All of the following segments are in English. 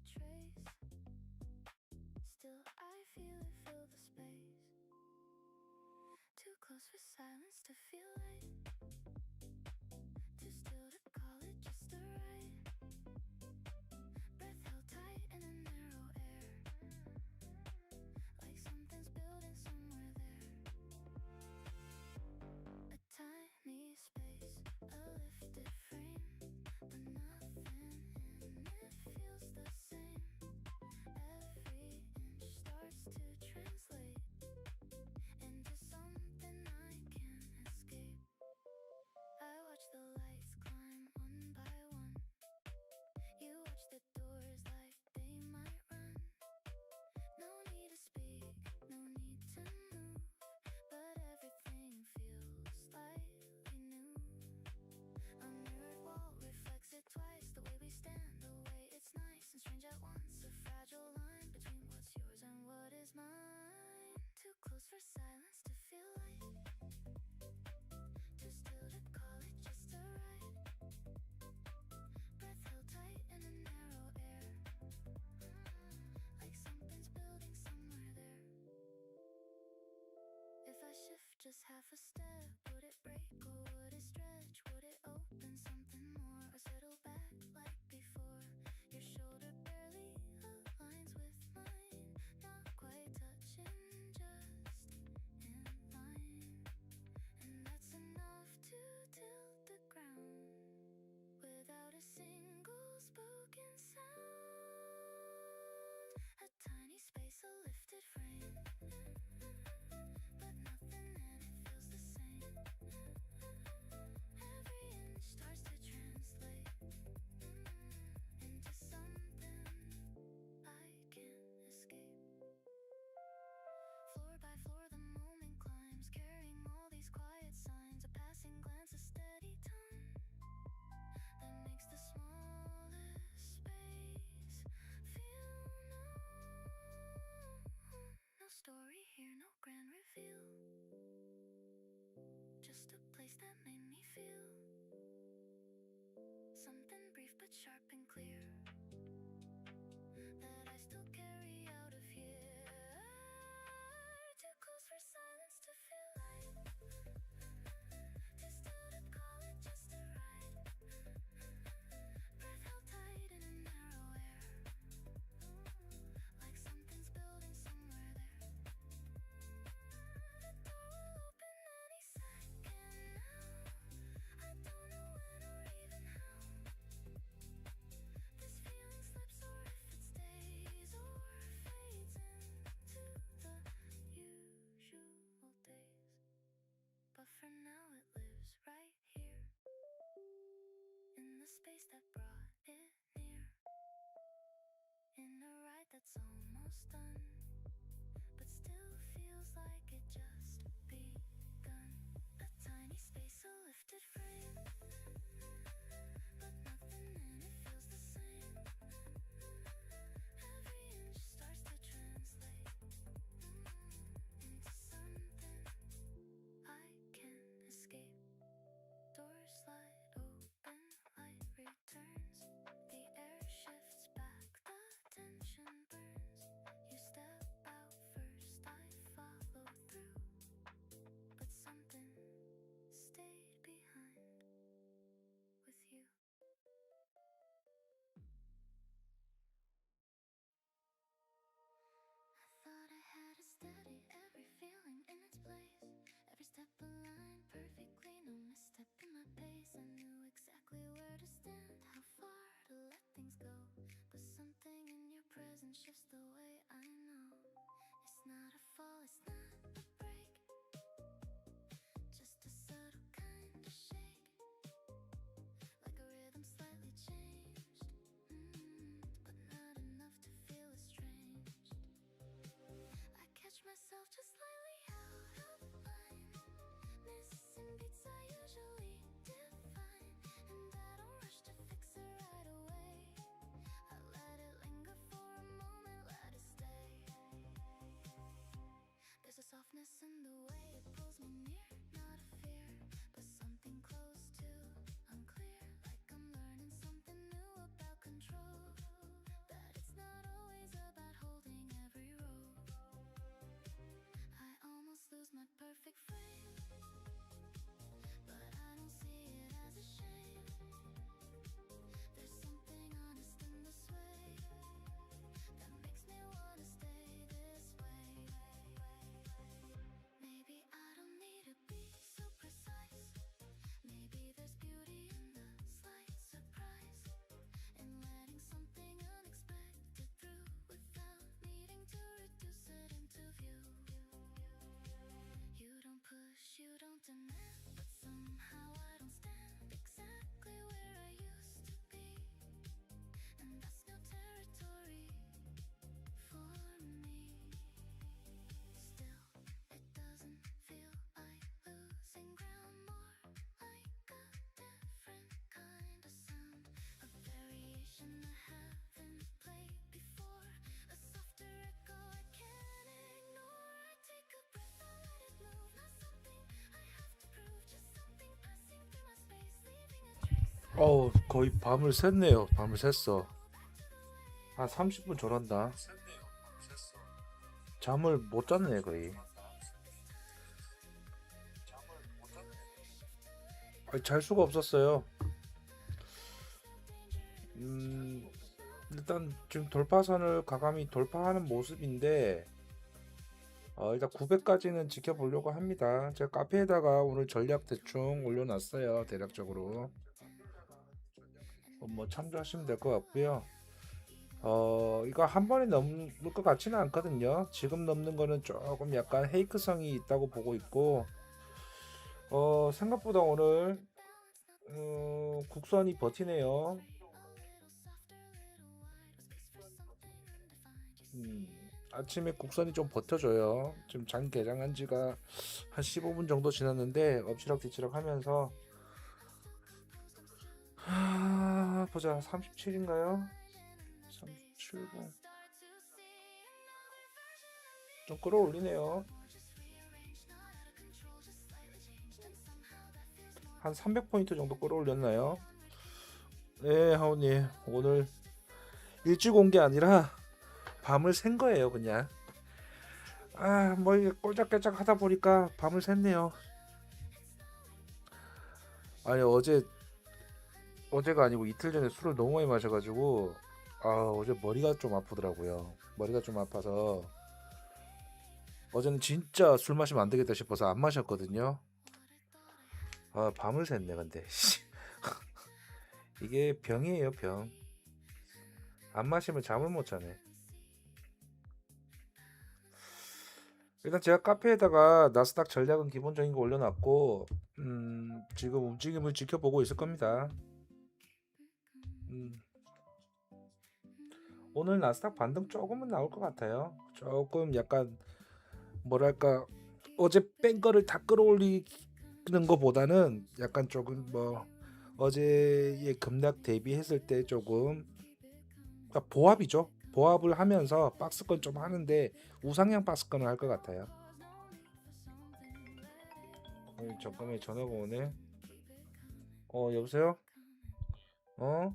trace. Still I feel it fill the space. Too close for silence to feel right. Too still to call it just a right. Breath held tight in a narrow air, like something's building somewhere there. A tiny space, a lifted frame, but nothing in it feels the same. Every inch starts to translate into something I can't escape. I watch the lights climb one by one. You watch the doors like they might run. No need to speak, no need to move, but everything feels slightly new. A mirrored wall reflects it twice. The way we stand, the way it's nice and strange at once. A fragile line between what's yours and what is mine. Too close for silence to feel light. Too still to call it just a right. Breath held tight in a narrow air, like something's building somewhere there. If I shift just half a step, would it break or would it stretch? Would it open something more or settle back like before? Your shoulder barely aligns with mine, not quite touching, just in line. And that's enough to tilt the ground without a single spoken sound. A tiny space, a lifted frame, but nothing in it feels the same. Every inch starts to translate into something I can't escape. Floor by floor the moment climbs, carrying all these quiet signs. A passing glance, a steady tone that makes the smallest space feel known. No story here, no grand reveal, just a place that made me feel something brief but sharp and clear that I still carry out of here. Too close for silence to feel light. Too still to call it just a right. Breath held tight in a narrow air, like something's building somewhere there. The door will open any second now. I don't know when or even how this feeling slips, or if it stays or fades into the usual days. But for now it lives right here, in the space that brought it near, in a ride that's almost done, but still feels like it just begun. A tiny space, a lifted frame, but nothing in it feels the same. Every inch starts to translate into something I can't escape. Doors slide open, light returns, the air shifts back, the tension burns. You step out first, I follow through, but something stayed behind with you. I thought I had a steady every feeling in its place, every step aligned perfectly, no misstep in my pace. I knew exactly where to stand, how far to let things go, but something in your presence shifts the way I know. It's not a fall, it's not a break, just a subtle kind of shake, like a rhythm slightly changed, but not enough to feel estranged. I catch myself just slightly out of line, missing beats I usually define, and I don't rush to fix it right away. I let it linger for a moment, let 거의 밤을 샜네요. 밤을 샜어. 한 30분 졸았나? 잠을 못 잤네 거의. 잘 수가 없었어요. 일단 지금 돌파선을 과감히 돌파하는 모습인데 일단 900까지는 지켜보려고 합니다. 제가 카페에다가 오늘 전략 대충 올려놨어요. 대략적으로 뭐 참조하시면 될 것 같고요. 이거 한 번에 넘을 것 같지는 않거든요. 지금 넘는 거는 조금 약간 헤이크성이 있다고 보고 있고 생각보다 오늘 국선이 버티네요. 아침에 국선이 좀 버텨줘요. 지금 장 개장한 지가 한 15분 정도 지났는데 엎치락뒤치락 하면서 보자. 37인가요? 37분 좀 끌어올리네요. 한 300포인트 정도 끌어올렸나요? 네, 하오님 오늘 일찍 온 게 아니라 밤을 샌 거예요. 그냥 뭐 이게 꼴짝꼴짝 하다 보니까 밤을 샜네요. 아니 어제가 아니고 이틀 전에 술을 너무 많이 마셔가지고 어제 머리가 좀 아프더라고요. 머리가 좀 아파서 어제는 진짜 술 마시면 안 되겠다 싶어서 안 마셨거든요. 밤을 샜네. 근데 이게 병이에요, 병. 안 마시면 잠을 못 자네. 일단 제가 카페에다가 나스닥 전략은 기본적인 거 올려놨고 지금 움직임을 지켜보고 있을 겁니다. 오늘 나스닥 반등 조금은 나올 것 같아요. 조금 약간 뭐랄까 어제 뺀 거를 다 끌어올리는 것보다는 약간 조금 뭐 어제의 급락 대비했을 때 조금 보합이죠. 보합을 하면서 박스권 좀 하는데 우상향 박스권을 할 것 같아요. 잠깐만 전화가 오네. 여보세요? 어?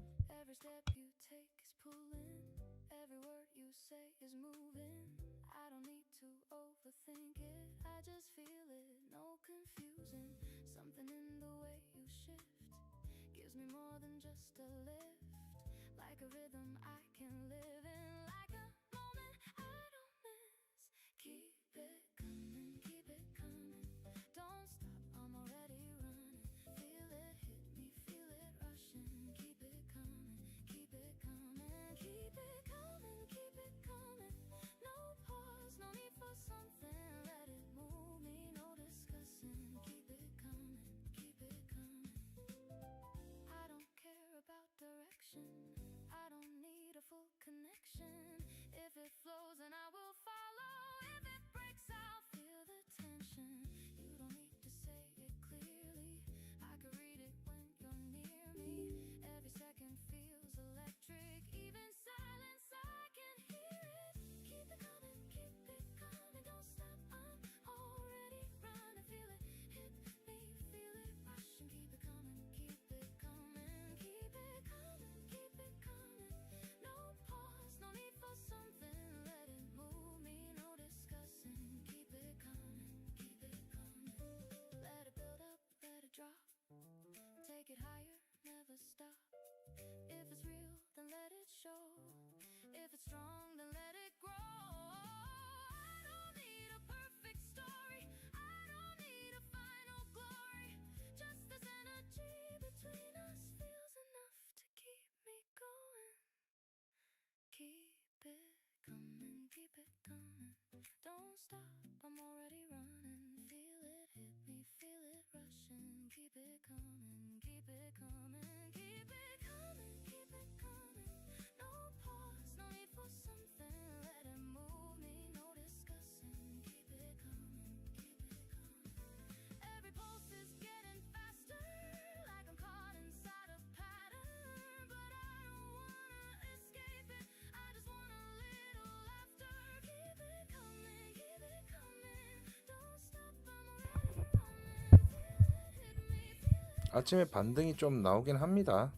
아침에 반등이 좀 나오긴 합니다.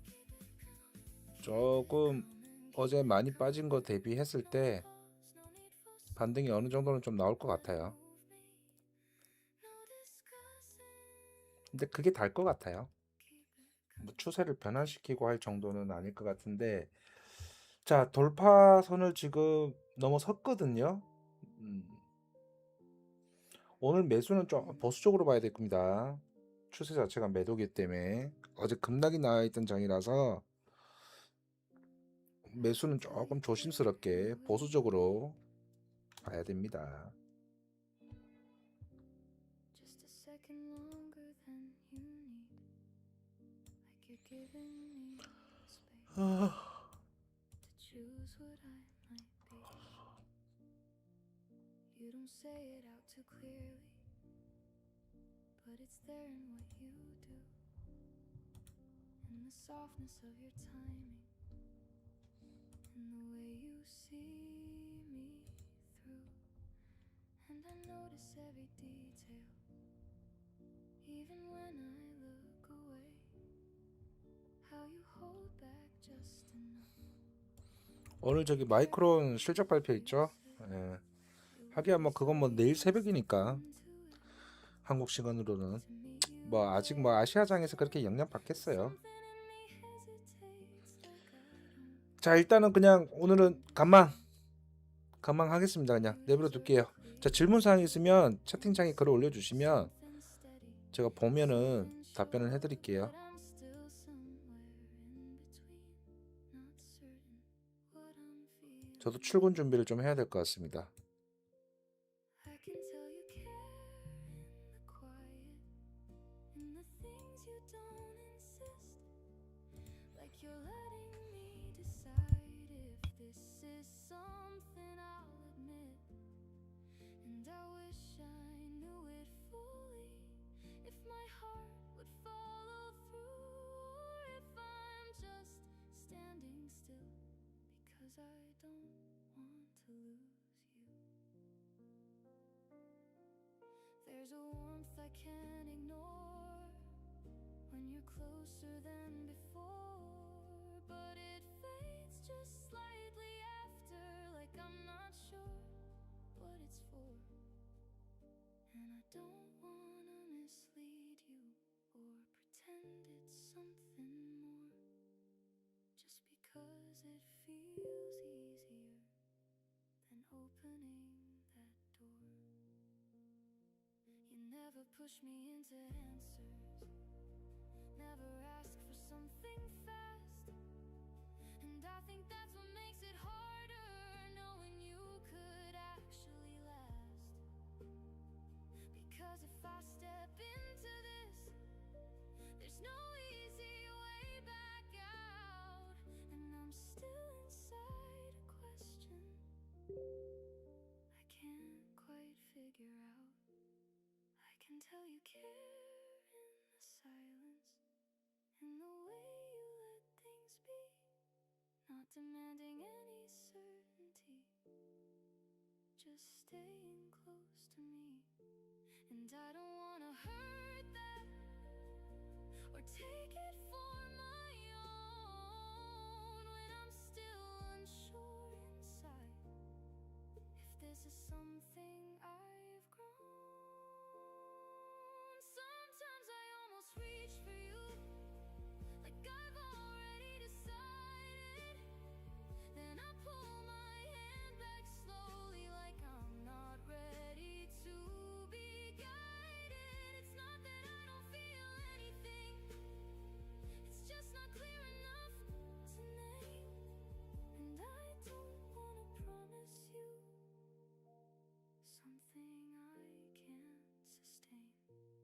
조금 어제 많이 빠진 거 대비했을 때 반등이 어느 정도는 좀 나올 것 같아요. 근데 그게 달 것 같아요. 뭐 추세를 변환시키고 할 정도는 아닐 것 같은데, 자, 돌파선을 지금 넘어섰거든요. 오늘 매수는 좀 보수적으로 봐야 될 겁니다. 추세 자체가 매도기 때문에 어제 급락이 나와 있던 장이라서 매수는 조금 조심스럽게 보수적으로 봐야 됩니다. Just a second longer than you need. Like you're giving me space to choose what I might be. You don't say it out too clearly, but it's there in what you do, in the softness of your timing, in the way you see me through. And I notice every detail, even when I look away, how you hold back just enough. 오늘 저기 마이크론 실적 발표 있죠? 예. 하기야 뭐 그건 뭐 내일 새벽이니까 한국 시간으로는 뭐 아직 뭐 아시아장에서 그렇게 영향 받겠어요. 자, 일단은 그냥 오늘은 감망하겠습니다. 그냥 내버려 둘게요. 자, 질문사항 있으면 채팅창에 글을 올려주시면 제가 보면은 답변을 해드릴게요. 저도 출근 준비를 좀 해야 될 것 같습니다. There's a warmth I can't ignore when you're closer than before, but it fades just slightly after, like I'm not sure what it's for. And I don't wanna mislead you or pretend it's something more, just because it feels easier than opening that door. You never push me into answers, never ask for something fast, and I think that's what makes it harder, knowing you could actually last. Because if I step into this, there's no easy way back out, and I'm still inside a question I can't quite figure out. I can tell you care in the silence, in the way you let things be, not demanding any certainty, just staying close to me. And I don't wanna hurt that or take it for my own, when I'm still unsure inside if this is something I've grown. Sometimes I almost reach for you, like I've already decided. Then I pull my hand back slowly, like I'm not ready to be guided. It's not that I don't feel anything, it's just not clear enough to name. And I don't wanna promise you something I can't sustain.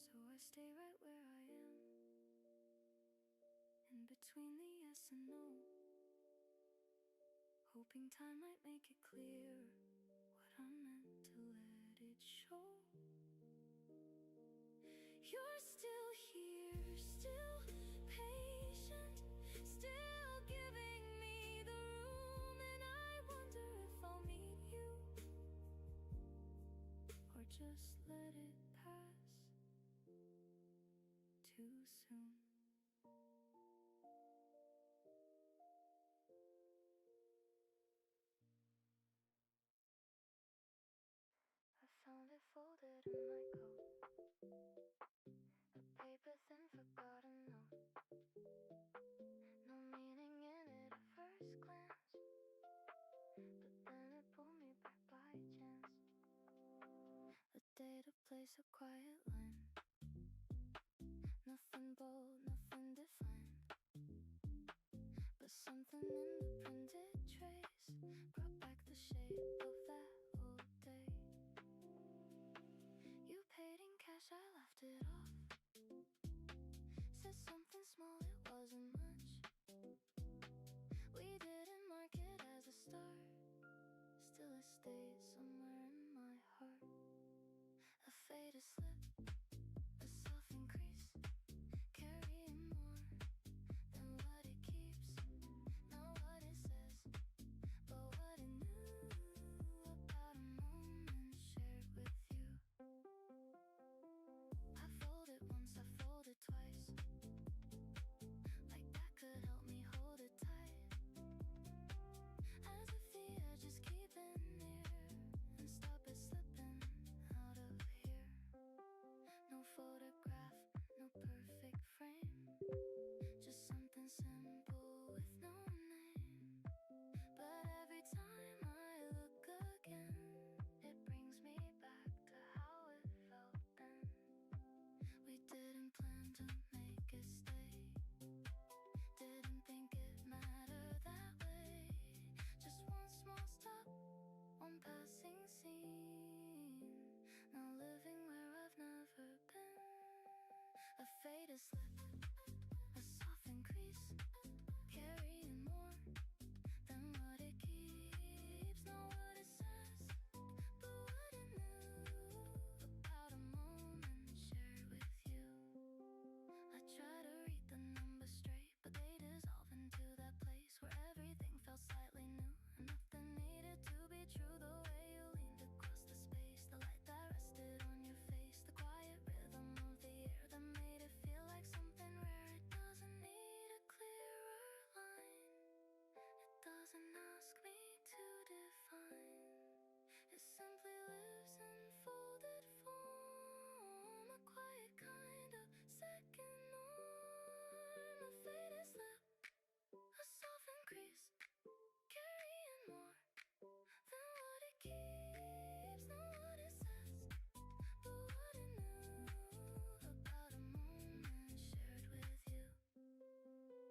So I stay right where I am, in between the yes and no, hoping time might make it clearer what I meant to let it show. You're still here, still patient, still giving me the room, and I wonder if I'll meet you or just let it pass. paper thin forgotten note. No meaning in it at first glance, but then it pulled me back by chance. A date, a place, a quiet line. Nothing bold, nothing defined, but something in the printed trace brought back the shape of that old day. You paid in cash, I laughed it off. Said something small, it wasn't much. We didn't mark it as a start, still it stayed somewhere in my heart. A faded slip, a softened crease, carrying more than what it keeps. Not what it says, but what it knew about a moment shared with you. I folded once, I folded twice, like that could help me hold it tight. As if the edges keep it near and stop it slipping out of here. No photograph, no perfect frame, just something simple with no name. But every time I look again, it brings me back to how it felt then. We didn't plan to make it stay, didn't think it mattered that way. Just one small stop, one passing scene, now living where I've never been. A faded slip, a softened crease, carrying more than what it keeps. Not what it says, but what it knew about a moment shared with you. I try to read the numbers straight, but they dissolve into that place where everything felt slightly new and nothing needed to be true. The way you leaned across the space, the light that rested on your face, the quiet rhythm of the air that made it feel like something rare. It doesn't need a clearer line, it doesn't ask me to define, it simply lives in folded form, a quiet kind of second norm. A faded slip, a softened crease, carrying more than what it keeps. Not what it says, but what it knew about a moment shared with you.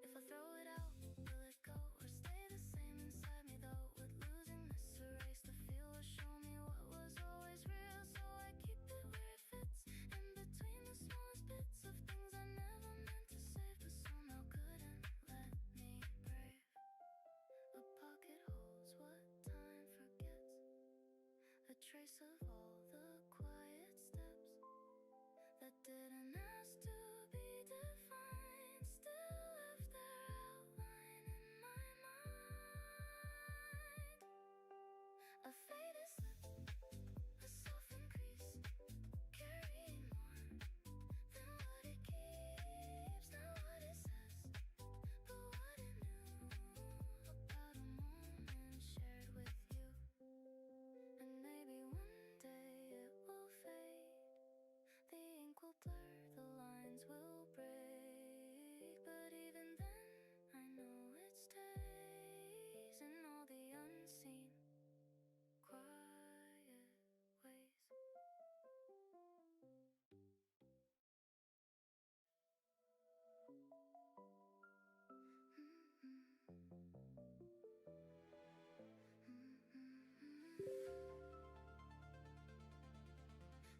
If I throw it out, will it go or stay the same inside me though? Would losing this erase the feel or show me what was always real? So I keep it where it fits, in between the smallest bits of things I never meant to save, but somehow couldn't let me brave. A pocket holds what time forgets, a trace of all the quiet steps that didn't ask to be defined, still left their outline in my mind. A faded slip, a softened crease, carrying more than what it keeps. Not what it says, but what it knew about a moment shared with you. And maybe one day it will fade, the ink will blur, the lines will break, but even then I know it stays in all the unseen quiet ways.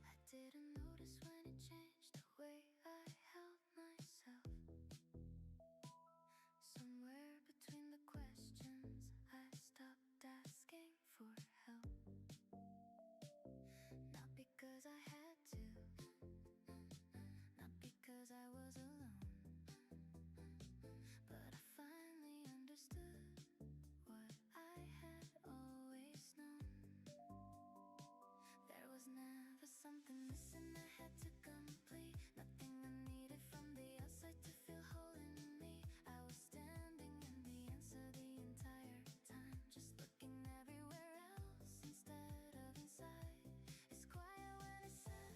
I didn't notice when it changed the way I held myself. Somewhere between the questions, I stopped asking for help. Not because I had to, not because I was alone, but I finally understood what I had always known. There was never something missing I had to complete, nothing I needed from the outside to feel whole in me. I was standing in the answer the entire time, just looking everywhere else instead of inside. It's quiet when it says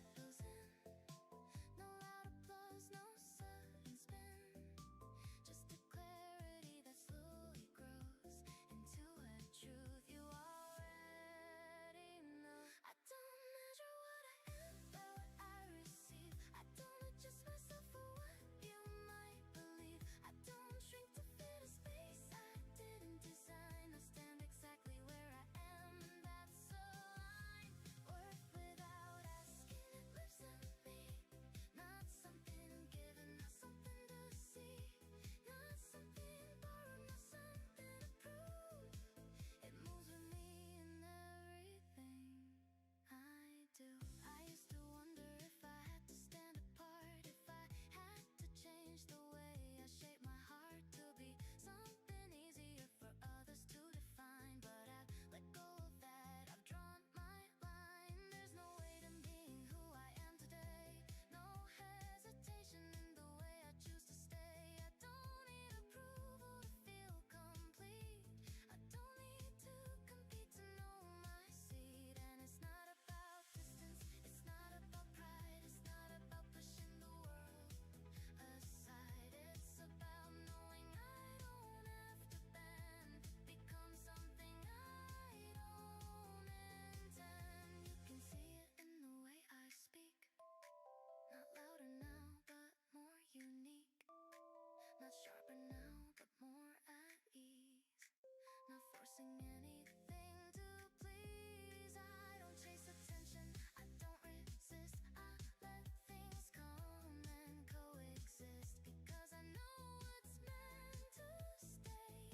forcing anything to please. I don't chase attention, I don't resist. I let things come and coexist, because I know what's meant to stay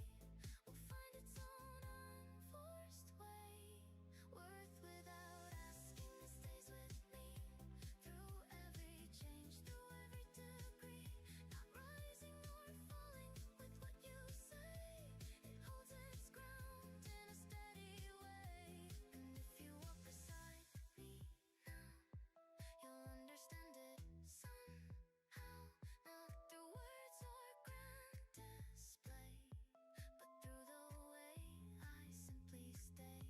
will find its own unforced way. Worth without asking stays with me through every change, through every degree. Not rising nor falling with what you say. It holds its ground in a steady way. And if you walk beside me now, you'll understand it somehow. Not through words or grand display, but through the way I simply stay.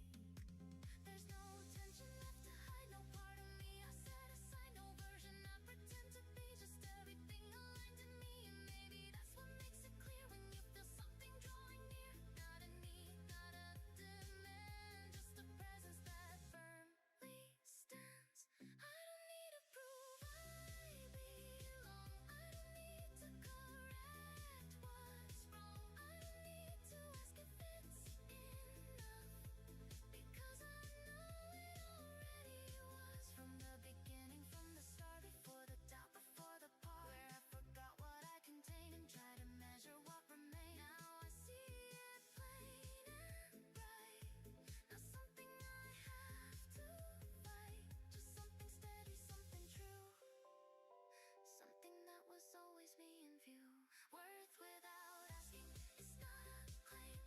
There's no tension left to hide, no part of me I set aside, no version I pretend to be, just everything aligned in me. And maybe that's what makes it clear when you feel something drawing near. Not a need, not a demand, just a presence that firmly stands. I don't need to prove I belong, I don't need to correct what's wrong, I don't need to ask if it's enough, because I know it already was. From the beginning, from the start, before the doubt, before the part where I forgot what I contain and try to measure what remained. Now I see it plain and bright, not something I have to fight, just something steady, something true, something that was always me in view. Worth without asking, it's not a claim,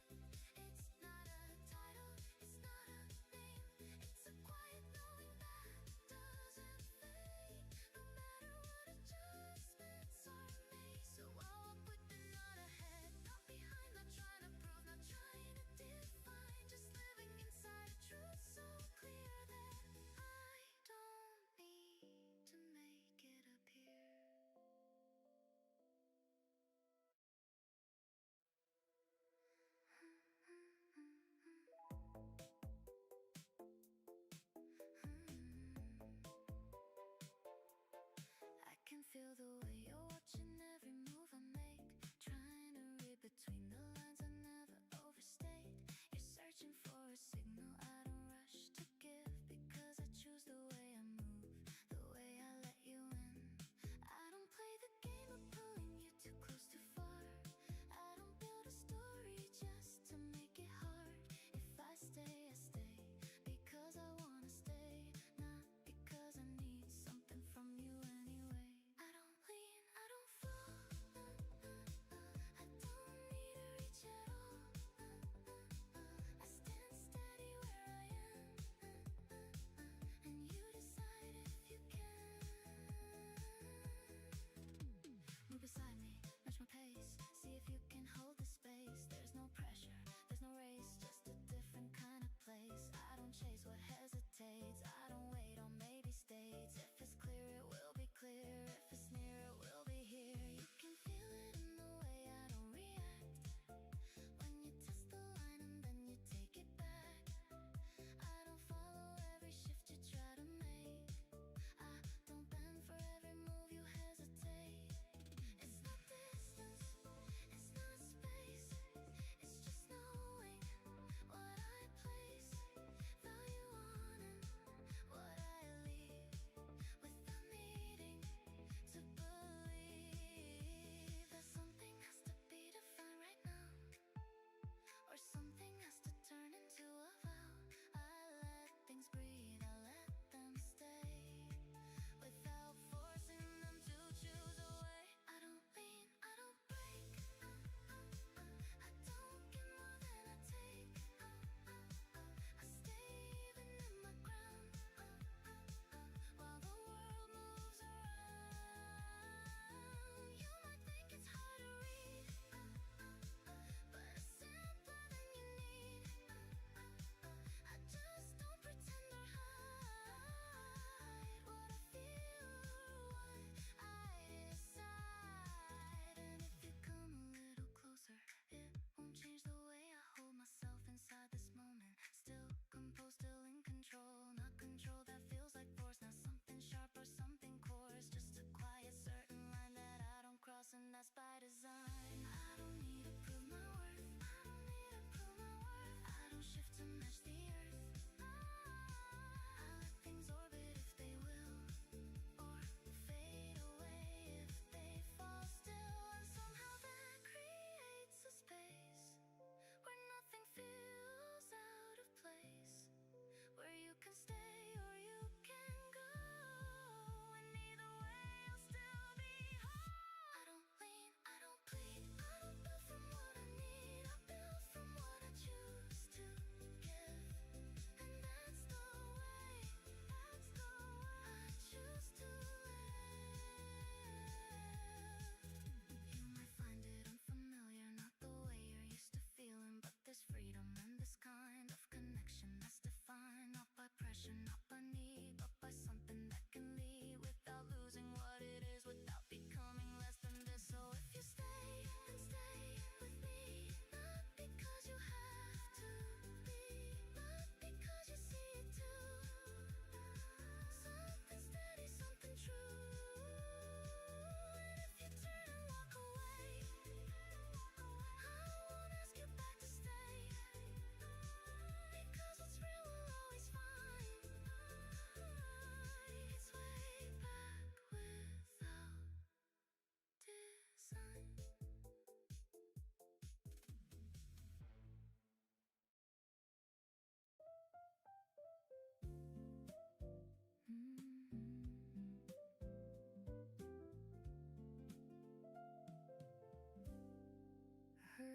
it's not a title, it's not a name, it's a quiet knowing that doesn't fade, no matter what adjustments are made. So I'll walk with it, not ahead, not behind, not trying to prove, not trying to define, just living inside a truth so clear that I don't need to make it appear. I can feel the way you're watching every move I make, trying to read between the lines I never overstate. You're searching for a signal I don't rush to give, because I choose the way I move, the way I let you in. I don't play the game of pulling you too close, too far. I don't build a story just to make it hard. If I stay, I stay because I wanna stay, not because I need something from you anyway. I don't lean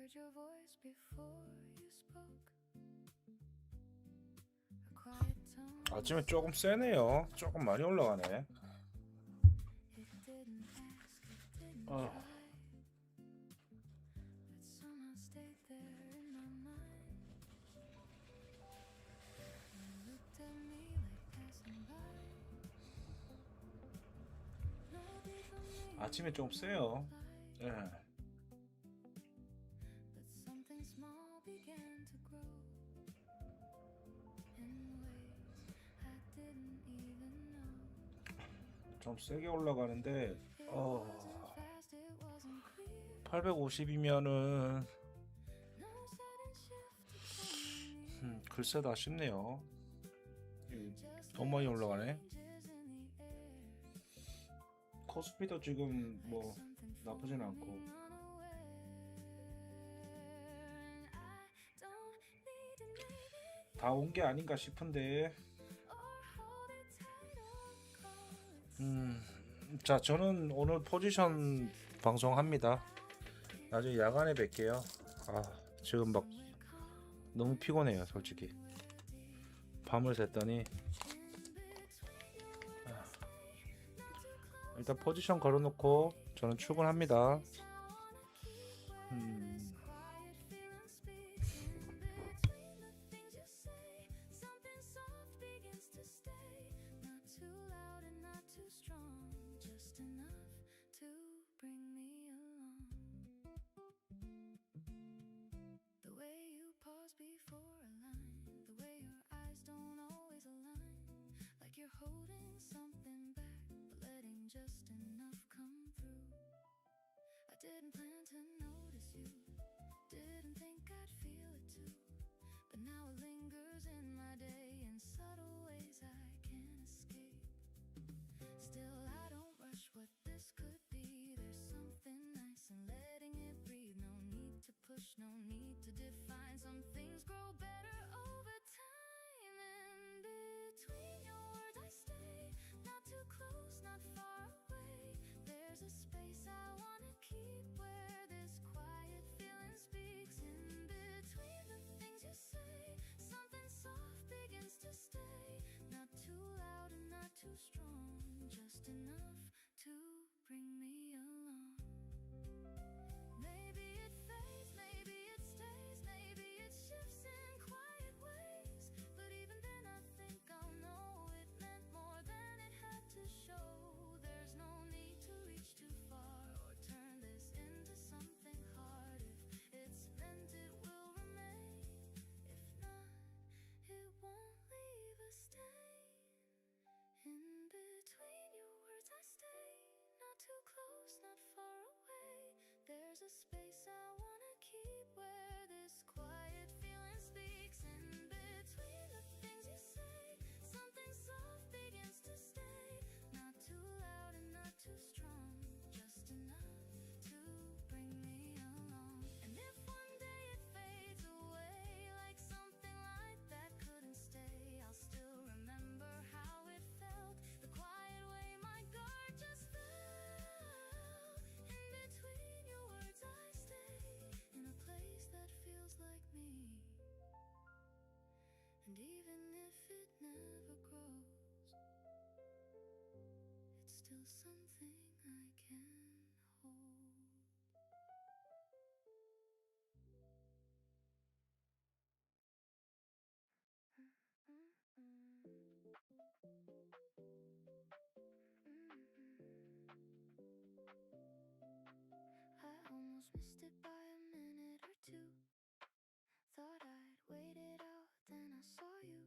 heard your voice before you spoke. A quiet tone. 아침에 조금 세네요. 조금 많이 올라가네. It didn't ask, it didn't 어. try. But somehow stayed there in my mind. You looked at me like passing by. No deep for me. 아침에 좀 세요. 예. But something small began to grow in ways I didn't even know. 좀 세게 올라가는데 It wasn't fast, it wasn't clear. 850이면은 No sudden shift to me. 글쎄다 싶네요. Just 너무 많이 올라가네. changes in the air. 코스피도 지금 뭐 Something 나쁘진 않고. unaware. And I don't need to name it 다 온 게 아닌가 싶은데. or hold it tight or call it. 자, 저는 오늘 포지션 방송합니다. 나중에 야간에 뵐게요. 아, 지금 막 너무 피곤해요, 솔직히. 밤을 샜더니. 일단 포지션 걸어놓고 저는 출근합니다. Holding something back, but letting just enough come through. I didn't plan to notice you, didn't think I'd feel it too, but now it lingers in my day in subtle ways I can't escape. Still I don't rush what this could be. There's something nice in letting it breathe. No need to push, no need to define. Some things grow better over time. In between your words I stay, not too close, not far away. There's a space I wanna keep where this quiet feeling speaks. In between the things you say, something soft begins to stay. Not too loud and not too strong, just enough to bring me along. Maybe it fades, maybe it stays, maybe it shifts in quiet ways. But even then I think I'll know it meant more than it had to show. There's no need to reach too far or turn this into something hard. If it's meant, it will remain. If not, it won't leave a stain. In between your words I stay, not too close, not far away. There's a space I wanna keep where this quiet feeling speaks. In between the things you say, something soft begins to stay. Not too loud and not too strong, just enough to bring me along. And if one day it fades away like something light that couldn't stay, I'll still remember how it felt, the quiet way my guard just fell. In between your words I stay, in a place that feels like me. And even if it never grows, it's still something I can hold. I almost missed it by a minute or two. Thought I'd wait it out, then I saw you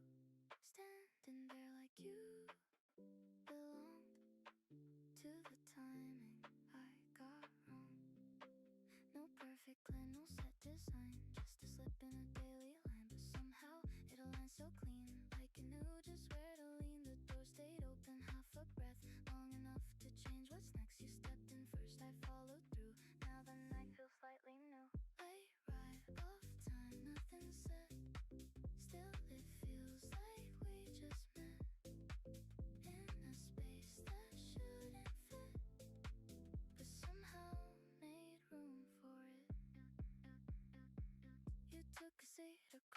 standing there like you belonged to the timing I got wrong. No perfect plan, no set design, just a slip in a daily line. But somehow it aligned so clean, like I knew just where to lean. The door stayed open, half a breath, long enough to change what's next. You stepped in first, I followed through. Now the night feels slightly new. Late ride off time, nothing said. Still it feels like we just met in a space that shouldn't fit, but somehow made room for it.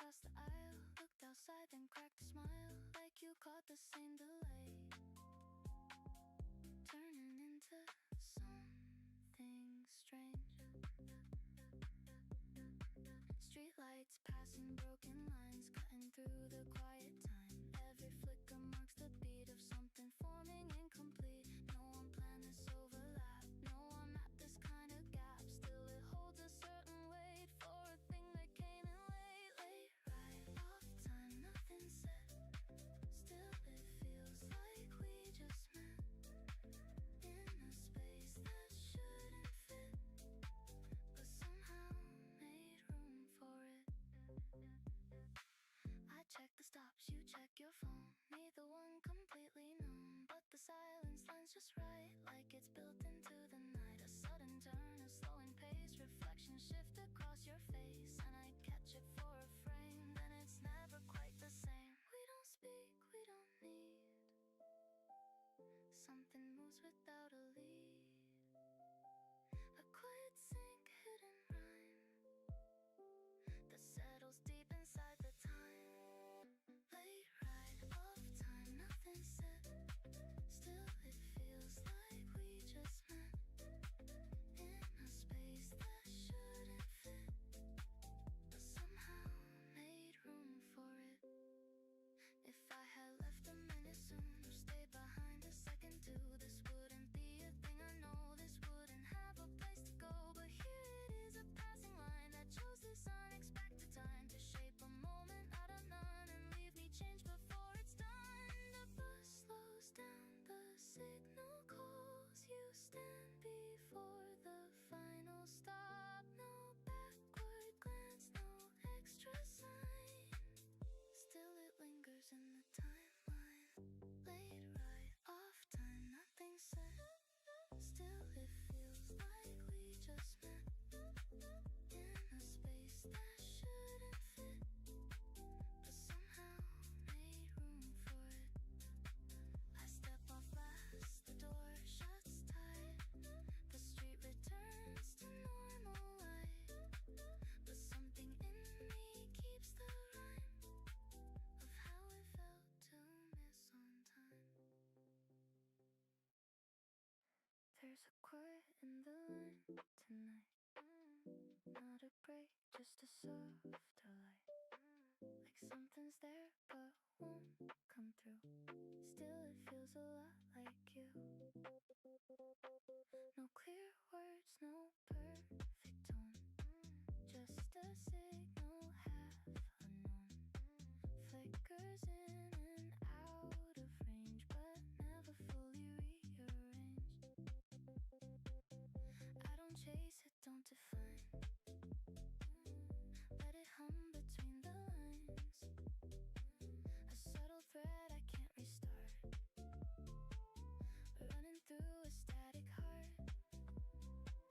past the aisle, looked outside, then cracked a smile, like you caught the same delay, turning into something strange. Streetlights passing, broken lines cutting through the quiet time. Every flicker marks the beat of something forming incomplete. No one planned this overlap, no one mapped this kind of gap. Still it holds a certain weight for a thing that came in late. Late right off time, nothing said. Still it feels like we just met in a space that shouldn't fit, but somehow made room for it. I check the stops, you check your phone. Neither one completely known, but the silence lands just right, like it's built into the night. A sudden turn, a slowing pace, reflection shift across your face, and I catch it for a frame. Then it's never quite the same. We don't speak, we don't need. Something moves without a lead. A quiet sink, hidden rhyme that settles deep inside the time. Late ride off time, nothing said. Still it feels like we just met in a space that shouldn't fit, but somehow made room for it. If I had left a minute sooner, stayed behind a second too, this wouldn't be a thing. I know this wouldn't have a place to go, but here it is, a passing line that chose this unexpected time to shape a moment out of none and leave me changed before it's done. The bus slows down, the signal calls, you stand before the final stop. No backward glance, no extra sign. Still it lingers in the timeline. Late right off time, nothing said. Still it feels like we just met in a space that shouldn't fit, but somehow made room for it. I step off glass, the door shuts tight. The street returns to normal light, but something in me keeps the rhyme of how it felt to miss on time. There's a quiet in the line tonight. Not a break, just a softer light. Like something's there but won't come through. Still it feels a lot like you. No clear words, no perfect tone, just a signal half unknown. Flickers in and out of range, but never fully rearranged. I don't chase it, don't define. Let it hum between the lines. A subtle thread I can't restart, running through a static heart.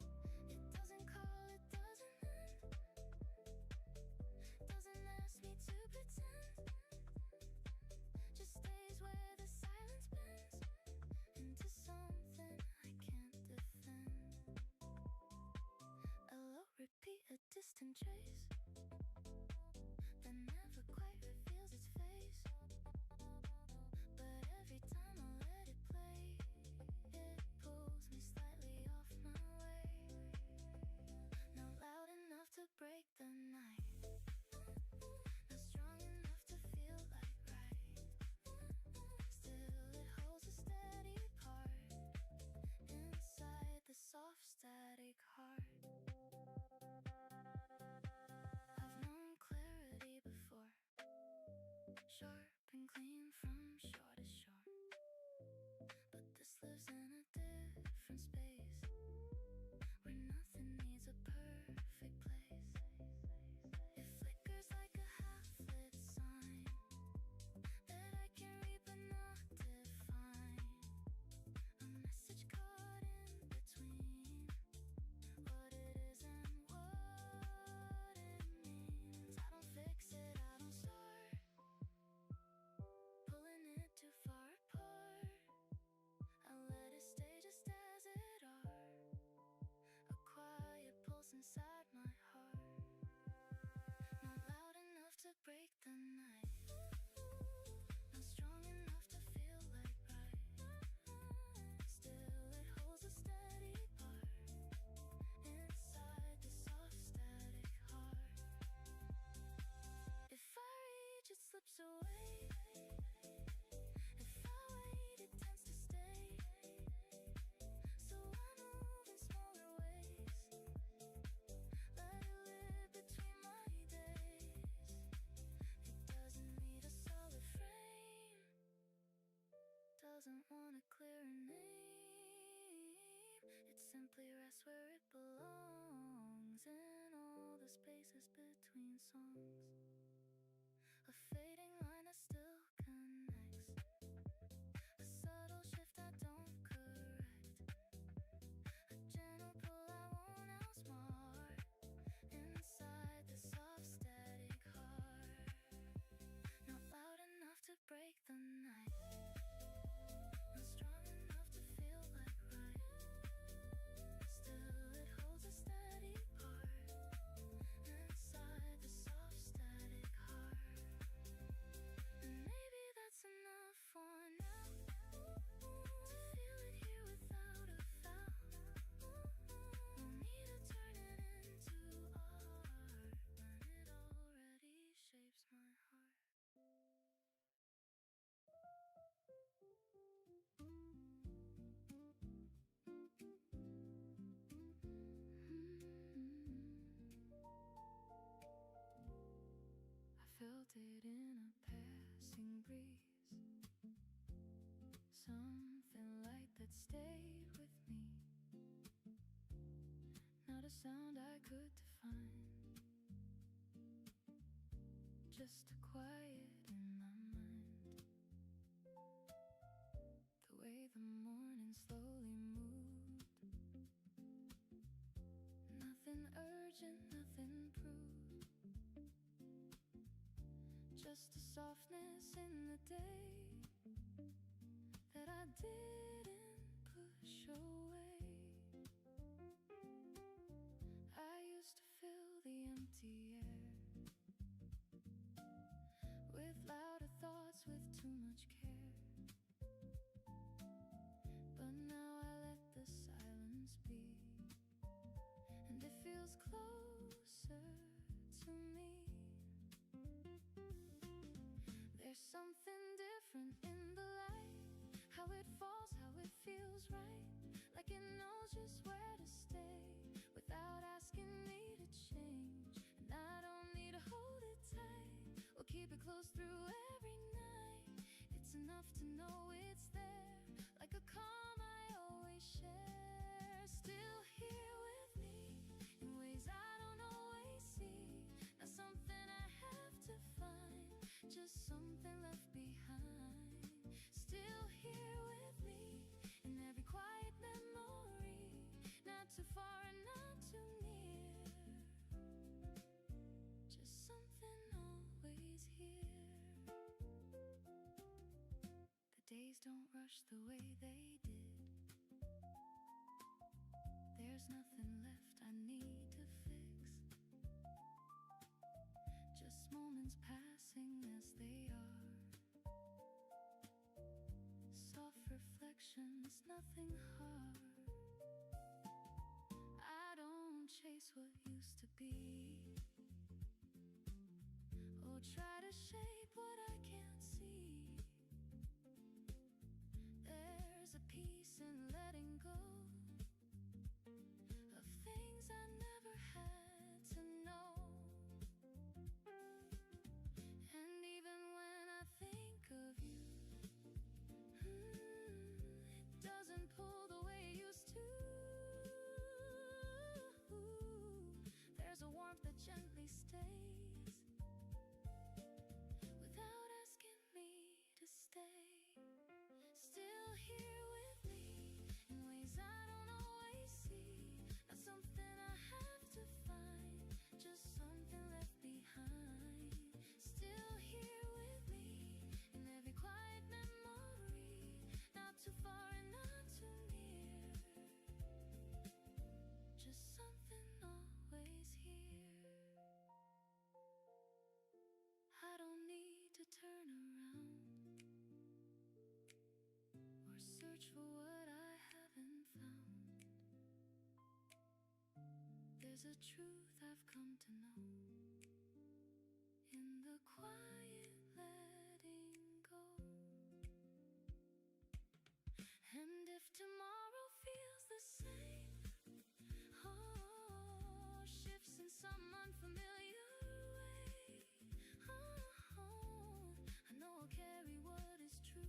It doesn't call, it doesn't end, doesn't ask me to pretend. Just stays where the silence bends into something I can't defend. A low repeat, a distant trace that never quite reveals its face. But every time I let it play, it pulls me slightly off my way. Not loud enough to break the night, not strong enough to feel like right. Still it holds a steady part inside the soft static heart. I've known clarity before, sharp and clean from shore to shore, but this lives in a different space where nothing needs a perfect place. It flickers like a half-lit sign that I can read but not define. A message caught in between what it is and what it means. I don't fix it, I don't start pulling it too far apart. I let it stay just as it doesn't want a clear name. It simply rests where it belongs, in all the spaces between songs. A fading line that still connects, a subtle shift I don't correct, a gentle pull I won't outsmart, inside the soft static heart. Not loud enough to break the night, not strong enough to feel like right. Still it holds a steady part, inside the soft static heart. Maybe that's enough for now, to feel it here without a foul. No need to turn it into art when it already shapes my heart. I felt it in a passing breeze, something light that stayed with me. Not a sound I could define, just a quiet in my mind. The way the morning slowly moved, nothing urgent, nothing proved, just a softness in the day that I didn't push away. I used to fill the empty air with louder thoughts, with too much care. But now I let the silence be, and it feels closer to me. There's something different in the light, how it falls, how it feels right, like it knows just where to stay without asking me to change. And I don't need to hold it tight or keep it close through every night. It's enough to know it's there, like a calm I always share. Still here with me in ways I don't always see. Not something I have to find, just something left behind. Still here with me in every quiet memory, not too far and not too near, just something always here. The days don't rush the way they did. There's nothing left I need to fix, just moments passing as they are, soft reflections, nothing hard. I don't chase what used to be, or try to shape what I can't see. There's a peace in letting go of things I never had to know. And even when I think of you, it doesn't pull the way it used to. There's a warmth that gently stays without asking me to stay. Still here with me in ways I don't always see. Not something I have to find, just something left behind. Still here with me in every quiet memory, not too far and not too near, just something always here. I don't need to turn around or search for what I haven't found. There's a truth I've come to know in the quiet letting go. And if tomorrow feels the same, oh, shifts in some unfamiliar way, oh, I know I'll carry what is true.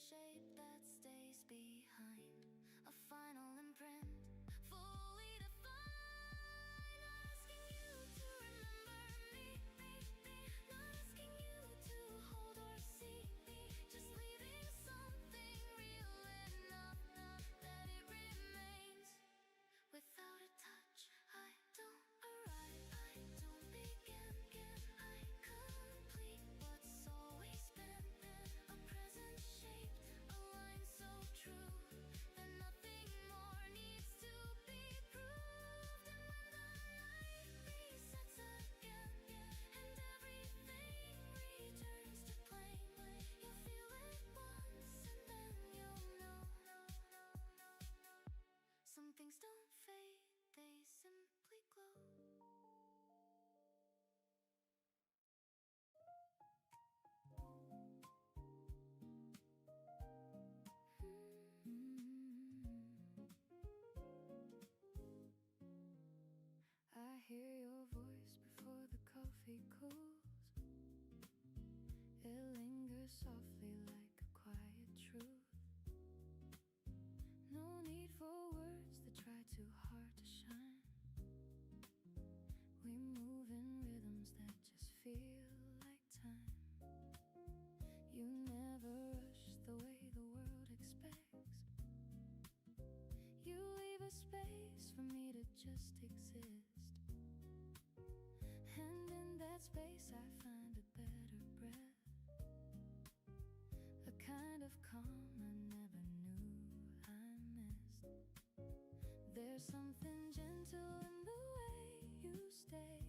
shape that stays behind, a final imprint, fully defined. Not asking you to remember me, not asking you to hold or see me, just leaving something real enough that it remains. Without a touch, I don't arrive, I don't begin, I complete what's always been a present shaped, a line so true that nothing more needs to be proved. And when the light resets again and everything returns to plain, you'll feel it once and then you'll know. Some things don't fade, they simply glow. I hear your voice before the coffee cools. It lingers softly like a quiet truth. No need for words that try too hard to shine. We move in rhythms that just feel like time. You never rush the way the world expects. You leave a space for me to just exist. And in that space I find a better breath, a kind of calm I never knew I missed. There's something gentle in the way you stay,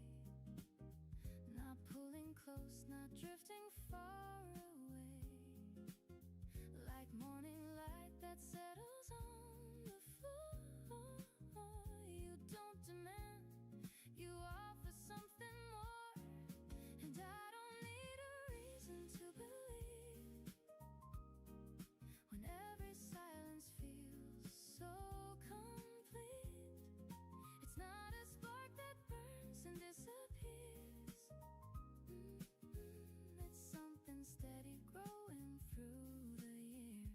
not pulling close, not drifting far away, like morning light that settles on the floor. You don't demand, you offer something more, and I don't need a reason to believe when every silence feels so complete. It's not a spark that burns and disappears. It's something steady growing through the years.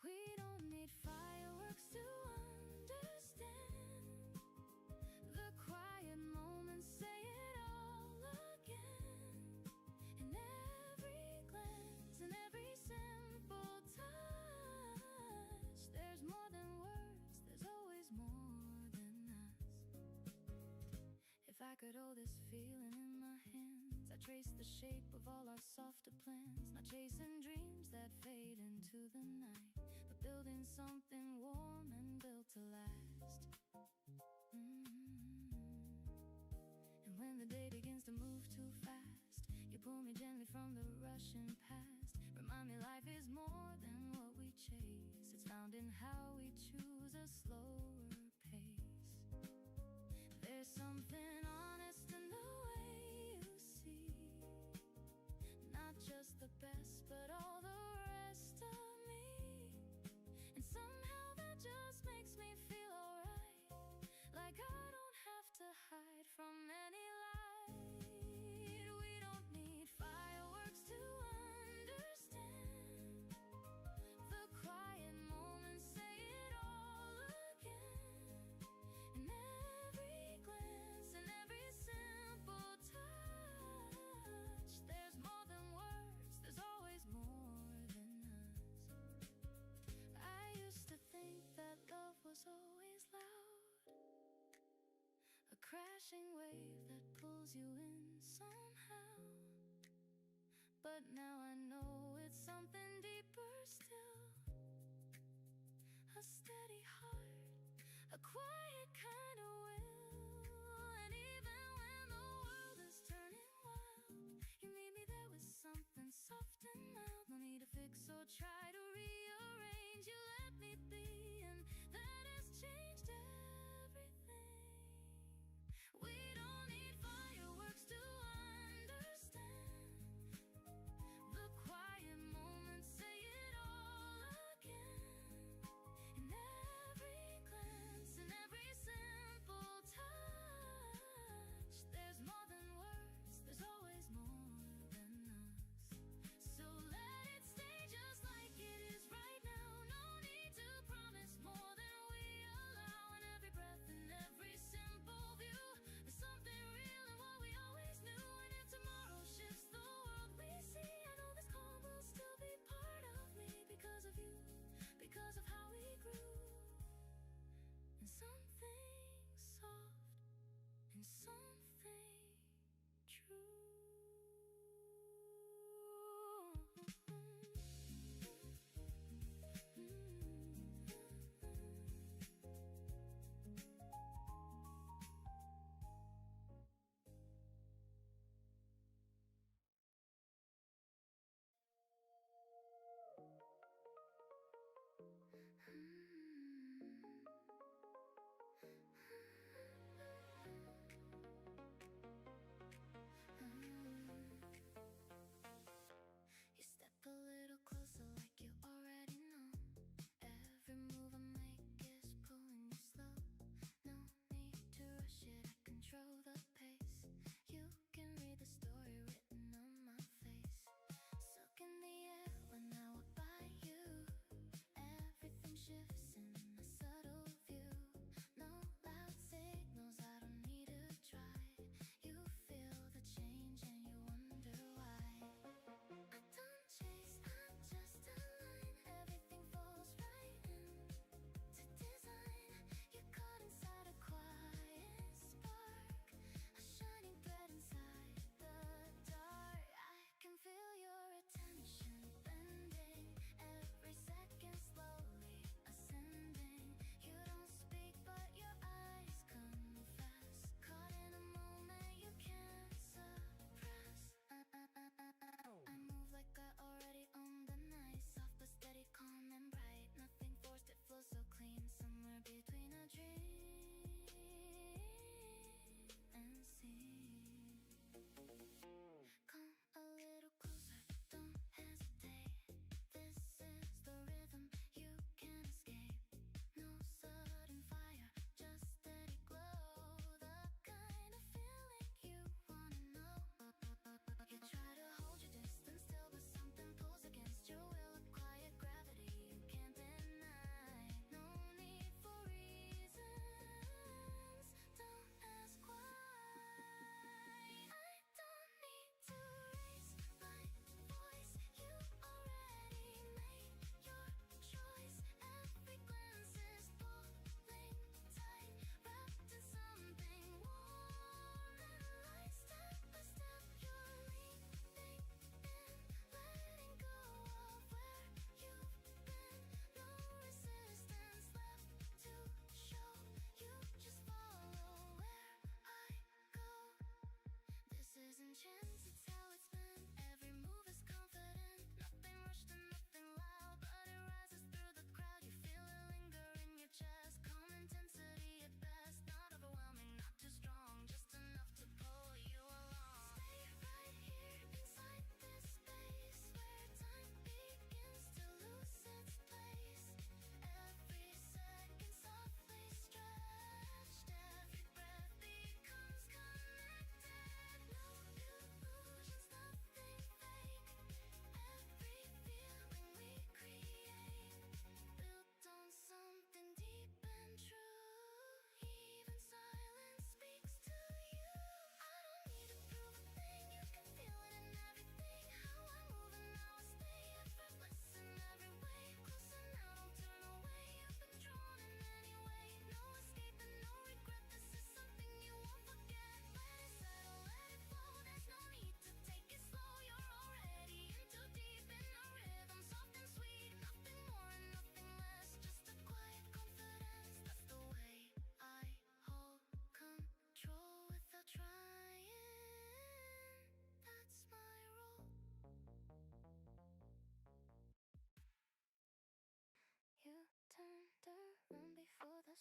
We don't need fireworks to understand the quiet moments, say it all again. In every glance, in every simple touch, there's more than words, there's always more than us. If I could hold this feeling in my hands, I'd trace the shape of all our softer plans, not chasing dreams that fade into the night, but building something warm and built to last. And when the day begins to move too fast, you pull me gently from the rushing past. Remind me life is more than what we chase, it's found in how we choose a slower pace. There's something honest in the way you see, not just the best but all the rest of me. And somehow that just makes me feel alright, like I don't have to hide from any light. We don't need fireworks to understand the quiet moments, say it all again. In every glance, in every simple touch, there's more than words, there's always more than us. I used to think that love was always loud, a crashing wave that pulls you in somehow. But now I know it's something deeper still, a steady heart, a quiet kind of will. And even when the world is turning wild, you meet me there with something soft and mild. No need to fix or try to rearrange, you let me be, and that has changed everything. We don't need fireworks to understand the quiet moments, say it all again. In every glance, in every simple touch, there's more than words, there's always more than us. So let it stay just like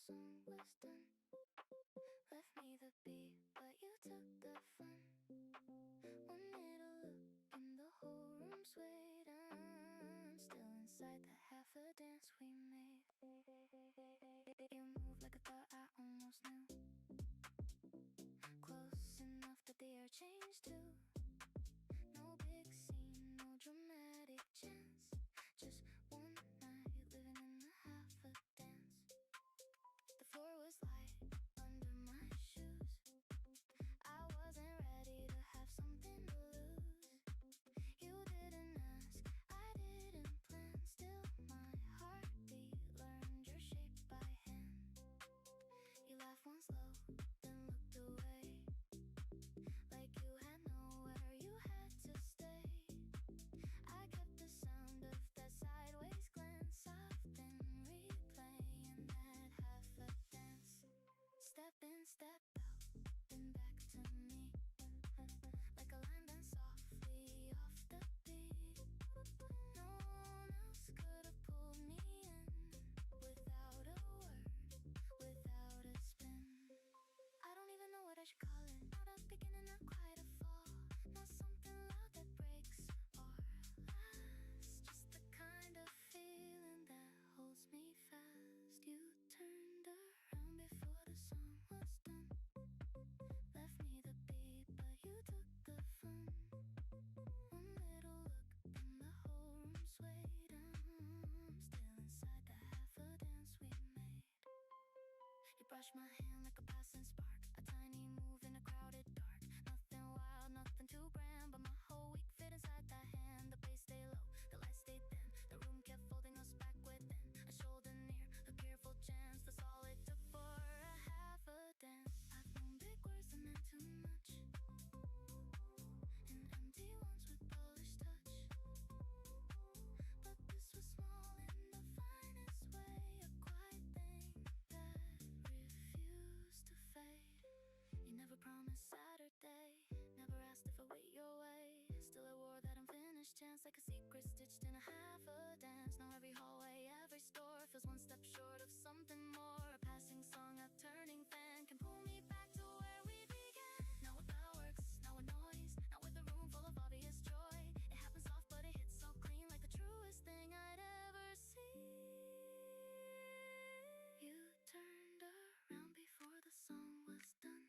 song was done. Left me the beat, but you took the fun. One little look and the whole room swayed. I'm still inside the half a dance we made. You move like a thought I almost knew. Close enough that the air changed too. No big scene, no dramatic chance. Just one night living in the half a dance. The floor was light under my shoes. I wasn't ready to have something to lose. You didn't ask, I didn't plan. Still my heartbeat learned your shape by hand. You laughed once low, then looked away, like you had nowhere you had to stay. I kept the sound of that sideways glance soft and replaying that half a dance. Step in, step out, then back to me, like a line done softly off the beat. No one else could have pulled me in without a word, without a spin. I don't even know what I should call it. Not a beginning, not quite a fall. Not something loud that breaks or lasts. Just the kind of feeling that holds me fast. You turned around before the song was done. Left me the beat, but you took the fun. One little look, then the whole room swayed. I'm still inside the half a dance we made. You brushed my hand like a passing spark. A tiny move in a crowded dark. Nothing wild, nothing too grand, but my whole week fit inside that hand. The bass stayed low, the lights stayed dim. The room kept folding us back within. A shoulder near, a careful chance. That's all it took for a half a dance. I've known big words and meant too much, and empty ones with polished touch. But this was small in the finest way, a quiet thing that refused to fade. You never promised Saturday, never asked if I wait your way. Still I wore that unfinished chance like a secret stitched in a half a dance. Now every hallway, every store feels one step short of something more. A passing song, a turning fan can pull me back to where we began. Not with fireworks, not with noise, not with a room full of obvious joy. It happens soft but it hits so clean, like the truest thing I'd ever seen. You turned around before the song was done.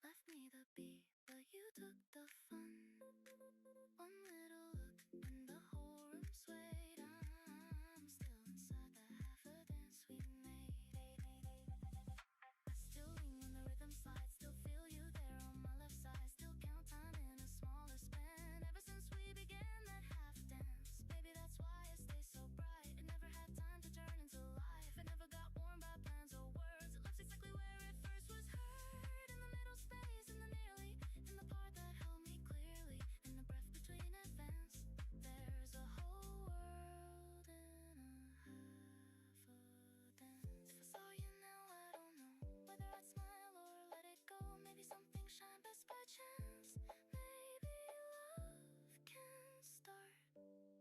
Left me the beat, but you took the fun. One little look and the whole room swayed. I'm still inside the half a dance we made. I still lean when the rhythm slides, still feel you there on my left side. Still count time in a smaller span. Ever since we began that half dance, maybe that's why it stays so bright. It never had time to turn into life. It never got worn by plans or words. It left exactly where it first was heard. In the middle space, in the nearly, in the part that held me clearly, in the breath between advance. There's a whole world in a half a dance. If I saw you now, I don't know whether I'd smile or let it go. Maybe something shine best by chance. Maybe love can start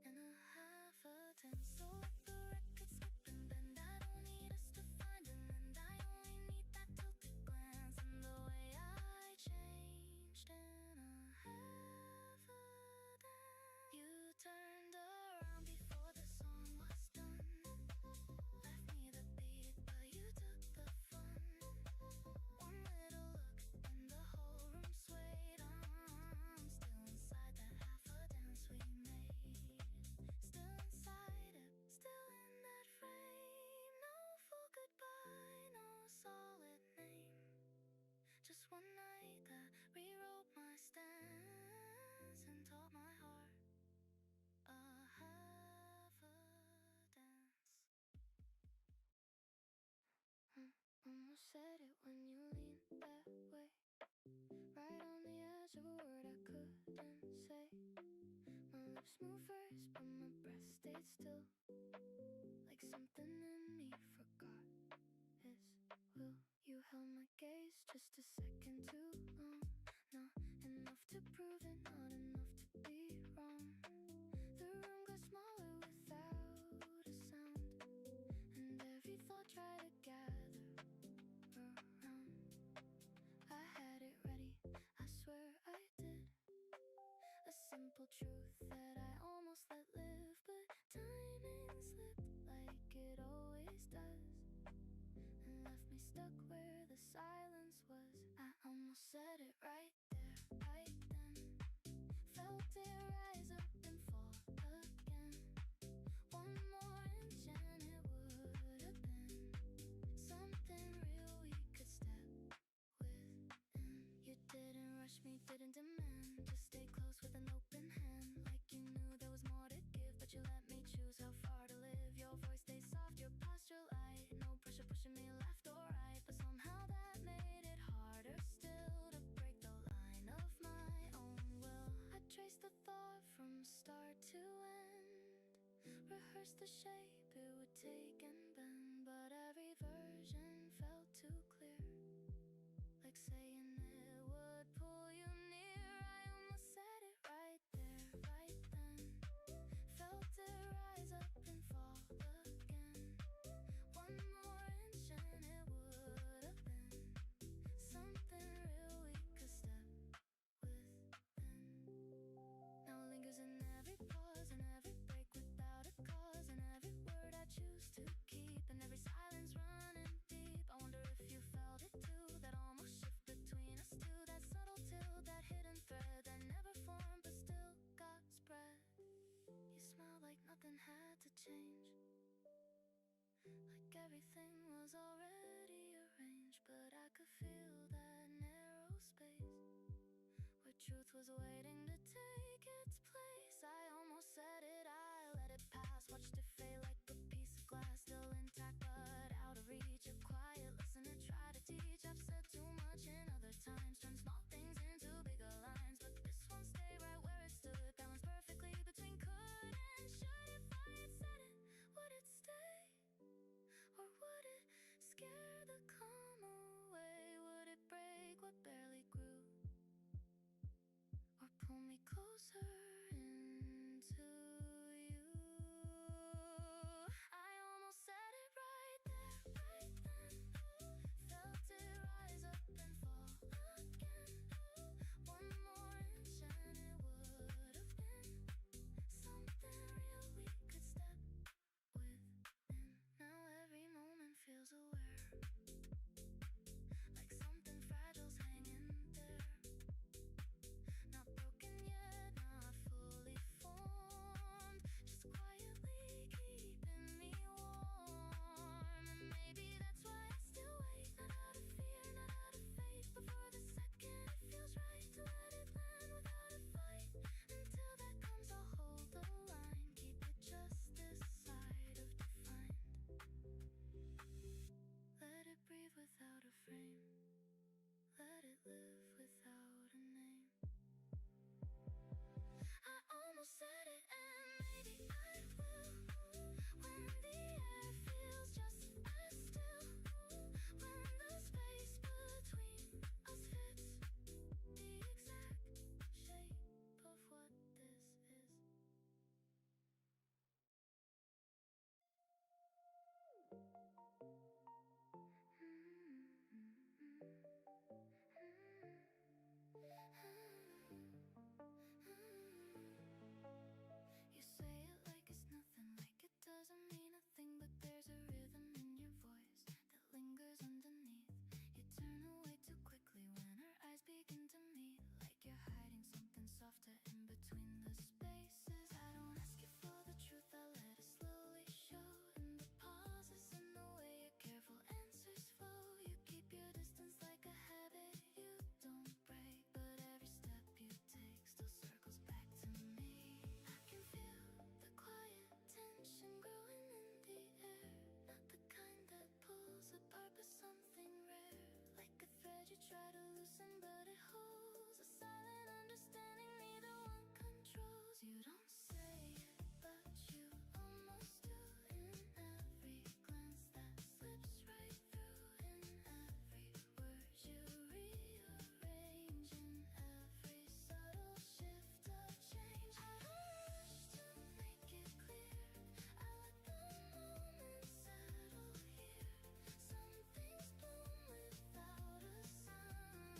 in a half a dance. So let the record skip and bend. I don't need us to find an end. I only need that tilted glance and the way I changed in a half a dance. You turned around before the song was done. Left me the beat, but you took the fun. One little look and the whole room swayed. I'm still inside that half a dance we made. Still inside it, still in that frame. No full goodbye, no solid name. Just one night that rewrote my stance and taught my heart a half a dance. Almost said it when you leaned that way, right on the edge of a word I couldn't say. My lips moved first, but my breath stayed still, like something in me forgot his will. You held my gaze just a second too long, not enough to prove it, not enough to be wrong. The room got smaller without a sound, and every thought tried to gather simple truth that I almost let live, but timing slipped like it always does and left me stuck where the silence was. I almost said it right there, right then. Felt it rise up and fall again. One more inch and it would have been something real we could step within. You didn't rush me, didn't demand, just stay close with an open hand, like you knew there was more to give, but you let me choose how far to live. Your voice stays soft, your posture light, no pressure pushing me left or right, but somehow that made it harder still to break the line of my own will. I traced the thought from start to end, rehearsed the shape it would take and bend, but every version felt too clear, like saying it would pull you near. I almost said it right there, right then. Felt it rise up and fall again. One more inch and it would have been something real we could step within. Now it lingers in every pause and every break without a cause, and every word I choose to keep, and every silence running deep. I wonder if you felt it too, that almost shift between us two, that subtle tilt, that hidden thread that never formed but still got spread. You smiled like nothing had to change, like everything was already arranged, but I could feel that narrow space where truth was waiting to take its place. I almost said it, I let it pass, watched it fade like a piece of glass, still intact but out of reach. A quiet listener, try to teach. I've said too much in other times, turned small things into bigger lines, but this one stayed right where it stood, balanced perfectly between could and should. If I had said it, would it stay? Or would it scare the calm away? Would it break what barely grew? Or pull me closer into you? I almost said it right there, right then. Felt it rise up and fall again. One more inch and it would have been something real we could step within. Now every moment feels aware, like something fragile's hanging there, not broken yet, not fully formed, just quietly keeping me warm. And maybe that's why I still wait, not out of fear, not out of faith, but for the second it feels right to let it land without a fight. Until that comes, I'll hold the line, keep it just this side of defined. Let it breathe without a frame, let it live without a name. I almost said it, and maybe I will, when the air feels just as still, when the space between us fits the exact shape of what this is. You say it like it's nothing, like it doesn't mean a thing, but there's a rhythm in your voice that lingers underneath. You turn away too quickly when our eyes begin to meet, like you're hiding something softer in between the spaces. I don't ask you for the truth, I let it slowly show in the pauses, in the way your careful answers flow. You keep your distance like a habit you don't break, but every step you take still circles back to me. I can feel the quiet tension growing in the air, not the kind that pulls apart, but something rare, like a thread you try to loosen, but it holds a silent understanding neither one controls. You don't say it, but you almost do, in every glance that slips right through, in every word you rearrange, in every subtle shift of change. I don't rush to make it clear, I let the moment settle here. Some things bloom without a sun,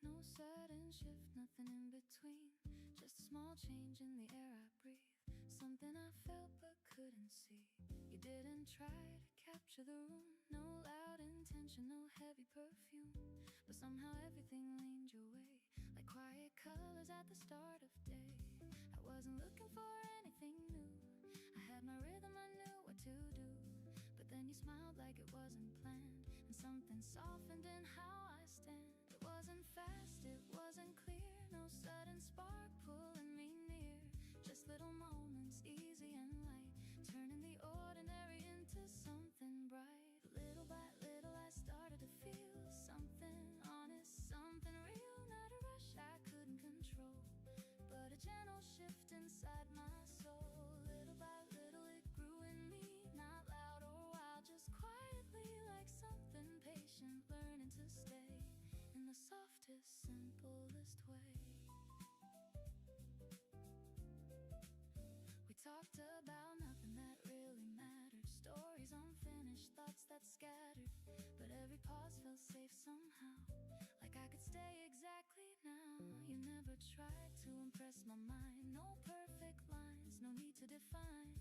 No sudden shift, nothing in between. Just a small change in the air I breathe. Something I felt but couldn't see. You didn't try to capture the room. No loud intention, no heavy perfume. But somehow everything leaned your way, like quiet colors at the start of day. I wasn't looking for anything new. I had my rhythm, I knew what to do. But then you smiled like it wasn't planned, and something softened in how I stand. It wasn't fast, it wasn't clear. No sudden spark pulling me near. Just little moments, easy and light, turning the ordinary into something bright. Little by little I started to feel something honest, something real. Not a rush I couldn't control, but a gentle shift inside my soul. Little by little it grew in me, not loud or wild, just quietly, like something patient learning to stay in the softest, simplest way. We talked about nothing that really mattered. Stories unfinished, thoughts that scattered. But every pause felt safe somehow, like I could stay exactly now. You never tried to impress my mind. No perfect lines, no need to define.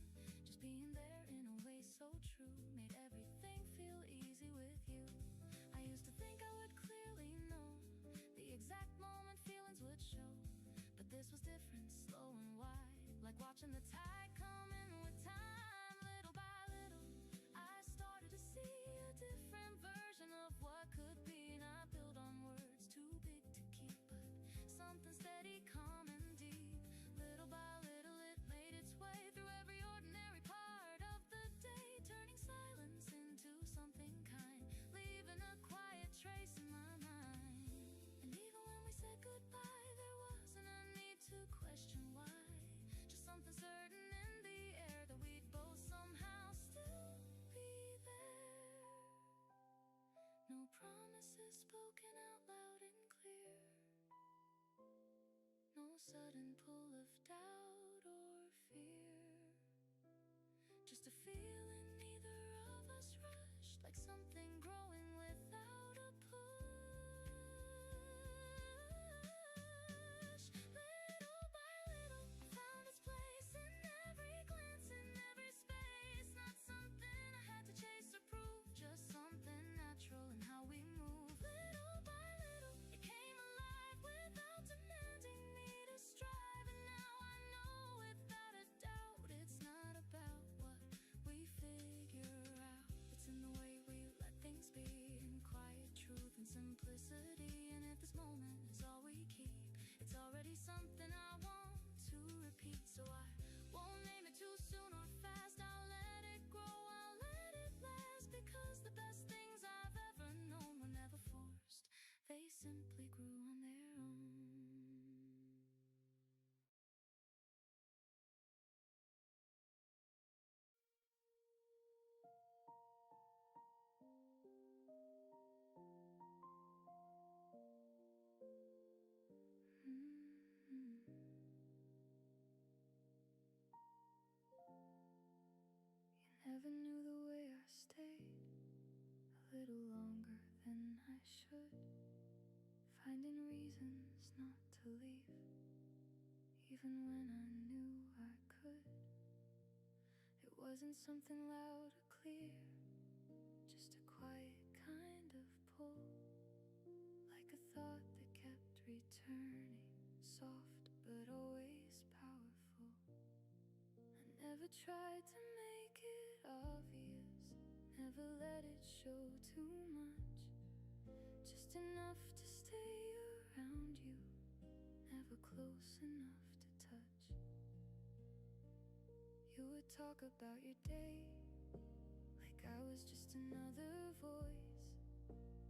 Just being there in a way so true made everything feel easy with you. I used to think I would clearly know the exact moment feelings would show, but this was different, slow and wide, like watching the tide come in with time. Little by little I started to see a different version of what could be. Not built on words too big to keep, but something steady, calm and deep. Little by little it made its way through every ordinary part of the day, turning silence into something kind, leaving a quiet trace in my mind. And even when we said goodbye, there wasn't a need to question why. Just something certain in the air, that we'd both somehow still be there. No promises spoken out loud and clear. No sudden pull of doubt or fear. Just a feeling neither of us rushed, like something growing without a push. Little by little found its place in every glance, in every space. Not something I had to chase or prove, just something natural in how we move. Little by little it came alive without demanding me to strive. And now I know without a doubt it's not about what we figure out. It's in the way we let things be, in quiet truth and simplicity. And if this moment is all we keep, it's already something I want to repeat. So I won't name it too soon or fast. I'll let it grow, I'll let it last, because the best things I've ever known were never forced. They simply grew on their own. You never knew the way I stayed a little longer than I should, finding reasons not to leave, even when I knew I could. It wasn't something loud or clear, just a quiet kind of pull, like a thought that kept returning, soft but always powerful. I never tried to make it obvious, never let it show too much, just enough to stay around you, never close enough to touch. You would talk about your day like I was just another voice,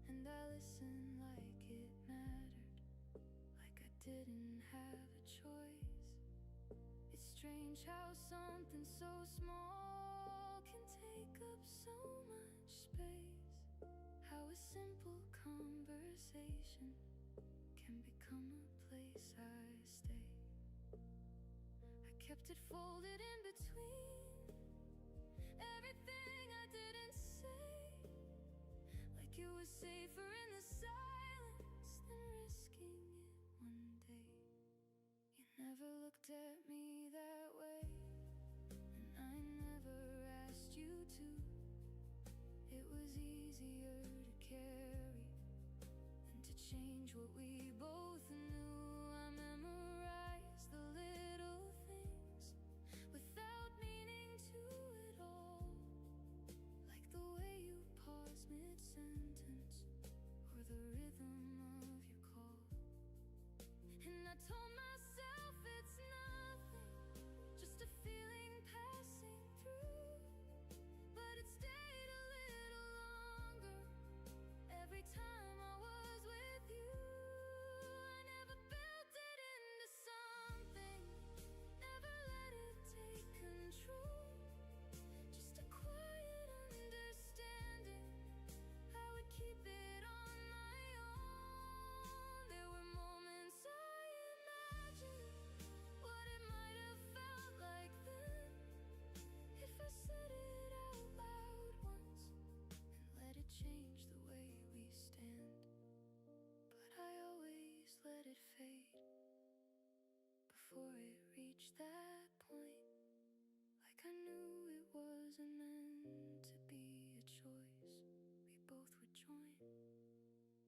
and I listened like it mattered, like I didn't have a choice. It's strange how something so small can take up so much space, how a simple conversation can become a place I stay. I kept it folded in between everything I didn't say, like it was safer in the silence than risking never looked at me that way, and I never asked you to. It was easier to carry than to change what we both knew. I memorized the little things without meaning to at all, like the way you pause mid-sentence or the rhythm of your call. And I told myself it's nothing, just a feeling passing through, but it stayed a little longer every time I was with you. I never built it into something, never let it take control, just a quiet understanding I would keep it on my own. There were moments I imagined what it might have felt like then, if I said it out loud once and let it change the way we stand. But I always let it fade before it reached that point, like I knew it wasn't meant to be a choice we both would join.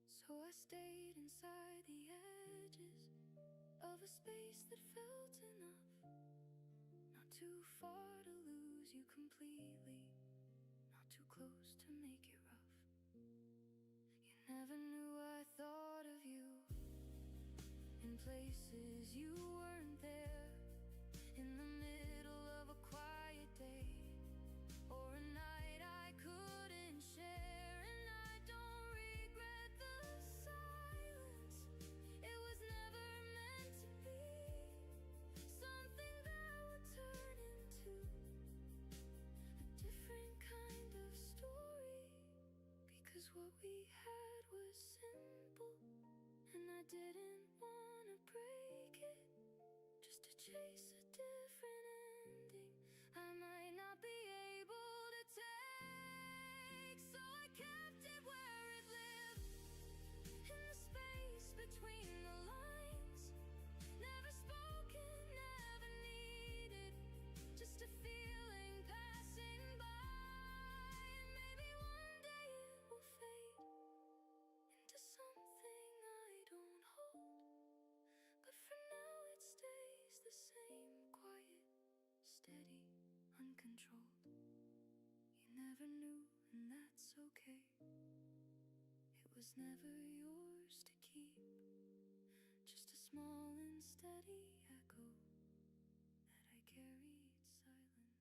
So I stayed inside the edges of a space that felt enough, not too far to lose you completely, not too close to make it rough. You never knew I thought of you in places you weren't there, in the middle of a quiet day or a night I couldn't share. And I don't regret the silence, it was never meant to be something that would turn into a different kind of story, because what we had was simple and I didn't want to break it just to chase a different ending I might not be able to take. So I kept it where it lived, in the space between the lines, never spoken, never needed, just a feeling passing by. And maybe one day it will fade into something I don't hold, but for now it stays the same, quiet, steady, uncontrolled. You never knew, and that's okay. It was never yours to keep, just a small and steady echo that I carried silently.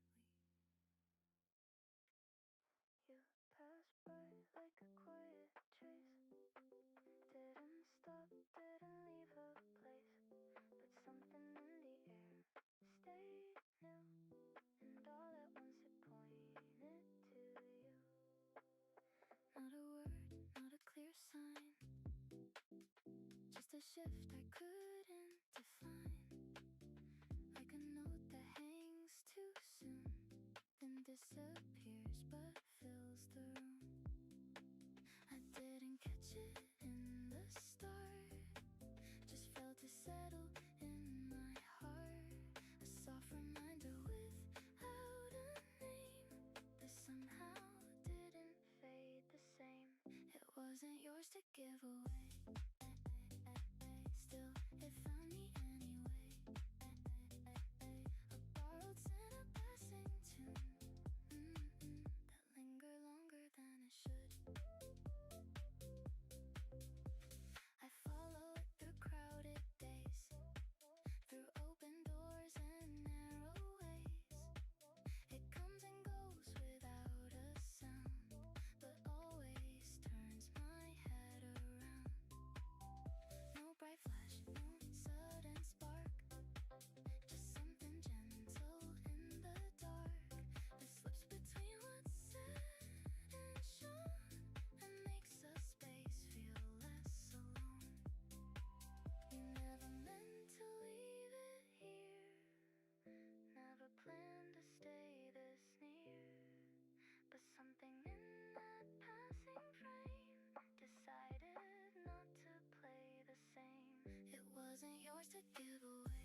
You passed by like a quiet trace, didn't stop, didn't leave a place, but something in the air stayed new, and all at once it pointed to you. Not a word, not a clear sign, just a shift I couldn't define, like a note that hangs too soon, then disappears but fills the room. I didn't catch it in the start, just felt it settle in my heart, a soft reminder without a name that somehow didn't fade the same. It wasn't yours to give away, still it found me anyway, a borrowed sin, a passing tune, that lingered longer than it should. I followed through crowded days, through open doors and narrow ways. It comes and goes without a sound, but always turns my head around. No bright flash, no sudden spark, just something gentle in the dark that slips between what's said and shown and makes a space feel less alone. You never meant to leave it here, never planned to stay this near, but something in that passing frame decided not to play the same. It wasn't yours to give away,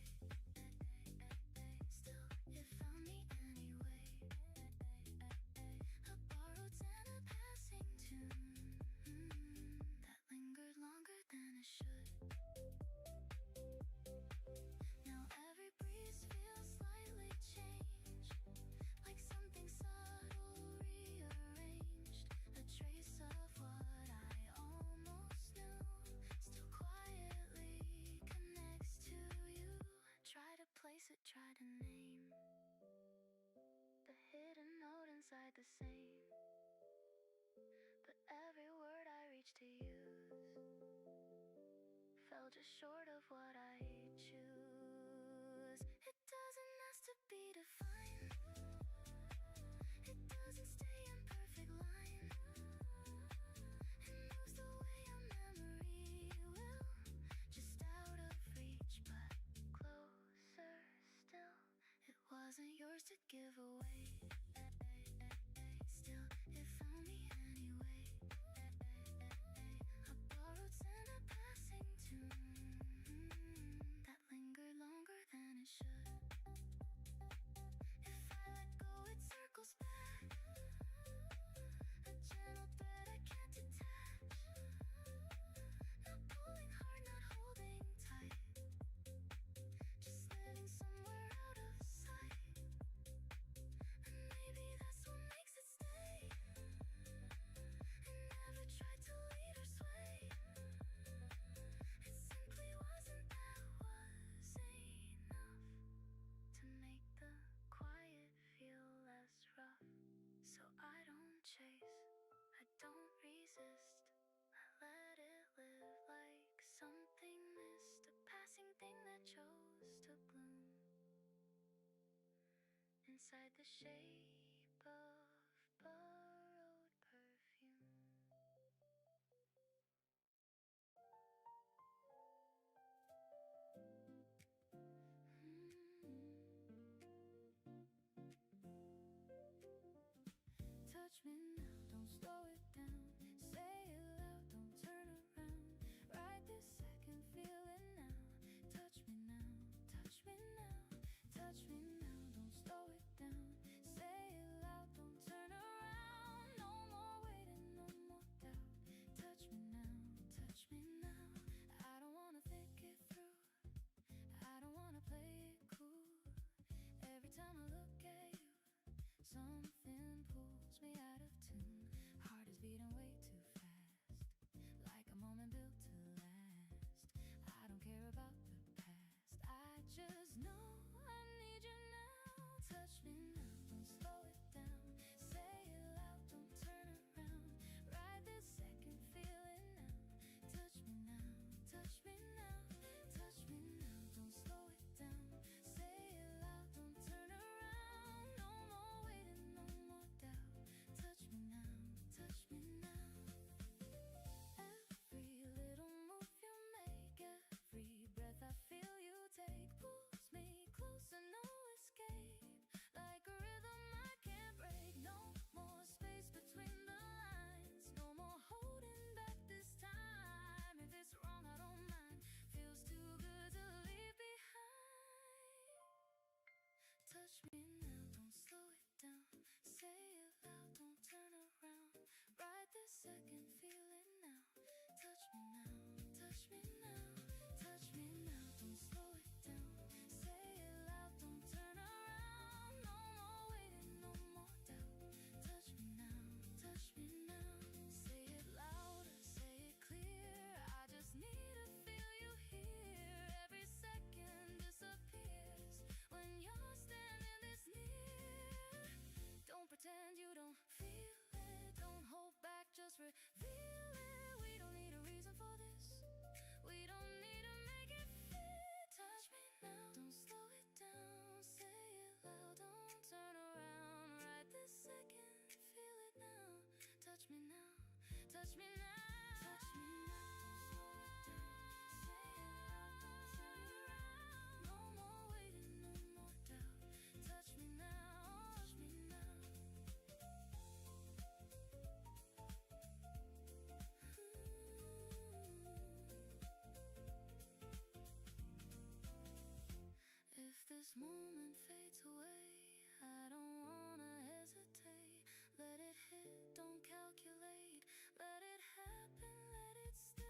inside the same. But every word I reached to use fell just short of what I choose. It doesn't ask to be defined. It doesn't stay in perfect line. It moves the way your memory will, just out of reach, but closer still. It wasn't yours to give away. Still, it found me anyway. A borrowed scent, a passing tune that lingered longer than it should. If I let go, it circles back. A gentle thread I can't detach. Not pulling hard, not holding tight. Just living somewhere out of sight. And maybe that's what makes it stay. And never tried to lead or sway. It simply wasn't, that was enough to make the quiet feel less rough. So I don't chase, I don't resist. I let it live like something missed, a passing thing that chose to bloom inside the shape of borrowed perfume. Touch me now, don't slow it down. Say it loud, don't turn around. Right this second, feel it now. Touch me now, touch me now. Touch me now, don't slow it down. Say it loud, don't turn around. No more waiting, no more doubt. Touch me now, touch me now. I don't wanna think it through, I don't wanna play it cool. Every time I look at you, something pulls me out of tune. Heart is beating way too fast, like a moment built to last. I don't care about the past, I just know I need you now. Touch me now, don't slow it down. Say it loud, don't turn around. Right this second, feel it now. Touch me now, touch me now. Touch me now, don't slow it down. Say it loud, don't turn around. No more waiting, no more doubt. Touch me now, touch me now. Every little move you make, every breath I feel you take pulls me closer, no escape. Like a rhythm I can't break. No more space between the lines, no more holding back this time. If it's wrong, I don't mind. Feels too good to leave behind. Touch me now, don't slow it down. Say it loud, don't turn around. Right this second, feel it now. Touch me now, touch me now. Touch me now, don't slow it down. Say it loud, don't turn around. No more waiting, no more doubt. Touch me now, touch me now. Say it louder, say it clear. I just need to feel you here. Every second disappears when you're standing this near. Don't pretend you don't feel it. Don't hold back, just reveal it. We don't need a reason for this. We don't need to make it fit. Touch me now, don't slow it down. Say it loud, don't turn around. Right this second, feel it now. Touch me now, touch me now. Touch me now, don't slow it down. Say it loud, don't turn around. No more waiting, no more doubt. Touch me now, touch me now. If this moment fades away, I don't wanna hesitate. Let it hit, don't calculate. Let it happen, let it stay.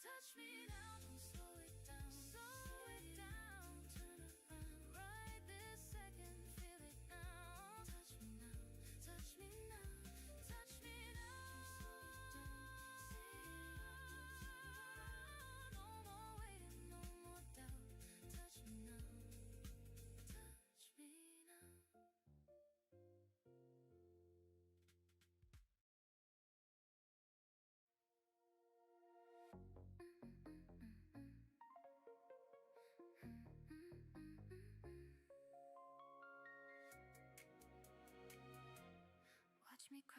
Touch me now, don't slow it down. Slow it down, turn around. Right this second, feel it now. Touch me now, touch me now. Touch me now. Slow it down, say it loud, don't turn around. No more waiting, no more doubt. Touch me now, touch me now.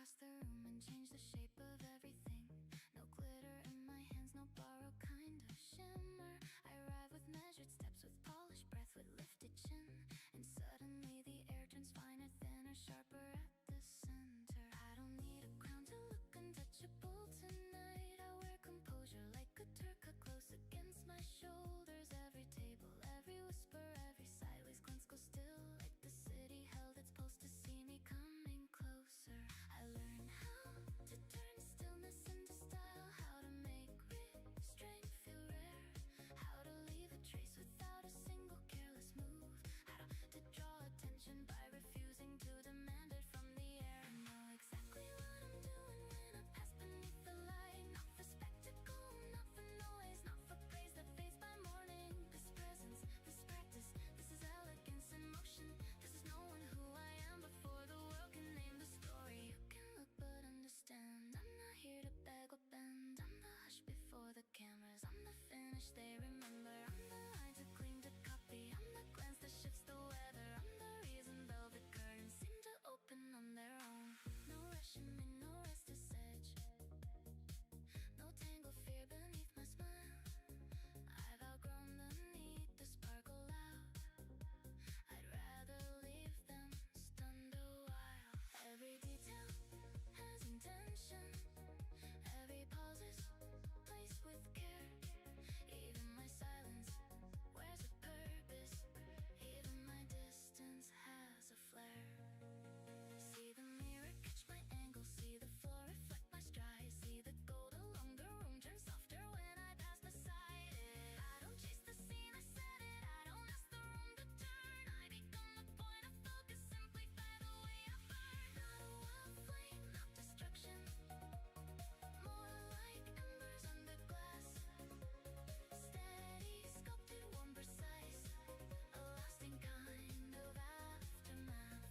across the room and change the shape of everything. No glitter in my hands, no borrowed kind of shimmer. I arrive with measured steps, with polished breath, with lifted chin. And suddenly the air turns finer, thinner, sharper at the center. I don't need a crown to look untouchable tonight. I wear composure like a Turk, close against my shoulders. Every table, every whisper, every sideways glance goes still, like the city held its pulse to see me coming closer. I learn how to turn stillness into style, how to make restraint feel rare, how to leave a trace without a single careless move, how to draw attention by refusing to demand it from the air. I know exactly what I'm doing when I pass beneath the light. Not for spectacle, not for noise, not for praise that fades by morning. This presence, this practice, this is elegance in motion. This is knowing who I am before the world can name the story. You can look but understand, I'm not here to beg or bend. I'm the hush before the cameras, I'm the finish they remember. I'm the lines that cling to copy, I'm the glance that shifts the weather. I'm the reason velvet curtains seem to open on their own. No rush in me, no restless edge, no tangled fear beneath my smile. I've outgrown the need to sparkle out. I'd rather leave them stunned a while. Every detail has intention, every pause is placed with care. Even my silence wears a purpose, even my distance has a flare. See the mirror catch my angle, see the floor reflect my stride, see the gold along the room turn softer when I pass beside it. I don't chase the scene, I set it, I don't ask the room to turn. I become the point of focus simply by the way I burn. Not a wild flame, not destruction, more like embers under glass. Steady, sculpted, warm, precise, a lasting kind of aftermath.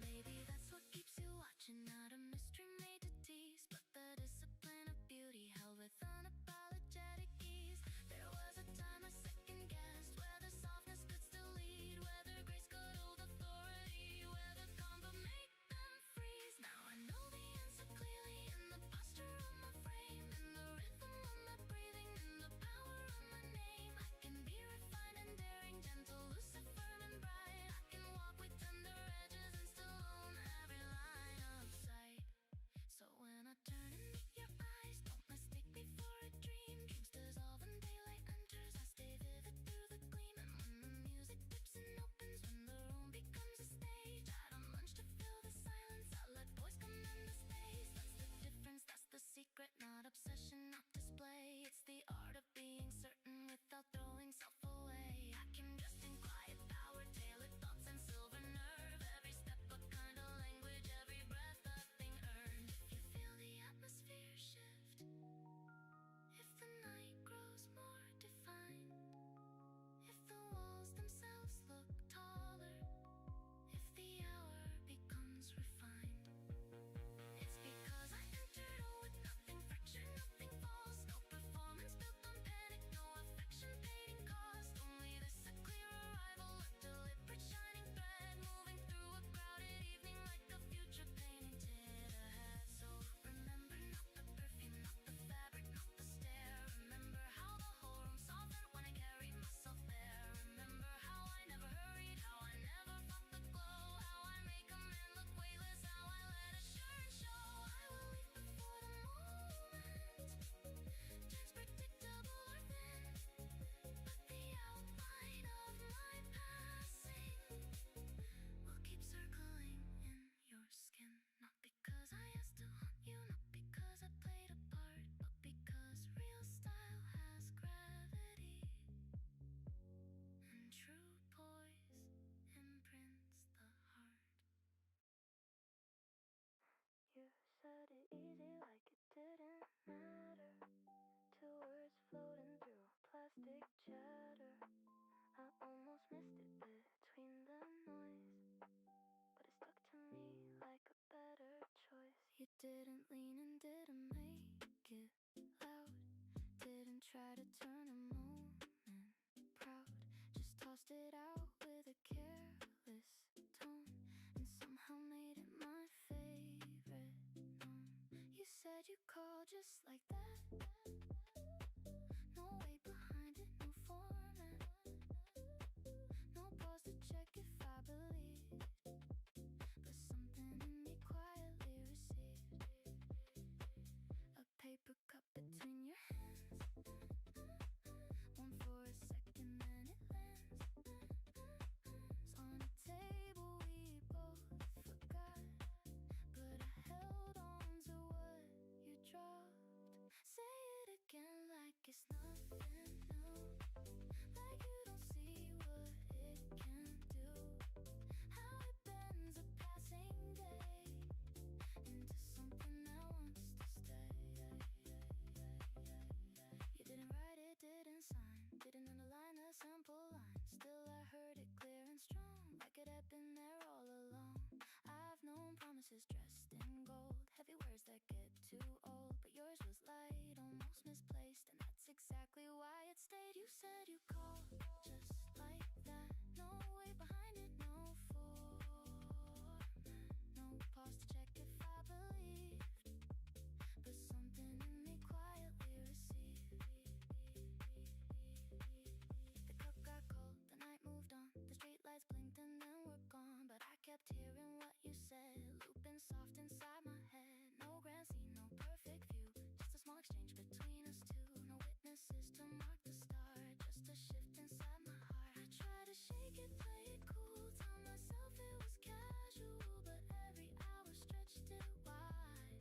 Maybe that's what keeps you watching, not a mystery made to tease, but the discipline of beauty held with unapologetic ease. There was a time I second guessed whether softness could still lead, whether grace could hold authority, whether calm could make them freeze. Now I know the answer clearly in the posture of my frame, in the rhythm of my breathing, in the power of my name. I can be refined and daring, gentle, lucid, firm and bright. I can walk with tender edges and still own every line of sight. So when I turn and meet your eyes, don't mistake me for a dream. Dreams dissolve and daylight enters, I stay vivid through the gleam. And when the music dips and opens, when the room becomes a stage, I don't lunch to fill the silence, I let voice command the space. That's the difference, that's the secret, not obsession, not display. It's the art of being certain without throwing self away. I can just in quiet power, tailored thoughts and silver nerve. Every step a kind of language, every breath a thing earned. If you feel the atmosphere shift, if the night grows more defined, if the walls themselves look taller, if the hour becomes refined, it's because I entered all with nothing fractured, nothing false, no performance built on panic, no affection paid in cost. Only this a clear arrival, a deliberate shining thread, moving through a crowded evening like a future painted ahead. So remember not the perfume, not the fabric, not the stare. Remember how the whole room softened when I carried myself there. Remember how I never hurried, how I never fought the glow, how I make a man look weightless, how I let assurance show. I will leave before the moment turns predictable or thin, but the outline of my passing will keep circling in your skin. Not because I asked to haunt you, not because I played a part, but because real style has gravity, and true poise imprints the heart. You said it easy like it didn't matter, two words floating through plastic chatter. I almost missed it between the noise, but it stuck to me like a better choice. You didn't lean and didn't make it loud, didn't try to turn a moment proud, just tossed it out with a careless tone, and somehow made it my favorite. just like that. No weight behind it, no format. No pause to check if I believe, but something in me quietly received a paper cup between your hands. One for a second, then it lands. It's on a table we both forgot, but I held on to what you dropped. Say it again like it's nothing new, like you don't see what it can do. How it bends a passing day into something that wants to stay. You didn't write it, didn't sign, didn't underline a simple line. Still I heard it clear and strong, like it had been there all along. I've known promises dressed in gold, heavy words that get too old, but yours was light, almost misplaced, and that's exactly why it stayed. You said you called just like that. No weight behind it, no format. No pause to check if I believed, but something in me quietly received. The cup got cold, the night moved on, the street lights blinked and then were gone, but I kept hearing what you said, looping soft inside my head. No grand scene, no perfect view, just a small exchange between us two. No witnesses to mark the start, just a shift inside my heart. I tried to shake it, play it cool, tell myself it was casual, but every hour stretched it wide,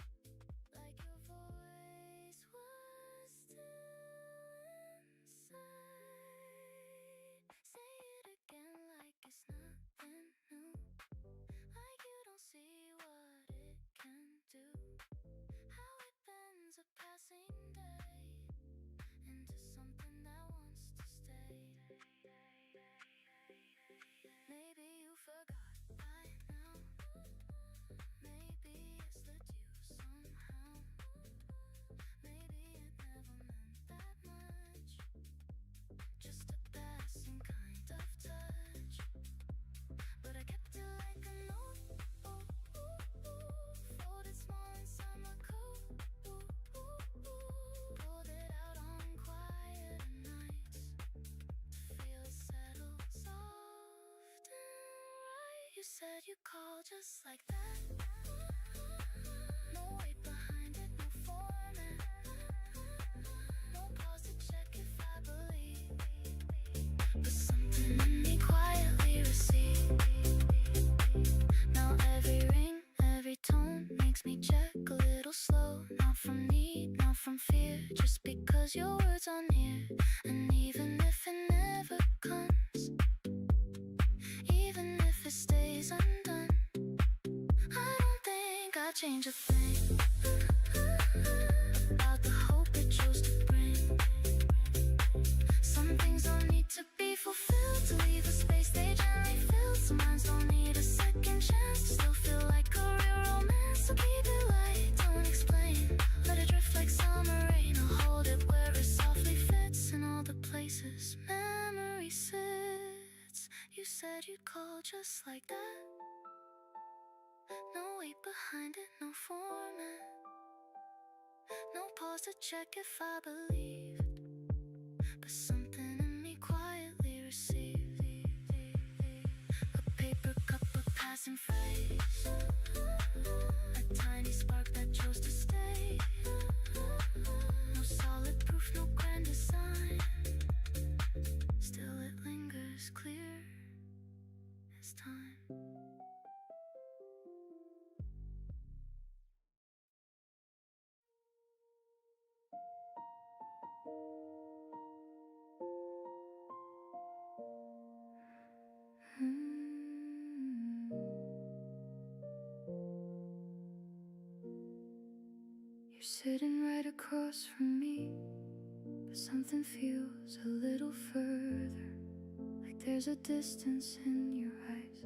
like your voice was still inside. Say it again like it's nothing new, like you don't see what it can do. How it bends a passing day into something that wants to stay. Maybe you forgot by now, maybe it slipped you somehow, maybe it never meant that much, just a passing kind of touch. But I kept it like a note, folded small inside my coat, pulled it out on quieter nights to feel it settle soft and right. You said you called just like that. No weight behind it, no format. No pause to check if I believe, but something in me quietly received. Now every ring, every tone makes me check a little slow. Not from need, not from fear, just because your words are near. And even if it never comes, even if it stays undone, I don't think I change a thing about the hope it chose to bring. Some things don't need to be fulfilled to leave a space they gently fill. Some minds don't need a second chance to still feel like a real romance. So keep it light, don't explain, let it drift like summer rain. I'll hold it where it softly fits in all the places memory sits. You said you'd call just like that. No weight behind it, no format. No pause to check if I believed, but something in me quietly received a paper cup, a passing phrase, a tiny spark that chose to stay. No solid proof, no grand design, still it lingers clear as time. You're sitting right across from me, but something feels a little further, like there's a distance in your eyes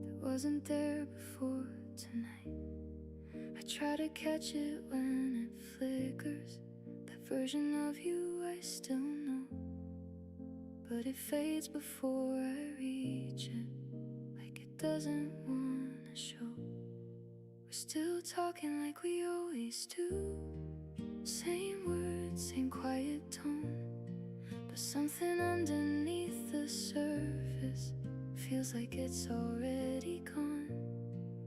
that wasn't there before tonight. I try to catch it when it flickers, that version of you I still know, but it fades before I reach it, like it doesn't wanna show. We're still talking like we always do, Same words, same quiet tone, but something underneath the surface feels like it's already gone.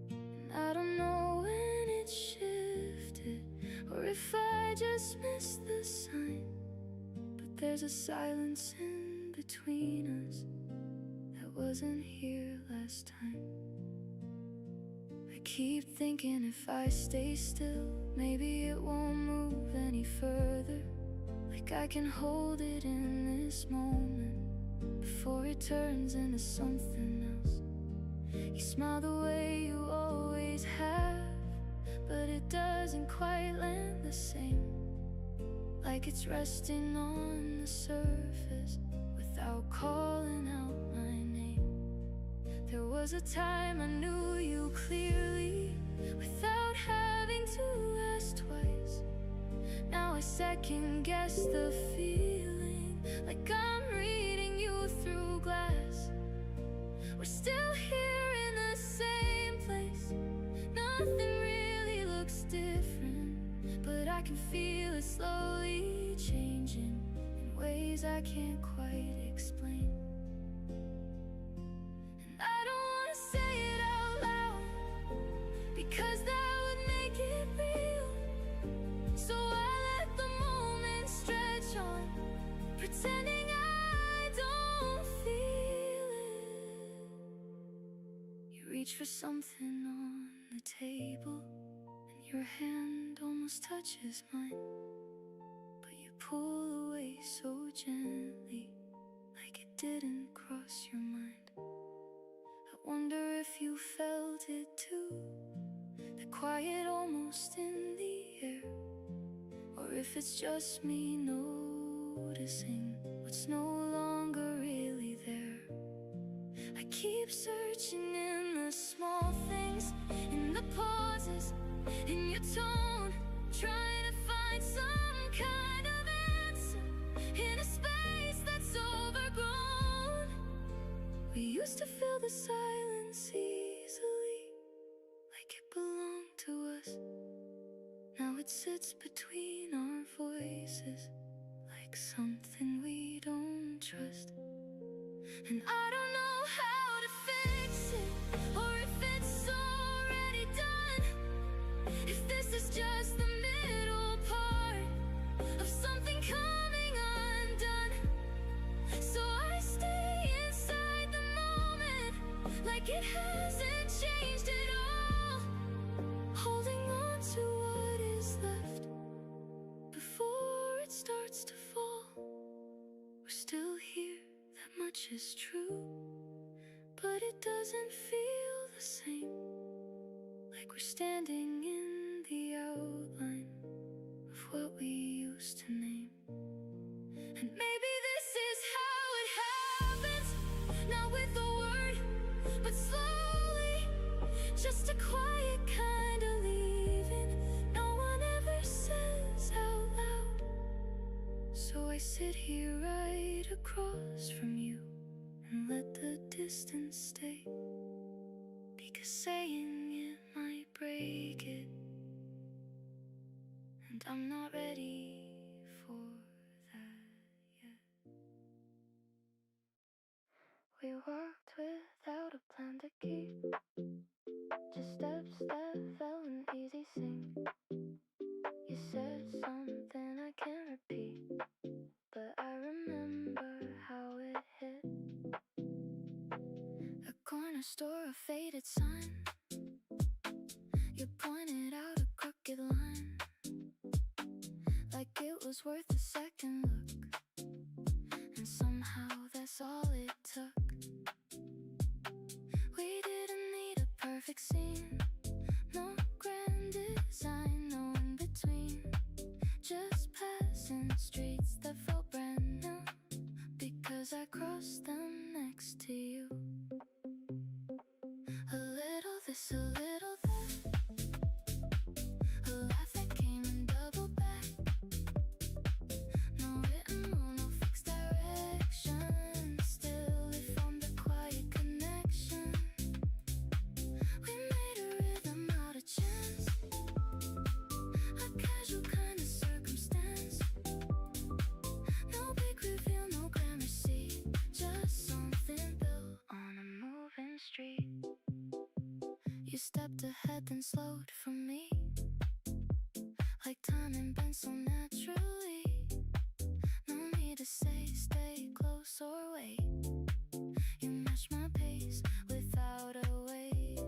And I don't know when it shifted, or if I just missed the sign, but there's a silence in between us that wasn't here last time. I keep thinking if I stay still, maybe it won't move any further. Like I can hold it in this moment before it turns into something else. You smile the way you always have, but it doesn't quite land the same. Like it's resting on the surface without calling out my name. There was a time I knew you clearly without having to ask twice. Now I second guess the feeling, like I'm reading you through glass. We're still here in the same place. Nothing really looks different, but I can feel it slowly changing in ways I can't quite explain. And I don't wanna say it out loud, because that would make it real. So I let the moment stretch on, pretending I don't feel it. You reach for something on the table, and your hand almost touches mine, but you pull away so gently, like it didn't cross your mind. I wonder if you felt it too, the quiet almost in the air, or if it's just me noticing what's no longer really there. I keep searching in the small things, in the pauses, in your tone, trying to find some kind of answer in a space that's overgrown. We used to fill the silence easily, like it belonged to us. Now it sits between our voices, like something we don't trust. And I don't know how to fix it, or if it's already done, if this is just the middle part of something coming undone. So I stay inside the moment, like it hasn't changed at all, holding on to what is left before it starts to fall. We're still here, that much is true, but it doesn't feel the same. Like we're standing in the outline of what we used to name. And maybe this is how it happens, not with a word, but slowly, just a quiet kind of leaving no one ever says out loud. So I sit here right across from you and let the distance stay, because saying it might break it, and I'm not ready for that yet. We walked without a plan to keep, just steps that fell in easy sync. You said something I can't repeat, but I remember how it hit. A corner store, a faded sign, you pointed out a crooked line, like it was worth a second look, and somehow that's all it took. We didn't need a perfect scene, no grand design, no in between, just passing streets that felt brand new, because I crossed them next to you. A little this, a little that, a laugh that came in double back. No written rule, no fixed direction, still we formed a quiet connection. We made You stepped ahead then slowed for me, like time and bent so naturally. No need to say stay close or wait. You matched my pace without a wait.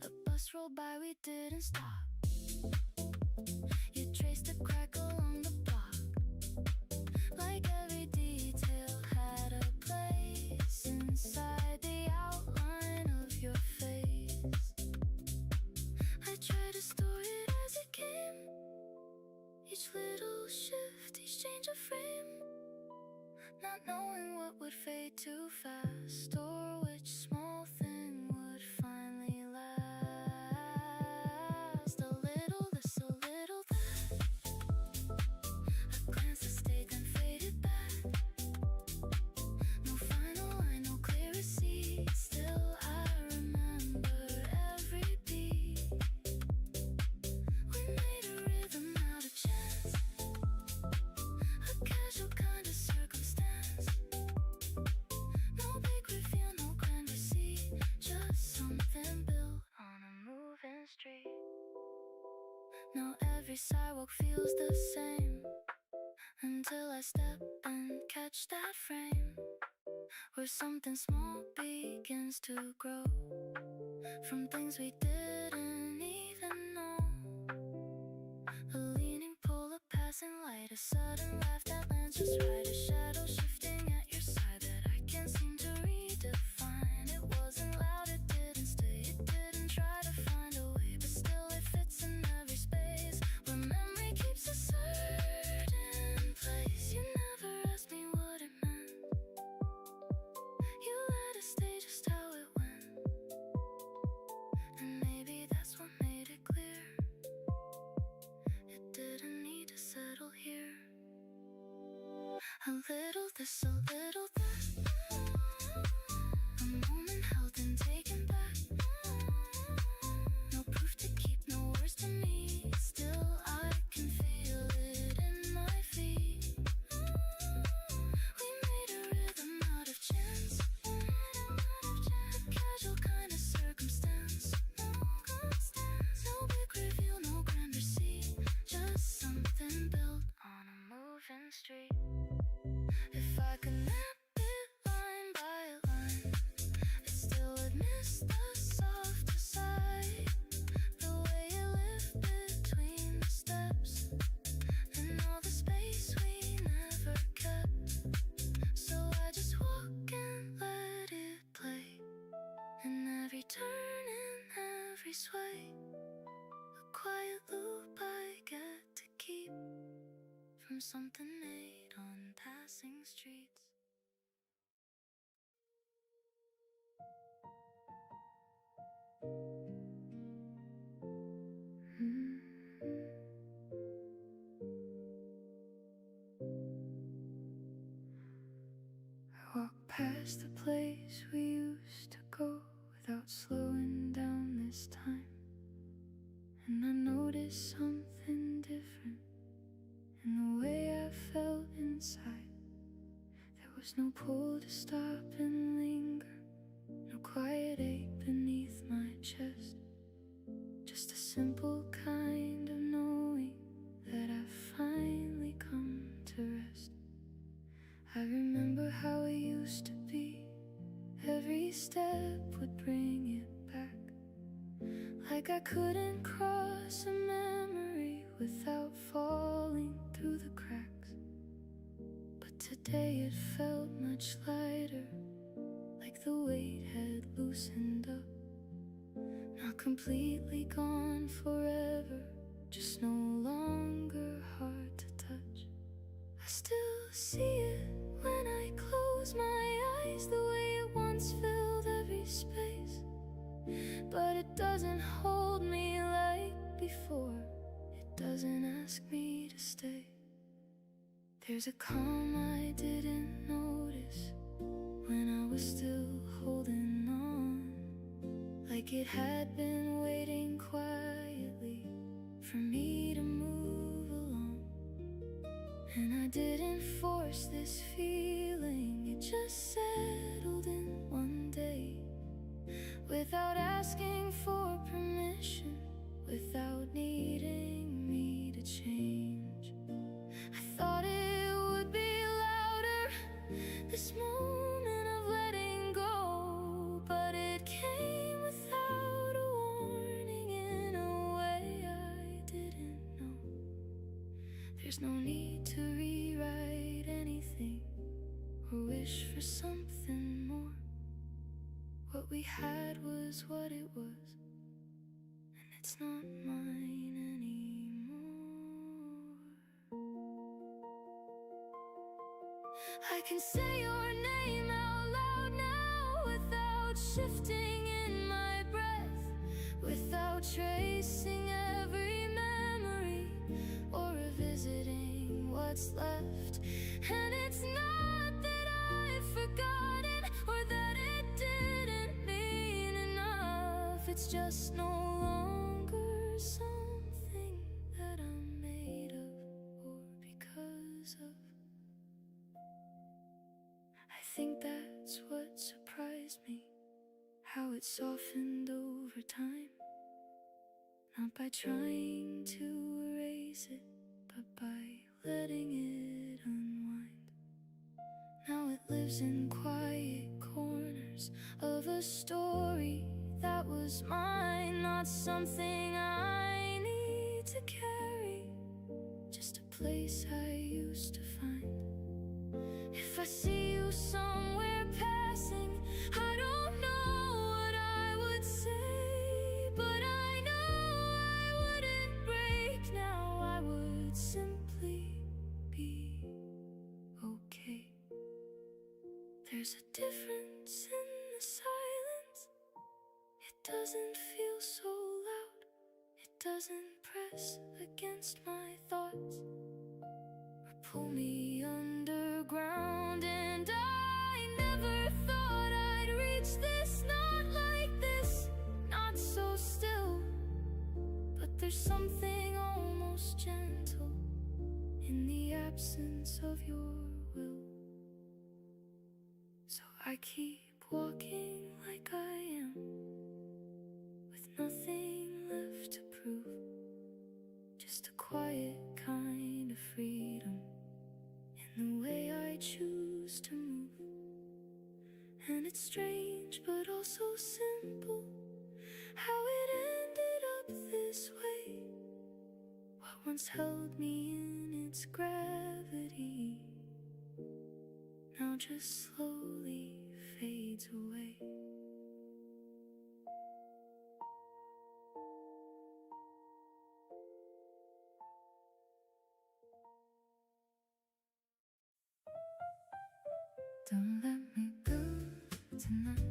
A bus rolled by, we didn't stop. You traced a crack along the block, like every detail had a place inside the outline of your face. I tried to store it as it came, each little shift, each change of frame, not knowing what would fade too fast or which small thing would finally last. A little this, a little that, a glance that stayed then faded back. No final line, no clear receipt, still I remember every beat. We made a rhythm out of chance, a casual kind of circumstance. No big reveal, no grand receipt, just something built on a moving street. Now every sidewalk feels the same, until I step and catch that frame, where something small begins to grow from things we didn't even know. A leaning pull, a passing light, a sudden laugh that lands just right, a shadow shifting at your side that I can't seem to redefine. It wasn't loud, it didn't stay, it didn't try to find a way, but still it fits in every space where memory keeps a certain place. You never asked me what it meant, you let us stay just how it went, and maybe that's what made it clear. It didn't need to settle here. A little this, a little that, a moment held and taken back. No proof to keep, no words to me, still I can feel it in my feet. We made a rhythm out of chance, a casual kind of circumstance. No big reveal, no grand receipt, just something built on a moving street. If I could map it line by line, it still would miss the softer side, the way it lived between the steps, and all the space we never kept. So I just walk and let it play, in every turn, in every sway, a quiet loop I get to keep from something made on passing streets. I walk past the place we used to go without slowing down this time, and I noticed something different in the way I felt inside. There was no pull to stop and linger, no quiet ache beneath my chest, just a simple kind of knowing that I've finally come to rest. I remember how it used to be, every step would bring it back, like I couldn't cross a memory without falling through the cracks. But today it felt much lighter, like the weight had loosened up, not completely gone forever, just no longer hard to touch. I still see it when I close my eyes, the way it once filled every space, but it doesn't hold me like before, it doesn't ask me to stay. There's a calm I didn't notice when I was still holding on, like it had been waiting quietly for me to move along. And I didn't force this feeling, it just settled in one day, without asking There's no need to rewrite anything or wish for something more. What we had was what it was, and it's not mine anymore. I can say your name out loud now without shifting in my breath, without tracing every memory or revisiting what's left. And it's not that I've forgotten or that it didn't mean enough. It's just no longer something that I'm made of or because of. I think that's what surprised me, how it softened over time. Not by trying to erase it, but by letting it unwind. Now it lives in quiet corners of a story that was mine, not something I need to carry, just a place I used to find. If I see you somewhere passing, I don't know what I would say, but I know I wouldn't break now. I would simply be okay. There's a difference in the silence. It doesn't feel so loud. It doesn't press against my thoughts or pull me underground. And I never thought I'd reach this, not like this, not so still. But there's something almost gentle in the absence of your will. So I keep walking like I am, with nothing left to prove, just a quiet kind of freedom in the way I choose to move. And it's strange but also simple how it ended up this way. What once held me in its gravity now just slowly fades away. Don't let me go tonight.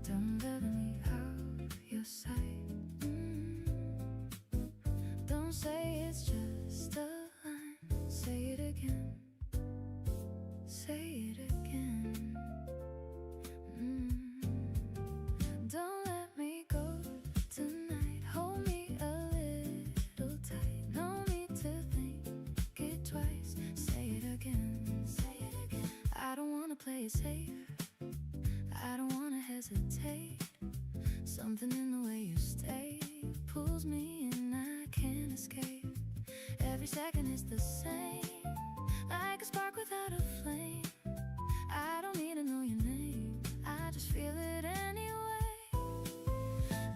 Don't let me out your sight. Don't say it's just a line. Say it again. Say it again. Don't let me go tonight. Hold me a little tight. No need to think it twice. Say it again. Say it again. I don't wanna play it safe. I don't wanna hesitate. Something in the way you stay pulls me in, I can't escape. Every second is the same, like a spark without a flame. I don't need to know your name, I just feel it anyway.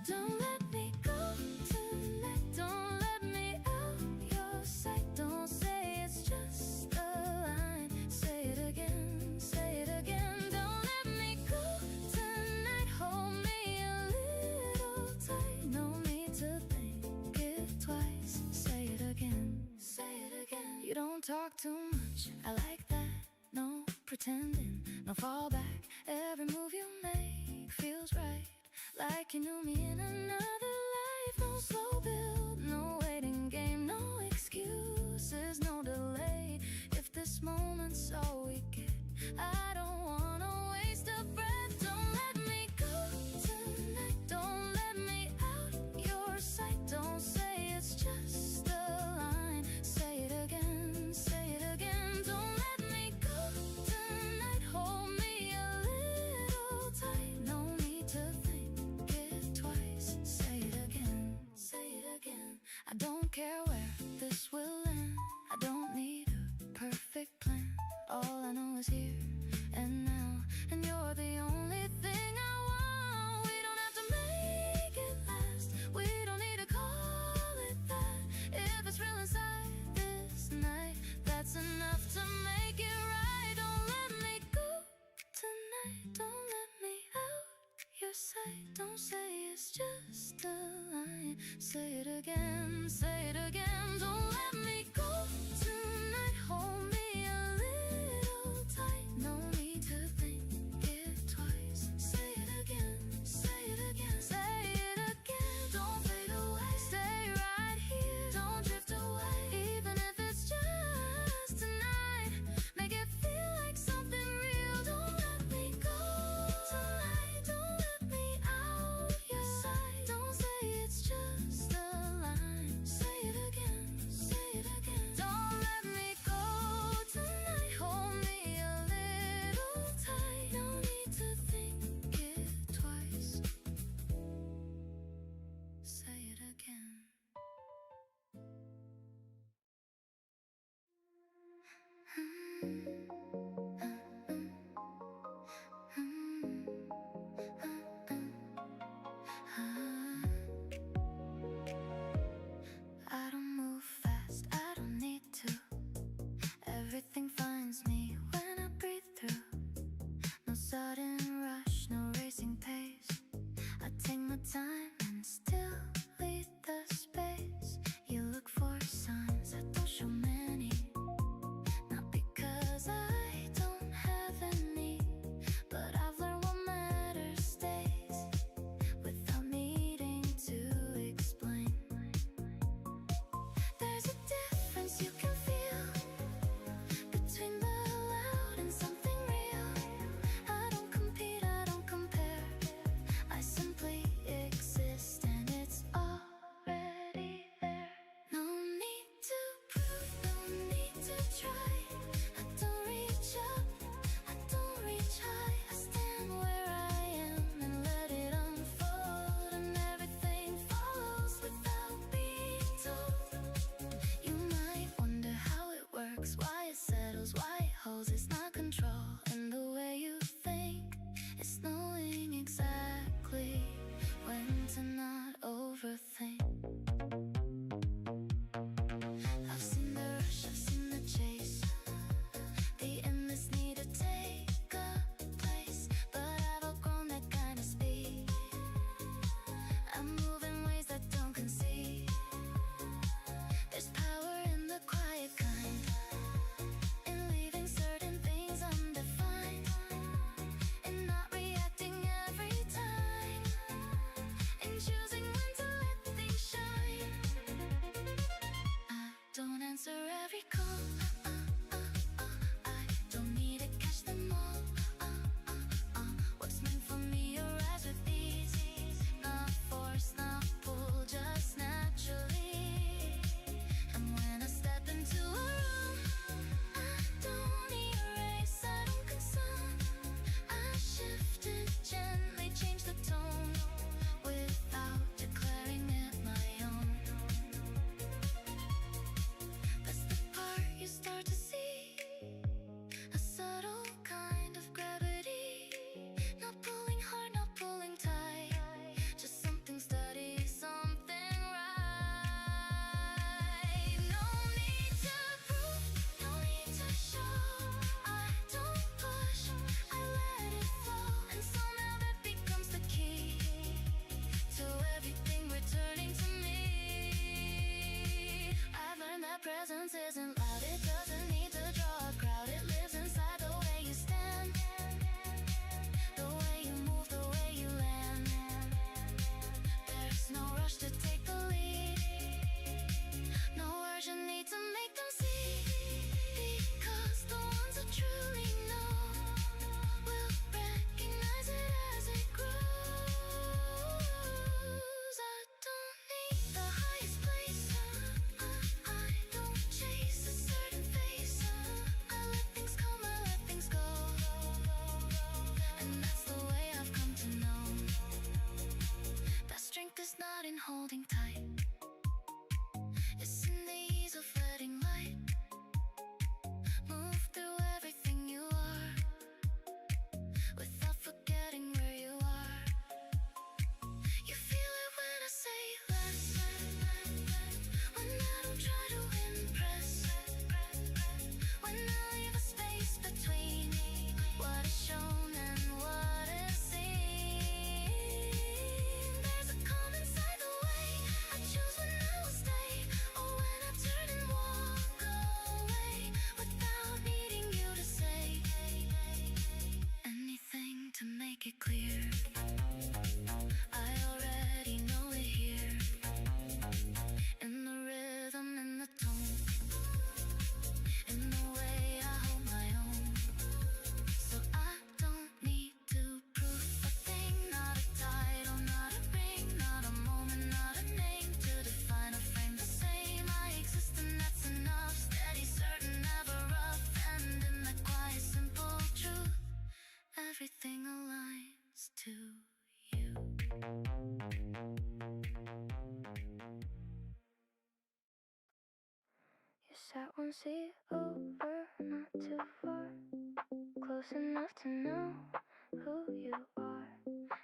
Don't let me go tonight. Don't let me out your sight. Don't say it's just a line. Say it again. Say it again. Don't let me go tonight. Hold me a little tight. No need to think it twice. Say it again. Say it again. You don't talk too much, I like that. No pretending, no fallback. Every move you make feels right, like you knew me in another life. No slow build, no waiting game, no excuses, no delay. If this moment's all we get, I don't wanna waste a breath. Don't let me go tonight. Don't let me out your sight. Don't say it's just a line. Say it again. Say it again. Don't let me go tonight. Hold me a little tight. No need to think it twice. Say it again. Say it again. I don't care where this will end. I don't need a perfect plan. All I know is here and say, don't say it's just a line. Say it again, say it again. Don't let me go tonight. Hold me a little tight. No need to think it twice. Say it again, say it again, say it again. Don't fade away, stay right here. Don't drift away, even if it's just tonight. Make it feel like something real. Don't let me go tonight. Don't let me out your sight. Don't say it's just a line. Say it again, say it again. Don't let me go tonight. Hold me a little tight. No need to think it twice. Say it again. I don't move fast, I don't need to. Everything finds me when I breathe through. No sudden rush, no racing pace. I take my time and still lead the space. You look for signs, I don't show many. Not because I don't have any, but I've learned what matters stays without needing to explain. There's a difference you can feel between the loud and something real. I don't compete, I don't compare. I simply exist and it's already there. No need to prove, no need to try. I don't reach up, I don't reach high. I stand where I am and let it unfold, and everything follows without being told. You might wonder how it works, why it settles, why it holds. It's not control, and the way you think is knowing exactly when to not overthink. I've seen the rush, I've seen the chase, the endless need to take a place, but I've outgrown that kind of speed. I move in ways that don't concede. There's power in the quiet kind, in leaving certain things undefined, in not reacting every time, in choosing when to let things shine. I don't answer every call. I don't need to catch them all. What's meant for me arrives with ease, not force, not pull, just naturally. And when I step into a room, I don't erase, I don't consume. I shift it gently, change the tone without declaring it my own. That's the part you start to see, a subtle kind of gravity. Not pulling hard, not pulling tight, just something steady, something right. No need to prove, no need to show. I don't push, I let it flow, and somehow that becomes the key to everything returning to me. I've learned that presence isn't loud, it doesn't need to draw a crowd. It lives inside the way you stand, the way you move, the way you land. There's no rush to take the lead, no urgent need to make them see, because the ones who truly know will recognize it as it grows. I don't need the highest place, I don't chase a certain face. I let things come, I let things go, and that's the way I've come to know that strength is not in holding tight, it's in the ease of letting light move through everything you are, without forgetting where you are. You feel it when I say less, when I don't try to impress, when I leave a space between what is shown and what is seen. everything aligns to you. You sat one seat over, not too far, close enough to know who you are,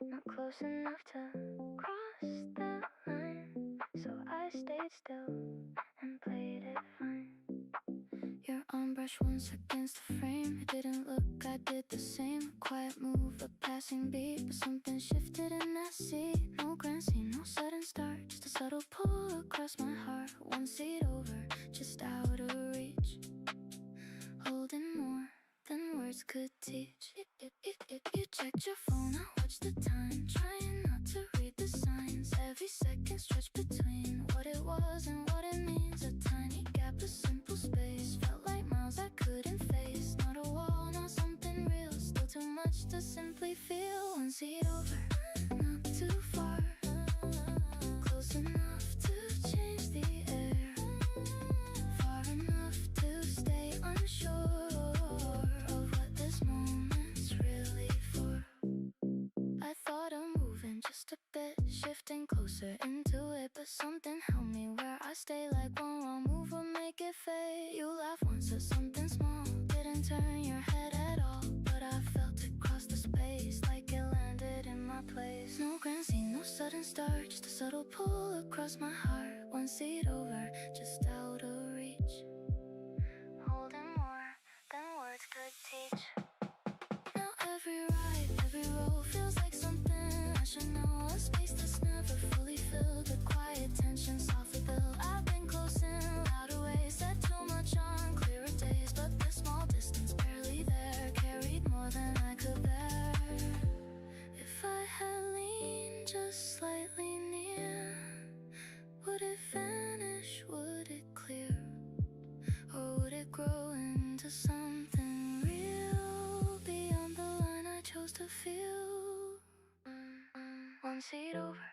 not close enough to cross the line. So I stayed still and played it fine. Your arm brushed once against the frame. It didn't look, I did the same. Quiet move, a passing beat, but something shifted in that seat. No grand scene, no sudden start, just a subtle pull across my heart. One seat over, just out of reach, holding more than words could teach. You checked your phone, I watched the time, trying not to read the signs. Every second stretched between what it was and what it means. A tiny gap, a simple space, felt like miles I couldn't face. Not a wall, not something real, still too much to simply feel. One seat over, not too far, close enough to change the air, far enough to stay unsure of what this moment's really for. I thought of moving just a bit, shifting closer into it, but something held me where I stay. Like one wrong move will make it fade. You laughed once at something small, didn't turn your head at all, but I felt it cross the space, like it landed in my place. No grand scene, no sudden start, just a subtle pull across my heart. One seat over, just out of reach, holding more than words could teach. Now every ride, every row feels like something I should know. A space that's never fully filled, the quiet tension softly built. I've been close in louder ways, said too much on clearer days, but this small distance barely there carried more than I could bear. If I had leaned just slightly near, would it vanish, would it clear, or would it grow into something real beyond the line I chose to feel? One seat over,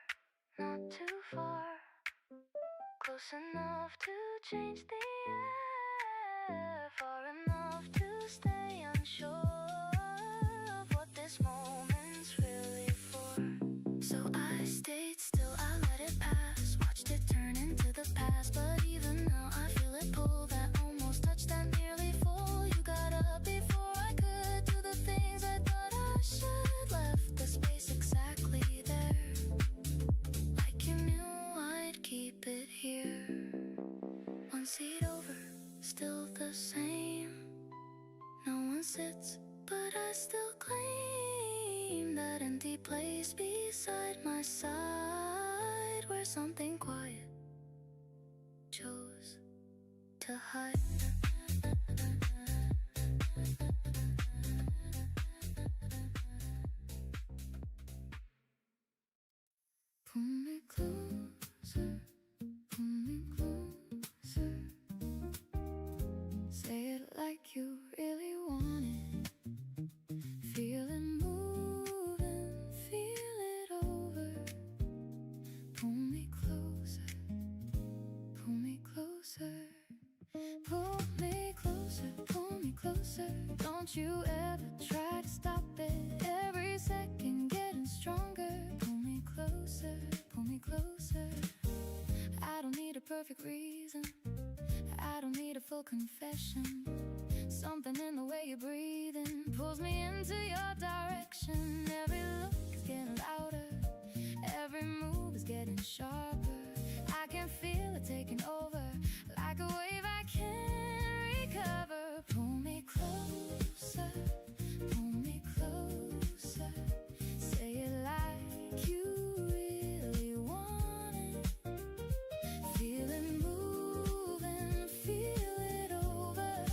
not too far, close enough to change the air, far enough to stay unsure of what this moment's really for. So I stayed still, I let it pass, watched it turn into the past. But even now I feel it pull, that almost touch, that nearly full. You got up before I could do the things I thought I should. Left the space exactly there, like you knew I'd keep it here. One seat over, still the same. No one sits, but I still claim that empty place beside my side, where something quiet chose to hide. Pull me closer, pull me closer. Say it like you really want it. Feel it moving, feel it over. Pull me closer, pull me closer. Pull me closer, pull me closer. Don't you ever try to stop it. Every second getting stronger. Pull me closer, pull me closer. I don't need a perfect reason, I don't need a full confession. Something in the way you're breathing pulls me into your direction. Every look is getting louder, every move is getting sharper. I can feel it taking over, like a wave I can't recover. Pull me closer, pull me closer. Say it like you really want it. Feel it moving, feel it over.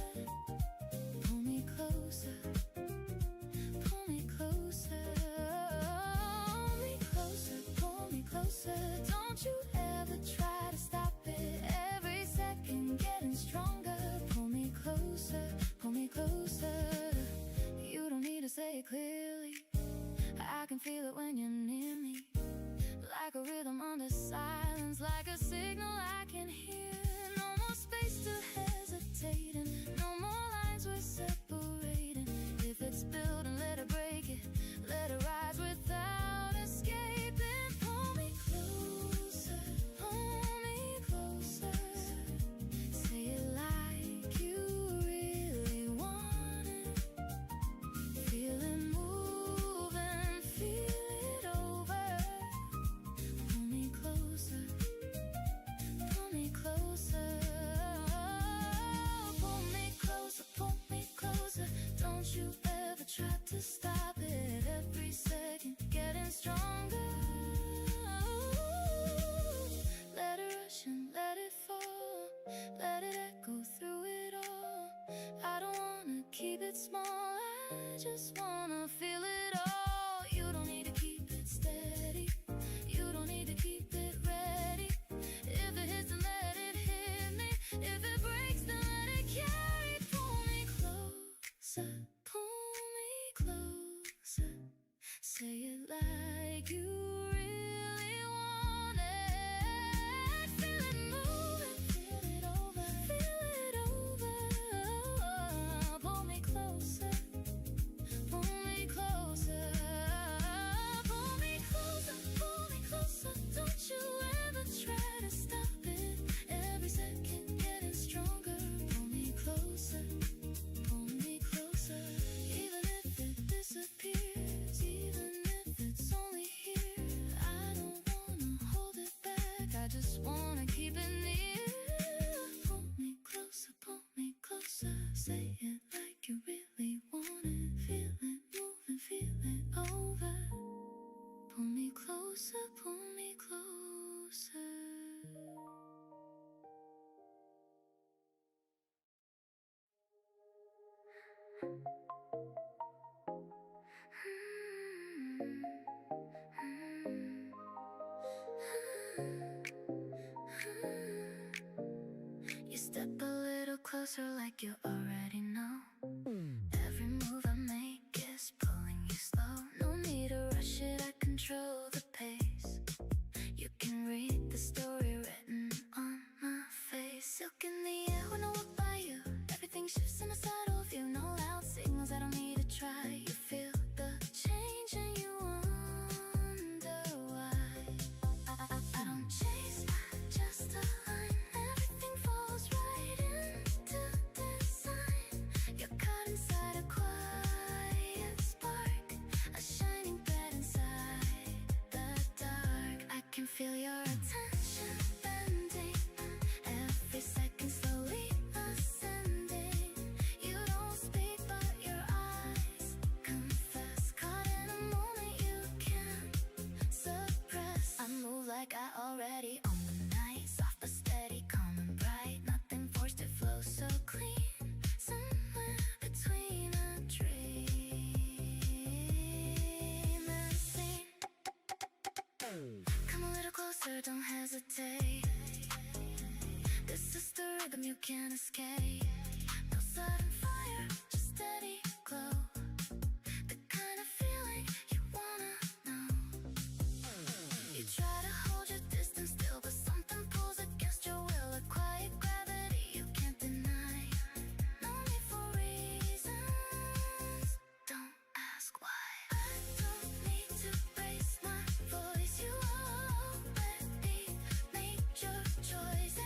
Pull me closer, pull me closer. Pull me closer, pull me closer. Don't you ever try to stop it. Every second getting stronger. Pull me closer, pull me closer. You don't need to say it clearly, I can feel it when you're near me. Like a rhythm under silence, like a signal I can hear. No more space to hesitate, and no more lines we're separating. If it's building, let it break it. just wanna feel it all. You don't need to keep it steady. You don't need to keep it ready. If it hits, then let it hit me. If it breaks, then let it carry. Pull me closer, pull me closer. Say it like you really want it. Feel it moving, feel it over, feel it over. Pull me closer, pull me closer. Pull me closer, pull me closer. Don't you ever try to stop it. Every second getting stronger. Pull me closer, pull me closer. Even if it disappears, even if it's only here, I don't wanna hold it back. I just wanna keep it near. Pull me closer. Say it like you really want it. Feel it moving, feel it over. Pull me closer, pull me closer. You step a little closer like you already know. Every move I make is pulling you slow. No need to rush it, I control the pace. You can read the story written on my face. Silk in the air when I walk by you. Everything shifts in a subtle view. No loud signals, I don't need to try. You feel the change and you wonder why. I don't chase, I just align. Everything falls right into design. You're caught inside a quiet spark, a shining thread inside the dark. I can feel your attention bending, every second slowly ascending. You don't speak but your eyes confess. Caught in a moment you can't suppress. I move like I already own the night. Soft but steady, calm and bright. Nothing forced, it flows so clean. Somewhere between a dream and scene. Come a little closer, don't hesitate. This is the rhythm you can't escape. No sudden fire, just steady glow. The kind of feeling you wanna know. You try to hold your distance still, but something pulls against your will. A quiet gravity you can't deny. No need for reasons, don't ask why. I don't need to raise my voice. You already made your choice.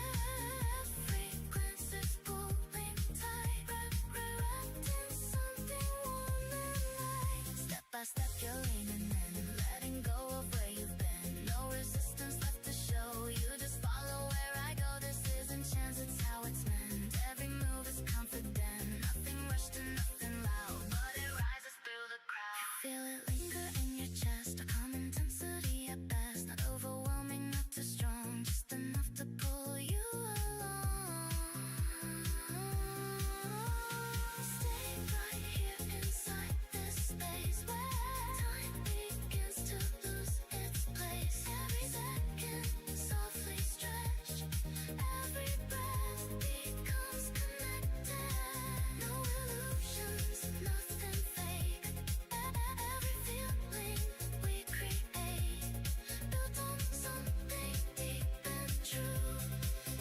Frequencies pulling tight, wrapped in something warm and light. Step by step you're leaning in, letting go of where you've been. No resistance left to show. You just follow where I go. This isn't chance, it's how it's meant. Every move is confident, nothing rushed and nothing loud, but it rises through the crowd. You feel it linger in your chest, a calm intensity at best. Not overwhelming, not too strong, just enough to pull you along. Stay right here inside this space where time begins to lose its place. Every second softly stretched, every breath becomes connected. No illusions, nothing fake. Every feeling we create, built on something deep and true.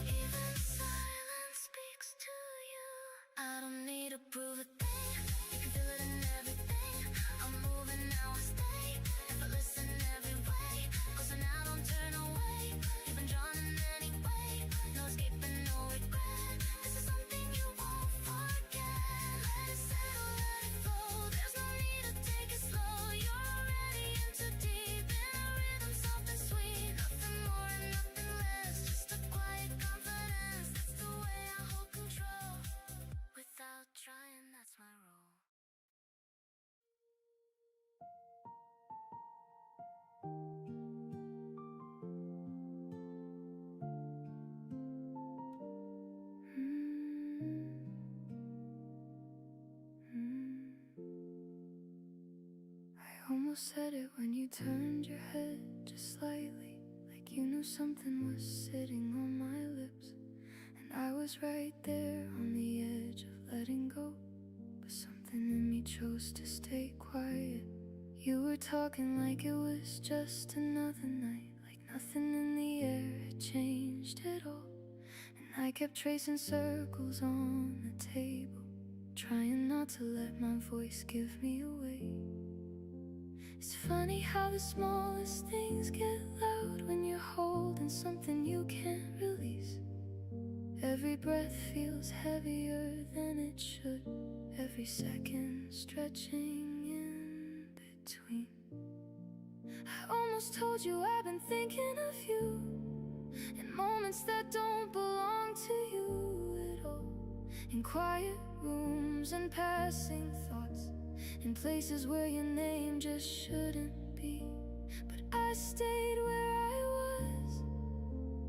Even silence speaks to you. I don't need to prove a thing. You can feel it in everything. I'm moving now, I stay. If I listen every way, closer now, don't turn away. You've been drawn in any way. No escaping, no regret. This is something you won't forget. Let it settle, let it flow. There's no need to take it slow. You're already in too deep, in a rhythm soft and sweet. Nothing more and nothing less, just a quiet confidence. That's the way I hold control. Without trying, that's my role. almost said it when you turned your head just slightly, like you knew something was sitting on my lips. And I was right there on the edge of letting go, but something in me chose to stay quiet. You were talking like it was just another night, like nothing in the air had changed at all. And I kept tracing circles on the table, trying not to let my voice give me away. It's funny how the smallest things get loud when you're holding something you can't release. Every breath feels heavier than it should, every second stretching in between. I almost told you I've been thinking of you in moments that don't belong to you at all, in quiet rooms and passing thoughts, in places where your name just shouldn't be. But I stayed where I was,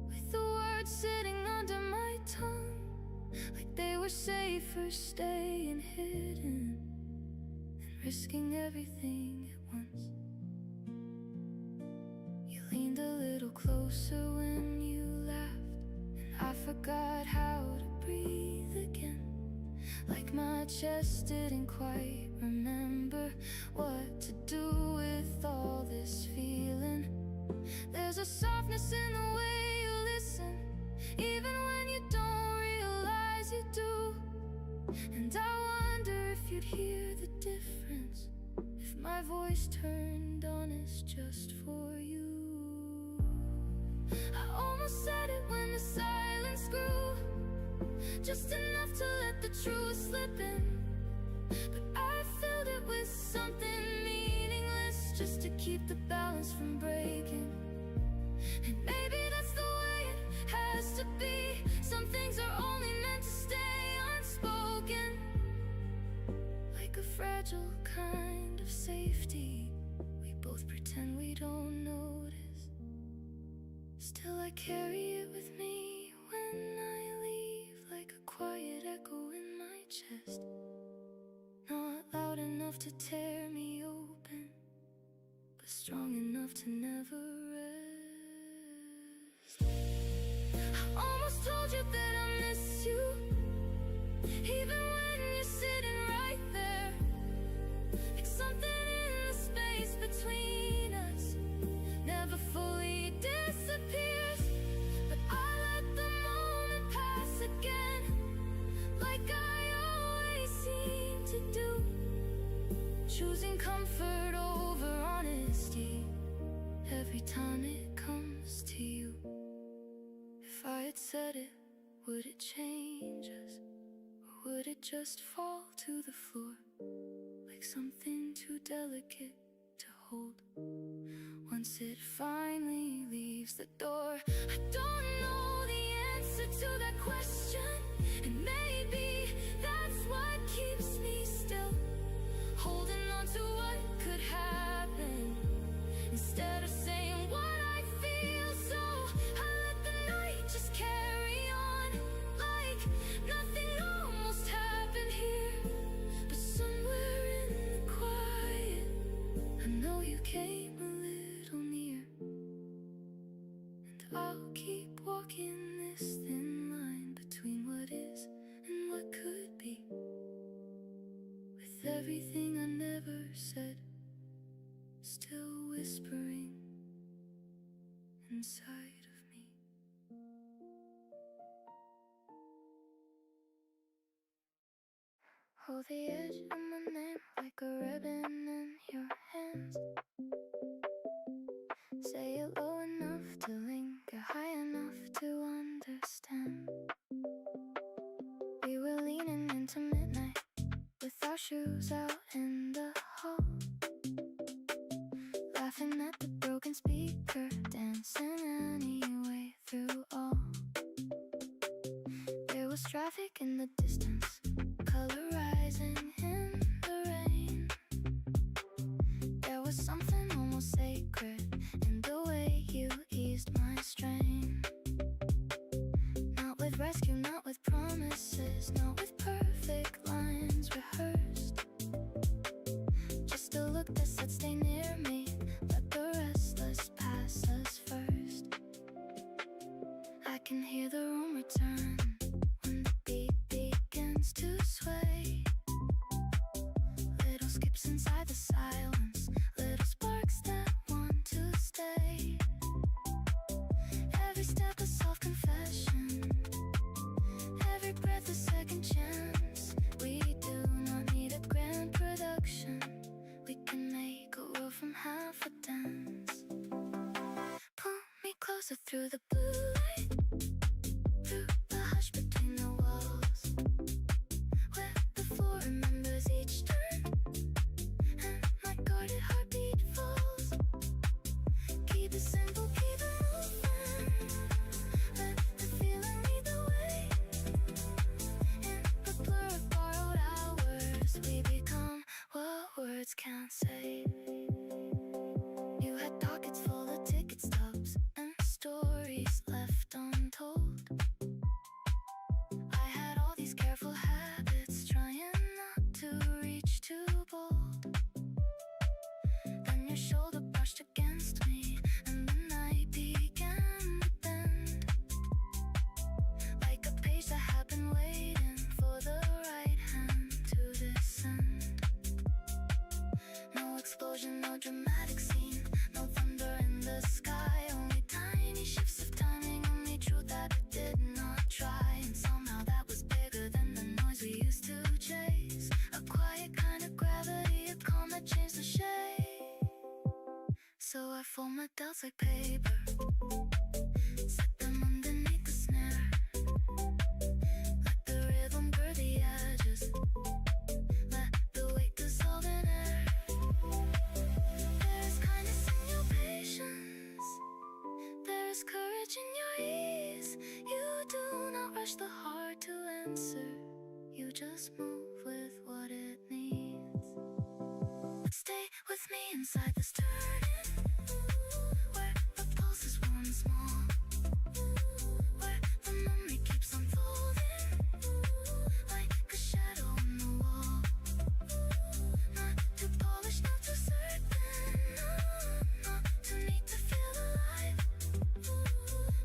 with the words sitting under my tongue, like they were safer staying hidden than risking everything at once. You leaned a little closer when you laughed, and I forgot how to breathe again, like my chest didn't quite remember what to do with all this feeling. There's a softness in the way you listen, even when you don't realize you do. And I wonder if you'd hear the difference if my voice turned honest just for you. I almost said it when the silence grew, just enough to let the truth slip in. But I filled it with something meaningless, just to keep the balance from breaking. And maybe that's the way it has to be. Some things are only meant to stay unspoken, like a fragile kind of safety we both pretend we don't notice. Still I carry it with me when I leave, like a quiet echo in my chest, not loud enough to tear me open, but strong enough to never rest. I almost told you that I miss you, even when you're sitting right there, like something in the space between us never fully disappears. But I let the moment pass again, like I always seem to do, choosing comfort over honesty every time it comes to you. If I had said it, would it change us? Or would it just fall to the floor, like something too delicate to hold once it finally leaves the door? I don't know the answer to that question, and maybe that's what keeps me still, holding on to what could happen instead of saying what I feel. So I let the night just carry on, like nothing almost happened here. But somewhere in the quiet, I know you came a little near, and I'll keep walking this thin line between what is and what could be, with everything I never said still whispering inside of me. Hold the edge of my name like a ribbon in your hands. Say it low enough to linger, high enough to understand. We were leaning into midnight with our shoes out in the hall, laughing at the broken speaker, dancing anyway through all. There was traffic in the distance, color rising in the rain. There was something almost sacred in the way you eased my strain. Not with rescue, not with promises, not with perfect lines rehearsed, just a look that said stay near from half a dance. Pull me closer through the blue light, through the hush between the walls, where the floor remembers each turn, and my guarded heartbeat falls. Keep it simple, keep it moving, let the feeling lead the way. In the blur of borrowed hours, we become what words can't say. You had pockets full of ticket stubs and stories left untold. I had all these careful habits, trying not to reach too bold. Then your shoulder brushed against me, and the night began to bend, like a page that had been waiting for the right hand to descend. No explosion, no dramatic scene, no thunder in the sky, only tiny shifts of timing, only truth that I did not try. And somehow that was bigger than the noise we used to chase. A quiet kind of gravity, a calm that changed the shape. So I fold my doubts like paper, set them underneath the snare, let the rhythm blur the edges, let the weight dissolve in air. There's kindness in your patience, there's courage in your ease. You do not rush the heart to answer, you just move with what it needs. Stay with me inside this turning, where the pulse is warm and small, where the memory keeps unfolding, like a shadow on the wall. Not too polished, not too certain, not too neat to feel alive,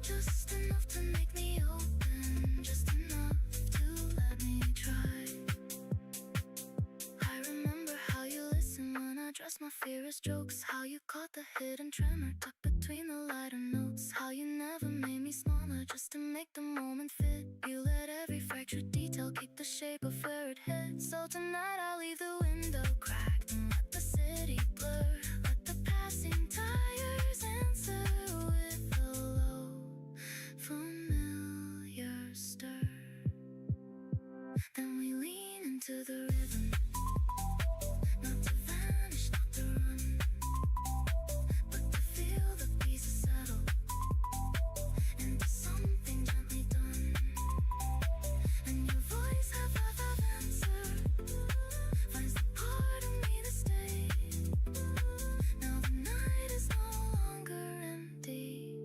just enough to make me open, just enough to let me try. I remember how you listened when I dressed my fear as jokes, how you caught the hidden tremor tucked between the lighter notes, how you never made me smaller just to make the moment fit. You let every fractured detail keep the shape of where it hits. So tonight I'll leave the window cracked and let the city blur, let the passing tires answer with a low, familiar stir. Then we lean into the rhythm, not to vanish, not to run, but to feel the pieces settle into something gently done. And your voice, half answer, finds the part of me that stayed. Now the night is no longer empty,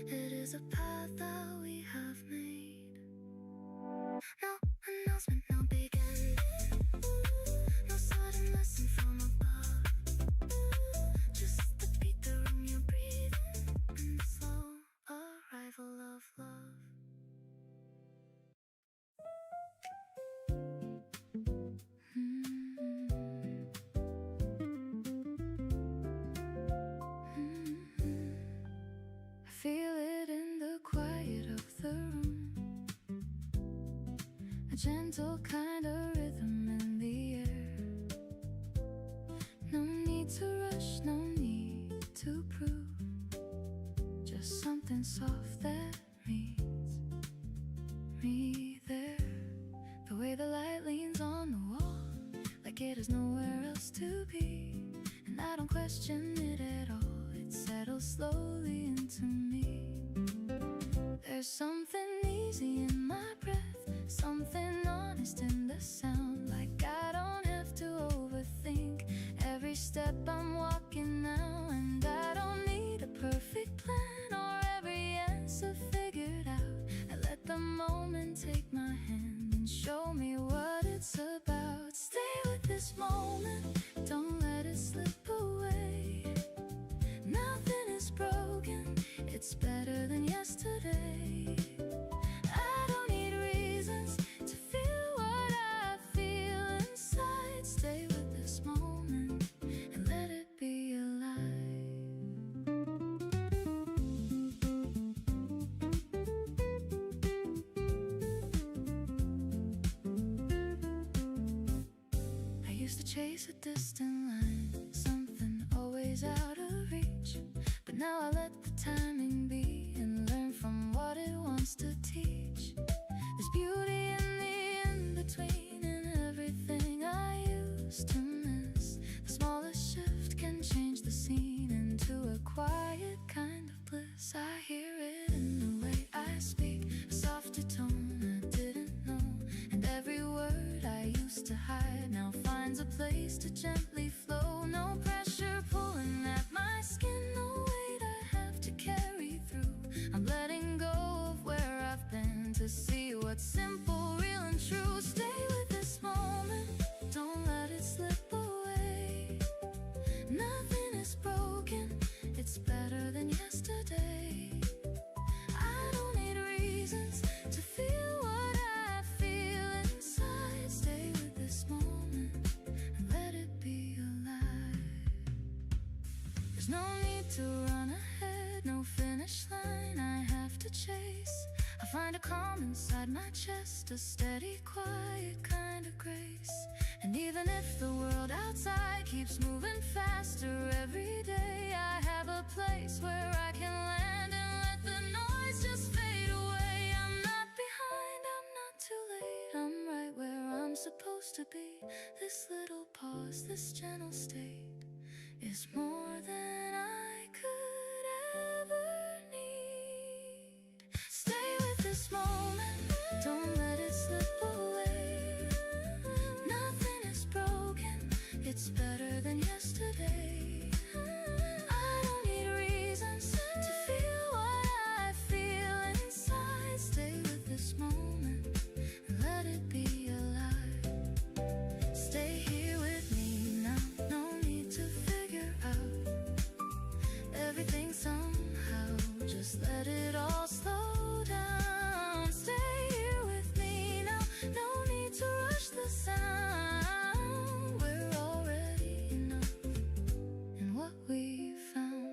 it is a path that we have made. No announcement, no big ending, no sudden lesson from above, just the beat, the room you're breathing, and the slow arrival of love. I feel it in the quiet of the room, a gentle kind of rhythm in the air. No need to rush, no need to prove, just something soft that meets me there. The way the light leans on the wall, like it has nowhere else to be, and I don't question it at all, it settles slowly into me. There's something easy in my breath, something honest in the sound, like I don't have to overthink every step I'm walking now. And I don't need a perfect plan or every answer figured out. I let the moment take my hand and show me what it's about. Stay with this moment, don't let it slip away. Nothing is broken, it's better than yesterday. I don't need reasons to feel what I feel inside. Stay with this moment and let it be alive. I used to chase a distant line, something place to gently flow. No pressure pulling at my skin, no weight I have to carry through. I'm letting go of where I've been to see what's simple, real and true. Stay with this moment, don't let it slip away. Nothing is broken, it's better than yesterday. I don't need reasons to feel what I feel inside. Stay with this moment and let it be alive. There's no need to run ahead, no finish line I have to chase. I find a calm inside my chest, a steady, quiet kind of grace. And even if the world outside keeps moving faster every day, I have a place where I can land and let the noise just fade away. I'm not behind, I'm not too late, I'm right where I'm supposed to be. This little pause, this gentle state is more than I could ever need. Stay with this moment, don't let it slip away. Nothing is broken, it's better than yesterday. I don't need reasons to feel what I feel inside. Stay with this moment and let it be alive. Stay here with me now, no need to figure out everything somehow. Just let it all slow down. Stay here with me now, no need to rush the sound. We're already enough in what we found.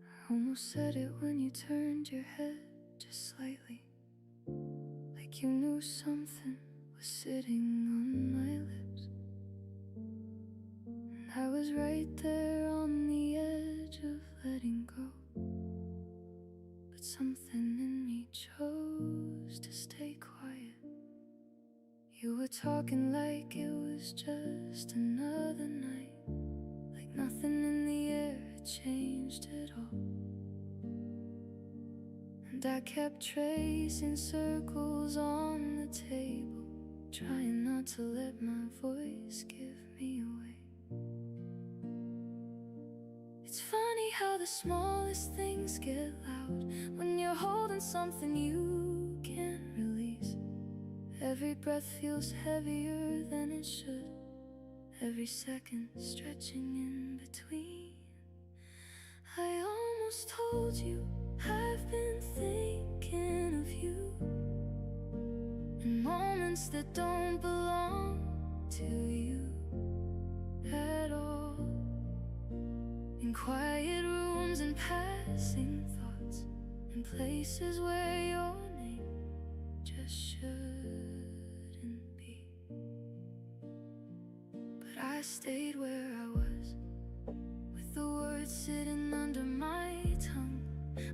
I almost said it when you turned your head just slightly, like you knew something was sitting on my lips. And I was right there on the edge of letting go, but something in me chose to stay quiet. You were talking like it was just another night, like nothing in the air had changed at all. And I kept tracing circles on the table, trying not to let my voice give me away. It's funny how the smallest things get loud when you're holding something you can't release. Every breath feels heavier than it should, every second stretching in between. I almost told you I've been thinking of you in moments that don't belong to you at all, in quiet rooms and passing thoughts, in places where your name just shouldn't be. But I stayed where I was, with the words sitting under my tongue,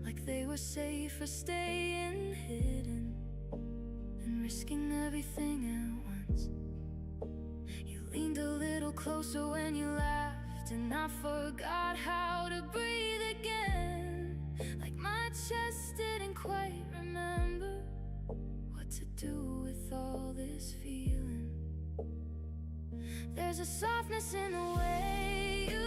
like they were safe for staying hidden and risking everything at once. You leaned a little closer when you laughed, and I forgot how to breathe again, like my chest didn't quite remember what to do with all this feeling. There's a softness in the way you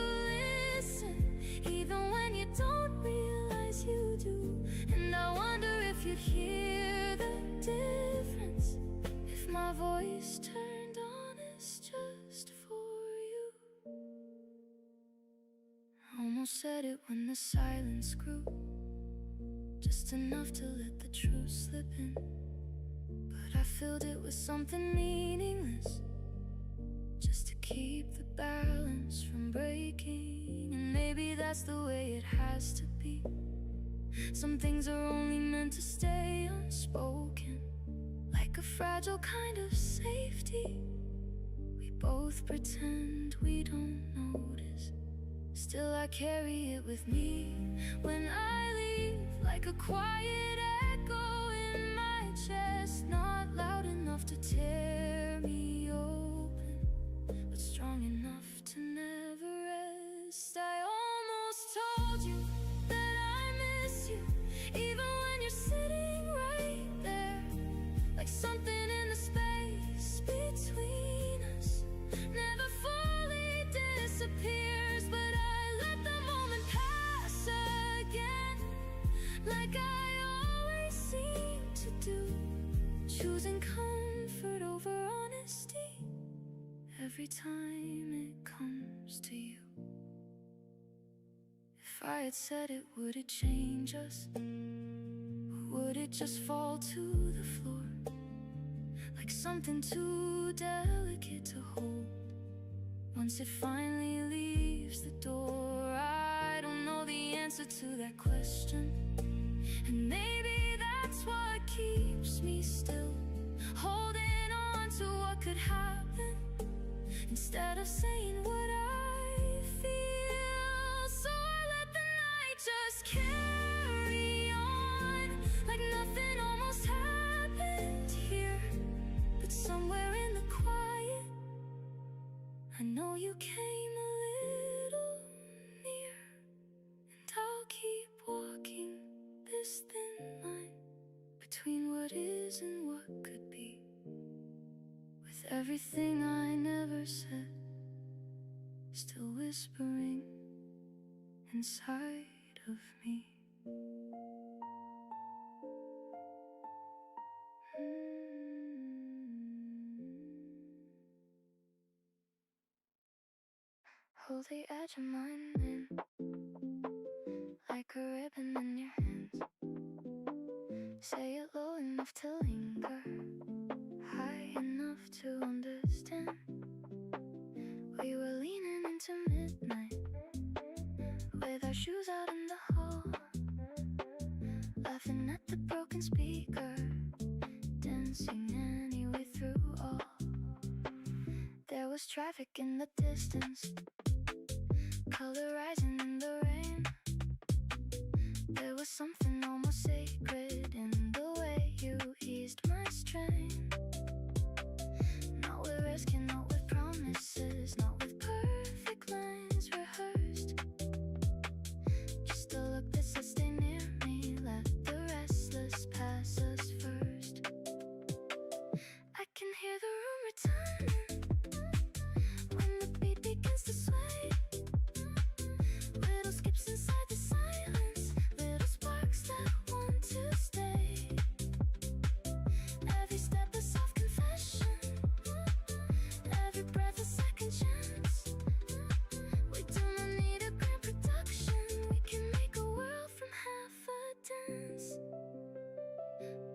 listen, even when you don't realize you do. And I wonder if you'd hear the difference if my voice turned honest just for you. I almost said it when the silence grew, just enough to let the truth slip in. But I filled it with something meaningless, just to keep the balance from breaking. And maybe that's the way it has to be. Some things are only meant to stay unspoken, like a fragile kind of safety. We both pretend we don't notice, still I carry it with me when I leave, like a quiet echo choosing comfort over honesty every time it comes to you. If I had said it, would it change us? Or would it just fall to the floor like something too delicate to hold once it finally leaves the door? I don't know the answer to that question, and maybe that's what keeps me still, holding on to what could happen instead of saying what I feel. So I let the night just carry on like nothing almost happened here. But somewhere in the quiet, I know you came a little near, and I'll keep walking this thin line between what is and what could be, with everything I never said still whispering inside of me. Hold the edge of mine in like a ribbon in your hands. Say it low enough to linger, high enough to understand. We were leaning into midnight with our shoes out in the hall, laughing at the broken speaker, dancing anyway through all. There was traffic in the distance, color rising in the rain. There was something almost sacred in the way you eased my strain. Not with risk and not with promises, not with perfect lines rehearsed. Just a look that said stay near me, let the restless pass us first. I can hear the room returning when the beat begins to sway. Little skips inside the silence, little sparks that want to stay. Every step a self-confession, every breath a second chance. We do not need a grand production, we can make a world from half a dance.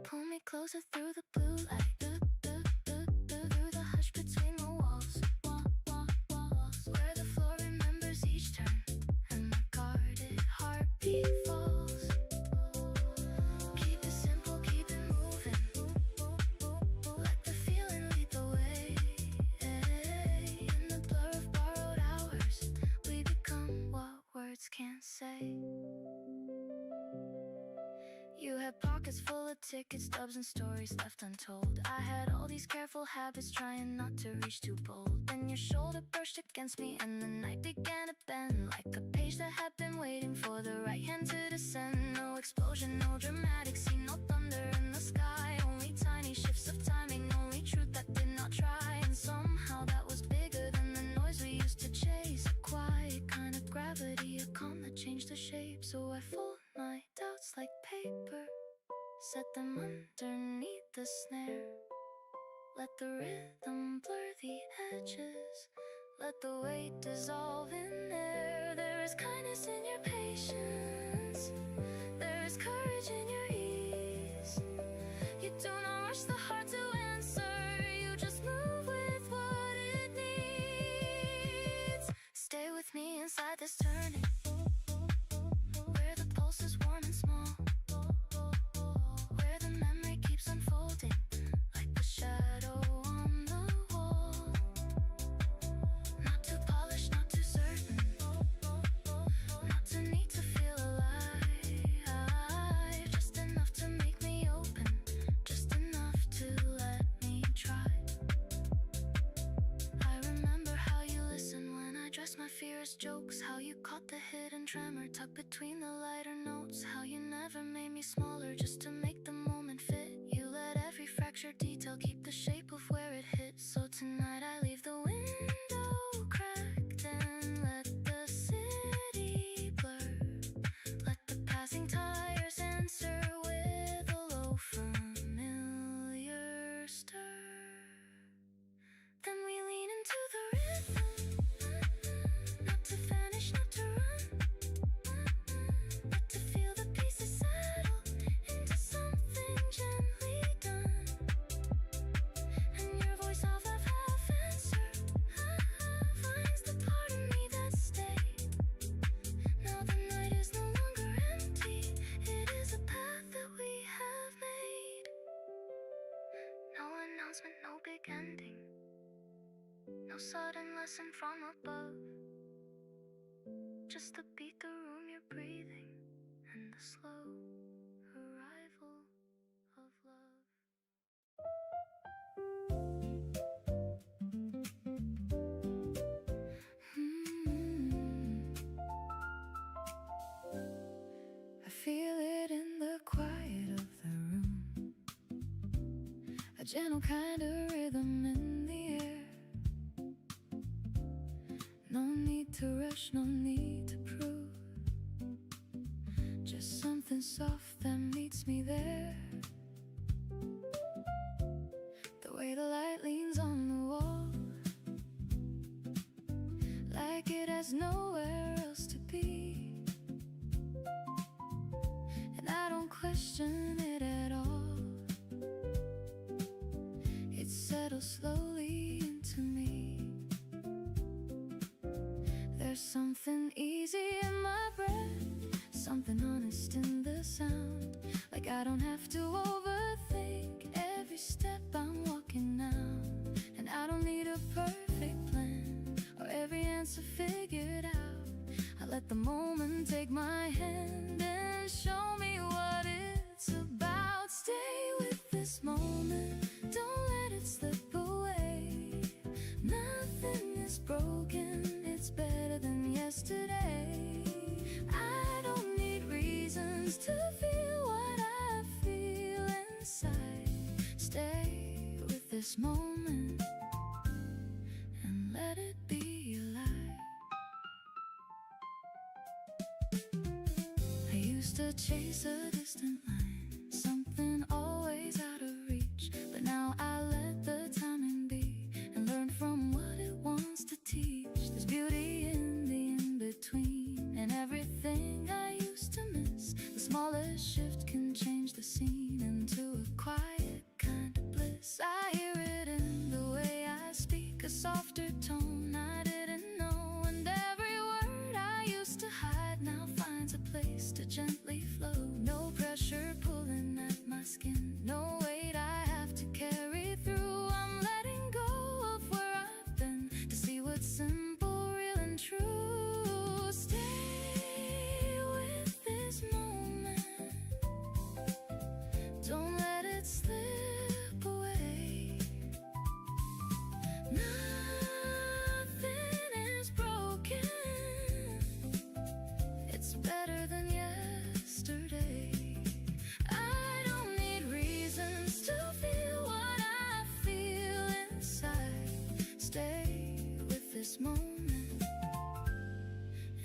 Pull me closer through the blue light, through the hush between the walls, where the floor remembers each turn and the guarded heartbeat falls. Keep it simple, keep it moving, let the feeling lead the way. In the blur of borrowed hours, we become what words can't say. You had pockets full of tickets, stubs and stories left untold. I had all these careful habits, trying not to reach too bold. Then your shoulder brushed against me and the night began to bend like a page that had been waiting for the right hand to descend. No explosion, no dramatic scene, no thunder in the sky, only tiny shifts of timing, only truth that did not try. And somehow that was bigger than the noise we used to chase. A quiet kind of gravity, a calm that changed the shape. So I fold my doubts like paper, set them underneath the snare. Let the rhythm blur the edges, let the weight dissolve in air. There is kindness in your patience, there is courage in your ease. You do not rush the heart to answer, you just move with what it needs. Stay with me inside this turning, where the pulse is warm and small, where the memory keeps unfolding like a shadow on the wall. Not too polished, not too certain, not too need to feel alive. Just enough to make me open, just enough to let me try. I remember how you listened when I dressed my fear as jokes, how you caught the hidden tremor tucked between the lighter notes, how you never made me smaller just to make the moment fit. You let every fractured detail keep the shape of where it hit. So tonight I leave the window cracked and let the city blur. Let the passing tires answer with a low familiar longer stir. Then we lean into the rhythm, not to vanish, not to run, but to feel the pieces settle into something gently done. And your voice of a half answer finds the part of me that stayed. Now the night is no longer empty, it is a path that we have made. No announcement, no big ending, no sudden lesson from above. Just the beat, the room you're breathing, and the slow arrival of love. I feel it in the quiet of the room, a gentle kind of rhythm in the air. No need to rush, no need to prove, just something soft that meets me there. The way the light leans on the wall, like it has nowhere else to be. And I don't question it at all, it settles slowly into me. There's something easy in my breath, something honest in the sound. Like I don't have to overthink every step I'm walking now. And I don't need a perfect plan or every answer figured out. I let the moment take my hand and show me what it's about. Stay with this moment, don't let it slip away. Nothing is broken, it's better than yesterday. I don't need reasons to feel what I feel inside. Stay with this moment and let it be alive. I used to chase a distant line, something always out of reach, but now I let the timing be and learn from what it wants to teach. There's beauty in the in-between and everything I used to miss. The smallest shift can change the scene into a quiet kind of bliss. I hear it in the way I speak, a softer tone I didn't know. And every word I used to hide now finds a place to gently flow. No pressure pulling at my skin, no weight I have to carry through. I'm letting go of where I've been to see what's simple, real and true. Stay with this moment, don't let it slip away. Nothing is broken, it's better than yesterday. I don't need reasons to feel what I feel inside. Stay with this moment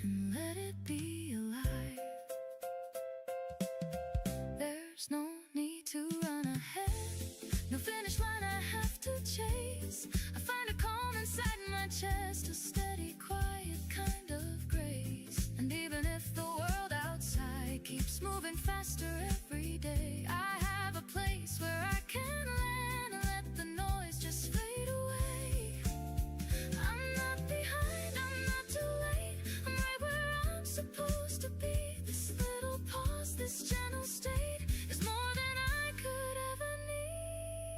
and let it be alive. There's no need to run ahead, no finish line I have to chase. I find a calm inside my chest, a steady, quiet kind of grace. And even if the world outside keeps moving faster every day, I have a place where I can land and let the noise just fade away. I'm not behind, I'm not too late, I'm right where I'm supposed to be. This little pause, this gentle state is more than I could ever need.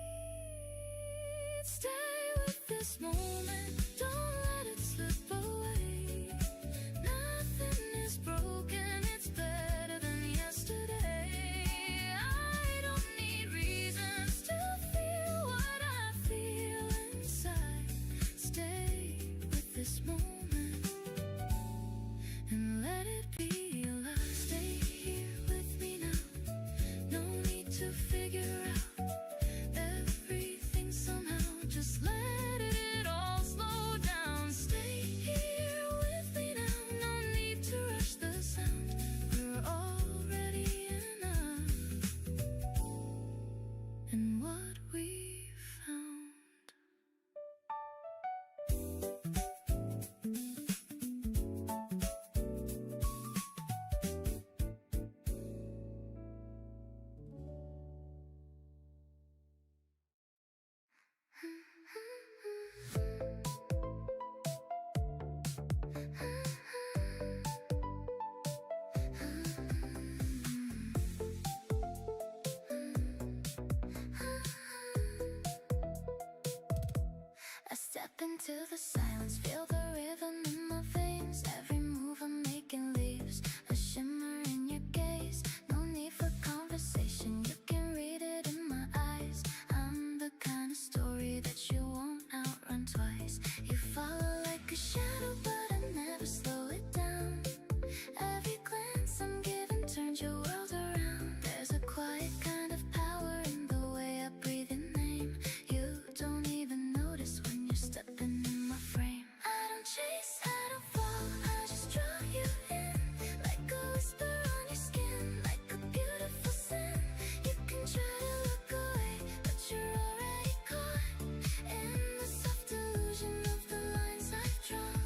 Stay with this moment, don't let it slip away. Nothing is broken, it's better than yesterday. I don't need reasons to feel what I feel inside. Stay with this moment and let it be alive. Stay here with me now, no need to figure out everything somehow. Just let it all slow into the silence, feel the rhythm in my veins. Every move I'm making leaves a shimmer in your gaze. No need for conversation, you can read it in my eyes. I'm the kind of story that you won't outrun twice. You follow like a shadow, but I never slow it down. Every glance I'm given turns your world around. There's a quiet kind of power in the way I breathe your name. You don't even notice when you're stepping in my frame. I don't chase, I don't fall, I just draw you in. Like a whisper on your skin, like a beautiful sin. You can try to look away, but you're already caught in the soft illusion of the lines I've drawn.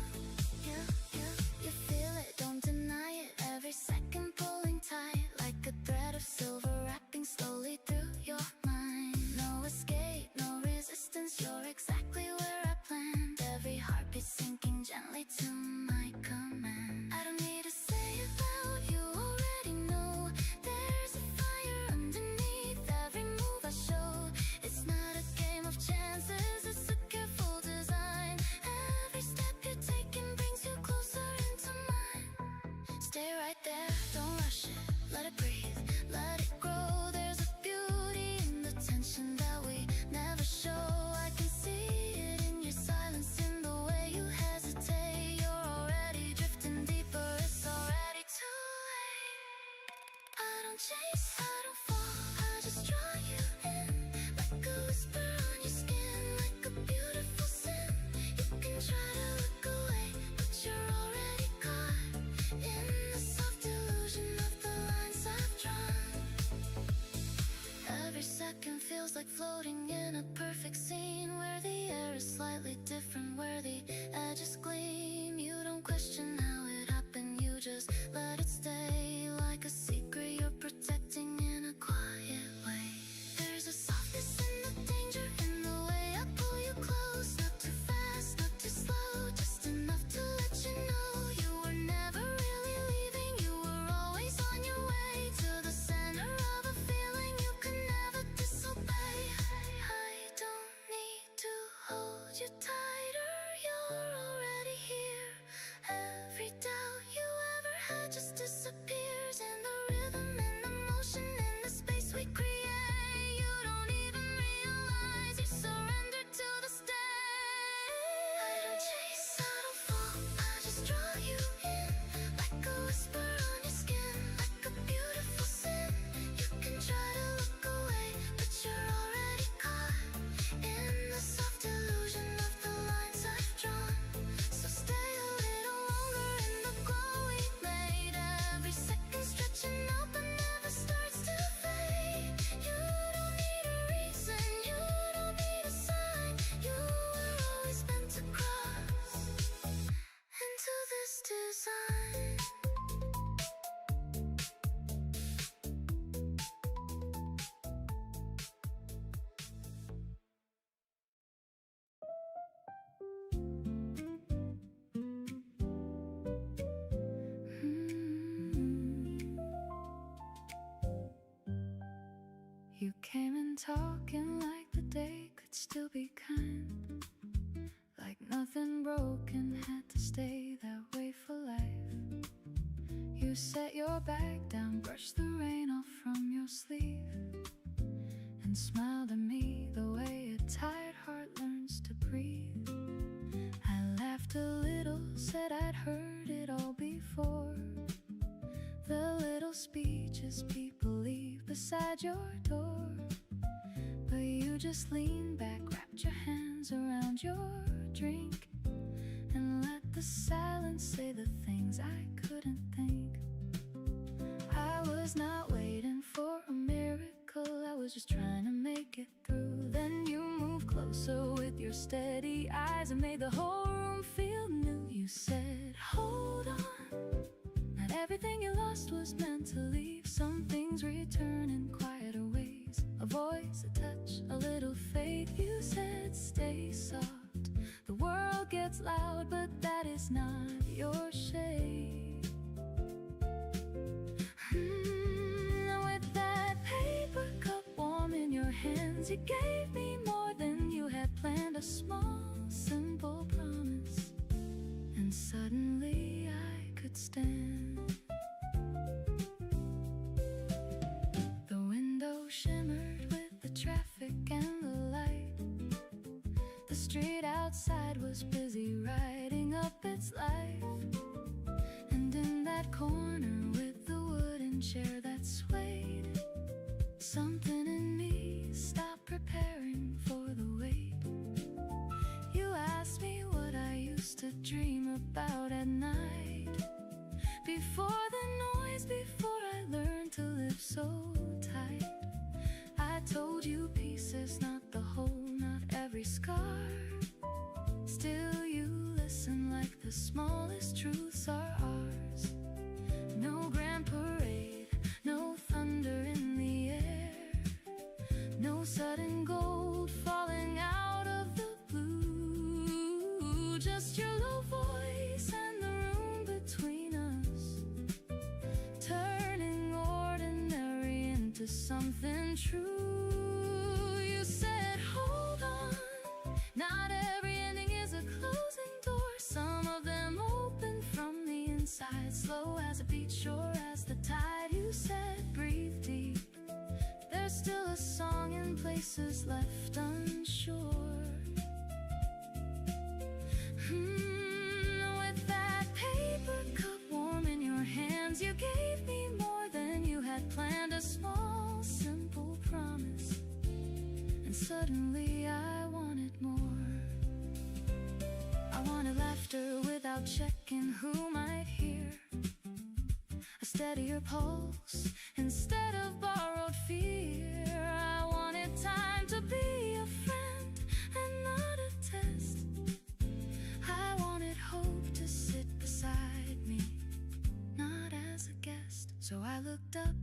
You feel it, don't deny it. Every second pulling tight, like a thread of silver wrapping slowly through your mind. No escape, no resistance, you're exactly where I planned. Every heartbeat sinking gently to my command. I don't need to say it loud, you already know. There's a fire underneath every move I show. It's not a game of chances, it's a careful design. Every step you're taking brings you closer into mine. Stay right there, don't rush it, let it breathe, let it grow. There's a beauty in the tension that we never show. I can see it in your silence, in the way you hesitate. You're already drifting deeper, it's already too late. I don't chase, I don't fall, I just draw you in. Like a whisper on your skin, like a beautiful sin. You can try to look away, but you're already caught in the soft illusion of the lines I've drawn. Every second feels like floating in a perfect scene, where the air is slightly different, where the edges gleam. You don't question how it happened, you just let it stay. Like a secret you're protecting in a quiet way. There's a softness in the danger, in the way I pull you close. Not too fast, not too slow, just enough to let you know. You were never really leaving, you were always on your way to the center of a feeling you could never disobey. I don't need to hold you tighter, you're already here. Every doubt you ever had just disappears in the rhythm and the motion in the space we create. You don't even realize you surrender to the stage. I don't chase, I don't fall, I just draw you in. Like a whisper on your skin, like a beautiful sin. You can try to look away, but you're already caught in the soft illusion of the lines I've drawn. So stay a little longer in the glow we made. Every second stretching out but never starts to fade. You don't need a reason, you don't need a sign. You were always meant to cross into this design. You came in talking like the day could still be kind, like nothing broken had to stay that way for life. You set your bag down, brushed the rain off from your sleeve, and smiled at me the way a tired heart learns to breathe. I laughed a little, said I'd heard it all before. The little speeches people leave beside your door, but you just leaned back, wrapped your hands around your drink, and let the silence say the things I couldn't think. I was not waiting for a miracle, I was just trying to make it through. Then you moved closer with your steady eyes and made the whole room feel new. You said, hold on, not everything you lost was meant to leave. Some things return in quieter ways. A voice, a touch, a little faith. You said, stay soft, the world gets loud, but that is not your shade. With that paper cup warm in your hands, you gave me more than you had planned. A small, simple The street outside was busy writing up its life. And in that corner with the wooden chair that swayed, something in me stopped preparing for the wait. You asked me what I used to dream about at night. Before the noise, before I learned to live so tight, I told you peace is not the whole, not every scar. Still you listen like the smallest truths are ours. No grand parade, no thunder in the air, no sudden gold falling out of the blue. Just your low voice and the room between us, turning ordinary into something true. You said, hold on, not every ending is a closing door. Some of them open from the inside, slow as a beat, sure as the tide. You said, breathe deep, there's still a song in places left unsure. With that paper cup warm in your hands, you gave me more than you had planned. A small, simple promise, and suddenly I wanted more. I wanted laughter without checking who might hear, a steadier pulse instead of borrowed fear. I wanted time to be a friend and not a test. I wanted hope to sit beside me, not as a guest. So I looked up,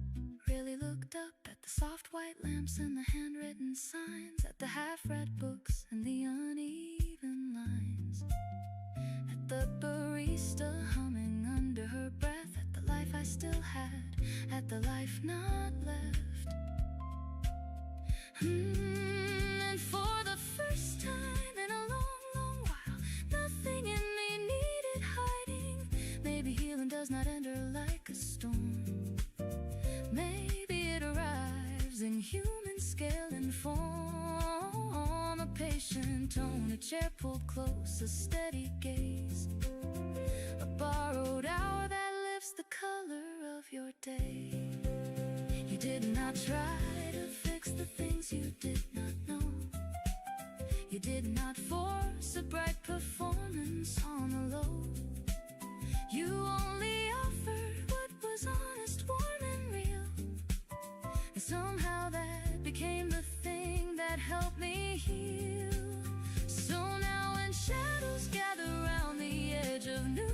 really looked up, at the soft white lamps and the handwritten signs, at the half-read books and the uneven lines, at the barista humming under her breath, at the life I still had, at the life not left. And for the first time in a long, long while, nothing in me needed hiding. Maybe healing does not enter like a storm. Maybe it arrives in human scale and form. A patient tone, a chair pulled close, a steady gaze, a borrowed hour that lifts the color of your day. You did not try to fix the things you did not know. You did not force a bright performance on the low. You only offered what was honest, warm and real. And somehow that became the thing that helped me heal. So now when shadows gather around the edge of noon,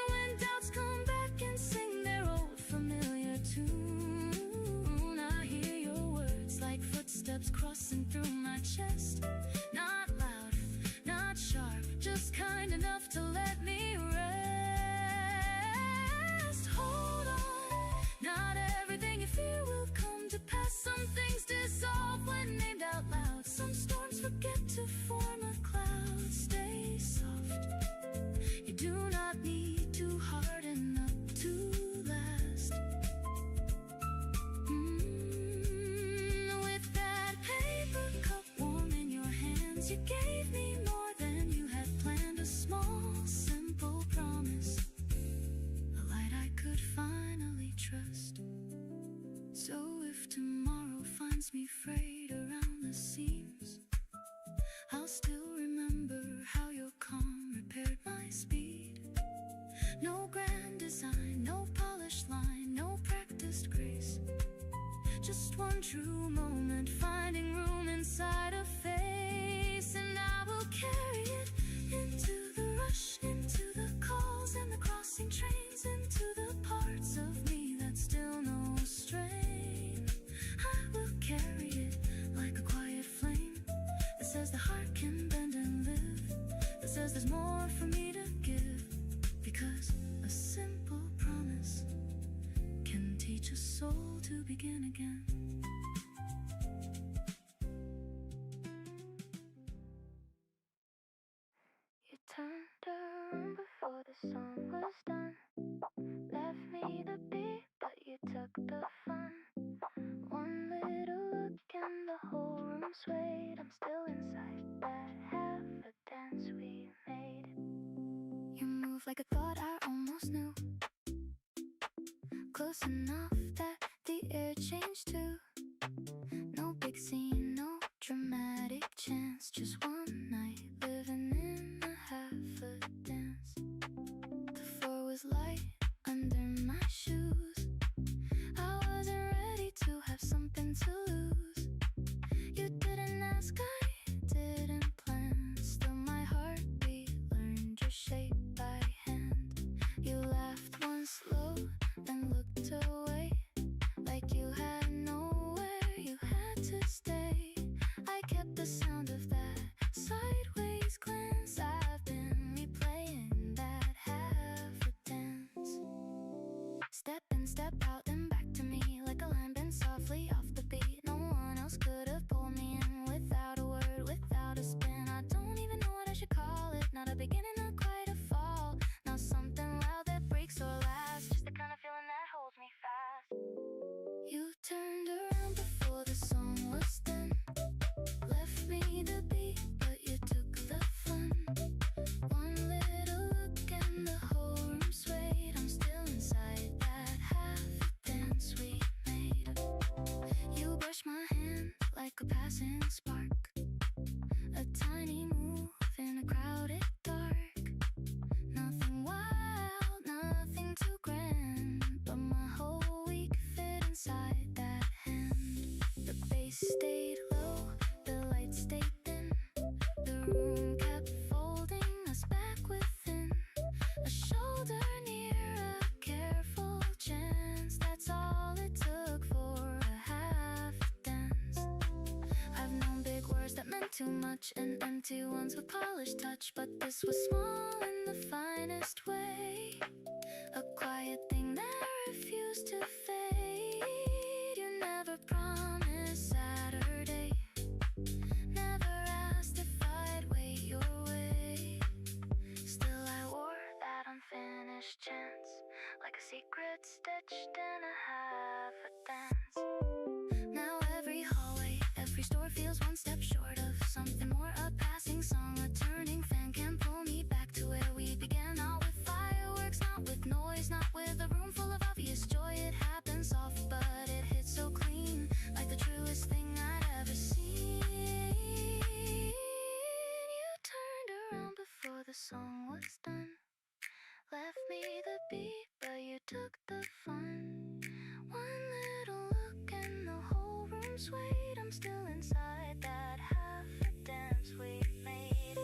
when doubts come back and sing their old familiar tune, I hear your words like footsteps crossing through my chest. Not loud, not sharp, just kind enough to let me rest. Hold on, not everything you fear will come to pass. Some things dissolve when named out loud. Some storms forget to form a cloud. Stay soft, you do not need to harden up to last. With that paper cup warm in your hands, you gave me more than you had planned. A small, simple promise, a light I could finally trust. So if tomorrow finds me frayed around the seams, I'll still remember how your calm repaired my speed. No grand design, no polished line, no practiced grace, just one true moment, finding room inside a face. And I will carry it into the rush, into the calls and the crossing trains, into the parts of me that still know strain. I will carry it like a quiet flame that says the heart can bend and live, that says there's more for me to give, because a simple promise can teach a soul to begin again. You turned around before the song was done, left me the beat, but you took the fun. One little look and the whole room swayed. I'm still inside, move like I thought I almost knew. Close enough that the air changed too. No big scene, no dramatic chance. Just one night living in a half a dance. The floor was light under my shoes. I wasn't ready to have something to lose. You didn't ask, I didn't plan. Still my heartbeat learned your shape by hand. You laughed once low, then looked away, like you had nowhere you had to stay. I kept the sound of that sideways glance. I've been replaying that half a dance. Step in, step out, then back to me, like a line bent softly off the beat. No one else could have pulled me in without a word, without a spin. I don't even know what I should call it. Not a beginning, not quite a fall. Not something loud that breaks or lasts. Just the kind of feeling that holds me fast. You turned around before the song was done. Left me the beat, but you took the fun. One little look and the whole room swayed. I'm still inside that half dance we made. You brushed my hand like a passing spark. A tiny move in a crowded dark. Nothing wild, nothing too grand, but my whole week fit inside that hand. The bass stayed low, the lights stayed dim. The room kept folding us back within. A shoulder near, a careful chance. That's all it took for a half dance. I've known big words that meant too much and empty ones with polished touch, but this was small in the finest way. A quiet thing that refused to fade. You never promised Saturday. Never asked if I'd wait your way. Still I wore that unfinished chance, like a secret stitched in a half a dance. Now every hallway, every store feels one step short of something more. A passing song, a turning fan can pull me back to where we began. Not with fireworks, not with noise, not with a room full of obvious joy. It happens soft, but it hits so clean, like the truest thing I'd ever seen. You turned around before the song was done. Left me the beat, but you took the fun. One little look and the whole room swayed. I'm still inside that half a dance we made.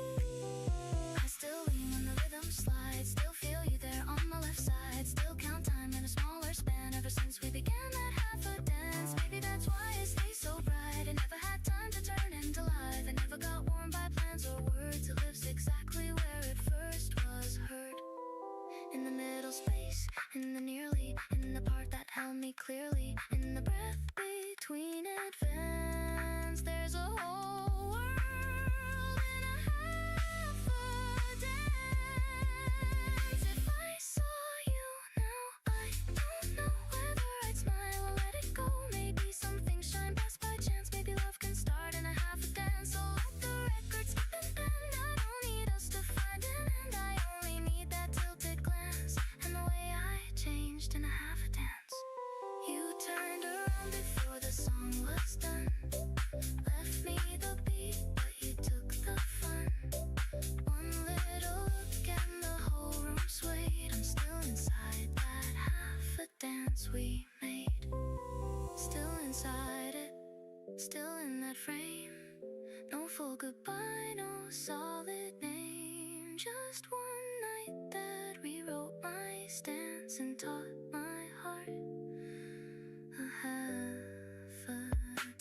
I still lean when the rhythm slides. Still feel you there on my left side. Still count time in a smaller span. Ever since we began that half a dance. Maybe that's why it stays so bright. I never had time to turn into life. I never got warmed by plans or words. It lives exactly where it first was heard. In the middle space, in the nearly, in the part that held me clearly, in the breath between advance. There's a whole world in a half a dance. If I saw you now, I don't know whether I'd smile or let it go. Maybe some things shine best by chance. Maybe love can start in a half a dance. So let the record skip and bend. I don't need us to find an end. I only need that tilted glance and the way I changed in a half a dance. You turned around before the song was done. Left me the beat, but you took the fun. One little look and the whole room swayed. I'm still inside that half a dance we made. Still inside it, still in that frame. No full goodbye, no solid name. Just one night that rewrote my stance and taught my heart a half a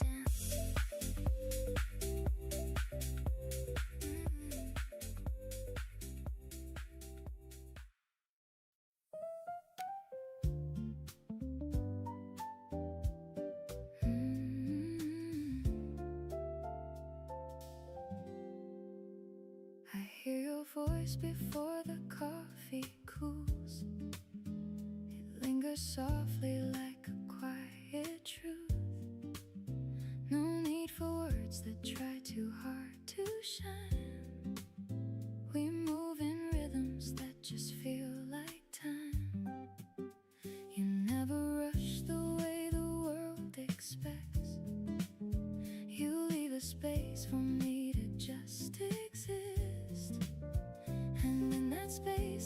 dance. I hear your voice before the coffee cools. It lingers softly like a quiet truth. No need for words that try too hard to shine. We move in rhythms that just feel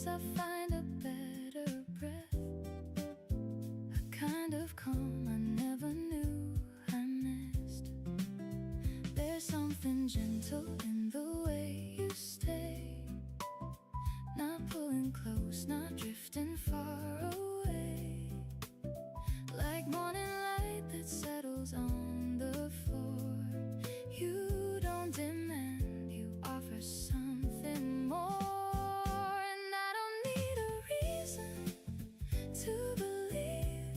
peace I find a better breath, a kind of calm I never knew I missed. There's something gentle in the way you stay, not pulling close, not drifting far away, like morning light that settles on the floor. You don't demand, you offer something more, and I don't need a reason to believe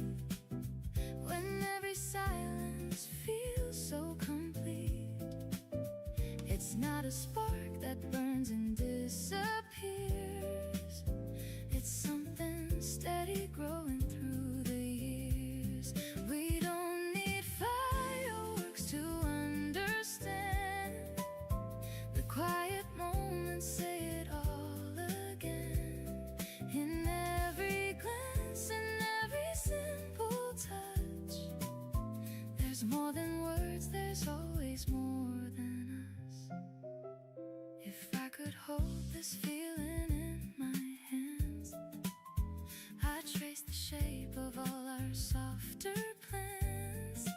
when every silence feels so complete. It's not a spark that burns and disappears, it's something steady growing through the years. We don't need fireworks to understand the quiet moments, say it all again. In every glance, in every simple touch, there's more than words, there's always more than us. If I could hold this feeling in my hands, I'd trace the shape of all our softer plans,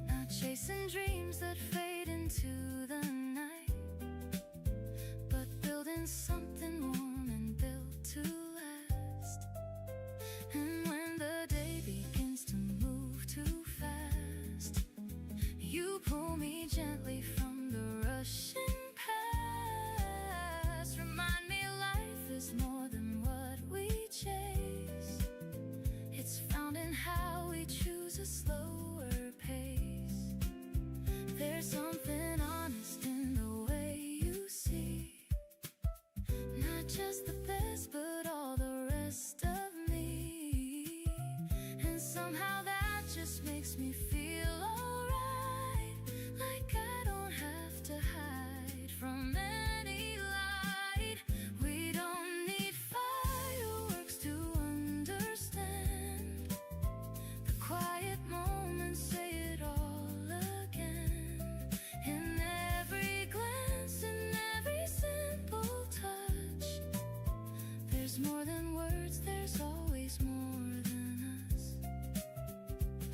not chasing dreams that fade into the night, but building something warm and built to last. And when the day begins to move too fast, you pull me gently from the rushing past. Remind me life is more than what we chase, it's found in how we choose a slower pace. There's something honest in the way you see, not just the best but all the rest of me. And somehow that just makes me feel alright, like I don't have to hide from any light. We don't need fireworks to understand the quiet moments, say it all again. In every glance, in every simple touch, there's more than words, there's always more than us.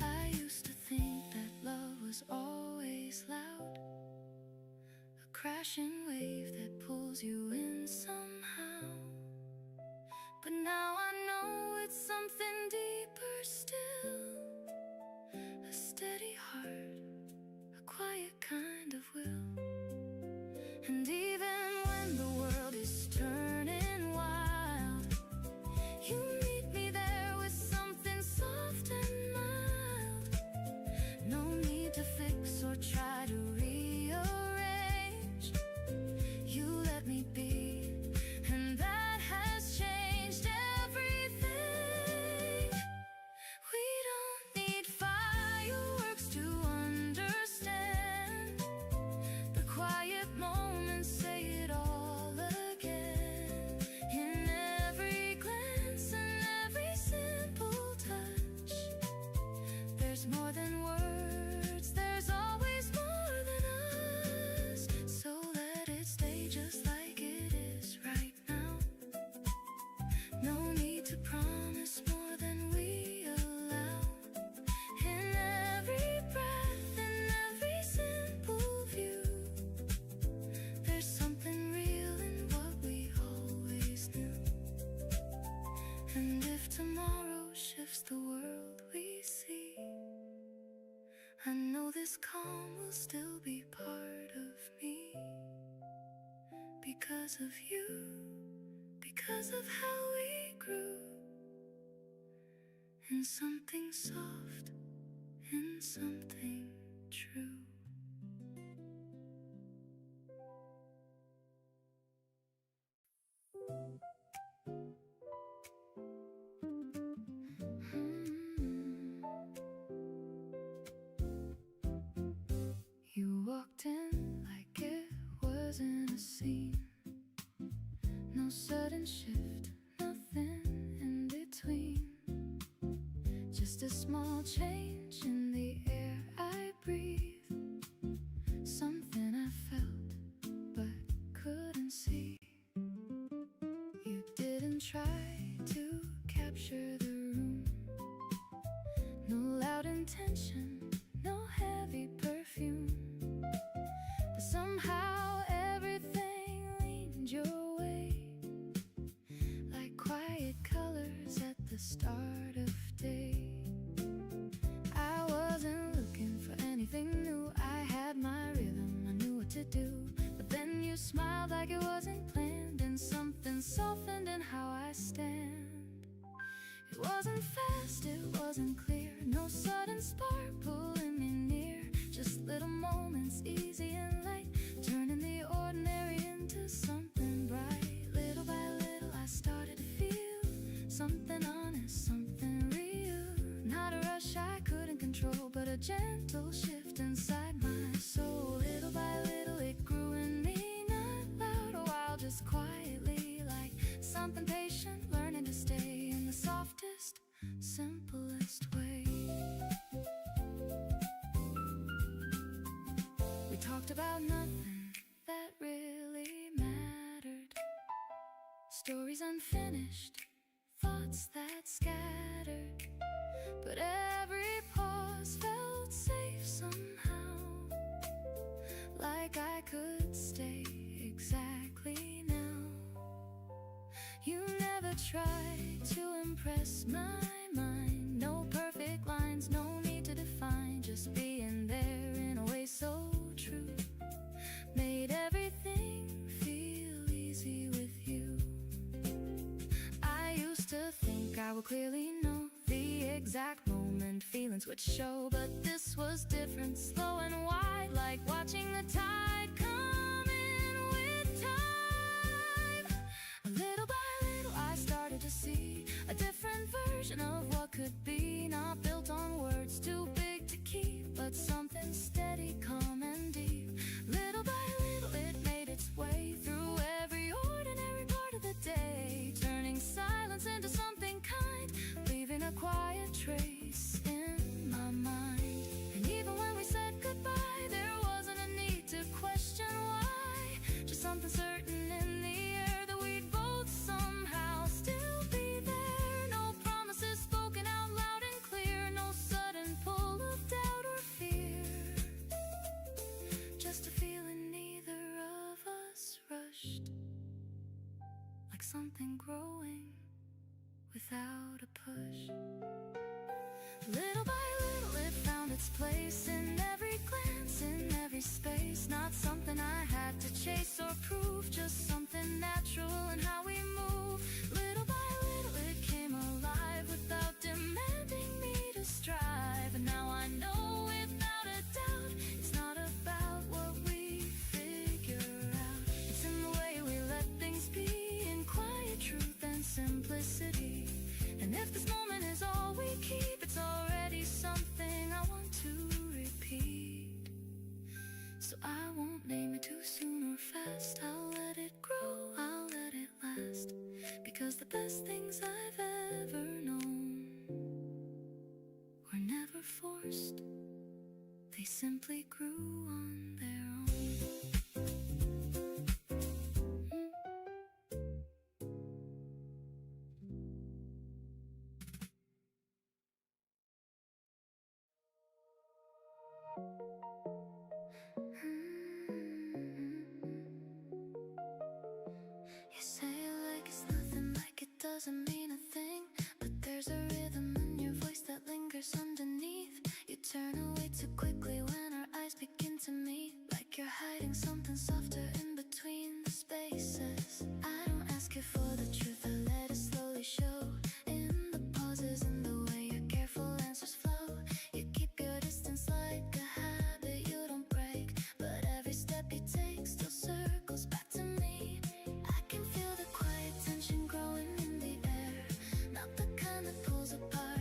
I used to think that love was always loud, a crashing wave that pulls you in somehow. But now I know it's something deeper still, a steady heart, a quiet kind of will. And even when the world is turning wild, you meet me there with something soft and mild. No need to fix or try to rearrange, you let me be, and that has changed everything. We don't need fireworks to understand the quiet moments, say it all again. In every glance, in every simple touch, there's more than words, there's always more than us. So let it stay just like it is right now. No need to promise more than we allow. In every breath, in every simple view, there's something real in what we always knew. And if tomorrow shifts the world we see, I know this calm will still be part of me, because of you, because of how we grew, in something soft, in something true. You walked in like it wasn't a scene, no sudden shift, nothing in between, just a small change in the air I breathe, something I felt but couldn't see. You didn't Don't try to capture the room. No loud intention, no heavy perfume. But somehow everything leaned your way, like quiet colors at the start of day. I wasn't looking for anything new. I had my rhythm, I knew what to do. But then you smiled like it wasn't planned, and something softened in how I stand. It wasn't fast, it wasn't clear, no sudden spark pulling me near. Just little moments, easy and light, turning the ordinary into something bright. Little by little I started to feel something honest, something real. Not a rush I couldn't control, but a gentle shift inside my soul. Little by little it grew in me, not loud or wild, just quietly, like something patient, learning to stay in the softest, simplest way. We talked about nothing that really mattered. Stories unfinished, thoughts that scattered. But every pause felt safe somehow, like I could stay exactly now. You never tried to impress my mind. No perfect lines, no need to define. Just being there in a way so true made everything feel easy with you. I used to think I would clearly know the exact moment feelings would show, but this was different, slow and wide, like watching the tide come in with time. Little by little I started to see a different version of what could be, not built on words too big to keep, but something steady, calm and deep. Little by little it made its way through every ordinary part of the day, turning silence into something kind, leaving a quiet trace in my mind. And even when we said goodbye, there wasn't a need to question why, just something certain in the air that we'd both somehow still be there. No promises spoken out loud and clear, no sudden pull of doubt or fear, just a feeling neither of us rushed, like something growing without a push. Little by little it found its place in every glance, in every space. Not something I had to chase or prove, just something natural in how we move. Little by little it came alive without demanding me to strive. And now I know without a doubt it's not about what we figure out, it's in the way we let things be, in quiet truth and simplicity. And if this moment is all we keep, it's already something I want to repeat. So I won't name it too soon or fast, I'll let it grow, I'll let it last, because the best things I've ever known were never forced, they simply grew on their own. You say it like it's nothing, like it doesn't mean a thing, but there's a rhythm in your voice that lingers underneath. You turn away too quickly when our eyes begin to meet, like you're hiding something softer in between the spaces. I don't ask you for the truth, I let it slowly show in the pauses, in the way your careful answers flow. You keep your distance like a habit you don't break, but every step you take still circles back to me. I can feel the quiet tension growing in the air, not the kind that pulls apart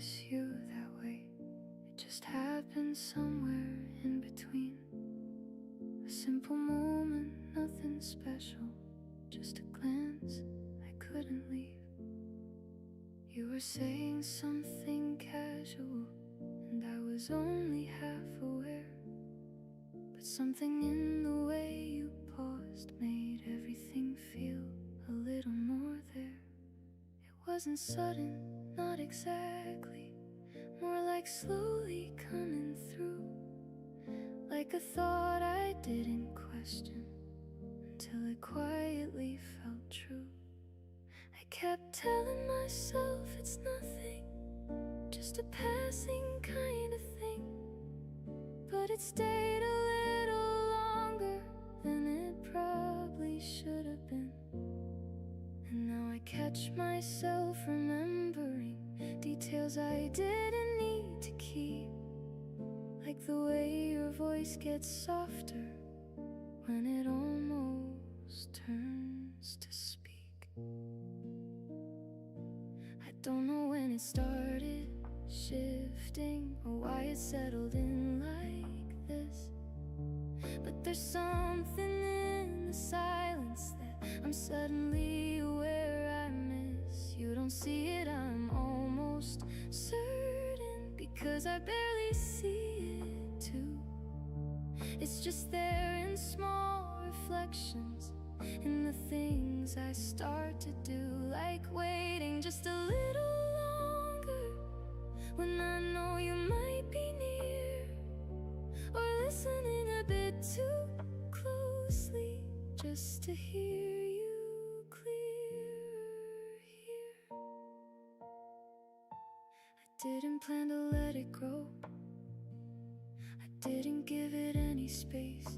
notice you that way. It just happened somewhere in between. A simple moment, nothing special, just a glance I couldn't leave. You were saying something casual, and I was only half aware. But something in the way you paused made everything feel a little more there. It wasn't sudden, not exactly, more like slowly coming through, like a thought I didn't question until it quietly felt true. I kept telling myself it's nothing, just a passing kind of thing, but it stayed a little longer than it probably should have been. And now I catch myself remembering details I didn't need to keep, like the way your voice gets softer when it almost turns to speak. I don't know when it started shifting or why it settled in like this, but there's something in the silence that I'm suddenly aware I miss. You don't see it, I'm almost certain, because I barely see it too. It's just there in small reflections, in the things I start to do, like waiting just a little longer when I know you might be near, or listening a bit too closely just to hear you clearer here. I didn't plan to let it grow, I didn't give it any space,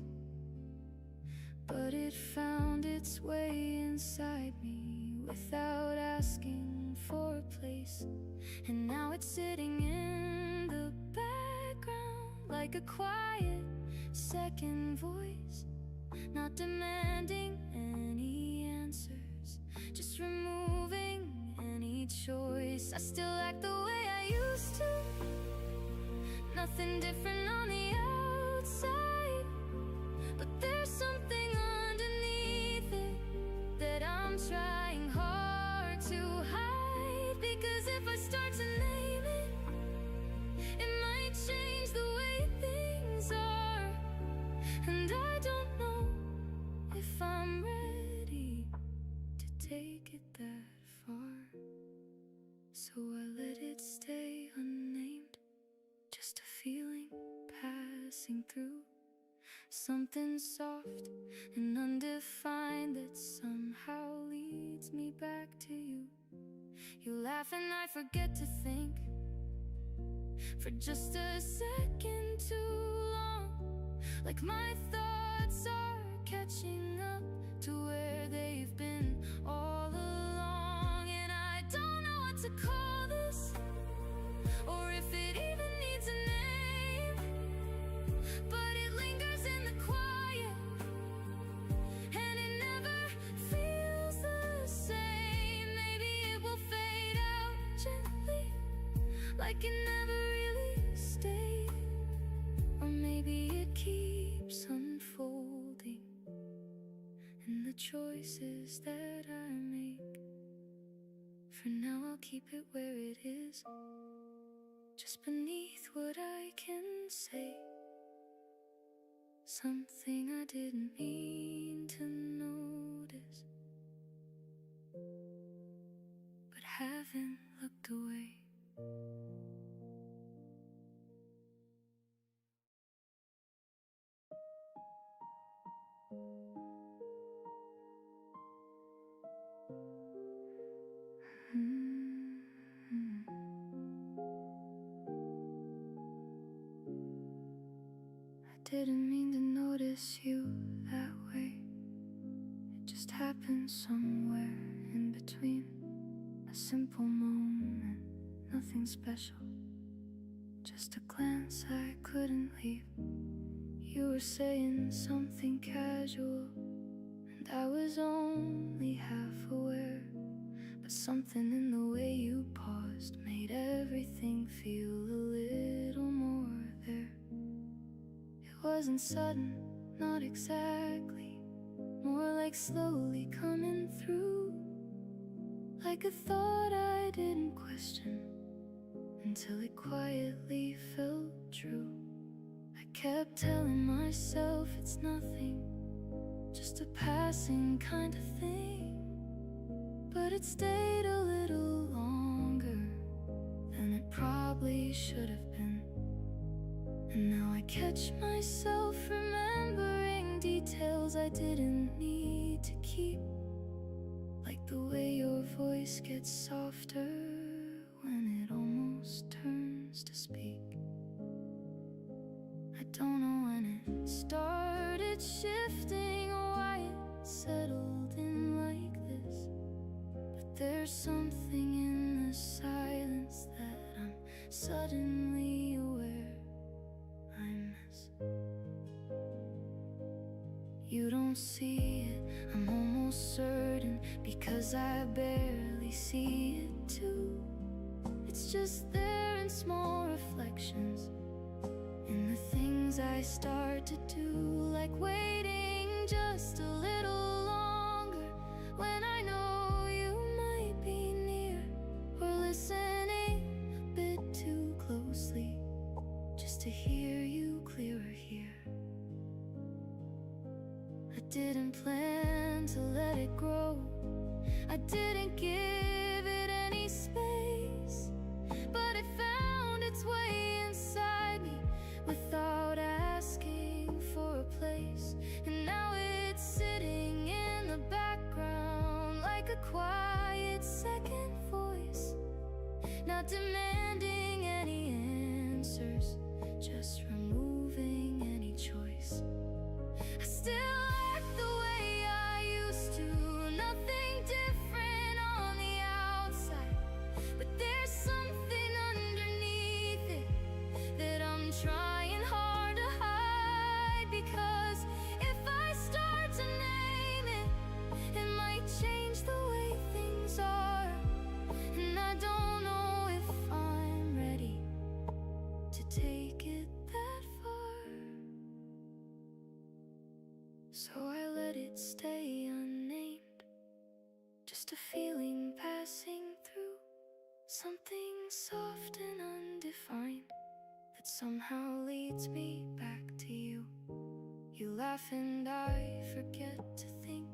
but it found its way inside me without asking for a place. And now it's sitting in the background like a quiet second voice, not demanding any answers, just removing any choice. I still act the way I used to, nothing different on the outside, but there's something underneath it that I'm trying hard to hide. Because if I start to name it, it might change the way things are, and I don't know if I'm ready to take it that far. So I let it stay unnamed, just a feeling passing through, something soft and undefined that somehow leads me back to you. You laugh and I forget to think for just a second too long, like my thoughts are catching up to where they've been all along. And I don't know what to call this, or if it even needs a name, but it lingers in the quiet, and it never feels the same. Maybe it will fade out gently, like it never really stayed, or maybe it keeps unfolding in the choices that I make. For now I'll keep it where it is, just beneath what I can say, something I didn't mean to notice, but haven't looked away. I didn't mean to notice you that way. It just happened somewhere in between. A simple moment, nothing special, just a glance I couldn't leave. You were saying something casual, and I was only half aware. But something in the way you paused made everything feel a little more there. It wasn't sudden, not exactly, more like slowly coming through, like a thought I didn't question until it quietly felt true. I kept telling myself it's nothing, just a passing kind of thing, but it stayed a little longer than it probably should have been. And now I catch myself remembering details I didn't need to keep, like the way your voice gets softer when it almost turns to speak. I don't know when it started shifting or why it settled in like this, but there's something in the silence that I'm suddenly aware I miss. You don't see it, I'm almost certain, because I barely see it too. It's just there in small reflections, in the things I start to do, like waiting just a little longer when I know you might be near, or listening a bit too closely just to hear you clearer here. I didn't plan to let it grow, I didn't give it any space, but it found its way inside me without asking for a place. And now it's sitting in the background like a quiet second voice, not demanding any answers, just removing any choice. I still act the way I used to, nothing different on the outside, but there's something underneath it that I'm trying hard to hide, because if I start to name it, it might change the way things are, and I don't know if I'm ready to take it that far. So I let it stay unnamed, just a feeling passing through, something soft and undefined that somehow leads me back to you. You laugh and I forget to think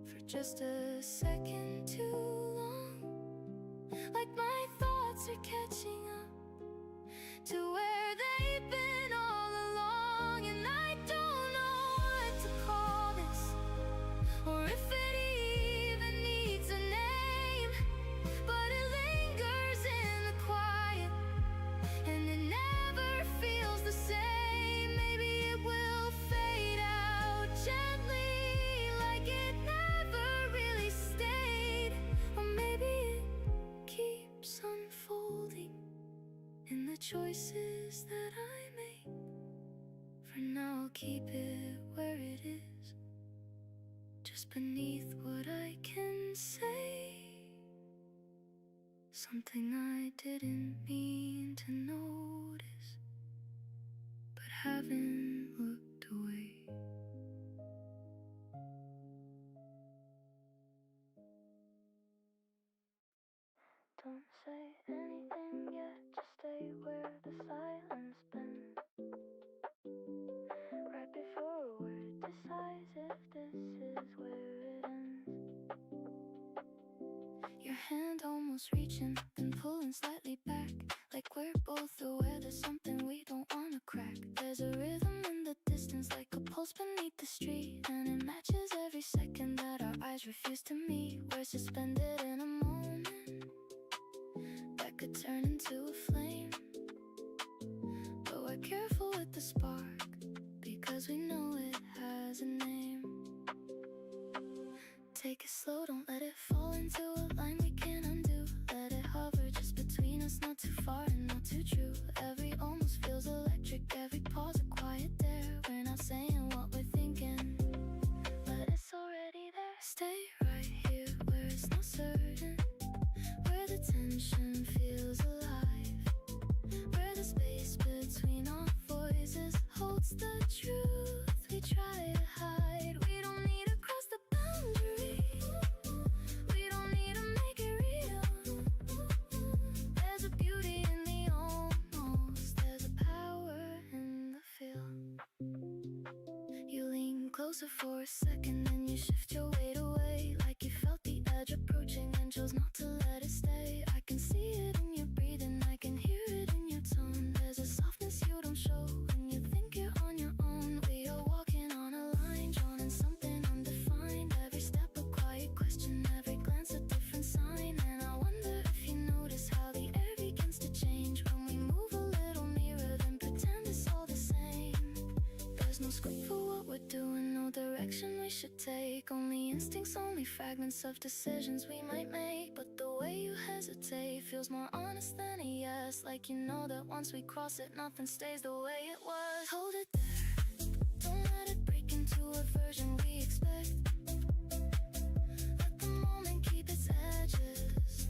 for just a second too long, like my thoughts are catching up to where they've been all along. And I don't know what to call this, or if it even needs a name, but it lingers in the quiet, and it never feels the same. Maybe it will fade out gently, like it never really stayed, or maybe it keeps unfolding in the choices that I make. For now I'll keep it where it is, just beneath what I can say, something I didn't mean to notice, but haven't looked away. Don't say anything yet, just stay where the silence been, right before a word decides if this is where it ends. Your hand almost reaching, then pulling slightly back, like we're both aware there's something we don't wanna crack. There's a rhythm in the distance, like a pulse beneath the street, and it matches every second that our eyes refuse to meet. We're suspended in a moment that could turn into a flame, but we're careful with the spark, because we know it has a name. Take it slow, don't let it fall into a line we can't undo. Let it hover just between us, not too far and not too true. Every almost feels electric, every pause a quiet there. We're not saying what we're thinking, but it's already there. Stay right here where it's not certain, tension feels alive, where the space between our voices holds the truth we try to hide. We don't need to cross the boundary, we don't need to make it real. There's a beauty in the almost, there's a power in the feel. You lean closer for a second, then you shift your weight away, like you felt the edge approaching and chose not to let it stay. I can see it in your breathing, I can hear it in your tone. There's a softness you don't show when you think you're on your own. We are walking on a line, drawn in something undefined. Every step a quiet question, every glance a different sign. And I wonder if you notice how the air begins to change when we move a little nearer, then pretend it's all the same. There's no script for what we're doing, no direction we should take. Only instincts, only fragments of decisions we might make. But the way you hesitate feels more honest than a yes, like you know that once we cross it, nothing stays the way it was. Hold it there, don't let it break into a version we expect. Let the moment keep its edges,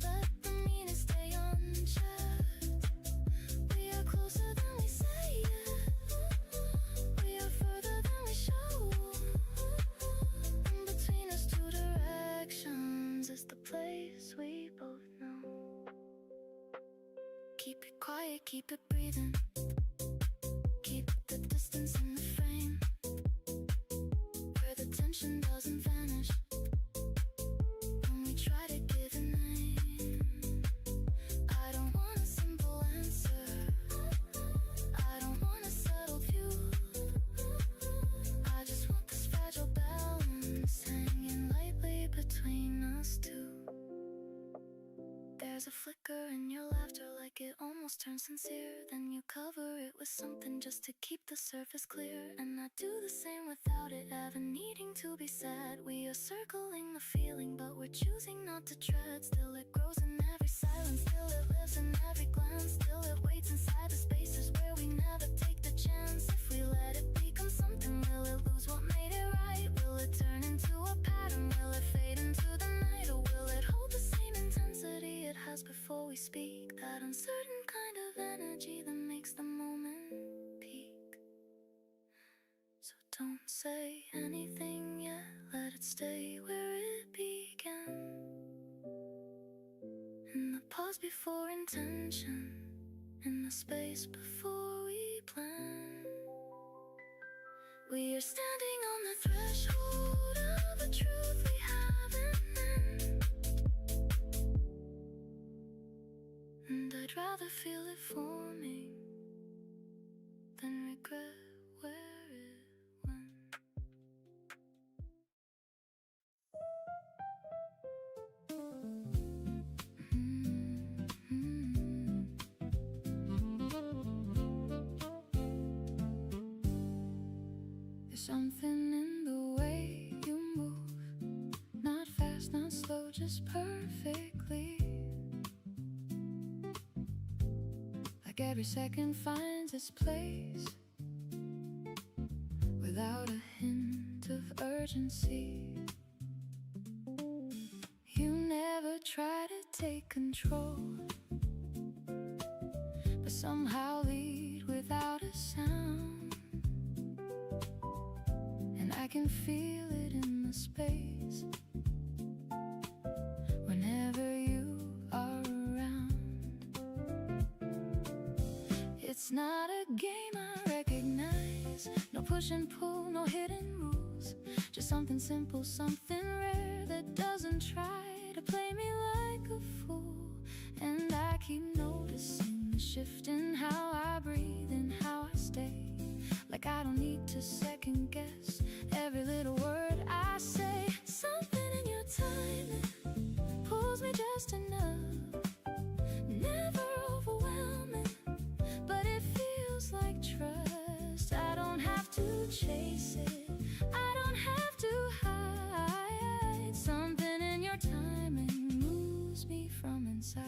let the meaning stay unchecked. We are closer than we say it, we are further than we show. In between us two directions is the place we both know. Keep it quiet, keep it breathing, keep the distance in the frame, where the tension doesn't vanish when we try to give a name. I don't want a simple answer, I don't want a settled view, I just want this fragile balance hanging lightly between us two. There's a flicker in your laughter, like it almost turns sincere. Then you cover it with something just to keep the surface clear. And I do the same without it ever needing to be said. We are circling the feeling, but we're choosing not to tread. Still it grows in every silence, still it lives in every glance, still it waits inside the spaces where we never take the chance. If we let it become something, will it lose what made it right? Will it turn into a pattern? Will it fade into the night? Or will it hold the same intensity it has before we speak? That uncertain kind of energy that makes the moment peak. So don't say anything yet, let it stay where it began. In the pause before intention, in the space before we plan. We are standing on the threshold of a truth we haven't known. And I'd rather feel it forming than regret where it went. There's something in the way you move, not fast, not slow, just perfectly. Like every second finds its place, without a hint of urgency. You never try to take control, but somehow lead without a sound. And I can feel it in the space whenever you are around. It's not a game I recognize, no push and pull, no hidden rules, just something simple, something rare that doesn't try to play me like a fool. And I keep noticing the shift in how I breathe and how I stay, like I don't need to second guess every little word I say. Something in your timing pulls me just enough, never overwhelming, but it feels like trust. I don't have to chase it, I don't have to hide. Something in your timing moves me from inside.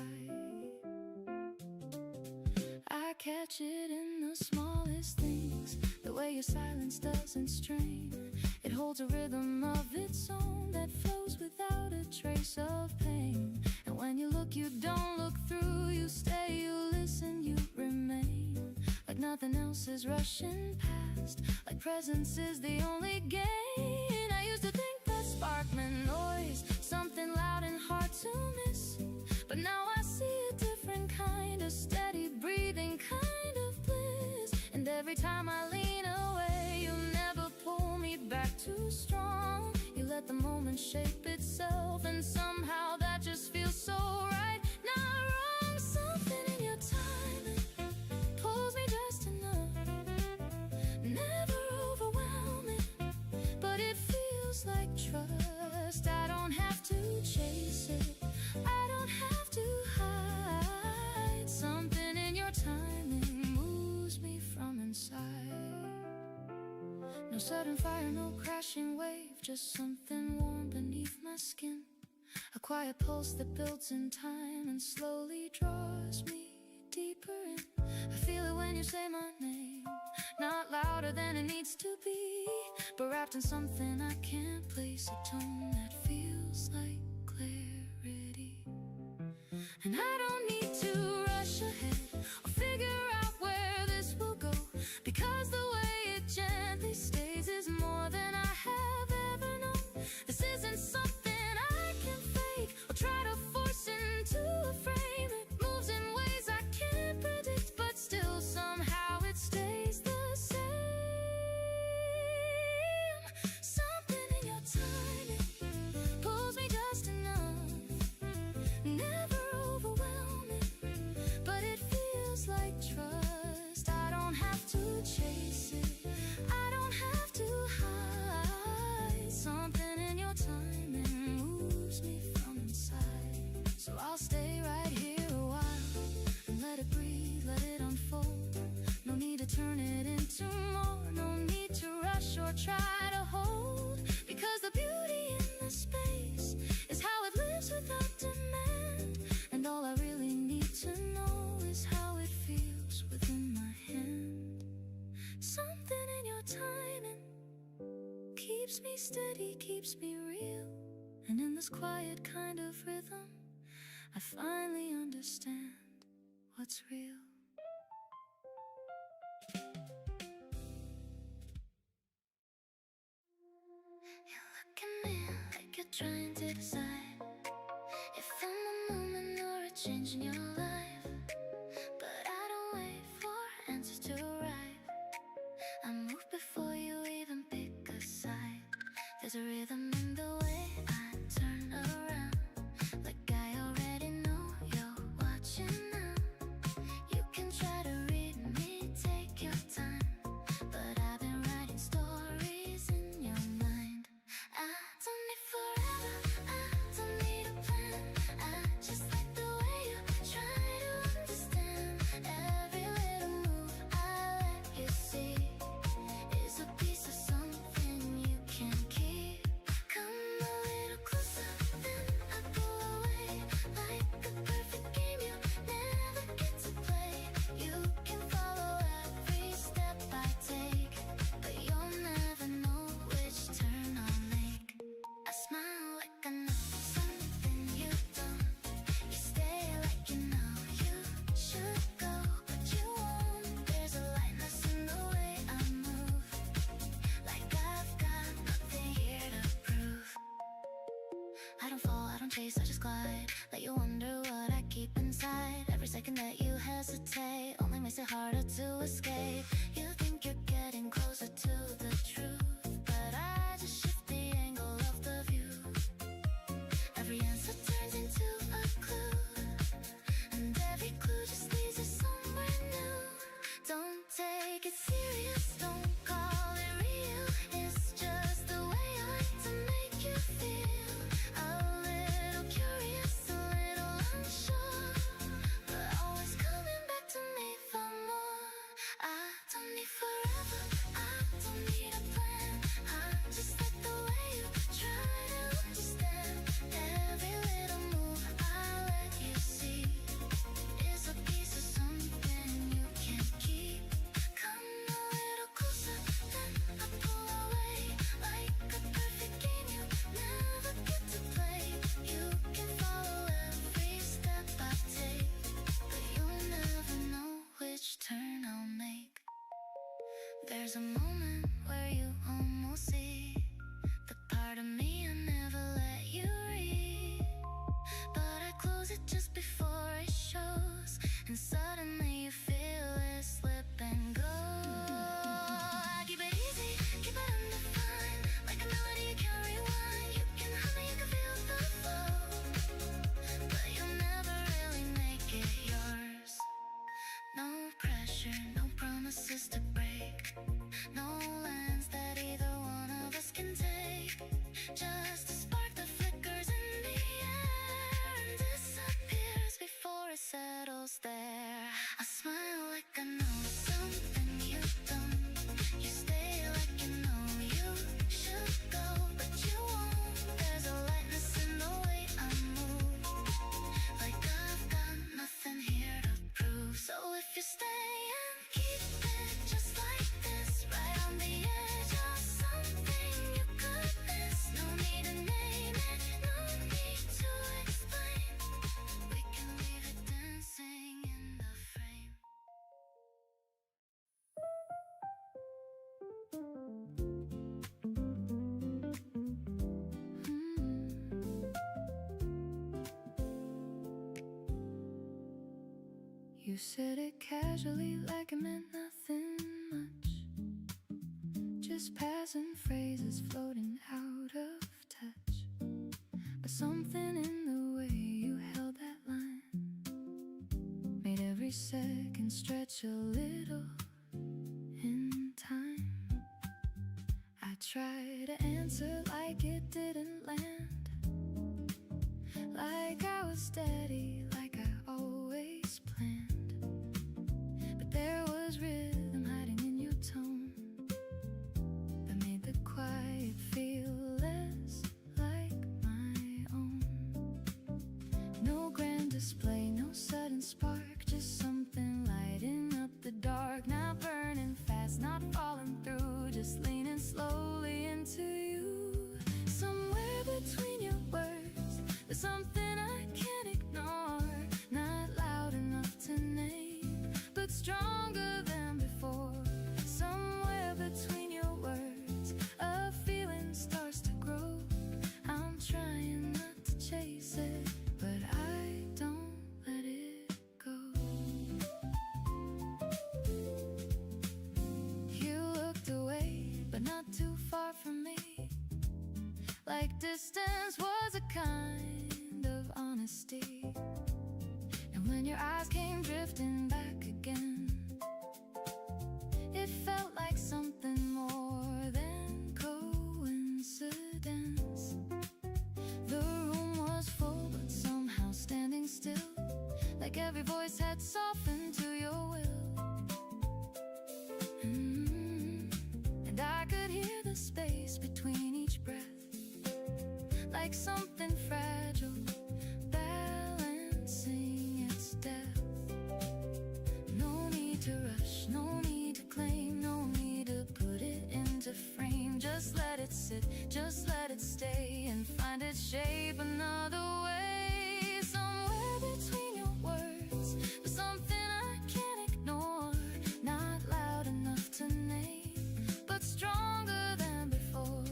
I catch it in the smallest things, the way your silence doesn't strain. It holds a rhythm of its own that flows without a trace of pain. And when you look, you don't look through. You stay, you listen, you remain. Like nothing else is rushing past. Like presence is the only gain. I used to think that spark meant noise, something loud and hard to miss. But now I see a different kind of steady breathing kind of bliss. And every time I lean away, you never pull me back too strong. You let the moment shape itself, and somehow that just feels so right. Not wrong, something in your timing pulls me just enough. Never overwhelming, but it feels like trust. I don't have to chase it, I don't have to hide. Something in your timing moves me from inside. No sudden fire, no crashing wave, just something warm beneath my skin. A quiet pulse that builds in time and slowly draws me deeper in. I feel it when you say my name, not louder than it needs to be, but wrapped in something I can't place, a tone that feels like clarity. And I don't need to rush ahead or figure out where this will go, because the way it gently stays is more than I have ever known. This isn't something I can fake or try to force into a frame. It moves in ways I can't predict, but still somehow it stays the same. Something in your timing pulls me just enough. Never overwhelming, but it feels like trust. I don't have to chase it, I don't have to hide. Something in your timing moves me from inside. So I'll stay right here a while and let it breathe, let it unfold. No need to turn it into more, no need to rush or try to hold, because the beauty in the space is how it lives without demand. And all I really need to know is how it feels within my hand. Something in your timing keeps me steady, keeps me real. And in this quiet kind of rhythm, I finally understand what's real. You look at me like you're trying to decide if I'm a moment or a change in your life. But I don't wait for answers to arrive, I move before you even pick a side. There's a rhythm in the way I turn around, like I already know you're watching now. You can try to read me, take your time, but I've been writing stories in your mind. I don't need forever, I don't need a plan. I just like the way you try to understand. Every little move I let you see is a piece of something you can keep. Come a little closer, then I pull away, like a perfect game you never get to play. You can follow every step I take, but you'll never know which turn I'll make. I smile like I know something you don't. You stay like you know you should go, but you won't. There's a lightness in the way I move, like I've got nothing here to prove. I don't fall, I don't chase, I just glide. Let you wonder what I keep inside. Every second that you hesitate only makes it harder to escape. You think you're getting closer to the truth, but I just shift the angle of the view. Every answer turns into a clue, and every clue just leads you somewhere new. Don't take it serious, don't call it real. It's just the way I like to make you feel. A little curious, a little unsure, but always coming back to me for more. I don't There's a moment where you almost see the part of me I never let you read, but I close it just before it shows, and suddenly you feel it slip and go. I keep it easy, keep it undefined, like a melody you can't rewind. You can hum it, you can feel the flow, but you'll never really make it yours. No pressure, no promises to break, no lens that either one of us can take. Just a spark that flickers in the air and disappears before it settles there. I smile like I know something you don't. You stay like you know you should go, but you won't. There's a lightness in the way I move, like I've got nothing here to prove. So if you stay and keep it just like this, right on the edge of something you could miss. No need to name it, no need to explain. We can leave it dancing in the frame. You said it casually like it meant nothing much, just passing phrases floating out of touch. But something in the way you held that line made every second stretch a little in time. I tried to answer like it didn't land, like I was steady, like I always planned. But there was rhythm hiding in your tone that made the quiet feel less like my own. No grand display, no sudden spark, just something lighting up the dark. Not burning fast, not falling through, just leaning slowly into you. Somewhere between your words, there's something I can't ignore. Not loud enough to name, but stronger than before. Somewhere between your words, a feeling starts to grow. I'm trying not to chase it, but I don't let it go. You looked away, but not too far from me, like distance was a kind of honesty. And when your eyes came drifting back again, it felt like something more than coincidence. The room was full, but somehow standing still, like every voice had softened to your will. And I could hear the space between each breath, like something fragile balancing its depth. No need to rush, no need to claim, no need to put it into frame. Just let it sit, just let it stay, and find its shape another way. Somewhere between your words, there's something I can't ignore. Not loud enough to name, but stronger than before.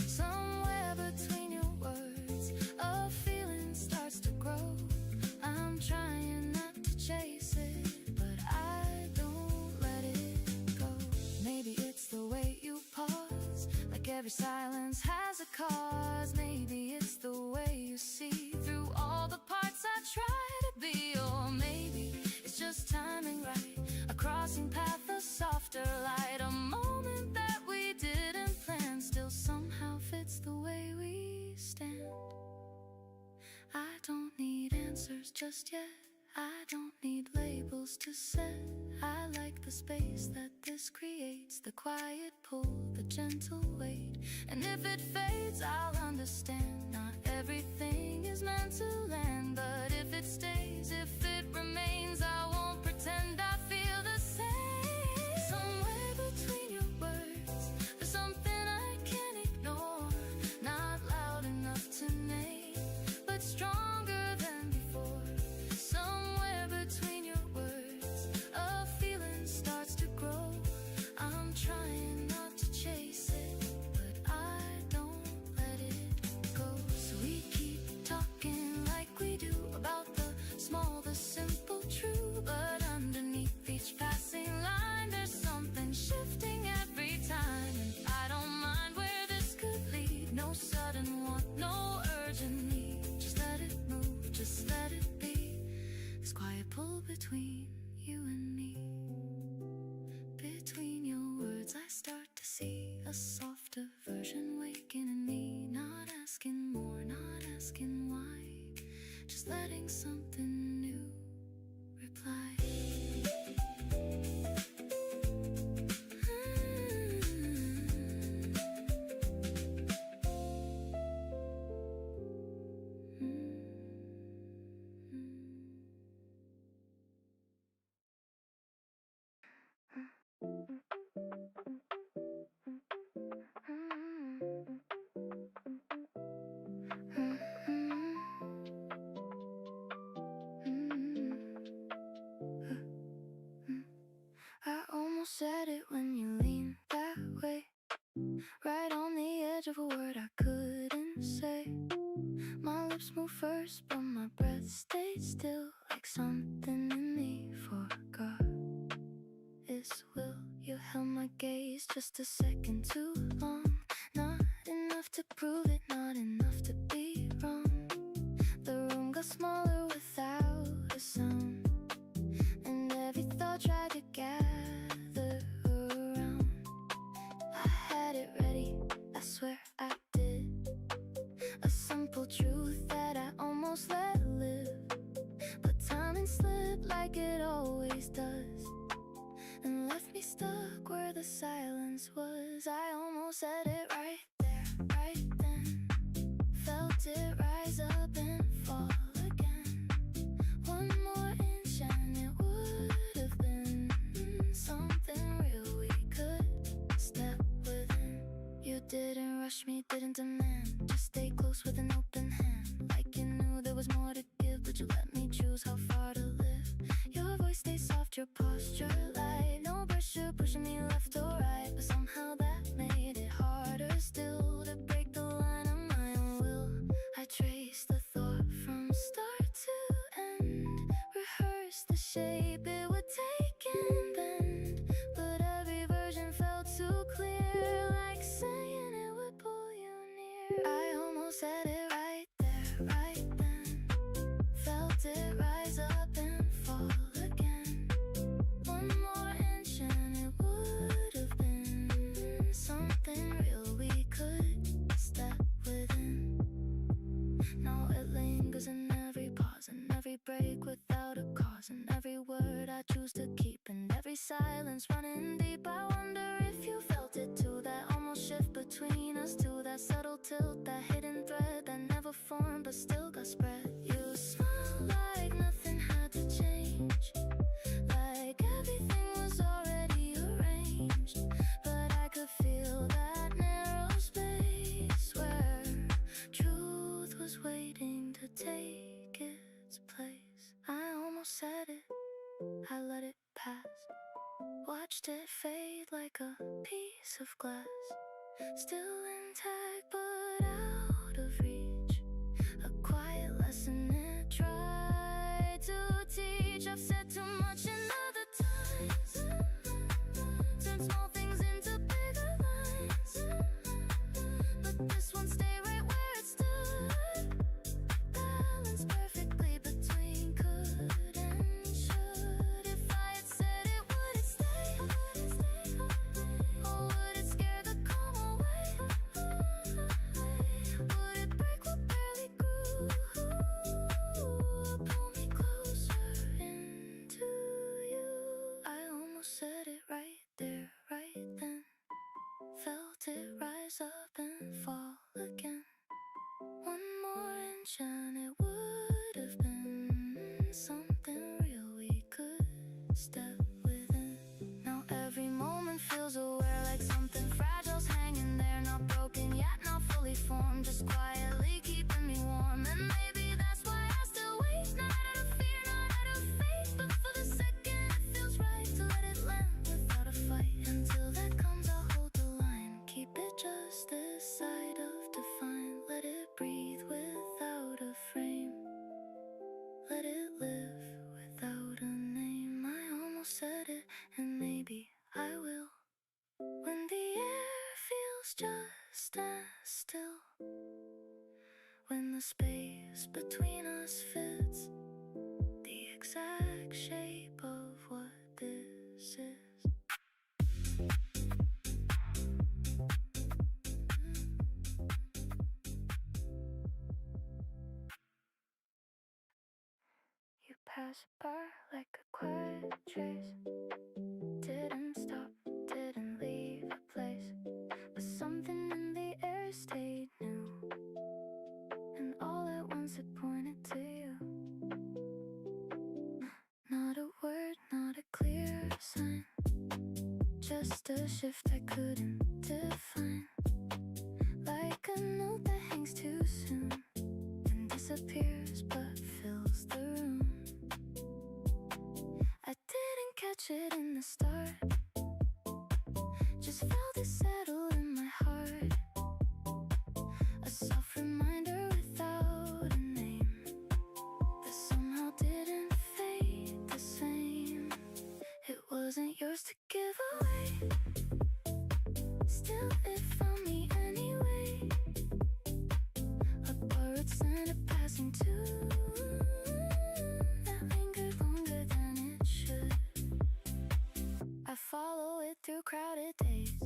Somewhere between your words, a feeling starts to grow. I'm trying not to chase it, but I don't let it go. Maybe it's the way you pause, like every silence has a cause. Maybe it's the way you see through all the parts I try to be. Or maybe it's just timing right, a crossing path, a softer light, a moment that we didn't plan, still somehow fits the way we stand. I don't need answers just yet, I don't need labels to set. I like the space that this creates, the quiet pull, the gentle weight. And if it fades, I'll understand. Not everything is meant to land, but if it stays, if it remains, I won't pretend I feel the same. Somewhere between your words, there's something I can't ignore. Not loud enough to name, but stronger than before. Somewhere between your words, a feeling starts to grow. I'm trying a softer version waking in me, not asking more, not asking why, just letting something new reply. I almost said it when you leaned that way, right on the edge of a word I couldn't say. My lips moved first, but my breath stayed still, like something in me forgot its will. You held my gaze just a second too long, not enough to prove it, not enough to be wrong. The room got smaller without a sound, and every thought tried to gather around. I had it ready, I swear I did, a simple truth that I almost let live, but timing slipped like it always does, and left me stuck where the silence was. I almost said it right there, right then, felt it rise up and fall again. One more inch and it would have been something real we could step within. You didn't rush me, didn't demand, just stay close with an open hand, like you knew there was more to give, but you let me choose how far to live. Your voice stays soft, your posture light, no pressure pushing me left or right, but somehow that made it harder still to break the line of my own will. I traced the thought from start to end, rehearsed the shape it would take and bend, but every version felt too clear, like saying it would pull you near. I almost said it right there, right then, felt it rise up and fall again. One more inch and it would have been something real we could step within. Now it lingers in every pause and every break without a cause, and every word I choose to keep, and every silence running deep. I wonder if you felt it too, that almost shift between us two, that subtle tilt, that hidden thread that never formed but still got spread. You smile like nothing had to change, like everything was already arranged, but I could feel that narrow space where truth was waiting to take its place. I almost said it, I let it pass, watched it fade like a piece of glass, still intact but out of reach, a quiet lesson it tried to teach. I've said too much in other times, turned small things into bigger lines, but this one stayed right where it stood, balanced perfectly between could and should. If I had said it, would it stay? Or would it scare the calm away? Would it break what barely grew? Pull me closer into you. I almost said it right there, right then, felt it rise up and fall again. One more inch and it would have been something real we could step within. Now every moment feels aware, like something fragile's hanging there, not broken yet, not fully formed, just quietly keeping me warm. And maybe that's why I still wait, not out of fear, not out of faith, but for the second it feels right to let it land without a fight. Until that comes, I'll hold the line, keep it just this side of define, let it breathe without a frame, let it live without a name. I almost said it, and maybe I will, when the air feels just as still, when the space between us fits the exact shape of what this is. pass by like a quiet trace. Didn't stop, didn't leave a place, but something in the air stayed new, and all at once it pointed to you. Not a word, not a clear sign, just a shift I couldn't define. Like a note that hangs too soon and disappears but fills the room. I didn't catch it in the start, just felt it settle in my heart. A soft reminder without a name that somehow didn't fade the same. It wasn't yours to give away, still it found me anyway. A borrowed scent, a passing tune that lingered longer than it should. I follow it through crowded days,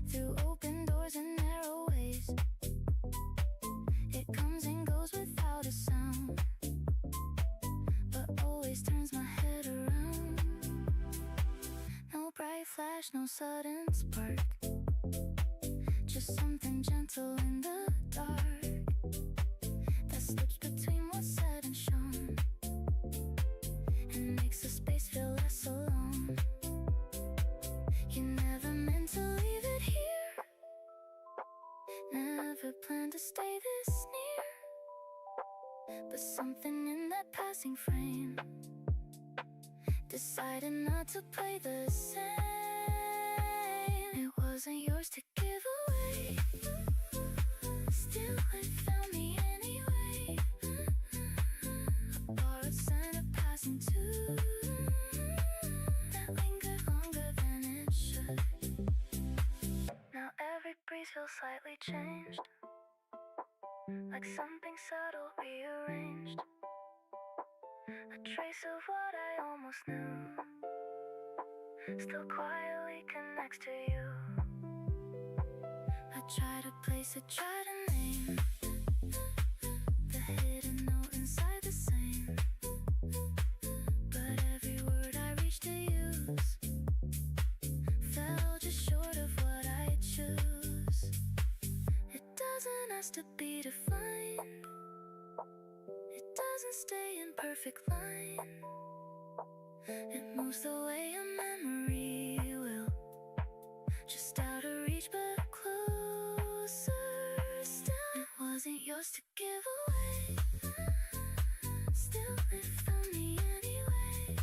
through open doors and narrow ways. It comes and goes without a sound, but always turns my head around. No bright flash, no sudden spark, just something gentle in the dark that slips between what's said and shown and makes the space feel less alone. You never meant to leave it here, never planned to stay this near, but something in that passing frame decided not to play the same. It wasn't yours to give away, still it found me anyway. A borrowed scent, a passing tune that lingered longer than it should. Now every breeze feels slightly changed, like something subtle rearranged. A trace of what I almost knew still quietly connects to you. I try to place it, try to name the hidden note inside the same, but every word I reach to use fell just short of what I choose. It doesn't ask to be defined, it doesn't stay in perfect line. It moves the way a memory will, just out of reach but closer still. It wasn't yours to give away, still it found me anyway.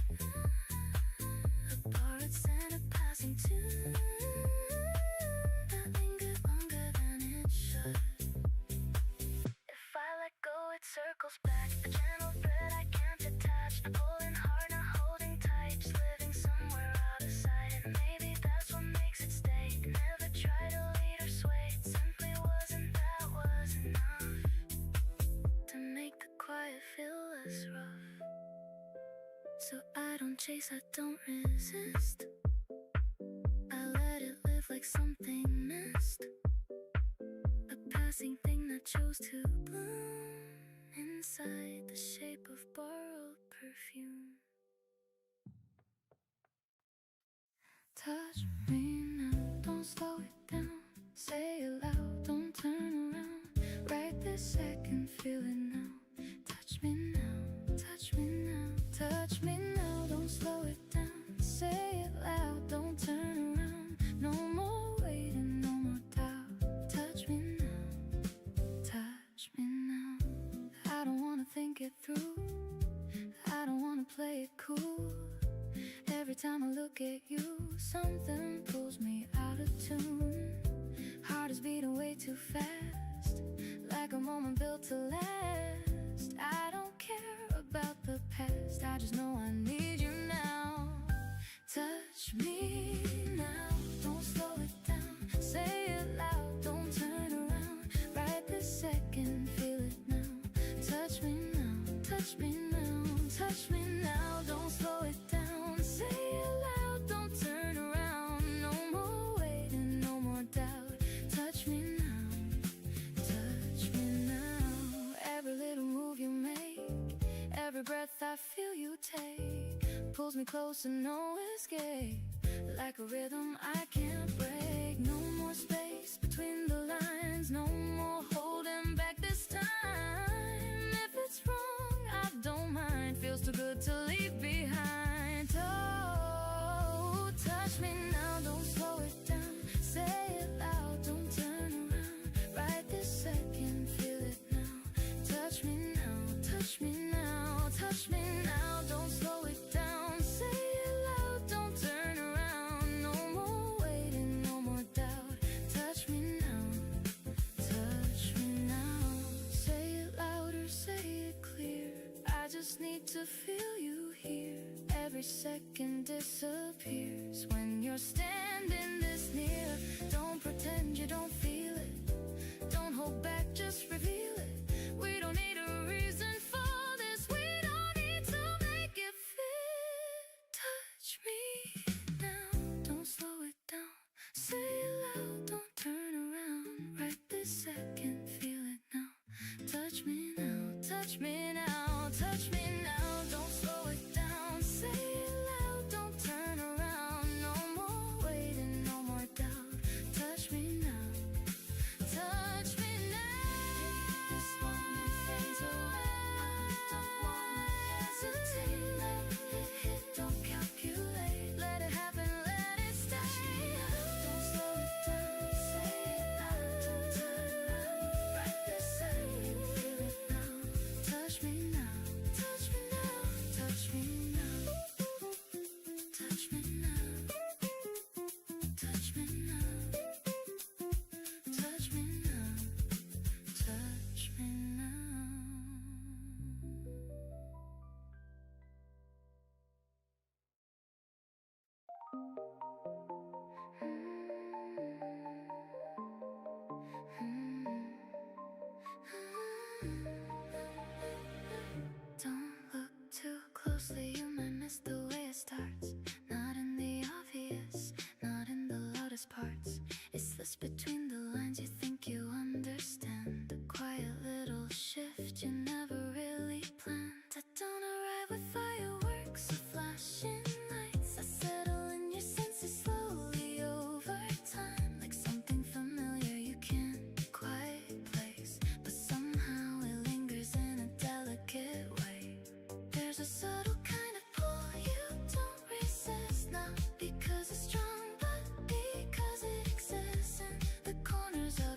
A borrowed scent, a passing tune that lingered longer than it should. If I let go, it circles back, a gentle thread I can't detach. Pulling hard, not holding tight, just living somewhere out of sight. And maybe that's what makes it stay. Never try to lead or sway, it simply wasn't, that was enough to make the quiet feel less rough. So I don't chase, I don't resist, I let it live like something missed, a passing thing that chose to bloom inside the shape of borrowed perfume. Touch me now, don't slow it down, say it loud, don't turn around. Right this second, feel it now. Touch me now, touch me now, touch me now, don't slow it down, say it loud, don't turn around. No more waiting, no more doubt. Touch me now, touch me now. I don't wanna think it through, I don't wanna play it cool. Every time I look at you, something pulls me out of tune. Heart is beating way too fast, like a moment built to last. I don't care about the past, I just know I need you now. Touch me now, don't slow it down, say it loud, don't turn around. Right this second, feel it now. Touch me now, touch me now, touch me now, don't slow it down, say it loud, don't turn around. No more waiting, no more doubt. Touch me now, touch me now. Every little move you make, every breath pulls me closer, no escape. Like a rhythm I can't break. No more space between the lines, no more holding back this time. If it's wrong, I don't mind. Feels too good to leave behind. Oh, touch me now, don't slow it down. Say it loud, don't turn around. Right this second, feel it now. Touch me now, touch me now, touch me now, don't slow it down. Say it loud, don't turn around. No more waiting, no more doubt. Touch me now, touch me now. Say it louder, say it clear. I just need to feel you here. Every second disappears when you're standing this near. Don't pretend you don't feel it. Don't hold back, just reveal it. We don't need a reason for this. We don't need to make it fit. Touch me now, don't slow it down. Say it loud, don't turn around. Right this second, feel it now. Touch me now, touch me now, touch me now, don't slow it down. Say it loud, don't turn around. No more waiting, no more doubt. Touch me now, touch me now. This moment fades away. I don't wanna hesitate. Let it hit, don't calculate. Let it happen, let it stay. Don't slow it down. Say it loud, don't turn around. Right this second, feel it now. Touch me now, touch me now, touch me now. Touch me now, touch me now, touch me now, touch me now. Don't look too closely, you might miss the way it starts. Not in the obvious, not in the loudest parts. It's this between the lines you think you understand. A quiet little shift you never really planned. I don't arrive with fireworks or flashing lights. I settle in your senses slowly over time. Like something familiar you can't quite place, but somehow it lingers in a delicate way. There's a subtle kind of pull you don't resist. Not because it's strong, but because it exists in the corners of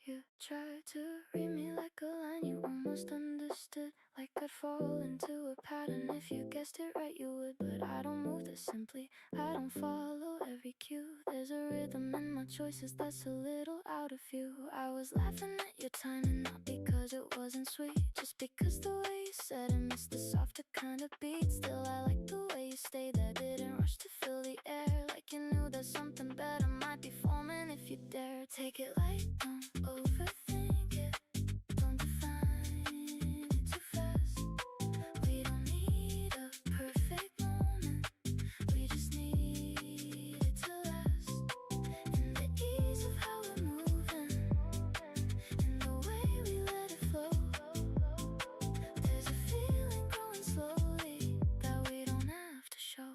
You tried to read me like a line you almost understood, like I'd fall into a pattern. If you guessed it right you would, but I don't move this simply, I don't follow every cue. There's a rhythm in my choices that's a little out of view. I was laughing at your timing, not because it wasn't sweet, just because the way you said it missed the softer kind of beat. Still I like the way you stayed there, didn't rush to fill the air, like you knew that something better might be forming if you dare. Take it light, don't overthink it, don't define it too fast. We don't need a perfect moment, we just need it to last. In the ease of how we're moving, in the way we let it flow, there's a feeling growing slowly that we don't have to show.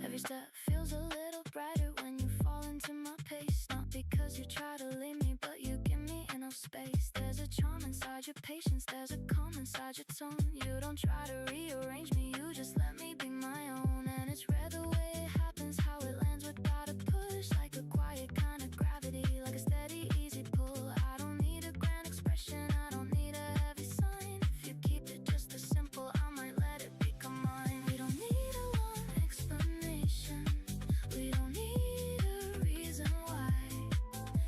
Every step feels a little brighter when you fall into my pace. Not because you try to leave me, but you give me enough space. There's a charm inside your patience, there's a calm inside your tone. You don't try to rearrange me, you just let me be my own. And it's rare the way it happens, how it lands without a push, like a quiet kind of gravity, like a steady easy pull. I don't need a grand expression, I don't need a heavy sign. If you keep it just as simple, I might let it become mine. We don't need a long explanation, we don't need a reason why.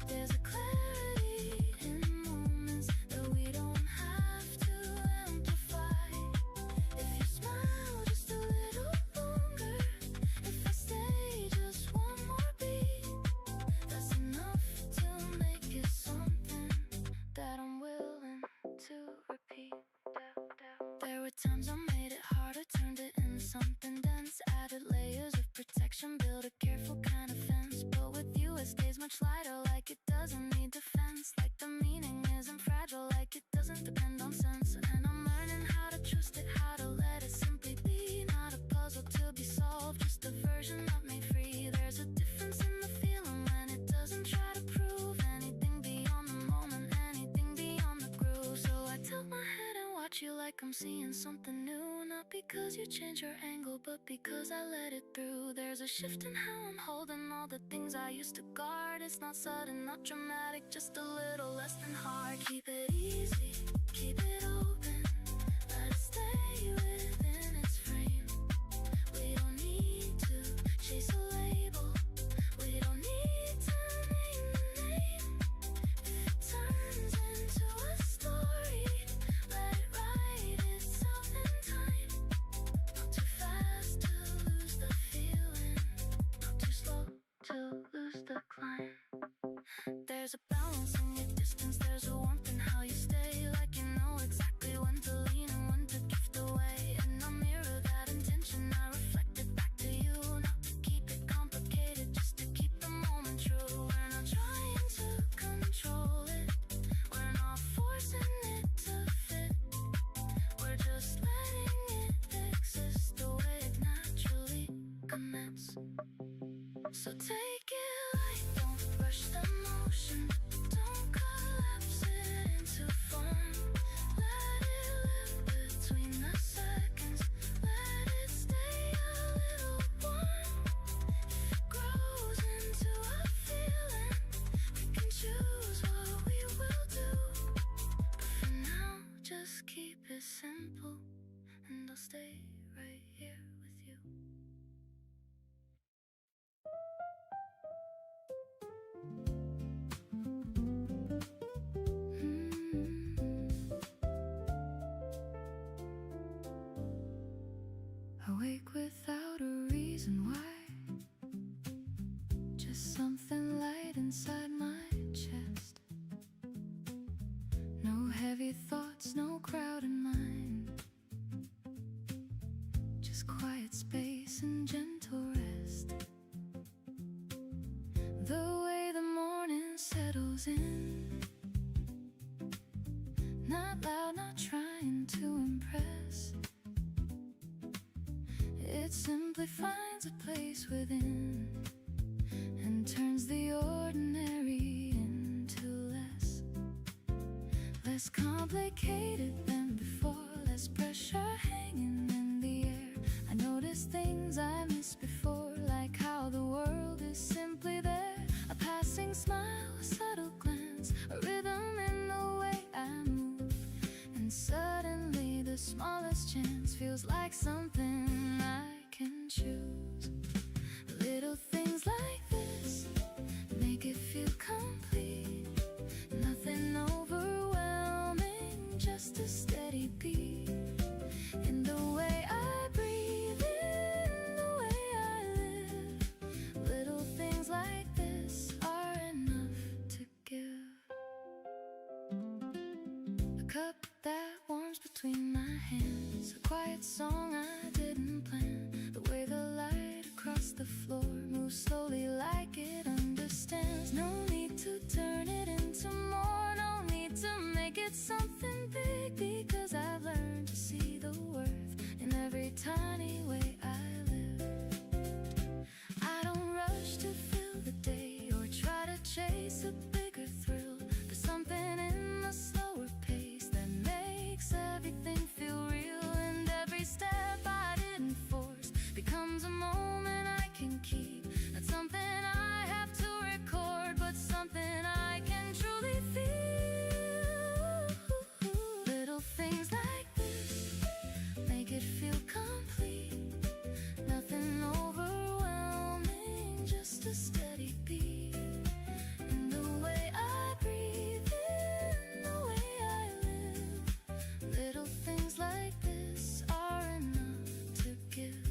There's a clarity in moments that we don't have to amplify. If you smile just a little longer, if I stay just one more beat, that's enough to make it something that I'm willing to repeat. There were times I made it harder, turned it into something dense, added layers of protection, built a careful kind of fence. But with you it stays much lighter, like it doesn't need defense, like the meaning isn't fragile, like it doesn't depend on sense. And I'm learning how to trust it, how to let it simply be, not a puzzle to be solved, just a version of me free. There's a difference in the feeling when it doesn't try to prove anything beyond the moment, anything beyond the groove. So I tilt my head and watch you like I'm seeing something new, not because you change your angle, but because I let it through. There's a shift in how I'm holding all the things I used to guard. It's not sudden, not dramatic, just a little less than hard. Keep it easy, keep it open, let it stay within its frame. We don't need to chase a label, we don't need to name the name. If it turns into a story, let it write itself in time. Not too fast to lose the feeling, not too slow to lose the climb. There's a balance in your distance, there's a warmth in how you stay, like you know exactly when to lean and when to gift away. And I'll mirror that intention, I reflect it back to you, not to keep it complicated, just to keep the moment true. We're not trying to control it, we're not forcing it to fit, we're just letting it exist the way it naturally commits. So take it light, don't rush the motion, don't collapse it into form. Let it live between the seconds, let it stay a little warm. If it grows into a feeling, we can choose what we will do. But for now, just keep it simple, and I'll stay right here with you. Awake without a reason why, just something light inside my chest. No heavy thoughts, no crowded mind, just quiet space and gentle rest. The way the morning settles in, not loud, not trying to impress, it simply finds a place within and turns the ordinary into less complicated than before, less pressure hanging in the air. I notice things I missed before, like how the world is simply there, a passing smile the smallest chance feels like something I can choose. Little things like this make it feel complete. Nothing overwhelming, just a steady beat. In the way I breathe, in the way I live. Little things like this are enough to give. A cup that warms between my hands, a quiet song I didn't plan. The way the light across the floor moves slowly like it understands. No need to turn it into more, no need to make it something big, because I've learned to see the worth in every tiny way I live. I don't rush to fill the day or try to chase a bigger thrill. There's something in the slower pace that makes everything feel real, and every step I didn't force becomes a moment I can keep. Not something I have to record, but something I can truly feel. Little things like this make it feel complete. Nothing overwhelming, just a steady beat. In the way I breathe, in the way I live. Little things like this are enough to give.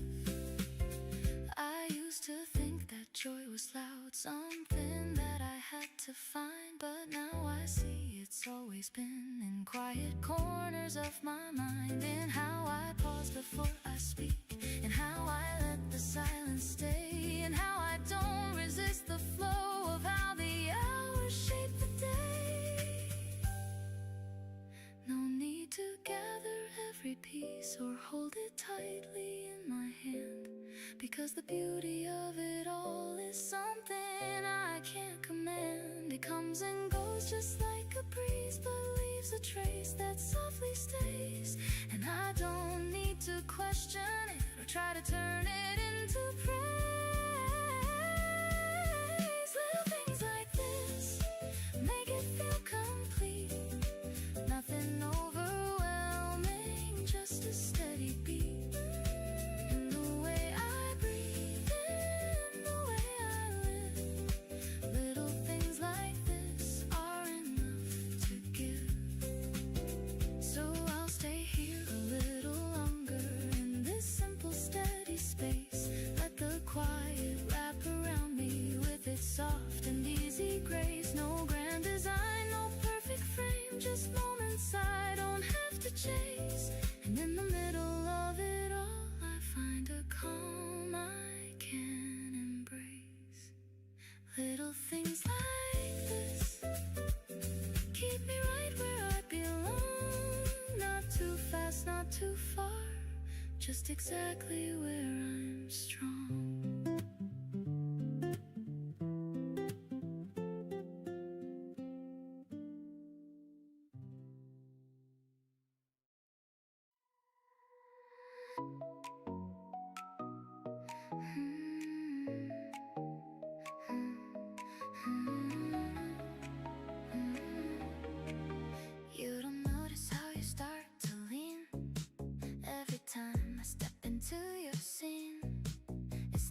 I used to think that joy was loud, something that I had to find, but now I see it's always been in quiet corners of my mind. In how I pause before I speak, in how I let the silence stay, in how I don't resist the flow of how the hours shape the day. No need to gather every piece or hold it tightly in my hand, because the beauty of it all is something I can't command. It comes and goes just like a breeze, but leaves a trace that softly stays. And I don't need to question it or try to turn it into praise. Little things like this make it feel complete. Nothing overwhelming, just a steady beat. In the way I breathe, in the way I live. Little things like this are enough to give. So I'll stay here a little longer in this simple steady space. Let the quiet wrap around me with its soft and easy grace. No grand design, no perfect frame, just moments I don't have to chase. And in the middle of it all, I find a calm I can embrace. Little things like this keep me right where I belong. Not too fast, not too far, just exactly where I'm strong. You don't notice how you start to lean every time I step into your scene. It's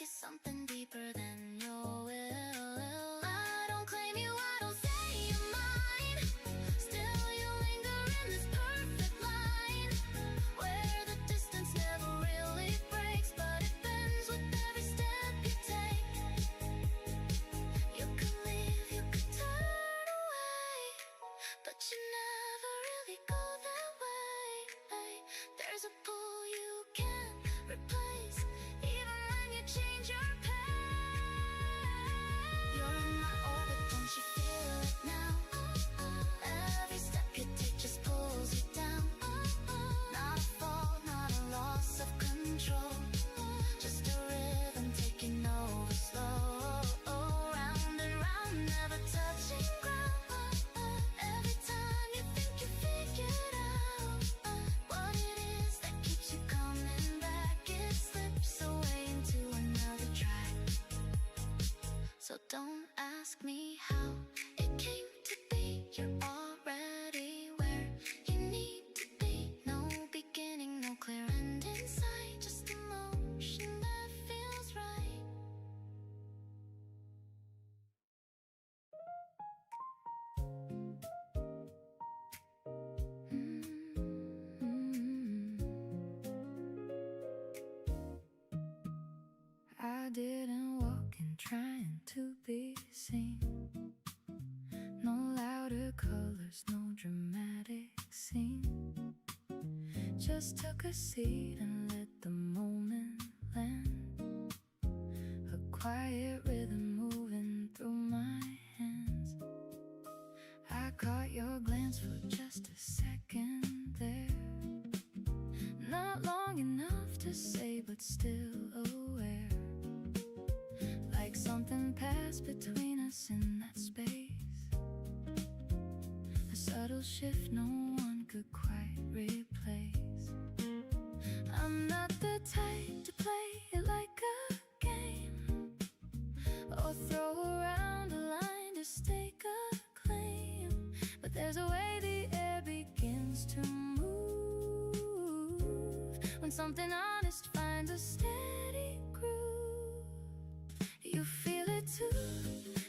it's something deeper than your will. I don't claim you, I don't say you're mine. Still you linger in this perfect line where the distance never really breaks, but it bends with every step you take. You could leave, you could turn away, but you never really go that way. There's a pull you can't replace, even when you change your path. You're in my orbit, don't you feel it now? Every step you take just pulls you down. Not a fall, not a loss of control, just a rhythm taking over slow. Round and round, never touching ground. Every time you think you figured out what it is that keeps you coming back, it slips away into another track. So don't ask me how it came to be. You're already where you need to be. No beginning, no clear end in sight, just emotion that feels right. I didn't walk in trying to be seen. No louder colors, no dramatic scene. Just took a seat and let the moment land. A quiet rhythm moving through my hands. I caught your glance for just a second there. Not long enough to say, but still aware. Like something passed between us in that space. A subtle shift no one could quite replace. I'm not the type to play it like a game, or throw around a line to stake a claim. But there's a way the air begins to move when something honest finds a steady groove. You feel it too.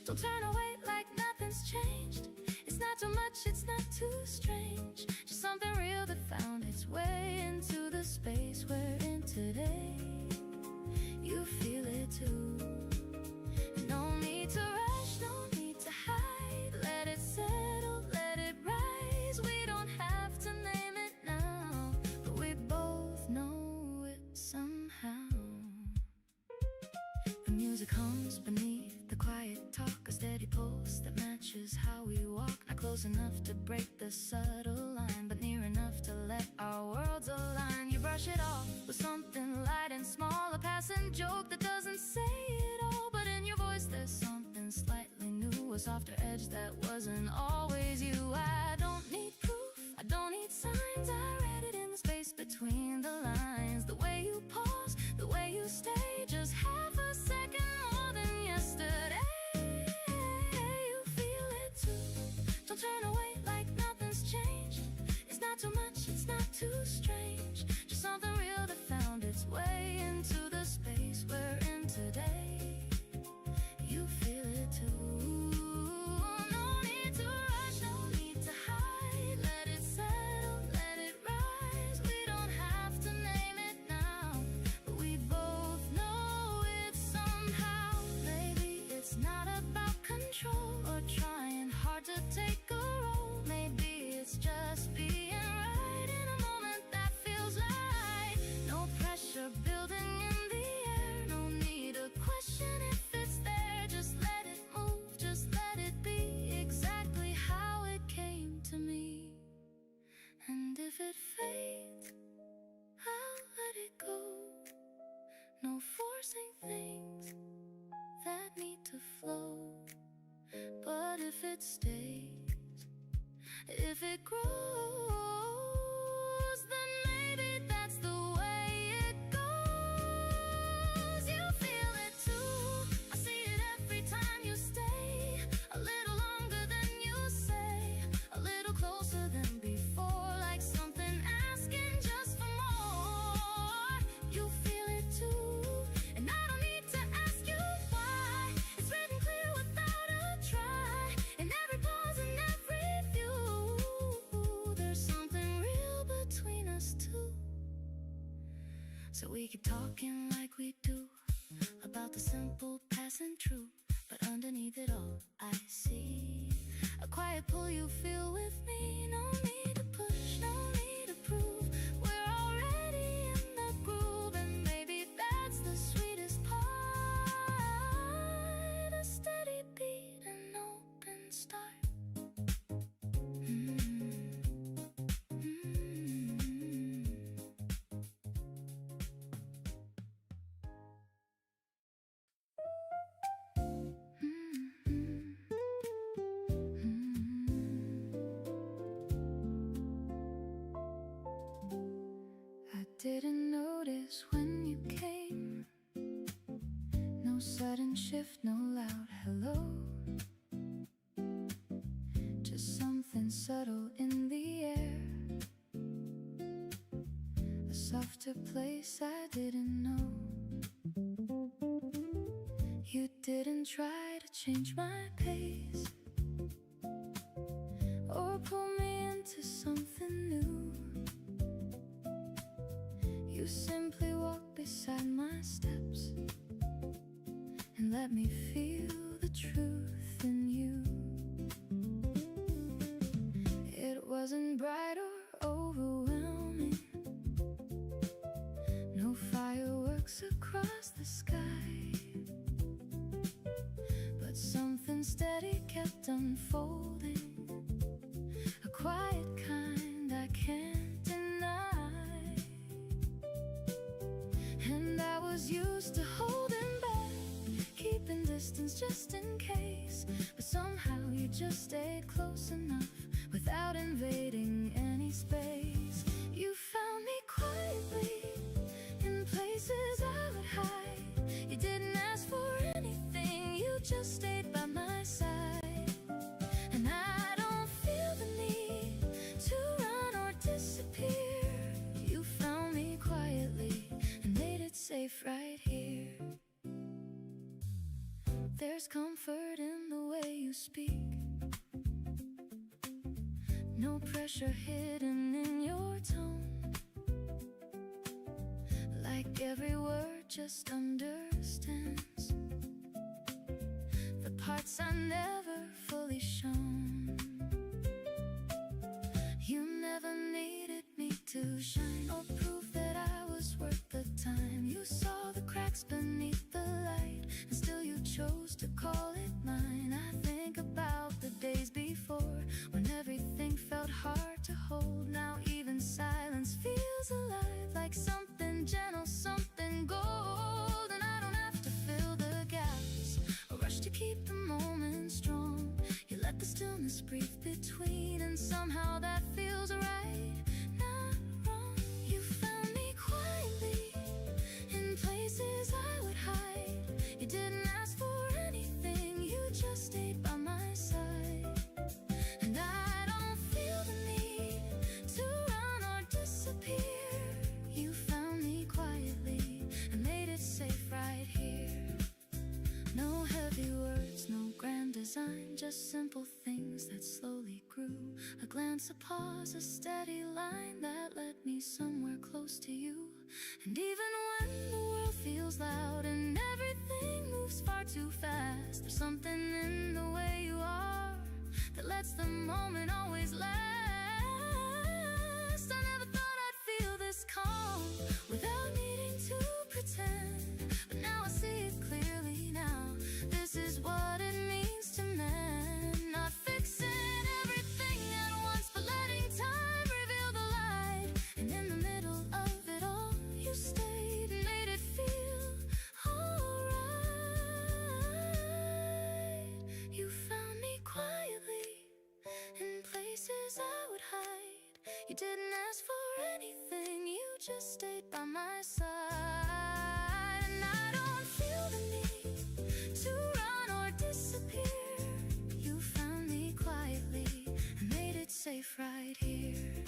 Don't turn away like nothing's changed. It's not too much, it's not too strange. Just something real that found its way into the space we're in today. You feel it too. No need to rush, no need to hide. Let it settle, let it rise. We don't have to name it now, but we both know it somehow. The music hums beneath the quiet talk, a steady pulse that matches how we walk. Not close enough to break the subtle line, but near enough to let our worlds align. You brush it off with something light and small, a passing joke that doesn't say it all, but in your voice there's something slightly new, a softer edge that wasn't always you. I don't need proof, I don't need signs. I read it in the space between the lines. The way you pause, the way you stay, just half a second more than yesterday. You feel it too. Don't turn away like nothing's changed. It's not too much, it's not too strange. Just something real that found its way into the space we're in today. You feel it too. No need to rush, no need to hide. Let it settle, let it rise. We don't have to name it now, but we both know it somehow. Maybe it's not about control or trying hard to take a role. Maybe it's just being right in a moment that feels right. No pressure building in the air, no need to question if it's there. Just let it move, just let it be exactly how it came to me. And if it fades, I'll let it go. No forcing things that need to flow. But if it stays, if it grows, then maybe that's the way it goes. You feel it too. I see it every time you stay. A little longer than you say, a little closer than before, like something asking just for more. You feel it too, and I don't need to So we keep talking like we do about the simple passing true. But underneath it all I see a quiet pull you feel with me. No need to push, no need to prove. We're already in the groove, and maybe that's the sweetest part. A steady beat, an open start. Didn't notice when you came. No sudden shift, no loud hello. Just something subtle in the air. A softer place I didn't know. You didn't try to change my pace or pull me into something new. You simply walked beside my steps and let me feel the truth in you. It wasn't bright or overwhelming, no fireworks across the sky, but something steady kept unfolding, a quiet kind I can't deny. And I was used to holding back, keeping distance just in case, but somehow you just stayed close enough without invading any space. You found me quietly in places I would hide. You didn't ask for anything, you just stayed by my side. And I don't feel the need to run or disappear. You found me quietly and made it safe right here. There's comfort in the way you speak, no pressure hidden in your tone, like every word just understands the parts I never fully shown. You never needed me to shine or prove that I was worth the time. You saw the cracks beneath the light, and still you chose to call it mine. I think about the days before, when everything felt hard to hold. Now even silence feels alive, like something gentle, something gold. And I don't have to fill the gaps or rush to keep the moment strong. You let the stillness breathe between, and somehow that feels right, not wrong. You found me quietly in places I would hide. You didn't ask for anything, you just stayed by my side. And I don't feel the need to run or disappear. You found me quietly and made it safe right here. No heavy words, no grand design, just simple things that slowly grew. A glance, a pause, a steady line that led me somewhere close to you. And even when the world feels loud and everything moves far too fast, there's something in the way you are that lets the moment always last. I never thought I'd feel this calm without needing to pretend, but now I see it clearly now. This is what it means to mend, not fixing everything at once, but letting time reveal the light. And in the middle of it all, you stayed and made it feel alright. You found me quietly in places I would hide. You didn't ask for anything, you just stayed by my side. And I don't feel the need to run or disappear. You found me quietly and made it safe right here.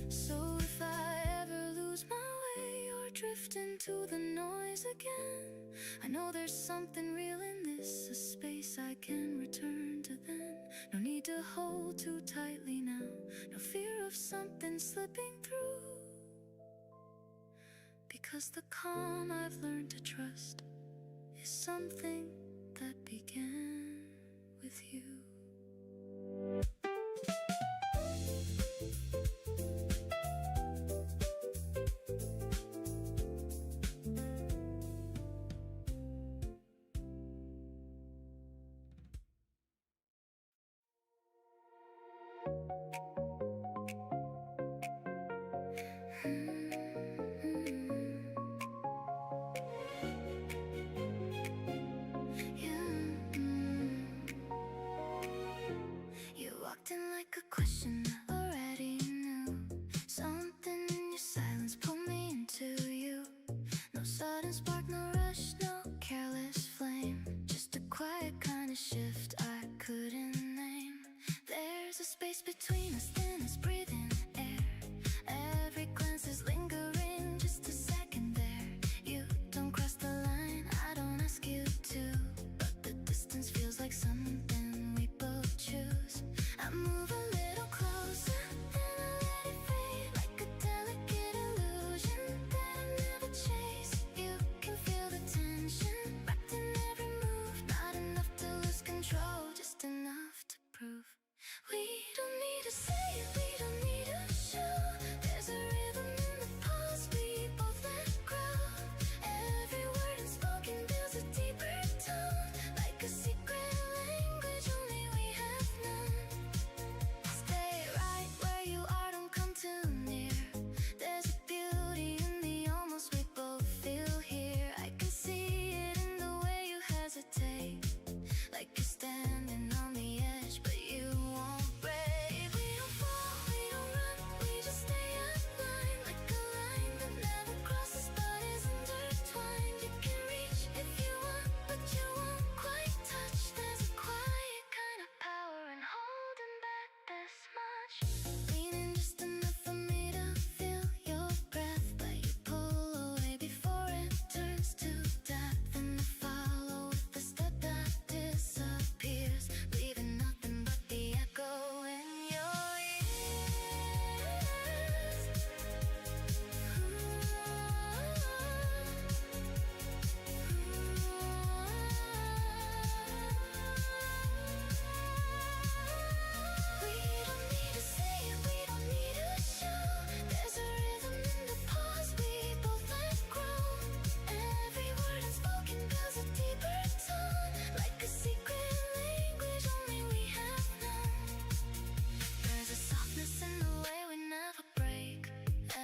So if I ever lose my way or drift into the noise again, I know there's something real in this, a space I can return to then. No need to hold too tightly now, no fear of something slipping through, because 'cause the calm I've learned to trust is something that began with you. You walked in like a question I already knew. Something in your silence pulled me into you. No sudden spark, no rush, no careless flame. Just a quiet kind of shift I couldn't name. There's a space between us, thin as breathing air. Every glance is lingering, just a second there. You don't cross the line, I don't ask you to, but the distance feels like something we both choose. I move a little closer, then I let it fade, like a delicate illusion that I never chase. You can feel the tension, wrapped in every move. Not enough to lose control, just enough to prove. We don't need to say it, we don't need to show. There's a rhythm in the pause we both let grow. Every word unspoken builds a deeper tone, like a secret language only we have known. Stay right where you are, don't come too near. There's a beauty in the almost we both feel here. I can see it in the way you hesitate, like you're standing on the edge, but you won't break. We don't fall, we don't run, we just stay aligned, like a line that never crosses but is intertwined. You can reach if you want, but you won't quite touch. There's a quiet kind of power in holding back this much. Leaning just enough for me to feel your breath, but you pull away before it turns to death. And I follow with the step that disappears, leaving nothing but the echo in your ears. We don't need to say it, we don't need to show. There's a rhythm in the pause we both let grow. Every word unspoken builds a deeper tone, like a secret language only we have known. There's a softness in the way we never break.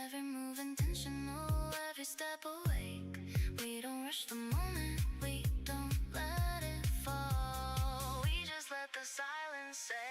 Every move intentional, every step awake. We don't rush the moment, we don't let it fall. We just let the silence say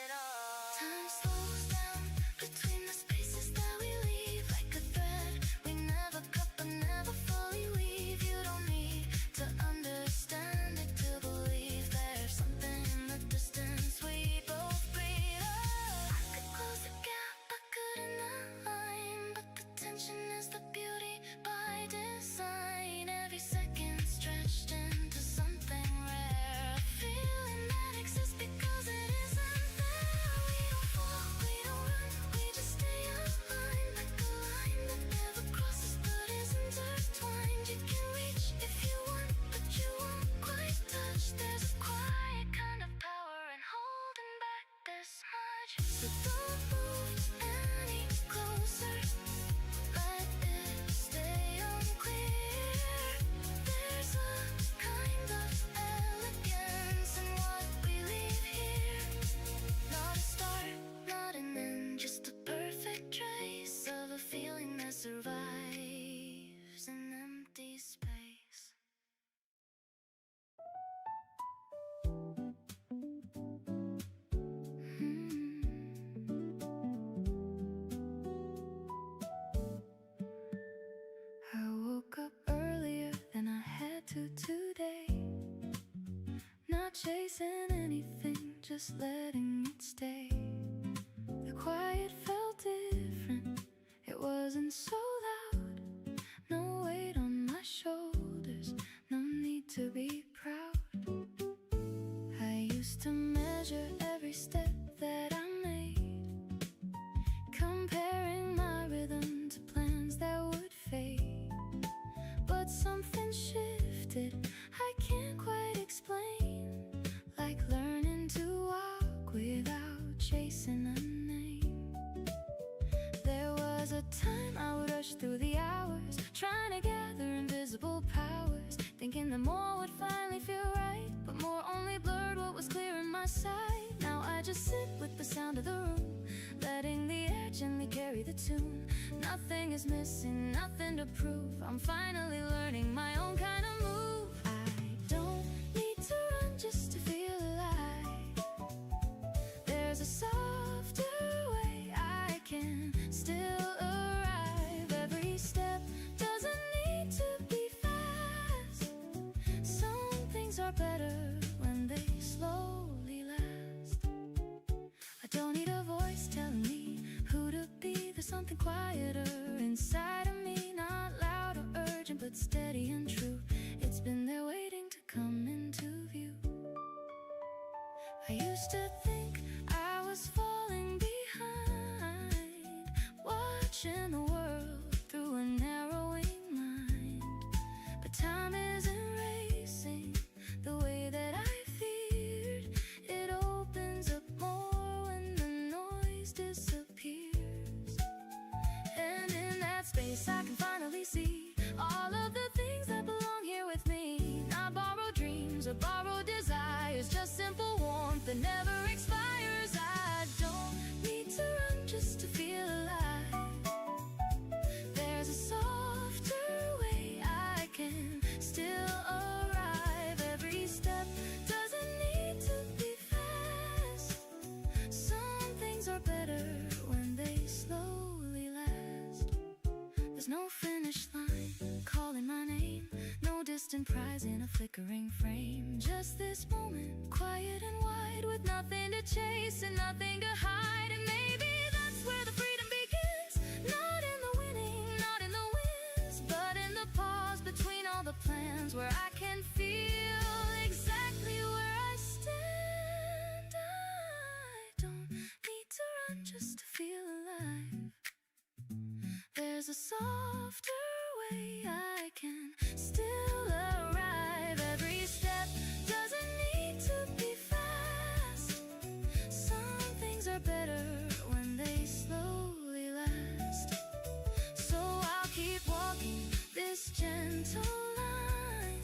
it all. Time slows down between the spaces that we leave, like a thread we never cut but never fully weave. You don't need to understand it to believe there's something in the distance we both breathe. Oh, I could close the gap, I couldn't align, but the tension is the beauty by design. Every second stretched into something rare, a feeling that exists because it isn't there. We don't fall, we don't run, we just stay aligned, like a line that never crosses but is intertwined. You can reach if you want, but you won't quite touch. There's a quiet kind of power in holding back this much. So don't move any closer, let it stay unclear. There's a kind of elegance in what we leave here. Not a start, not an end, just a perfect trace of a feeling that survives in empty space. I woke up earlier than I had to today. Not chasing anything, just letting it stay. The quiet felt different, it wasn't so loud. No weight on my shoulders, no need to be proud. I used to measure every step that I made, comparing my rhythm to plans that would fade. more would finally feel right, but more only blurred what was clear in my sight. Now I just sit with the sound of the room, letting the air gently carry the tune. Nothing is missing, nothing to prove. I'm finally learning my own kind of move. I don't need to run just to feel alive. There's a softer way I can still arrive. Every step doesn't need to be fast. Some things are better when they slowly last. I don't need a voice telling me who to be. There's something quieter inside of me, not loud or urgent, but steady and true. It's been there waiting to come into view. I used to think I was falling behind, watching the world through a narrowing mind. But time isn't racing the way that I feared. It opens up more when the noise disappears. And in that space I can finally see all of the things that belong here with me. Not borrowed dreams or borrowed desires, just simple warmth that never expires. I don't need to run just to feel alive. There's a softer way I can still arrive. Every step doesn't need to be fast. Some things are better when they slowly last. There's no finish line calling my name, no distant prize in a flickering frame. Just this moment, quiet and wide, with nothing to chase and nothing to hide. And maybe that's where the freedom begins. Not in the winning, not in the wins, but in the pause between all the plans, where I can feel exactly where I stand. I don't need to run just to feel alive. There's a softer way I can still arrive. Every step doesn't need to be fast. Some things are better when they slowly last. So I'll keep walking this gentle line,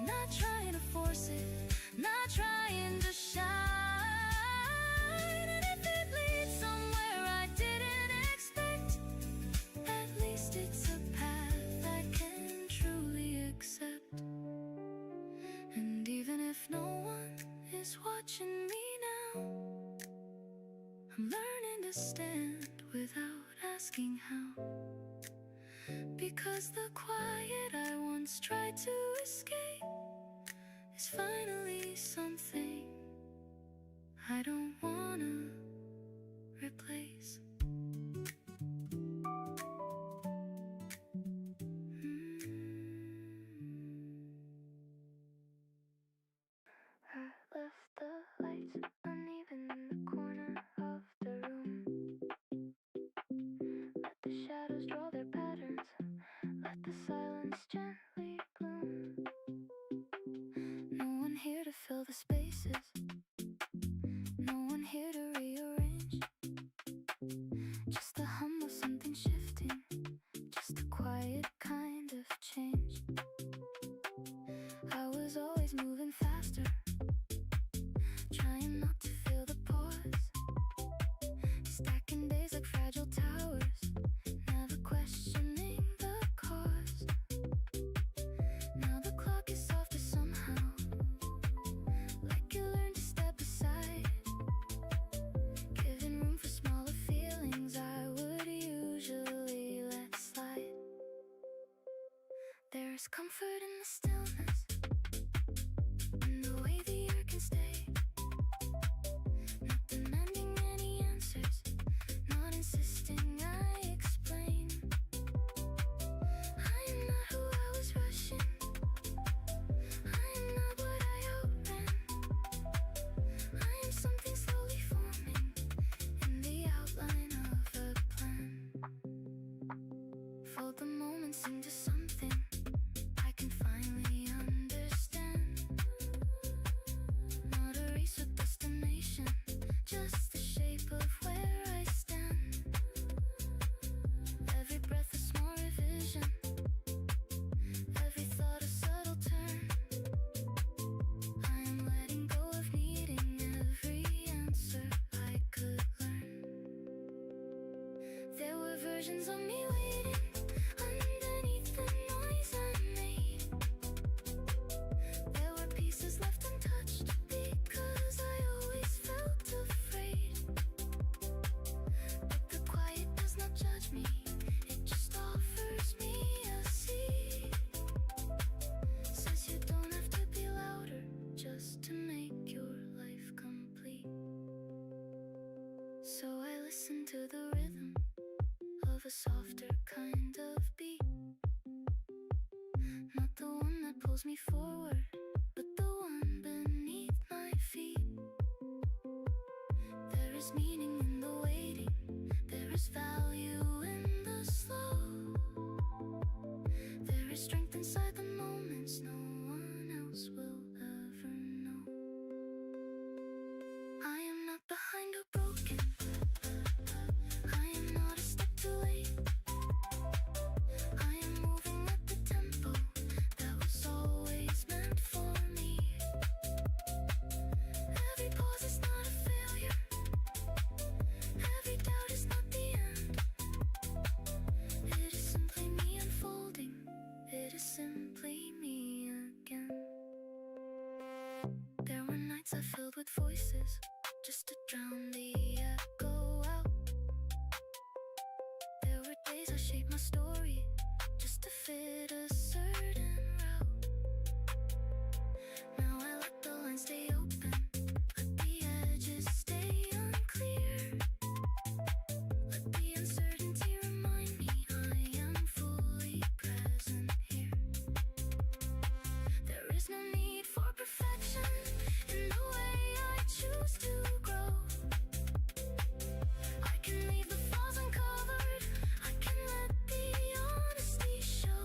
not trying to force it, not trying to shine. And if it leads somewhere I didn't expect, at least it's a path I can truly accept. And even if no one is watching me now, I'm learning to stand without asking how. Because the quiet I once tried to escape is finally something I don't wanna replace. I left the lights uneven in the corner of the room. Let the shadows draw their patterns, let the silence gently bloom. No one here to fill the spaces, no one here to rearrange. Just the hum of something shifting, just a quiet kind of change. I was always moving faster, trying not to feel the pause, stacking days like fragile towers, never questioning the cause. Now the clock is softer somehow, like you learned to step aside, giving room for smaller feelings I would usually let slide. There is comfort in the stillness, in the way the air can stay, not demanding any answers, not insisting I explain. I am not who I was rushing, I am not what I outran. I am something slowly forming in the outline of a plan. Fold the moments into something I can versions of me waiting underneath the noise I made. There were pieces left untouched because I always felt afraid. But the quiet does not judge me, it just offers me a seat. Says you don't have to be louder just to make your life complete. So I listen to the rhythm of a softer kind of beat. Not the one that pulls me forward, but the one beneath my feet. There is meaning in the waiting, there is value in the slow. There is strength inside the moments no one else will ever know. I am not behind or broken, I am not a step too late. I am moving at the tempo that was always meant for me. Every pause is not a failure, every doubt is not the end. It is simply me unfolding, it is simply me again. There were nights I filled with voices just to drown the echo out. There were days I shaped my story just to fit a certain route. Now I let the lines stay open, let the edges stay unclear. Let the uncertainty remind me I am fully present here. There is no need for perfection in the way I choose to grow. I can leave the flaws uncovered, I can let the honesty show.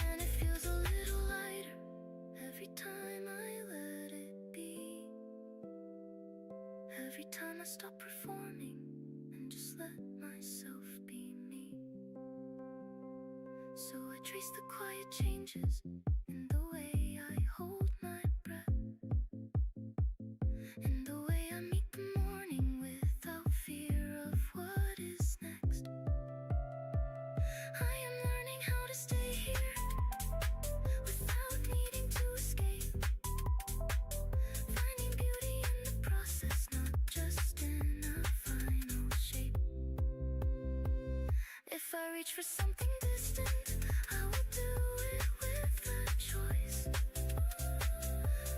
And it feels a little lighter every time I let it be. Every time I stop performing and just let myself be me. So I trace the quiet changes in the way I hold my breath, in the way I meet the morning without fear of what is next. I am learning how to stay here without needing to escape, finding beauty in the process, not just in a final shape. If I reach for something distant, I will do it with a choice.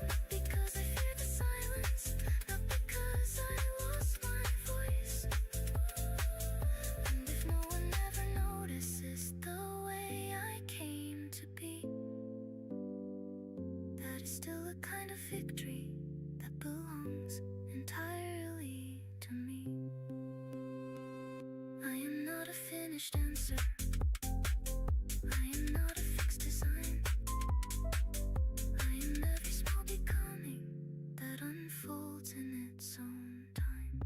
Not because I fear the silence, not because I lost my voice. And if no one ever notices the way I came to be, that is still a kind of victory that belongs entirely to me. I am not a finished answer, I am not a fixed design. I am every small becoming that unfolds in its own time.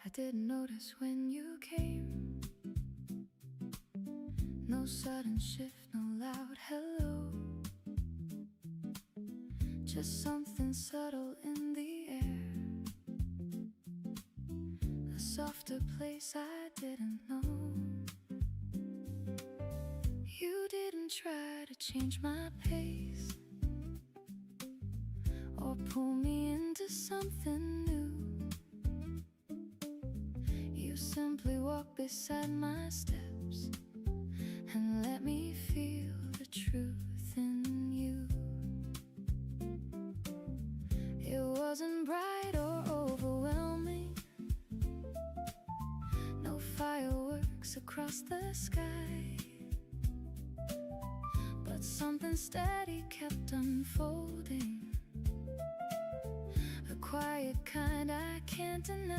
I didn't notice when you came. No sudden shift, no loud hello. Just something subtle in the air, a softer place I didn't know. You didn't try to change my pace or pull me into something new. You simply walked beside my steps and let me feel the truth in you. It wasn't bright or overwhelming, no fireworks across the sky, but something steady kept unfolding, a quiet kind I can't deny.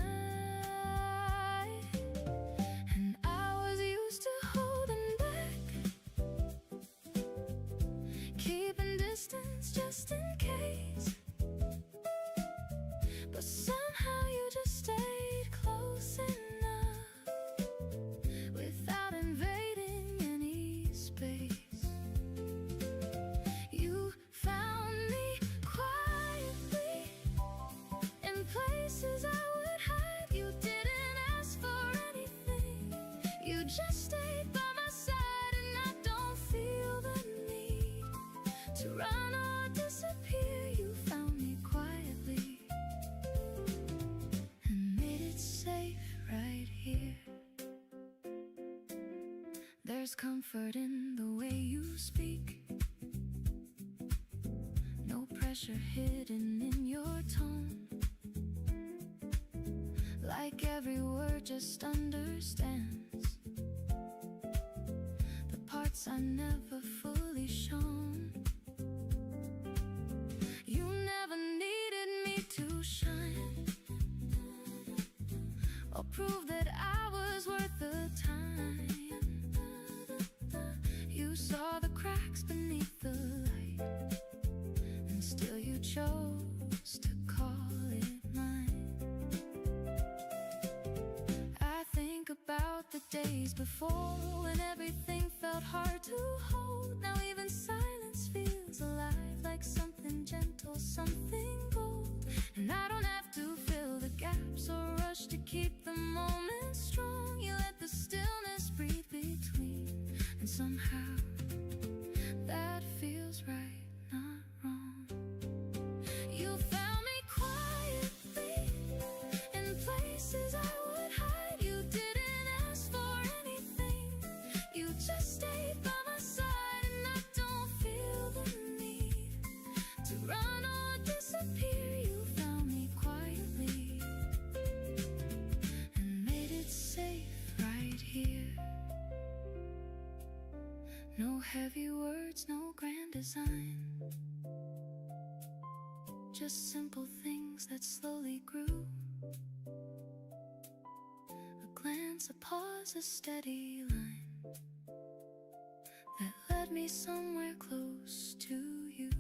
And I was used to holding back, keeping distance just in case, but somehow you just stayed close enough just stayed by my side, and I don't feel the need to run or disappear. You found me quietly and made it safe right here. There's comfort in the way you speak, no pressure hidden in your tone. Like every word just understands the parts I never fully shown. You never needed me to shine or prove that I was worth the time. You saw the cracks beneath the light, and still you chose to call it mine. I think about the days before when everything felt hard to hold. Now even silence feels alive, like something gentle, something bold. And I don't have to fill the gaps or rush to keep the moment strong. You let the stillness breathe between, and somehow that feels right, not wrong. You found me quietly in places I would hide. You didn't ask for anything, you just stayed by my side, and I don't feel the need to run or disappear. You found me quietly and made it safe right here. No heavy words, no grand design, just simple things that slowly grew. A glance, a pause, a steady line that led me somewhere close to you.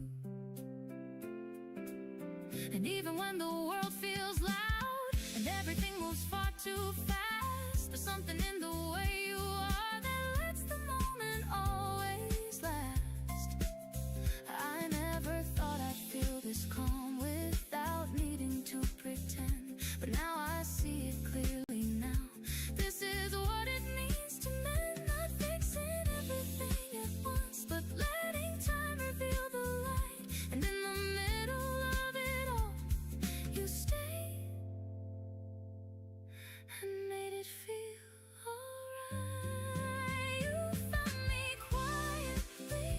And even when the world feels loud and everything moves far too fast, there's something in the way you are that lets the moment always last. I never thought I'd feel this calm without needing to pretend, but now I see it clearly now. This is what it means to mend, not fixing everything at once, but letting time reveal the light. And in the middle of it all, you stayed and made it feel alright. You found me quietly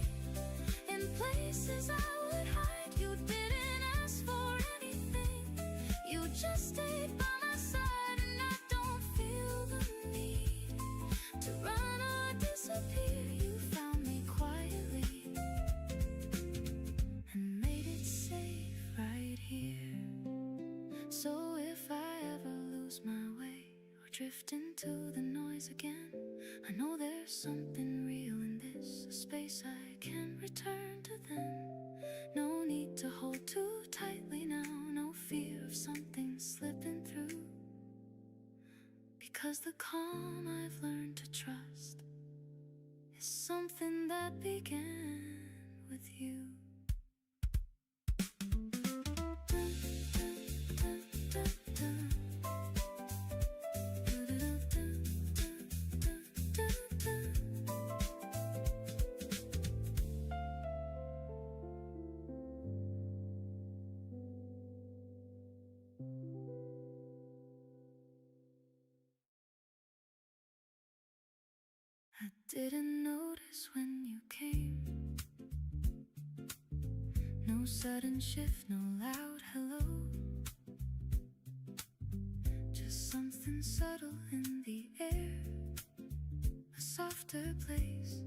in places I would hide. You didn't ask for anything, you just stayed by my side, and I don't feel the need to run or disappear. You found me quietly and made it safe right here. So if I ever lose my way or drift into the noise again, I know there's something real in this, a space I can return to then. No need to hold too tightly now, no fear of something slipping through, because the calm I've learned to trust is something that began with you. I didn't notice when you came, no sudden shift, no loud hello, just something subtle in the air, a softer place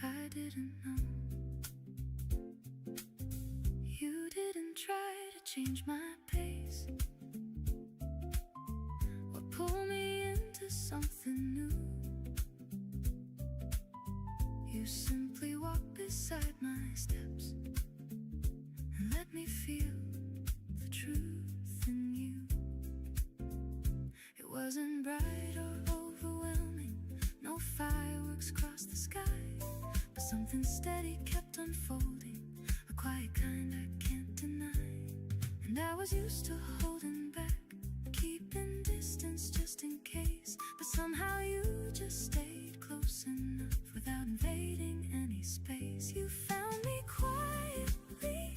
I didn't know. You didn't try to change my pace or pull me into something new. You simply walked beside my steps and let me feel the truth in you. It wasn't bright or overwhelming, no fireworks crossed the sky, but something steady kept unfolding, a quiet kind I can't deny. And I was used to holding back, keeping distance just in case. But somehow you just stayed close enough without invading any space. You found me quietly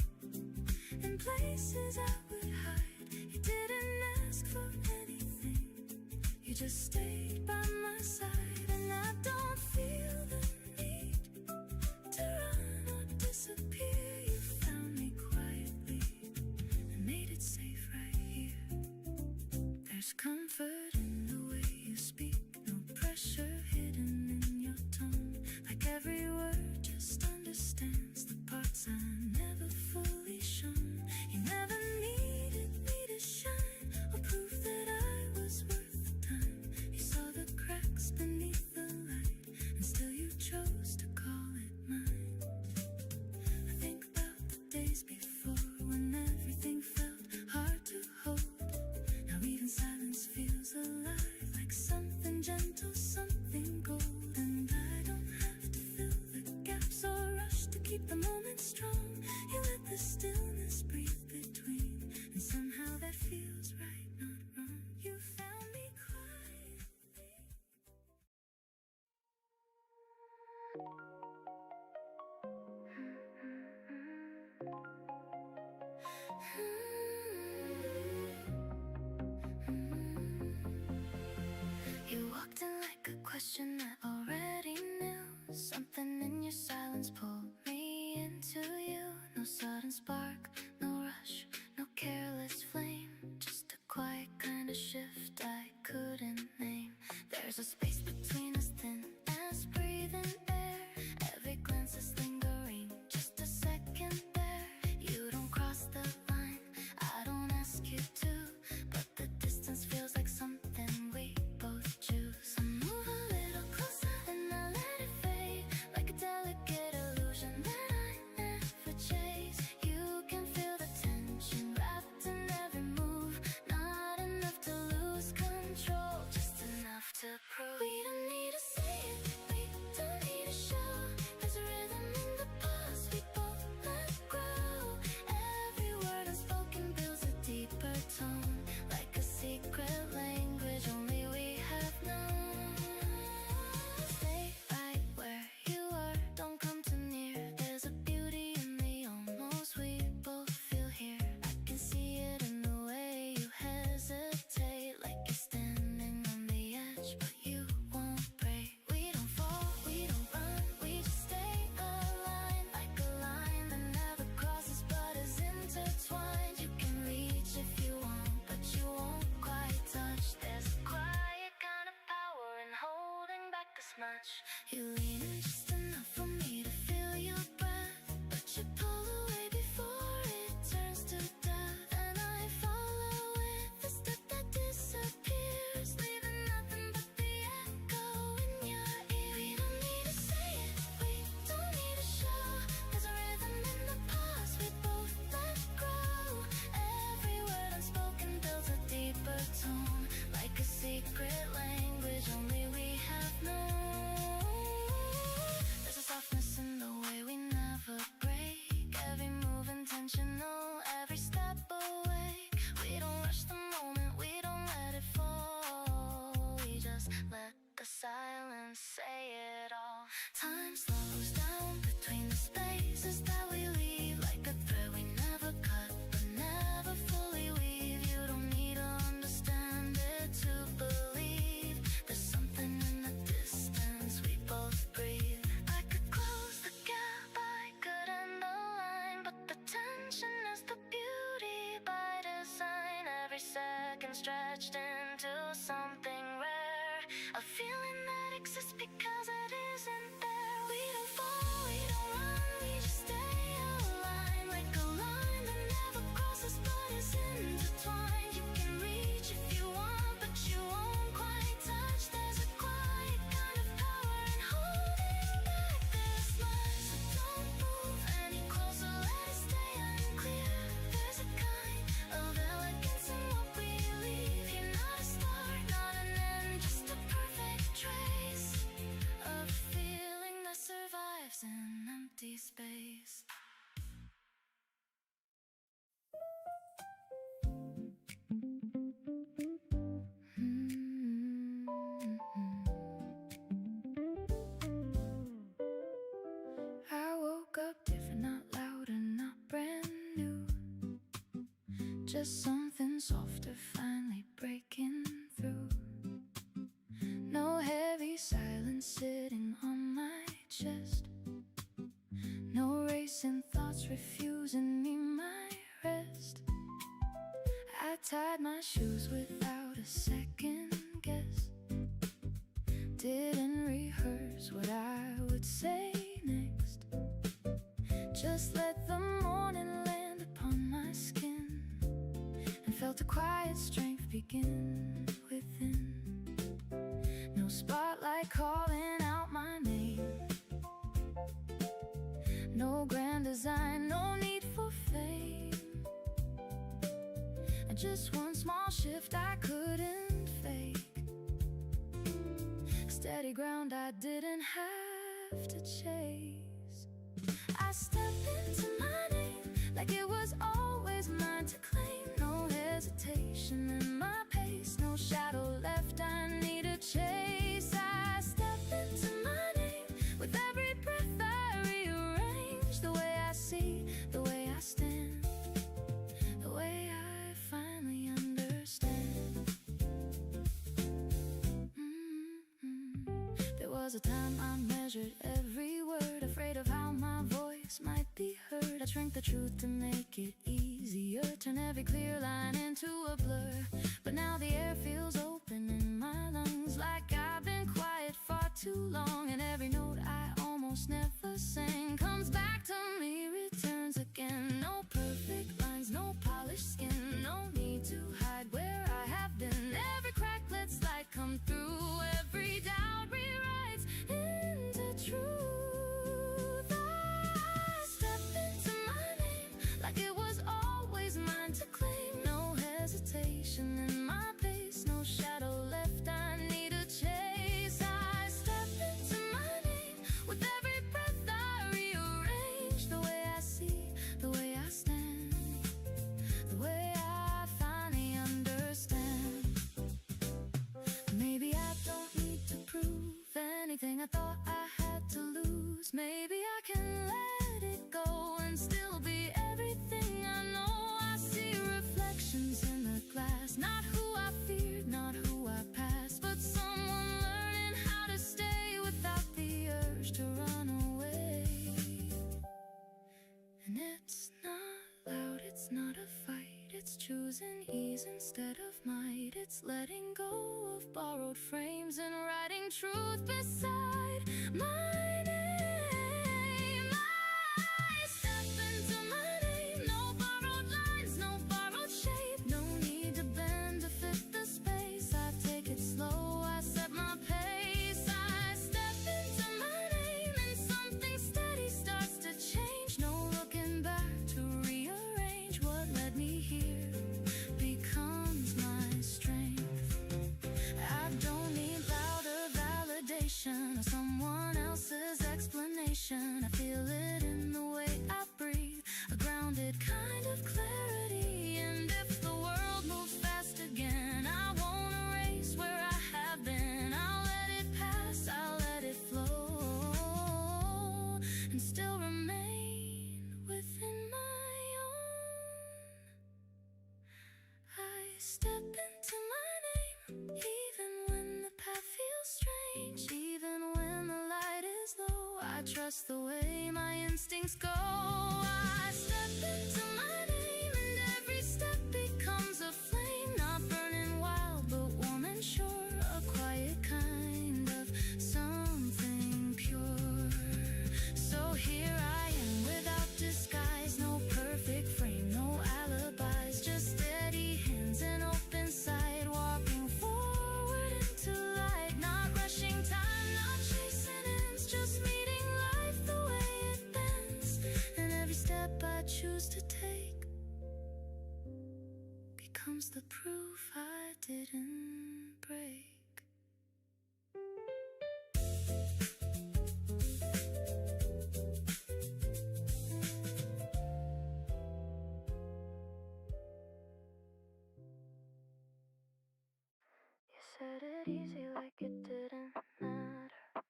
in places I would hide. You didn't ask for anything, you just stayed by my side. And I don't feel the need to run or disappear. You found me quietly and made it safe right here. There's comfort in the way you speak, no pressure hidden in your tone. Like every word just understands the parts I never fully shown. You never needed me to shine or prove that I was worth the time. You saw the cracks beneath the light and still you chose to call it mine. I think about the days before when everything felt hard to hold. Now even silence feels alive, like something gentle, something gold. And I don't have to fill the gaps or rush to keep the moment strong. You let the stillness breathe between, and somehow that feels right, not wrong. You found me quietly. You walked in like a question I already knew. Something in your silence pulled me into you. No sudden spark, no rush, no careless flame. Just a quiet kind of shift I couldn't name. There's a space between us, thin as breathing air. Every glance is lingering, just a second there. You don't cross the line, I don't ask you to, but the distance feels like something we both choose. I move a little closer and I let it fade, like a delicate illusion that I never chase. You can feel the tension wrapped in every move. Not enough to lose control, just enough to prove. We don't need to say it, we don't need to show. There's a rhythm in the pause we both let grow. Every word unspoken builds a deeper tone, like a secret language only we have known. Stay right where you are, don't come too near. There's a beauty in the almost we both feel here. I can see it in the way you hesitate, like you're standing on the edge, but you won't break. We don't fall, we don't run, we just stay aligned, like a line that never crosses but is intertwined. You can reach if you want, but you won't quite touch. There's a quiet kind of power in holding back this much. You lean in just enough for me to feel your breath, but you pull away before it turns to death. And I follow with a step that disappears, leaving nothing but the echo in your ear. We don't need to say it, we don't need to show. There's a rhythm in the pause we both let grow. Every word unspoken builds a deeper tone, like a secret language only we have known. woke up different, not louder, not brand new. Just something softer finally breaking through. No heavy silence sitting on my chest. No racing thoughts refusing me my rest. I tied my shoes without a second guess. Didn't rehearse what I would say next. Just let the morning land upon my skin, and felt a quiet strength begin within. No spotlight calling out my name. No grand design, no need for fame. Just one small shift I couldn't fake. Steady ground I didn't have to chase. I stepped into my name like it was always mine to claim. No hesitation in my pace, no shadow left I need to chase. I stepped into my name with every breath I rearrange. The way I see, the way I stand, the way I finally understand. There was a time I measured every word, afraid of how my voice might be heard. I shrank the truth to make it easier, turn every clear line into a blur. But now the air feels open in my lungs, like I've been quiet far too long. And every note I almost never sang comes back to me, returns again. No perfect lines, no polished skin, no need to hide where I have been. Every crack lets light come through, every doubt rewrites into truth. I step into my name like it was always mine to claim. No hesitation in my pace, no shadow left I need to chase. I step into my name with every breath I rearrange. The way I see, the way I stand, the way I finally understand. Maybe I don't need to prove anything I thought I had to lose. Maybe I can let it go and still be everything I know. I see reflections in the glass, not who I feared, not who I passed, but someone learning how to stay without the urge to run away. And it's not loud, it's not a fight, it's choosing ease instead of might. It's letting go of borrowed frames and writing truth beside my name. I step into my name, no borrowed lines, no borrowed shape, no need to bend to fit the space. I take it slow, I set my pace. I step into my name and something steady starts to change. No looking back to rearrange. What led me here becomes my strength. I don't need louder validation or someone else's explanation. I feel it in the way I breathe, a grounded kind of clarity. And if the world moves fast again, I won't erase where I have been. I'll let it pass, I'll let it flow, and still remain within my own. I step into my name, even when the path feels strange, even when the light is low. I trust the way my instincts go. I step into my name and every step becomes a flame, not burning wild but warm and sure, a quiet kind of something pure. So here I am without disguise, no perfect frame, no alibis, just steady hands and open sight, walking forward into light, not rushing time, not chasing ends, just meeting life the way it bends. And every step I choose to take becomes the proof I didn't break. You said it easy like it didn't matter.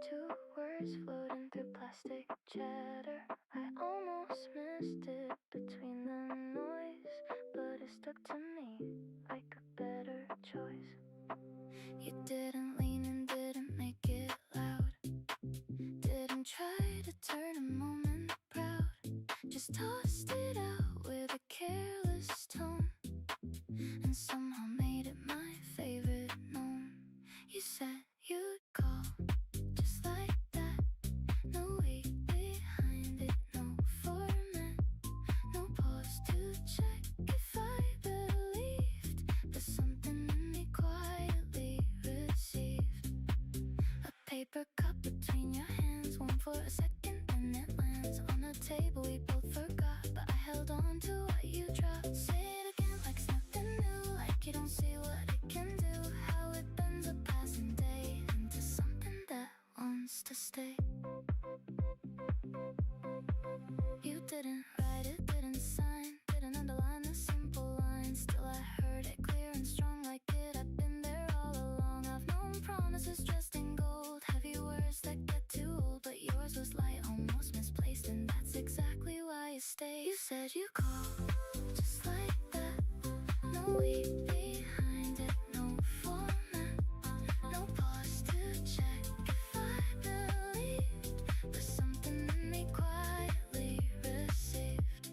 Two words floating through plastic chatter. I almost missed it between the noise, but it stuck to me like a better choice. You didn't lean and didn't make it loud, didn't try to turn a moment proud, just tossed it out with a careless tone, and somehow made it my favorite known. You said you'd call just like that, no weight behind it, no format, no pause to check if I believed, but something in me quietly received a paper cup between your hands, one for a second, then it lands on the table. We both forgot, but I held on to what you dropped. Say it again like something new, like you don't see what it can do, how it bends a passing day into something that wants to stay. You didn't write it, didn't sign, didn't underline the simple lines, still I heard it clear and strong like it had been there all along. I've known promises dressed in gold, heavy words that get too old, but yours was light, almost misplaced, and that's exactly why you stayed. You said you called just like that, no weight behind it, no format, no pause to check if I believed, but something in me quietly received.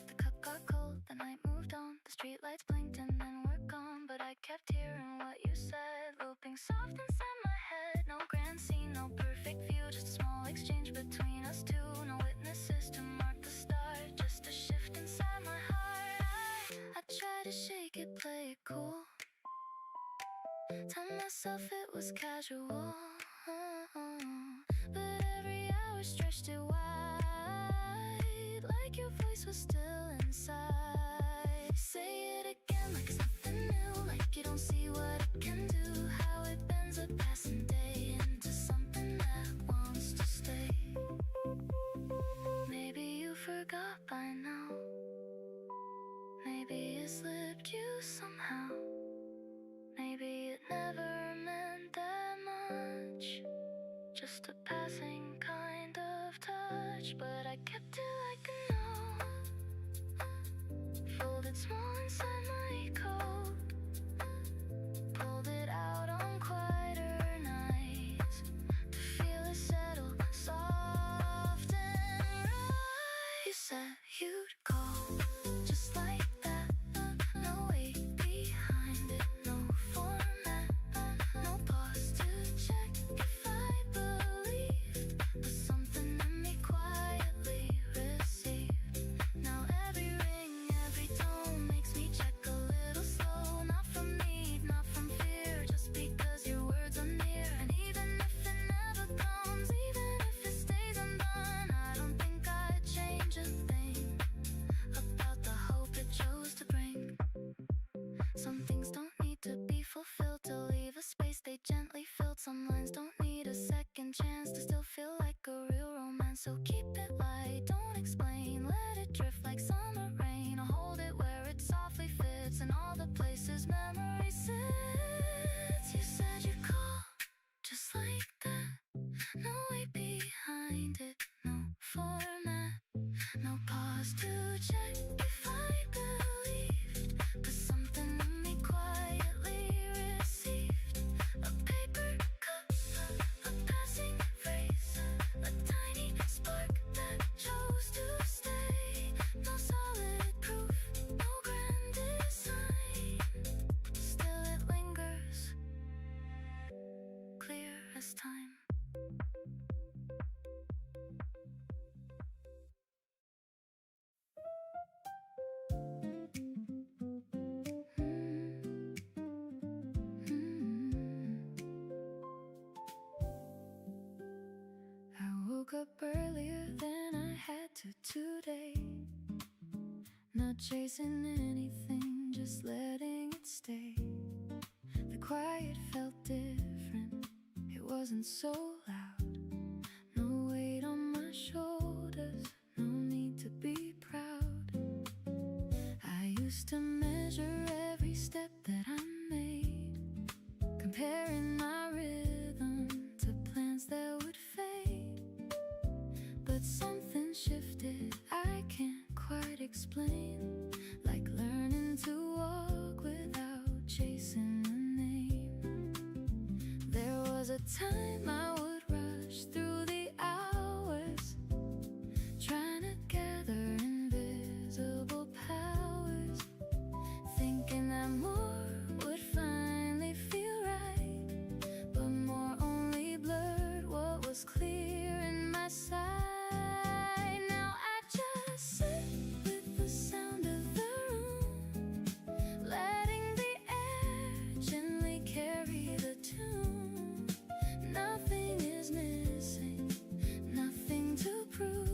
The cup got cold, the night moved on, the streetlights blinked and then were gone, but I kept hearing what you said, looping soft inside my head. No grand scene, no perfect view, just a small exchange between us two, no witnesses to mark the start, just a shift inside my heart. I tried to shake it, play it cool, tell myself it was casual, but every hour stretched it wide, like your voice was still inside. Say it again like something new, like you don't see what it can do, how it bends a passing day into something that wants to stay. Maybe you forgot by now, maybe it slipped you somehow, maybe it never meant that much, just a passing kind of touch, but I kept it like a note, folded small inside my coat, pulled it out on quieter nights to feel it settle soft and right. You said you'd call just like that, no weight behind it, no format, no pause to check if I believed, but something in me quietly received. Now every ring, every tone makes me check a little slow, not from need, not from fear, just because your words are near. And even if it never comes, even if it stays undone, I don't think I'd change a thing about the hope it chose to bring. Some things don't need to be fulfilled to leave a space they gently filled. Some lines don't need a second chance to still feel like a real romance. So keep it light, don't explain, let it drift like summer rain, or hold it where it softly fits in all the places memory sits. You said you'd call just like that, no weight behind it, no format, no pause to check if I believed, but something in me quietly received a paper cup, a passing phrase, a tiny spark that chose to stay. No solid proof, no grand design, still it lingers, clear as time. I woke up earlier than I had to today, not chasing anything, just letting it stay. The quiet felt different, it wasn't so loud, no weight on my shoulders, no need to be proud. I used to measure every step that I made, comparing my rhythm to plans that would fade. something shifted I can't quite explain, like learning to walk without chasing a name. There was a time I would rush through the hours, trying to gather invisible powers, thinking that more would finally feel right, but more only blurred what was clear in my sight. Now I just sit with the sound of the room, letting the air gently carry the tune. Nothing is missing, nothing to prove.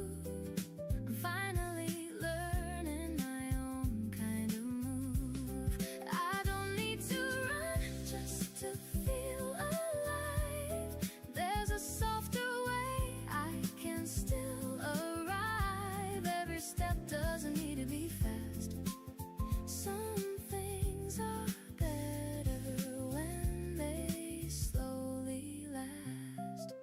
I'm finally learning my own kind of move. I don't need to run just to feel alive. There's a softer way I can still arrive. Every step doesn't need to be fast. Some things are better when they slowly last.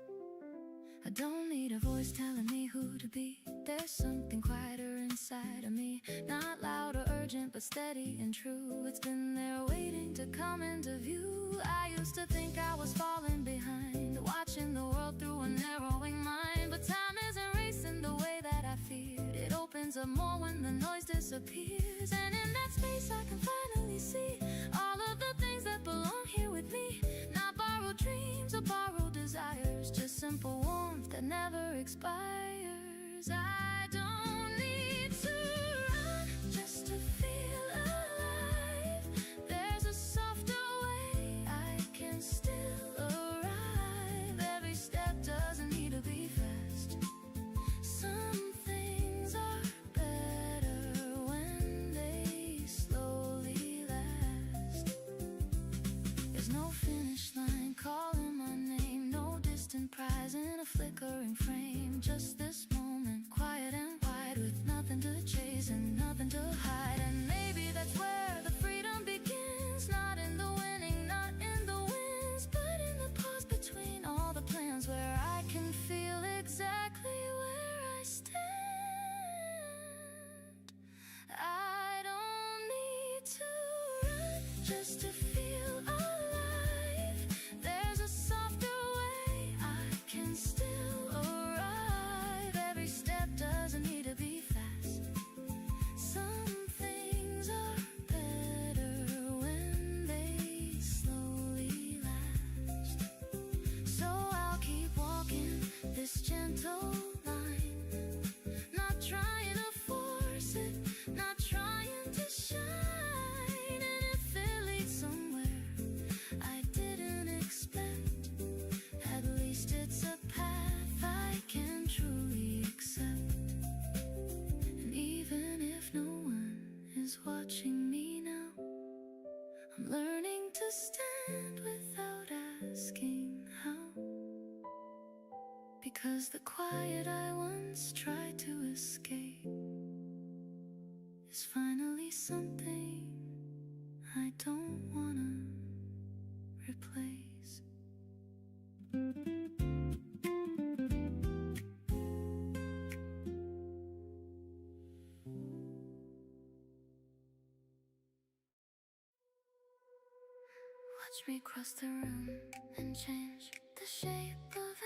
I don't need a voice telling me who to be. There's something quieter inside of me, not loud or urgent, but steady and true. It's been there waiting to come into view. I used to think I was falling behind, watching the world through a narrowing mind, but time isn't racing the way that I feared. It opens up more when the noise disappears, and in that space I can finally see all of the things that belong here with me. Not borrowed dreams or borrowed desires, just simple warmth that never expires. I don't need to run just to feel alive. There's a softer way I can still arrive. Every step doesn't need to be fast. Some things are better when they slowly last. There's no finish line calling my name, no distant prize in a flickering frame. Just this moment, quiet and wide, with nothing to chase and nothing to hide. And maybe that's where the freedom begins, not in the winning, not in the wins, but in the pause between all the plans, where I can feel exactly where I stand. I don't need to run just to feel alive. There's a softer way I can still arrive. Every step doesn't need to be fast. Some things are better when they slowly last. So I'll keep walking this gentle line, not trying to force it, not trying to shine. And if it leads somewhere I didn't expect, at least it's a path I can truly accept. And even if no one is watching me now, I'm learning to stand without asking how. Because the quiet I once tried to escape is finally something I don't wanna replace. Watch me cross the room and change the shape of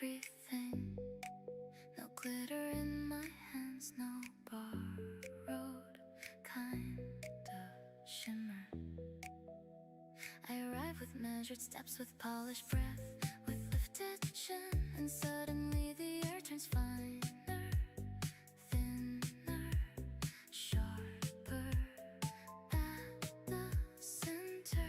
everything. No glitter in my hands, no borrowed kind of shimmer. I arrive with measured steps, with polished breath, with lifted chin, and suddenly the air turns finer, thinner, sharper at the center.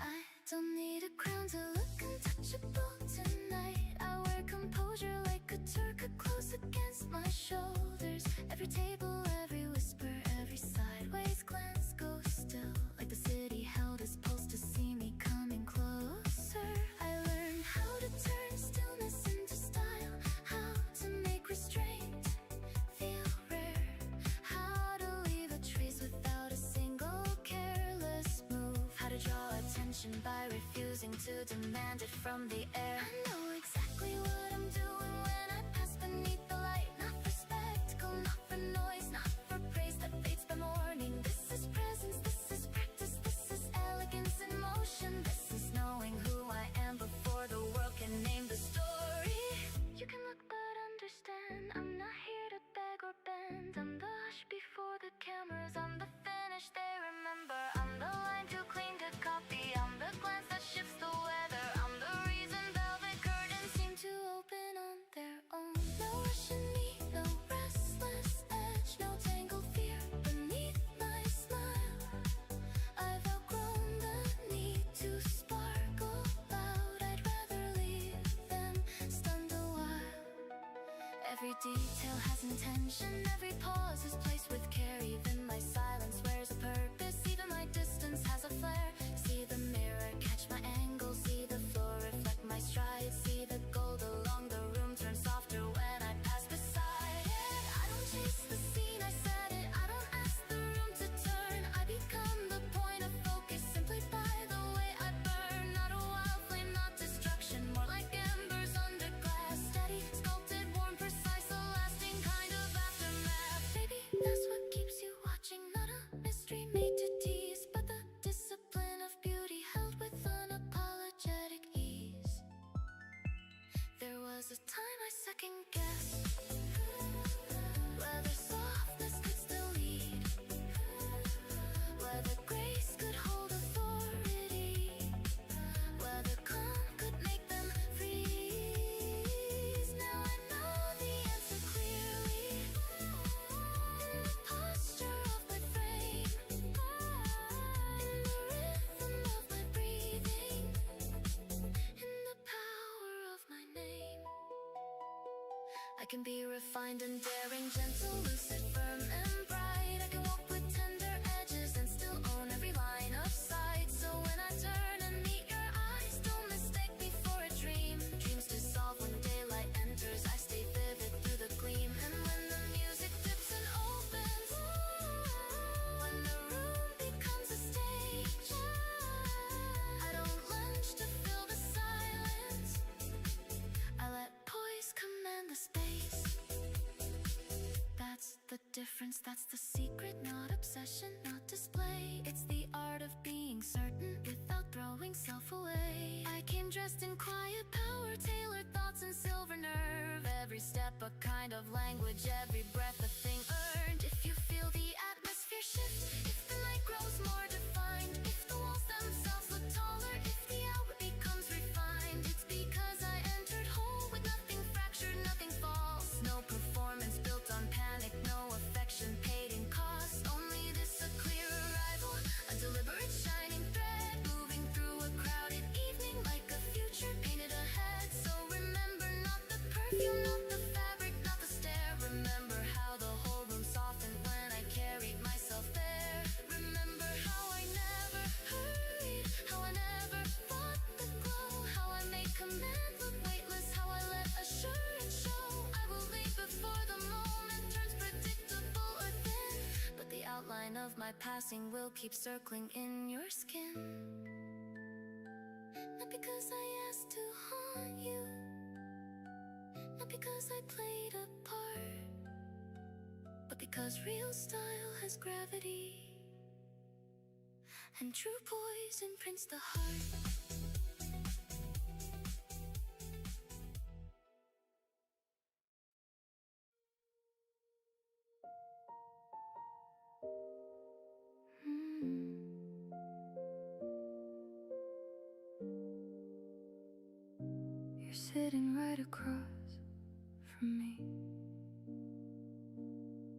I don't need a crown to look untouchable tonight. I wear composure like a turqa close against my shoulders. Every table, every whisper, every sideways glance goes still, like the city held its pulse to see me coming closer. I learned how to turn stillness into style, how to make restraint feel rare, how to leave a trace without a single careless move, how to draw attention by refusing to demand it from the air. I know exactly what I'm doing when I understand. I'm not here to beg or bend. I'm the hush before the cameras. I'm the finish they remember. I'm the line too clean to copy. I'm the glance that shifts the weather. I'm the reason velvet curtains seem to open on their own. No rush in me, no restless edge, no tangled fear beneath my smile. I've outgrown the need to sparkle loud. I'd rather leave them stunned a while. Every detail has intention, every pause is placed with care. Even my silence wears a purpose, even my distance has a flare. See the mirror, catch my angle, see the floor reflect my stride. See the gold along the room turn softer when I pass beside it. I don't chase the scene, I set it. I don't ask the room to turn. I become the point of focus simply by the way I burn. Not a wild flame, not destruction, more like embers under glass. Steady, sculpted, warm, precise, a lasting kind of aftermath. Maybe that's what keeps you watching. Not a mystery made to tease, but the discipline of beauty held with unapologetic ease. There was a time I second guessed whether softness could still lead, whether grace could hold authority, whether calm could make them freeze. Now I know the answer clearly in the posture of my frame, in the rhythm of my breathing, in the power of my name. I can be refined and daring, gentle, lucid, firm and bright. I can walk with tender edges and still own every line of sight. So when I turn and meet your eyes, don't mistake me for a dream. Dreams to solve when daylight enters, I stay vivid through the gleam. And when the music dips and opens, when the room becomes a stage, I don't lunge to fill the silence, I let poise command the space. That's the difference, that's the secret. Not obsession, not display. It's the art of being certain without throwing self away. I came dressed in quiet power, tailored thoughts and silver nerve. Every step a kind of language, every breath a thing earned. If you feel the atmosphere shift, if the night grows more defined, if the walls themselves look taller, if the hour becomes refined, it's because I entered whole with nothing fractured, nothing false. No performance built on panic, no affection paid in cost. Only this, a clear arrival, a deliberate shining thread, moving through a crowded evening like a future painted ahead. So remember not the perfume, not the fabric, not the stare. Remember how the whole room softened when I carried myself there. Remember how I never hurried, how I never fought the glow, how I made command look weightless, how I let assurance show. I will leave before the moment turns predictable or thin, but the outline of my passing will keep circling in your skin. Not because I asked to haunt you, not because I played a part, but because real style has gravity and true poise imprints the heart. You're sitting right across from me,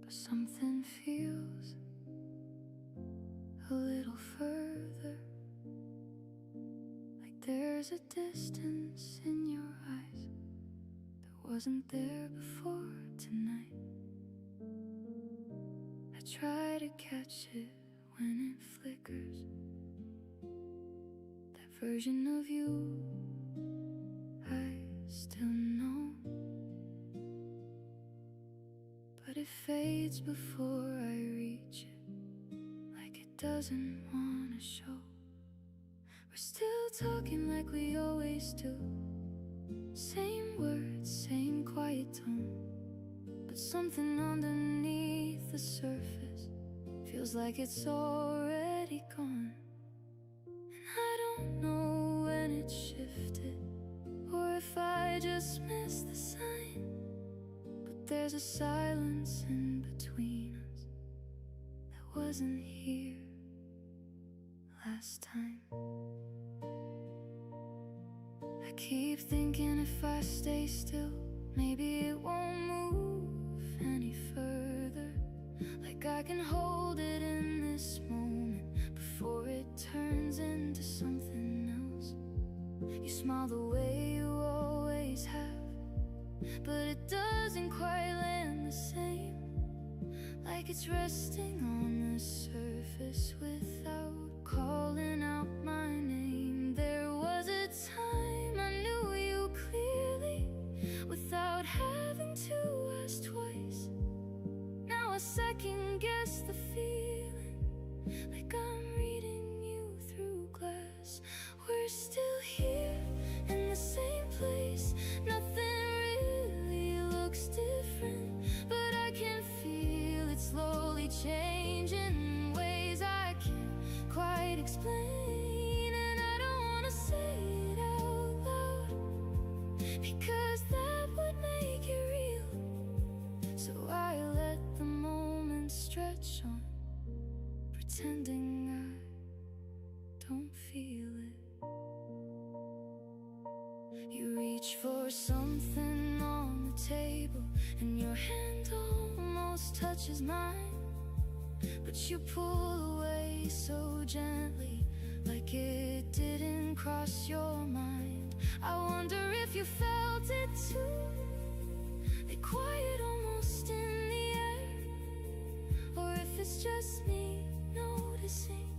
but something feels a little further, like there's a distance in your eyes that wasn't there before tonight. I try to catch it when it flickers, that version of you I still know, but it fades before I reach it, like it doesn't wanna show. We're still talking like we always do, same words, same quiet tone, but something underneath the surface feels like it's already gone. And I don't know when it shifted, or if I just missed the sign, there's a silence in between us that wasn't here last time. I keep thinking if I stay still, maybe it won't move any further. Like I can hold it in this moment before it turns into something else. You smile the way you always have, but it doesn't quite land the same. Like it's resting on the surface without calling out my name. There was a time I knew you clearly without having to ask twice. Now I second guess the feeling, like I'm reading you through glass. We're still here in the same place. Nothing really looks different, but I can feel it slowly changing in ways I can't quite explain. And I don't wanna say it out loud, because that would make it real. So I let the moment stretch on, pretending I don't feel it. You reach for something on the table, and your hand almost touches mine, but you pull away so gently, like it didn't cross your mind. I wonder if you felt it too, like quiet almost in the air, or if it's just me noticing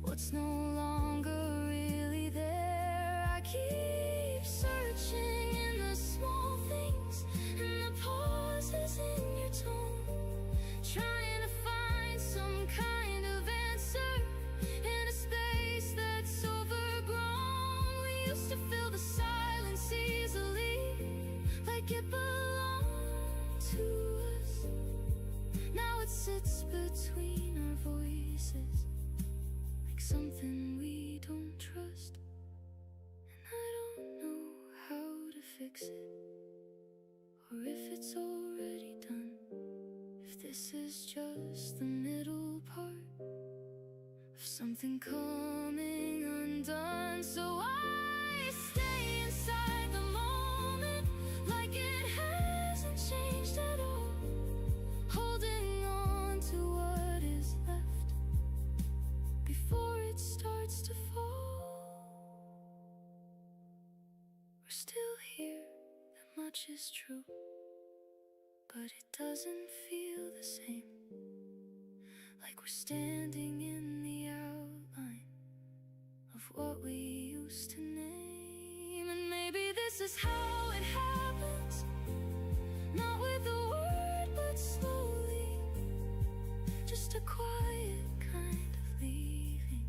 what's no longer really there. I keep searching in the small things, in the pauses in your tone, trying to find some kind of answer in a space that's overgrown. We used to fill the silence easily, like it belonged to us. Now it sits between our voices, like something we don't trust. And I don't know how to fix it, or if it's already done, if this is just the middle part of something coming undone. So I stay inside the moment, like it hasn't changed at all, holding on to what is left before it starts to fall. We're still here, that much is true, but it doesn't feel the same. Like we're standing in the outline of what we used to name. And maybe this is how it happens, not with a word but slowly, just a quiet kind of leaving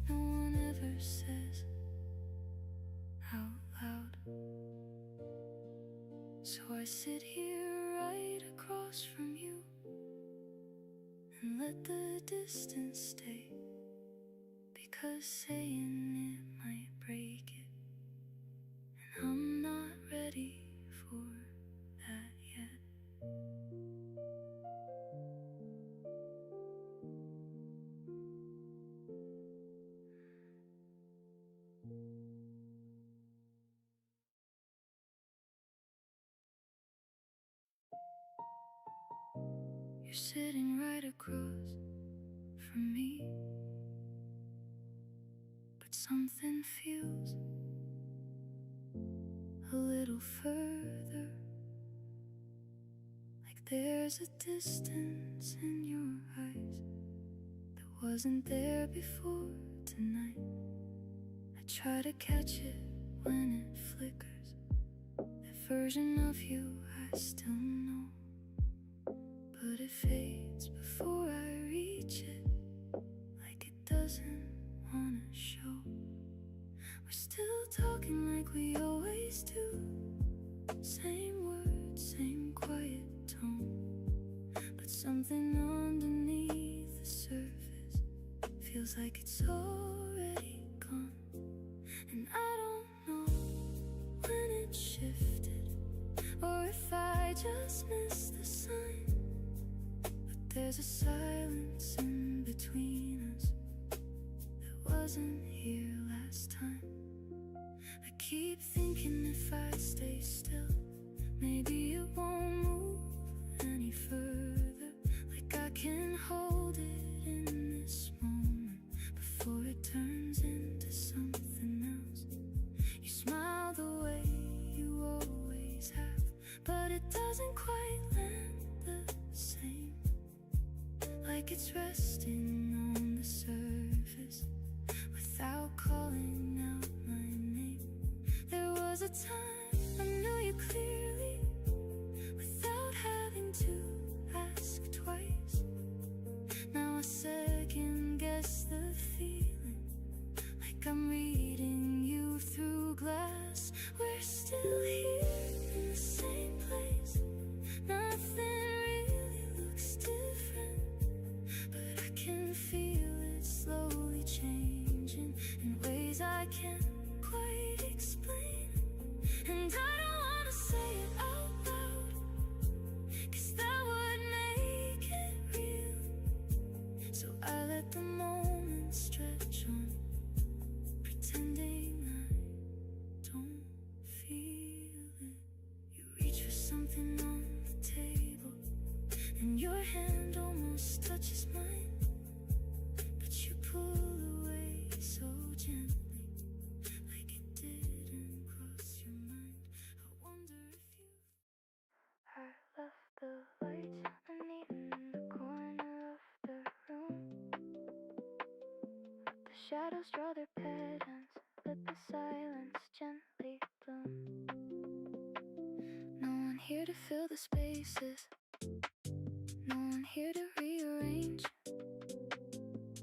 no one ever says out loud. So I sit here right across from you and let the distance stay, because saying it might break it, and I'm not ready for that yet. You're sitting right across from me, but something feels a little further, like there's a distance in your eyes that wasn't there before tonight. I try to catch it when it flickers, that version of you I still know, but it fades before I reach it, like it doesn't wanna show. We're still talking like we always do, same words, same quiet tone, but something underneath the surface feels like it's already gone. And I don't know when it shifted, or if I I just missed the sign, but there's a silence in between us that wasn't here last time. I keep thinking if I stay still, maybe it won't move any further. Like I can hold it in this moment before it turns into something else. You smile the way you always have, but it doesn't quite land the same. Like it's resting on the surface without calling out my name. There was a time I knew you clearly without having to ask twice. Now I second guess the feeling, like I'm reading you through glass. We're still here in the same place. Nothing really looks different, but I can feel it slowly changing in ways I can't quite explain. And I don't wanna say it out loud, 'cause that would make it real. So I let the moment stretch on, pretending I don't feel it. You reach for something on the table, and your hand almost touches mine, but you pull away so gently, like it didn't cross your mind. I wonder if you... I left the lights underneath in the corner of the room. The shadows draw their patterns, let the silence gently bloom. No one here to fill the spaces, no one here to rearrange.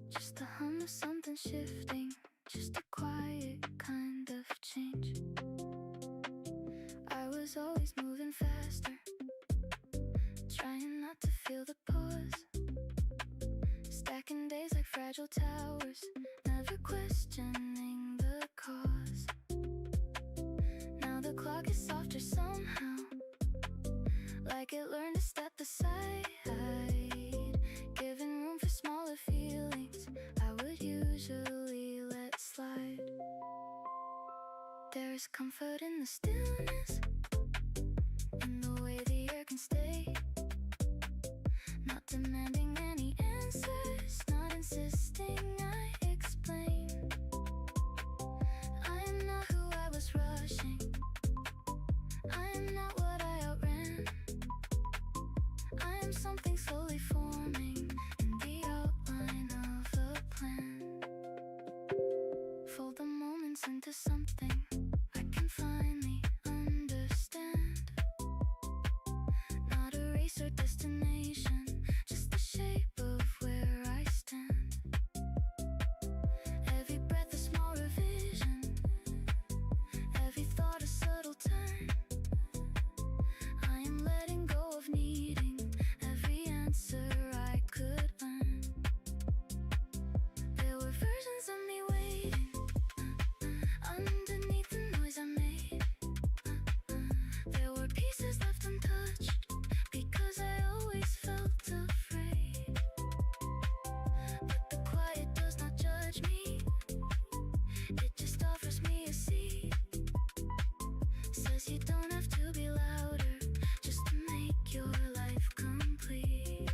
Just the hum of something shifting, just a quiet kind of change. I was always moving faster, trying not to feel the pause. Stacking days like fragile towers, never questioning the cause. Now the clock is softer somehow, like it learned to step aside, giving room for smaller feelings I would usually let slide. There is comfort in the stillness, in the way the air can stay. Not demanding any answers, not insisting I explain. I am not who I was rushing, I am not what I outran. I am something slowly forming in the outline of a plan. Fold the moments into something I can finally understand. Not a race or destination, just the shape of where I stand. Every breath a small revision, every thought a subtle turn. I am letting go of needing every answer I could earn. There were versions of me waiting underneath the noise I made. There were pieces left untouched because I always felt afraid. But the quiet does not judge me, it just offers me a seat. Says you don't have to be louder just to make your life complete.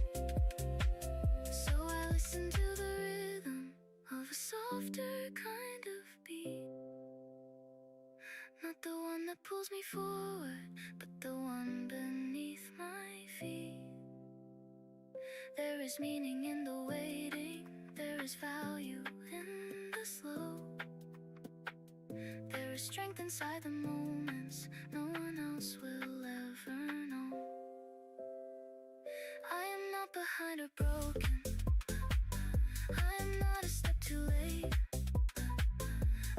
So I listen to the rhythm of a softer kind of beat. Not the one that pulls me forward, but the one beneath my feet. There is meaning in the waiting, there is value in the slow. There is strength inside the moments no one else will ever know. I am not behind or broken, I am not a step too late.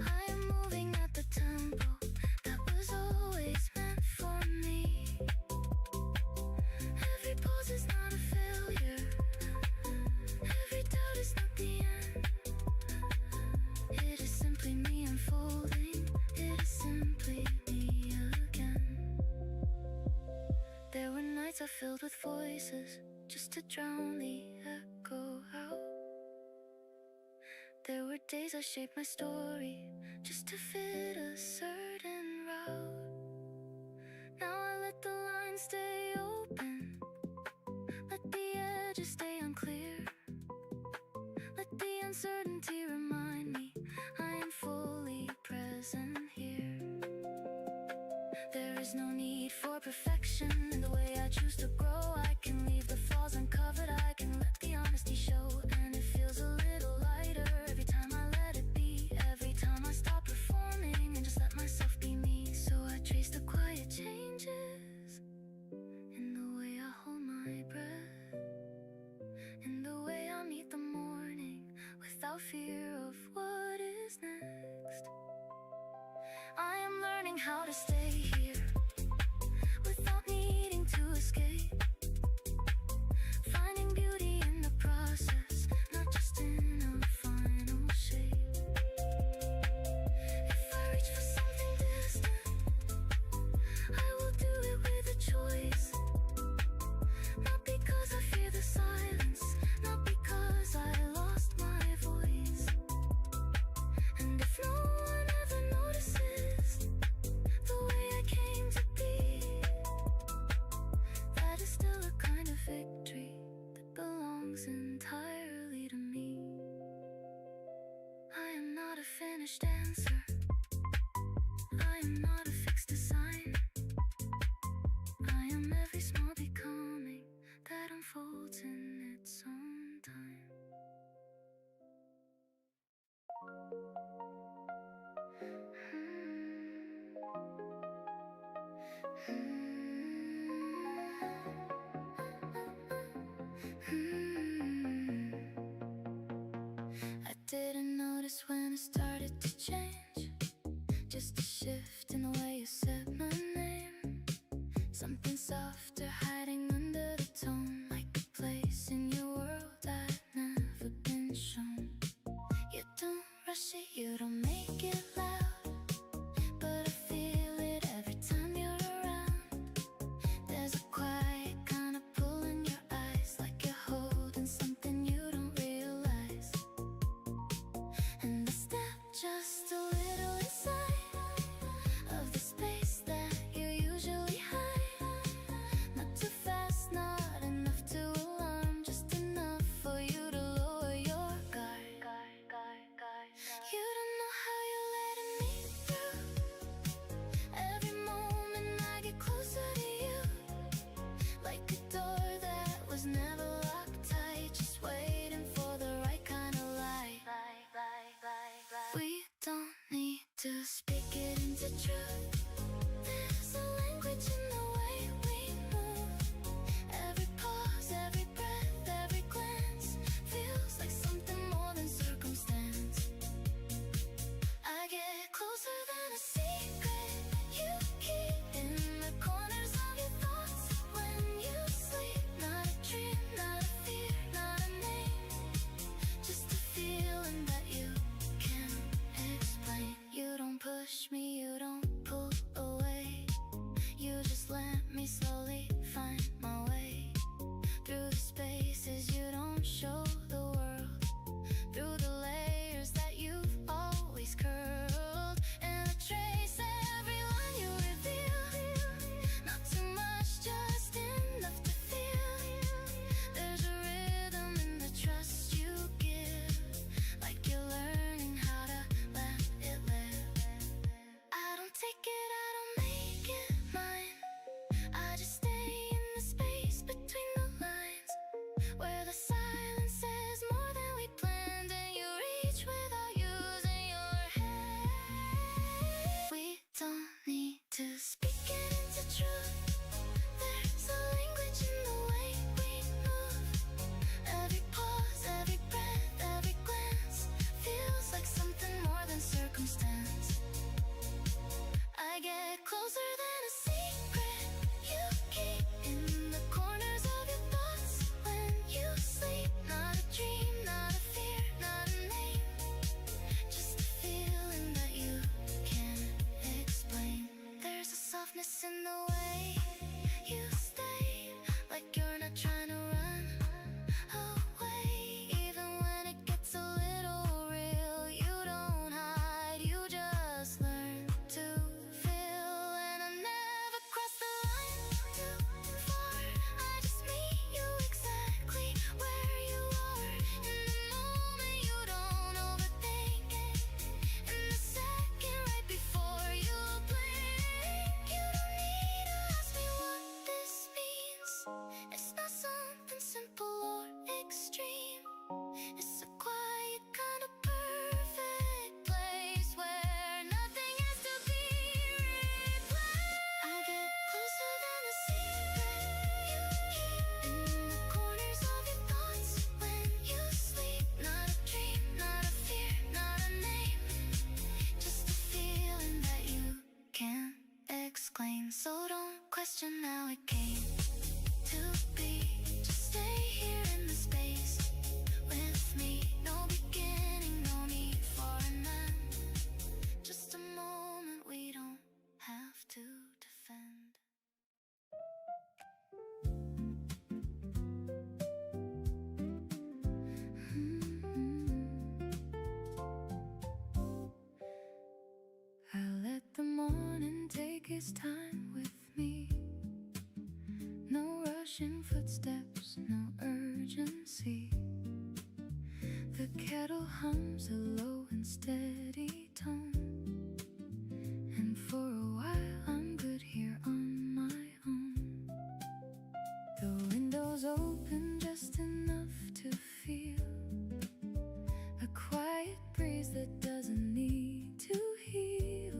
I am moving at the tempo that was always meant for me. Every pause is not a failure, every doubt is not the end. It is simply me unfolding, it is simply me again. There were nights I filled with voices just to drown the echo out. There were days I shaped my story just to fit a certain route. Now I let the lines stay open, let the edges stay unclear, let the uncertainty remind me I am fully present here. There is no need for perfection in the way I choose to grow. I can leave the flaws uncovered, I can let the honesty show. And it feels a little lighter every time I let it be. Every time I stop performing and just let myself be me. So I trace the quiet changes in the way I hold my breath, in the way I meet the morning without fear of what is next. I am learning how to stay here without needing to escape, finding beauty in the process, not just in a final shape. If I reach for something distant, I will do it with a choice, not because I fear the silence, not because I lost my voice. And if no one ever notices the way I came to be, that is still a kind of victory that belongs entirely to me. I am not a finished answer, I am not a fixed design, I am every small becoming that unfolds in its own time. I didn't notice when it started to change, just a shift in the way you said my name, something softer hiding under the tone, like a place in your world I'd never been shown. You don't rush it, you don't make it loud, but I feel it every time you're around. There's a quiet kind of pull in your eyes, like you're holding something you don't realize. And I step just a little inside of the space that you usually hide. Not too fast, not enough his time with me. No rushing footsteps, no urgency. The kettle hums a low and steady tone, and for a while I'm good here on my own. The windows open just enough to feel a quiet breeze that doesn't need to heal.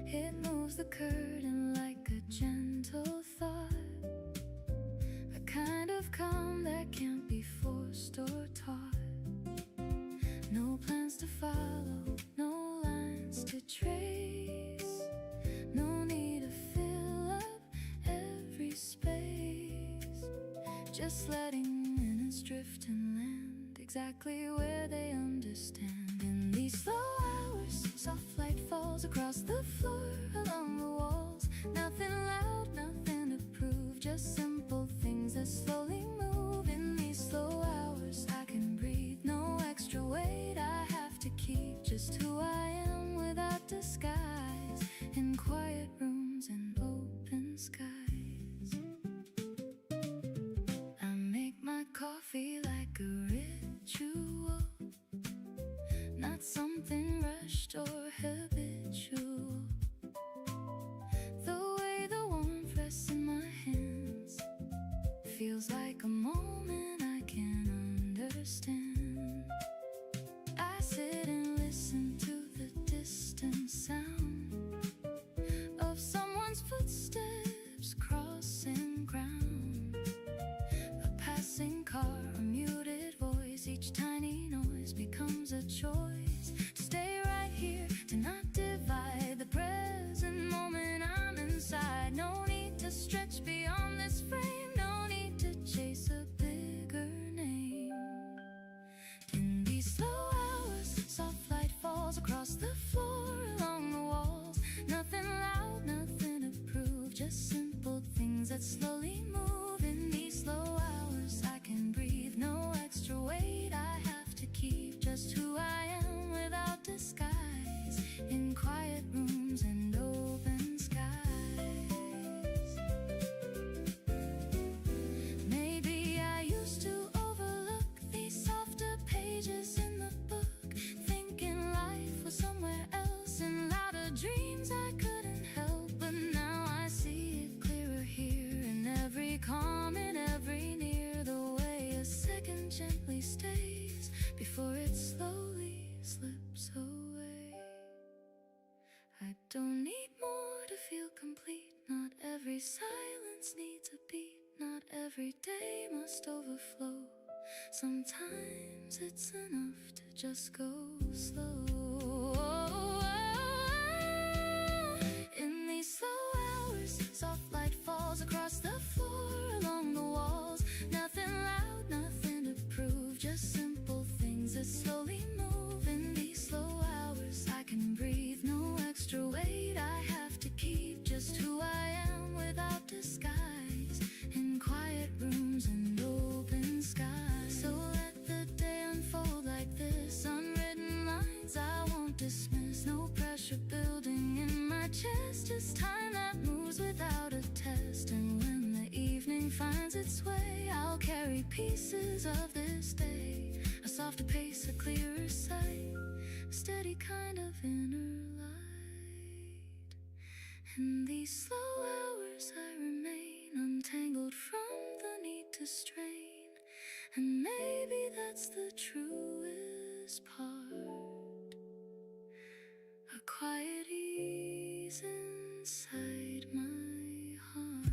It moves the curtain like a gentle thought, a kind of calm that can't be forced or taught. No plans to follow, no lines to trace, no need to fill up every space. Just letting minutes drift and land exactly where they understand. In these slow hours, soft light falls across the floor, along the walls. Nothing loud, nothing to prove, just simple things that slowly move. In these slow hours I can breathe, no extra weight I have to keep, just who I am without disguise, in quiet rooms and open skies. I make my coffee like a ritual, not something rushed or habitual. The way the warmth rests in my hands feels like a moment I can understand. I sit and listen to the distant sound of someone's footsteps crossing ground. A passing car, a muted voice, each tiny noise becomes a choice. To stay right here, to not divide the present moment I'm inside. No need to stretch beyond this frame, no need to chase a bigger name. In these slow hours, soft light falls across the floor, along the walls. Nothing loud, nothing to prove, just simple things that slowly move. In these slow hours I can breathe, no extra weight I have to keep, just who I am without disguise, in quiet rooms and open skies. Maybe I used to overlook these softer pages in the book, thinking life was somewhere else and louder dreams I couldn't help. But now I see it clearer here, in every comment, every near, the way a second gently stays before it slowly slips away. I don't need more to feel complete, not every silence needs a beat, not every day must overflow. Sometimes it's enough to just go slow. In these slow hours, soft light falls across the floor, along the walls. Nothing loud, nothing to prove, just simple things that slowly move. In these slow hours I can breathe, no extra weight I have to keep, just who I am without disguise, in quiet rooms and open skies. So let the day unfold like this, unwritten lines I won't dismiss. No pressure building in my chest, just time that moves without a test. And when the evening finds its way, I'll carry pieces of this day, a softer pace, a clearer sight, a steady kind of inner light. In these slow hours I remain untangled from the need to strain, and maybe that's the truest part, a quiet ease inside my heart.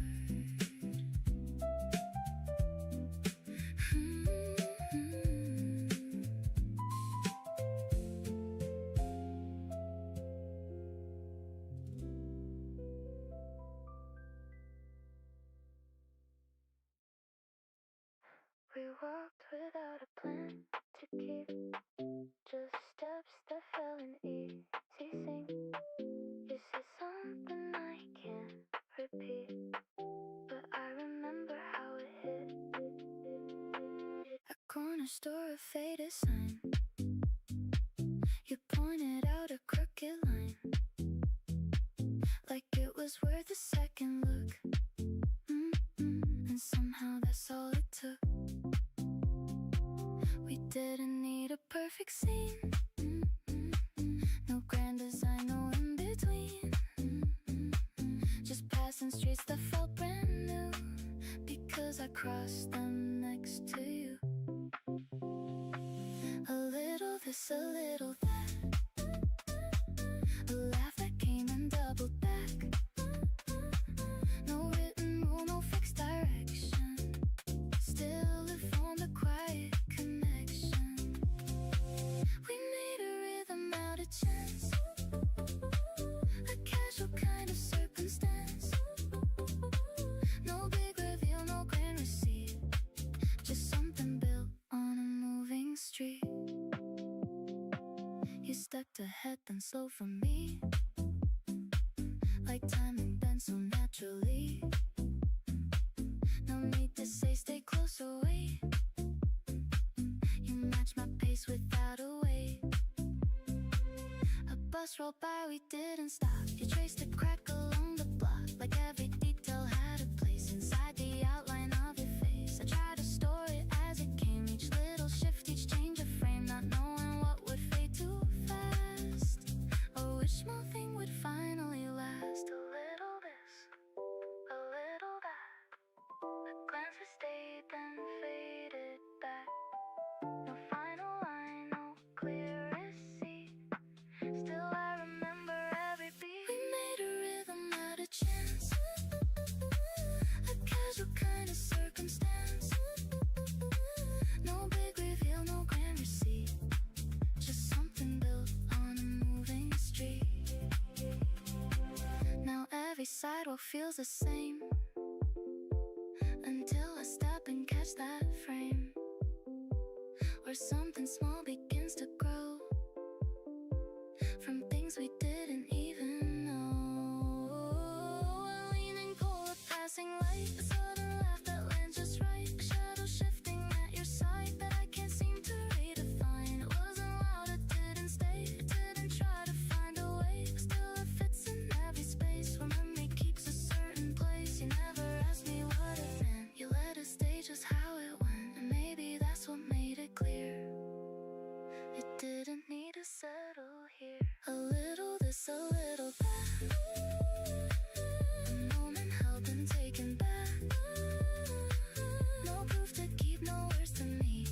We walked without a plan to keep, just steps that fell in easy sync. You said something I can't repeat, but I remember how it hit. A corner store, a faded sign, you pointed out a crooked line, like it perfect scene. No grand design, no in between. Just passing streets that felt brand new because I crossed them next to you. A little this, a little that. A laugh that came and doubled back. No written rule, no fixed direction. Still it formed a quiet connection. We made a rhythm out of chance. A casual kind of circumstance. No big reveal, no grand receipt. Just something built on a moving street. You stepped ahead, then slow for me. Like timing bent so naturally. No need to say stay close or wait. You match my pace without a wait. A bus rolled by, we didn't stop. You traced a crack along the block. Like every detail had a place inside the outline of your face. I tried to store it as it came. Each little shift, each change of frame. Not knowing what would fade too fast, or which small thing would finally last. A little this, a little that. A glance that stayed then faded back. No final line, no clear receipt. Still I remember every beat. We made a rhythm out of chance. A casual kind of circumstance. No big reveal, no grand receipt. Just something built on a moving street. Now every sidewalk feels the same, until I stop and catch that frame, where something small begins to grow from things we didn't even know. A leaning pole, a passing light, a sudden laugh that lands just right. A shadow shifting at your side that I can't seem to redefine. It wasn't loud, it didn't stay, it didn't try to find a way, but still it fits in every space where memory keeps a certain place. You never asked me what it meant, you let it stay just how it went, and maybe that's what made it clear. It didn't need to settle here. A little this, a little that. A moment held and taken back. No proof to keep, no words to me.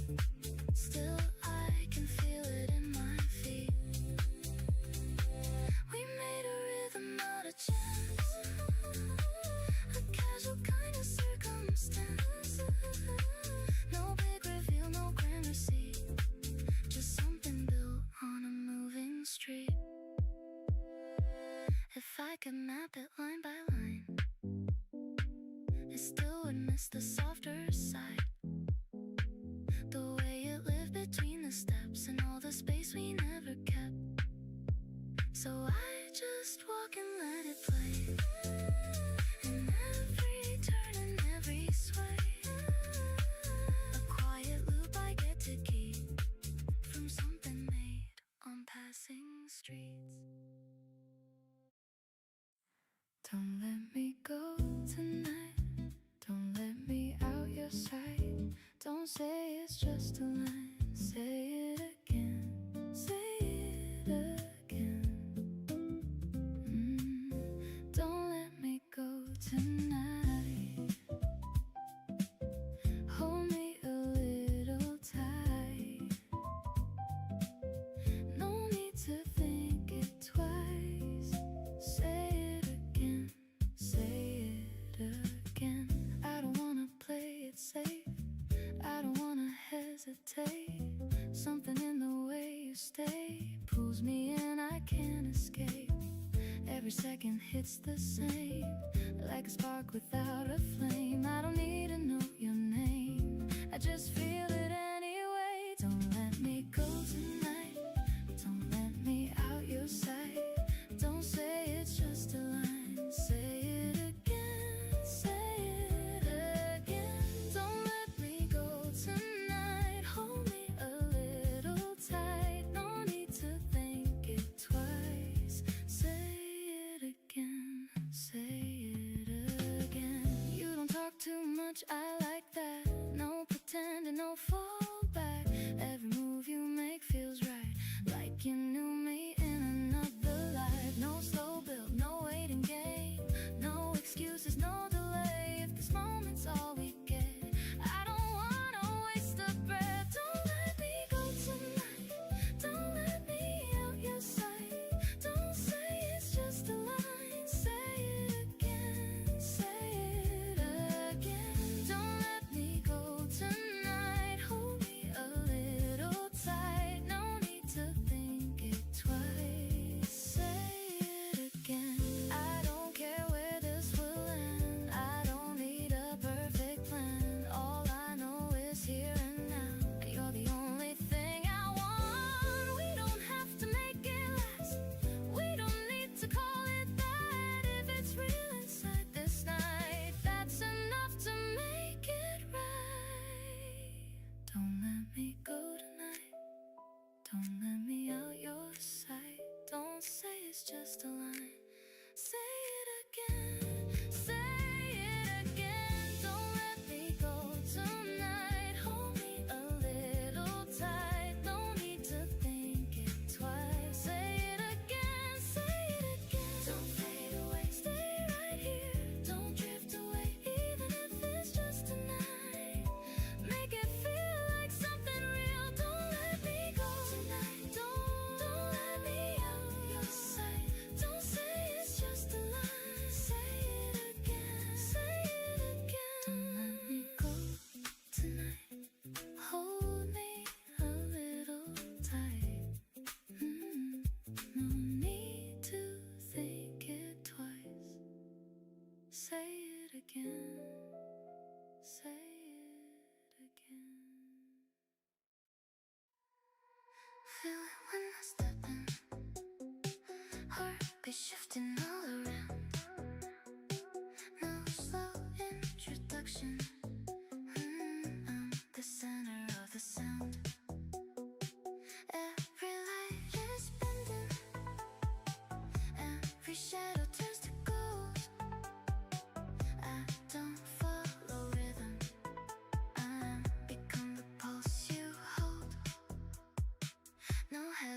Still I can feel it in my feet. We made a rhythm out of chance. A casual kind of circumstance. No big reveal, no grand receipt. Just something built on a moving street. If I could map it line by line, it still would miss the softer side. The way it lived between the steps and all the space we never kept. So I just walk and let it play. In every turn and every sway. A quiet loop I get to keep from something made on passing streets. Don't let me go tonight. Don't let me out your sight. Don't say it's just a line. Say it again. Say it again. Don't let me go tonight. Hold me a little tight. No need to think it twice. Say it again. Say it again. I don't wanna play it safe. I don't wanna hesitate. Something in the way you stay pulls me in, I can't escape. Every second hits the same, like a spark without a flame. I don't need to know your name, I just feel it anyway. Don't let me go tonight. Don't let me out your sight. Don't say it's just a line. Say it again. Say it again. Don't let me go tonight. Hold me a little tight. No need to think it twice. Say it again. Say it again. You don't talk too much, I like that. No pretending, no fallback. Every move you make feels right.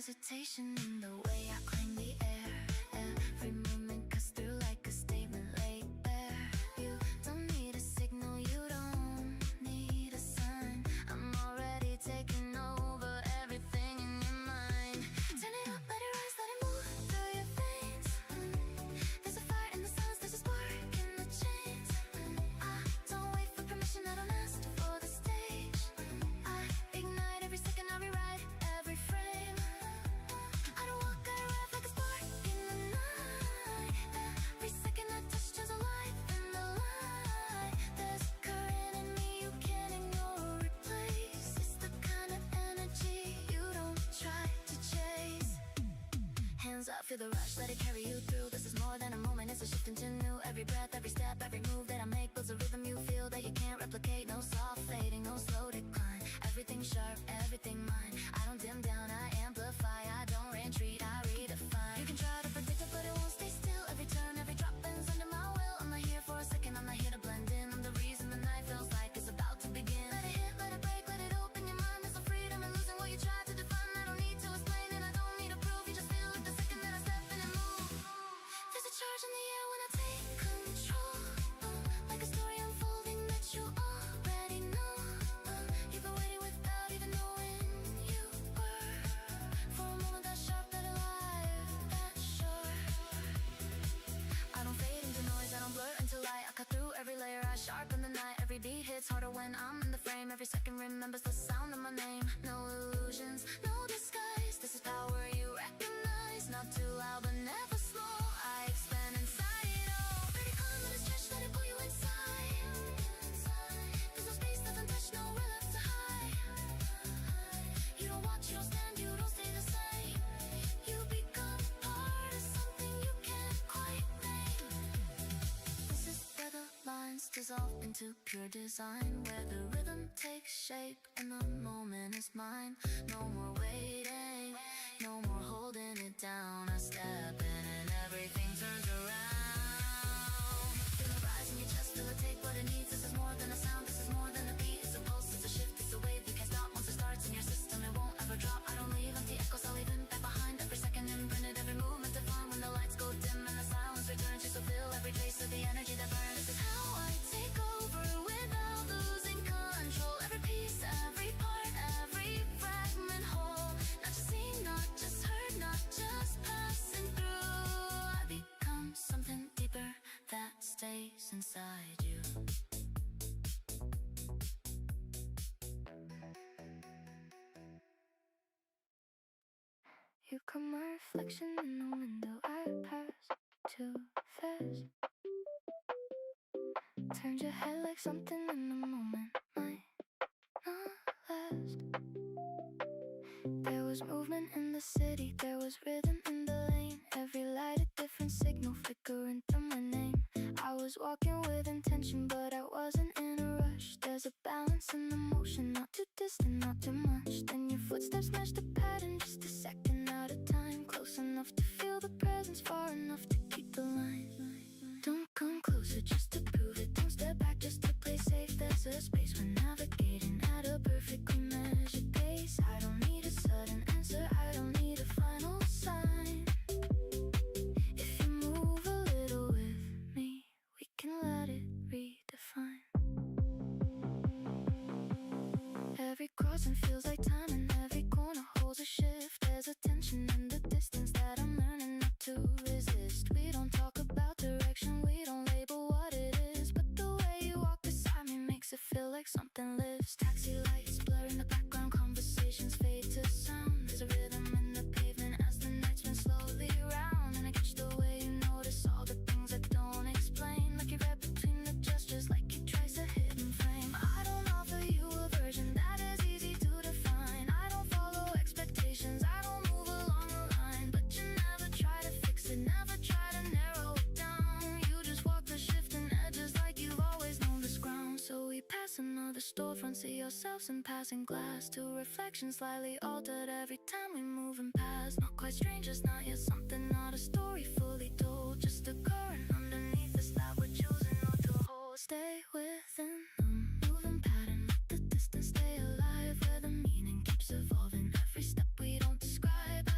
hesitation in the way I claim the air. Every movement cuts through like a statement laid bare. You don't need a signal, you don't need a sign. I'm already taking over everything in your mind. Turn it up, let it rise, let it move through your veins. There's a fire in the silence, there's a spark in the chains. I don't wait for permission, I don't ask for the stage. I ignite every second, I rewrite every frame. I don't walk, I arrive like a spark in the night. Every second I touch turns a light in the light. There's current in me you can't ignore or replace. It's the kind of energy you don't try to chase. Hands up, feel the rush, let it carry you through. This is more than a moment, it's a shift into new. Every breath, every step, every move that I make builds a rhythm you feel that you can't replicate. No soft fading, no slow decline. Everything sharp, everything mine. I don't dim down, I amplify. I don't retreat, I redefine. You can try to predict it, but it won't stay still. Every turn, every drop bends under my will. I'm not here for a second, I'm not here to blend in. I'm the reason the night feels like it's about to begin. Let it hit, let it break, let it open your mind. There's no freedom in losing what you try to define. I don't need to explain and I don't need to prove. You just feel it the second that I step in and move. There's a charge in the air when I take control. Like a story unfolding that you already know. You've been waiting without even knowing you were. For a moment that sharp, that alive, that sure. I don't fade into noise, I don't blur into light. I cut through every layer, I sharpen the night. Every beat hits harder when I'm in the frame. Every second remembers the sound of my name. No illusions, no disguise. This is power you recognize. Not too loud, but never slow. I expand inside it all. Let it come, let it stretch, let it pull you inside. There's no space left untouched, nowhere left to hide. You don't watch, you don't stand, you don't stay the same. You become part of something you can't quite name. This is where the lines dissolve into pure design, where the rhythm takes shape and the moment is mine. No more waiting, no more holding it down. I step in and everything turns around. Feel it rise in your chest, feel it take what it needs. This is more than a sound, this is more than a beat. It's a pulse, it's a shift, it's a wave. You can't stop once it starts in your system, it won't ever drop. I don't leave empty echoes, I'll leave it back behind. Every second imprinted, every movement defined. When the lights go dim and the silence returns, you still feel every trace of the energy that burns. This is how I take over without losing control. Every piece, every part, every fragment whole. Not just seen, not just heard, not just passing through. I become something deeper that stays inside you. You come my reflection in the window I pass too fast. Turned your head like something in the moment might not last. There was movement in the city, there was rhythm in the lane. Every light a different signal flickering through my name. I was walking with intention, but I wasn't in a rush. There's a balance in the motion, not too distant, not too much. Then your footsteps match the pattern, just a second at a time. Close enough to feel the presence, far enough to keep the line. Don't come closer just to prove it. Don't step back just to play safe. There's a space we're navigating at a perfectly measured pace. I don't need a sudden answer, I don't need a final sign. If you move a little with me, we can let it redefine. Every crossing feels like time, and every corner holds a shift. There's a tension in the distance that I'm learning not to resist. We don't talk about direction, we don't label what it is, but the way you walk beside me makes it feel like something lives. Taxi lights blur in the background, conversations fade to sound. There's a rhythm in the pavement as the nights spin slowly round. And I catch the way you notice all the things I don't explain, like you read between the gestures, like you trace a hidden frame. I don't offer you a version that is easy to define. I don't follow expectations, I don't move along the line. But you never try to fix it, never try to narrow it down. You just walk the shifting edges like you've always known this ground. So we pass another storefront, see ourselves in passing glass. Two reflections slightly altered every time we moving past. Not quite strangers, not yet something, not a story fully told. Just a current underneath us that we're choosing not to hold. Stay within the moving pattern, let the distance stay alive. Where the meaning keeps evolving, every step we don't describe.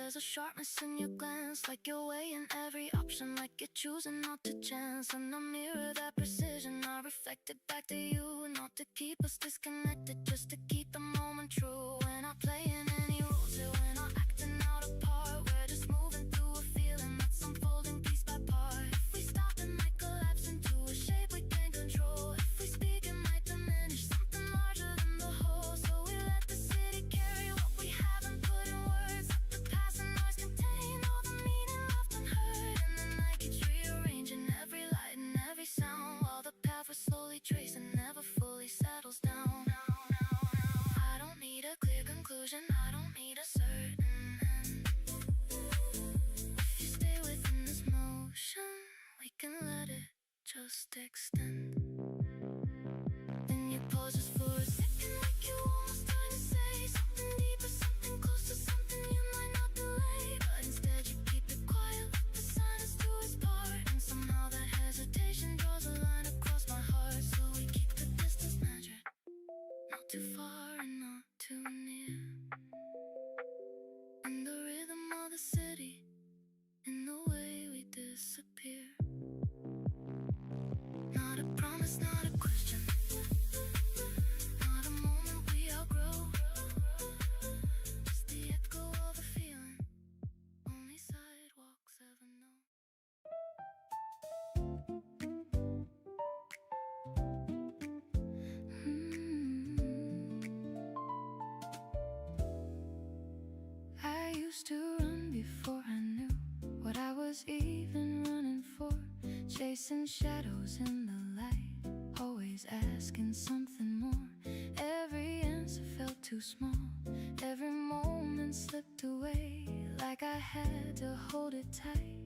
there's a sharpness in your glance, like you're weighing every option, like you're choosing not to chance. And I mirror that precision, I reflect it back to you, not to keep us disconnected, just to keep the moment true. We're not playing any roles here, we're not acting out a part, we're just moving through a feeling that's unfolding piece by part. If we stop, it might collapse into a shape we can't control. If we speak, it might diminish something larger than the whole. So we let the city carry what we haven't put in words. Let the passing noise contain all the meaning left unheard. And the night keeps rearranging every light and every sound, while the path we're slowly tracing never fully settles down. I don't need a clear conclusion, I don't need a certain end. If you stay within this motion, we can let it just extend. Then you pause just for a second, like you almost trying to say something deeper, something closer, something you might not delay. But instead you keep it quiet, let the silence do its part. And somehow that hesitation draws a line across my heart. So we keep the distance measured, not too far and not too near. In the rhythm of the city, in the way we disappear. Not a promise, not a question, not a moment we outgrow, just the echo of a feeling only sidewalks ever know. I used to run before I knew what I was even running for, chasing shadows in the light, always asking something more. Every answer felt too small, every moment slipped away, like I had to hold it tight,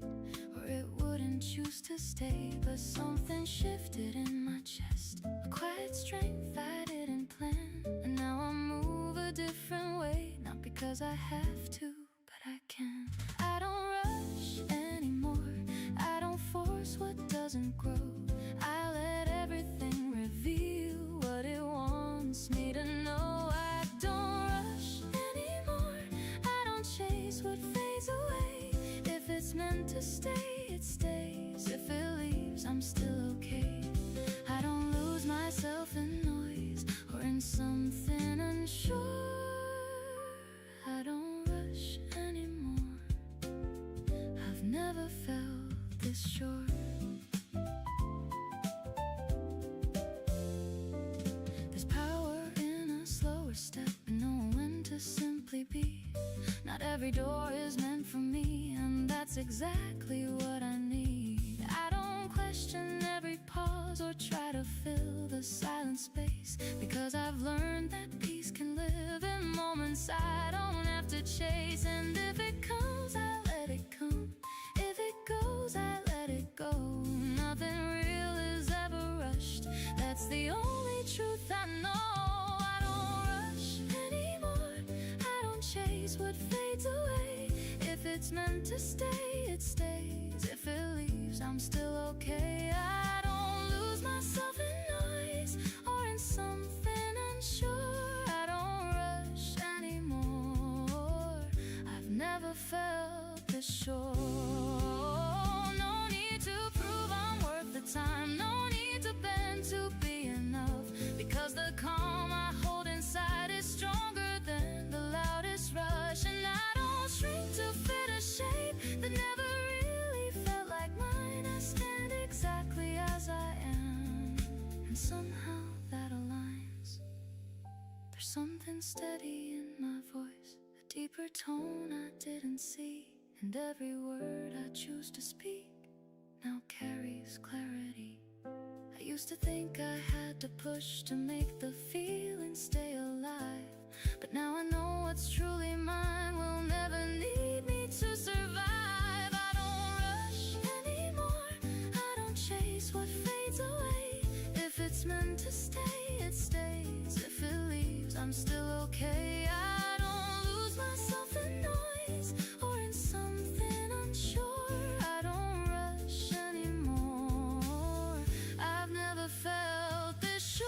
or it wouldn't choose to stay. But something shifted in my chest, a quiet strength I didn't plan, and now I move a different way, not because I have to, but I can. I don't rush anymore, I don't force what doesn't grow. I let everything reveal what it wants me to know. I don't rush anymore, I don't chase what fades away. If it's meant to stay, it stays. If it leaves, I'm still okay. I don't lose myself in noise or in something unsure. I don't rush anymore, I've never felt this sure. There's power in a slower step and knowing when to simply be. Not every door is meant for me, and that's exactly what I need. I don't question every pause or try to fill the silent space, because I've learned that peace can live in moments I don't have to chase. And if it comes, I let it come. If it goes, I let it go. Nothing real is ever rushed, that's the only truth I know. I don't rush anymore, I don't chase what fades away. If it's meant to stay, it stays. If it leaves, I'm still okay. I don't lose myself in noise or in something unsure. I don't rush anymore, I've never felt this sure. No need to prove I'm worth the time, no need to bend to be enough, because the calm I hold inside is stronger than the loudest rush. And I don't shrink to fit a shape that never really felt like mine. I stand exactly as I am, and somehow that aligns. There's something steady in my voice, a deeper tone I didn't see, and every word I choose to speak now carries clarity. I used to think I had to push to make the feeling stay alive, but now I know what's truly mine will never need me to survive. I don't rush anymore, I don't chase what fades away. If it's meant to stay, it stays. If it leaves, I'm still okay. I don't lose myself in noise or in something unsure. I don't rush anymore, I've never felt this sure.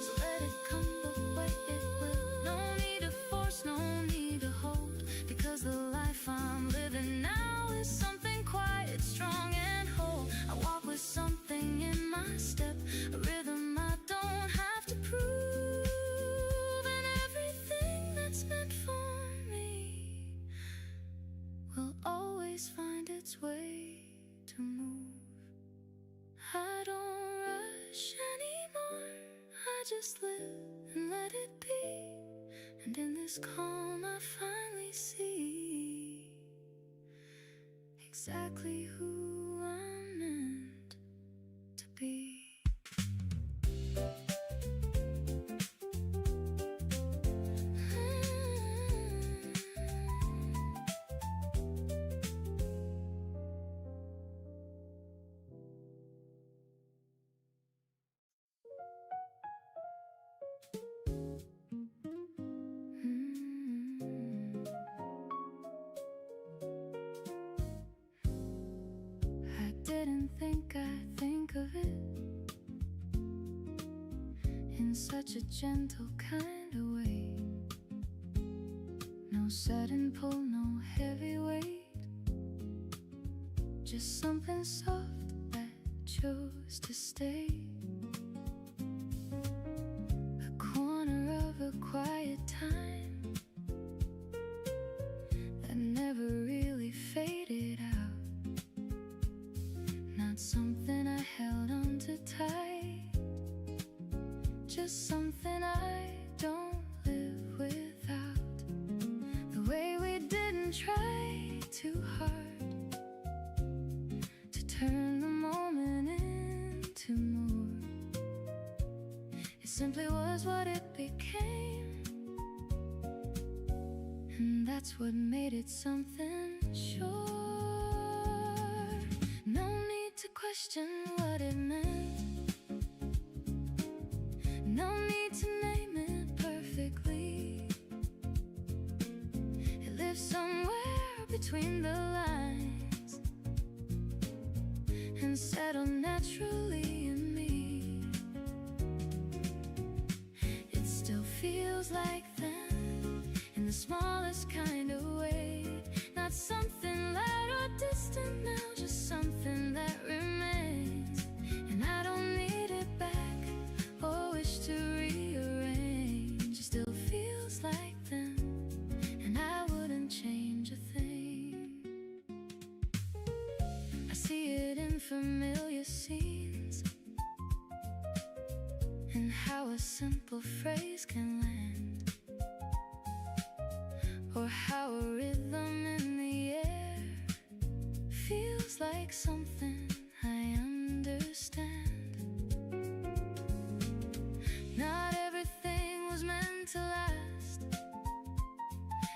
So let it come the way it will, no need to force, no need to hold, because the life I'm will always find its way to move. I don't rush anymore, I just live and let it be. And in this calm I finally see exactly who I'm meant to be. Didn't think I'd think of it in such a gentle kind of way. No sudden pull, no heavy weight, just something soft that chose to stay. A corner of a quiet time that never really faded out. Not something I held on to tight, just something I don't live without. The way we didn't try too hard to turn the moment into more. It simply was what it became, and that's what made it something sure. No need to question what it meant, no need to name it perfectly. It lives somewhere between the lines and settled naturally in me. It still feels like then, in the smallest kind of way. Not something loud or distant now, just something that remains. And I don't need it back or wish to rearrange. It still feels like then, and I wouldn't change a thing. I see it in familiar scenes, and how a simple phrase can land, or how a rhythm in the air feels like something I understand. Not everything was meant to last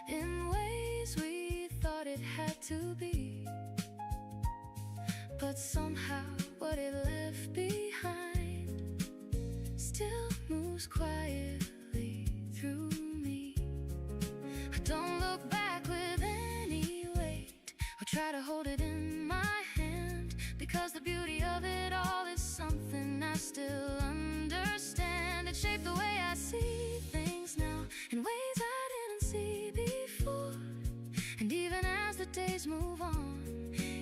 in ways we thought it had to be, but somehow what it left behind still moves quietly through me. I don't look back with any weight or try to hold it in my hand, because the beauty of it all is something I still understand. It shaped the way I see things now in ways I didn't see before. And even as the days move on,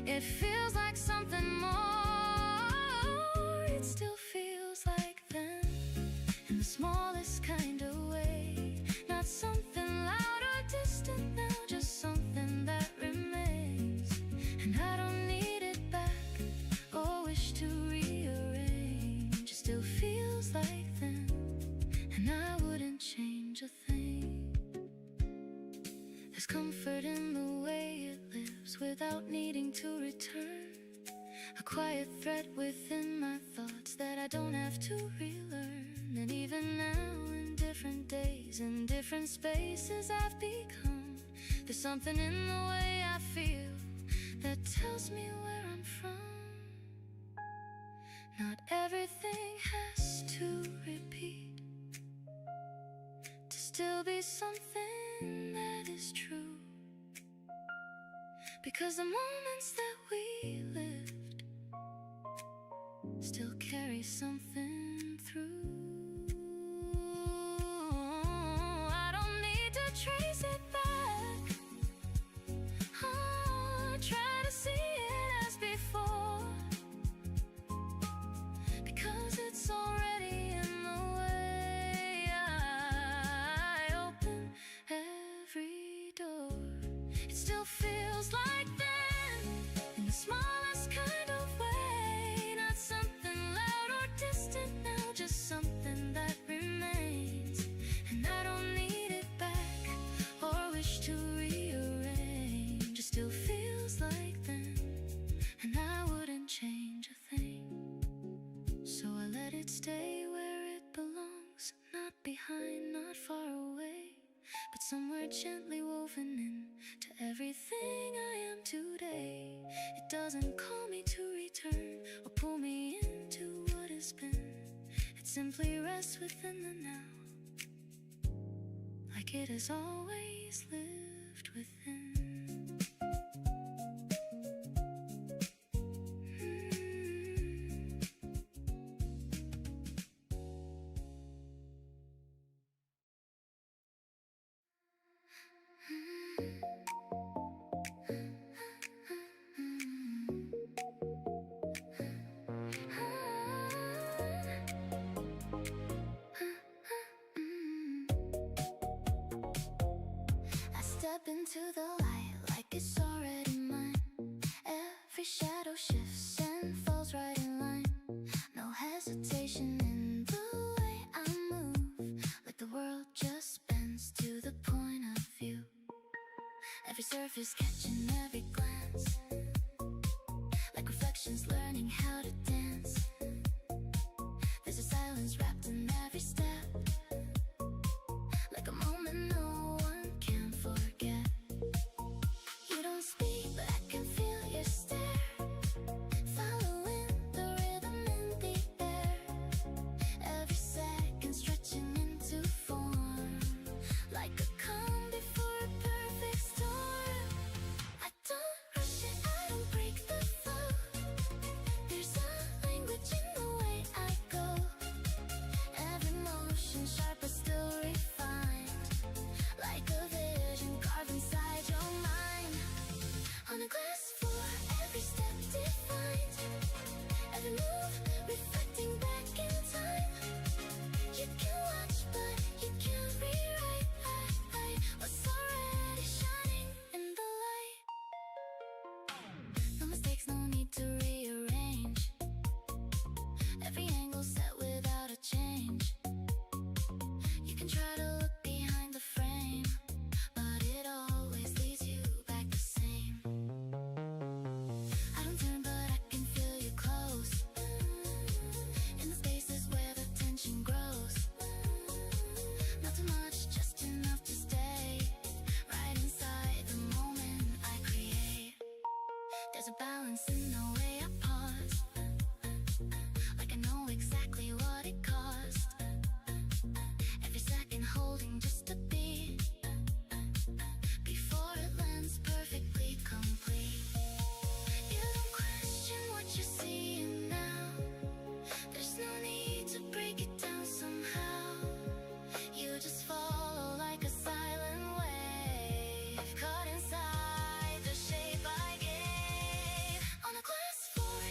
it feels like something more. It still feels like then, in the smallest kind of way. Not something loud or distant now, just something that remains. And I don't need it back or wish to rearrange. It still feels like then, and I wouldn't change a thing. There's comfort in the way it lives without needing to return. A quiet thread within my thoughts that I don't have to relearn. And even now, in different days, in different spaces I've become, there's something in the way I feel that tells me where I'm from. Not everything has to repeat to still be something that is true, because the moments that we lived still carry something through. I don't need to trace it back, try to see it as before, because it's already in the way I open every door. It still feels like stay where it belongs, not behind, not far away, but somewhere gently woven in to everything I am today. It doesn't call me to return or pull me into what has been. It simply rests within the now, like it has always lived within. Step into the light like it's already mine. Every shadow shifts and falls right in line. No hesitation in the way I move, like the world just bends to the point of view. Every surface catching every glance, like reflections learning how to dance. There's a silence wrapped in every step, like a moment no one can forget. You don't speak, but I can feel your stare, following the rhythm in the air. Every second stretching into form, like a calm before a perfect storm. I don't rush it, I don't break the flow. There's a language in the way I go. Every motion sharp but still refined, like a vision carved inside your mind. On a glass floor, every step defined, every move reflecting back in time. You can watch but you can't rewrite what's already shining in the light. No mistakes, no need to rearrange. Every angle set without a change. You can try to look behind the frame, but it always leads you back the same. I don't turn, but I can feel you close, in the spaces where the tension grows. Not too much, just enough to stay right inside the moment I create. There's a balance in the way I pause, like I know exactly what it cost. Every second holding just a beat, before it lands perfectly complete. You don't question what you're seeing now. There's no need to break it down somehow. You just follow like a silent wave, caught inside the shape I gave. On a glass floor,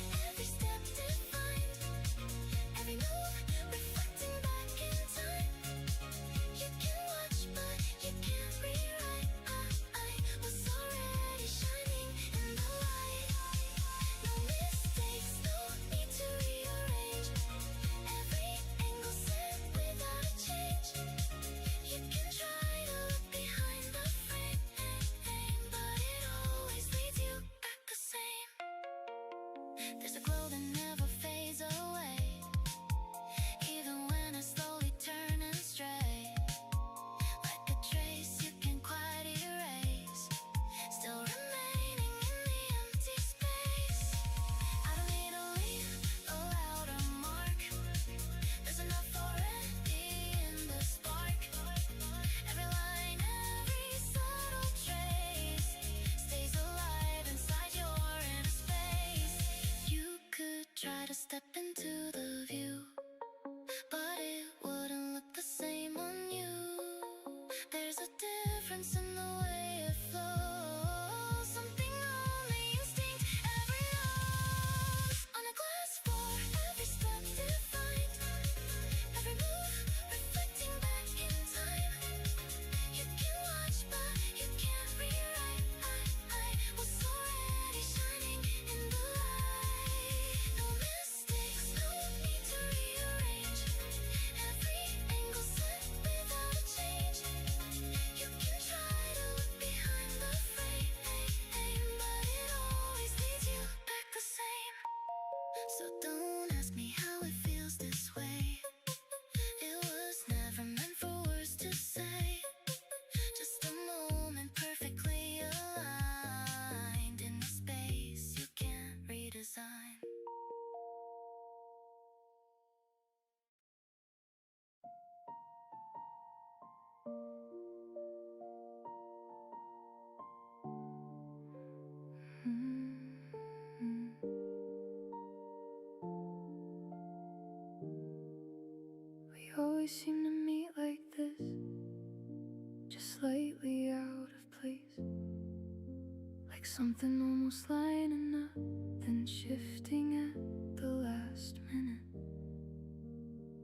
like something almost lining up, then shifting at the last minute.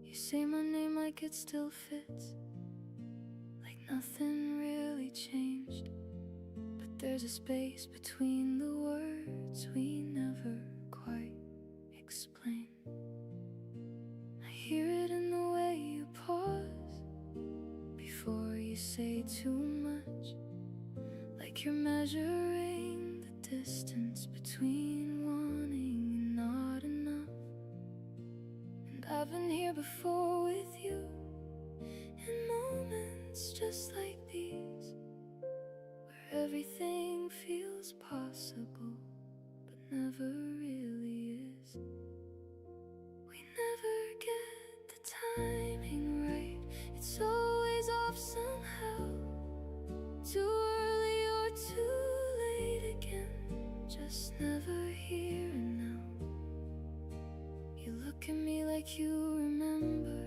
You say my name like it still fits, like nothing really changed. But there's a space between the words we never quite explain. I hear it in the way you pause before you say too much, like you're measuring the distance between wanting and not enough. And I've been here before with you, in moments just like these, where everything feels possible but never really is. We never get the timing right, it's always off somehow. Too early or too late again, just never here and now. You look at me like you remember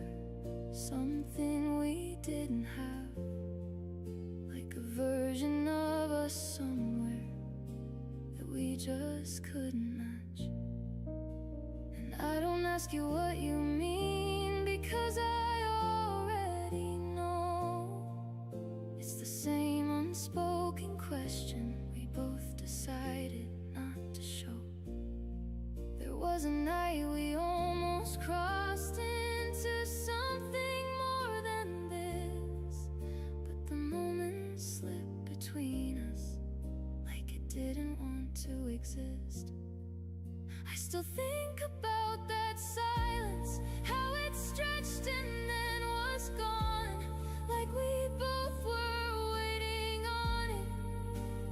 something we didn't have, like a version of us somewhere that we just couldn't match. And I don't ask you what you mean, because I already know. It's the same unspoken question we both decided not to show. There was a night we almost crossed into something more than this, but the moment slipped between us like it didn't want to exist. I still think about that silence, how it stretched and then was gone, like we both were waiting on it,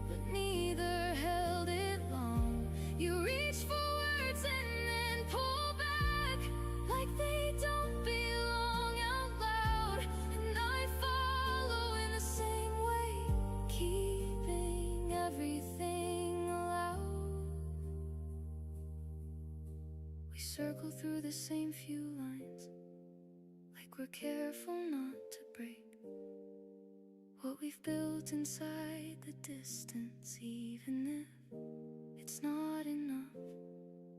but neither held it long. You reach for words and then pull back, like they don't belong out loud, and I follow in the same way, keeping everything allowed. We circle through the same few lines, like we're careful not to break what we've built inside the distance, even if it's not enough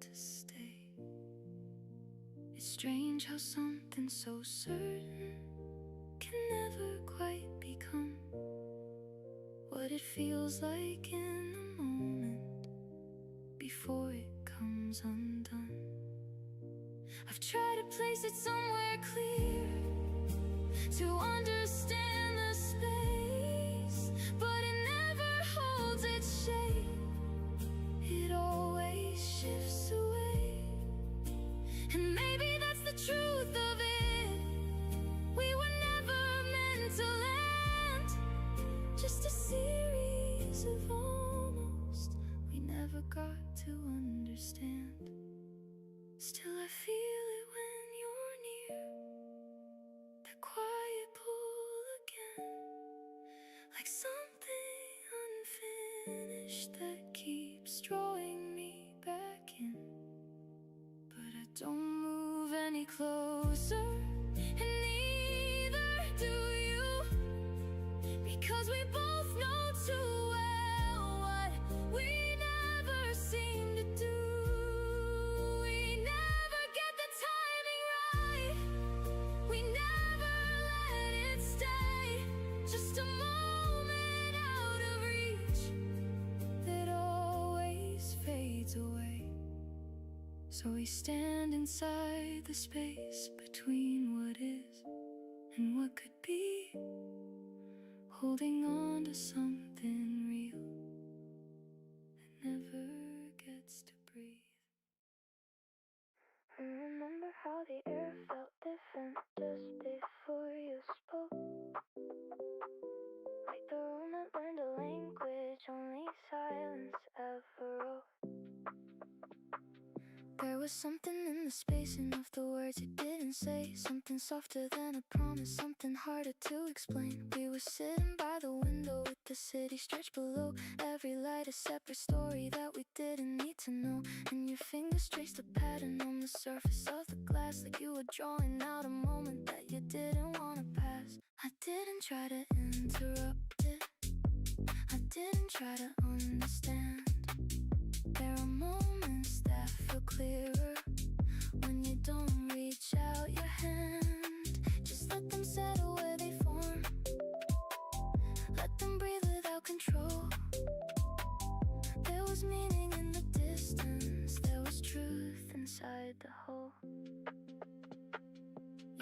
to stay. It's strange how something so certain can never quite become what it feels like in the moment before it comes undone. I've tried to place it somewhere clear to understand the space, but it never holds its shape. It always shifts away, and maybe that's the truth of it. We were never meant to land, just a series of almost we never got to understand. Still I feel it when you're near, that quiet pull again, like something unfinished that keeps drawing me back in. But I don't move any closer, and neither do you, because we both know too well what we never seem to do. We never get the timing right, we never let it stay, just a moment out of reach that always fades away. So we stand inside the space between what is and what could be, holding on to something real that never gets to breathe. And remember how the air felt different just before you spoke, like the room that learned a language only silence ever wrote. There was something in the spacing of the words you didn't say, something softer than a promise, something harder to explain. We were sitting by the window with the city stretched below, every light a separate story that we didn't need to know. And your fingers traced a pattern on the surface of the glass, like you were drawing out a moment that you didn't want to pass. I didn't try to interrupt it, I didn't try to understand. There are moments that feel clearer when you don't reach out your hand. Just let them settle where they form. Let them breathe without control. There was meaning in the distance. There was truth inside the hole.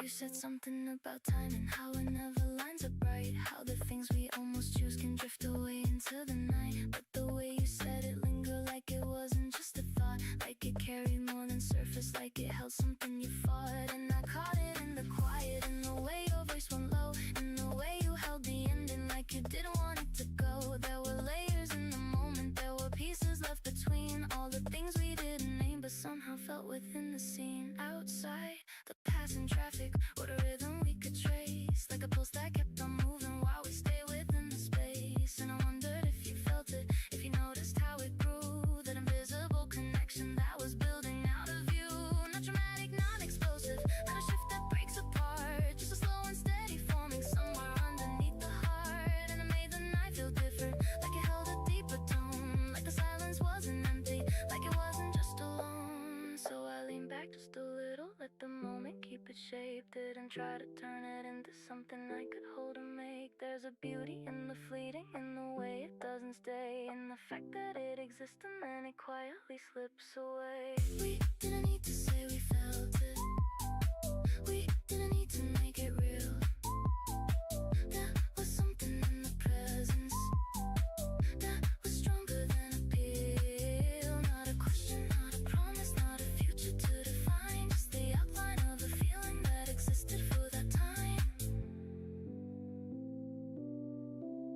You said something about time and how it never lines up right. How the things we almost choose can drift away into the night. But the way you said it lingered like it wasn't just a thought. Like it carried more than surface, like it held something you fought. And I caught it in the quiet, in the way your voice went low, in the way you held the ending like you didn't want it to go. There were layers in the moment, there were pieces left between all the things we didn't name, but somehow felt within the scene. Outside, the passing traffic, what a rhythm we could trace, like a pulse that kept on moving while we stay within the space. And I wondered if you felt it, if you noticed how it grew, that invisible connection that was building out of you. Not dramatic, not explosive, not a shift that breaks apart, just a slow and steady forming somewhere underneath the heart. And it made the night feel different, like it held a deeper tone, like the silence wasn't empty, like it wasn't just alone. So I leaned back just a little, let the moment keep its shape. Didn't try to turn it into something I could hold or make. There's a beauty in the fleeting, in the way it doesn't stay, in the fact that it exists and then it quietly slips away. We didn't need to say we felt it. We didn't need to make it real. There was something in the presence that was stronger than appeal. Not a question, not a promise, not a future to define, just the outline of a feeling that existed for that time.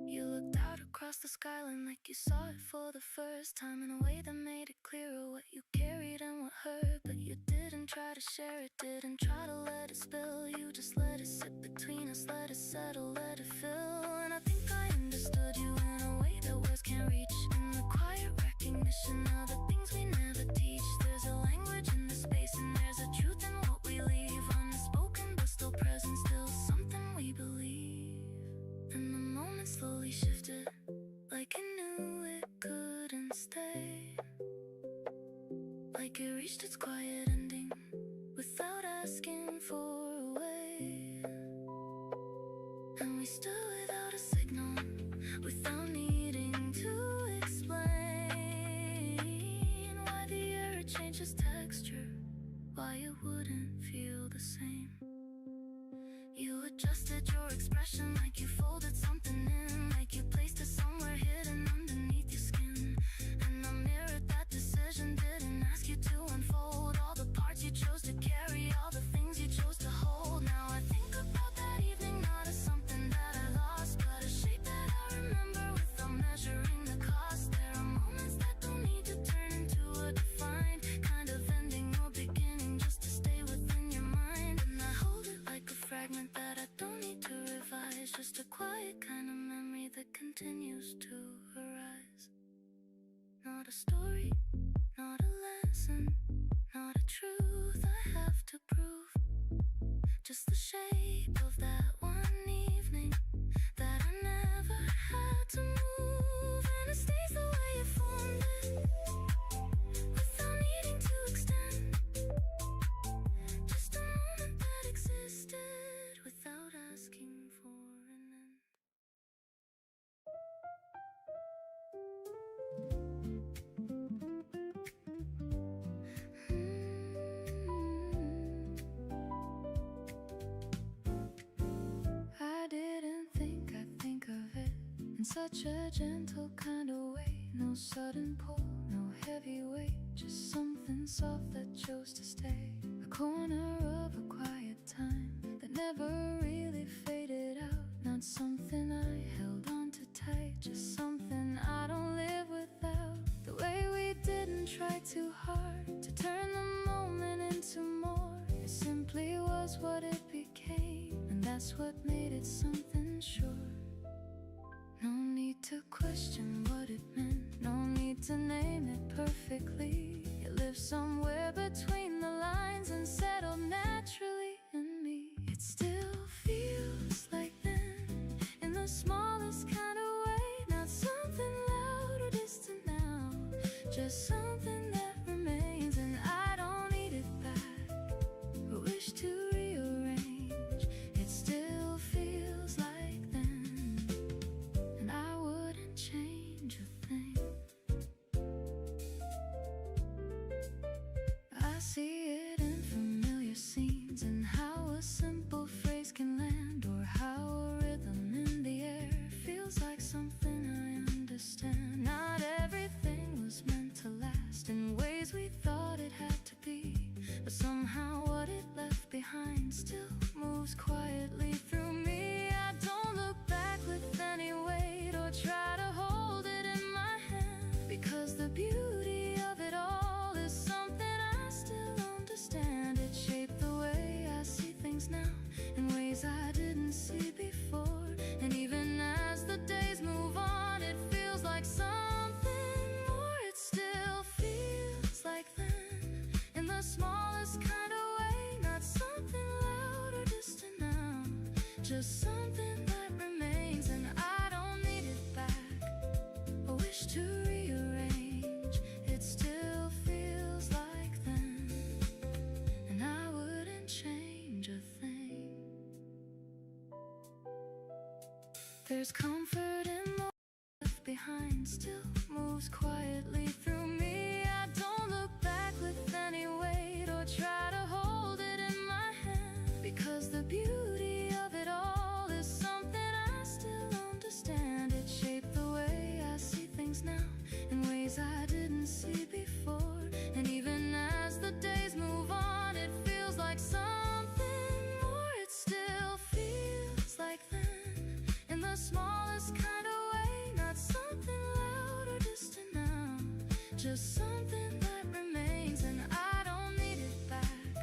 You looked out across the skyline like you saw it for the first time, in a way that made it clearer what you carried and what hurt. But you didn't try to share it, didn't try to let it spill. You just let it sit between us, let it settle, let it fill. And I think I understood you in a way that words can't reach, in the quiet recognition of the things we never teach. There's a language in the space and there's a truth in what we leave unspoken, but still present, still something we believe. And the moment slowly shifted, like it knew it couldn't stay, like it reached its quiet ending without asking for a way. And we stood without a signal, without needing to explain why the air changes texture, why it wouldn't feel the same. You adjusted your expression like you folded something in, like you placed it somewhere hidden underneath your skin. And I mirrored that decision, didn't ask you to unfold all the parts you chose to carry, all the things you chose to hold. Now I think about that evening not as something that I lost, but a shape that I remember without measuring the cost. There are moments that don't need to turn into a defined kind of ending or beginning, just to stay within your mind. And I hold it like a fragment that I don't need to revise, just a quiet kind of memory that continues to arise. Not a story, not a lesson, not a truth I have to prove, just the shape of that one evening that I never had to move. And it stays the way it formed it, without needing to extend, just a moment that existed without asking for an end. I didn't think I'd think of it in such a gentle kind of way. No sudden pull, no heavy weight, just something soft that chose to stay. A corner of a quiet time that never really faded out. Not something I held on to tight, just something I don't live without. The way we didn't try too hard to turn the moment into more, it simply was what it became, and that's what made it something sure. No need to question what it meant, no need to name it perfectly. It lives somewhere between the lines and settled naturally in me. It still feels like then, in the smallest kind of way. Not something just something that remains, and I don't need it back or wish to rearrange. It still feels like then, and I wouldn't change a thing. I see it in familiar scenes, and how a simple phrase can land, or how a rhythm in the air feels like something I understand. Not everything was meant to last in ways we thought it had to be, but somehow what it left behind still moves quietly through me. I don't look back with any weight or try to hold it in my hand, because the beauty of it all is something I still understand. It shaped the way I see things now in ways I didn't see before. And even as the days move on, it feels like something more. It still feels like then, in the smallest kind of way. Not something loud or distant now, just something that remains, and I don't need it back or wish to rearrange. It still feels like then, and I wouldn't change a thing. There's comfort in the left behind, still moves quietly through me. I don't look back with any weight or try to hold it in my hand, because the beauty of it all is something I still understand. It shaped the way I see things now in ways I didn't see before. And even as the days move on, it feels like something more. It still feels like then, in the smallest kind of way. Not something loud or distant now, just something that remains, and I don't need it back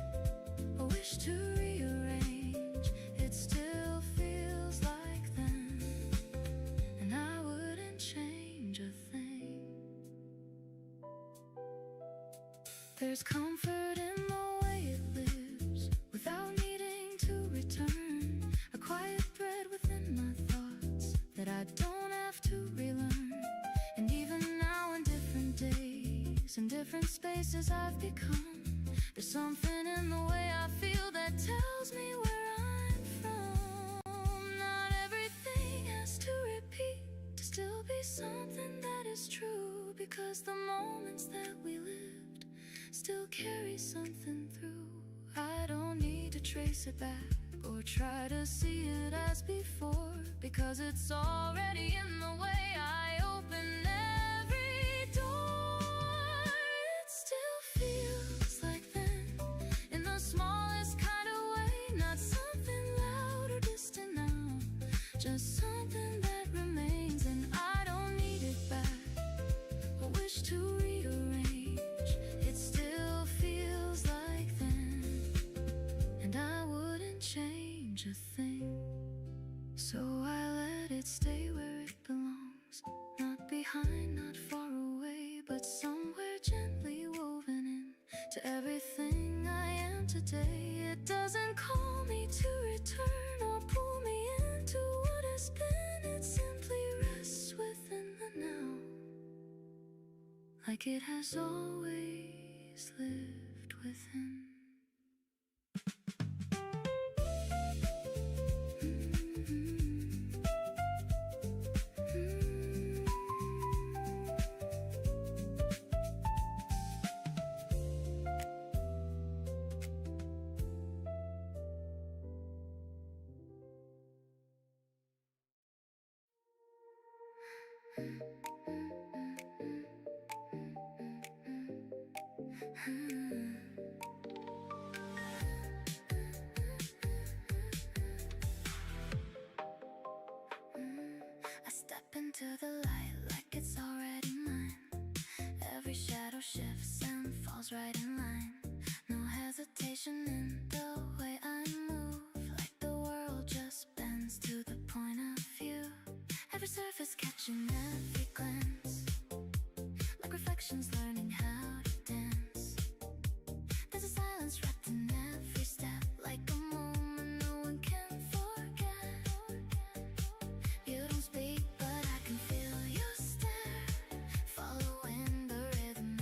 or wish to rearrange. It still feels like then, and I wouldn't change a thing. There's comfort in the way it lives, without needing to return. A quiet thread within my thoughts that I don't have to relearn. And even now in different days, in different spaces I've become, there's something in the way I feel that tells me where I'm from. Not everything has to repeat to still be something that is true, because the moments that we lived still carry something through. I don't need to trace it back or try to see it as before, because it's already in the way I open every door. It still feels like then, in the smallest kind of way. Not something loud or distant now, just something that remains, and I don't need it back or wish to rearrange. It still feels like then, and I wouldn't change a thing. So I let it stay where it belongs, not behind, not far away, but somewhere gently woven in to everything I am today. It doesn't call me to return or pull me into what has been. It simply rests within the now, like it has always lived within. I step into the light like it's already mine. Every shadow shifts and falls right in line. No hesitation in the way I move, like the world just bends to the point of view. Every surface catching every glance, like reflections learning how to dance. There's a silence wrapped in every step, like a moment no one can forget. You don't speak, but I can feel you stare, following the rhythm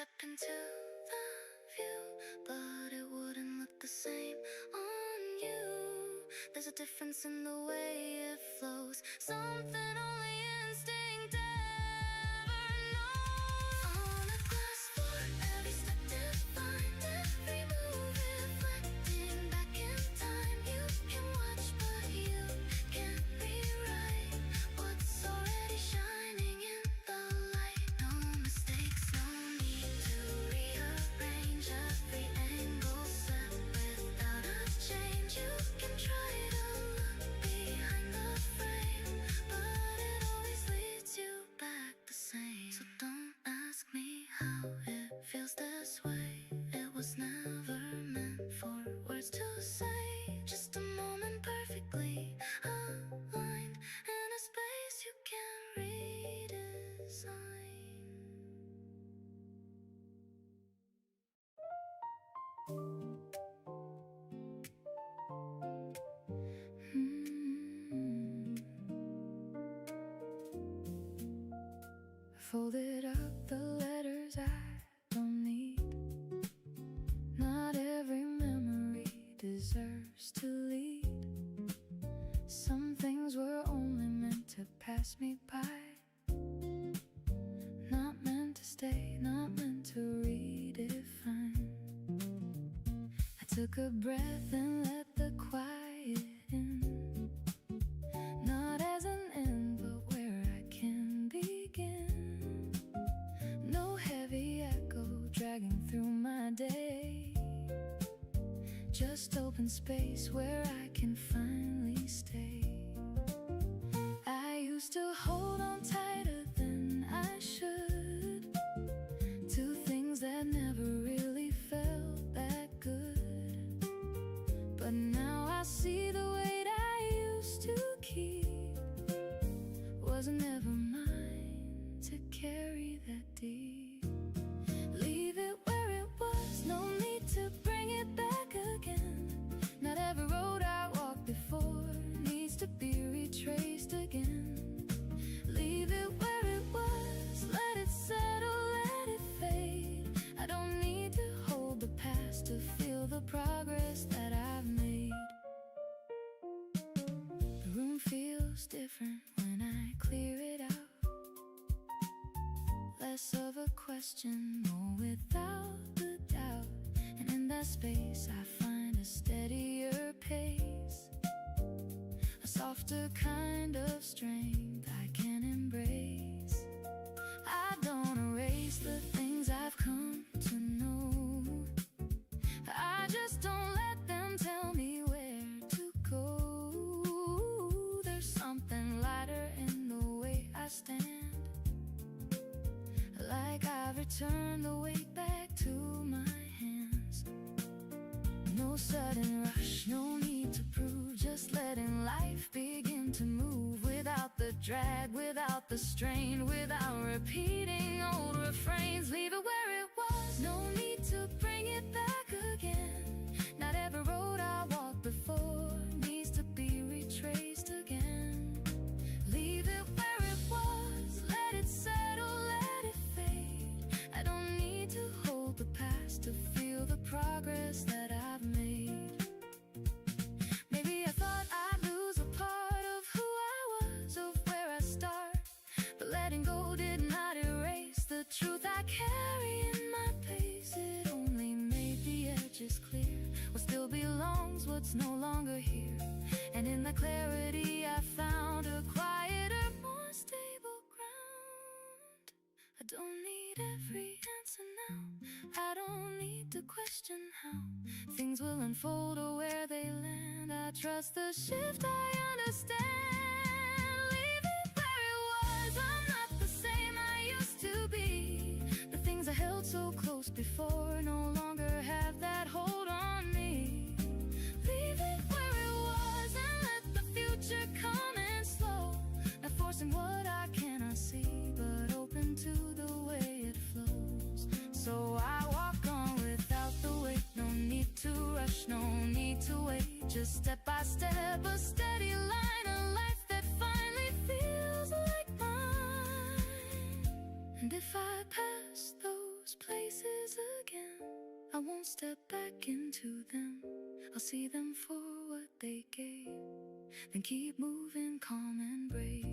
step into the view, but it wouldn't look the same on you. There's a difference in the way it flows, something only instinct ever knows. On a glass floor, every step defined, every move reflecting back in time. You can watch, but you can't rewrite what's already shining in the light. No mistakes, no need to rearrange every angle set without a change. You can try to look behind the frame, but it always leads you back the same. So don't ask me how it feels this way. It was never meant for words to say. Just a moment perfectly aligned in a space you can redesign. Folded up the letters I don't need. Not every memory deserves to lead. Some things were only meant to pass me by, not meant to stay, not meant to redefine. I took a breath and let the quiet in, not as an end, but where I can begin. No heavy echo dragging through my day, just open space where I can finally stay. I used to hold on tighter than I should to things that never really felt that good. But now I see the weight I used to keep was never mine to carry that deep. Leave it where it was, no need to bring it back again. Not every road I walked before needs to be retraced again. Leave it where it was, let it settle, let it fade. I don't need to hold the past to feel the progress that I've made. The room feels different when I clear it out. Less of a question, more without the doubt. And in that space I find a steadier pace, a softer kind of strength I can embrace. I don't erase the things I've come to know, I just don't let them tell me where to go. There's something lighter in the way I stand, like I've returned the weight back to my hands. No sudden rush, no need to prove, just letting life begin to move without the drag, without the strain, without repeating old refrains. Leave it where it was, no need to bring it back again. Not every road I walked before needs to be retraced again. Leave it where it was, let it settle, let it fade. I don't need to hold the past to feel the progress that I've made. Maybe I thought I'd lose a part of who I was, of where I start, but letting go did not erase the truth I carry in my pace. It only made the edges clear, what still belongs, what's no longer here. And in the clarity I found a quieter, more stable ground. I don't need every answer now, I don't need to question how things will unfold or where they land. I trust the shift, I understand. Leave it where it was, I'm not the same I used to be. The things I held so close before no longer have that hold on me. Leave it where it was and let the future come in slow, not forcing what I cannot see, but open to the way it flows. So I walk on without the weight, no need to rush, no need to wait. Just step by step, a steady line, a life that finally feels like mine. And if I pass those places one step back into them, I'll see them for what they gave, then keep moving calm and brave.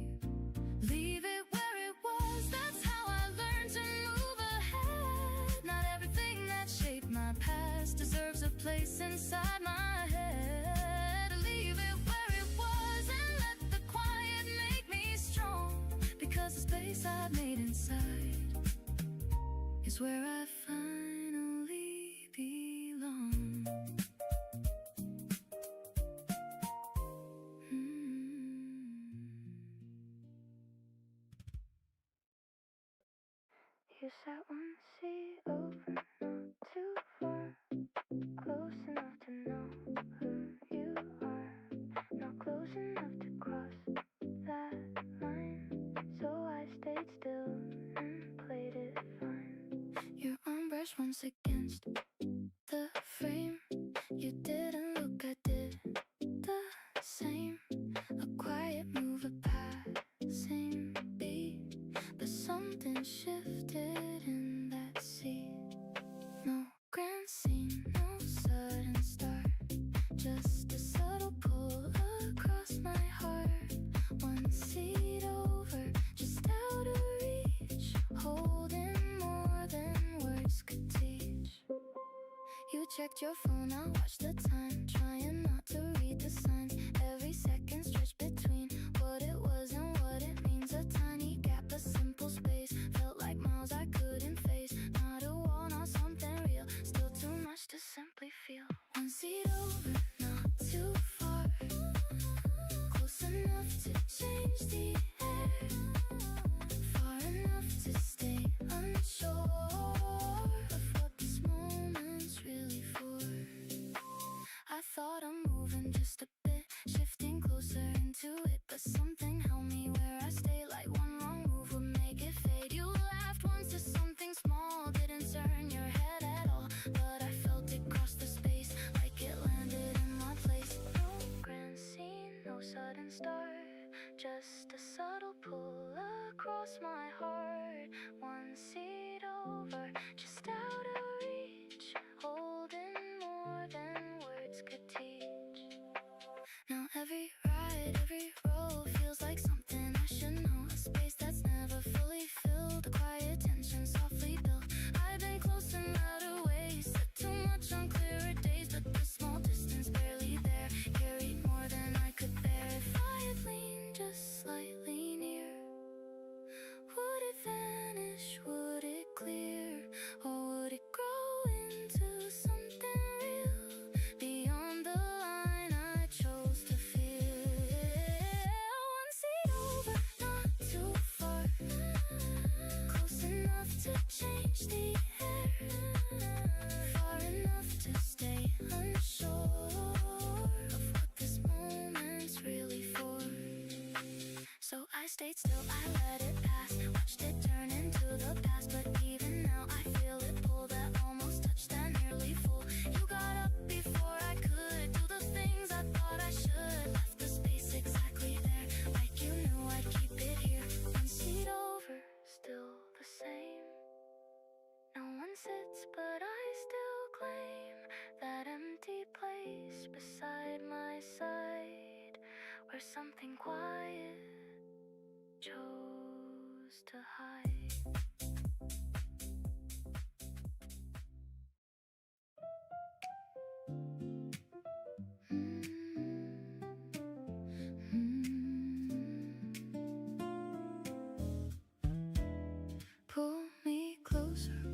Leave it where it was, that's how I learned to move ahead. Not everything that shaped my past deserves a place inside my head. Leave it where it was and let the quiet make me strong, because the space I've made inside is where I finally belong. You sat one seat over, not too far, close enough to know who you are, not close enough to cross that line, so I stayed still and played it fine. Your arm brushed once against the frame, you didn't look, I did the same, a quiet move, a passing beat, but something shifted in that seat. No grand scene, no sudden start, just a subtle pull across my heart. One seat over, just out of reach, holding more than words could teach. You checked your phone, I watched the time, trying not to read the signs. Every second stretched between what it was and what it means. A tiny gap, a simple space, felt like miles I couldn't face. Not a wall, not something real, still too much to simply feel. One seat over, not too far, close enough to change the air, far enough to stay unsure of what this moment's really for. I thought I'm moving just a bit, shifting closer into it, but something held me where I stay. Like one wrong move would make it fade. You laughed once at something small, didn't turn your head at all, but I felt it cross the space, like it landed in my place. No grand scene, no sudden start, just a subtle pull across my heart. One seat over, just out of reach, holding more than words could teach. Now every ride, every roll feels like something I should know. A space that's never fully filled, a quiet tension softly built. I've been close and out of ways, said too much on clearer days, but the small distance barely there carried more than I could bear. If I had leaned just slightly near, would it vanish, would it clear, or would it grow into something real beyond the line I chose to feel? One seat over, not too far, close enough to change the air, far enough to stay unsure of what this moment's really for. So I stayed still, I let it pass, watched it turn into the past, but even now I feel it pull that almost touched and nearly full. You got up before I could do the things I thought I should, left the space exactly there, like you knew I'd keep it here. One seat over, still the same, no one sits but I still claim that empty place beside my side, where something quiet chose to hide.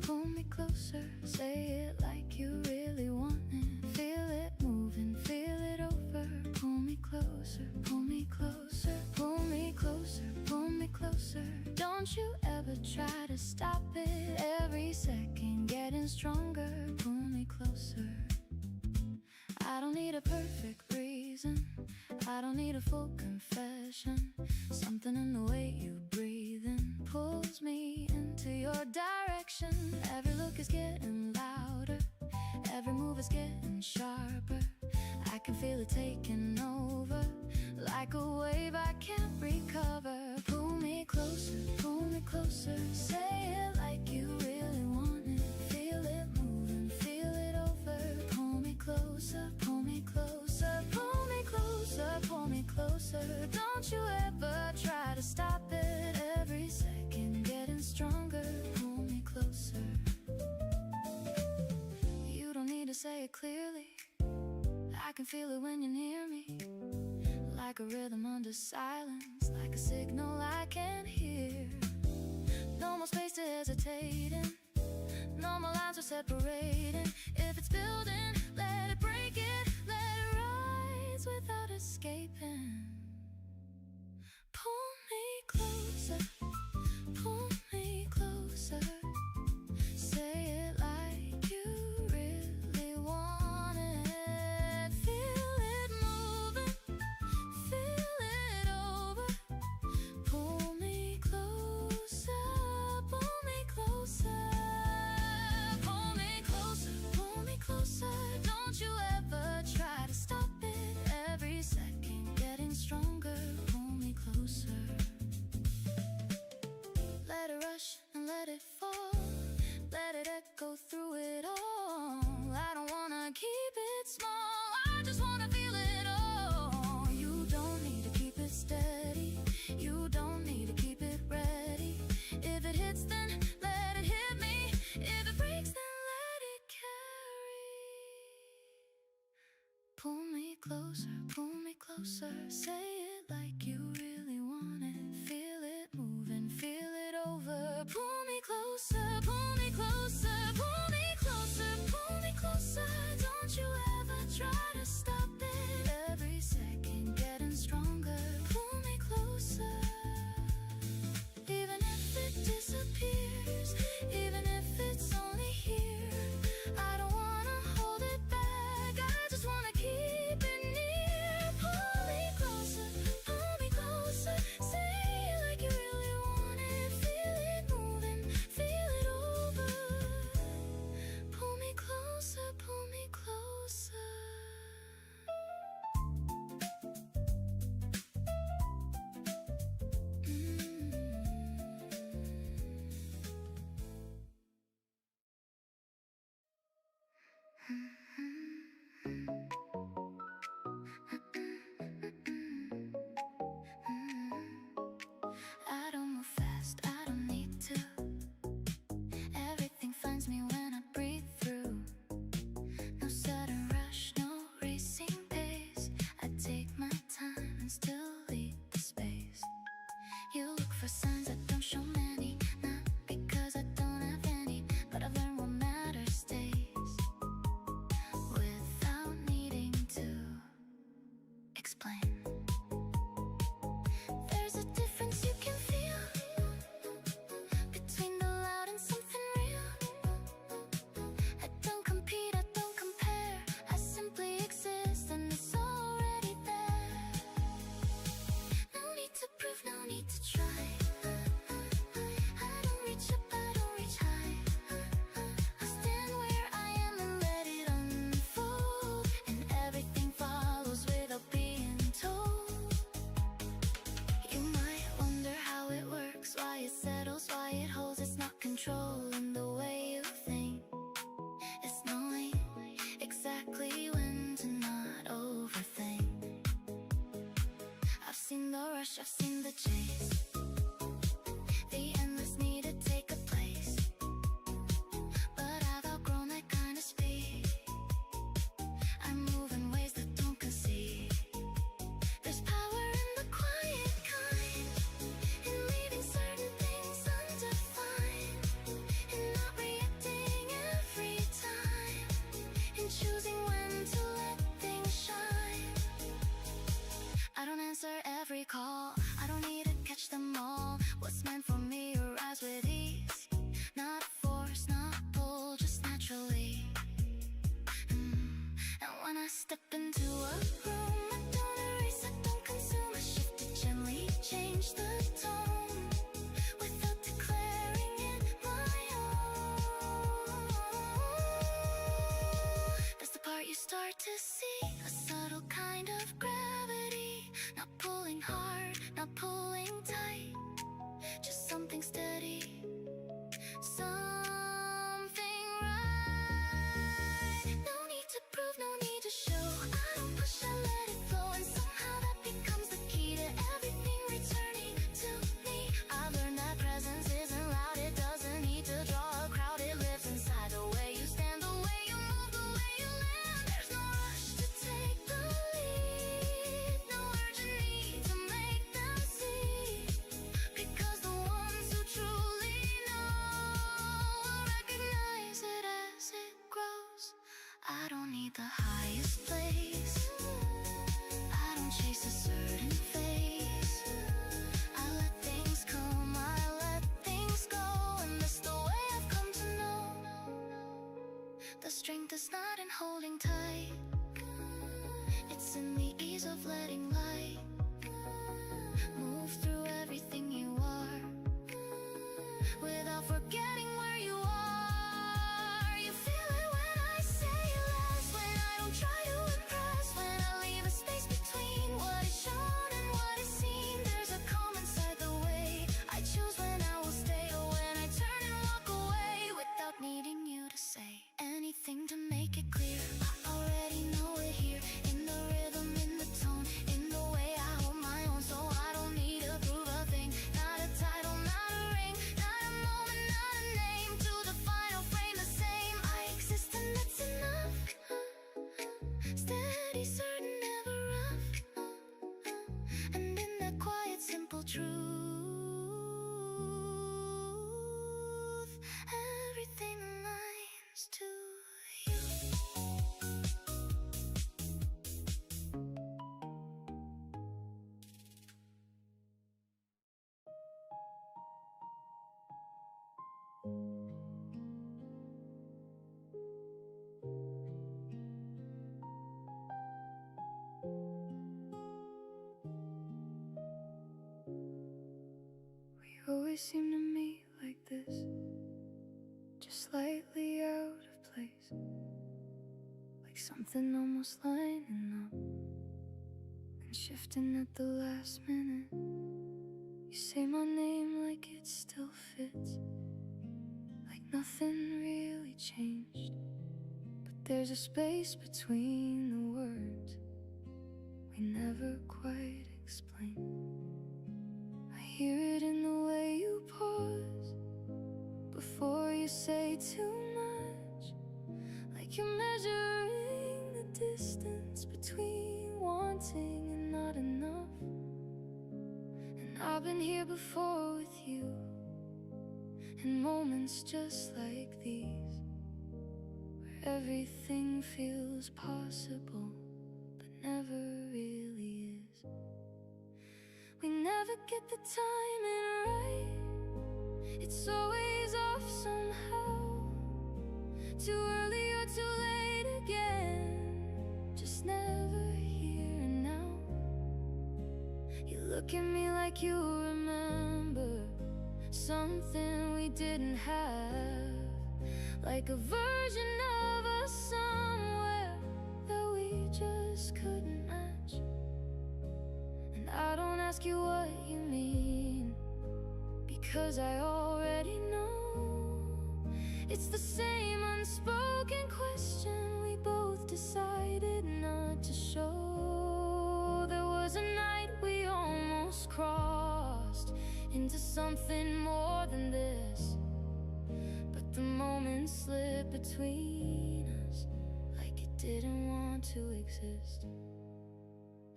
Pull me closer, say it like you really want it. Feel it moving, feel it over. Pull me closer, pull me closer, pull me closer, pull me closer. Don't you ever try to stop it, every second getting stronger. Pull me closer. I don't need a perfect reason, I don't need a full confession. Something in the way you breathe in pulls me into your direction. Every look is getting louder, every move is getting sharper. I can feel it taking over, like a wave I can't recover. Pull me closer, say it like you really want it. Feel it moving, feel it over. say it clearly. I can feel it when you're near me, like a rhythm under silence, like a signal I can't hear. No more space to hesitating, no more lines are separating. If it's building, let it break it, let it rise without escaping. Pull me closer, pull me closer. Say it like you really want it. Feel it moving, feel it over. Pull me closer, pull me closer. Pull me closer, pull me closer. Don't you ever try to stop it. Every second getting stronger. Pull me closer. Let it rush and let it fall. Let it echo through it all. I don't wanna keep it small, I just wanna feel it all. You don't need to keep it steady, you don't need to keep it ready. If it hits then let it hit me, if it breaks then let it carry. Pull me closer, say it like you really want it. Feel it moving, feel it over. Pull me closer, pull me closer, pull me closer, pull me closer. Don't you ever try to stop it. Every second getting stronger. Pull me closer. Even if it disappears, even if it's only here, I don't wanna hold it back, I just wanna keep it near. Pull me closer, say it like you really want it. Feel it moving, feel it over. Pull me closer, pull me closer. I don't move fast, I don't need to. Everything finds me when I breathe through. No sudden rush, no racing pace. I take my time and still leave the space. You look for signs that don't show many, not because I don't have any, but I've learned what matters stays, without needing to explain. There's a difference you can feel between the loud and something real. I don't compete, I don't compare, I simply exist and it's already there. No need to prove, no need to try. I don't reach up, I don't reach high. I stand where I am and let it unfold, and everything follows without being told. You might wonder how it works, why it settles, why it holds. It's not controlling the way you think, it's knowing exactly when to not overthink. I've seen the rush, I've seen the chase, the endless need to take a place, but I've outgrown that kind of speed. I move in ways that don't concede. There's power in the quiet kind, in leaving certain things undefined, in not reacting every time, in choosing when to let things shine. I don't answer every call, I don't need to catch them all. What's meant for me arrives with ease, not force, not pull, just naturally. And when I step into a room, I don't erase, I don't consume, I shift it gently, change the tone, without declaring it my own. That's the part you start to see, a subtle kind of gravity, not pulling hard, not pulling tight, just something steady, something right. No need to prove, no need to show, I don't push, I let it flow, and somehow that becomes the key to everything returning to me. I've learned that presence isn't loud, it doesn't need to draw a crowd, it lives inside the way you stand, the way you move, the way you live. holding tight. It's in the ease of letting light move through everything you are without forgetting where you are. You feel it when I say less, when I don't try to impress, when I leave a space between what is shown and what is seen. There's a calm inside the way I choose when I will stay or when I turn and walk away without needing you to say anything to make it clear. I already know it here, in the rhythm, in the tone, in the way I hold my own, so I don't need to prove a thing. Not a title, not a ring, not a moment, not a name to define or frame the same. I exist and that's enough. Steady, certain, never rough. And in that quiet, simple truth, everything aligns to you. We always seem to meet like this, just slightly out of place, like something almost lining up and shifting at the last minute. You say my name like it still fits, like nothing really changed, but there's a space between the words we never quite explain. I hear it in the way you pause before you say too much, like you're measuring the distance between wanting and not enough. And I've been here before with you, in moments just like these, where everything feels possible but never really is. We never get the timing right, it's always off somehow. Too early or too late again, just never here and now. You look at me like you remember something we didn't have, like a version of us somewhere that we just couldn't match. And I don't ask you what you mean, because I already know. It's the same unspoken question we both decided not to show. There was a night we almost crossed into something more than this, but the moment slipped between us like it didn't want to exist.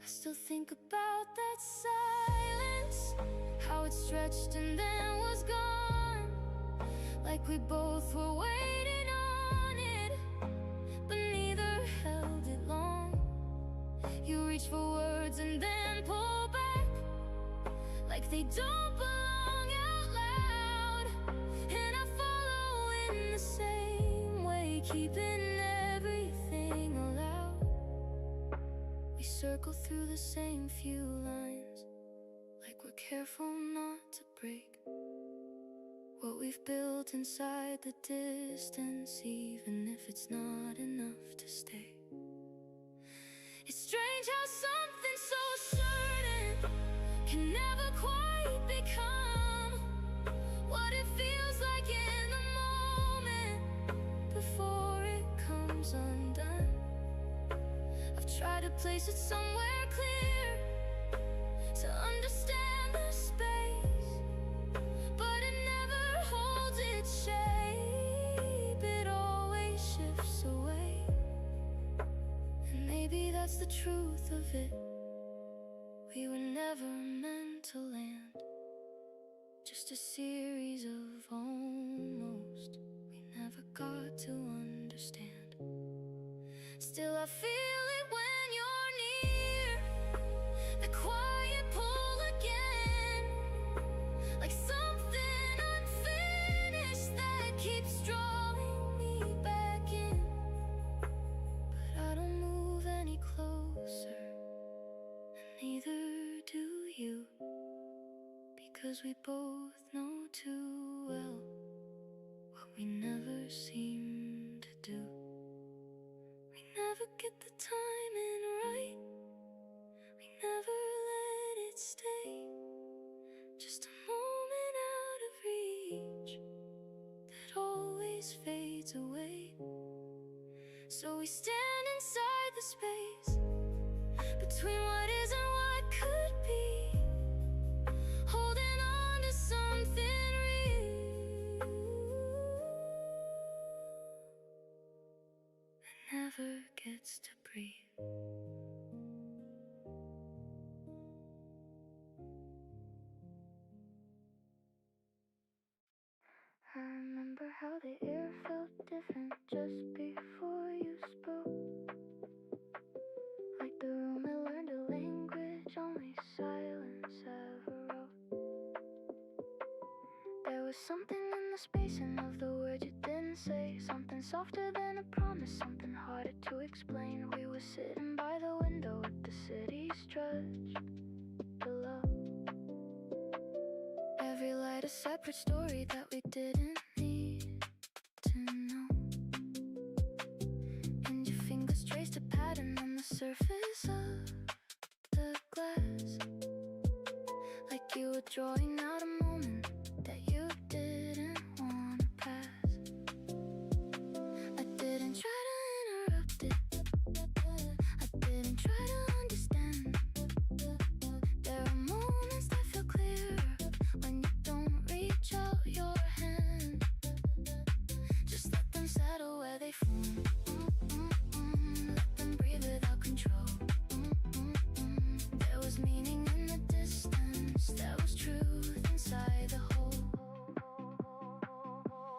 I still think about that silence, how it stretched and then was gone, like we both were waiting on it, but neither held it long. You reach for words and then pull back, like they don't belong out loud. And I follow in the same way, keeping everything allowed. We circle through the same few lines, like we're careful not to break what we've built inside the distance, even if it's not enough to stay. It's strange how something so certain can never quite become what it feels like in the moment before it comes undone. I've tried to place it somewhere clear to understand the space, but it never holds its shape. It always shifts away, and maybe that's the truth of it. We were never meant to land, just a series of almost we never got to understand. Still I feel it when you're near, the quiet pull again, like something unfinished that keeps drawing me back in. 'cause we both know too well what we never seem to do. We never get the timing right, we never let it stay. Just a moment out of reach that always fades away. So we stand inside the space between what is and what could be, holding on to something real that never gets to breathe. I remember how the air felt different just before you spoke. Like the room had learned a language only silence ever wrote. There was something in the spacing of the words you didn't say, something softer than a promise, something harder to explain. We were sitting by the window with the city stretched below. Every light a separate story that we didn't need to know. And your fingers traced a pattern on the surface of the glass, like you were drawing out a moment that you didn't want to pass. I didn't try to interrupt it, I didn't try to understand. There are moments that feel clearer when you don't reach out your hand. Just let them settle where they form. Let them breathe without control. There was meaning in the distance, there was truth inside the hole.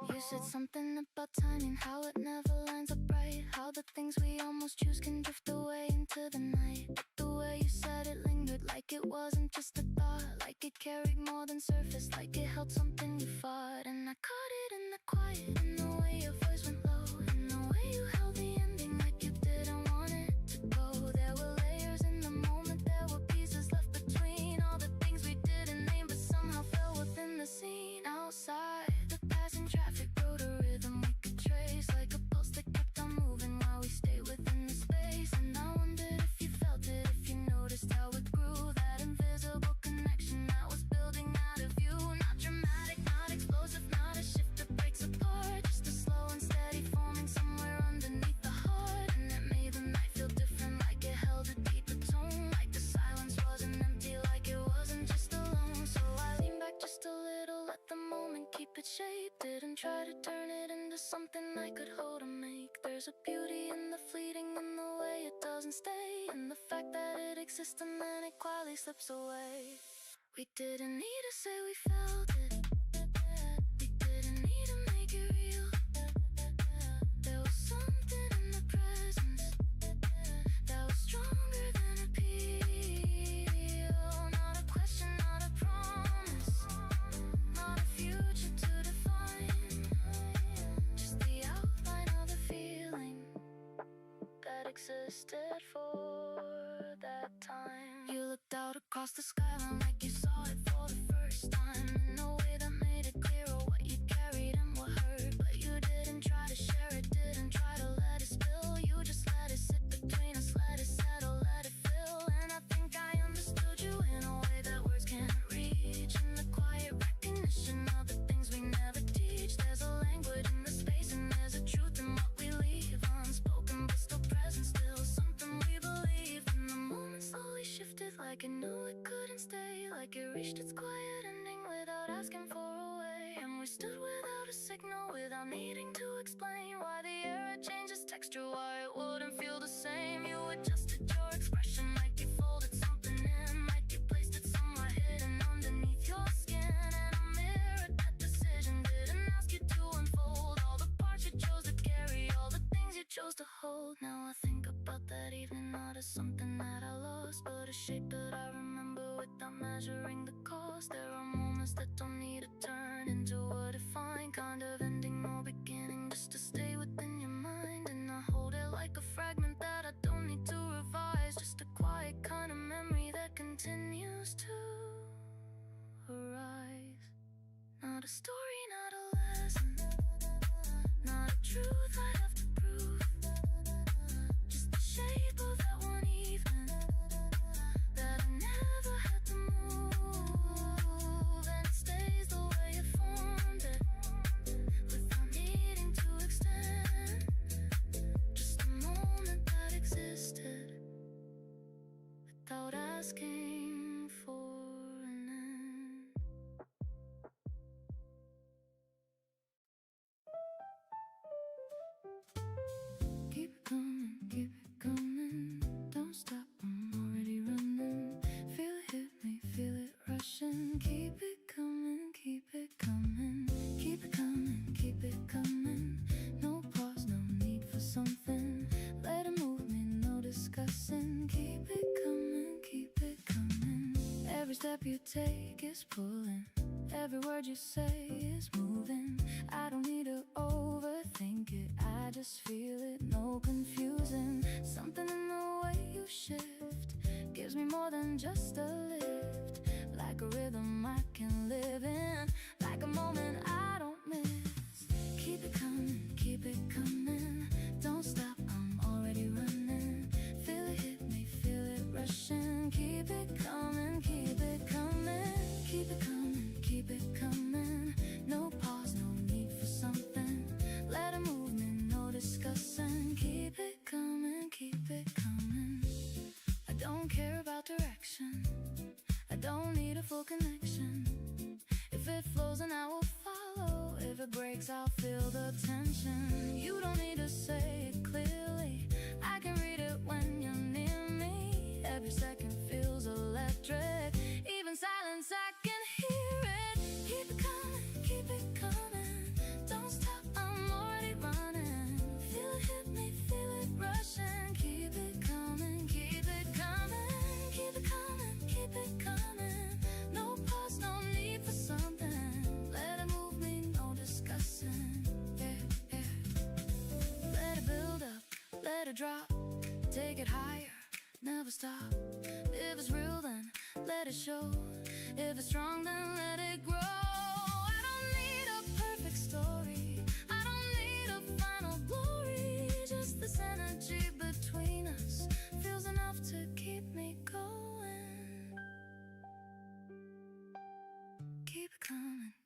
You said something about timing, how it never lines up right, how the things we almost choose can drift away into the night. But the way you said it lingered, like it wasn't just a thought, like it carried more than surface, like it held something you fought. And I caught it in the quiet, in the way your voice went low, in the way you held the ending like you didn't want it to go. There were layers in the moment, there were pieces left between all the things we didn't name but somehow fell within the scene. Outside, the passing traffic wrote a rhythm we could trace, like a pulse that kept on moving while we stayed within the space. And I wondered if you felt it, if you noticed how it grew, that invisible connection that was building out of you. Not dramatic, not explosive, not a shift that breaks apart, just a slow and steady forming somewhere underneath the heart. And it made the night feel different, like it held a deeper tone, like the silence wasn't empty, like it wasn't just alone. So I leaned back just a little, let the moment keep its shape, didn't try to turn it into something I could hold or make. There's a beauty in the fleeting, in the way it doesn't stay, in the fact that it exists and then it quietly slips away. We didn't need to say we felt it, we didn't need to make it real. There was something in the presence that was stronger than appeal. Not a question, not a promise, not a future to define, just the outline of the feeling that existed for that time. You looked out across the skyline like you saw it for the first time, in a way that made it clearer what you carried and what hurt. But you didn't try to share it, didn't try to let it spill, you just let it sit between us, let it settle, let it fill. And I think I understood you in a way that words can't reach, in the quiet recognition of the things we never teach. There's a language in the space and there's a truth in what we leave unspoken but still present, still something we believe. And the moment slowly shifted, like it knew it couldn't stay, like it reached its quiet ending without asking for a way. And we stood without a signal, without needing to explain why the air had changed its texture, why it wouldn't feel the same. You adjusted your expression, like you folded something in, like you placed it somewhere hidden underneath your skin. And I mirrored that decision, didn't ask you to unfold all the parts you chose to carry, all the things you chose to hold. Now I think about that evening not as something that I lost, but a shape that I remember without measuring the cost. There are moments that don't need a turn into a defined kind of ending or beginning, just to stay within your mind. And I hold it like a fragment that I don't need to revise, just a quiet kind of memory that continues to arise. Not a story, not a lesson, not a truth I have to prove. Just the shape of that one evening that I never had to move. And it stays the way it formed it, without needing to extend. Just a moment that existed without asking for an end. Keep it coming, don't stop, I'm already running. Feel it hit me, feel it rushing. Keep it coming, keep it coming. Keep it coming, keep it coming. No pause, no need for something. Let it move me, no discussing. Keep it coming, keep it coming. Every step you take is pulling, every word you say is moving. I don't need to overthink it, I just feel it, no confusing. Something in the way you shift gives me more than just a lift. Like a rhythm I can live in, like a moment I don't miss. Keep it coming, don't stop, I'm already running. Feel it hit me, feel it rushing. Keep it coming, keep it coming. Keep it coming, keep it coming. No pause, no need for something. Let it move me, no discussing. Keep it coming, keep it coming. I don't care about direction, I don't need a full connection. If it flows then I will follow, if it breaks I'll feel the tension. You don't need to say it clearly, I can read it when you're near me. Every second feels electric, even silence I can hear it. Keep it coming, don't stop, I'm already running. Feel it hit me, feel it rushing. Keep it coming, keep it coming. Keep it coming, keep it coming. No pause, no need for something. Let it move me, no discussing. Yeah, yeah. Let it build up, let it drop. Take it higher, never stop. If it's real then let it show. If it's strong then let it grow. I don't need a perfect story, I don't need a final glory. Just this energy between us feels enough to keep me going.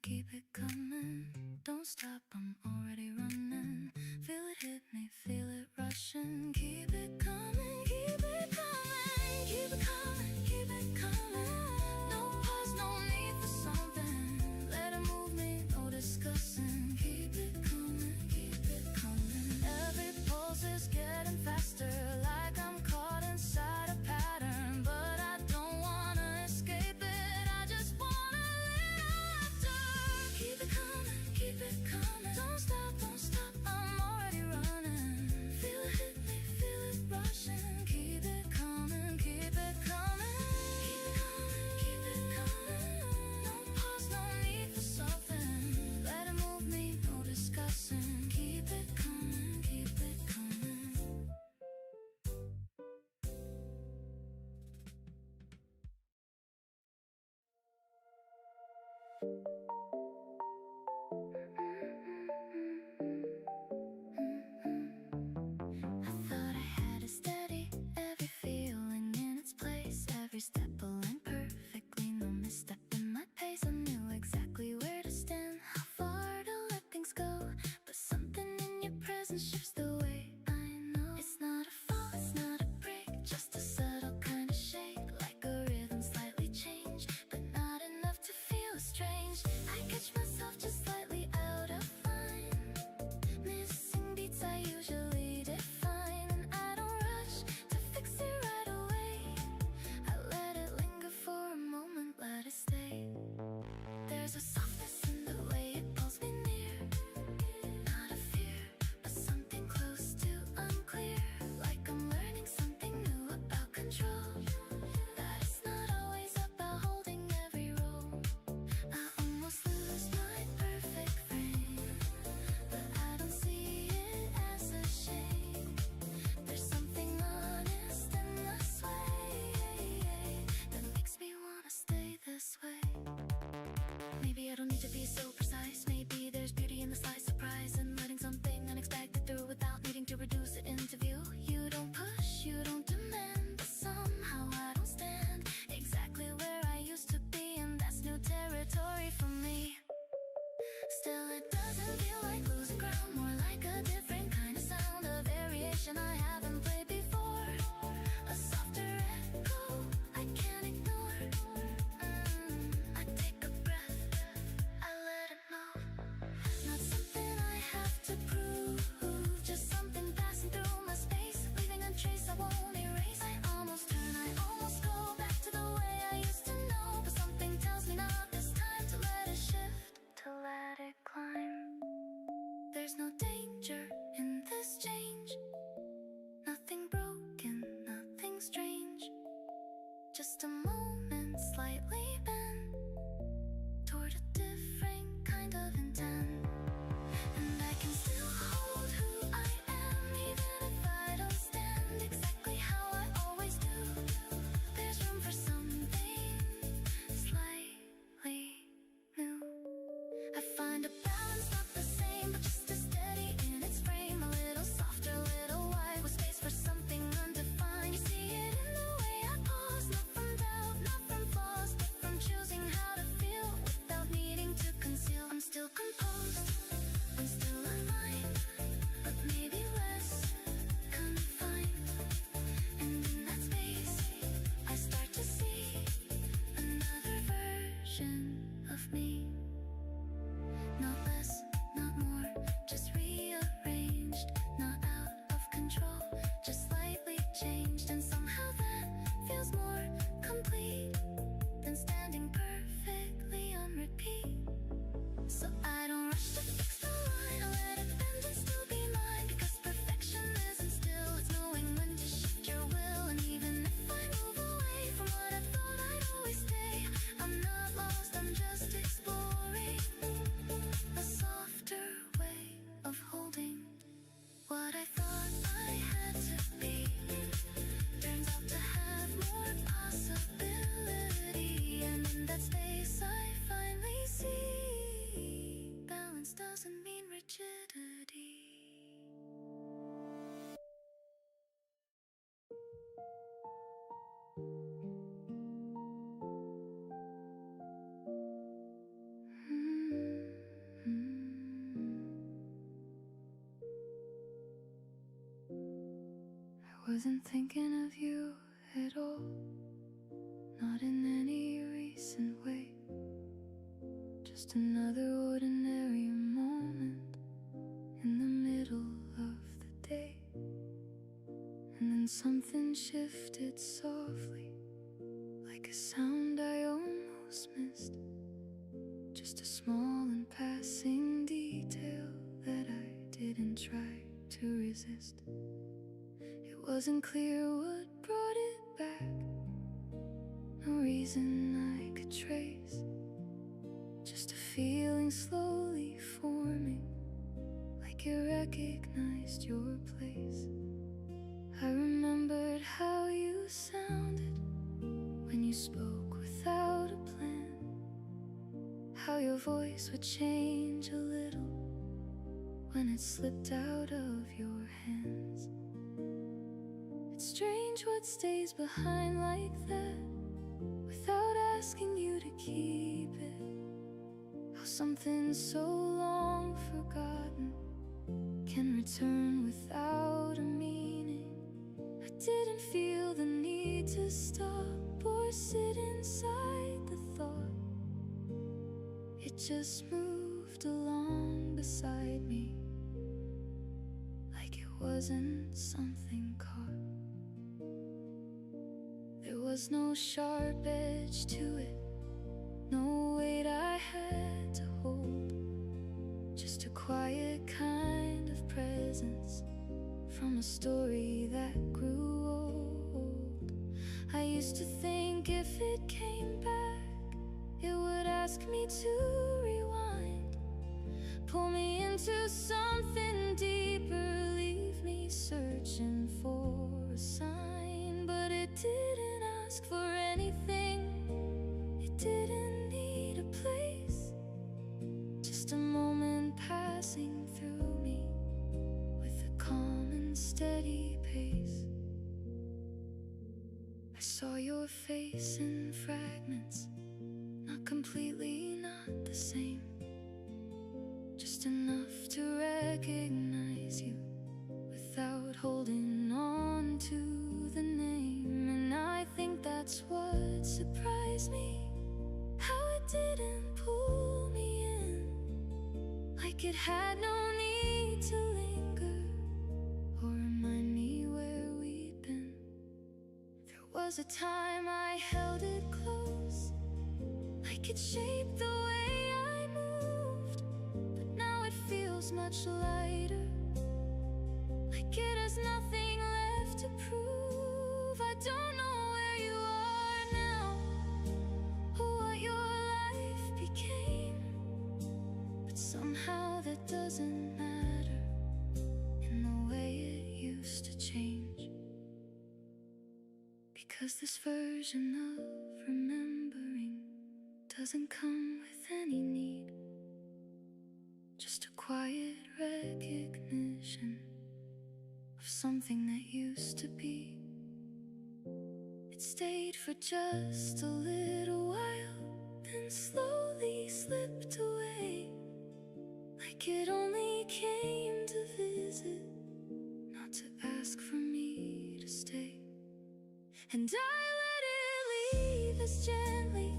Keep it coming, don't stop, I'm already running. Feel it hit me, feel it rushing. Keep it coming, keep it coming. Keep it coming, keep it coming. No pause, no need for something. Let it move me, no discussing. Keep it coming, keep it coming. Every pulse is getting faster, like I'm caught inside a pattern. But I don't wanna escape it, I just wanna live after. Keep it coming, don't stop, I'm already running. Feel it hit me, feel it rushing. Keep it coming, keep it coming. Keep it coming, no pause, no need for something. Let it move me, no discussing. Keep it coming, keep it coming. I thought I had a steady, every feeling in its place. Every step aligned perfectly, no misstep in my pace. I knew exactly where to stand, how far to let things go. But something in your presence shifts the way I know. It's not a fall, it's not a break, just a subtle kind of shake. Like a rhythm slightly changed, but not enough to feel strange. I Still it doesn't feel like losing ground, more like a different kind of sound, a variation I haven't played before, a softer echo I can't ignore. I take a breath, I let it know. Not something I have to prove, just something passing through my space, leaving a trace I won't erase. I almost turn, I almost go back to the way I used to know, but something tells me not this time to let it shift, to let it climb. There's no danger in this change, nothing broken, nothing strange, just a moment slightly bent toward a different kind of intent. And I can still hold who I am, even if I don't stand exactly how I always do. There's room for something slightly new. I find a balance not the same, but just as steady in its frame, a little softer, a little wide, with space for something undefined. You see it in the way I pause, not from doubt, not from flaws, but from choosing how to feel without needing to conceal. I'm still composed, I'm still aligned, but maybe less confined. And in that space, I start to see another version of me. Not less, not more, just rearranged, not out of control, just slightly changed. And somehow that feels more complete than standing perfectly on repeat. So I don't rush to fix the line, I let it bend and still be mine, because perfection isn't still, it's knowing when to shift your will. And even if I move away from what I thought I'd always stay, I'm not lost, I'm just exploring a softer way of holding what I thought I had to be. Turns out to have more possibility, and in that space I finally see balance doesn't mean rigidity. I wasn't thinking of you at all, not in any recent way, just another ordinary moment in the middle of the day. And then something shifted softly, like a sound I almost missed, just a small and passing detail that I didn't try to resist. It wasn't clear what brought it back, no reason I could trace, just a feeling slowly forming, like it recognized your place. I remembered how you sounded when you spoke without a plan, how your voice would change a little when it slipped out of your hands. It's strange what stays behind like that, without asking you to keep it. How something so long forgotten can return without a meaning. I didn't feel the need to stop or sit inside the thought. It just moved along beside me, like it wasn't something caught. There was no sharp edge to it, no weight I had to hold, just a quiet kind of presence from a story that grew old. I used to think if it came back, it would ask me to rewind, pull me into something deeper, leave me searching for a sign. But it didn't ask for anything, it didn't need a place, just a moment passing through me with a calm and steady pace. I saw your face in fragments, not completely, not the same, just enough to recognize you without holding on to the name. And I think that's what surprised me, how it didn't pull me in, like it had no need to linger or remind me where we've been. There was a time I held it close, like it shaped the way I moved, but now it feels much lighter, like it has nothing left to prove. I don't know where you are now or what your life became, but somehow that doesn't matter in the way it used to change. Because this version of remembering doesn't come with any need, just a quiet recognition of something that used to be. It stayed for just a little while, then slowly slipped away, like it only came to visit, not to ask for me to stay. And I let it leave as gently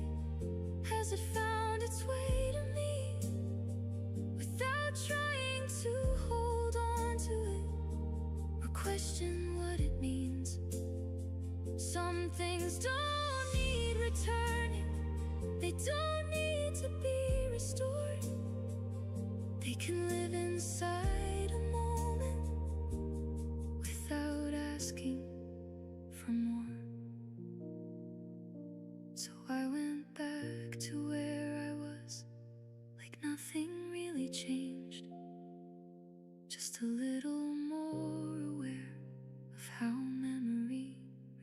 as it found its way to me, without trying to hold on to it or question what it means. Some things don't need returning, they don't need to be restored. They can live inside a moment without asking for more. So I went back to where I was, like nothing really changed, just a little more aware of how memory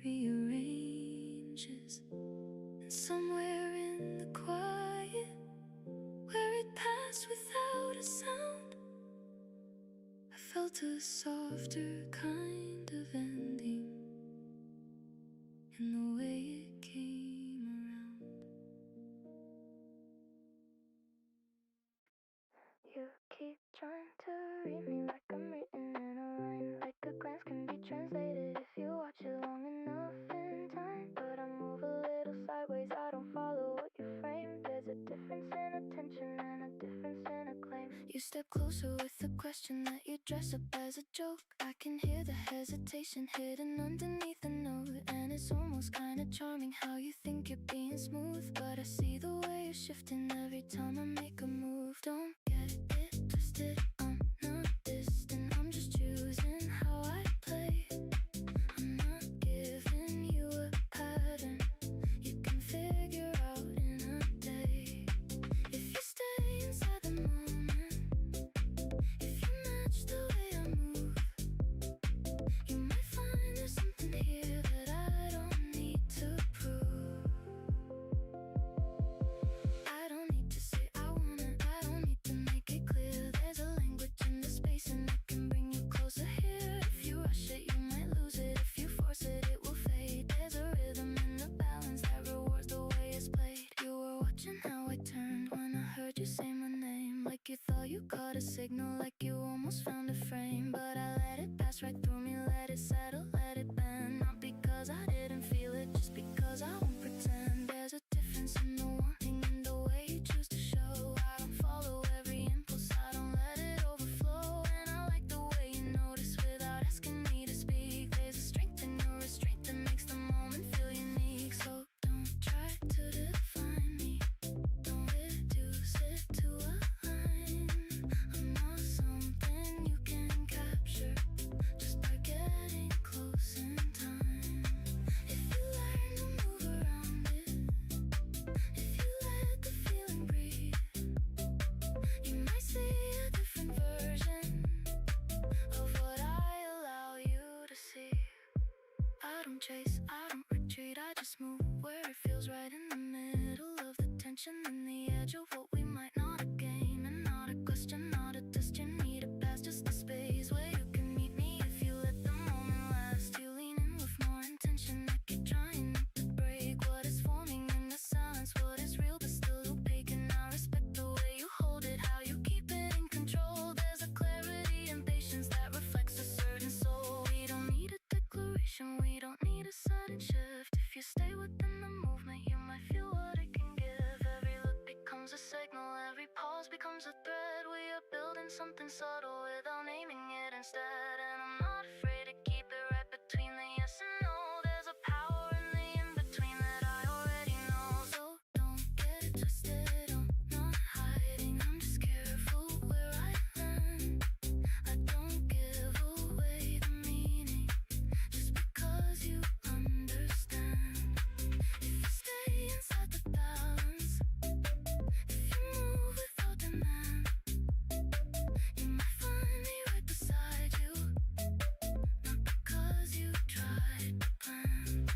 rearranges. And somewhere in the quiet, where it passed without a sound, I felt a softer kind of ending in the way it came around. You keep trying to read me like I'm written in a line, like a glance can be translated if you watch it long enough in time. But I move a little sideways, I don't follow what you frame. There's a difference in attention and a difference in acclaim. You step closer with a question that you dress up as a joke. I can hear the hesitation hidden underneath the note, and it's almost kinda charming how you think you're being smooth. But I see the way you're shifting every time I make a move. Don't get it twisted, I'm not distant, I'm just choosing how I play. I'm not giving you a pattern you can figure out in a day. If you stay inside the moment, if you match the way I move, you might find there's something here that I don't need to prove. I don't need to say I want it, I don't need to make it clear. There's a language in the space and it can bring you closer here. If you rush it, you might lose it. If you force it, it will fade. There's a rhythm in the balance that rewards the way it's played. You were watching how I turned when I heard you say my name, like you thought you caught a signal, like you almost found a frame. But I let it pass right through me, let it settle, let it bend. Not because I didn't feel it, just because I won't pretend. There's a difference in the wanting and the way you choose to show. I don't follow every impulse, I don't let it overflow. And I like the way you notice without asking me to speak. There's a strength in your restraint that makes the moment feel unique. So don't try to define me, don't reduce it to a line. I'm not something you can capture just by getting close in time. If you learn to move around it, if you let the feeling breathe, you might see a different version of what I allow you to see. I don't chase, I don't retreat, I just move where it feels right in the middle of the tension and the edge of what we might not have gained. And not a question, not a test, you need a pass, just a space where you can meet me if you let the moment last. You lean in with more intention, like you're trying not to break what is forming in the silence, what is real but still opaque. And I respect the way you hold it, how you keep it in control. becomes a thread. We are building something subtle without naming it instead. And I'm not afraid to keep it right between the yes and no. There's a power in the in-between that I already know. So don't get it twisted, I'm not hiding. I'm just careful where I land. I don't give away the meaning just because you understand. If you stay inside the balance, if you move without demand, you might find me right beside you. Not because you tried to plan.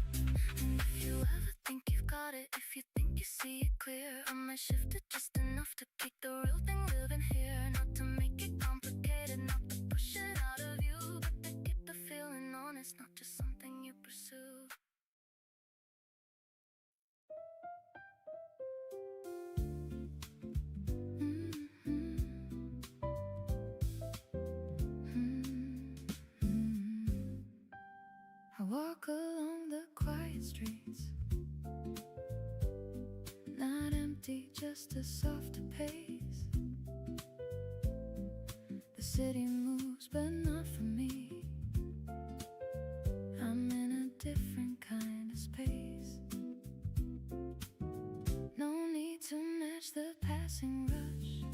And if you ever think you've got it, if you think you see it clear, I might shift it just enough to keep the real thing living here. Not to make it complicated, not to push it out of you, but to keep the feeling honest, not just something you pursue. I walk along the quiet streets, not empty, just a softer pace. The city moves, but not for me. I'm in a different kind of space. No need to match the passing rush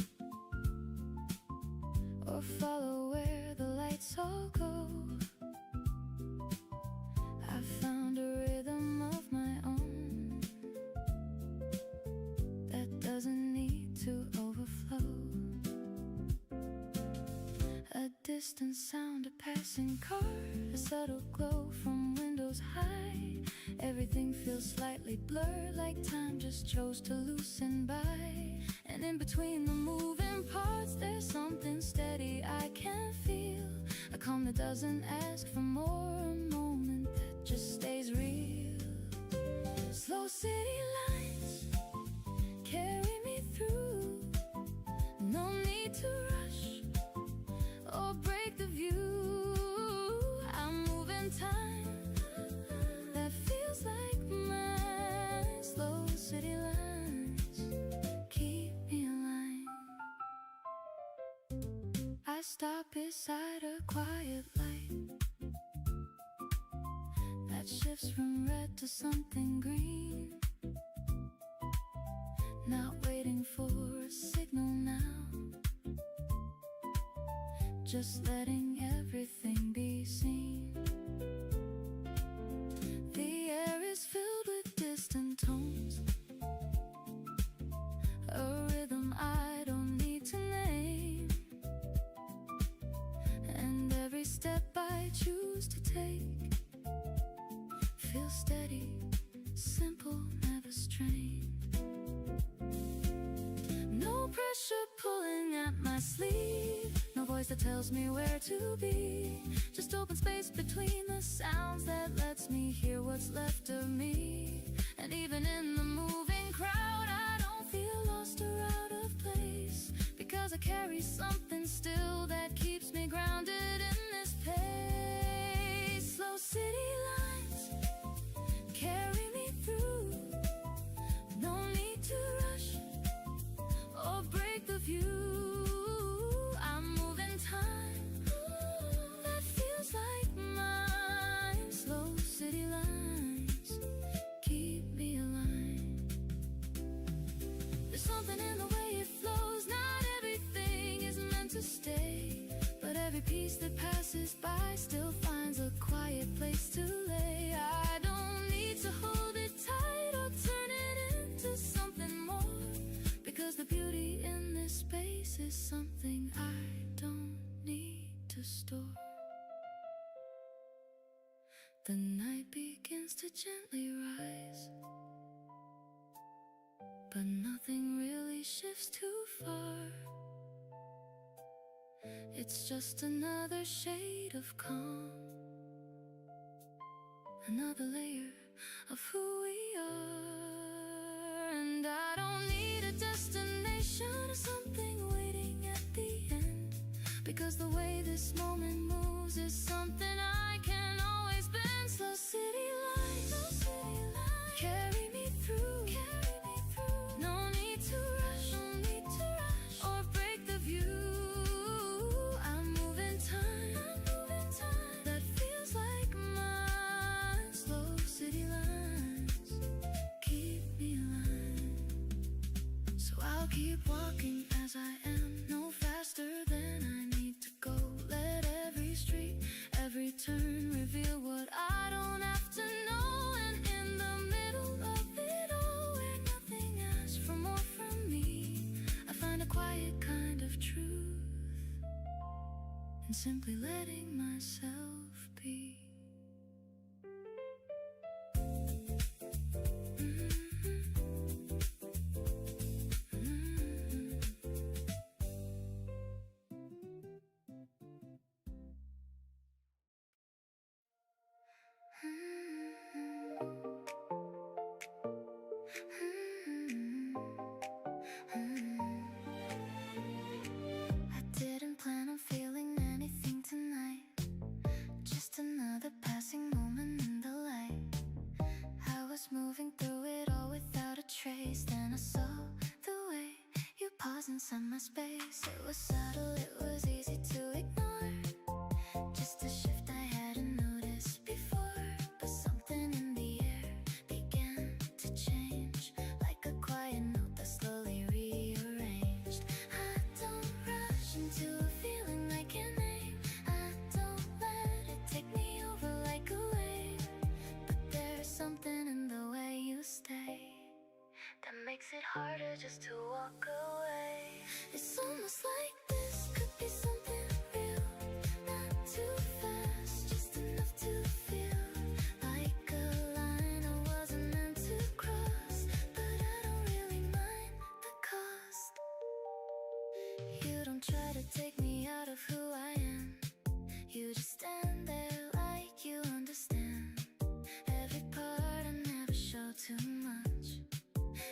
or follow where the lights all go. I found a rhythm of my own that doesn't need to overflow. A distant sound, a passing car, a subtle glow from windows high. Everything feels slightly blurred, like time just chose to loosen by. And in between the moving parts, there's something steady I can feel. A calm that doesn't ask for more, a moment that just stays real. Slow city lines carry me through. No need to rush or break the view. I'm moving time that feels like mine. Slow city lines keep me aligned. I stop beside a quiet light that shifts from red to something green. Not waiting for a signal now, just letting everything be seen. The air is filled with distant tones, a rhythm I don't need to name. And every step I choose to take feels steady, simple, never strained. No pressure pulling at my sleeve, no voice that tells me where to be. Just open space between the sounds that lets me hear what's left of me. And even in the moving crowd, I don't feel lost or out of place, because I carry something still that keeps me grounded in this pace. Slow city lines carry me through. No need to rush or break the view. I'm moving time that feels like mine. Slow city lines keep me aligned. There's something in the way it flows. Not everything is meant to stay, but every piece that passes by still finds a quiet place to lay. I don't need to hold it tight or turn it into something more, because the beauty in this space is something I don't need to store. The night begins to gently rise, but nothing really shifts too far. It's just another shade of calm, another layer of who we are. And I don't need a destination or something waiting at the end, because the way this moment moves is something I can always bend. Slow city lines carry me through. No need to rush or break keep walking as I am, no faster than I need to go. Let every street, every turn reveal what I don't have to know. And in the middle of it all, where nothing asks for more from me, I find a quiet kind of truth in simply letting myself be. I didn't plan on feeling anything tonight, just another passing moment in the light. I was moving through it all without a trace, then I saw the way you paused inside my space. It was subtle, it was easy to ignore, just a shift I hadn't noticed before. But something in the air began to change, like a quiet note that slowly rearranged. I don't rush into a feeling I can't name, I don't let it take me over like a wave. But there's something in the way you stay that makes it harder just to walk away. It's almost like this could be something real, not too fast, just enough to feel like a line I wasn't meant to cross. But I don't really mind the cost. You don't try to take me out of who I am, you just stand there like you understand every part. I never show too much,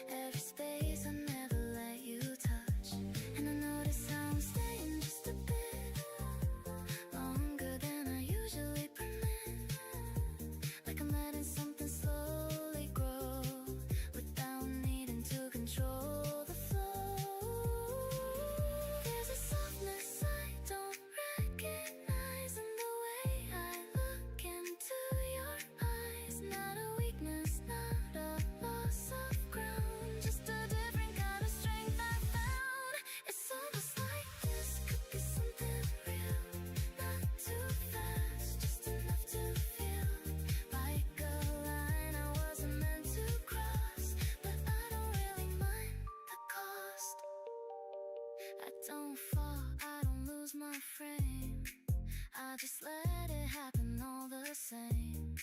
every space I never let you touch. And I notice how I'm staying just a bit longer than I usually permit, like I'm letting something slowly grow without needing to control the flow. There's a softness I don't recognize in the way I look into your eyes. Not a weakness, not a loss of ground, just a different kind of strength I found. It's almost like this could be something real, not too fast, just enough to feel like a line I wasn't meant to cross. But I don't really mind the cost. I don't fall, I don't lose my frame, I just let it happen all the same.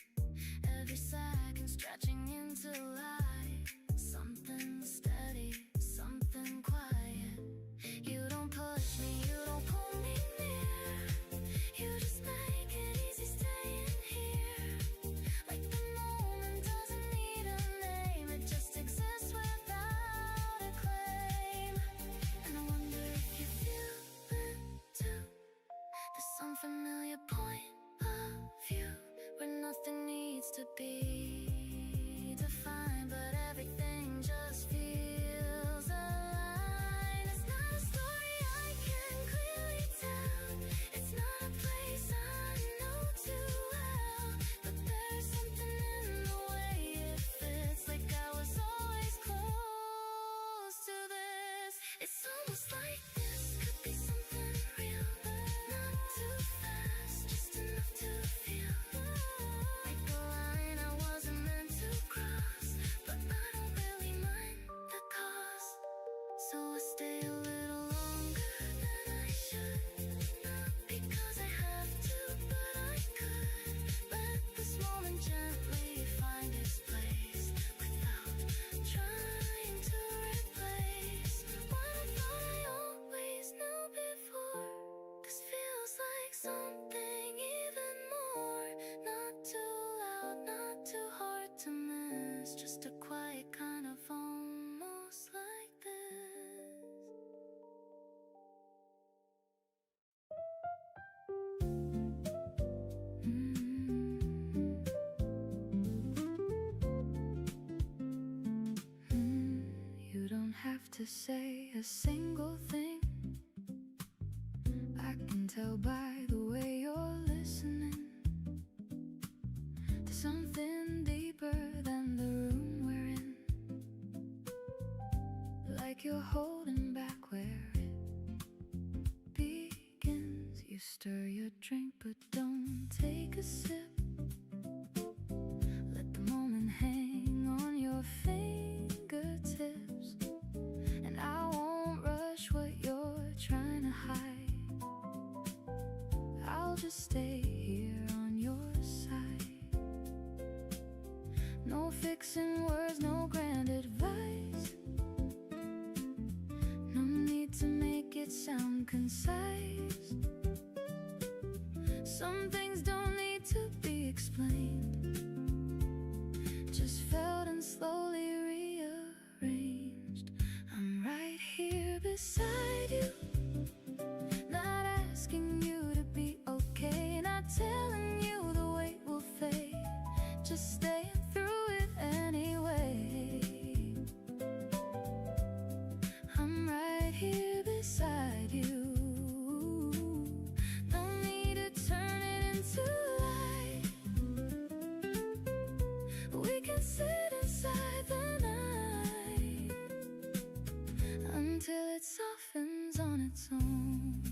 Every second stretching into light, something steady, something quiet. You don't push me, you don't pull me near, you just make it easy staying here. Like the moment doesn't need a name, it just exists without a claim. And I wonder if you feel it too. There's some familiar point of view where nothing needs to be defined, but everything just feels aligned. It's not a story I can clearly tell, it's not a place I know too well. But there's something in the way it fits, like I was always close to this. It's almost like this could be something real, not too fast, just enough to feel like a line I wasn't meant to cross. But I don't really mind the cost, so I stay a little longer than I should. Not because I have to, but I could. Let this moment gently find its place without trying to replace what I thought I always knew before. This feels like something even more, not too loud, not too hard to miss, just a quiet kind of almost like this. You don't have to say a single thing, I can tell by the way you're listening to something deeper than the room we're in. Like you're holding back where it begins. You stir your drink but don't take a sip. Let the moment hang on your fingertips, and I won't rush what you're trying to hide. I'll just stay here on your side. No fixing words, no grand advice. No need to make it sound concise. Some things don't need to be explained, just felt and slowly rearranged. I'm right here beside you, not asking you to be okay, not telling you the weight will fade, just staying through it anyway. I'm right here beside you. No need to turn it into light. We can sit inside the night until it softens on its own.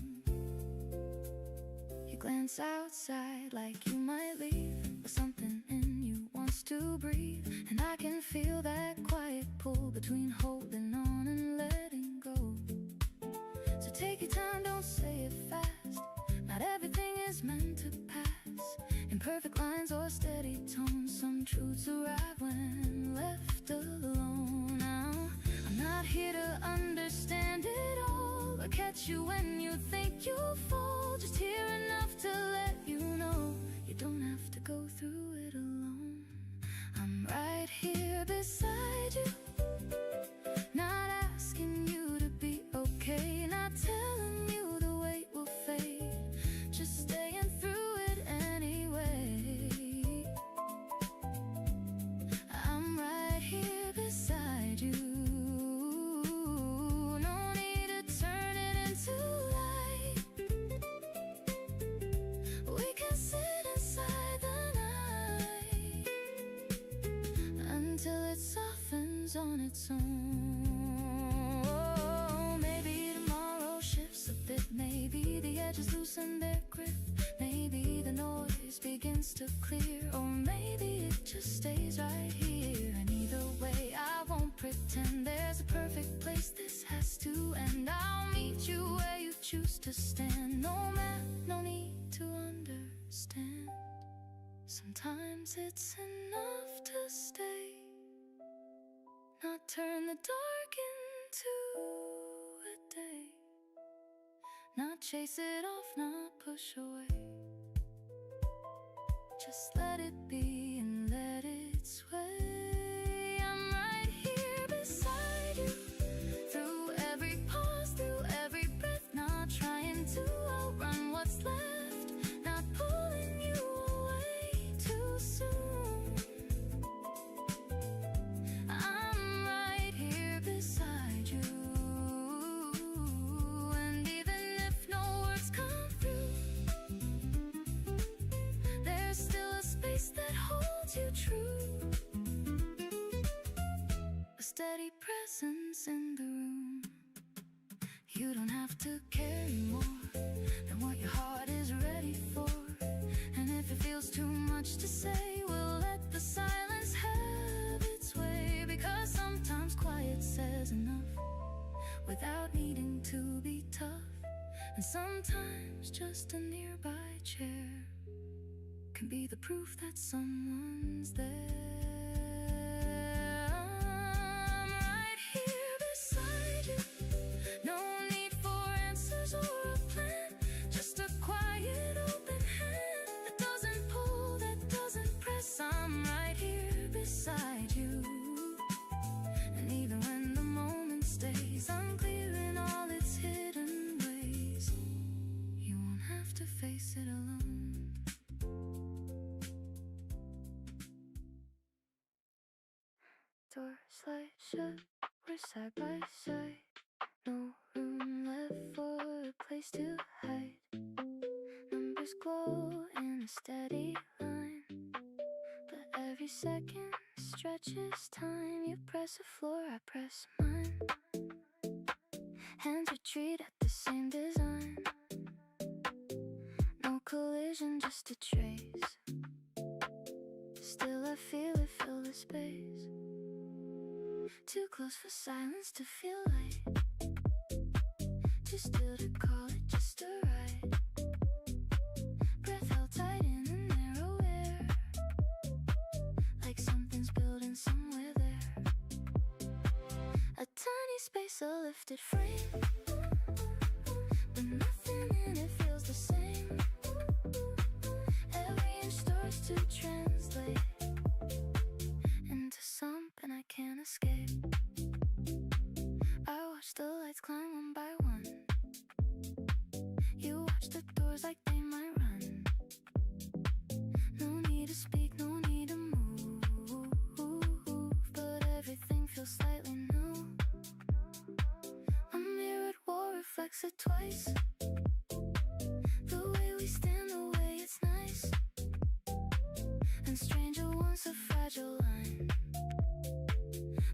You glance outside like you might leave, but something in you wants to breathe, and I can feel that quiet pull between holding on and letting go. So take your time, don't say it fast. Not everything is meant to pass in perfect lines or steady tones. Some truths arrive when left alone. Now I'm not here to understand it all or catch you when you think you'll fall. Just here enough to let you know you don't have to go through it alone. I'm right here beside you, not asking you to be okay, not telling you the weight will fade, just staying through it anyway. I'm right here beside you. No need to turn it into light. We can sit inside the night until it softens on its own. Maybe tomorrow shifts a bit, maybe the edges loosen their grip, maybe the noise begins to clear, or maybe it just stays right here. And either way, I won't pretend there's a perfect place this has to end. I'll meet you where you choose to stand. No man, no need to understand. Sometimes it's enough to stay, not turn the dark into a day, not chase it off, not push away. Just let it be and let it sway. I'm right here beside you, through every pause, through every breath, not trying to outrun what's left, not pulling you away too soon. I'm right here beside you, and even if no words come through, there's still a space that holds you true, a steady presence in the room. You don't have to carry more than what your heart is ready for, and if it feels too much to say, we'll let the silence have its way, because sometimes quiet says enough without needing to be tough, and sometimes just a nearby chair can be the proof that someone's there. I'm right here beside you. No need for answers or a plan, just a quiet open hand that doesn't pull, that doesn't press. I'm right here beside you, and even when the moment stays unclear in all its hidden ways, you won't have to face it alone. Door slide shut, we're side by side, no room left for a place to hide. Numbers glow in a steady line, but every second stretches time. You press the floor, I press mine. hands retreat at the same design. No collision, just a trace. Still I feel it fill the space. Too close for silence to feel light. Too still to call it just a ride. Breath held tight in the narrow air, like something's building somewhere there. A tiny space, a lifted frame, but nothing in it feels the same. Every inch starts to translate into something I can't escape. I watch the lights climb one by one. You watch the doors like they might run. No need to speak, no need to move, but everything feels slightly new. A mirrored wall reflects it twice. The way we stand, the way it's nice. And stranger once a fragile line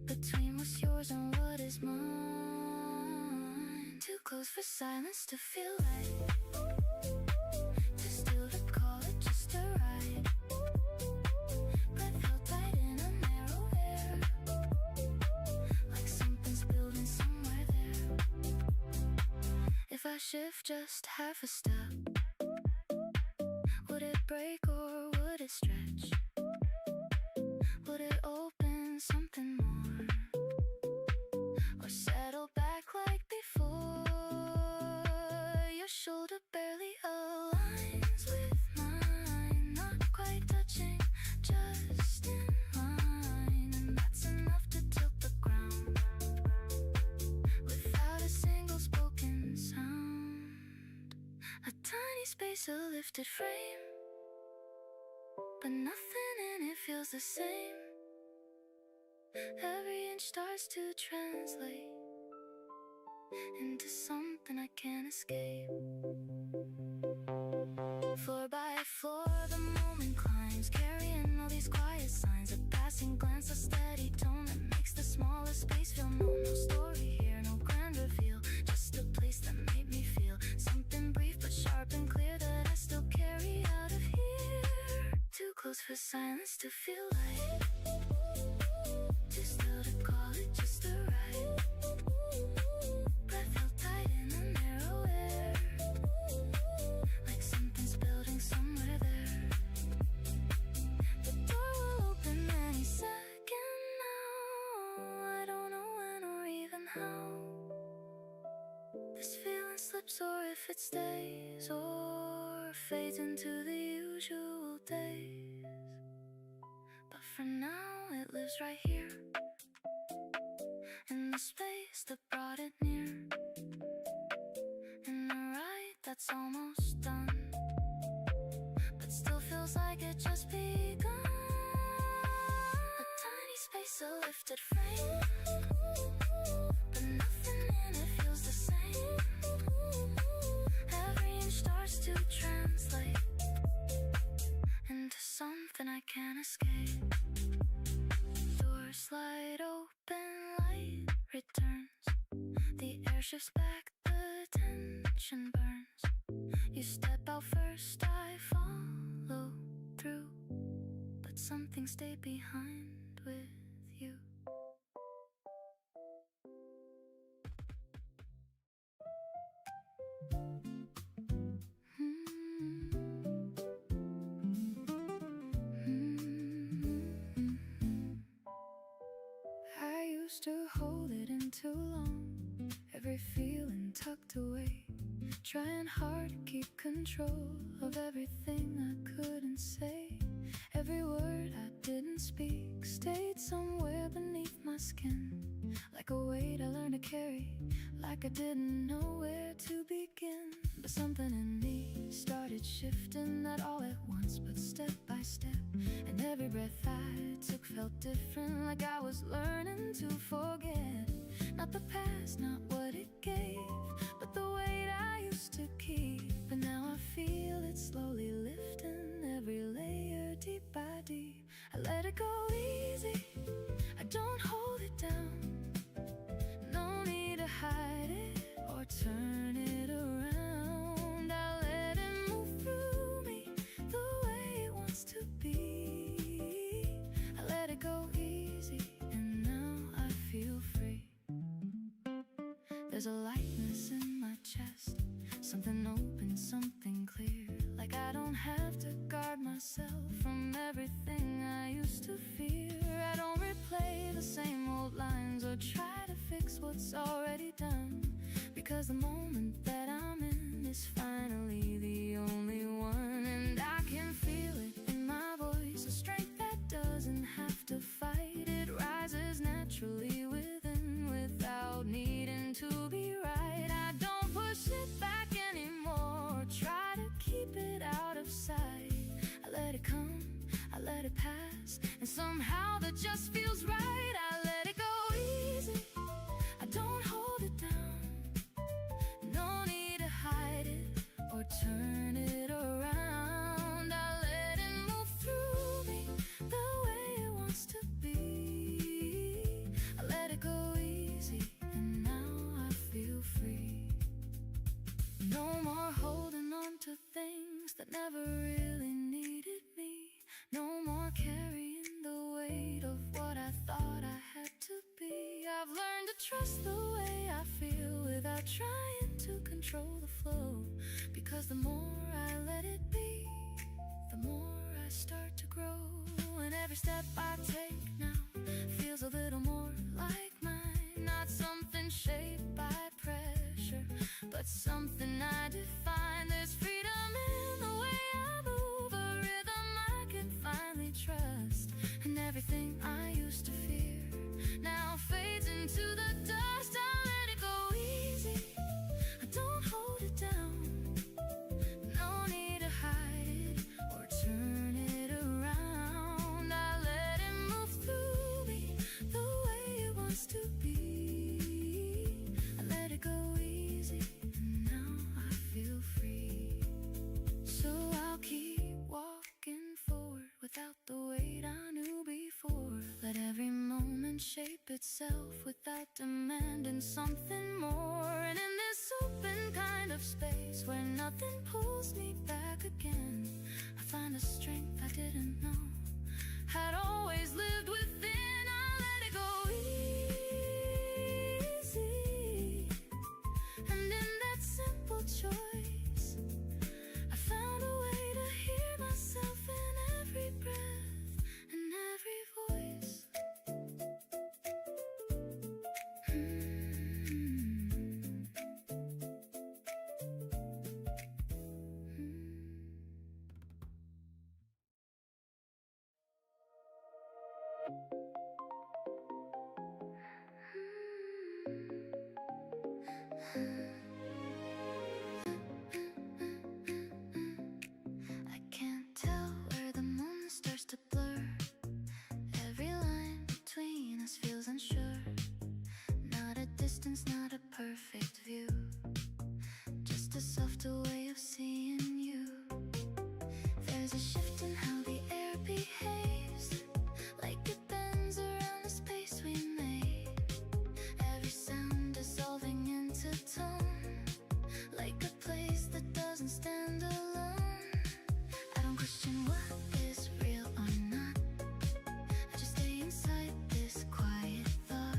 between what's yours and what is mine. Too close for silence to feel right. Too still to call it just a ride. Breath held tight in a narrow air, like something's building somewhere there. If I shift just half a step, would it break or would it stretch? Would it open something more, or settle back like before? Your shoulder barely aligns with mine, not quite touching, just in line. And that's enough to tilt the ground without a single spoken sound. A tiny space, a lifted frame, but nothing in it feels the same. Every inch starts to translate into something I can't escape. Floor by floor, the moment climbs, carrying all these quiet signs. A passing glance, a steady tone that makes the smallest space feel known. No story here, no grand reveal, just a place that made me feel something brief but sharp and clear that I still carry out of here. Too close for silence to feel light. Too still to call it just a ride. Breath held tight in the narrow air, like something's building somewhere there. The door will open any second now. I don't know when or even how this feeling slips, or if it stays or fades into the usual days. But for now it lives right here, in the space that brought it near, in the ride that's almost done, but still feels like it just begun. A tiny space, a lifted frame, but nothing in it feels the same. Every inch starts to translate into something I can't escape. Doors slide open, light returns. The air shifts back, the tension burns. You step out first, I follow through, but something stayed behind with you. I used to hold it in too long, every feeling tucked away, trying hard to keep control of everything I couldn't say. Every word I didn't speak stayed somewhere beneath my skin, like a weight I learned to carry, like I didn't know where to begin. But something in me started shifting, not all at once but step by step. And every breath I took felt different, like I was learning to forget. Not the past, not what it gave, but the weight I used to keep. But now I feel it slowly lifting, every layer deep by deep. I let it go easy, I don't hold it down. No need to hide it don't have to guard myself from everything I used to fear. I don't replay the same old lines or try to fix what's already done, because the moment that I'm in is finally the only one. And I can feel it in my voice, a strength that doesn't have to fight. It rises naturally within without needing to be right. I don't push it back anymore, try to keep it out of sight. I let it come, I let it pass, and somehow that just feels right. I let it go easy, I don't hold it down. No need to hide it or turn it around. I let it move through me the way it wants to be. I let it go easy, and now I feel free. No more holding on to things that never really needed me. No more carrying the weight of what I thought I had to be. I've learned to trust the way I feel without trying to control the flow, because the more I let it be, the more I start to grow. And every step I take now feels a little more like mine. Not something shaped by pressure, but something I define. There's freedom in the way I move, a rhythm I can finally trust. And everything I used to fear now fades into the dust. I let it go easy, I don't hold it down. No need to hide it or turn it around. I let it move through me the way it wants to be. I let it go easy, and now I feel free. So I'll keep walking forward without the weight I knew before. Let every moment shape itself without demanding something more. And in this open kind of space where nothing pulls me back again, I find a strength I didn't know had always lived within. I let it go easy, and in that simple choice I found a way to hear myself in every breath and every voice. I can't tell where the moon starts to blur. Every line between us feels unsure. Not a distance, not a perfect view, just a softer way of seeing you. There's a shift in how the air behaves, like it bends around the space we made. Every sound dissolving into tone, like a place that doesn't stand alone. I don't question what is real or not, I just stay inside this quiet thought,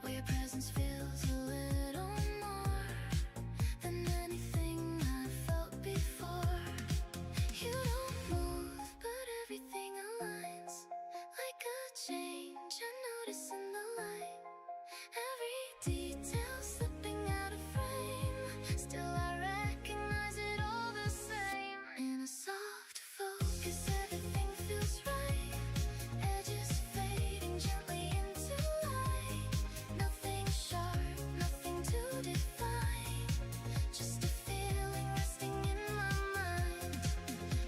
where your presence feels a little more than anything I felt before. You don't move, but everything aligns, like a change I notice in the light. Every detail slipping out of frame, still I recognize it all the same. In a soft focus, everything feels right. Edges fading gently into light. Nothing sharp, nothing to define, just a feeling resting in my mind.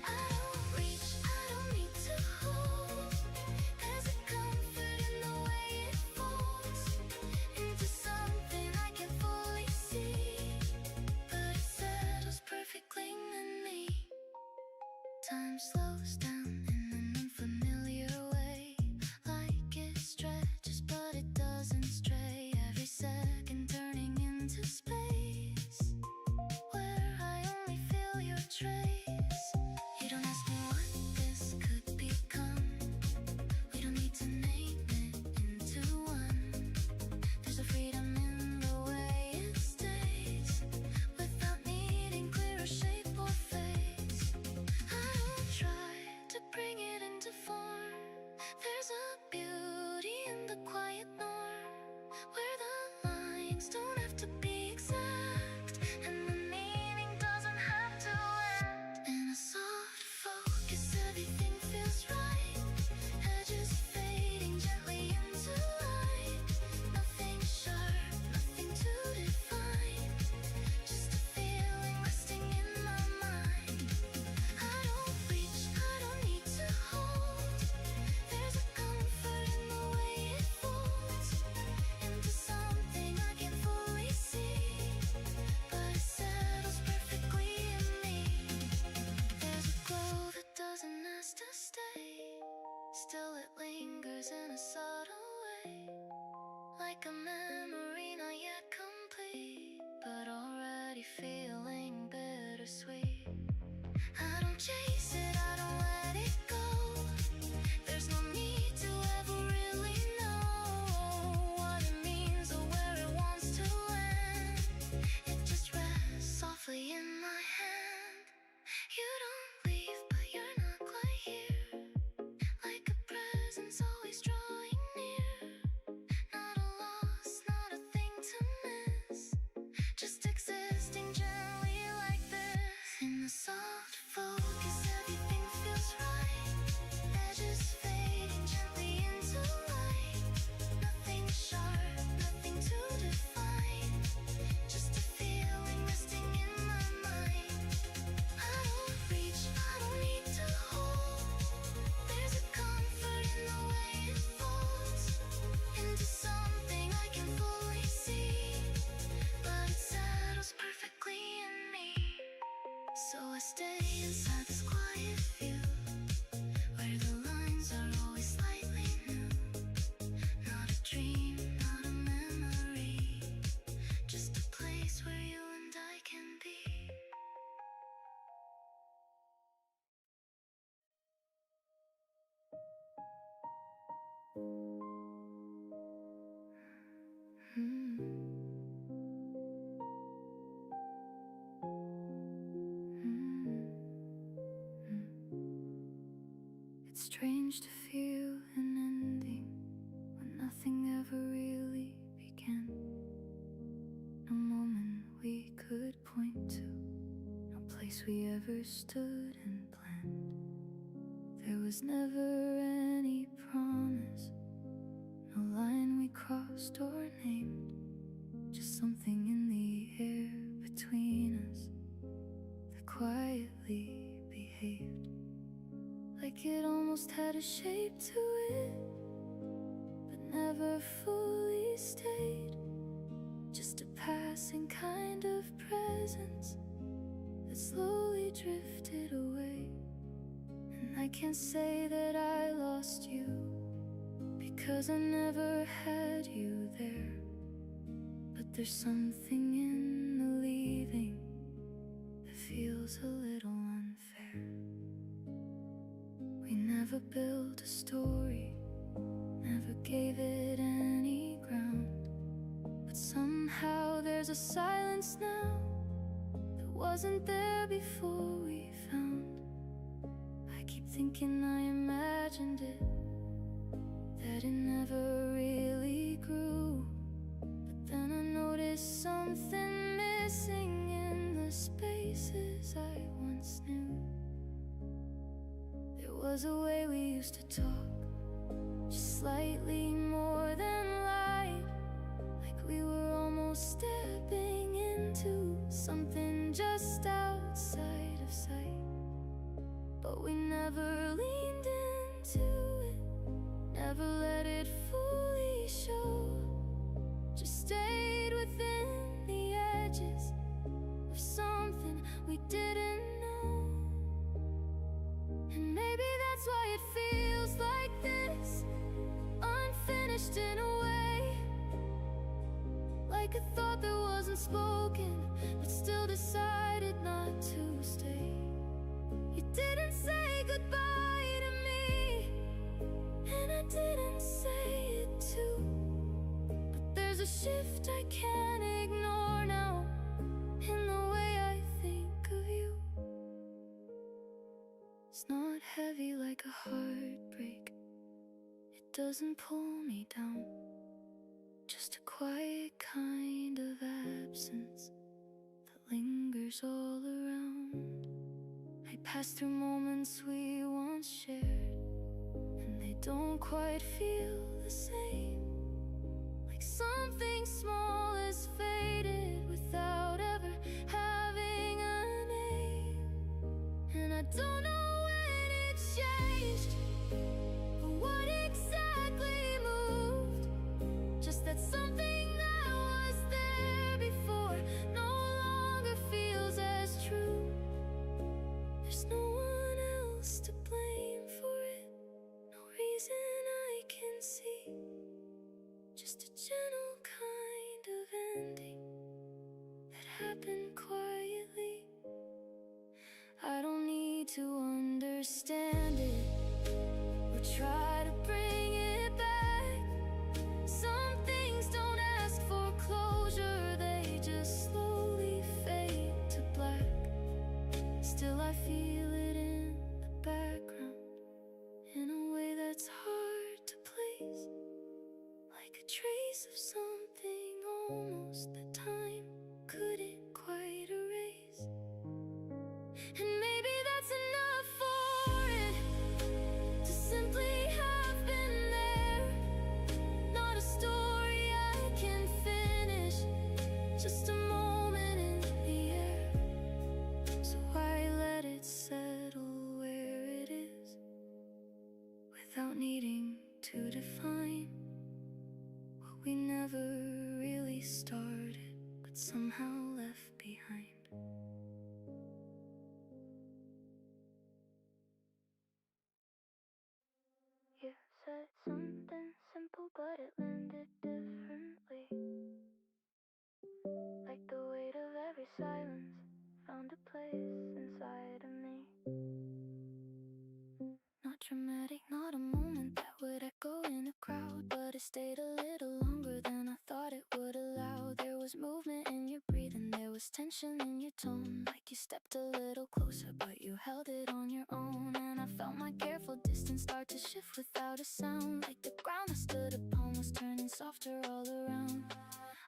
I don't reach, I don't need to hold. There's a comfort in the way it folds into something I can fully see, but it settles perfectly in me. Time slows down in an unfamiliar way, like it stretches but it doesn't stray. Every second turning into space where I only feel your trace. You don't ask me what this could become, we don't need to name it into one. There's a freedom in the way it stays, without needing clearer shape or face. things don't have to be exact, and the meaning doesn't have to end. In a soft focus, everything feels right. Edges fading gently into light. Nothing sharp, nothing to define. Just a feeling resting in my mind. I don't reach, I don't need to hold. There's a comfort in the way it folds into something I can fully see, but it settles perfectly in me. There's a glow that doesn't ask to stay. Still it lingers in a subtle way, like a memory not yet complete, but already feeling bittersweet. I don't chase it, I don't let it go. There's no need to ever really know what it means or where it wants to land. It just rests softly in my hand. You don't leave, but you're not quite here. Like a presence always drawing near. Not a loss, not a thing to miss. Just existing gently like this. In the soft focus, everything feels right. Edges fading gently into light. Nothing sharp, nothing to define. Just a feeling resting in my mind. I don't reach, I don't need to hold. There's a comfort in the way it folds into something I can fully see, but it settles perfectly in me. So I stay inside this quiet view, where the lines are always slightly new. Not a dream, not a memory, just a place where you and I can be. It's strange to feel an ending when nothing ever really began. No moment we could point to, no place we ever stood and planned. There was never any promise, no line we crossed or named. Just something in the air between us that quietly behaved, like it almost had a shape to it, but never fully stayed. Just a passing kind of presence that slowly drifted away. And I can't say that I lost you, because I never had you there. But there's something in the leaving that feels a little unfair. We never built a story, never gave it any ground, but somehow there's a silence now that wasn't there before we found. I keep thinking I imagined it, that it never really grew, but then I noticed something missing in the spaces I once knew. There was a way we used to talk, just slightly more than light, like we were almost stepping into something just outside of sight. But we never leaned into it, never let it fully show, just stayed within the edges of something we didn't know. And maybe that's why it feels like this, unfinished in a way, like a thought that wasn't spoken, but still decided not to stay. You didn't say goodbye to me, and I didn't say it too, but there's a shift I can't ignore now in the way I think of you. It's not heavy like a heartbreak, it doesn't pull me down, just a quiet kind strangers all around. I pass through moments we once shared, and they don't quite feel the same. Like something small is faded without ever having a name. And I don't know when it changed, or what exactly moved. Just that something that was there before no longer feels as true. There's no one else to blame for it, no reason I can see. Just a gentle kind of ending that happened quietly. I don't need to understand it or try to bring it back. Some things don't ask for closure, they just slowly fade to black. Still I feel it in the background, in a way that's hard to place, like a trace of something almost that time couldn't quite erase. And maybe that's enough for it, to simply have been there. Not a story I can finish, just a moment in the air. So I let it settle where it is, without needing to define what we never really started, but somehow left behind. You said something simple, but it landed differently. Like the weight of every silence found a place inside of me. Not dramatic, not a moment that would echo in a crowd, but it stayed a little longer than I thought it would allow. There was movement in your breathing, there was tension in your tone, like you stepped a little closer, but you held it on your own. And I felt my careful distance start to shift without a sound, like the ground I stood upon was turning softer all around.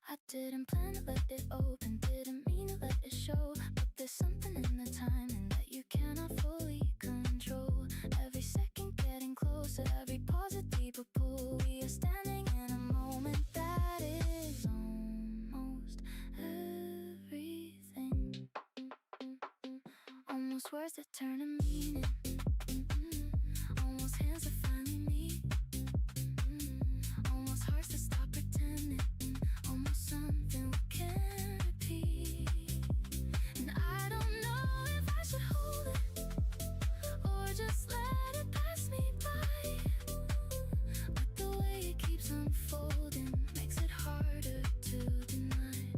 I didn't plan to let it open, didn't mean to let it show, but there's something in the timing that you cannot fully control. Every second getting closer, every pause a deeper pull. We are standing in a moment that is almost everything. Almost words that turn to meaning. Almost hands that finally meet. Almost hearts that stop pretending. Almost something we can't repeat. And I don't know if I should hold it or just let it pass me by. But the way it keeps unfolding makes it harder to deny.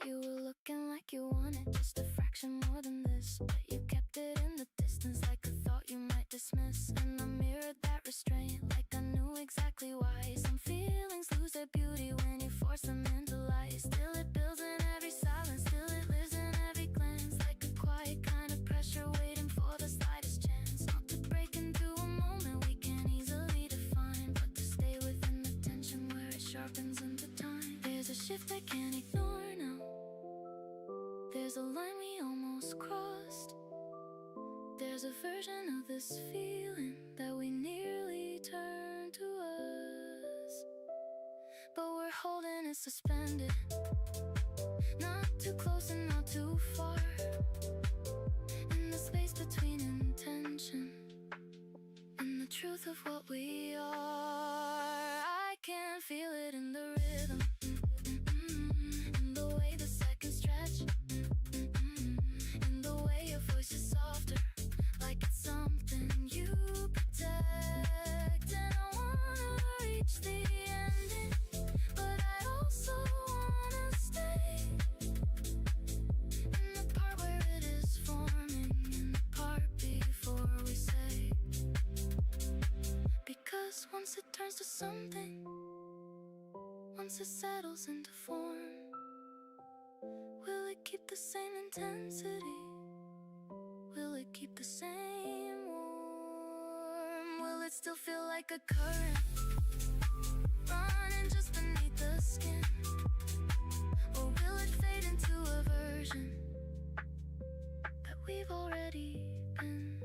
You were looking like you wanted just a fraction more than this, but you kept it in the distance like a thought you might dismiss. And I mirrored that restraint like I knew exactly why. Some feelings lose their beauty when you force them into lies. Still it builds in every silence, still it lives in every glance, like a quiet kind of pressure waiting for the slightest chance. Not to break into a moment we can't easily define, but to stay within the tension where it sharpens into time. There's a shift I can't ignore now. There's a line we almost crossed. There's a version of this feeling that we nearly turned to us, but we're holding it suspended, not too close and not too far. In the space between intention and the truth of what we are, I can feel it in the rhythm, in the way the seconds stretch, in the way your voice is softer, like it's something you protect. And I wanna reach the ending, but I also wanna stay in the part where it is forming, in the part before we say. Because once it turns to something, once it settles into form, will it keep the same intensity? Will it keep the same warm? Will it still feel like a current running just beneath the skin? Or will it fade into a version that we've already been.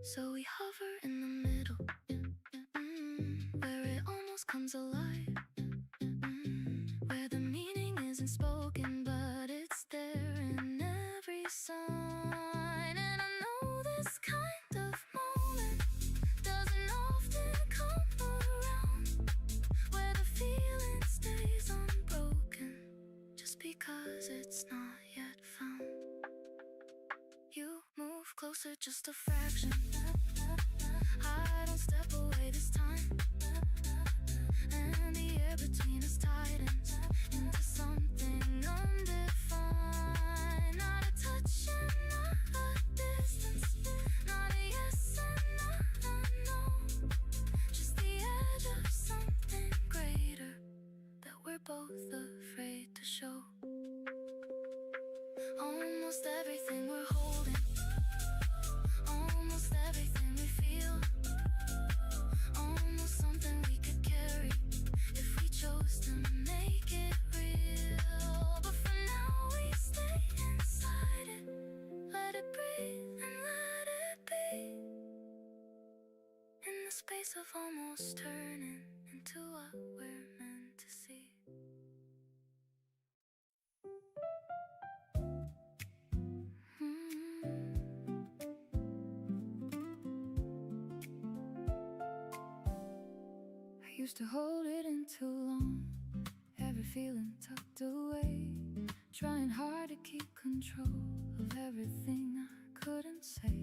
So we hover in the middle, where it almost comes alive, where the meaning isn't spoken but it's there in every sign. And I know this kind of moment doesn't often come around, where the feeling stays unbroken just because it's not yet found. You move closer just a fraction, I don't step away this time, and the air between us tightens into something undefined. Not a touch and not a distance, not a yes and not a no, just the edge of something greater that we're both afraid to show. Almost everything we're holding, almost everything we feel, almost something we could carry if we chose to make it real. But for now we stay inside it, let it breathe and let it be, in the space of almost turning into what we're meant to see. I used to hold it in too long, every feeling tucked away, trying hard to keep control of everything I couldn't say.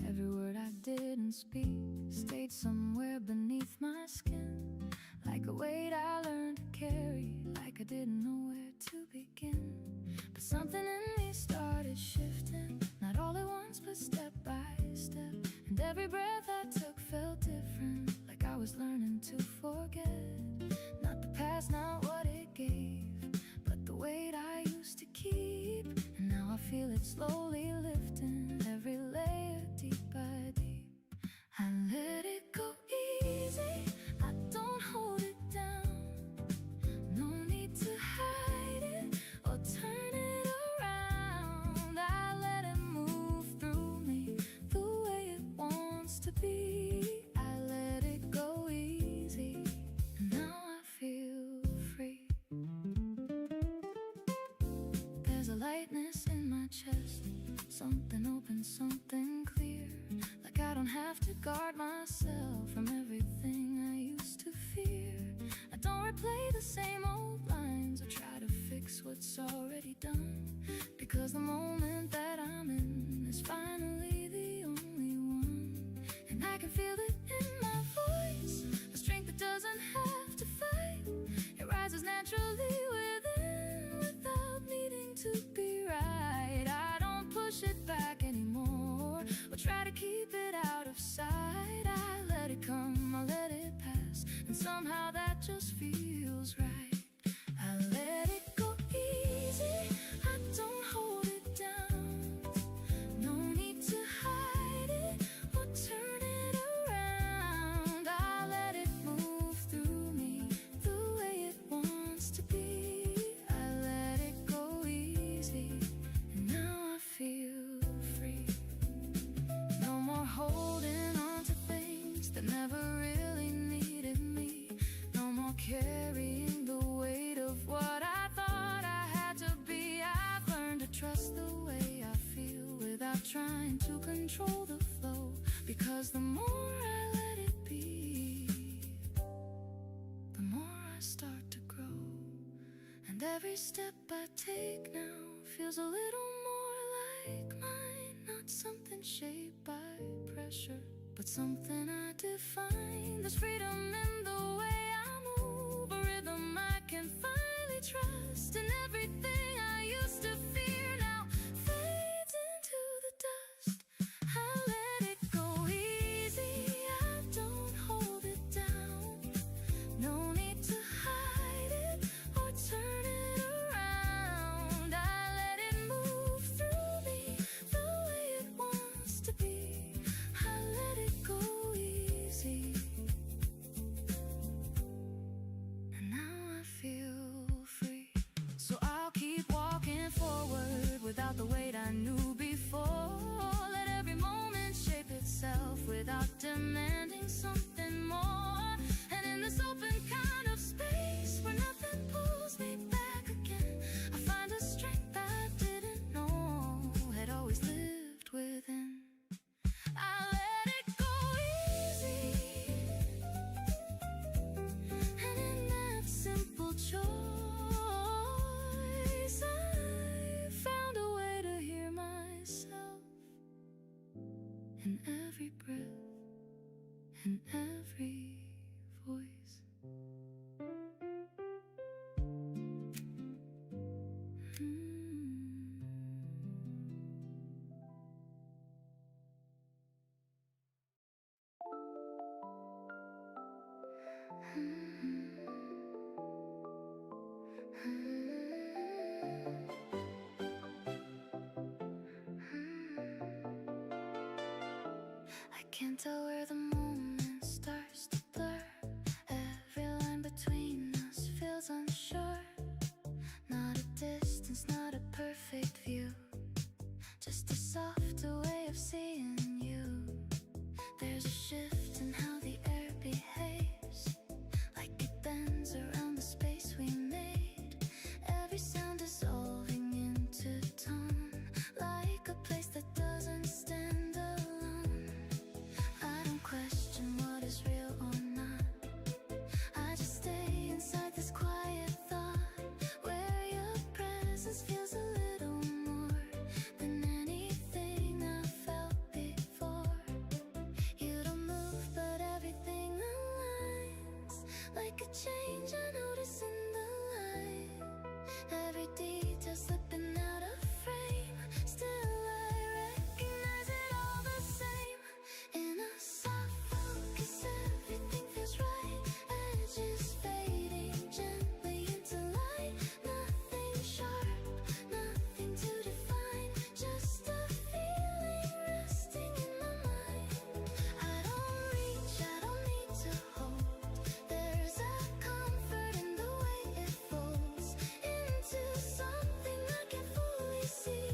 Every word I didn't speak stayed somewhere beneath my skin, like a weight I learned to carry, like I didn't know where to begin. But something in me started shifting, not all at once but step by step, and every breath I took felt different, like I was learning to forget. Not the past, not what it gave, but the weight I used to keep. And now I feel it slowly lifting, every layer deep by deep. I let it go easy, I don't hold it down. No need to hide it or turn it around. I let it move through me the way it wants to be. I let it go easy, and now I feel free. There's a lightness in my chest, something open, something clear, like I don't have to guard myself from everything I used to fear. I don't replay the same old lines or try to fix what's already done, because the moment that I'm in is finally the only one. And I can feel it in my voice, a strength that doesn't have to fight. It rises naturally within without needing to be right. I don't push it back anymore or try to keep it out of sight. I let it come, I let it pass, and somehow that just feels right. I let it go easy, I don't hold it down. No need to hide it or turn it around. I let it move through me the way it wants to be. I let it go easy, and now I feel free. No more holding on to things that never really needed me. No more carrying the weight of what I thought I had to be. I've learned to trust the way I feel without trying to control the flow, because the more I let it be, the more I start to grow. And every step I take now feels a little more like mine, not something shaped by pressure, but something I define. There's freedom in the way I move, a rhythm I can finally trust, and everything I used to fear now fades into the dust. I let it go easy, I don't hold it down. No need to hide it or turn it around. I let it move through me the way it wants to be. I let it go easy, and now I feel free. So I'll keep in every breath, in every voice. I can't tell where the moment starts to blur. Every line between us feels unsure. Not a distance, not a perfect view, just a softer way of seeing you. There's a shift in how the air behaves, like it bends around the space we made. Every sound dissolving into tone, like a place that doesn't stand alone. I don't question what is real or not, I just stay inside this quiet thought, where your presence feels a little more than anything I felt before. You don't move but everything aligns, like a change I notice in the light. Every detail slipping out of frame, still I recognize it all the same. In a soft focus everything feels right, edges fading gently into light. Nothing sharp, nothing to define, just a feeling resting in my mind. I don't reach, I don't need to hold, there's a comfort in the way it folds into something I can fully see,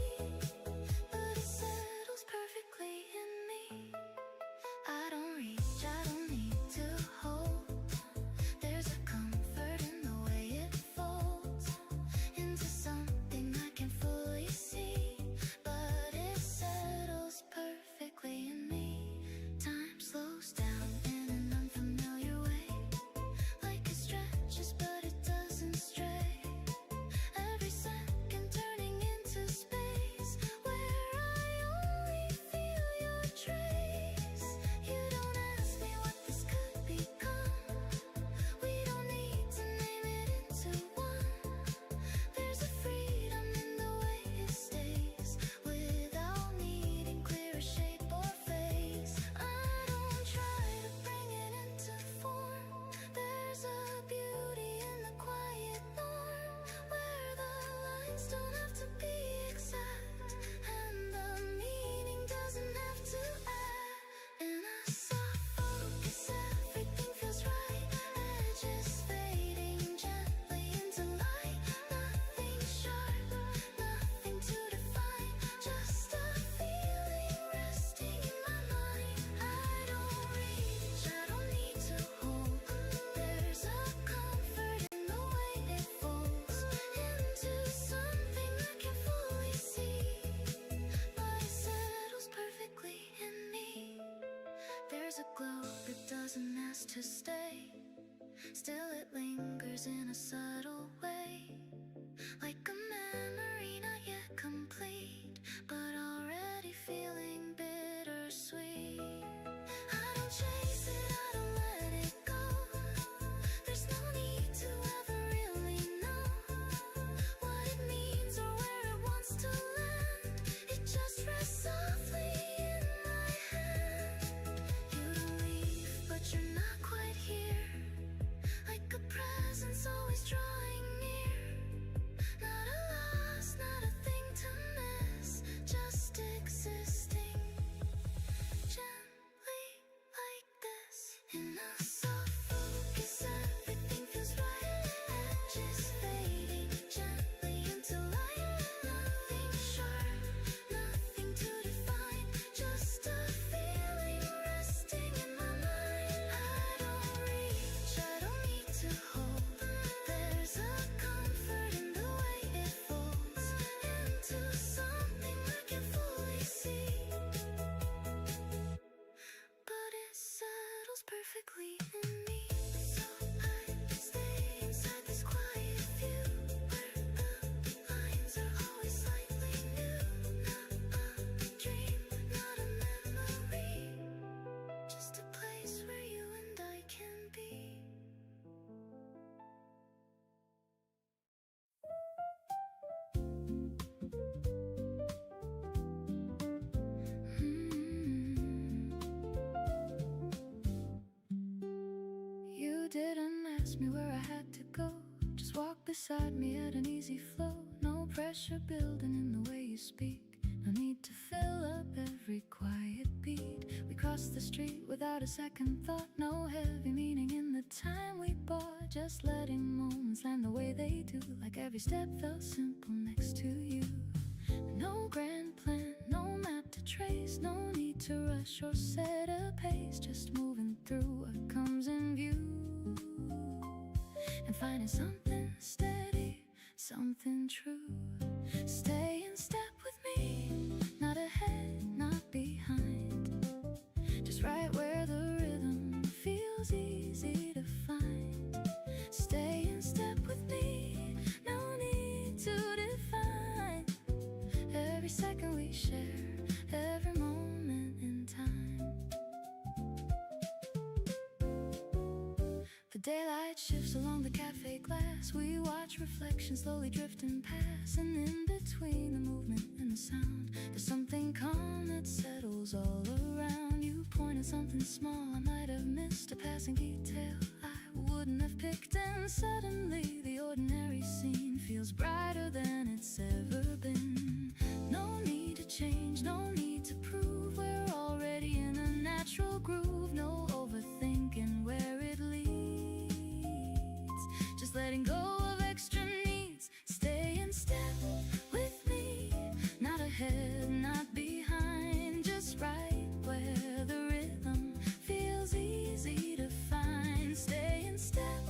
but it settles perfectly in me. I don't reach, I don't need to hold, there's a comfort in the way it folds into something I can fully see, but it settles perfectly in me. Time slows down in an unfamiliar way, like it stretches but it doesn't stray. Every second turning into space, where I only feel your trace. You don't ask me what this could become, we don't need to name it into one. There's a freedom in the way it stays, without needing clearer shape or face. I don't try to bring it into form, there's a beauty in the quiet norm, where the lines don't have to be exact, and the meaning doesn't have to add. In a soft focus everything feels right, edges fading gently into light. Nothing sharp, nothing to define, just a feeling resting in my mind. I don't reach, I don't need to hold, there's a comfort in the way it folds into something I can fully see, but it settles perfectly in me. There's a glow that doesn't ask to stay, still it lingers in a subtle way, like a memory not yet complete, but already feeling bittersweet. I don't chase it, I don't let it go, there's no need to ever really know what it means or where it wants to land. It just rests softly in my hand. You don't leave, but you're not quite here, like a presence always drawn asked me where I had to go. Just walk beside me at an easy flow. No pressure building in the way you speak. No need to fill up every quiet beat. We crossed the street without a second thought. No heavy meaning in the time we bought. Just letting moments land the way they do. Like every step felt simple next to you. No grand plan, no map to trace. No need to rush or set a pace. Just moving through what comes in view. And finding something steady, something true. Stay in step with me, not ahead, not behind. Just right where the rhythm feels easy to find. Stay in step with me, no need to define. Every second we share, every moment in time. The daylight shifts along the cafe glass. We watch reflections slowly drifting past. And in between the movement and the sound, there's something calm that settles all around. You point at something small I might have missed, a passing detail I wouldn't have picked. And suddenly the ordinary scene feels brighter than it's ever been. No need to change, no need to prove. We're already in a natural groove. No overthinking where it leads. Just letting go of extra needs. Stay in step with me, not ahead, not behind. Just right where the rhythm feels easy to find. Stay in step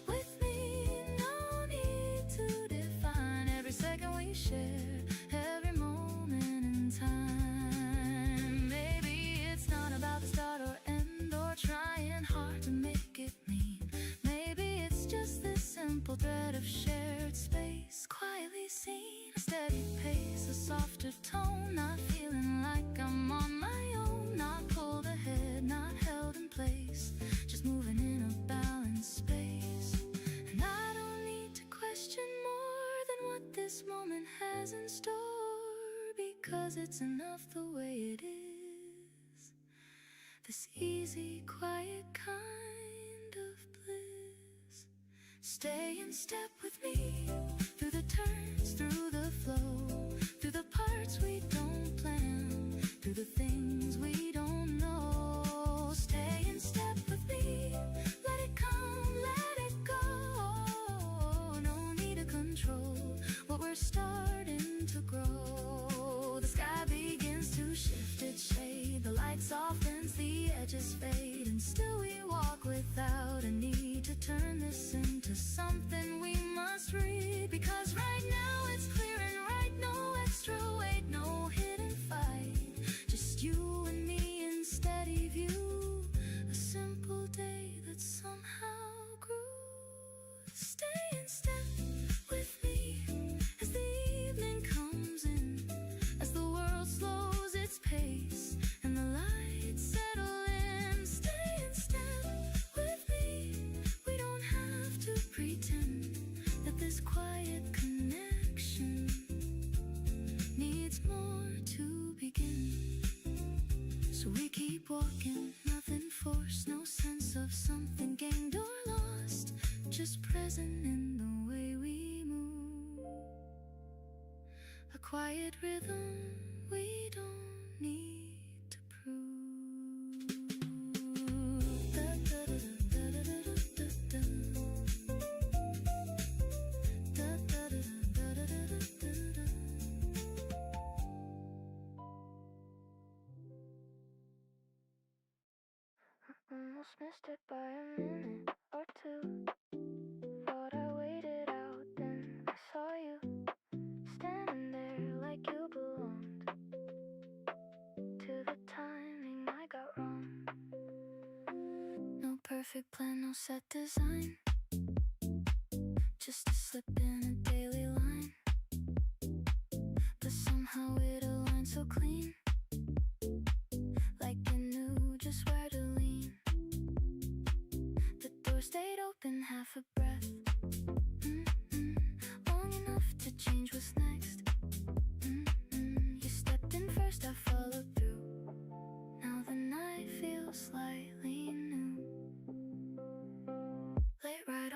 with me, no need to define. Every second we share, every moment in time. Maybe it's not about the start or end, or trying hard to make it mean. Maybe it's just this simple thread of shared space, quietly seen. A steady pace, a softer tone. Not feeling like I'm on my own. Not pulled ahead, not held in place. Just moving in a balanced space. And I don't need to question more than what this moment has in store, because it's enough the way it is. This easy, quiet kind of bliss. Stay in step with me, through the turns, through the flow, through the parts we don't plan, through the things we don't know. Stay in step with me, let it come, let it go. No need to control what we're starting to grow. The sky begins to shift its shade, the light softens, the edges fade, and still we walk without a need to turn this into something we must read. Because right now it's clear and right, no extra weight, no hidden fight. Just you and me in steady view, a simple day that somehow grew. Stay in step with me as the evening comes in, as the world slows its pace and the lights settle in. Stay in step with me, we don't have to pretend that this quiet connection needs more to begin. So we keep walking, nothing forced, no sense of something gained or lost, just present in the way we move. A quiet rhythm we don't need to prove. Da, da, da, da, da, da, da, da, da. Da, da, da, da, da, da, da, da, da. Almost missed it by a minute or two. Thought I waited out, then I saw you standing there like you belonged to the timing I got wrong. No perfect plan, no set design, just a slip in a daily line. But somehow it aligned so clean, like you knew just where to lean. The door stayed open half a breath, long enough to change what's next. You stepped in first, I followed through. Now the night feels slightly new. Late ride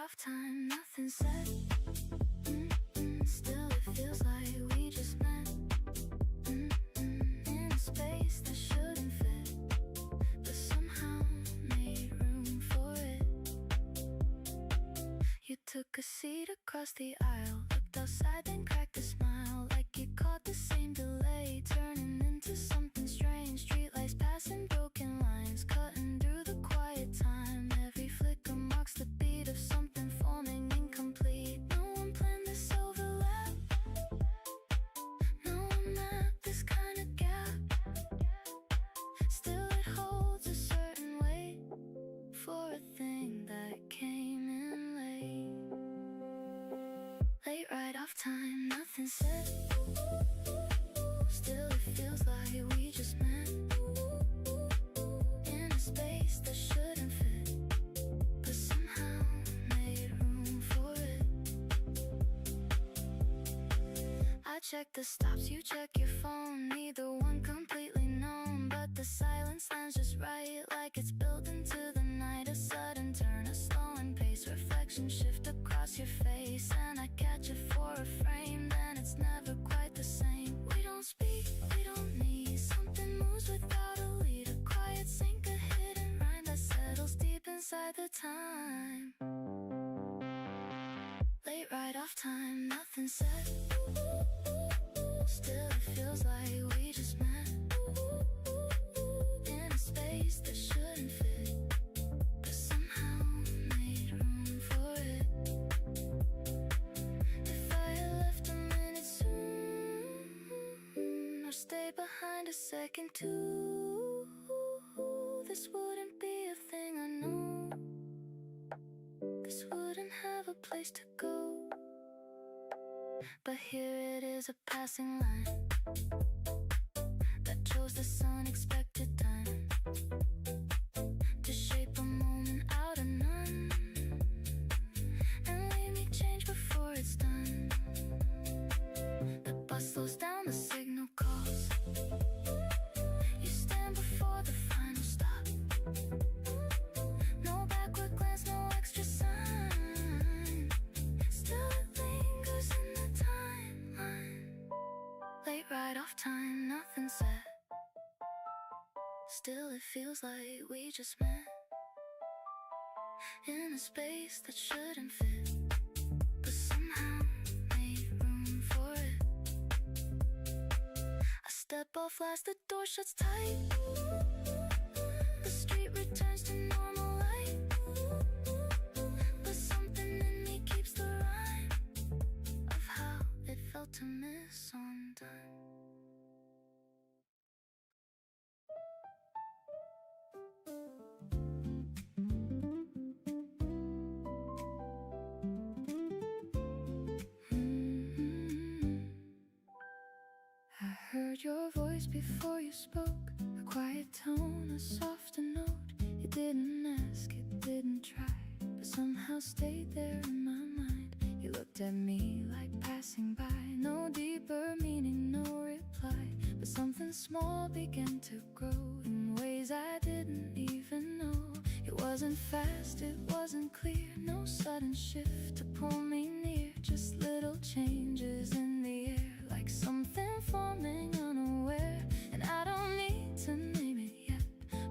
took a seat across the aisle, looked outside, then cracked a smile, like you caught the same delay, turning into something strange. Streetlights passing, broken lines, cutting through the quiet time. Every flicker marks the beat of something forming incomplete. No one planned this overlap, no one mapped this kind of gap. Still it holds a certain weight for a thing that came in late. Late right off time, nothing said. Still it feels like we just met in a space that shouldn't fit, but somehow made room for it. I check the stops, you check your phone, neither one completely known, but the silence lands just right, like it's built into the night. A sudden turn, a slowing pace, reflection shift across your face, and I catch it for a frame, then it's never quite the same. We don't speak, we don't need, something moves without a lead, a quiet sink, a hidden rhyme that settles deep inside the time. Late right off time, nothing said. Still it feels like we just met in a space that shouldn't fit, but somehow made room for it. If I had left a minute soon, or stayed behind a second too, this wouldn't be a thing I know. This wouldn't have a place to go. But here it is, a passing line that chose this unexpected time to shape a moment out of none and leave me change before it's done. The bus slows down, the signal calls. You stand before the final stop. No backward glance, no extra sign. Still it lingers in the timeline. Late right off time, nothing said. Still it feels like we just met in a space that shouldn't fit, but somehow made room for it. I step off last, the door shuts tight. The street returns to normal light, but something in me keeps the rhyme of how it felt to miss undone. I heard your voice before you spoke, a quiet tone, a softer note. You didn't ask, it didn't try, but somehow stayed there in my mind. You looked at me like passing by, no deeper meaning, no reply, but something small began to grow in ways I didn't even know. It wasn't fast, it wasn't clear, no sudden shift to pull me near, just little changes in the air, like something forming unaware. And I don't need to name it yet,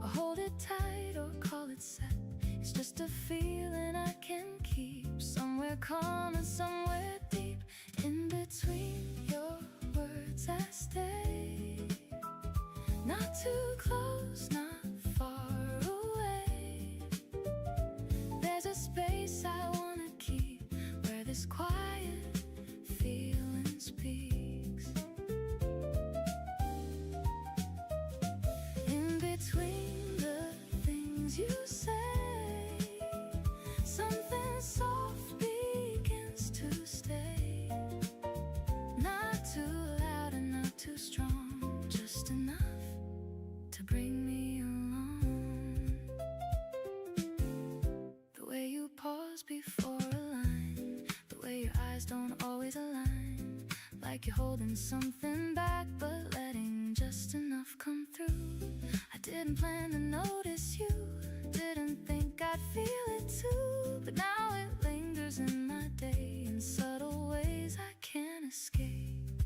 or hold it tight, or call it set. It's just a feeling I can keep, somewhere calm and somewhere deep. In between your words I stay, not too close, not far away. There's a space I wanna keep, where this quiet feeling speaks. In between the things you say, something soft begins to stay. Not too loud and not too strong, just enough to bring me along. The way you pause before a line, the way your eyes don't always align, like you're holding something back but letting just enough come through. I didn't plan to notice you, didn't think I'd feel it too, but now it lingers in my day in subtle ways I can't escape.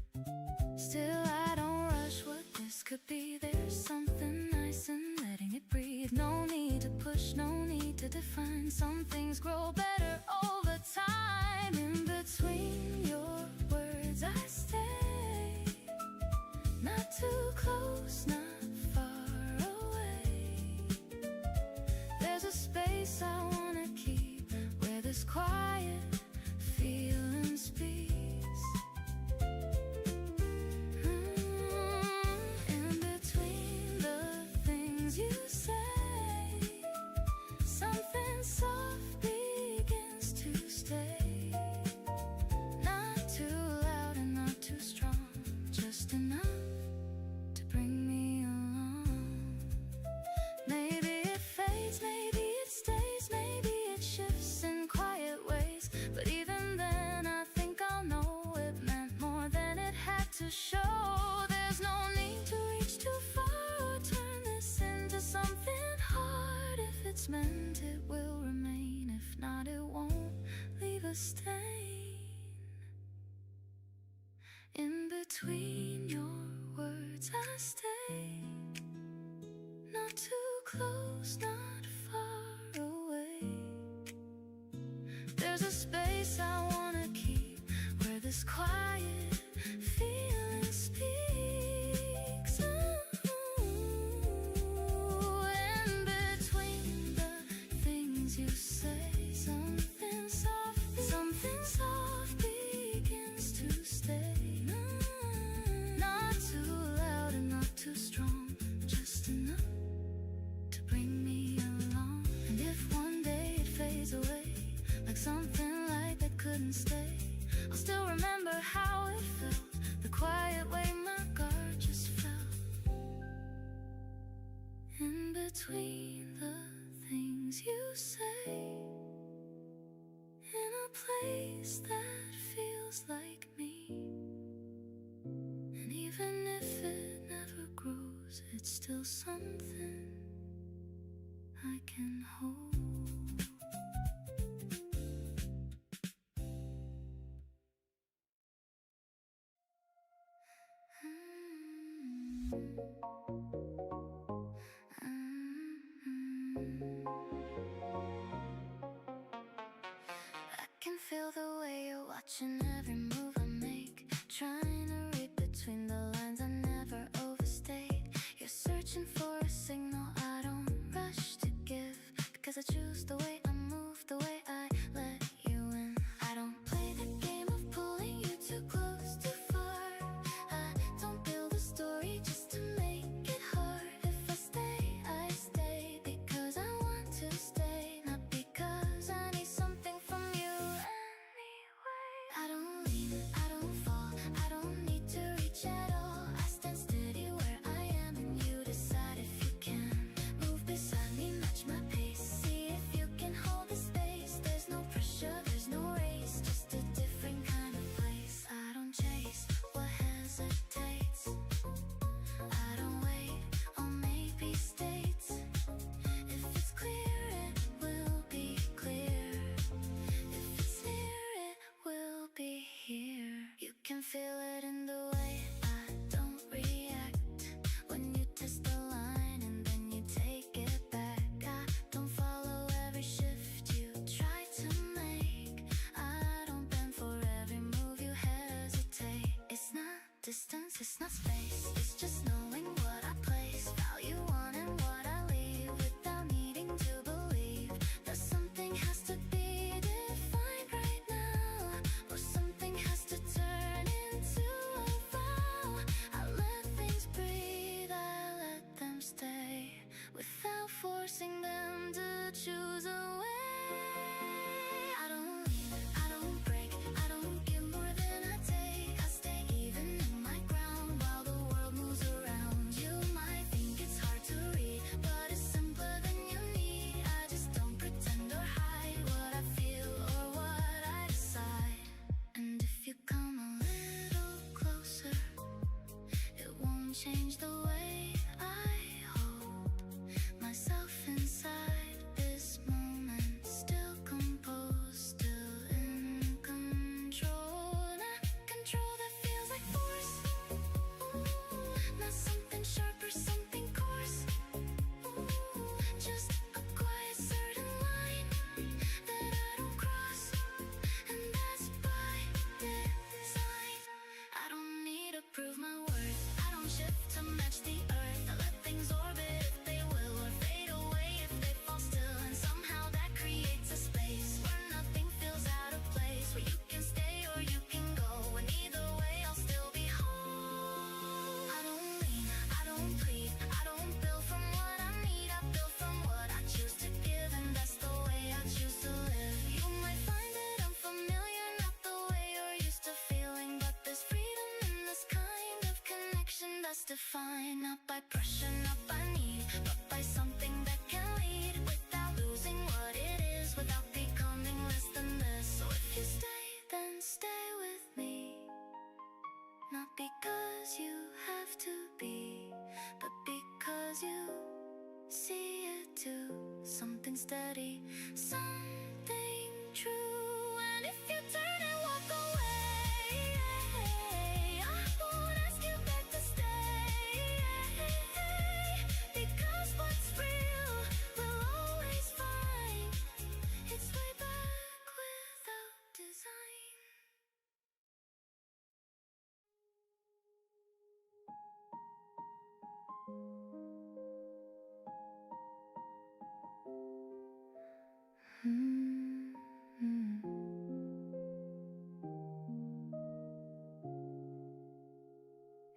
Still I don't rush what this could be, there's something nice in letting it breathe. No need to push, no need to define, some things grow better over time. In between your words I stay, not too close, not far away. There's a space I wanna keep where this quiet feeling speaks. In between the things you say, something soft begins to stay. Not too loud and not too strong, just enough to bring me along. Maybe it fades, maybe it stays, maybe it shifts in quiet ways. But even then I think I'll know it meant more than it had to show. There's no need to reach too far or turn this into something hard. If it's meant, it will remain. If not, it won't leave a stain. In between your words I stay, not too close, not far away. There's a space I wanna keep where this quiet feeling speaks. In between the things you say, something soft begins to stay. Not too loud and not too strong, just enough to bring me along. And if one day it fades away, like something light that couldn't stay, I'll still remember how it felt, the quiet way my guard just fell. In between the things you say, in a place that feels like me. And even if it never grows, it's still something I can hold. I can feel the way you're watching every move I make, trying to read between the lines I never overstate. You're searching for a signal I don't rush to give, because I choose the way I move, the way I let you in. I don't play the game of pulling you too close, too far. I don't build a story just to make it hard. If I stay because I want to stay, not because I need something from you anyway. I don't lean, I don't fall, I don't need to reach at all. I stand steady where I am and you decide if you can move beside me, match my pace, see if you can hold the space. There's no pressure, there's no race, just a different kind of place. I don't chase what hesitates, I don't wait on maybe states. If it's clear, it will be clear. If it's near, it will be here. You can feel it in the way I don't react when you test the line and then you take it back. I don't follow every shift you try to make. I don't bend for every move you hesitate. It's not distance, it's not space, it's just knowing what I place value on and what I leave, without needing to believe that something has to be defined right now, or something has to turn into a vow. I let things breathe, I let them stay, without forcing them to choose a way. I don't leave, I don't break, I don't give more than I take. I stay even in my ground while the world moves around. You might think it's hard to read, but it's simpler than you need. I just don't pretend or hide what I feel or what I decide. And if you come a little closer, it won't change the way I hold myself inside this moment. Still composed, still in control. Not control that feels like force, not something sharp or something coarse. Just a quiet certain line that I don't cross, and that's that's defined not by pressure, not by need, but by something that can lead without losing what it is, without becoming less than this. So if you stay, then stay with me. Not because you have to be, but because you see it too. Something steady, something true. And if you turn and walk away, I won't ask you back to stay. Because what's real will always find its way back without design.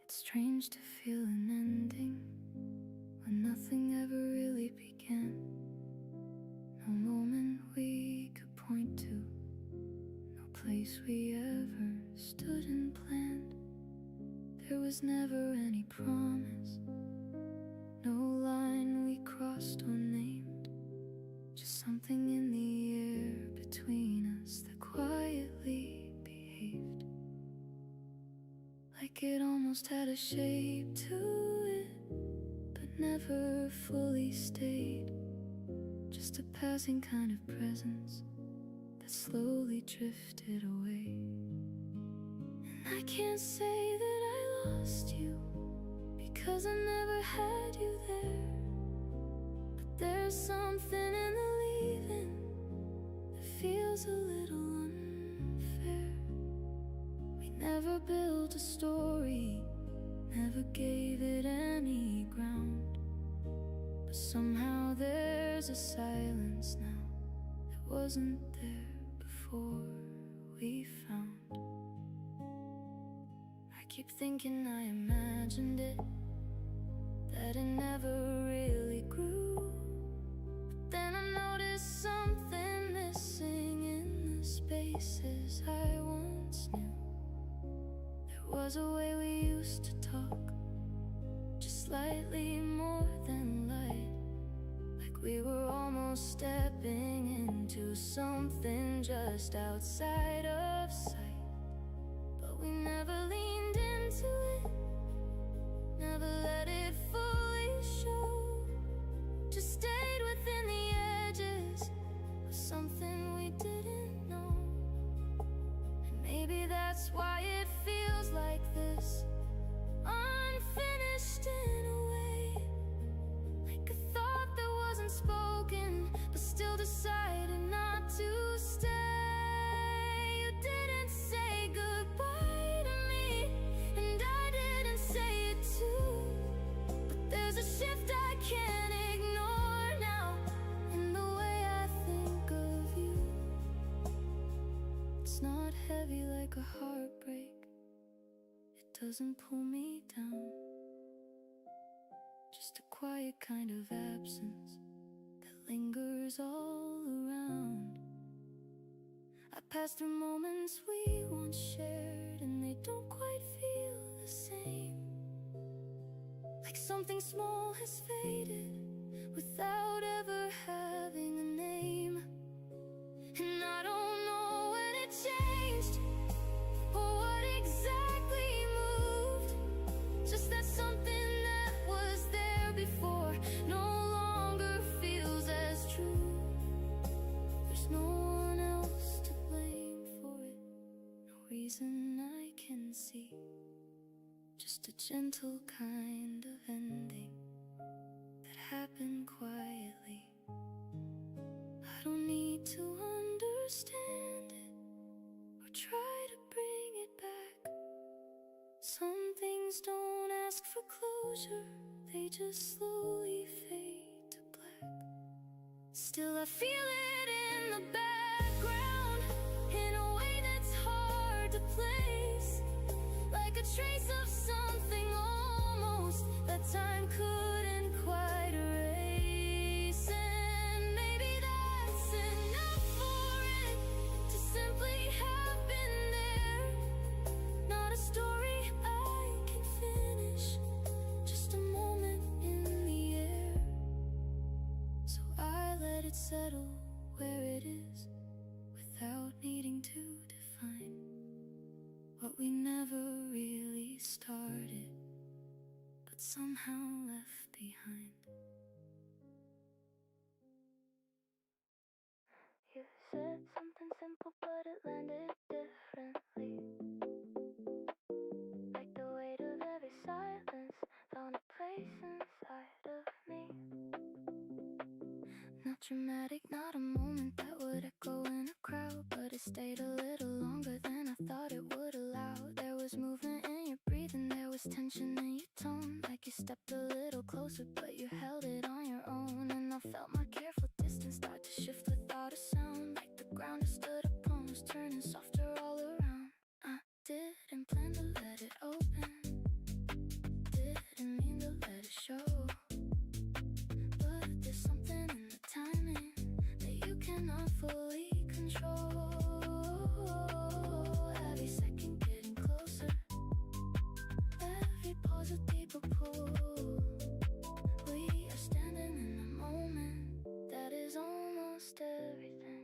It's strange to feel an ending when nothing ever really began. No moment we could point to, no place we ever stood and planned. There was never any promise, no line we crossed or named. Just something in the air between us that quietly behaved, like it almost had a shape to it, but never fully stayed. Just a passing kind of presence that slowly drifted away. And I can't say that I lost you, because I never had you there. But there's something in the leaving that feels a little unfair. We never built a story, never gave it any ground, but somehow there's a silence now that wasn't there before we found. I keep thinking I imagined it, that it never really grew. But then I noticed something missing in the spaces I once knew. There was a way we used to talk, just slightly more than light, like we were almost stepping into something just outside of sight. But we never leaned into it, never let it fully show, just stayed within the edges of something we didn't know. And maybe that's why it feels like this, unfinished in a way, like a thought that wasn't spoken but still decided not to stay. You didn't say goodbye to me, and I didn't say it too. But there's a shift I can't ignore now in the way I think of you. It's not heavy like a heartbreak, it doesn't pull me down, just a quiet kind of absence that lingers all around. I pass through moments we once shared, and they don't quite feel the same, like something small has faded without ever having a name. And I don't know when it changed or what exactly moved, just that something that was there before no longer feels as true. There's no one else to blame for it, no reason I can see, just a gentle kind of ending that happened quietly. I don't need to understand it or try to bring it back. Some things don't ask for closure, they just slowly fade to black. Still I feel it in the background, in a way that's hard to place, like a trace of something almost that time couldn't quite erase. And maybe that's enough for it to simply have been there, not a story I can finish, what we never really started, but somehow left behind. You said something simple, but it landed differently. Like the weight of every silence found a place inside of me. Not dramatic, not a moment that would echo in a crowd, but it stayed a little longer than I thought it would allow. There was movement in your breathing, there was tension in your tone, like you stepped a little closer, but you held it on your own. And I felt my careful distance start to shift without a sound, like the ground I stood upon was turning softer all around. I didn't plan to let it open, didn't mean to let it show, but there's something in the timing that you cannot fully control. Every second getting closer, every pause a deeper pull. We are standing in a moment that is almost everything.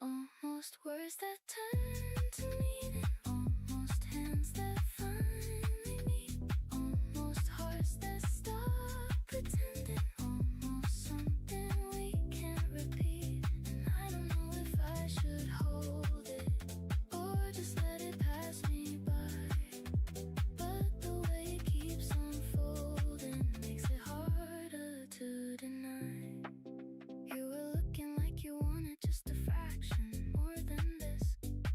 Almost words that turn to meaning, almost hands that finally meet, almost hearts that stop pretending, almost something we can't repeat. And I don't know if I should hold it or just let it pass me by, but the way it keeps unfolding makes it harder to deny. You were looking like you wanted just a fraction more than this,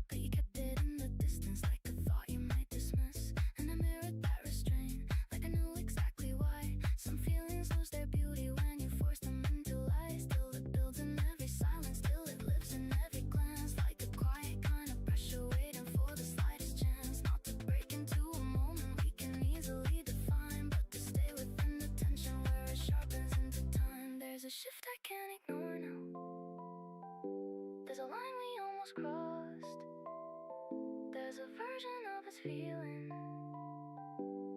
but you kept it in the distance like a thought you might dismiss. And I mirrored that restraint, like I knew exactly why. Some feelings lose their beauty when you force them into lies. Still it builds in every silence, still it lives in every glance, like a quiet kind of pressure waiting for the slightest chance. Not to break into a moment we can easily define, but to stay within the tension where it sharpens into time. There's a shift I can't ignore now, there's a line we almost crossed, there's a version of us feeling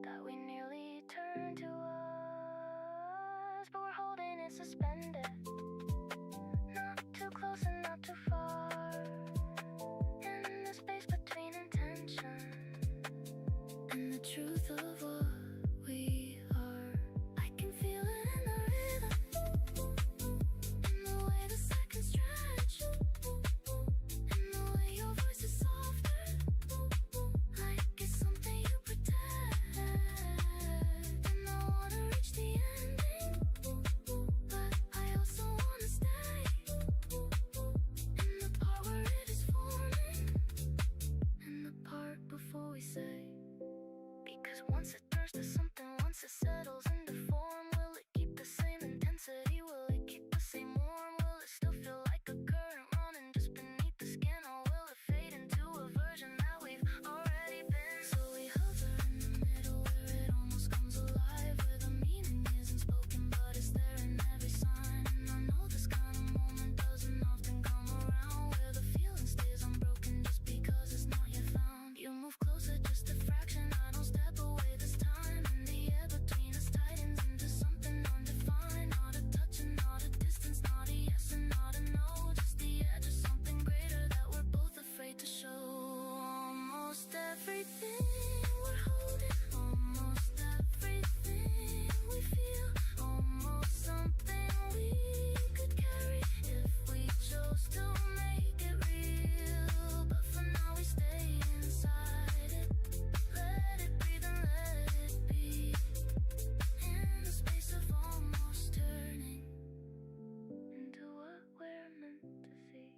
that we nearly turned to us, but we're holding it suspended, not too close and not too far, in the space between intention and the truth of what we are. I can feel it in the rhythm, in the way the seconds stretch, in the way your voice is softer, like it's something you protect. And I wanna reach the ending, but I also wanna stay in the part where it is forming, and the part before we say. Because once it turns to something, once it settles into form, will it keep the same intensity? Will it keep the same warm? Will it still feel like a current running just beneath the skin? Or will it fade into a version that we've already been? So we hover in the middle where it almost comes alive, where the meaning isn't spoken but it's there in every sign. And I know this kind of moment doesn't often come around, where the feeling stays unbroken just because it's not yet found. You move closer just a fraction, I don't step away this time, and the air between us tightens into something undefined. Not a touch and not a distance, not a yes and not a no, just the edge of something greater that we're both afraid to show. Almost everything we're holding, almost everything we feel, almost something we could carry if we chose to make it real. But for now we stay inside it, let it breathe and let it be, in the space of almost turning into what we're meant to see.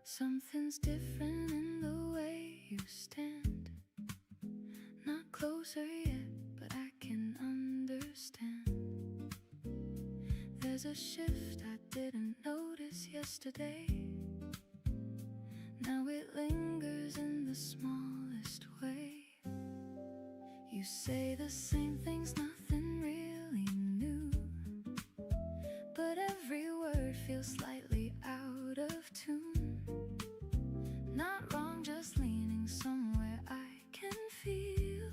Something's different in the way you stand, not closer yet, but I can understand. There's a shift I didn't notice yesterday, now it lingers in the smallest way. You say the same things, nothing really new, but every word feels slightly out of tune. Not wrong, just leaning somewhere I can feel.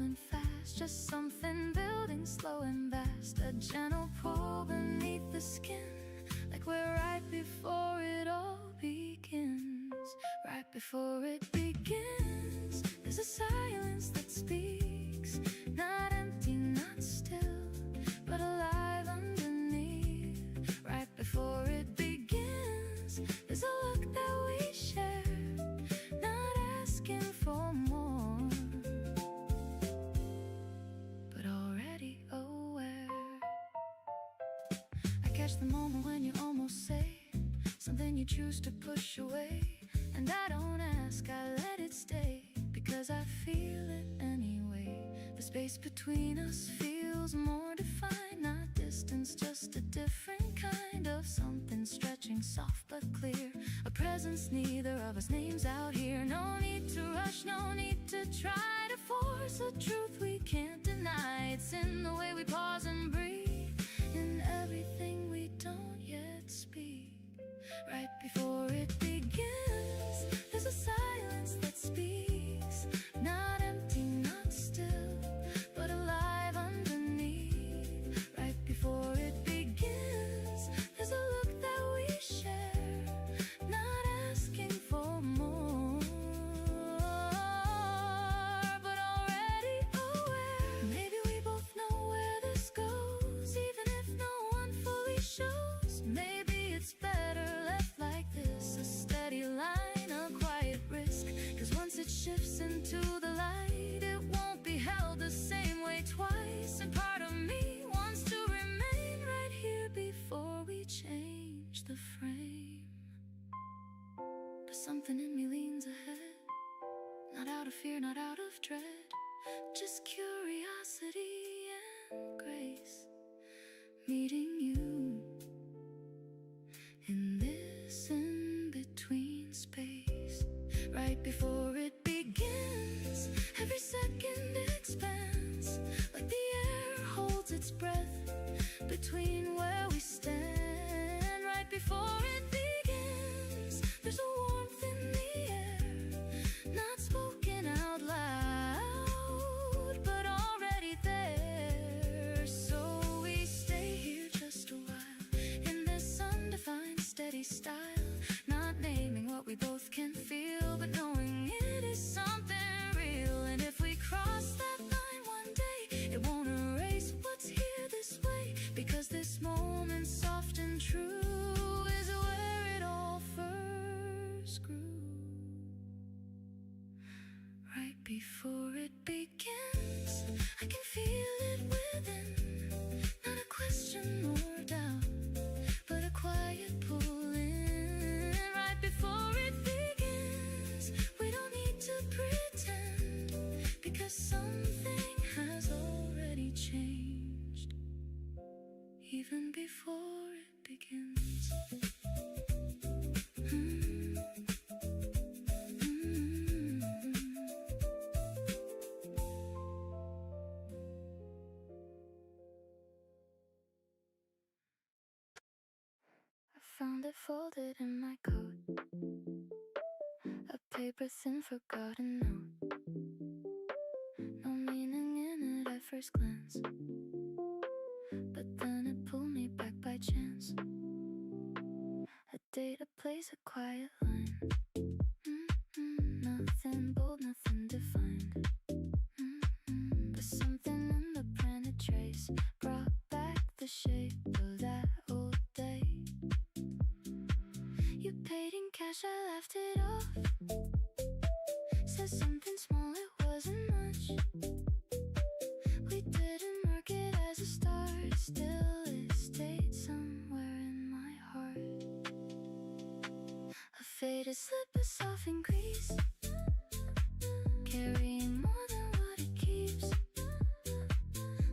rolling fast, just something building slow and vast. A gentle pull beneath the skin, like we're right before it all begins. Right before it begins, there's a silence that speaks, not empty, not still, but alive underneath. Right before it begins, there's a look that we share, not asking for more, but already aware. I catch the moment when you almost say something you choose to push away, and I don't ask, I let it stay, because I feel it anyway. The space between us feels more defined, not distance, just a different kind of something, stretching soft but clear, a presence neither of us names out here. No need to rush, no need to try to force a truth we can't deny. It's in the way we pause and breathe, in everything we don't yet speak. Right before it begins, there's a silence that speaks, not empty, not still, but alive underneath. Right before it begins, there's a look that we share, not asking for more, but already aware. Maybe we both know where this goes, even if no one fully shows. Maybe it's better left like this, a steady line, a quiet risk, 'cause once it shifts into the light, it won't be held the same way twice. And part of me wants to remain right here before we change the frame. But something in me leans ahead, not out of fear, not out of dread, just curiosity and grace, meeting you in this in-between space. Right before it begins, every second expands, like the air holds its breath between where we stand. Right before it begins, there's a warmth in the air, not spoken out loud, but already there. So we stay here just a while, in this undefined steady style, not naming what we both can feel, but knowing it is something real. And if we cross that line one day, it won't erase what's here this way, because this moment, soft and true, is where it all first grew. Right before it begins, I can feel it within, not a question or doubt, but a quiet pull in. Right before it begins, we don't need to pretend, because something has already changed, even before it begins. I found it folded in my coat, a paper thin forgotten note, no meaning in it at first glance, but then it pulled me back by chance. A date, a place, a quiet line, nothing bold, nothing defined, but something in the printed trace brought back the shape of that old day. You paid in cash, I laughed it off, said something small, it wasn't much. We didn't mark it as a start, still it stayed somewhere in my heart. A faded slip, a softened crease, carrying more than what it keeps.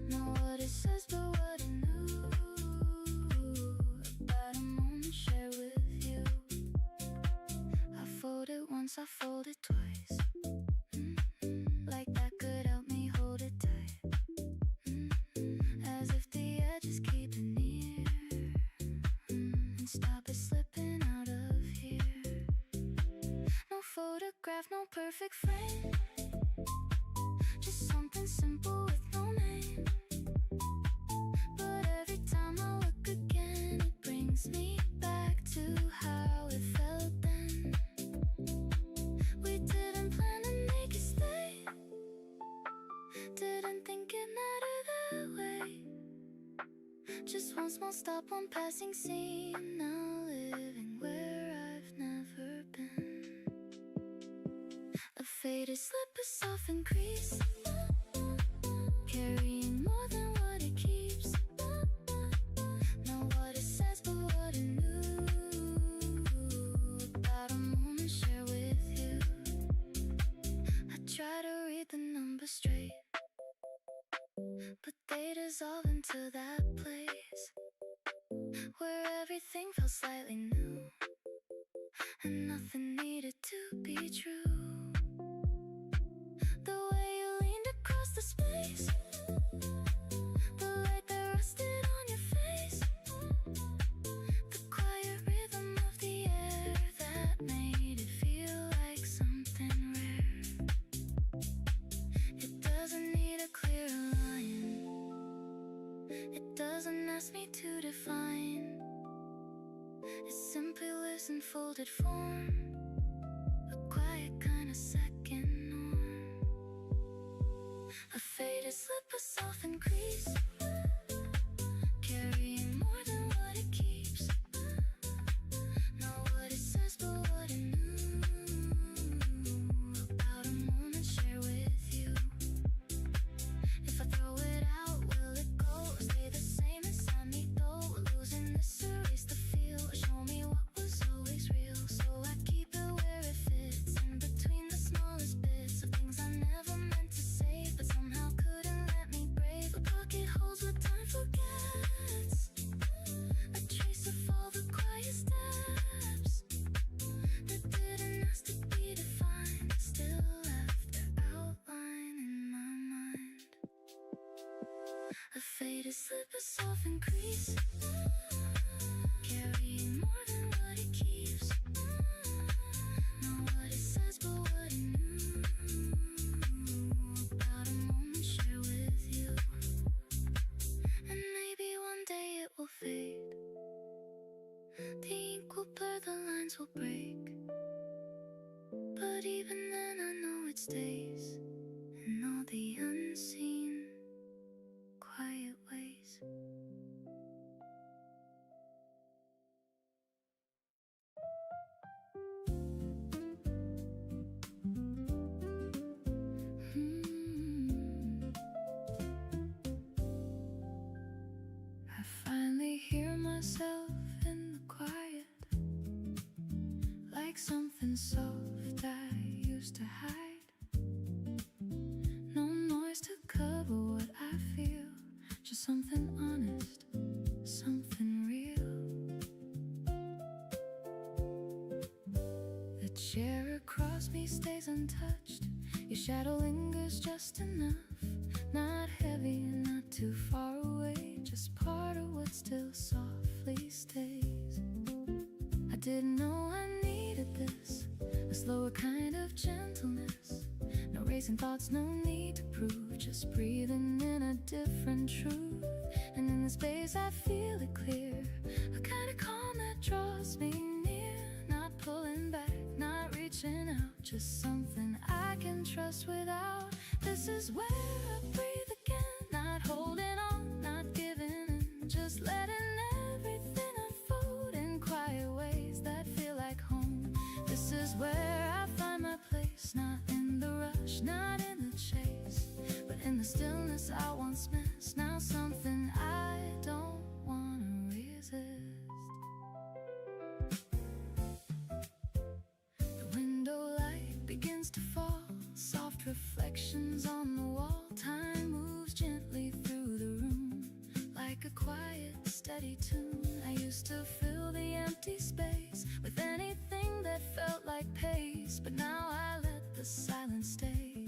Not what it says, but what it knew about a moment shared with you. I folded once, I folded twice, like that could help me hold it tight, as if the edges keep it near, and stop it slipping out of here. No photograph, no perfect frame, just something simple one small stop, one passing scene. Now living where I've never been. A faded slip, a softened crease, carrying more than what it keeps. Not what it says, but what it knew about a moment share with you. I try to read the numbers straight, but they dissolve into that place where everything felt slightly new and nothing needed to be true. The way you leaned across the space, the light that rested on your face, the quiet rhythm of the air that made it feel like something rare. It doesn't need a clear line, it doesn't ask me to define. It simply lives in folded form, a quiet kind of second norm. A faded slip, a softened crease, carrying more than what it keeps. Not what it says, but what it knew about a moment share with you. If I throw it out, will it go? Stay the same inside me though? Losing this, erase the feel. Show me what was always real, so I keep it where it fits, in between the smallest bits of things I never meant to say, but somehow couldn't let me brave. A pocket holds what time forgets, a trace of all the quiet steps that didn't ask to be defined, still left their outline in my mind. A faded slip, a softened crease, carrying more than what it keeps. Not what it says, but what it knew about a moment share with you. And maybe one day it will fade, the ink will blur, the lines will break, but even then I know it stays in all the unseen quiet ways. I finally hear myself in the quiet, like something soft I used to hide. No noise to cover what I feel, just something honest, something real. The chair across me stays untouched, your shadow lingers just enough, not heavy, not too far away, just part of what still softly stays. I didn't know I needed this, a slower kind of gentleness, no racing thoughts, no need to prove, just breathing in a different truth. And in the space I feel it clear, a kind of calm that draws me near, not pulling back, not reaching out, just something I can trust without. This is where I breathe again, not holding on, not giving in, just letting everything unfold in quiet ways that feel like home. This is where I find my place, not in the rush, not in the chase, but in the stillness I once missed, now something I don't wanna resist. The window light begins to fall, soft reflections on the wall, time moves gently through the room, like a quiet, steady tune. I used to fill the empty space with anything that felt like pace, but now I let the silence stay,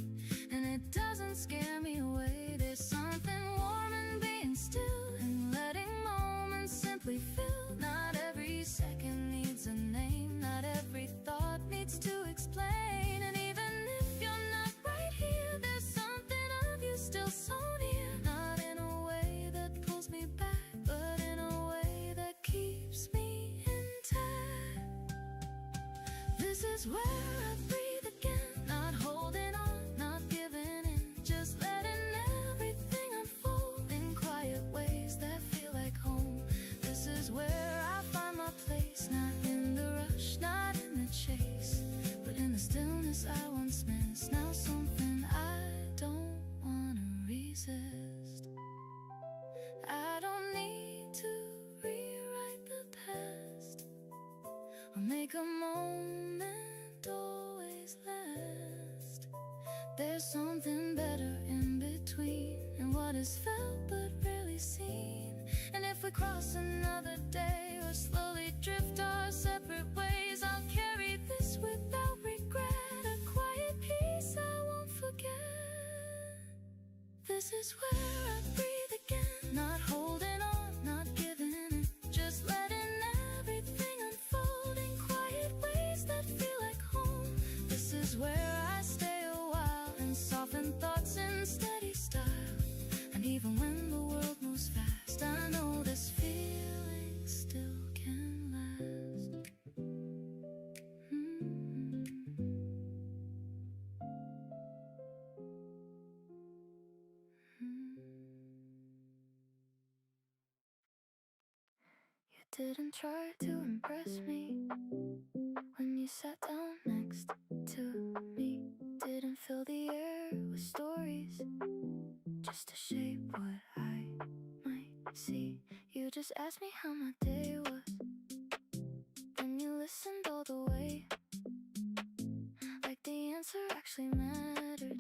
and it doesn't scare me away. There's something warm in being still and letting moments simply fill. Not every second needs a name, not every thought needs to explain, and even if you're not right here, there's something of you still so near, not in a way that pulls me back, but in a way that keeps me intact. This is where I breathe again, not holding on, not giving in, just letting everything unfold in quiet ways that feel like home. promise I once missed, now something I don't wanna resist. I don't need to rewrite the past or make a moment always last. There's something better in between, and what is felt but rarely seen. And if we cross another day or slowly drift our separate ways, I'll carry this without regret, a quiet peace I won't forget. This is where I breathe again, not holding on, not giving in, just letting everything unfold in quiet ways that feel like home. This is where I stay a while and soften thoughts in steady style. And even when the world moves fast, I know this feeling still can last. You didn't try to impress me when you sat down next to me. Didn't fill the air with stories just to shape what I might see. You just asked me how my day was, then you listened all the way, like the answer actually mattered,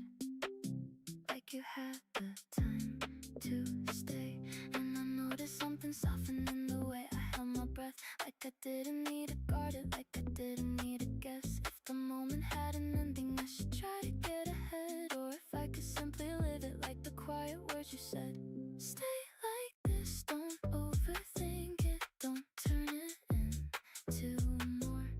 like you had the time to stay. And I noticed something softened in the way I held my breath, like I didn't need to guard it, like I didn't need to guess if the moment had an ending. I should try to get ahead, or if I could simply live it like the quiet words you said. Stay like this, don't overthink it, don't turn it into more.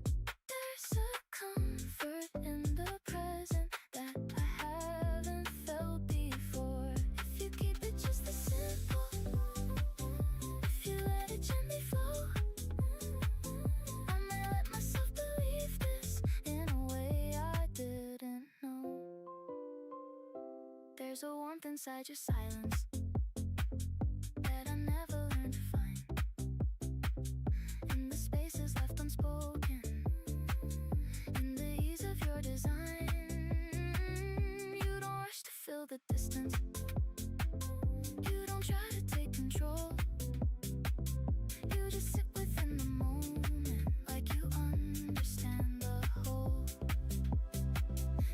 There's a comfort in the present that I haven't felt before. If you keep it just as simple, if you let it gently flow, I might let myself believe this in a way I didn't know. There's a warmth inside your silence that I never learned to find, in the spaces left unspoken, in the ease of your design. You don't rush to fill the distance, you don't try to take control, you just sit within the moment like you understand the whole.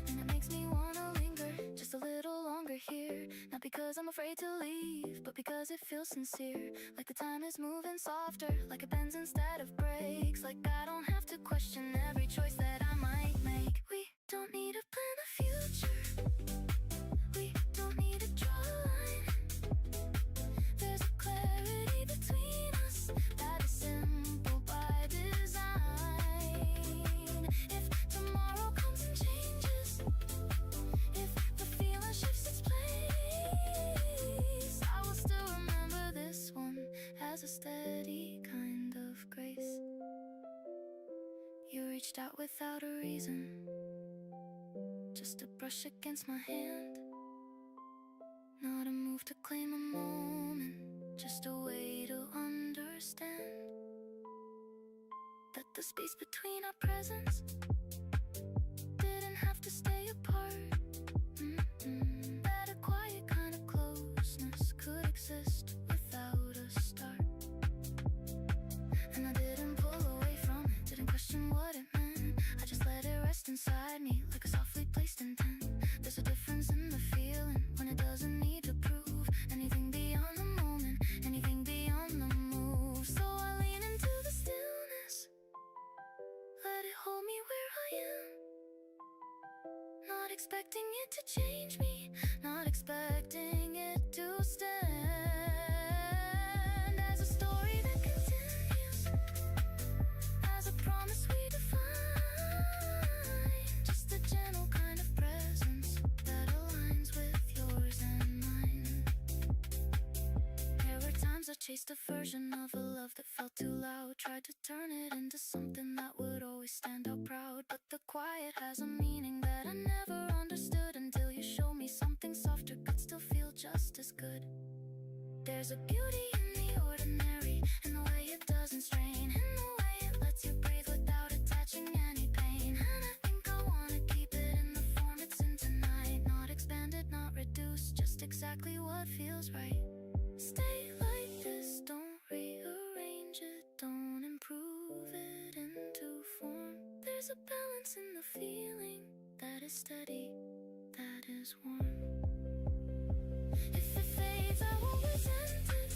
And it makes me wanna linger just a little longer here, not because I'm afraid to leave, but because it feels sincere, like the time is moving softer, like it bends instead of breaks, like I don't have to question every choice that I might make. We don't need to plan the future, we don't need to draw a line. There's a clarity between us that is simple by design. If tomorrow comes and changes, if the feeling shifts its place, I will still remember this one as a steady kind of grace. You reached out without a reason, just a brush against my hand, not a move to claim a moment, just a way to understand that the space between our presents didn't have to stay apart. That a quiet kind of closeness could exist without a start. And I didn't pull away from it, didn't question what it meant, I just let it rest inside me like a softly placed intent. There's a difference in the feeling when it doesn't need to prove anything beyond the moment, anything beyond the move. So I lean into the stillness, let it hold me where I am, not expecting it to change me, not expecting it to stand as a story that continues, as a promise we define, just a gentle kind of presence that aligns with yours and mine. There were times I chased a version of a love that felt too loud, tried to turn it into something that would always stand out proud, but the quiet has a meaning that I never understood until you showed me something softer could still feel just as good. There's a beauty in the ordinary, in the way it doesn't strain, in the way it lets you breathe without attaching any pain. And I think I wanna keep it what feels right. Stay like this, don't rearrange it, don't improve it into form. There's a balance in the feeling that is steady, that is warm. If it fades, I won't resent it.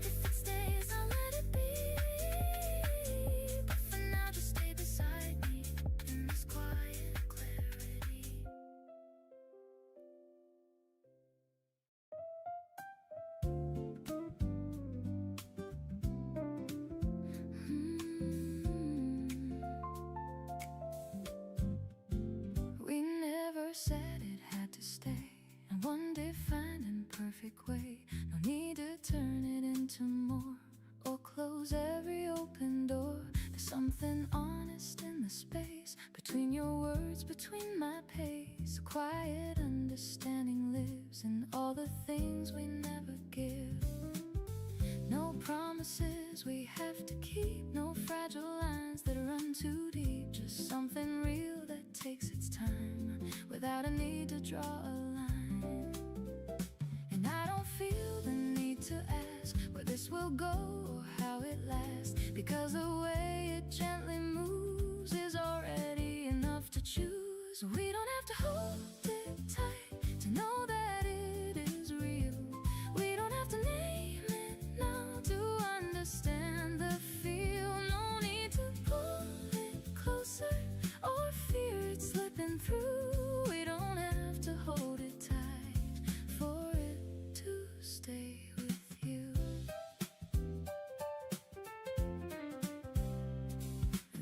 If it stays, I'll let it be. But for now, just stay beside me in this quiet clarity. We never said it had to stay, and one defined perfect way. No need to turn it into more or close every open door. There's something honest in the space between your words, between my pace. A quiet understanding lives in all the things we never give. No promises we have to keep, no fragile lines that run too deep. Just something real that takes its time without a need to draw a line. And I don't feel the need to ask where this will go or how it lasts, because the way it gently moves is already enough to choose. We don't have to hold it tight to know that it is real. We don't have to name it now to understand the feel. No need to pull it closer or fear it slipping through. We don't have to hold it tight for it to stay with you.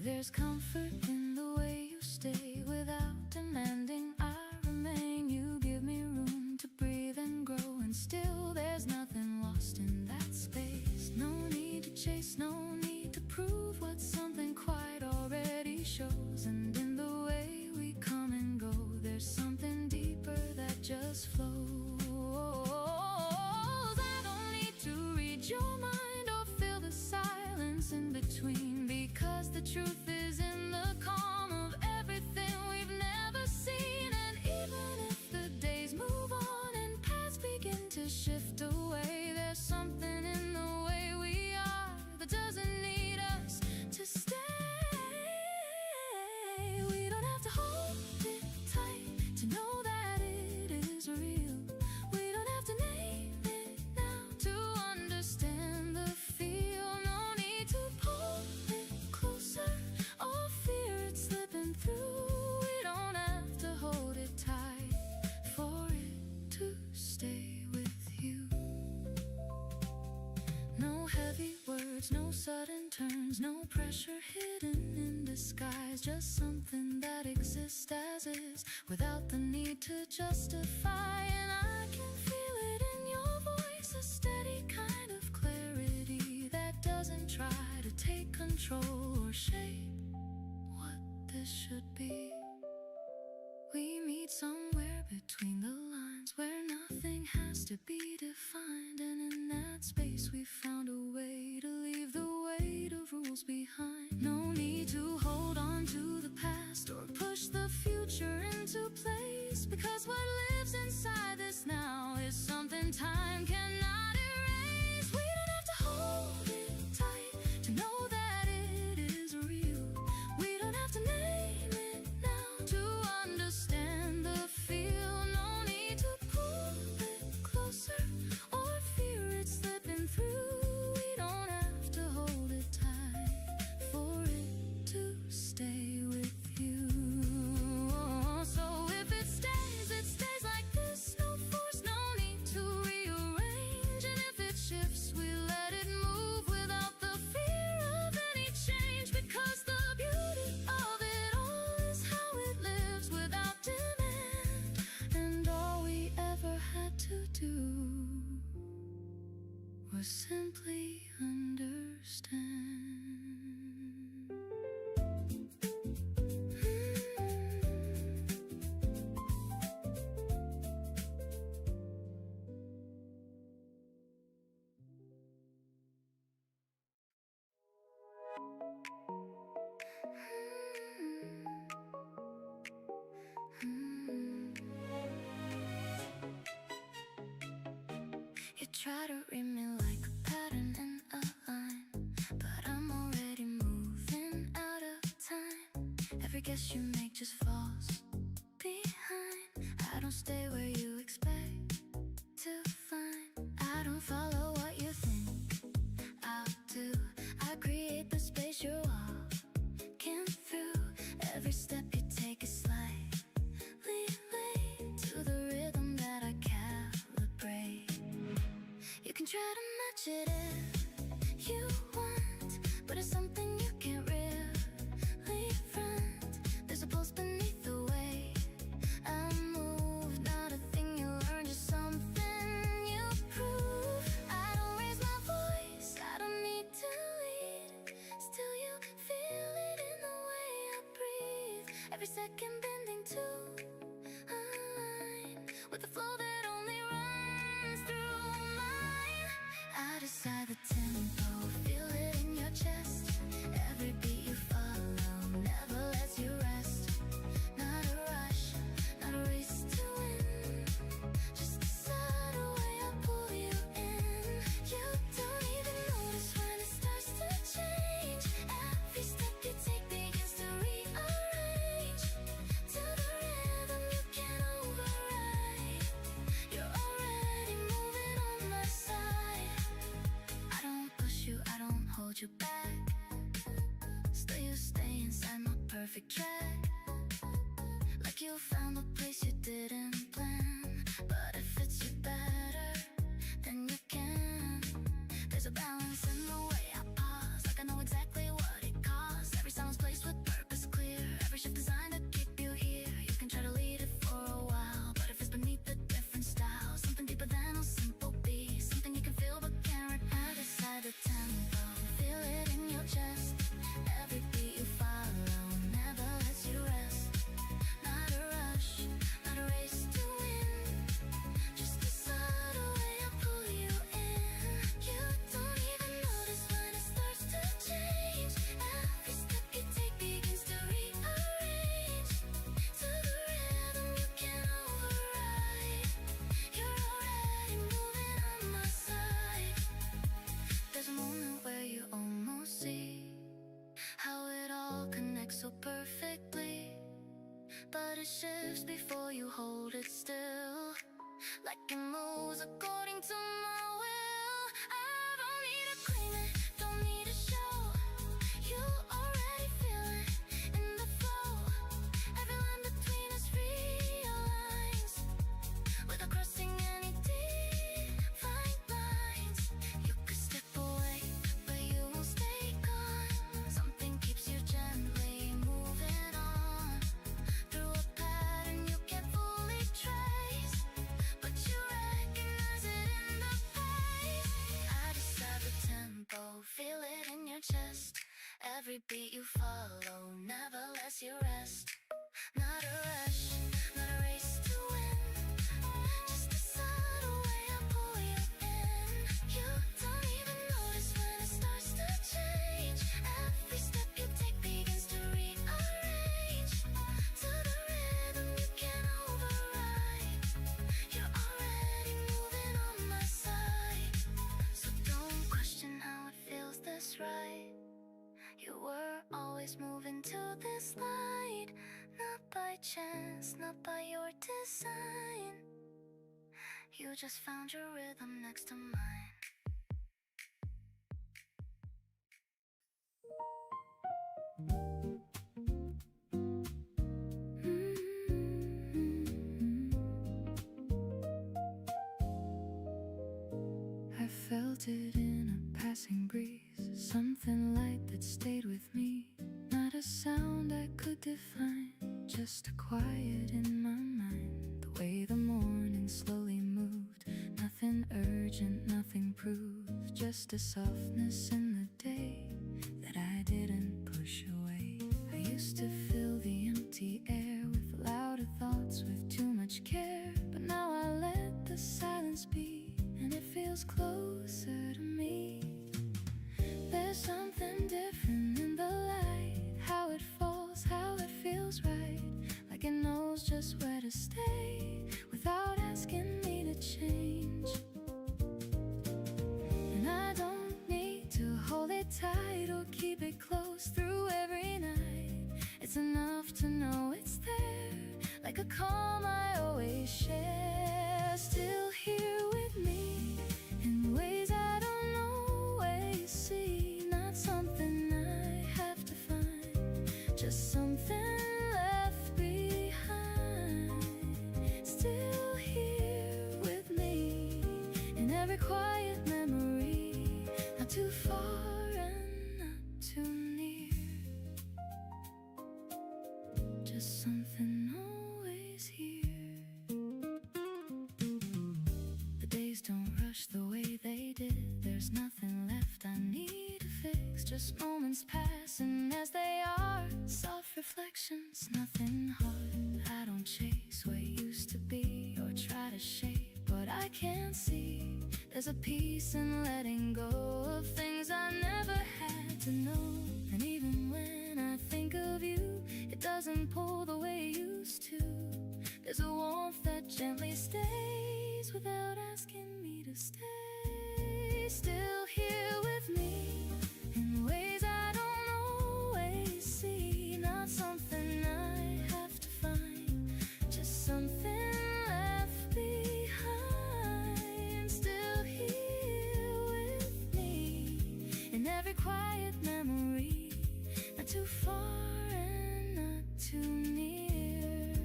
There's comfort in the way you stay without demanding I remain. You give me room to breathe and grow, and still there's nothing lost in that space. No need to chase, no need to prove what something quite already shows. And in the way we come and go, there's something deeper that just flows. I don't need to read your mind or feel the silence in between, because the truth is in the calm of everything we've never seen. And even if the days move on and paths begin to shift away, there's something in the way we are that doesn't need us to stay. We don't have to hold it tight to know that it is real. We don't have to name it now to understand the feel. No need to pull it closer or fear it slipping through. We don't have to hold it tight for it to stay with you. No heavy words, no sudden turns, no pressure hidden in disguise. Just something that exists as is without the need to justify. And I can feel it in your voice, a steady kind of clarity that doesn't try to take control or shape what this should be. We meet somewhere between the lines where nothing has to be defined. And in that space we found a way to leave the weight of rules behind. No need to hold on to the past or push the future into place, because what lives inside this now is something time cannot erase. We don't have to hold it tight to know that it is real. We don't have to name it now to understand the feel. No need to pull it closer or fear it slipping through. We don't have to hold it tight for it to stay with you. So if it stays like this, no force, no need to rearrange. And if it shifts, we let it move without the fear of any change, because the beauty of it all is how it lives without demand. And all we ever had to do was simply understand. try to read me like a pattern in a line, but I'm already moving out of time. Every guess you make just falls behind. I don't stay where you expect to find. I don't follow what you think I'll do. I create the space you're walking through. Every step you take is slightly late to the rhythm that I calibrate. You can try to match it if you want, but it's something you can't really front. There's a pulse beneath the way I move, not a thing you learn, just something you prove. I don't raise my voice, I don't need to lead. Still you feel it in the way I breathe. Every second bending to align with the flow that only runs through mine. I decide the tempo, feel it in your chest. Every beat you follow never lets you rest. Not a rush, not a race to win, just a subtle way I pull you in. You don't even notice when it starts to change. Every step you take begins to rearrange to the rhythm you can't override. You're already moving on my side. I don't push you, I don't hold you back. Still you stay inside my perfect track. Like you found a place you didn't plan, but if it's you better, then you can. There's a balance in the way I pause, like I know exactly what it costs. Every sound's placed with purpose clear, every shift designed to keep you here. You can try to lead it for a while, but if it's beneath a different style, something deeper than a simple beat, something you can feel but can't. I decide the tempo, feel it in your chest. Every beat you follow never lets you rest. Not a rush, not a race to win, just a subtle way I pull you in. You don't even notice when it starts to change. Every step you take begins to rearrange to the rhythm you can't override. You're already moving on my side. There's a moment where you almost see how it all connects so perfectly, but it shifts before you hold it still, like it moves according to my will. I don't need to claim it, don't need to show. You already feel it in the flow. Every line between us realigns without crossing any defined lines. You could step away, but you won't stay gone. Something keeps you gently moving on through a pattern you can't fully trace, but you recognize it in the pace. I decide the tempo, feel it in your chest. Every beat you follow never lets you rest. Not a rush, not a race to win, just a subtle way I pull you in. You don't even notice when it starts to change. Every step you take begins to rearrange to the rhythm you can't override. You're already moving on my side, so don't question how it feels this right. You were always moving to this light, not by chance, not by your design. You just found your rhythm next to mine. I felt it in a passing breeze, something light that stayed with me. Not a sound I could define, just a quiet in my mind. The way the morning slowly moved, nothing urgent, nothing proved, just a softness in the day that I didn't push away. I used to fill the empty air with louder thoughts, with too much care, but now I let the silence be, and it feels closer to me. There's something different in the light, how it falls, how it feels right, like it knows just where to stay without asking me to change. it close through every night. It's enough to know it's there, like a calm I always share. Still here with me in ways I don't always see. Not something I have to find, just something left behind. Still here with me in every quiet memory. Not too far and not too near, just something always here. The days don't rush the way they did. There's nothing left I need to fix, just moments passing as they are. Soft reflections, nothing hard. I don't chase what used to be or try to shape what I can't see. There's a peace in letting go of things I never had to know. And even when I think of you, it doesn't pull the way it used to. There's a warmth that gently stays without asking me to stay. Still here with me in ways I don't always see. Not something I have to find, just something left behind. Still here with me in every quiet memory. Not too far and not too near.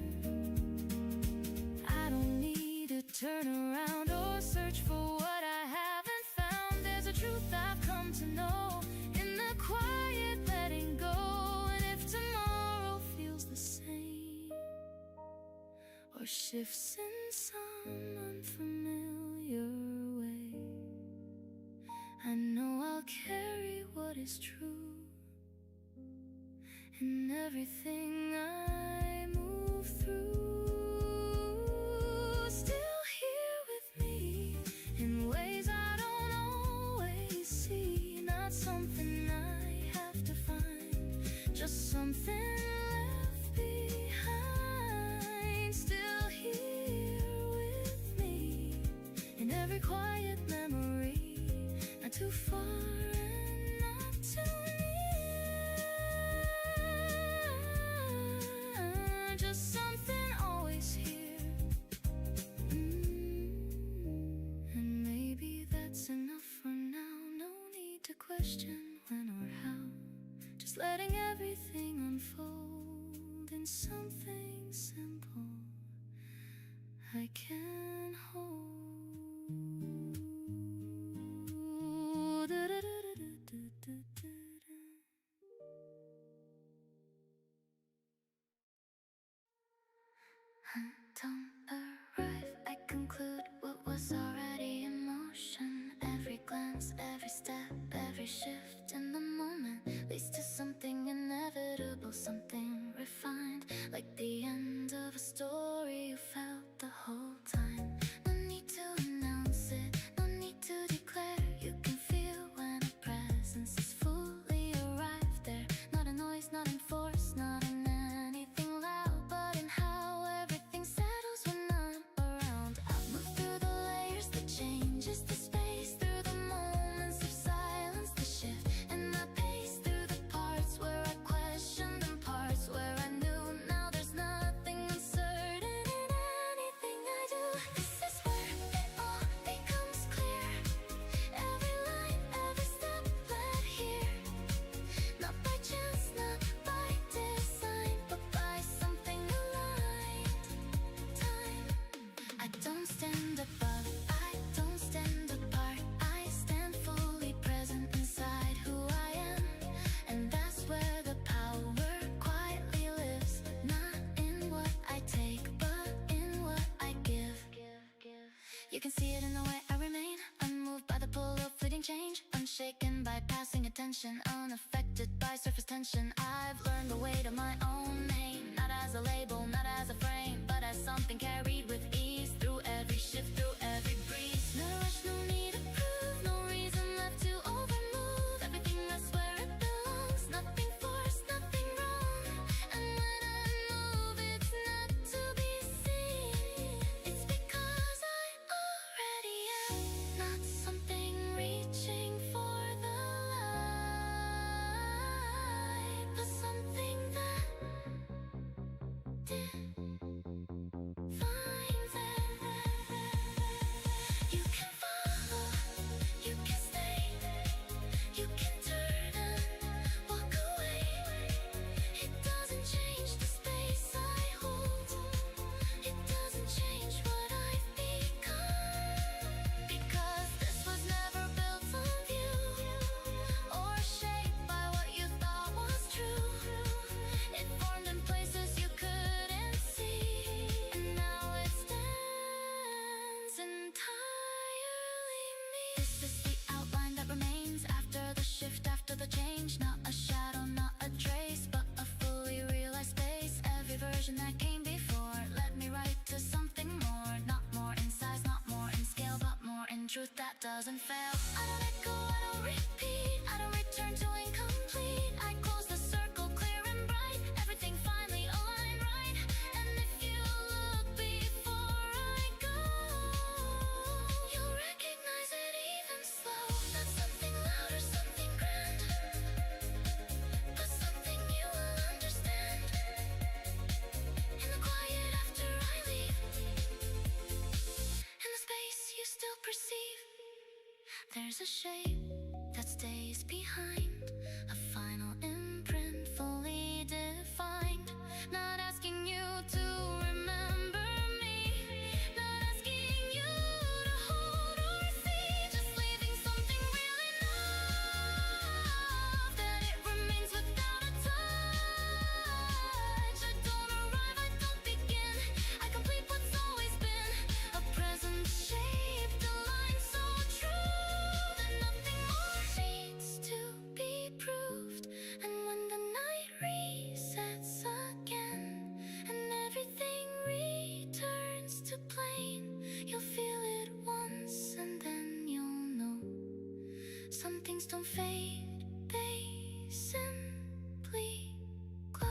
I don't need to turn around or search for what I haven't found. There's a truth I've come to know in the quiet letting go. And if tomorrow feels the same or shifts in some unfamiliar way, I know I'll carry what is true in everything I move through. Still here with me in ways I don't always see. Not something I have to find, just something left behind. Still here with me in every quiet memory. Not too far and not too near, just something always here. And maybe that's enough for now. No need to question when or how, just letting everything unfold in something simple I can hold. I don't arrive, I conclude what was already in motion. Every glance, every step, every shift in the moment leads to something inevitable, something refined, like the end of a story you felt the whole time. No need to announce it, no need to declare. You can feel when a presence is fully arrived there. Not a noise, not in force, not in anything loud, but in how everything settles when I'm around. I'll move through the layers, the changes, the space, through the moments of silence, the shift, and I pace through the parts where I questioned and parts where I knew. Now there's nothing uncertain in anything I do. This is where it all becomes clear. Every line, every step led here, not by chance, not by design, but by something aligned. Time. I don't stand above, I don't stand apart. I stand fully present inside who I am, and that's where the power quietly lives. Not in what I take, but in what I give. You can see it in the way I remain, unmoved by the pull of fleeting change, unshaken by passing attention, unaffected by surface tension. I've learned the weight of my own name, not as a label, not as a frame, but as something carried with ease through every shift, through every breeze. No rush, no need to prove, no reason left to overmove. Everything that's where it belongs, nothing forced, nothing wrong. And when I move, it's not to be seen, it's because I already am. Not something reaching for the light. one truth that doesn't fail. I don't echo, I don't repeat, I don't return to incomplete. I close the circle clear and bright, everything finally aligned right. And if you look before I go, you'll recognize it even slow. Not something loud or something grand, but something you will understand. In the quiet after I leave, in the space you still perceive, there's a shape that stays behind, a final imprint fully defined. Not asking you to remember me, not asking you to hold or see, just leaving something real enough that it remains without a touch. I don't arrive, I don't begin, I complete what's always been, a present shaped, a line so true that nothing more needs to be proved. And when the night resets again and everything returns to plain, you'll feel it once and then you'll know. Some things don't fade, they simply glow.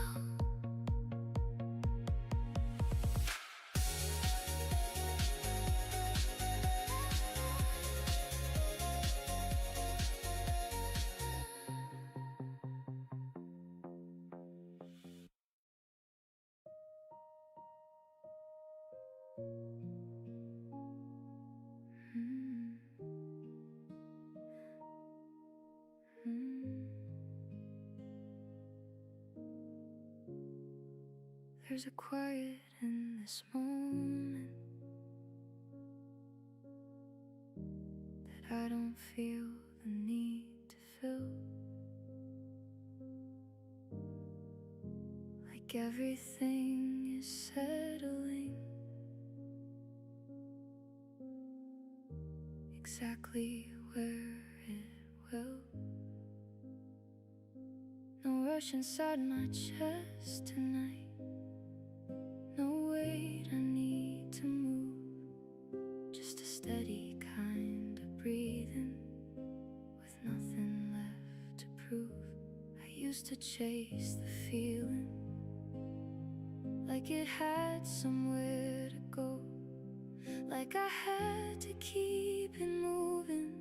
There's a quiet in this moment that I don't feel the need to fill. Like everything is settling exactly where it will. No rush inside my chest tonight, no weight I need to move, just a steady kind of breathing with nothing left to prove. I used to chase the feeling like it had somewhere to go, like I had to keep it moving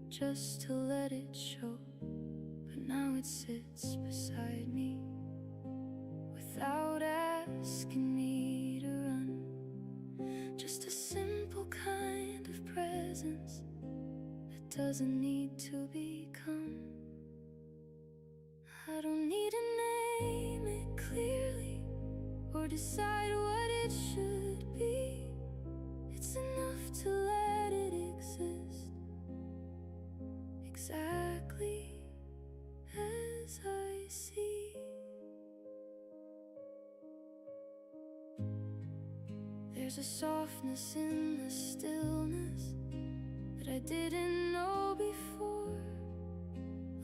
just to let it show. But now it sits beside me without asking me to run, just a simple kind of presence that doesn't need to become. I don't need to name it clearly or decide what it should be. It's enough to let it exist exactly as I see. There's a softness in the stillness that I didn't know before,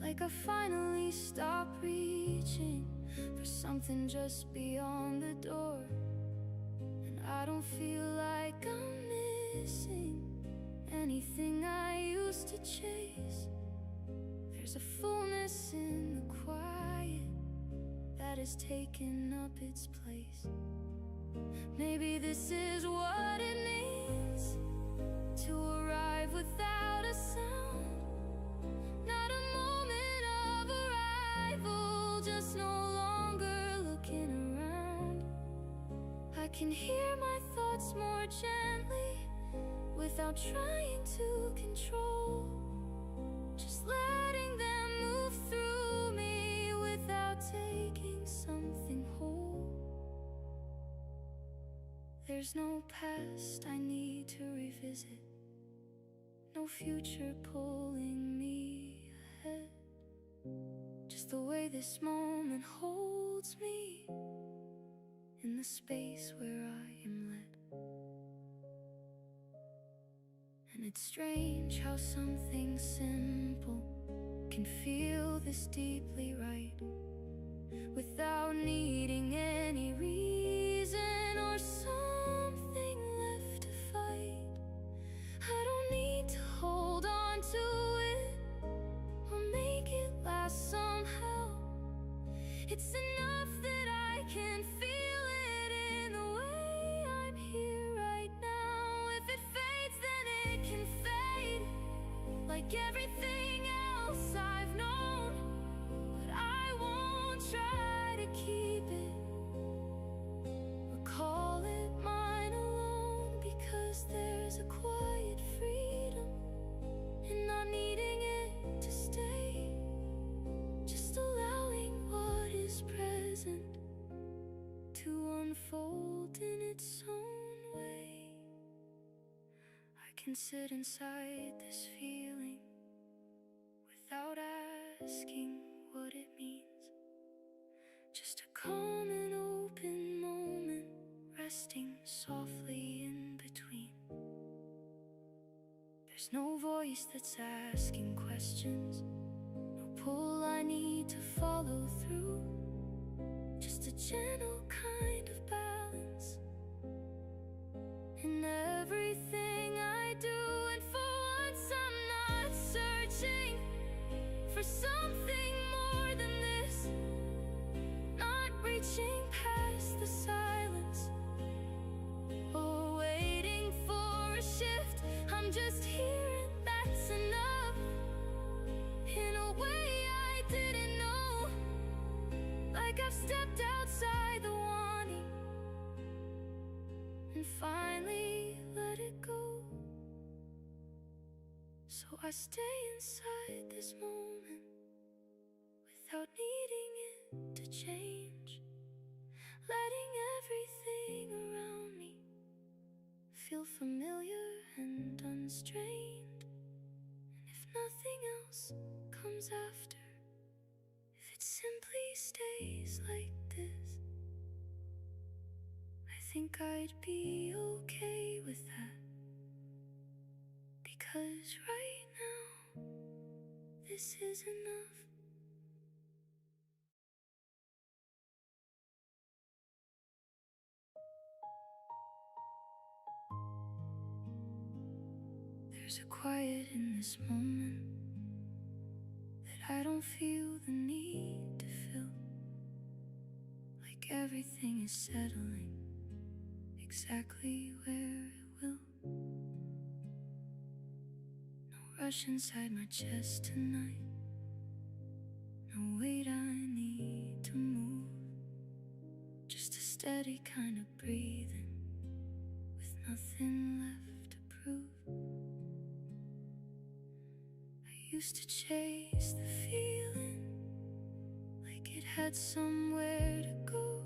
like I finally stopped reaching for something just beyond the door. And I don't feel like I'm missing anything I used to chase. There's a fullness in the quiet that has taken up its place. Maybe this is what it means to arrive without a sound. Not a moment of arrival, just no longer looking around. I can hear my thoughts more gently without trying to control, just letting them move through me without taking something whole. There's no past I need to revisit, no future pulling me ahead, just the way this moment holds me in the space where I am led. And it's strange how something simple can feel this deeply right without needing any reason or something left to fight. I don't need It's enough that I can feel it in the way I'm here right now. If it fades, then it can fade like everything else I've known. But I won't try to keep it or call it mine alone, because there's a quiet freedom in not needing it to stay, just allowing what is present to unfold in its own way. I can sit inside this feeling without asking what it means, just a calm and open moment, resting softly in between. There's no voice that's asking questions, no pull I need to follow through, just a gentle kind of balance in everything I do. And for once I'm not searching for something more than this, not reaching past the silence or waiting for a shift. I'm just here and that's enough, in a way I didn't know, like I've stepped outside the wanting and finally let it go. So I stay inside this moment without needing it to change, letting everything around me feel familiar and unstrained. And if nothing else comes after, if it simply stays like this, I think I'd be okay with that. Because right now, this is enough. There's a quiet in this moment that I don't feel the need to fill, like everything is settling exactly where it will. No rush inside my chest tonight, no weight I need to move, just a steady kind of breathing with nothing left to prove. I used to chase the feeling like it had somewhere to go,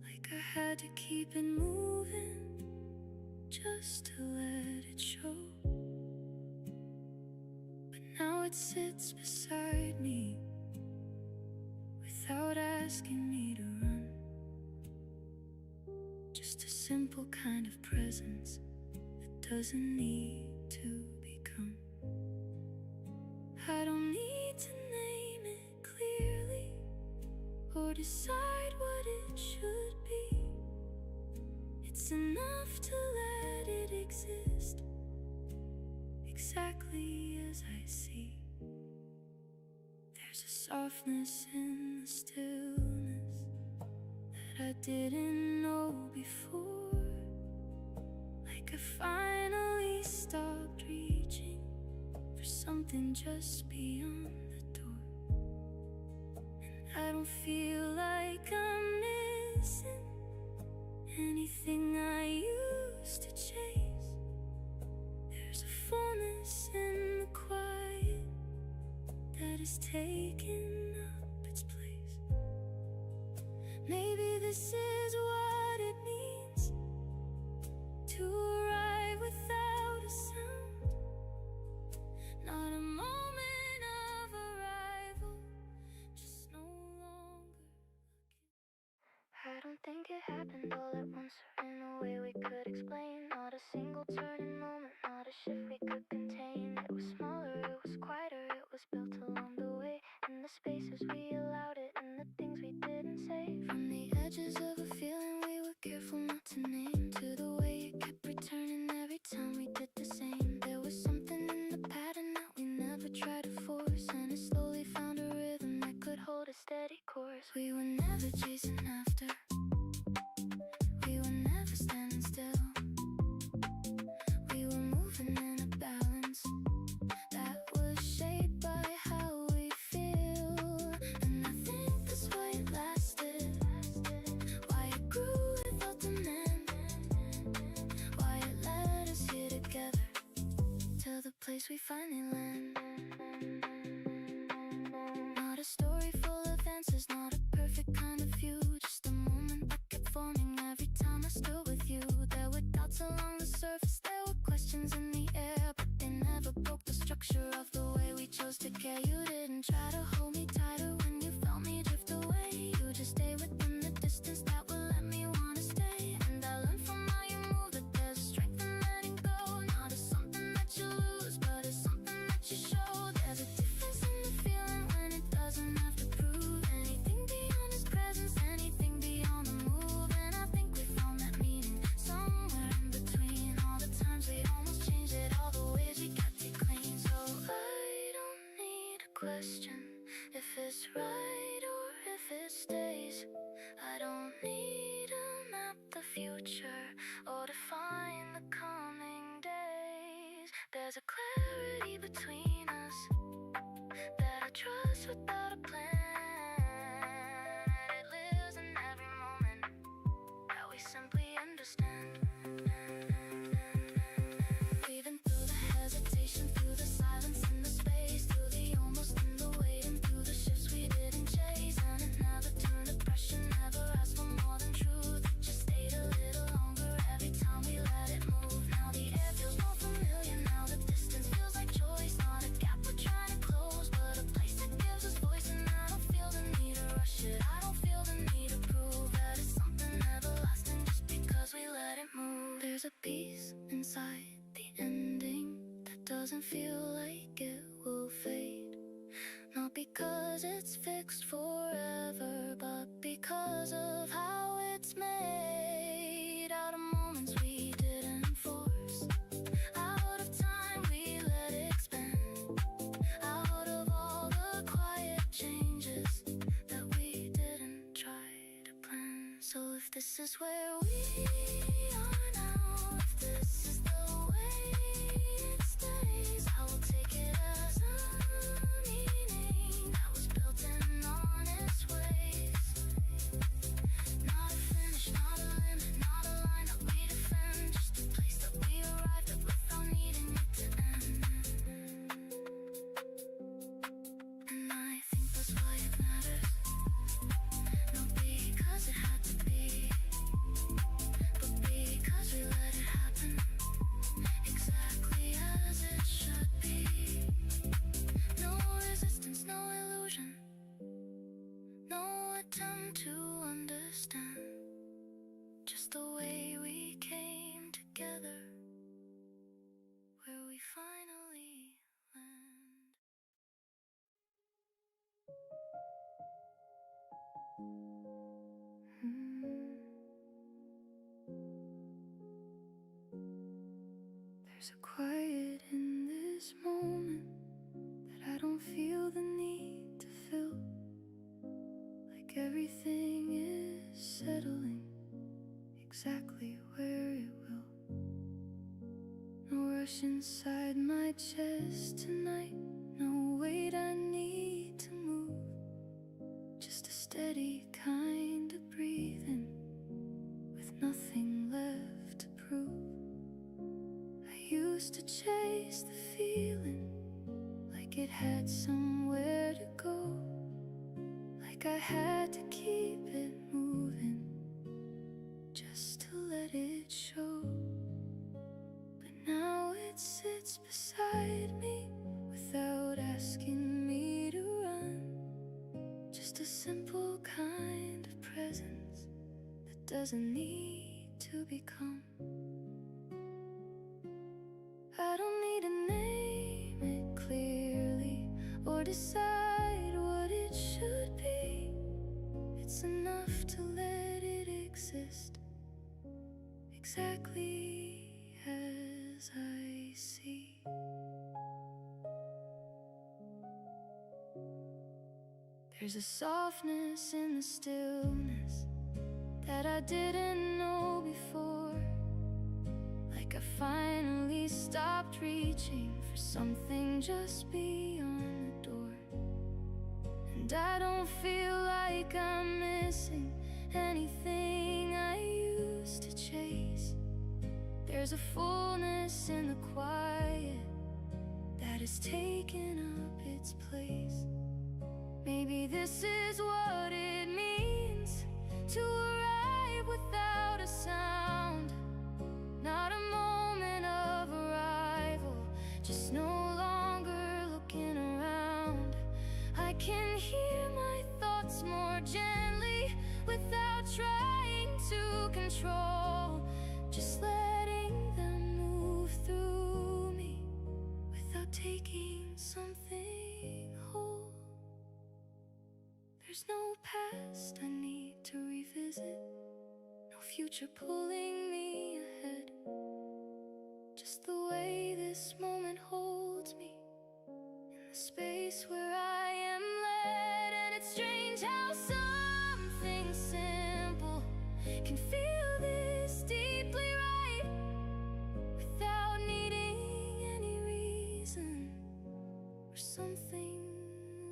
like I had to keep it moving just to let it show. But now it sits beside me without asking me to run, just a simple kind of presence that doesn't need to become. I don't need to name it clearly or decide what it should be. It's enough to let it exist exactly as I see. There's a softness in the stillness that I didn't know before, like I finally stopped reaching for something just beyond the door. And I don't feel like I'm missing anything I used to chase. There's a fullness in the quiet that is taking up its place. Maybe this is what it means to arrive without a sound, not a moment of arrival, just no longer looking. I don't think it happened all at once or in a way we could explain. Not a single turning moment, not a shift we could contain. It was smaller, it was quieter, it was built along the way, in the spaces we allowed it, and the things we didn't say. From the edges of a feeling we course. We were never chasing after. We were never standing still. We were moving in a balance that was shaped by how we feel. And I think that's why it lasted. Why it grew without demand. Why it led us here together to the place we finally land. Not a story full of answers, not a perfect kind of view. Just a moment that kept forming every time I stood with you. There were doubts along the surface, there were questions in the air, but they never broke the structure of the way we chose to care. You didn't try to hold me tighter when you felt me drift away. You just stay within the distance that would let me wanna stay. And I learned from how you move that there's strength in letting go. Not as something that you lose, but as something that you show. There's a difference in the feeling when it doesn't have to prove anything beyond his presence, anything beyond the move. And I think we found that meaning somewhere in between all the times we almost changed it, all the ways we got it clean. So I don't need a question if it's right or if it stays. I don't need to map the future or define the coming days. There's a clarity between us that I trust without a plan. It lives in every moment that we simply understand. Even through the hesitation, through the silence and the space, through the almost and the waiting, through the shifts we didn't chase. And it never turned to pressure, never asked for more than truth. It just stayed a little longer every time we let it move. Now the air feels more familiar, now the distance feels like choice. Not a gap we're trying to close, but a place that gives us voice. And I don't feel the need to rush it, I don't feel the need to prove that it's something everlasting just because we let it move. There's a peace inside the ending that doesn't feel like it will fade. Not because it's fixed forever, but because of how it's made. Out of moments we didn't force, out of time we let it expand, out of all the quiet changes that we didn't try to plan. So if this is where we are now, if this is the way it stays, I will take it as a meaning that was built in honest ways. Not a finish, not a limit, not a line that we defend, just a place that we arrived at without needing it to end. And I think that's why it matters. Not because it had to be, but because we let it happen exactly as it should be. No resistance, no illusion, no attempt to understand, just the way we came together, where we finally land. There's a quiet in this moment that I don't feel the need to fill. Like everything is settling exactly where it will. No rush inside my chest tonight, no weight I need to move. Just a steady kind of breathing with nothing left to prove. I used to chase the feeling like it had somewhere to go, like I had to keep it moving just to let it show. But now it sits beside me without asking me to run. Just a simple kind of presence that doesn't need to become. I don't need to name it clearly or decide what it should be. It's enough to let it exist exactly as I see. There's a softness in the stillness that I didn't know before. Like I finally stopped reaching for something just beyond the door. And I don't feel like I'm missing anything I used to chase. There's a fullness in the quiet that has taken up its place. Maybe this is what it means to arrive without a sound. Not a moment of arrival, just no longer looking around. I can hear my thoughts more gently without trying to control. Just letting them move through me without taking something whole. There's no past I need to revisit, no future pulling me ahead. Just the way this moment holds me in the space where I am led. And it's strange how something simple can feel this deeply right without needing any reason or something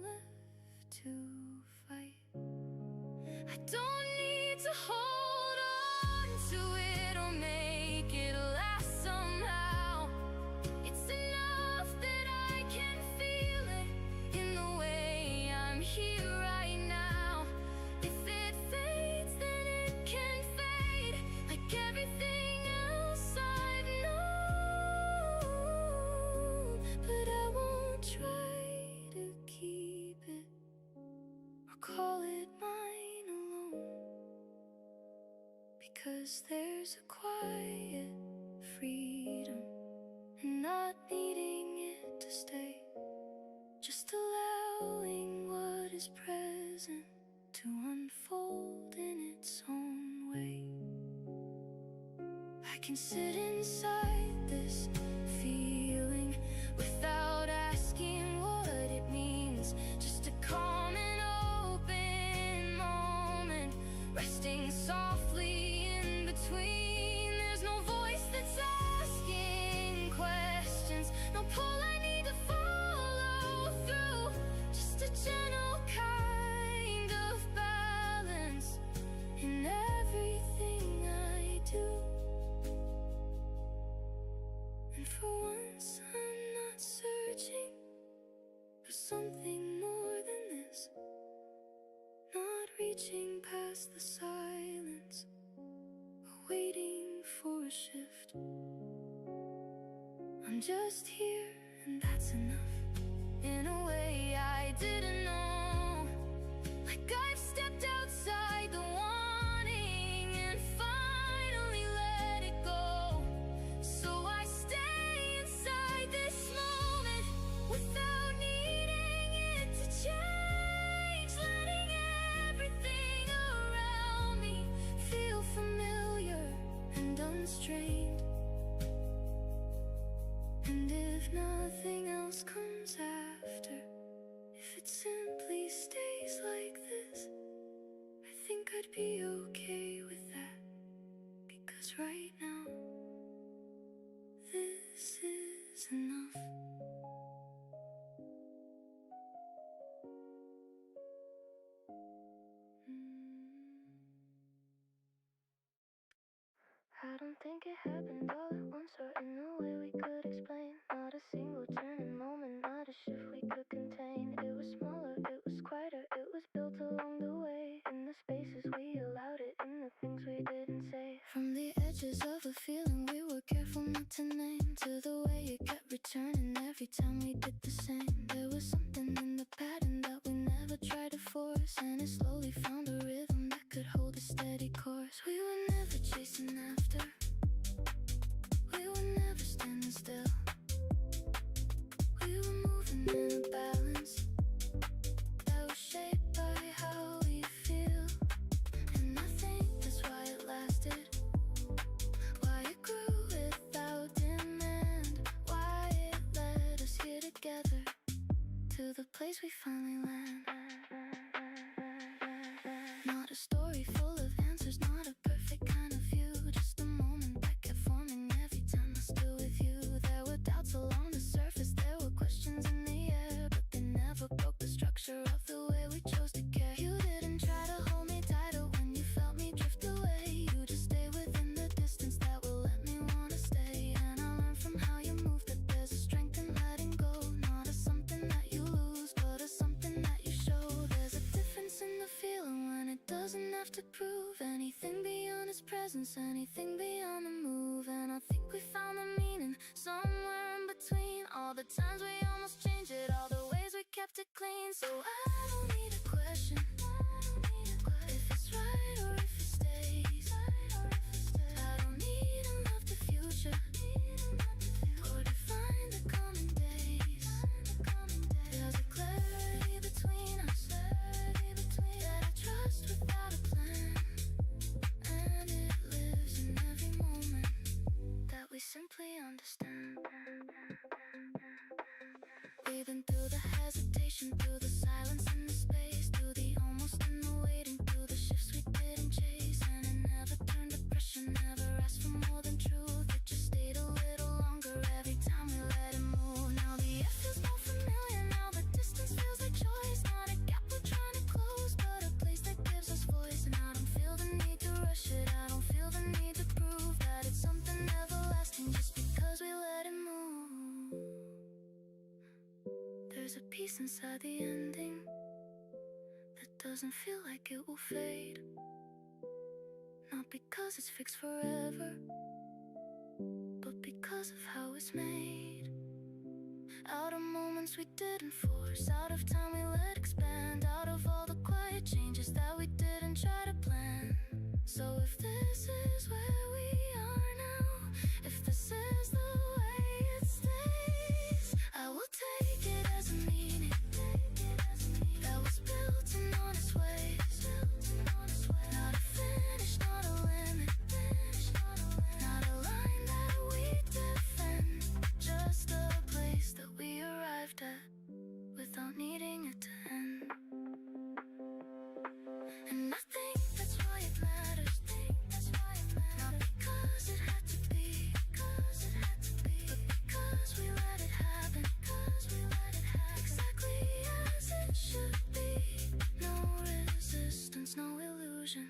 left to fight. I don't need to hold on to it or make it last somehow. It's enough that I can feel it in the way I'm here right now. If it fades, then it can fade like everything else I've known. But I won't try to keep it or call it mine alone, because there's a quiet freedom in not needing it to stay, just allowing what is present to unfold in its own way. I can sit inside this feeling without asking what it means, just a calm and open moment, resting softly in between. There's no voice that's asking questions, no pull I need to follow through, just a gentle kind of balance in everything I do. And for once I'm not searching for something more than this, not reaching past the silence or waiting for a shift. I'm just here and that's enough. In a way I didn't know, like I've stepped outside the wanting and finally let it go. So I stay inside this moment without needing it to change, letting everything around me feel familiar and unstrained. And if nothing else comes after, if it simply stays like this, I think I'd be okay with that. Because right now, this is enough. I don't think it happened all at once or in a way we could explain. Not a single turning moment, not a shift we could contain. It was smaller, it was quieter, it was built along the way. In the spaces we allowed it, in the things we didn't say. From the edges of a feeling we were careful not to name, to the way it kept returning every time we did the same. There was something in the pattern that we never tried to force, and it slowly found a rhythm that could hold a steady course. We were never chasing after, we were never standing still. We were moving in a balance that was shaped by how we feel. And I think that's why it lasted, why it grew without demand, why it led us here together to the place we finally land. Not a story full of answers, not a perfect kind of view. Just a moment that kept forming every time I stood with you. There were doubts along the surface, there were questions in the air, but they never broke the structure of the way we chose to care. You didn't try to hold me tighter when you felt me drift away. You just stay within the distance that will let me wanna stay. And I learned from how you move that there's a strength in letting go. Not a something that you lose, but a something that you show. There's a difference in the feeling when it doesn't have to prove anything beyond its presence, anything beyond the move. And I think we found the meaning somewhere in between. All the times we almost changed it, all the ways we kept it clean. So I don't need a question if it's right or if it stays. I don't need to love the future or to find the coming days. There's a clarity between us that I trust without a plan, and it lives in every moment that we simply understand. Breathing through the hesitation, through the silence and the space, through the almost and the waiting, through the shifts we didn't chase. And it never turned to pressure, never asked for more than truth. It just stayed a little longer every time we let it move. Now the air feels more familiar, now the distance feels like choice. Not a gap we're trying to close, but a place that gives us voice. And I don't feel the need to rush it, I don't feel the need to prove that it's something everlasting just because we let it move. There's a peace inside the ending that doesn't feel like it will fade. Not because it's fixed forever, but because of how it's made. Out of moments we didn't force, out of time we let expand, out of all the quiet changes that we didn't try to plan. So if this is where we are now, if this is the way it stays, I will take it as a meaning that was built in honest ways. Not a finish, not a limit, not a line that we defend, just a place that we arrived at without needing it to end. And I think that's why it matters. Not because it had to be, but because we let it happen, exactly as it should be. No resistance, no illusion,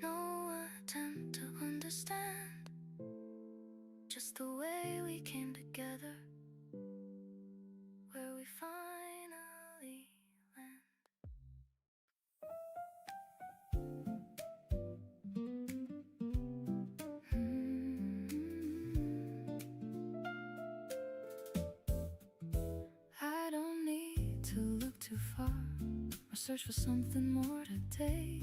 no attempt to understand, just the way we came together, where we finally land. I don't need to look too far or search for something more today.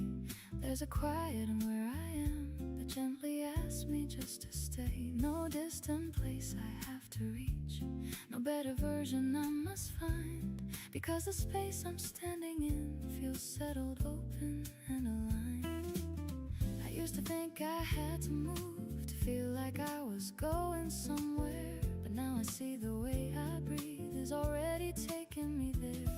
There's a quiet in where I am that gently asks me just to stay. No distant place I have to reach, no better version I must find, because the space I'm standing in feels settled, open and aligned. I used to think I had to move to feel like I was going somewhere, but now I see the way I breathe is already taking me there.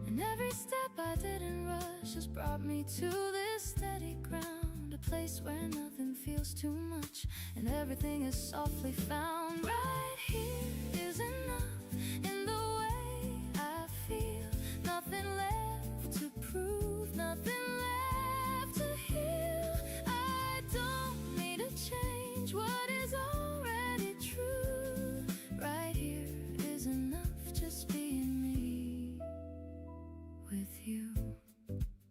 And every step I didn't rush has brought me to this steady ground, a place where nothing feels too much and everything is softly found. Right here is enough in the way I feel, nothing left to prove, nothing left to heal. I don't need to change what is already true. Right here is enough, just being me with you.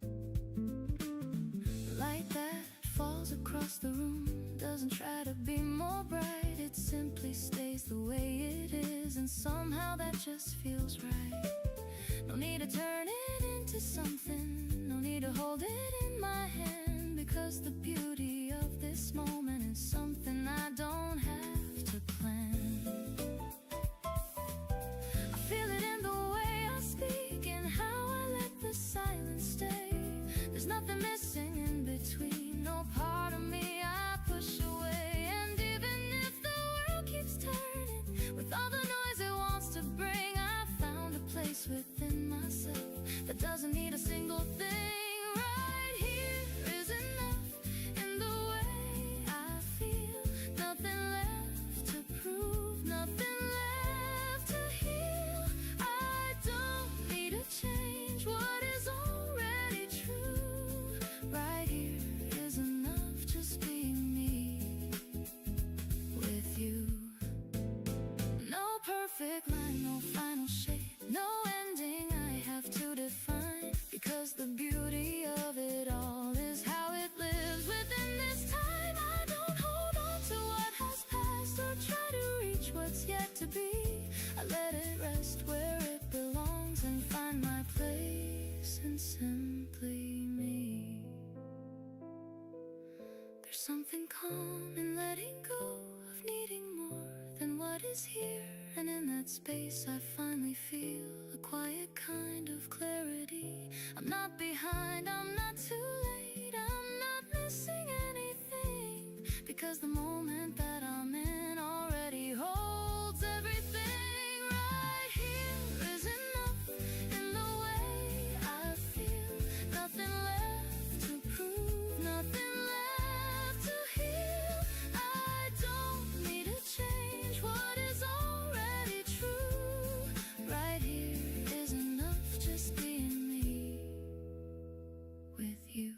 The light that falls across the room doesn't try to be more bright, it simply stays the way it is, and somehow that just feels right. No need to turn it into something, no need to hold it in my hand, because the beauty of this moment is something I don't have to plan. I feel it in the way I speak and how I let the silence stay. There's nothing missing in between, no part of me I push away. And even if the world keeps turning with all the noise it wants to bring, I found a place within myself that doesn't need a single thing. Right let it rest where it belongs and find my place in simply me. There's something calm in letting go of needing more than what is here, and in that space I finally feel a quiet kind of clarity. I'm not behind, I'm not too late, I'm not missing anything, because the moment that I'm in already holds everything. Right here is enough in the way I feel. Nothing left to prove, nothing left to heal. I don't need to change what is already true. Right here is enough, just being me with you.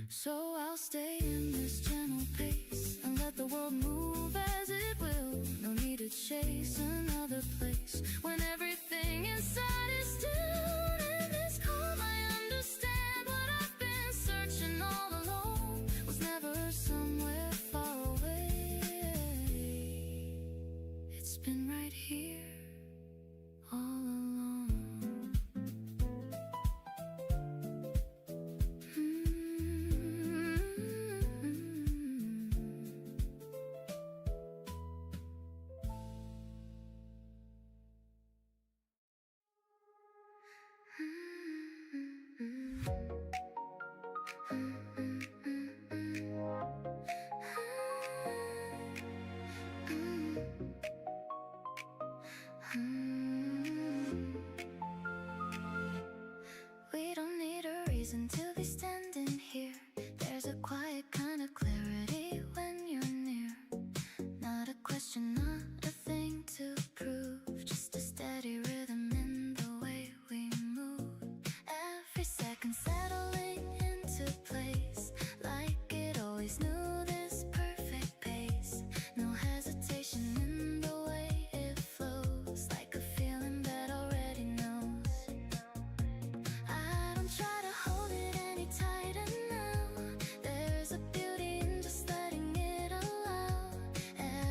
So I'll stay in this gentle pace and let the world move as it will. No need to chase another place when everything inside is still. In this calm I understand what I've been searching all along was never somewhere far away. It's been right here all along. We don't need a reason to be standing here. There's a quiet kind of clarity when you're near. Not a question, not a thing to prove, just a steady rhythm in the way we move. Every second settling into place, like it always knew this perfect pace. No hesitation in the way it flows, like a feeling that already knows. I don't try to hold it any tighter now. There's a beauty in just letting it allow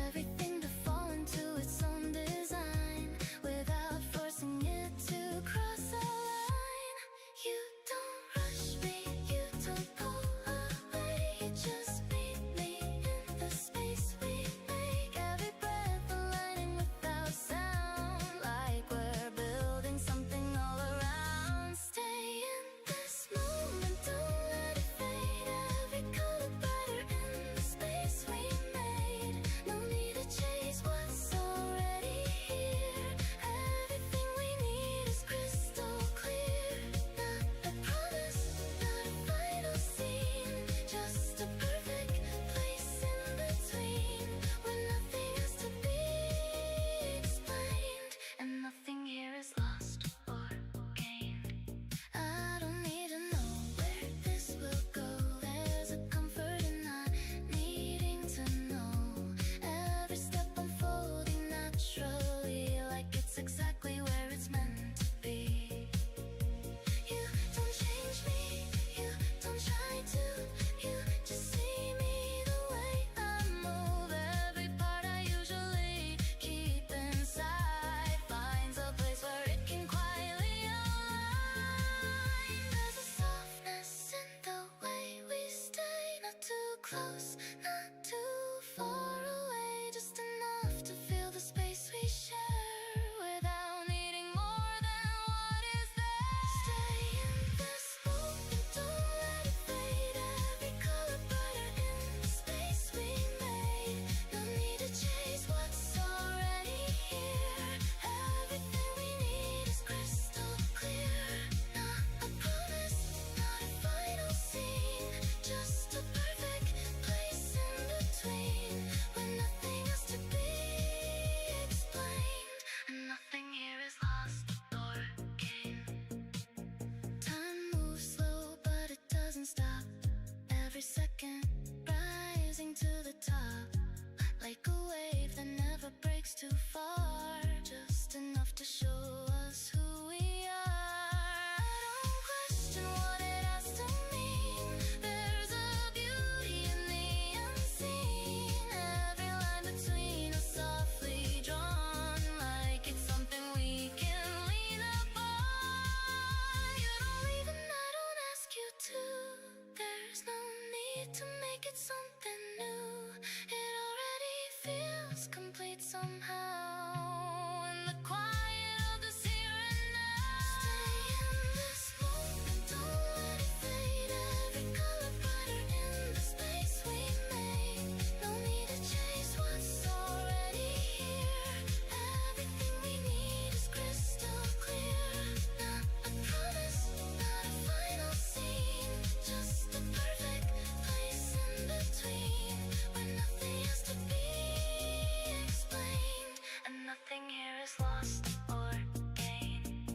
everything to fall into its own design, without forcing it to cross a line. You don't rush me, you don't pull away, you just meet somehow in the quiet of this here and now. Stay in this moment, don't let it fade. Every color brighter in the space we made. No need to chase what's already here. Everything we need is crystal clear. Not a promise, not a final scene, just a perfect place in between, where nothing has to be explained, and nothing here is lost or gained.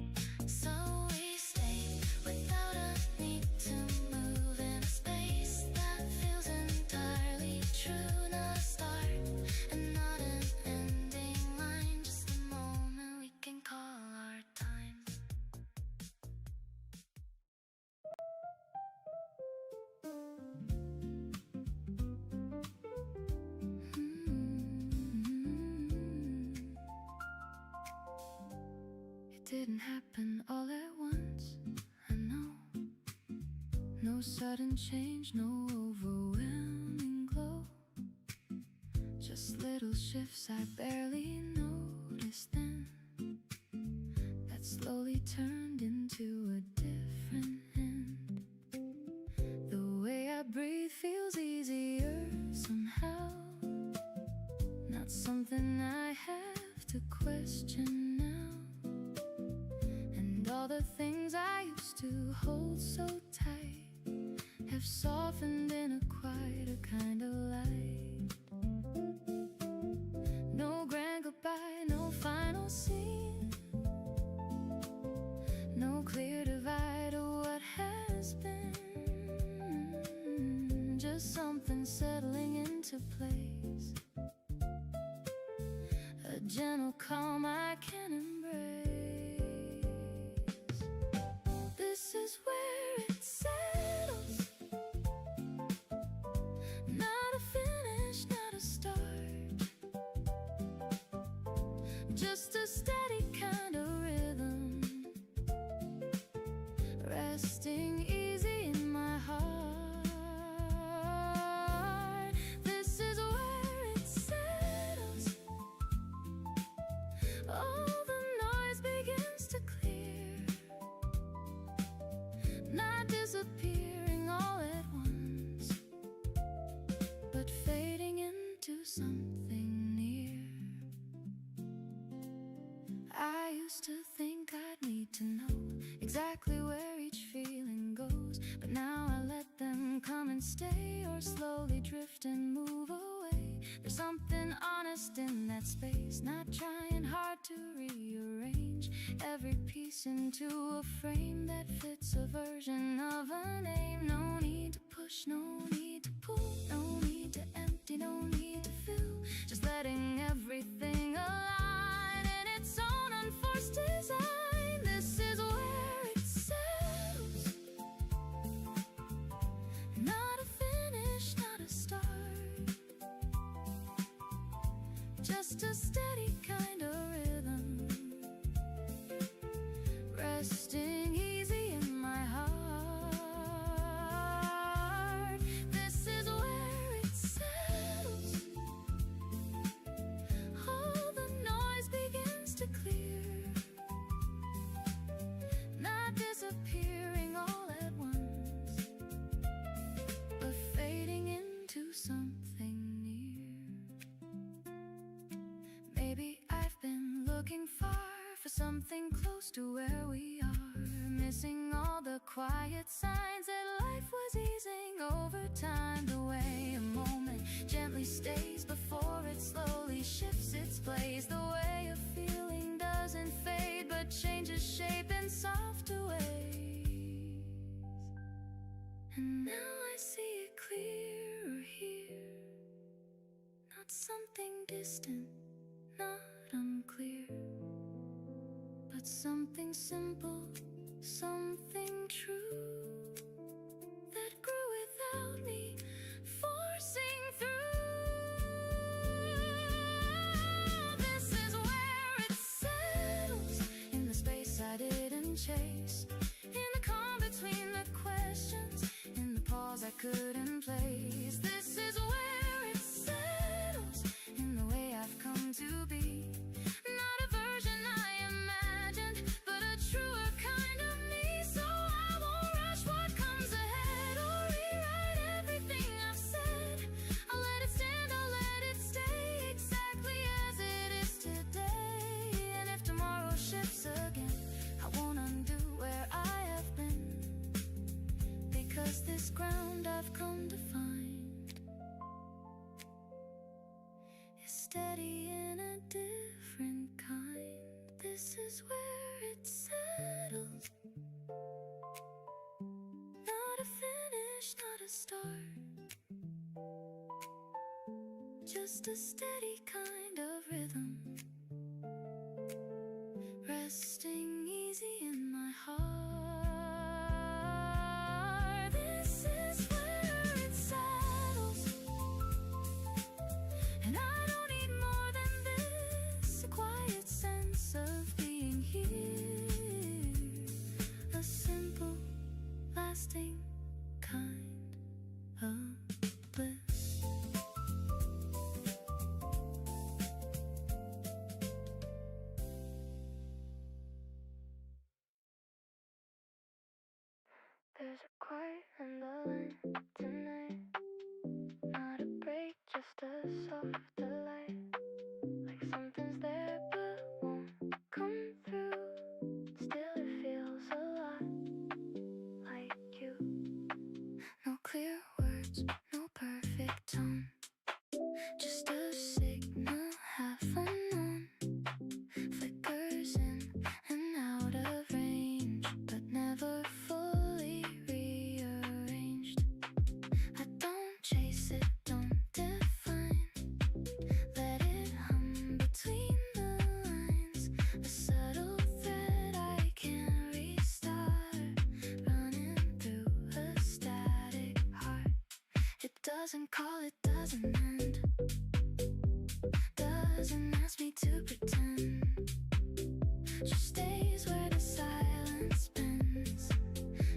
So we stay without a need to move in a space that feels entirely true. Not a start and not an ending line, just a moment we can call our time. It didn't happen all at once, I know. No sudden change, no overwhelming glow. Just little shifts I barely noticed then, that slowly turned into a different end. The way I breathe feels easier somehow, not something I have to question now. And all the things I used to hold so tight have softened in a quieter kind of light. No grand goodbye, no final scene, no clear divide of what has been, just something settling into place, a gentle calm I can embrace. This is where it settles, not a finish, not a start, just a steady kind of rhythm, resting easy in my heart. This is where it settles, all the noise begins to clear, not disappearing all at once, but fading into something near. I used to think I'd need to know exactly where each feeling goes, but now I let them come and stay, or slowly drift and move away. There's something honest in that space, not trying hard to rearrange every piece into a frame that fits a version of a name. No need to push, no need to pull, no need to empty, no need to fill, just letting everything align in its own unforced design. This is where it settles, not a finish, not a start, just a steady kind of rhythm, resting easy in my heart. This is where it settles, all the noise begins to clear, not disappearing all at once, but fading into something near. Maybe I've been looking far for something close to where we are, missing all the quiet signs that life was easing over time. The way a moment gently stays before it slowly shifts its place, the way a feeling doesn't fade but changes shape in softer ways. And now I see it clearer here, not something distant, not unclear, but something simple, something true, that grew without me forcing through. This is where it settles, in the space I didn't chase, in the calm between the questions, in the pause I couldn't place. This is where it settles, in the way I've come to be, 'cause this ground I've come to find is steady in a different kind. This is where it settles. Not a finish, not a start, just a steady kind of rhythm, resting easy in my heart. This is where it settles, and I don't need more than this, a quiet sense of being here, a simple, lasting kind of bliss. There's a quiet in the land tonight, not a break, just a soft delight, like something's there but won't come through. Still it feels a lot like you. No clear words, no perfect tone, just a signal half unknown, flickers in and out of range, but never fully rearranged. I don't chase it, don't define, let it hum between the lines, a subtle thread I can't restart, running through a static heart. It doesn't call, it doesn't end, doesn't ask me to pretend, just stays where the silence bends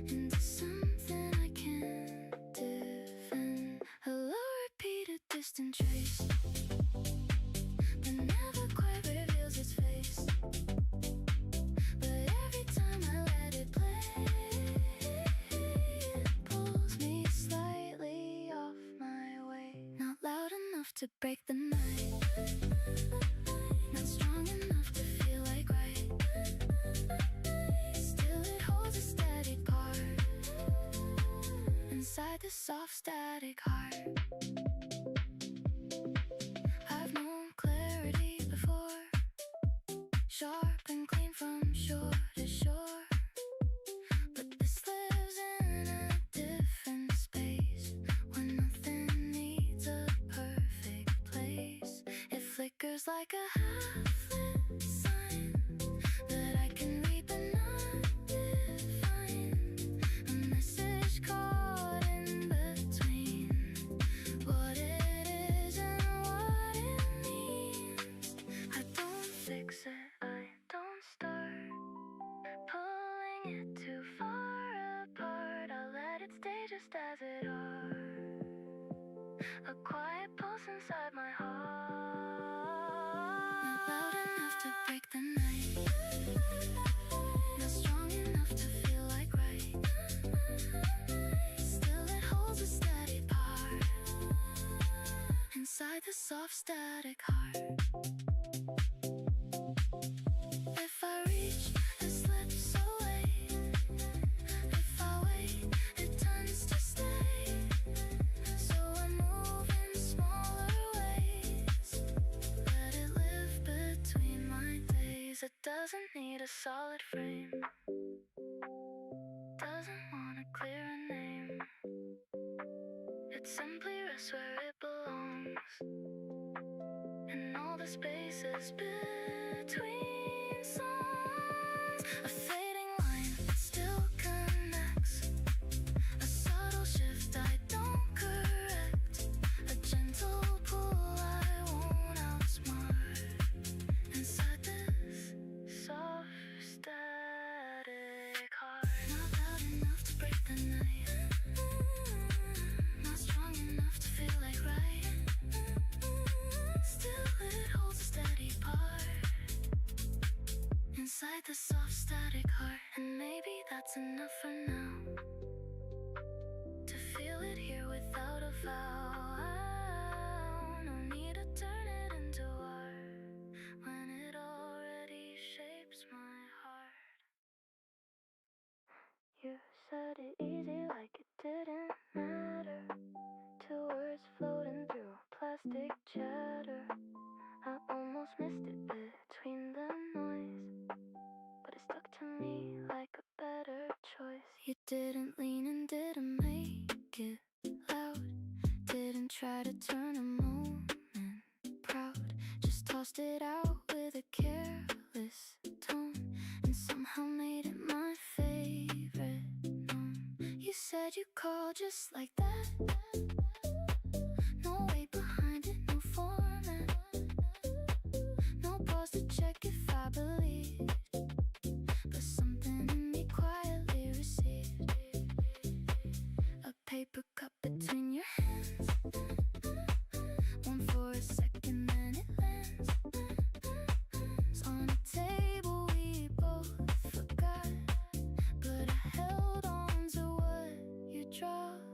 into something I can't defend. A low repeated distant trace that never quite reveals its face, but every time I let it play, it pulls me slightly off my way. Not loud enough to break the night, not strong enough to feel like right, still it holds a steady part inside the soft static heart. I've known clarity before, sharp and clean from shore to shore, but this lives in a different space, where nothing needs a perfect place. It flickers like a half-lit sign that I can read but not define, a message caught in between what it is and what it means. I don't fix it, I don't start pulling it too far apart, I let it stay just as it are, a quiet pulse inside my heart. Not loud enough to break the night, not strong enough to feel like right, still it holds a steady part inside the soft static heart. If I reach, it slips away, if I wait, it tends to stay, so I move in smaller ways, let it live between my days. It doesn't need a solid frame, doesn't want a clear name, it simply rests where it belongs, in all the spaces between songs. A fading line that still connects, a subtle shift I don't correct, a gentle pull I won't outsmart, inside this soft static heart. Not loud enough to break the night, not strong enough to feel like right, still it holds a steady part inside the soft static heart. And maybe that's enough for now, to feel it here without a vow. No need to turn it into art when it already shapes my heart. You said it easy like it didn't matter. 2 words floating through plastic chatter. I almost missed it between the noise, but it stuck to me like a better choice. You didn't lean and didn't make it loud, didn't try to turn a moment proud, just tossed it out with a careless tone, and somehow made it my favorite known. You said you called just like that, no weight behind it, no format, no pause to check if I believed, but something in me quietly received a paper cup between your hands, one for a second then it lands on a table we both forgot, but I held on to what you dropped.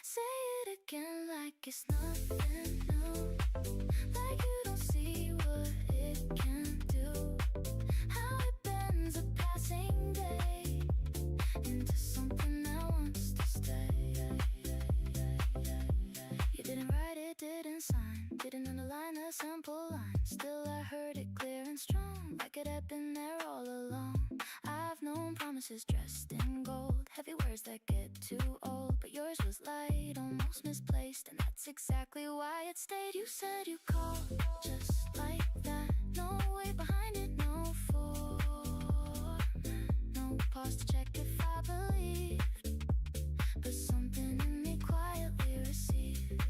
Say it again like it's nothing new, like you don't see what it can do, how it bends a passing day into something that wants to stay. You didn't write it, didn't sign, didn't underline a simple line, still I heard it clear and strong, like it had been there all along. I've known promises dressed in gold, heavy words that get too old, but yours was light, almost misplaced, and that's exactly why it stayed. You said you called just like that, no weight behind it, no format, no pause to check if I believed, but something in me quietly received.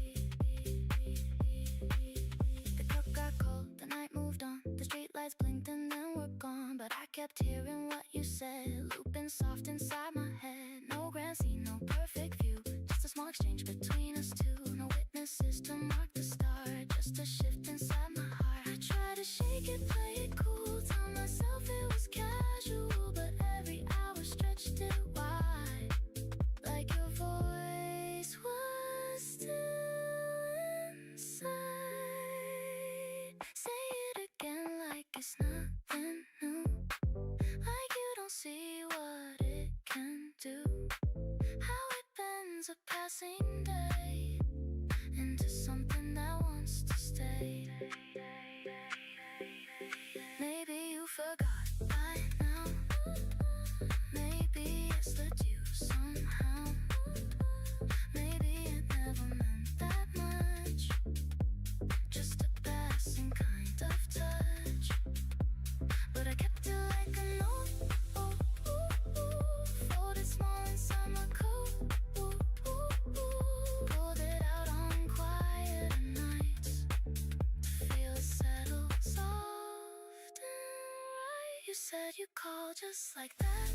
The cup got cold, the night moved on, the street lights blinked and then were gone, but I kept hearing what you said, looping soft inside my head. No grand scene, no perfect view, just a small exchange between us two, no witnesses to mark the start, just a shift inside my heart. I tried to shake it, play it cool, tell myself it was casual, but every hour stretched it wide, like your voice was still inside. Say it again like it's nothing new, like you don't see what it can do, how it bends a passing day into something that wants to stay. Maybe you forgot by now, maybe it slipped you somehow, maybe it never meant that much, just a passing kind of touch, but I kept it like a note, folded small inside my coat, pulled it out on quieter nights to feel it settle soft and right. You said you called just like that,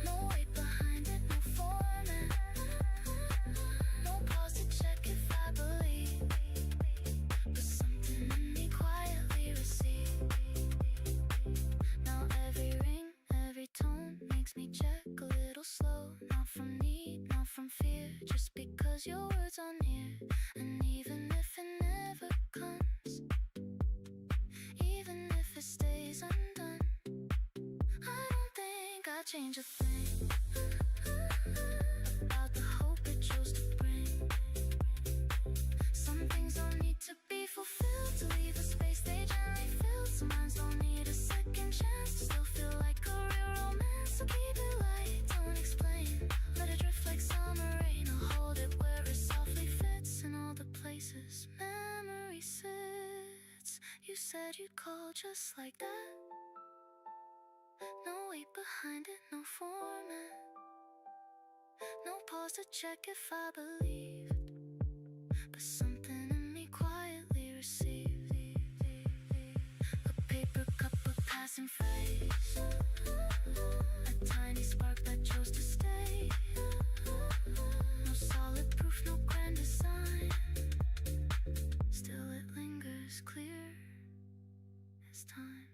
no weight behind it, no format, no pause to check if I believe, but something in me quietly received. Now every ring, every tone makes me check a little slow, not from need, not from fear, just because your words are near. And even if it never comes, even if it stays undone, I don't think I'd change a thing about the hope it chose to bring. Some things don't need to be fulfilled to leave a space they gently fill. Some minds don't need a second chance to still feel like a real romance. So keep it light, don't explain, let it drift like summer rain. I'll hold it where it softly fits, in all the places memory sits. You said you'd call just like that, no weight behind it, no format, no pause to check if I believed, but something in me quietly received a paper cup of passing phrase, a tiny spark that chose to stay, no solid proof, no grand design, still it lingers clear as time.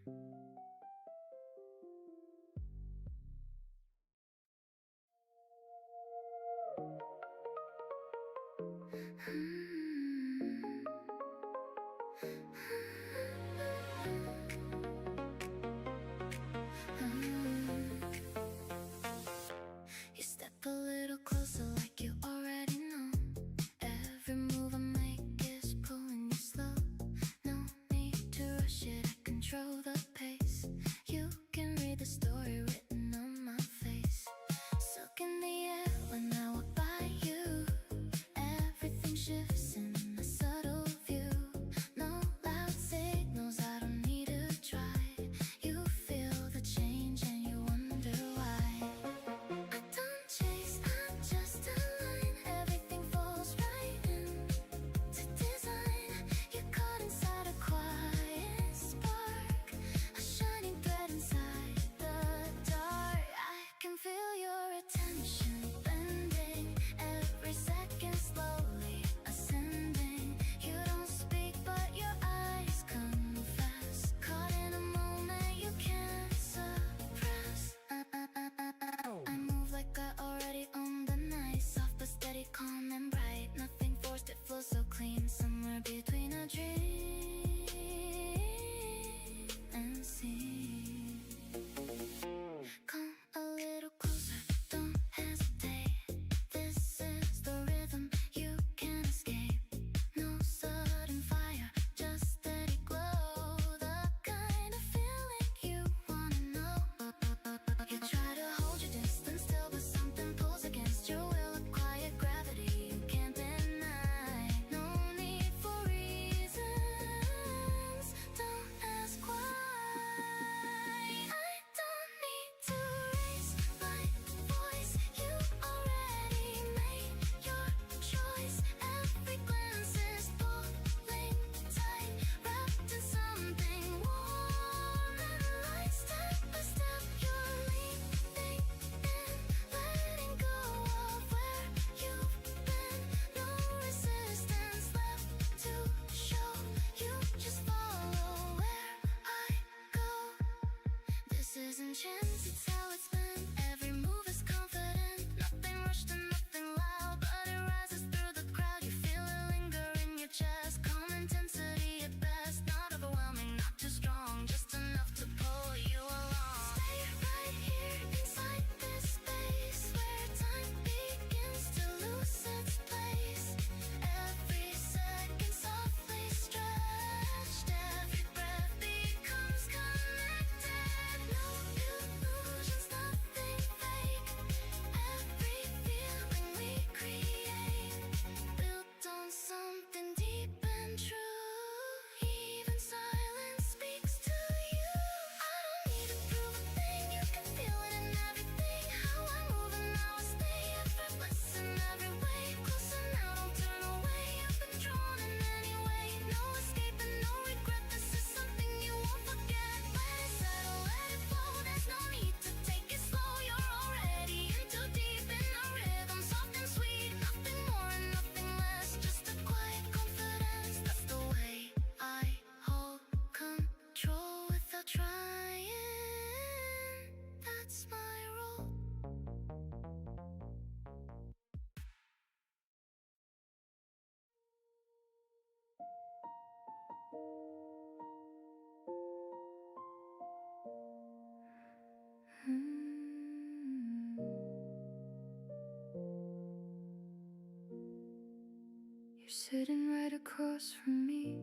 You're sitting right across from me,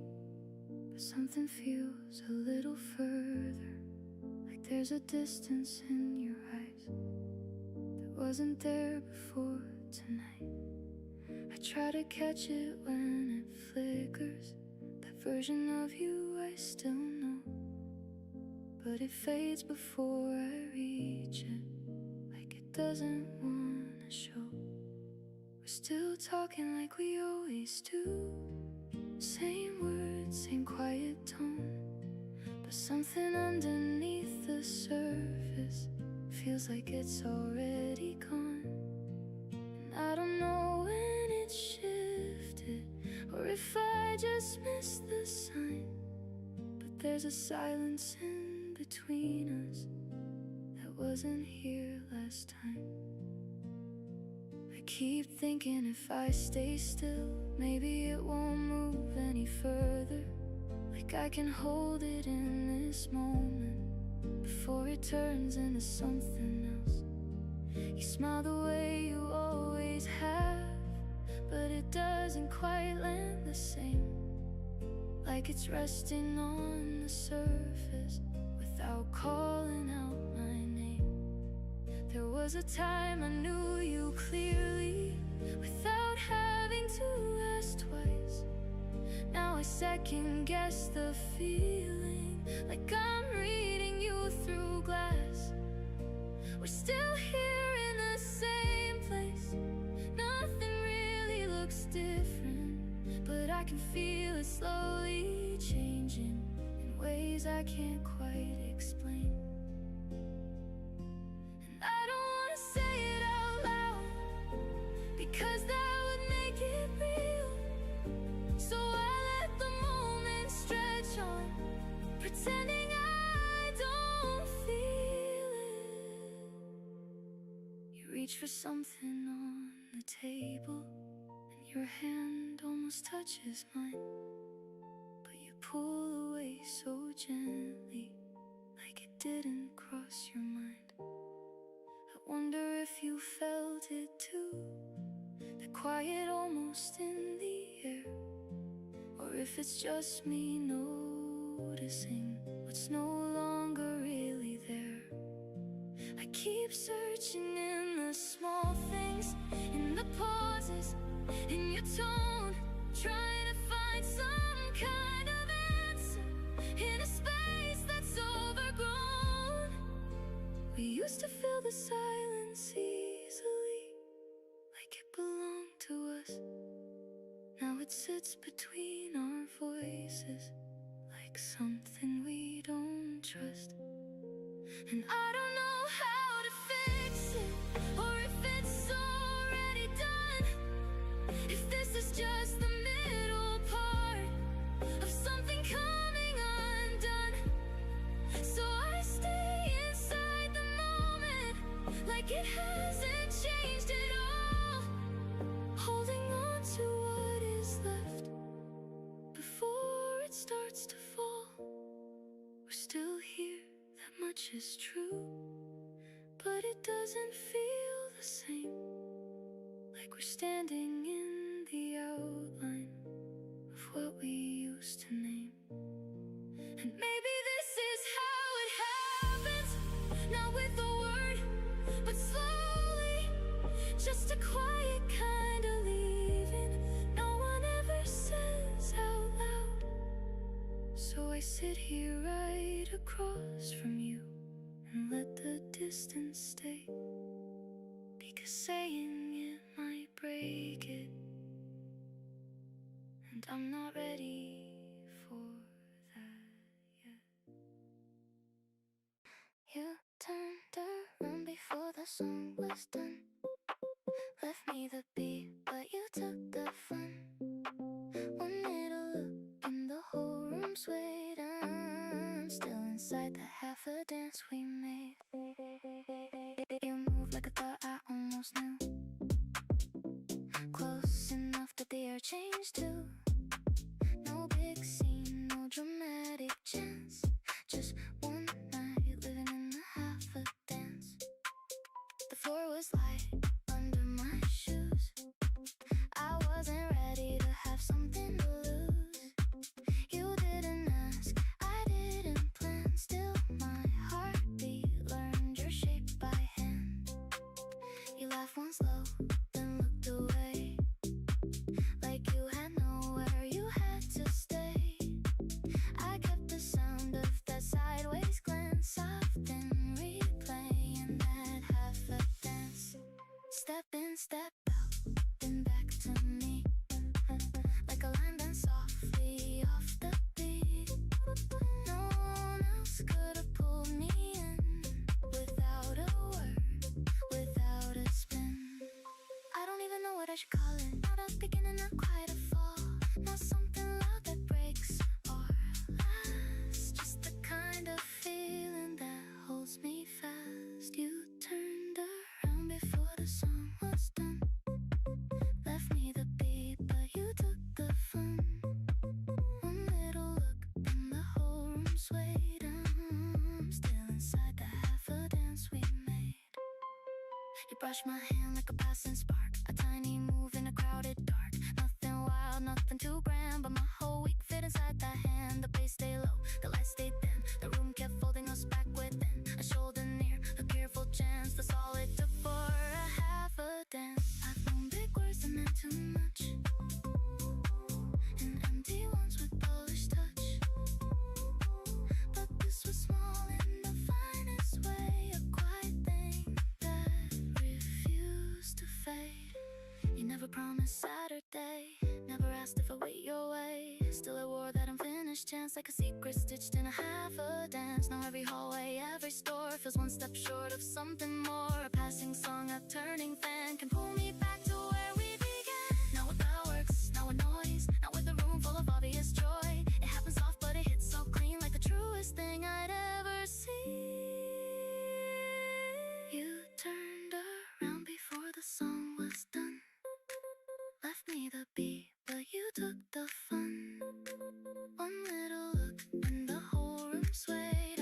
but something feels a little further, like there's a distance in your eyes that wasn't there before tonight. I try to catch it when it flickers, that version of you I still know, but it fades before I reach it, like it doesn't wanna show. We're still talking like we always do, same words, same quiet tone, but something underneath the surface feels like it's already gone. And I don't know when it shifted, or if I just missed the sign, but there's a silence in between us that wasn't here last time. I keep thinking if I stay still, maybe it won't move any further, like I can hold it in this moment before it turns into something else. You smile the way you always have, but it doesn't quite land the same, like it's resting on the surface without calling out my name. There was a time I knew you clearly without having to ask twice. Now I second guess the feeling, like I'm reading you through glass. We're still here in the same place, nothing really looks different, but I can feel it slowly changing in ways I can't quite explain. And I don't wanna say it out loud, because that would make it real. So I let the moment stretch on, pretending I don't feel it. You reach for something on the table, and your hand almost touches mine, but you pull away so gently, like it didn't cross your mind. I wonder if you felt it too, the quiet almost in the air, or if it's just me noticing what's no longer really there. I keep searching in the small things, in the pauses, in your tone, trying to find some kind of answer in a space that's overgrown. We used to fill the silence easily, like it belonged to us. Now it sits between our voices, like something we don't trust. And I don't know how to fix it, or if it's already done, if this is just the middle part of something coming undone. So I stay inside the moment, like it hasn't changed at all, holding on to what is left before it starts to fall. We're still here, that much is true, but it doesn't feel the same, like we're standing in the outline of what we used to name. And maybe this is how it happens, not with a word, but slowly, just a quiet kind of leaving no one ever says out loud. So I sit here right across from you and let the distance stay, because saying it might break it, and I'm not ready for that yet. You turned around before the song was done, left me the beat, but you took the fun. One little look and the whole room swayed. I'm still inside the half a dance we made. You move like a thought I almost knew, close enough that the air changed too. No big scene, no off once low, then looked away, like you had nowhere you had to stay. I kept the sound of that sideways glance soft and replaying that half a dance. Step in, step out, then back to me, like a line done softly off the beat. No one else could have pulled me in without a word, without a spin. I don't even know what I should call it. Not a beginning, not quite a fall. Not something loud that breaks or lasts. Just the kind of feeling that holds me fast. You turned around before the song was done. Left me the beat, but you took the fun. One little look, and the whole room swayed. I'm still inside the half a dance we made. You brushed my hand like a passing spark, a tiny move in a crowded dark. Nothing wild, nothing too grand, but my whole week fit inside that hand. The bass stayed low, the lights stayed dim, the room kept folding us back within. A shoulder near, a careful chance, that's all it took for a half a dance. I've known big words and meant too much, and empty ones with polished touch. But this was small in the finest way, a quiet thing that refused to fade. You never promised Saturday, never asked if I wait your way. Still I wore that unfinished chance like a secret stitched in a half a dance. Now every hallway, every store feels one step short of something more. A passing song, a turning fan can pull me back to where we began. Not with fireworks, not with noise, not with a room full of obvious joy. It happens soft but it hits so clean, like the truest thing I'd ever seen. You turned around before the song was done. Left me the beat, but you took the fun. One little look, and the whole room swayed.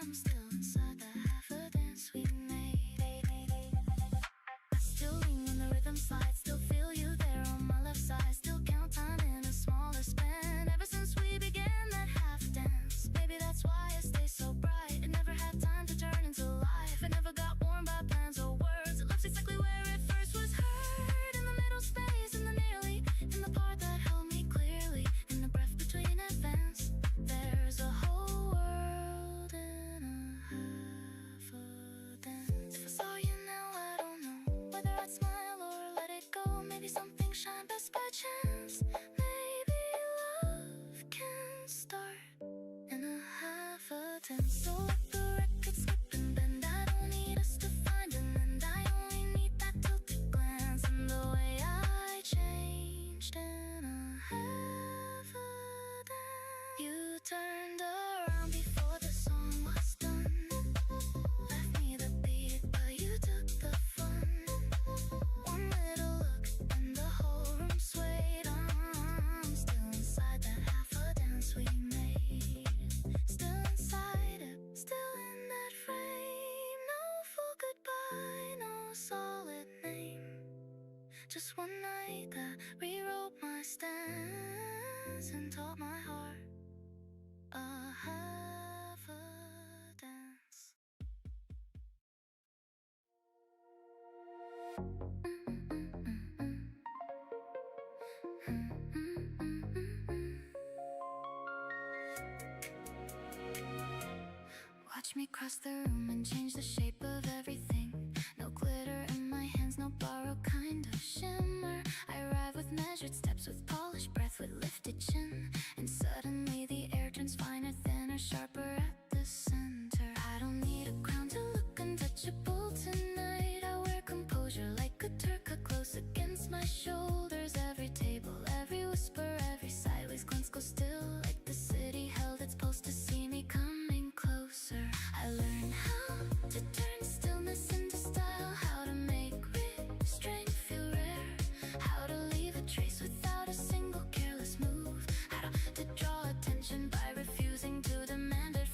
I'm still inside the half a dance we made. I still lean when the rhythm slides, still feel you there on my left side. Still count time in a smaller span. Ever since we began that half dance, maybe that's why it stays so bright. It never had time to turn into life. It never got worn by plans or words. It left exactly where it first was heard. In the middle space, in the nearly, in the part that held me clearly, in the breath between events. There's a whole world in a half a dance. If I saw you now, I don't know whether I'd smile or let it go. Maybe something shine best by chance. Maybe love can start in a half a dance. So let the record skip and bend. I don't need us to find an end. I only need that tilted glance and the way I changed in a half a dance. You turned around before the song was done. Left me the beat, but you took the fun. One little look, and the whole room swayed. I'm still inside that half a dance we made. Still inside it, still in that frame. No full goodbye, no solid name. Just one night that rewrote my stance and taught my heart a half a dance. Watch me cross the room and change the shape of everything. No glitter in my hands, no borrowed kind of shimmer. I arrive with measured steps, with polished breath, with lifted chin. And suddenly the air turns finer, thinner, sharper at the center. I don't need a crown to look untouchable tonight. I wear composure like a turqa close against my shoulders. Every table, every whisper, every sideways glance goes still, like the city held its pulse to see me coming closer. I learned how to turn stillness into style, how to make restraint feel rare, how to leave a trace without a single careless move, how to draw attention by refusing to demand it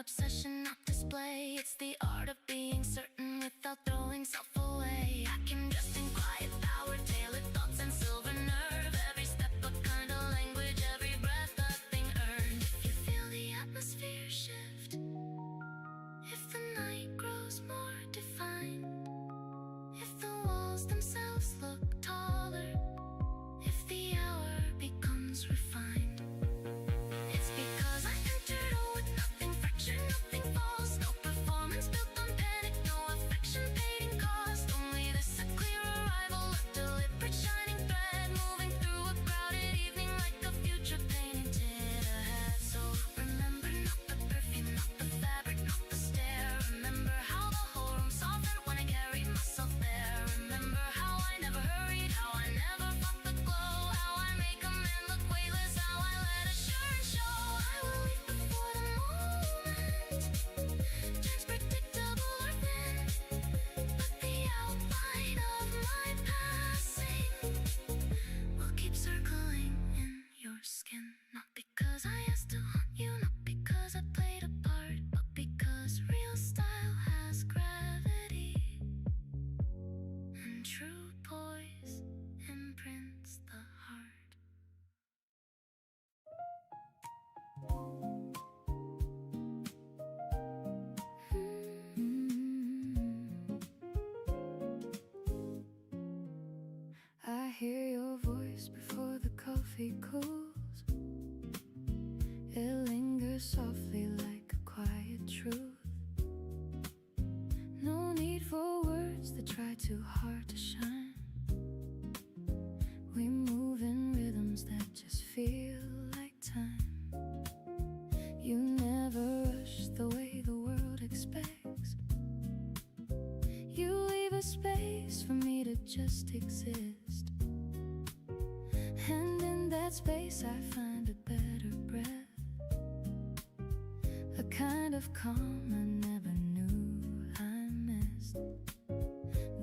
obsession, not display. It's the art of being certain without throwing self away. I can just in quiet power, tailored thoughts and silver nerve. Every step a kind of language, every breath a thing earned. If you feel the atmosphere shift, if the night grows more defined, if the walls themselves look taller, if the hour becomes refined, it's because I entered all with nothing, fractured, nothing false. No performance built on panic, no affection paid in cost. Only this a clear arrival, a deliberate shining thread, moving through a crowded evening like a future painted ahead. So remember not the perfume, not the fabric, not the stare. Remember how the whole room softened when I carried myself there. Remember how I never hurried, how I never fought the glow, how I make a man look weightless, how I let assurance show. I will leave before the moment turns predictable or thin, but the outline of my passing will keep circling in your skin. Not because I asked to haunt you, not because I played a part, but because real style has gravity, and true poise imprints the heart. I hear your voice before the coffee cools. It lingers softly like a quiet truth. No need for words that try too hard to shine. We move in rhythms that just feel like time. You never rush the way the world expects. You leave a space for me to just exist. And in that space I find a better breath, a kind of calm I never knew I missed.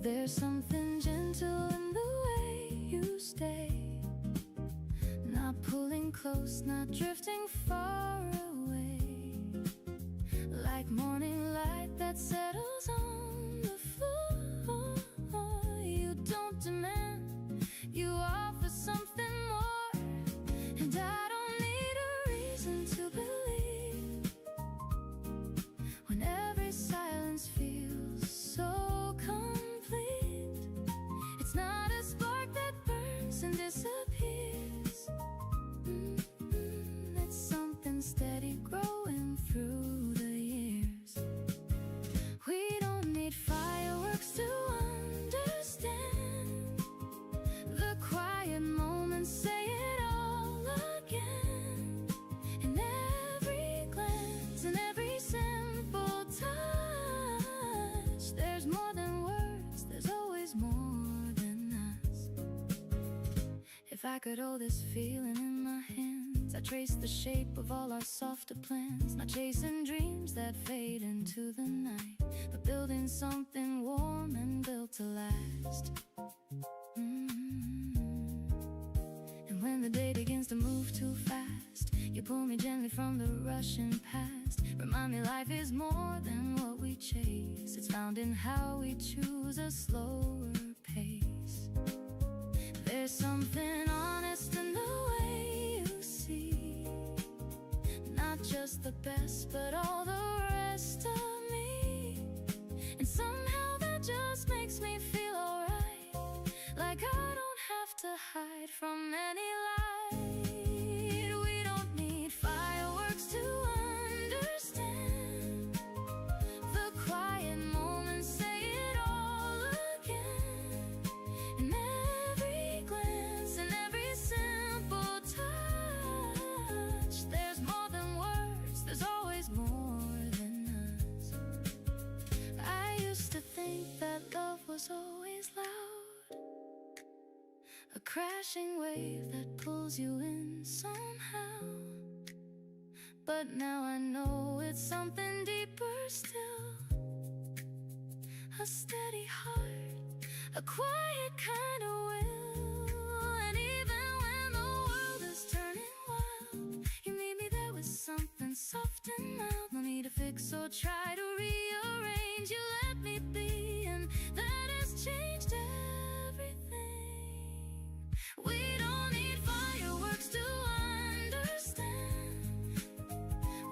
There's something gentle in the way you stay, not pulling close, not drifting far away, like morning light that settles on the floor. You don't demand, you offer something more, and I don't need a reason to believe when every silence feels so complete. It's not a spark that burns and disappears. It's something steady growing through the years. We don't need fireworks to understand the quiet moments, say it all again. In every glance, in every simple touch, there's more than words, there's always more than us. If I could hold this feeling in my hands, I'd trace the shape of all our softer plans, not chasing dreams that fade into the night, but building something warm and built to last. And when the day begins to move too fast, you pull me gently from the rushing past. Remind me life is more than what we chase, it's found in how we choose a slower pace. There's something honest in the way you see, not just the best, but all the rest of me. And somehow that just makes me feel alright, like I don't have to hide from any light. We don't need fireworks to understand the quiet moments, say it all again. In every glance, in every simple touch, there's more than words, there's always more than us. I used to think that love was always loud, a crashing wave that pulls you in somehow. But now I know it's something deeper still, a steady heart, a quiet kind of will. And even when the world is turning wild, you meet me there with something soft and mild. No need to fix so try to rearrange. You let me be, and that has changed everything. We don't need fireworks to understand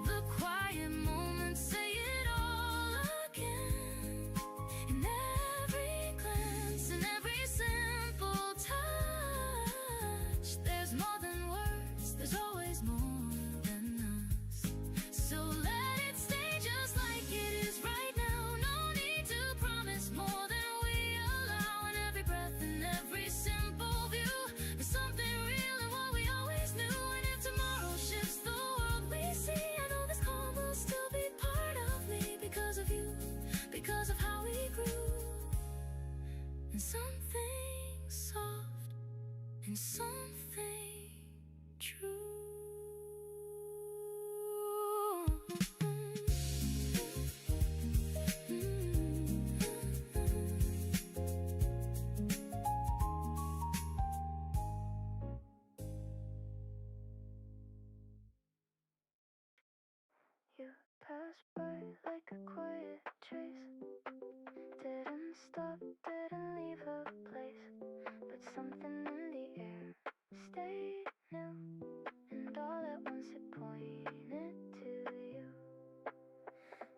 the quiet moments, say it all again. In every glance, in every simple touch, there's more than words, there's always more than us. So let it stay just like it is right now. No need to promise more than we allow. In every breath and every simple view, there's something real in what we always knew. And if tomorrow shifts the world we see, I know this calm will still be part of me because of you, because of how we grew. And something soft and something true. You passed by like a quiet trace. Didn't stop, didn't leave a place. But something in the air stayed new. And all at once it pointed to you.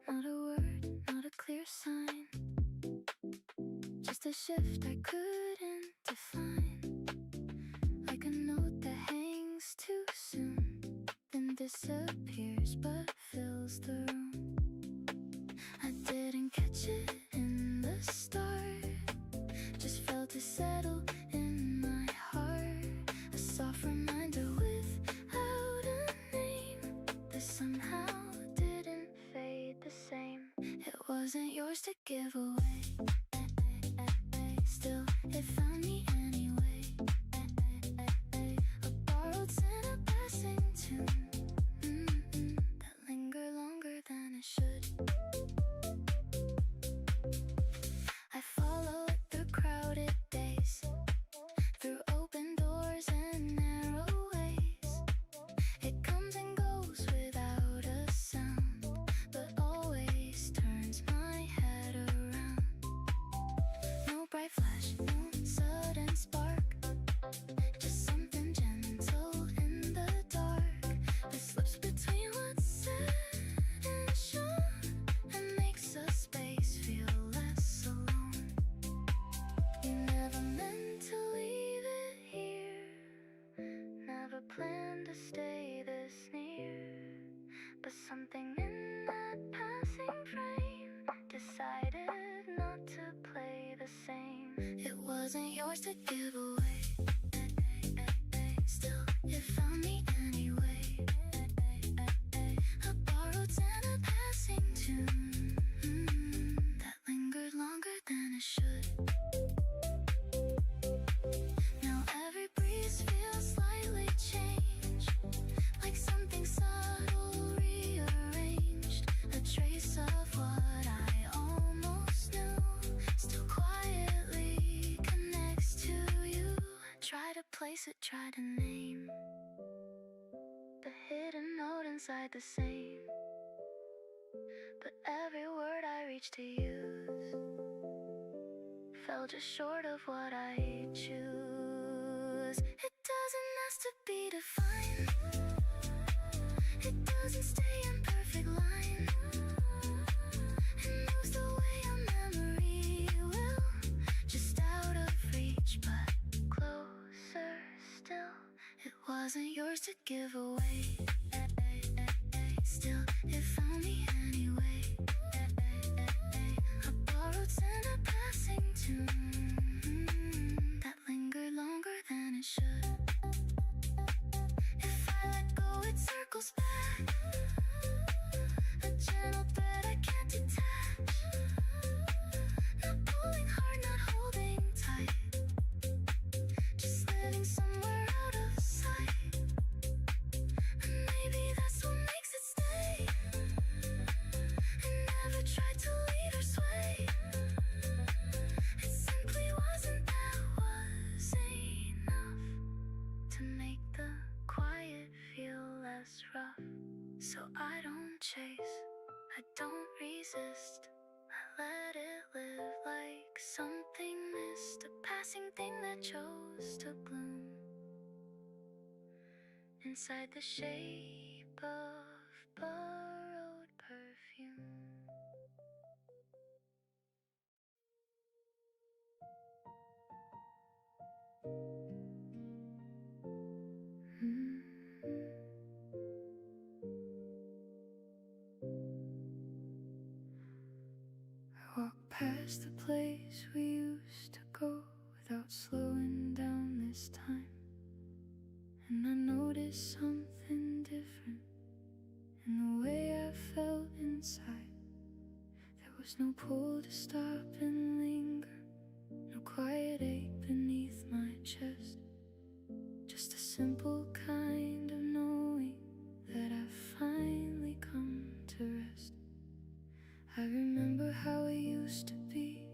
Not a word, not a clear sign. Just a shift I couldn't define. Like a note that hangs too soon, then disappears but fills the room. I didn't catch it in the start, just felt it settle in my heart. A soft reminder without a name that somehow didn't fade the same. It wasn't yours to give away, still it found me anyway. A borrowed sin, a passing tune, that linger longer than it should. I followed the crowded days, through open doors and narrow ways. It comes and goes without a sound, but always turns my head around. No bright flash, no sudden spark, just something gentle in the dark that slips between what's said and shown and makes a space feel less alone. You never meant to leave it here, never planned to stay this near, but something in that passing frame decided not to play the same. It wasn't yours to give away, still it found me anyway. A borrowed and a passing tune, that lingered longer than it should. Now every breeze feels slightly changed, like something subtle rearranged. A trace of what I almost knew still quietly connects to you. Try to place it, try to name the hidden note inside the same, but every word I reached to use fell just short of what I choose. It doesn't ask to be defined, it doesn't stay in perfect line. It moves the way a memory will, just out of reach but closer still. It wasn't yours to give away, still it found me anyway. A borrowed and a passing tune, that lingered longer than it should. If I let go, it circles back, a gentle thread I can't detach. Not pulling hard, not holding tight, just living somewhere out of sight. And maybe that's what makes it stay. I never tried to lead or sway, it simply wasn't, that was enough to make the quiet feel less rough. So I don't chase, I I don't resist. I let it live like something missed, a passing thing that chose to bloom inside the shape of borrowed perfume. I walk past the place we used to go without slowing down this time, and I noticed something different in the way I felt inside. There was no pull to stop and linger, no quiet ache beneath my chest, just a simple kind of knowing that I've finally come to rest. I remember how it used to be,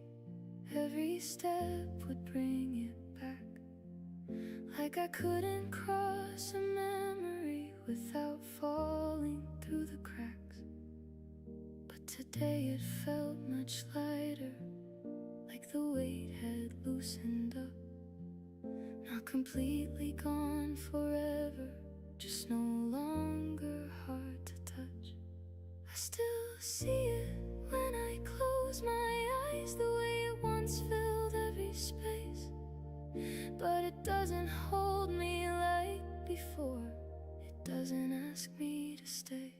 every step would bring it back, like I couldn't cross a memory without falling through the cracks. But today it felt much lighter, like the weight had loosened up. Not completely gone forever, just no longer hard to touch. I still see it when I close my eyes, the way it once filled every space. But it doesn't hold me like before, it doesn't ask me to stay.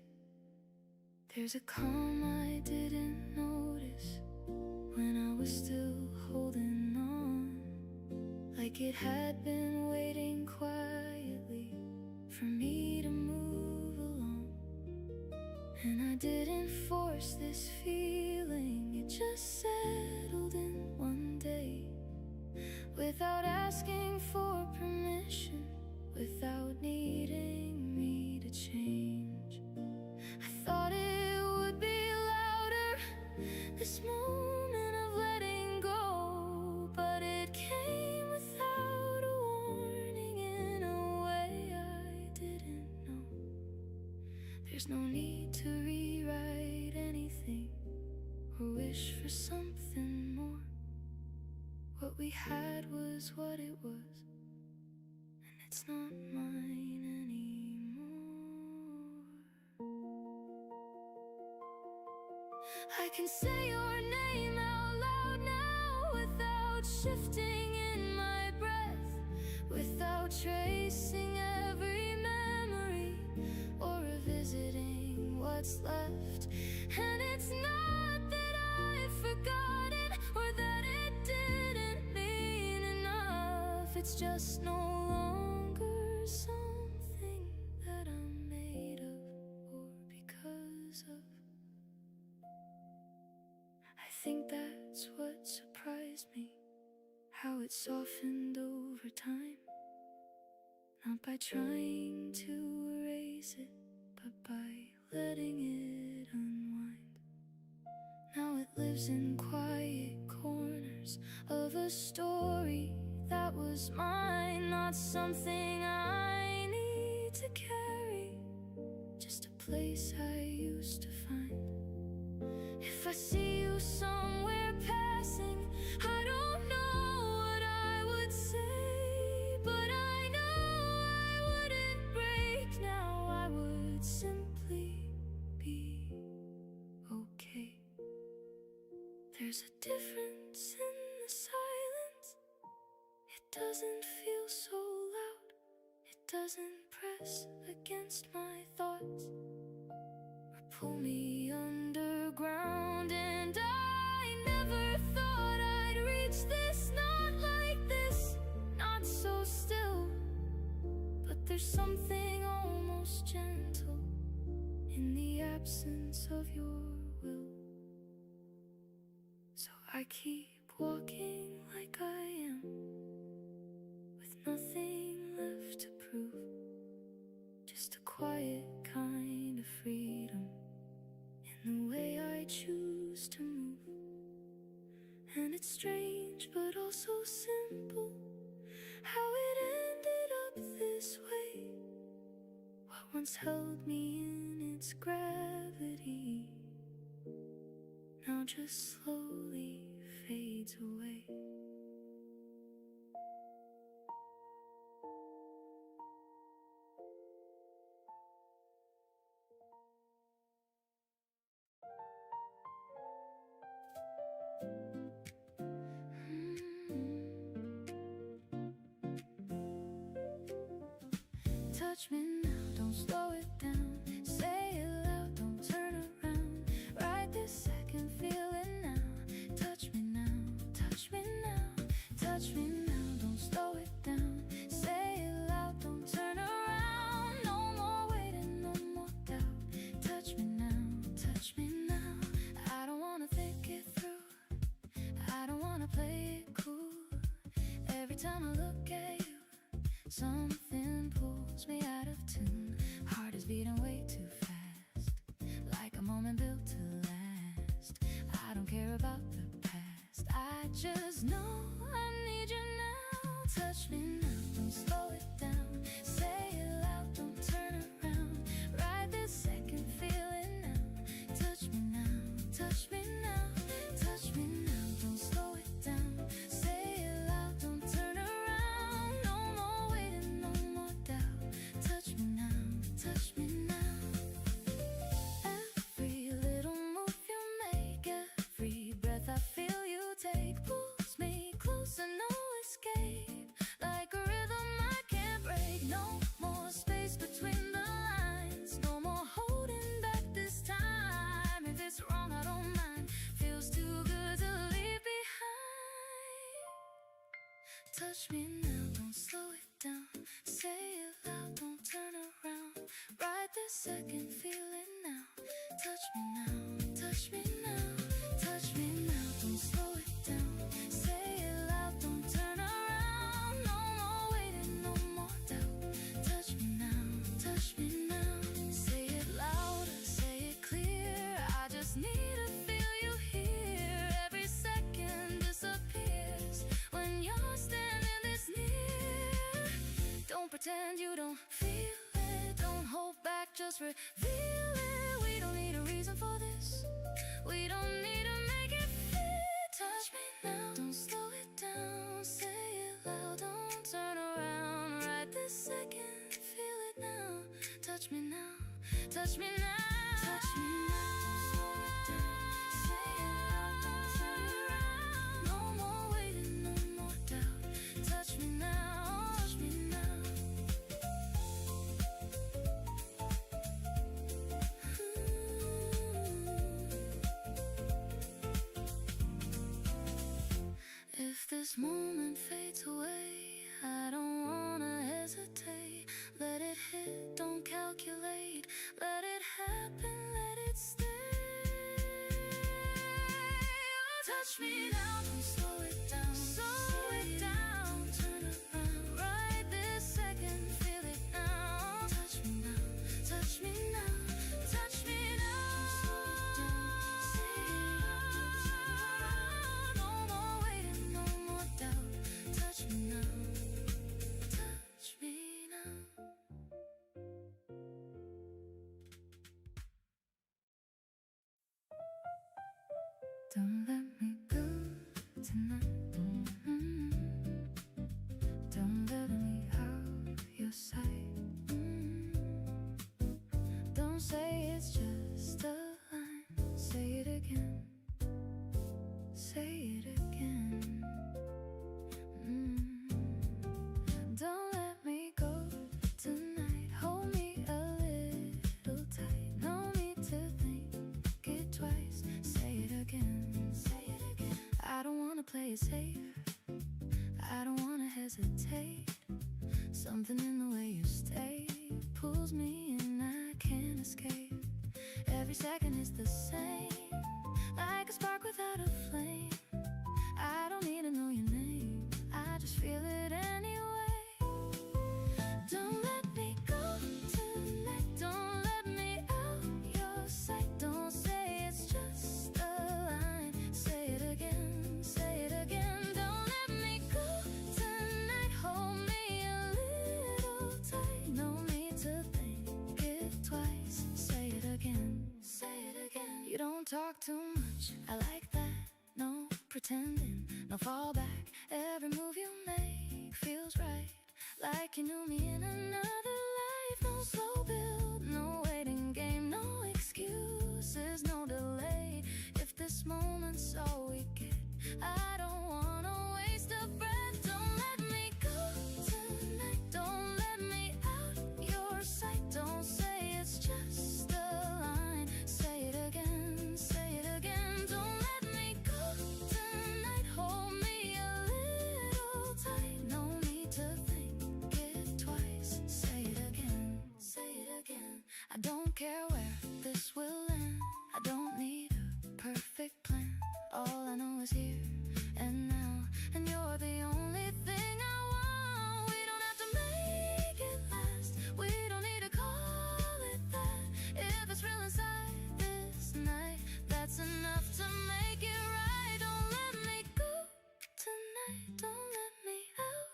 There's a calm I didn't notice when I was still holding on, like it had been waiting quietly for me to move along. And I didn't force this feeling, it just settled in one day, without asking for permission, without needing me to change. I thought it would be louder, this moment of letting go, but it came without a warning in a way I didn't know. There's no need to rewrite anything or wish for something more. What we had was what it was, and it's not mine anymore. I can say your name out loud now without shifting in my breath, without tracing every memory or revisiting what's left. And it's not that I've forgotten or that it didn't mean enough, it's just no longer something that I'm made of or because of. I think that's what surprised me, how it softened over time, not by trying to erase it, but by letting it unwind. Now it lives in quiet corners of a story that was mine, not something I need to carry, just a place I used to find. If I see you somewhere passing, I don't know what I would say, but I know I wouldn't break now, I would simply be okay. There's a difference in the silence, it doesn't feel so loud, it doesn't press against my thoughts or pull me underground. And I never thought I'd reach this, not like this, not so still, but there's something almost gentle in the absence of your will. So I keep walking like I am, with nothing left to prove, just a quiet kind of freedom in the way I choose to move. And it's strange but also simple how it ended up this way. What once held me in its gravity just slowly fades away. Touch me now, don't slow it down. Say it loud, don't turn around. Right this second, feel it now. Touch me now, touch me now. Touch me now, don't slow it down. Say it loud, don't turn around. No more waiting, no more doubt. Touch me now, touch me now. I don't wanna think it through. I don't wanna play it cool. Every time I look at you, something pulls me out of tune. Heart is beating way too fast, like a moment built to last. I don't care about the past, I just know I need you now. Touch me now, don't slow it down. Say it loud, don't turn around. Right this second, feel it now. Touch me now, touch me now. Touch me now, don't slow it down. Say it loud, don't turn around. No more waiting, no more doubt. Touch me now, touch me now. Every little move you make, every breath I feel you take pulls me closer, no escape. Like a rhythm I can't break. No more space between the lines. No more holding back this time. If it's wrong, I don't mind. Feels too good to leave behind. Touch me now, don't slow it down. Say it loud, don't turn around. Right this second, feel it now. Touch me now, touch me now. Touch me now, don't slow it down. Say it loud, don't turn around. No more waiting, no more doubt. Touch me now, touch me now. Say it louder, say it clear. I just need to feel you here. Every second disappears when you're standing this near. Don't pretend you don't feel it. Don't hold back, just reveal it. We don't need a reason for this. We don't need to make it fit. Touch me now, don't slow it down. Say it loud, don't turn around. Right this second, feel it now. Touch me now, touch me now. Touch me now, don't slow it down. Say it loud, don't turn around. No more waiting, no more doubt. Touch me now, touch me now. If this moment fades away, I don't wanna hesitate. Let it hit, don't calculate. Let it happen, let it stay. Touch me now, don't slow it down. Slow it down, turn around. Right this second, feel it now. Touch me now, touch me now. Touch me now. Slow it down, say it loud, don't turn around. No more waiting, no more doubt. Touch me now, touch me now. Don't let me go tonight. Don't let me out of your sight. Don't say it's just a line. Say it again. Say it again. Don't let me go tonight. Hold me a little tight. No need to think it twice. Say it again. Say it again. I don't wanna play it safe. I don't wanna hesitate. Something in the way you stay pulls me in, I can't escape. Every second is the same, like a spark without a flame. I don't need to know your name, I just feel it anyway. Don't let me go tonight. Don't let me out your sight. Don't say it's just a line. Say it again, say it again. Don't let me go tonight. Hold me a little tight. No need to think it twice. Say it again, say it again. You don't talk too much, I like pretending, no fallback. Every move you make feels right, like you knew me in another life. No slow build, no waiting game, no excuses, no delay. If this moment's all we get, I don't wanna waste a breath. Don't let me go tonight, don't let me out your sight. Don't say it's just a line, say it again, say it again. Don't let me go tonight, hold me a little tight. No need to think it twice, say it again, say it again. I don't care where this will end, I don't need a perfect plan. All I know is here and now, and you're the only thing I want. We don't have to make it last, we don't need to call it that. If it's real inside this night, that's enough to make it right. Don't let me go tonight, don't let me out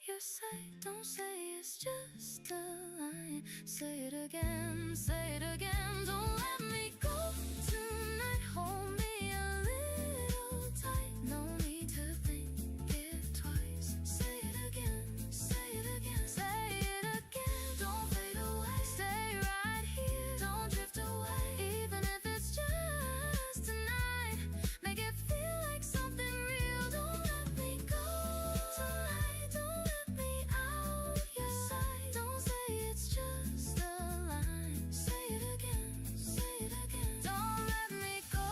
your sight. Don't say it's just a line, say it again, say it again. Don't let me go tonight, hold me a little tight. No need to think it twice, say it again, say it again, say it again. Don't fade away, stay right here, don't drift away. Even if it's just tonight, make it feel like something real. Don't let me go tonight, don't let me out your sight. Don't say it's just a line, say it again, say it again. Don't let me go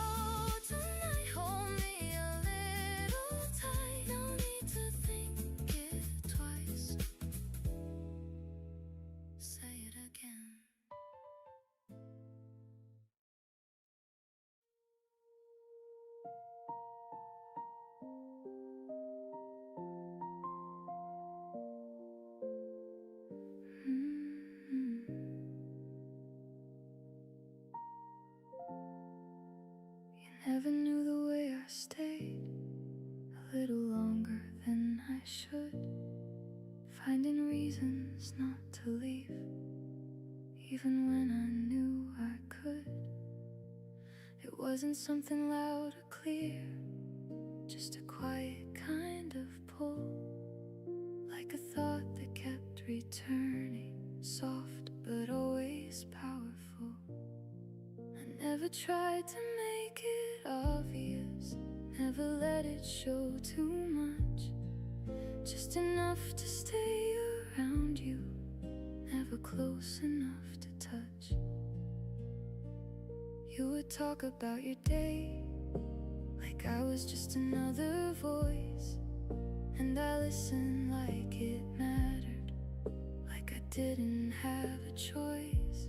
tonight, hold me a little tight. No need to think it twice, say it again. You never knew the way I stayed a little longer than I should, finding reasons not to leave, even when I knew I could. It wasn't something loud or clear, just a quiet kind of pull, like a thought that kept returning, soft but always powerful. I never tried to make it obvious, never let it show too much, just enough to stay around you, never close enough to touch. You would talk about your day like I was just another voice, and I listened like it mattered, like I didn't have a choice.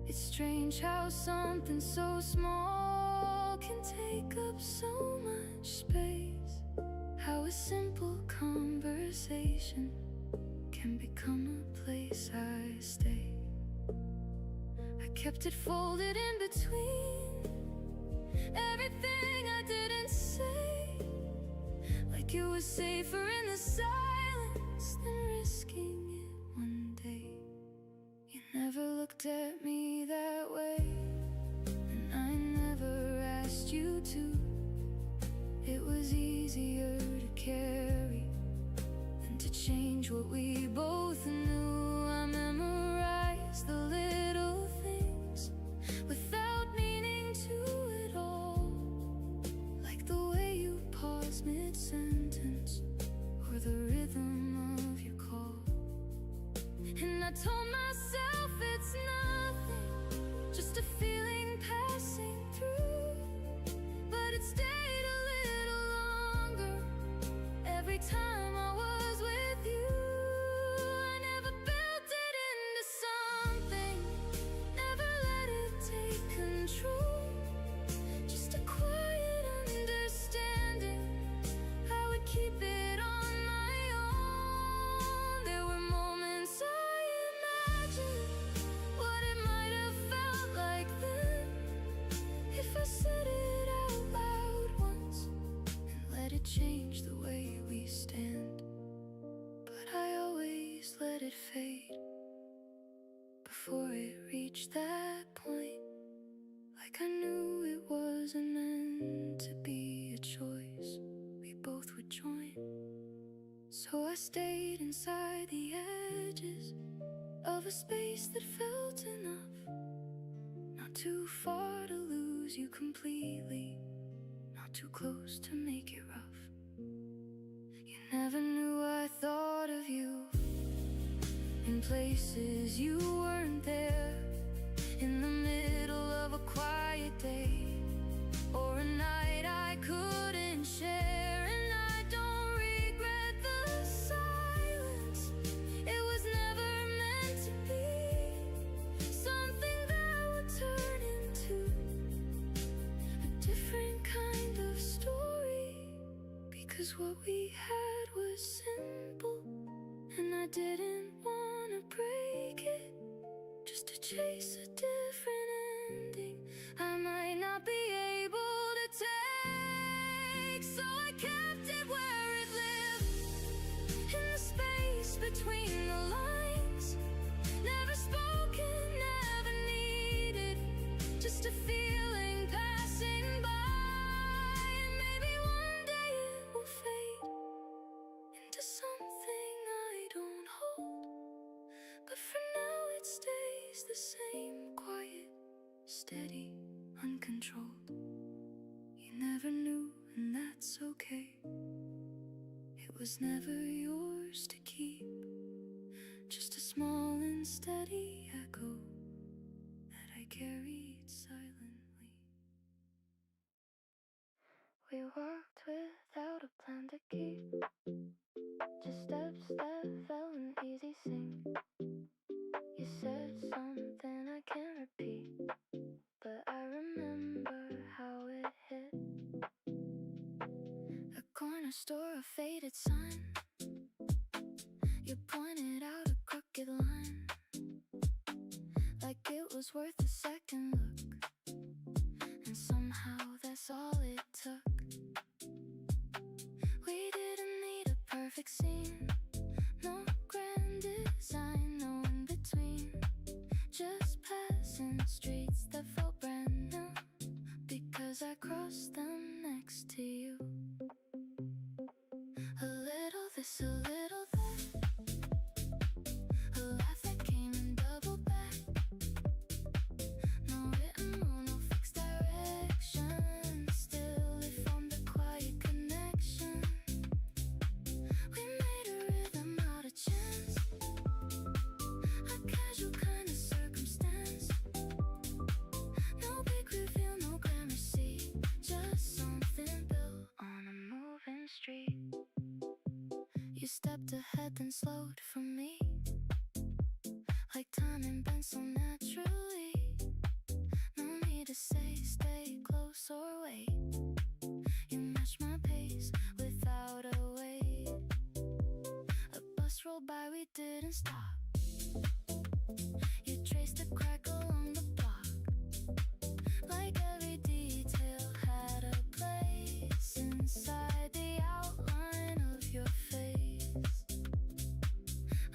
It's strange how something so small can take up so much space, how a simple conversation can become a place I stay. I kept it folded in between everything I didn't say, like it was safer in the silence than risking it one day. You never looked at me that way, and I never asked you to. It was easier to carry than to change what we both knew. I memorized the little things without meaning to at all, like the way you pause mid-sentence or the rhythm of your call. And I told myself it's nothing, just a feeling passing through, but it stayed a little longer every time I was with you. I never built it into something, never let it take control, just a quiet understanding I would keep it on my own. There were moments I imagined what it might have felt like then, if I said it out loud once and let it change the way we stand. But I always let it fade before it reached that point, like I knew it wasn't meant to be a choice. inside the edges of a space that felt enough, not too far to lose you completely, not too close to make it rough. You never knew I thought of you in places you weren't there, in the middle of a quiet day or a night I couldn't share. And I don't regret the silence, it was never meant to be something that would turn into a different kind of story. Because what we had was simple, and I didn't wanna break it just to chase a different ending I might not be able to take. So I kept it where it lived, in the space between the lines, never spoken, never needed, just a feeling passing by. And maybe one day it will fade into something I don't hold, but for now it stays the same, quiet, steady, uncontrolled. You never knew, and that's okay. It was never yours to keep, just a small and steady echo that I carried silently. We walked without a plan to keep, just steps that fell in easy sync. You said something I can't repeat, but I remember how it hit. A corner store, a faded sign, you pointed out a crooked line, like it was worth a second look, and somehow that's all it took. We didn't need a perfect scene, no grand design, no in between, just passing streets that felt brand new, because I crossed them next to you. A little this, a little that, a laugh that came in double back, no written rule, no fixed direction, still it formed a quiet connection. We made a rhythm out of chance, a casual kind of circumstance, no big reveal, no glamour scene, just something built on a moving street. You stepped ahead then slowed for me, like time and bent so naturally. No need to say stay close or wait, you matched my pace without a wait. A bus rolled by, we didn't stop, you traced a crack along the block, like every detail had a place inside the outline of your face.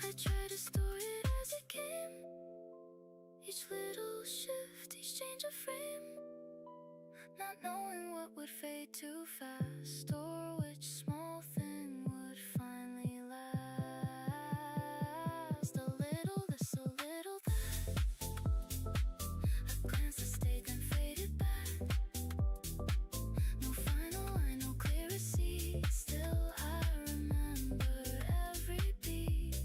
I tried to store it as it came, each little shift, each change of frame, not knowing what would fade too fast, or which small thing would finally last. A little this, a little that, a glance that stayed then faded back, no final line, no clear receipt, still I remember every beat.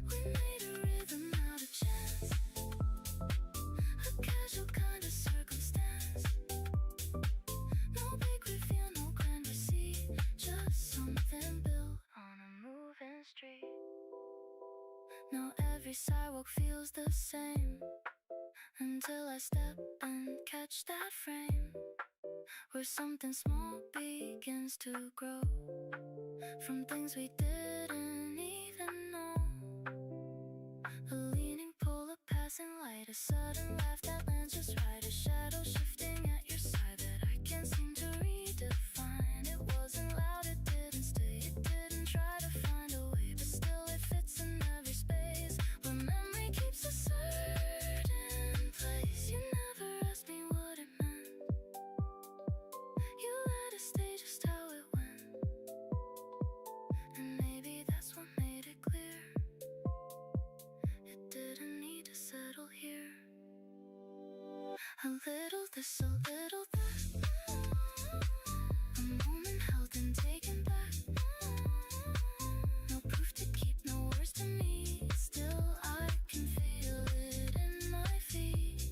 We made a rhythm out of chance, a casual kind of circumstance, no big reveal, no grand receipt, just something built on a moving street. Now every sidewalk feels the same, until I step and catch that frame, where something small begins to grow, from things we didn't even know. A leaning pole, a passing light, a sudden laugh that lands just right, a shadow shifting at your side that I can't seem to redefine. It wasn't loud, it didn't stay, it didn't try to find a way, but still it fits in every space, where memory keeps a certain place. You never asked me what it meant, you let us stay just how it went, and maybe that's A little this, a little that. A moment held and taken back. No proof to keep, no words to me. Still I can feel it in my feet.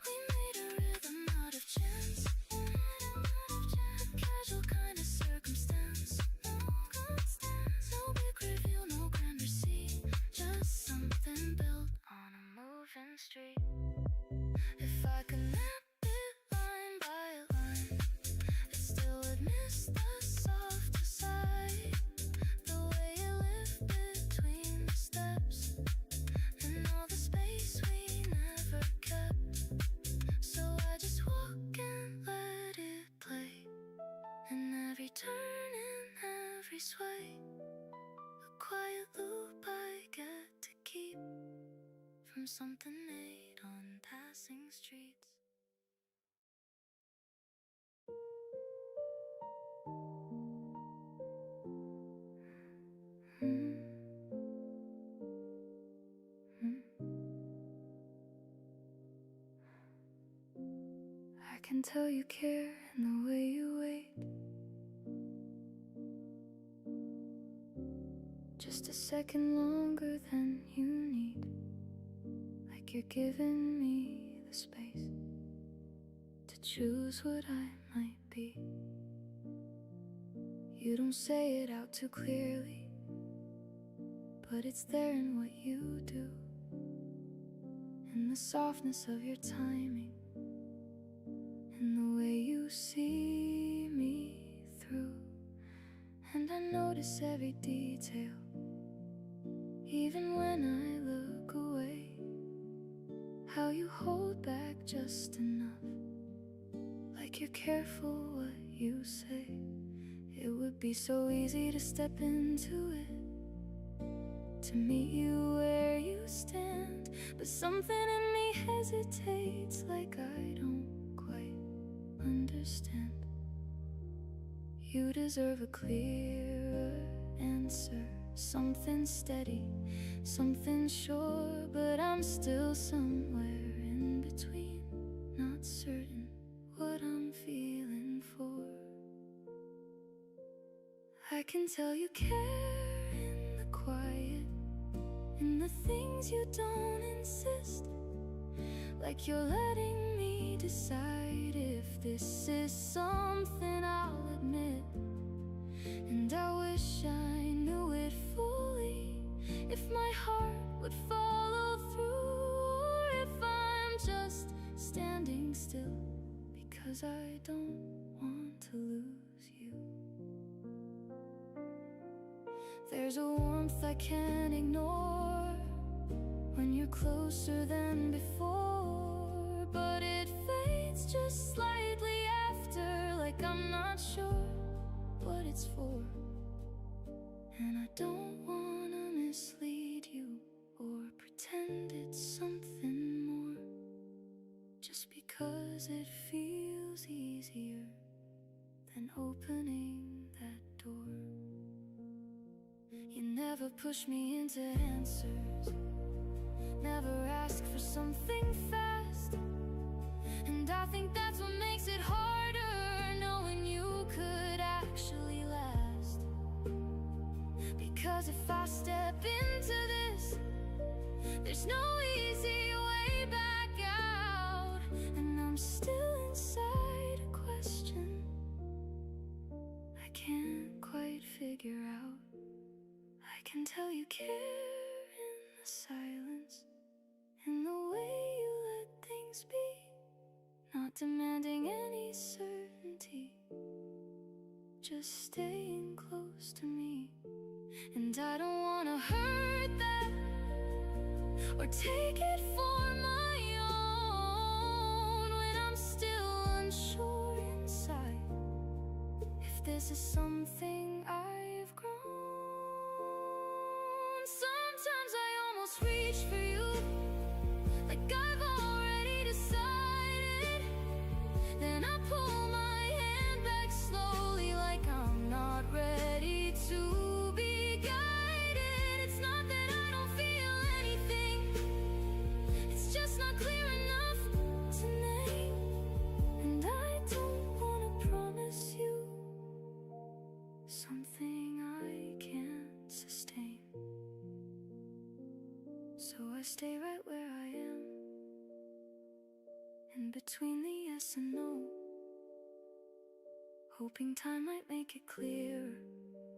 We made a rhythm out of chance. A casual kind of circumstance. No big reveal, no grand receipt. Just something built on a moving street. If I could map it line by line, it still would miss the softer side. The way you live between the steps, and all the space we never kept. So I just walk and let it play, in every turn, in every sway. A quiet loop I get to keep from something made on passing streets. I can tell you care in the way you wait. Just a second longer than you need. Like you're giving me the space to choose what I might be. You don't say it out too clearly, but it's there in what you do, in the softness of your timing, in the way you see me through. And I notice every detail, even when I look away. How you hold back just enough, like you're careful what you say. It would be so easy to step into it, to meet you where you stand. But something in me hesitates, like I don't quite understand. You deserve a clearer answer, something steady, something sure. But I'm still somewhere in between, not certain what I'm feeling for. I can tell you care in the quiet, in the things you don't insist. Like you're letting me decide if this is something I'll admit. And I wish I knew it fully, if my heart would follow through, or if I'm just standing still because I don't want to lose you. There's a warmth I can't ignore when you're closer than before, but it fades just slightly after, like I'm not sure what it's for. And I don't wanna mislead you or pretend it's something more, just because it feels easier than opening that door. You never push me into answers, never ask for something fast. And I think that's what makes it harder, knowing you could actually last. Because if I step into this, there's no easy way back out. And I'm still inside a question I can't quite figure out. I can tell you care in the silence, in the way you let things be, not demanding any certainty, just staying close to me. And I don't wanna hurt that or take it for my own, when I'm still unsure inside if this is something I've grown. Sometimes I almost reach for you, like I've already decided. Then I pull my hand back slowly, like I'm not ready to be guided. It's not that I don't feel anything, it's just not clear enough stay right where I am, in between the yes and no, hoping time might make it clear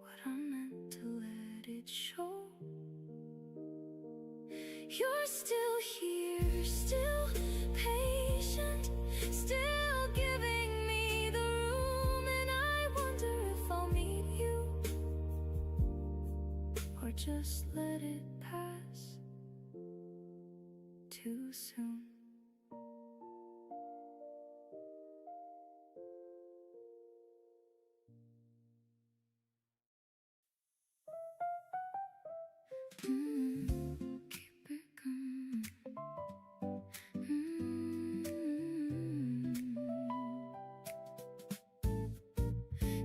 what I meant to let it show. You're still here, still patient, still giving me the room, and I wonder if I'll meet you or just let it pass too soon. Keep it coming.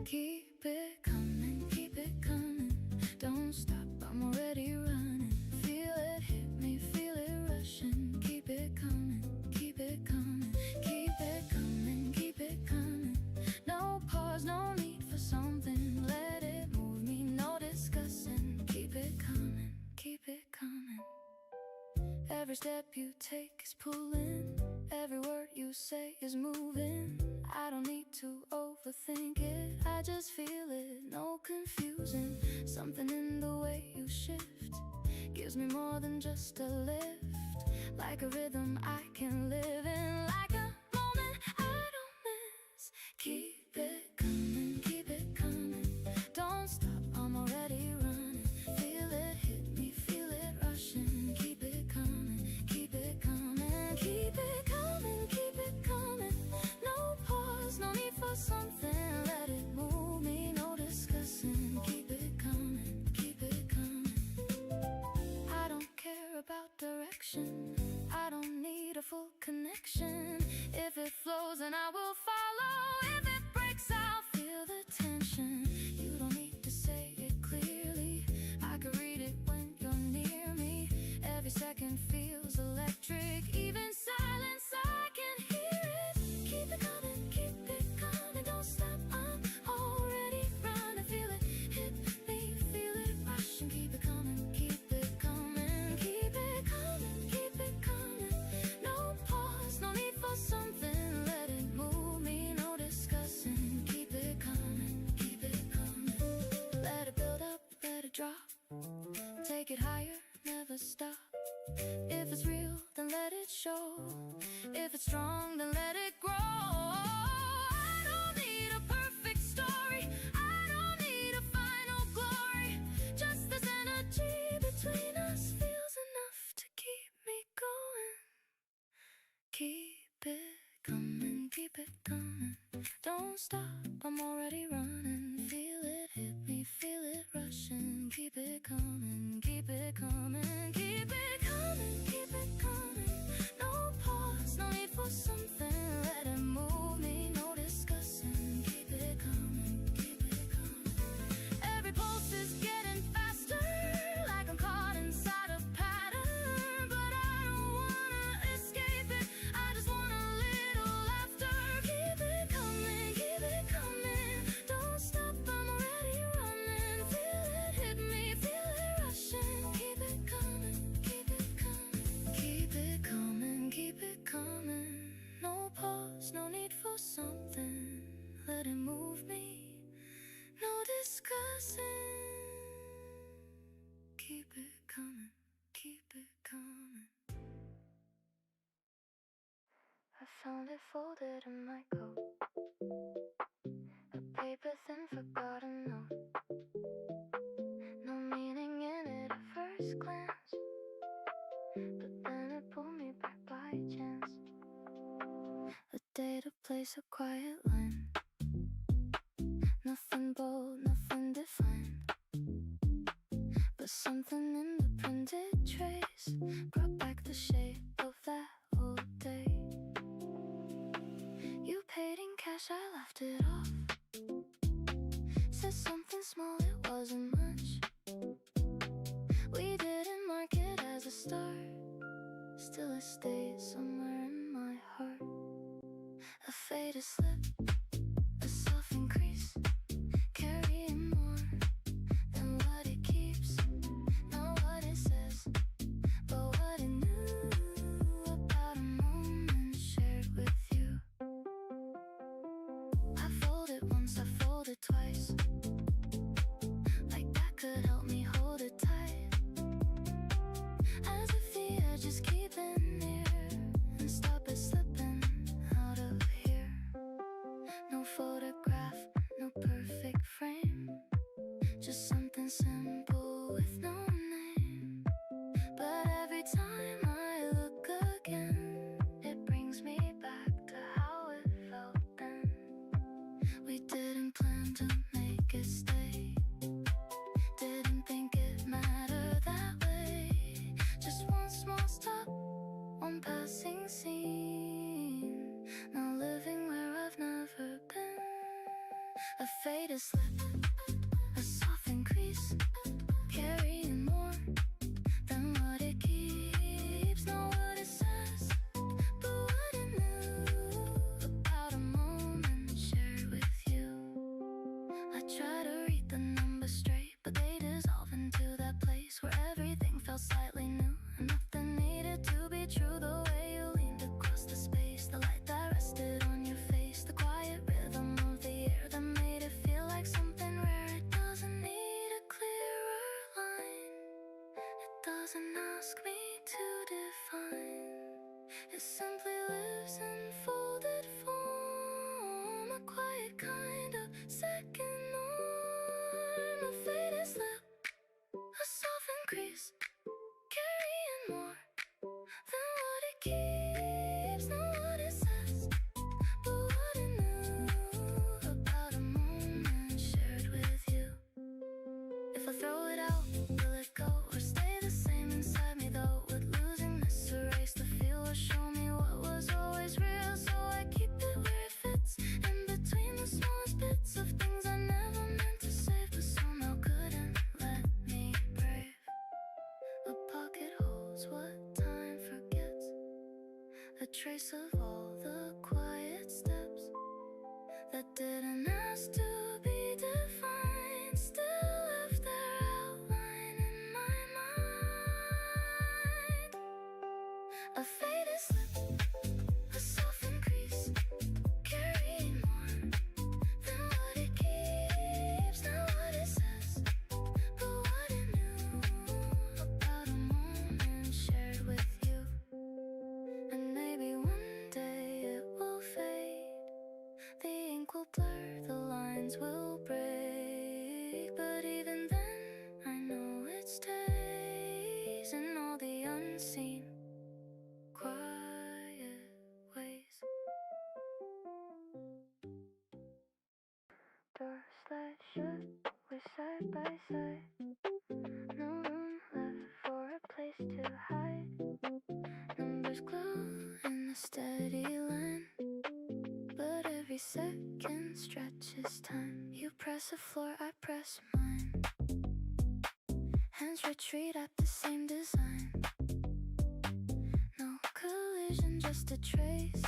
Keep it coming, keep it coming. Don't stop, I'm already running. Feel it hit me, feel it rushing. Keep it coming, keep it coming. Keep it coming, keep it coming. No pause, no need for something. Let it move me, no discussing. Keep it coming, keep it coming. Every step you take is pulling, every word you say is moving. I don't need to overthink it, I just feel it, no confusing. Something in the way you shift gives me more than just a lift. Like a rhythm I can live in, like a moment I don't miss. Keep it coming, keep it coming. Don't stop, I'm already running. Feel it hit me, feel it rushing. Keep it coming, keep it coming. Keep it coming, keep it coming. No pause, no need for something. Let it move me, no discussing. Keep it coming, keep it coming. I don't care about direction, I don't need a full connection. If it flows then I will follow. If it breaks I'll feel the tension. You don't need to say it clearly, I can read it when you're near me. Every second feels electric, even silence I can hear it. Keep it coming, keep it coming. Don't stop, I'm already running. Feel it hit me, feel it rushing. Keep it coming, keep it coming. Keep it coming, keep it coming. No pause, no need for something. Let it move me, no discussing. Keep it coming, keep it coming. Let it build up, let it drop. Take it higher, never stop. If it's real, then let it show. If it's strong, then let it grow. I don't need a perfect story, I don't need a final glory. Just this energy between us feels enough to keep me going. Keep it coming, keep it coming. Don't stop, I'm already running. Feel it hit me, feel it rushing. Keep it coming, keep it coming. Keep it coming, keep it coming. No pause, no need for something. Let it move me, no discussing. Keep it coming, keep it coming. Every pulse is getting faster, like I'm caught inside a pattern. But I don't wanna escape it, I just want a little laughter. Keep it coming, keep it coming. Don't stop, I'm already running. Feel it hit me, feel it rushing. Keep it coming, keep it coming. Keep it coming, keep it coming. No pause, no need for something. Let it move me, no discussing. Keep it coming, keep it coming. I found it folded in my coat, a paper thin forgotten note. No meaning in it at first glance, but then it pulled me back by chance. A date, a place, a quiet line. Nothing bold, nothing defined, but something in the printed trace brought back the shape of that old day. You paid in cash, I laughed it off. Said something small, it wasn't much. We didn't mark it as a start, still it stayed somewhere in my heart. A faded slip, a self-increase, carrying more than what it keeps. Not what it says, but what it doesn't ask me to define. It simply lives in folded form, a quiet kind of second norm. A faded slip, a softened crease, carrying more than what it keeps. Not what it says, but what it knew about a moment shared with you. If I throw it out, will it go or stay the same inside me though? Would losing this erase the feel or show me what was always real? So I keep it where it fits, in between the smallest bits of things I never meant to save, but somehow couldn't let me brave. A pocket holds what time forgets, a trace of all the quiet steps that didn't ask to be defined, still left their outline in my mind. A faded slip, a softened crease, carrying more than what it keeps. Not what it says, but what it knew about a moment shared with you. And maybe one day it will fade, the ink will blur, the lines will break, but even then I know it stays in all the unseen quiet ways. Doors that shut, we're side by side, no room left for a place to hide. Numbers glow in the steady line, but every second stretches time. You press the floor, I press mine. Hands retreat at the same design. No collision, just a trace.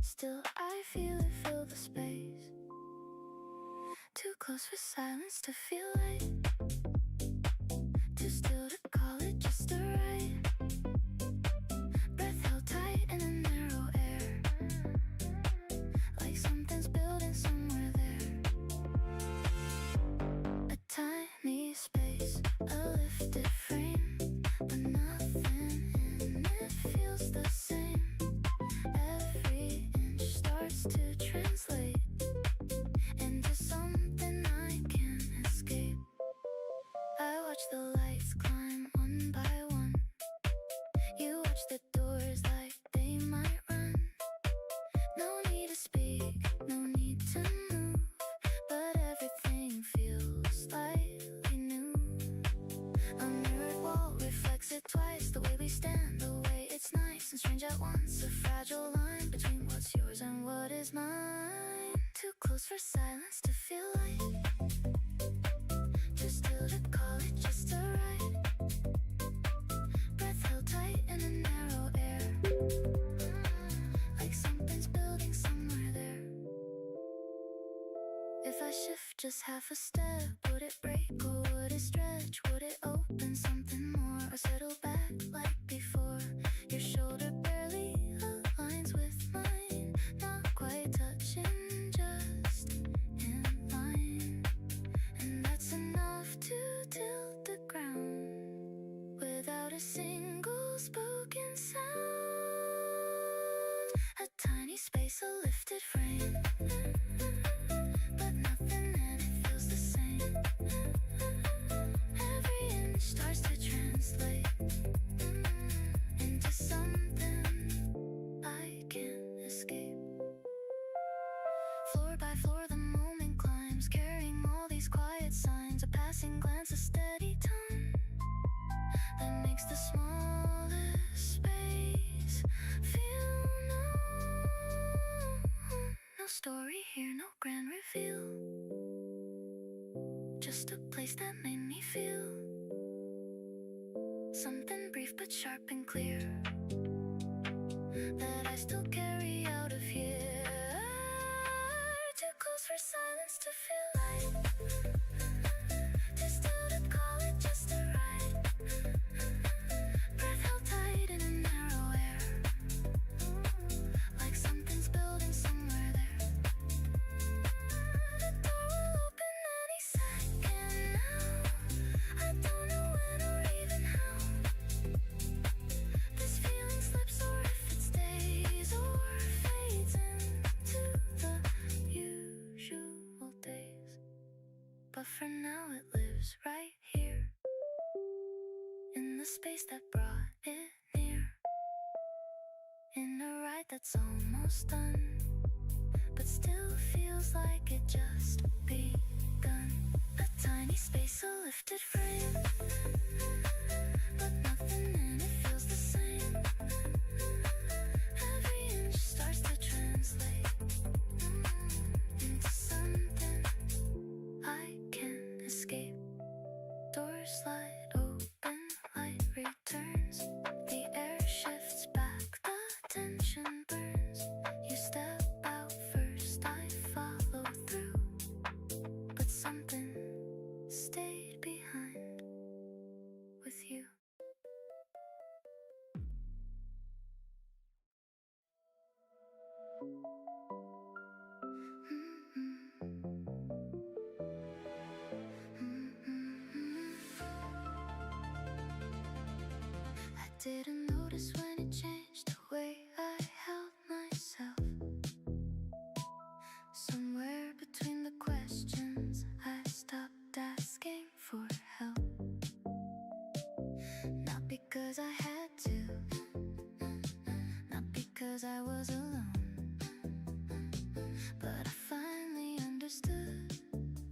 Still I feel it fill the space. Too close for silence to feel right, too still to call it just a right. Breath held tight in the narrow air, like something's building somewhere there. A tiny space, a lifted frame, but nothing in it feels the same. Every inch starts to translate into something I can't escape. I watch the lights climb one by one. You watch the doors like they might run. No need to speak, no need to move, but everything feels slightly new. A mirrored wall reflects it twice, the way we stand, the way it's nice and strange at once. A fragile line between what's yours and what is mine. Too close for silence to feel light, too still to call it just a right. Breath held tight in a narrow air, like something's building somewhere there. If I shift just half a step, would it break or would it stretch? Would it open something more or settle back like before? Your shoulder barely aligns with mine, not quite touching, just in line. And that's enough to tilt the ground without a single spoken sound. A tiny space, a lifted frame, but nothing in it feels the same. Every inch starts to translate into something I can't escape. Floor by floor the moment climbs, carrying all these quiet signs. A passing glance, a steady tone that makes the smallest space feel known. No story here, no grand reveal, just a place that made me feel something brief but sharp and clear that I still carry out of here. Too close for silence to feel light, too still to call it just a right. Breath held tight in a narrow air, like something's building somewhere there. The door will open any second now. I don't know when or even but for now it lives right here in the space that brought it near, in a ride that's almost done, but still feels like it just begun. A tiny space, a lifted frame, but nothing in it feels the same. Every inch starts to translate into something I can't escape. Doors slide open, light returns, the air shifts back, the tension burns. You step out first, I follow through, but something stayed behind with you. I didn't notice when it changed the way I held myself. Somewhere between the questions, I stopped asking for help. Not because I had to, not because I was alone, but I finally understood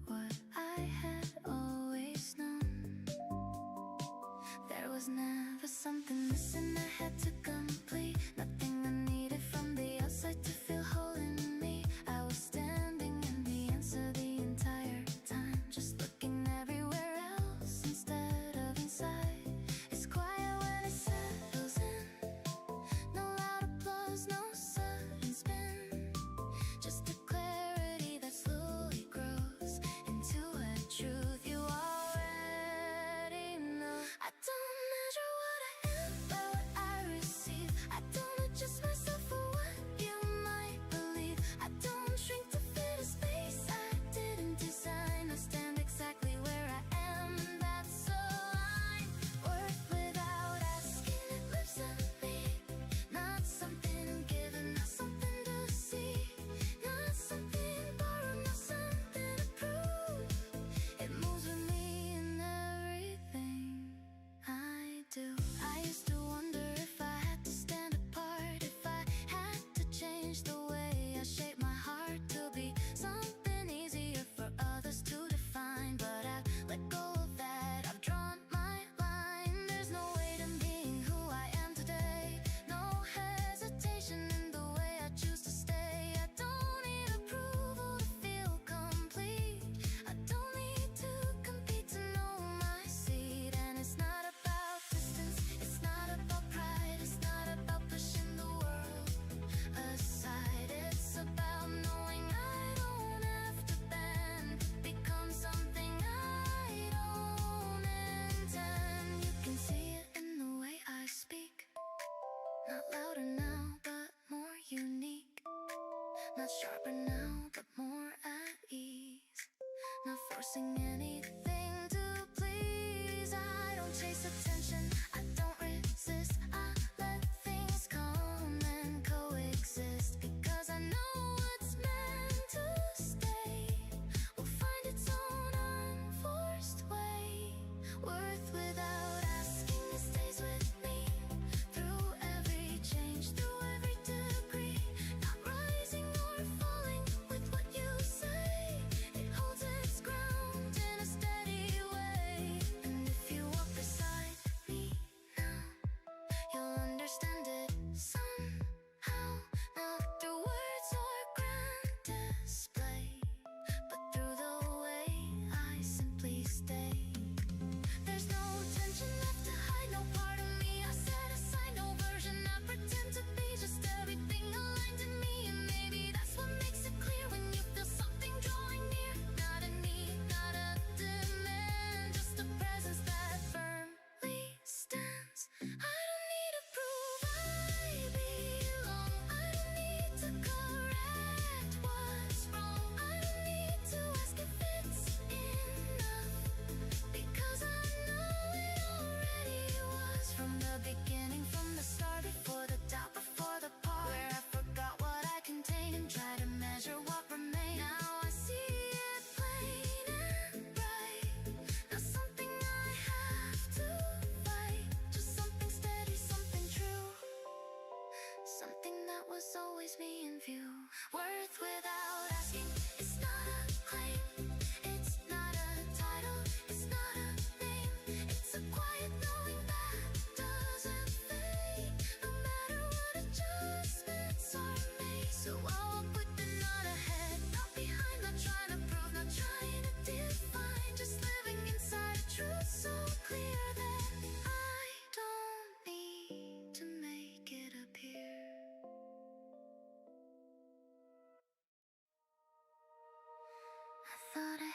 what I had always known. There was never something missing I had to complete, nothing I needed from the outside to feel whole in me. I was standing in the answer the entire time, just looking everywhere else instead of inside. It's quiet when it settles in, no loud applause, no sudden spin, just a clarity that slowly grows into a truth you already know. I don't measure what I am by what I receive. I don't adjust myself for what you might believe. I don't shrink to fit a space I didn't design. I stand exactly where I am, and that's all I'm worth without asking. It lives in me, not something given, not something to see, not something borrowed, not something to prove. It moves with me in everything I do. I used to wonder if I had to stand apart, if I had to change the way I shape my heart to be something easier for others to define. But I've let go of that, I've drawn my line. There's no weight in being who I am today, no hesitation in the way I choose to stay. I don't need approval to feel complete, I don't need to compete to know my seat. And it's not about distance, it's not about pride, it's not about pushing the world aside. It's about knowing I don't have to bend to become something I don't intend. You can see it in the way I speak, not louder now, but more unique, not sharper now, but more at ease, not forcing anything to please. I don't chase attention, I don't resist, I let things come and coexist, because I know what's meant to stay will find its own unforced way. Worth without asking, it stays with me through every change, through every degree, not rising or falling with what you say. It holds its ground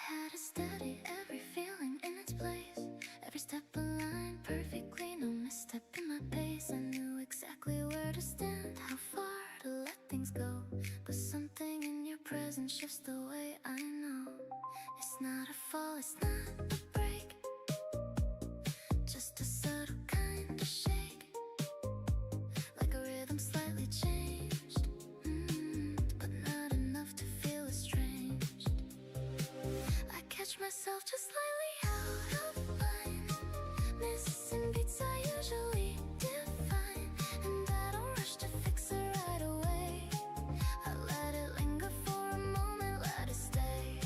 had to steady every feeling in its place. Every step aligned perfectly, no misstep in my pace. I knew exactly where to stand, how far to let things go. But something in your presence shifts the way I know. It's not a fall, it's not a break, just a subtle kind of shake, like a rhythm slightly changed, but not enough to feel estranged. I catch myself just slightly out of line, missing beats I usually define, and I don't rush to fix it right away. I let it linger for a moment, let it stay.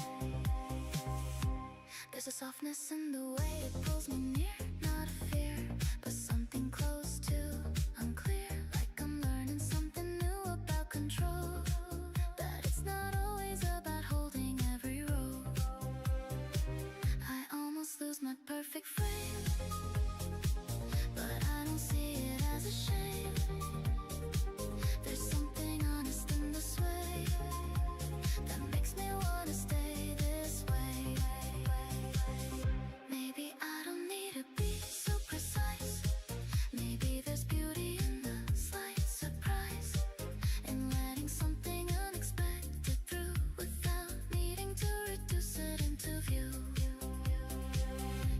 There's a softness in the way it pulls me near, not a fear, but something close to unclear, like I'm learning something new about control, that it's not always about holding every rope. I almost lose my perfect frame, but I don't see it as a shame. There's something honest in this way that makes me wanna stay this way. Maybe I don't need to be so precise. Maybe there's beauty in the slight surprise, in letting something unexpected through without needing to reduce it into view.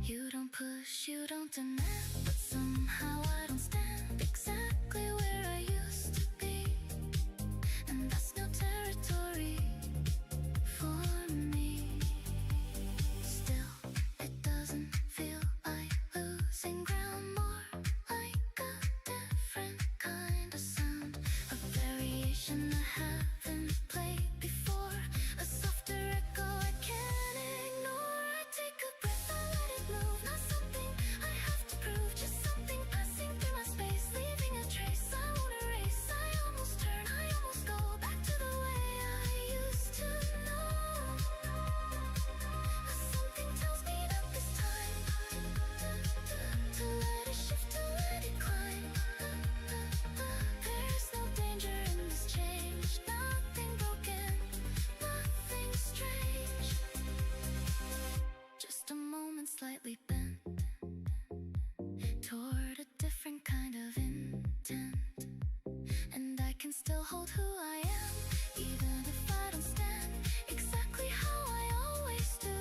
You don't push, you don't demand, but somehow I don't stand exactly where I used to be, and that's new territory for me. Still, it doesn't feel like losing ground, more like a different kind of sound, a variation I haven't played before, a softer echo I can't ignore. I take a breath, I let it move, not something I have to prove, just something passing through my space, leaving a trace I won't erase. I almost turn, I almost go back to the way I used to know. Something tells me not this time, to let it shift, to let it climb. There's no danger in this change, nothing broken, nothing strange, just a moment slightly bent toward a different kind of intent, and I can still hold who I am, even if I don't stand exactly how I always do.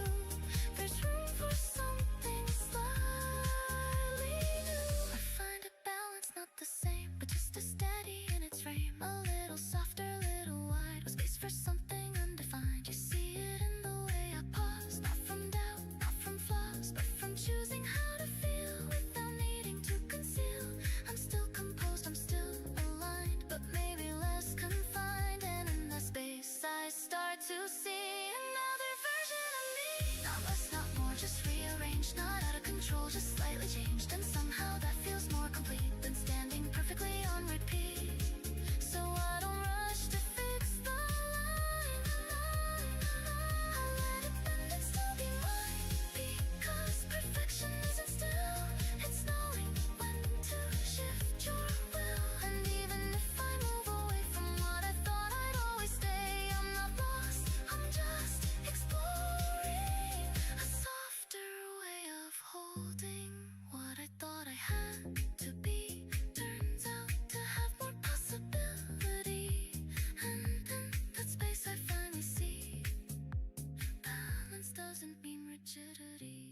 There's room for something slightly new. I find a balance, not the same, but just as steady in its frame, a little softer, a little wide, with space for something undefined. You see it in the way I pause, not from doubt, not from flaws, but from choosing how to feel without needing to conceal. I'm still composed, I'm still aligned, but maybe less confined, and in that space I start to see another version of me. Not less, not more, just rearranged, not out of control, just slightly changed, and somehow that feels more complete than standing perfectly on repeat. So I don't rush to fix the line, I let it bend and still be mine, because perfection isn't still, it's knowing when to shift your will. And even if I move away from what I thought I'd always stay, I'm not lost, I'm just exploring a softer way of holding what I thought I had to be. Turns out to have more possibility, and in that space I finally see balance doesn't mean rigidity.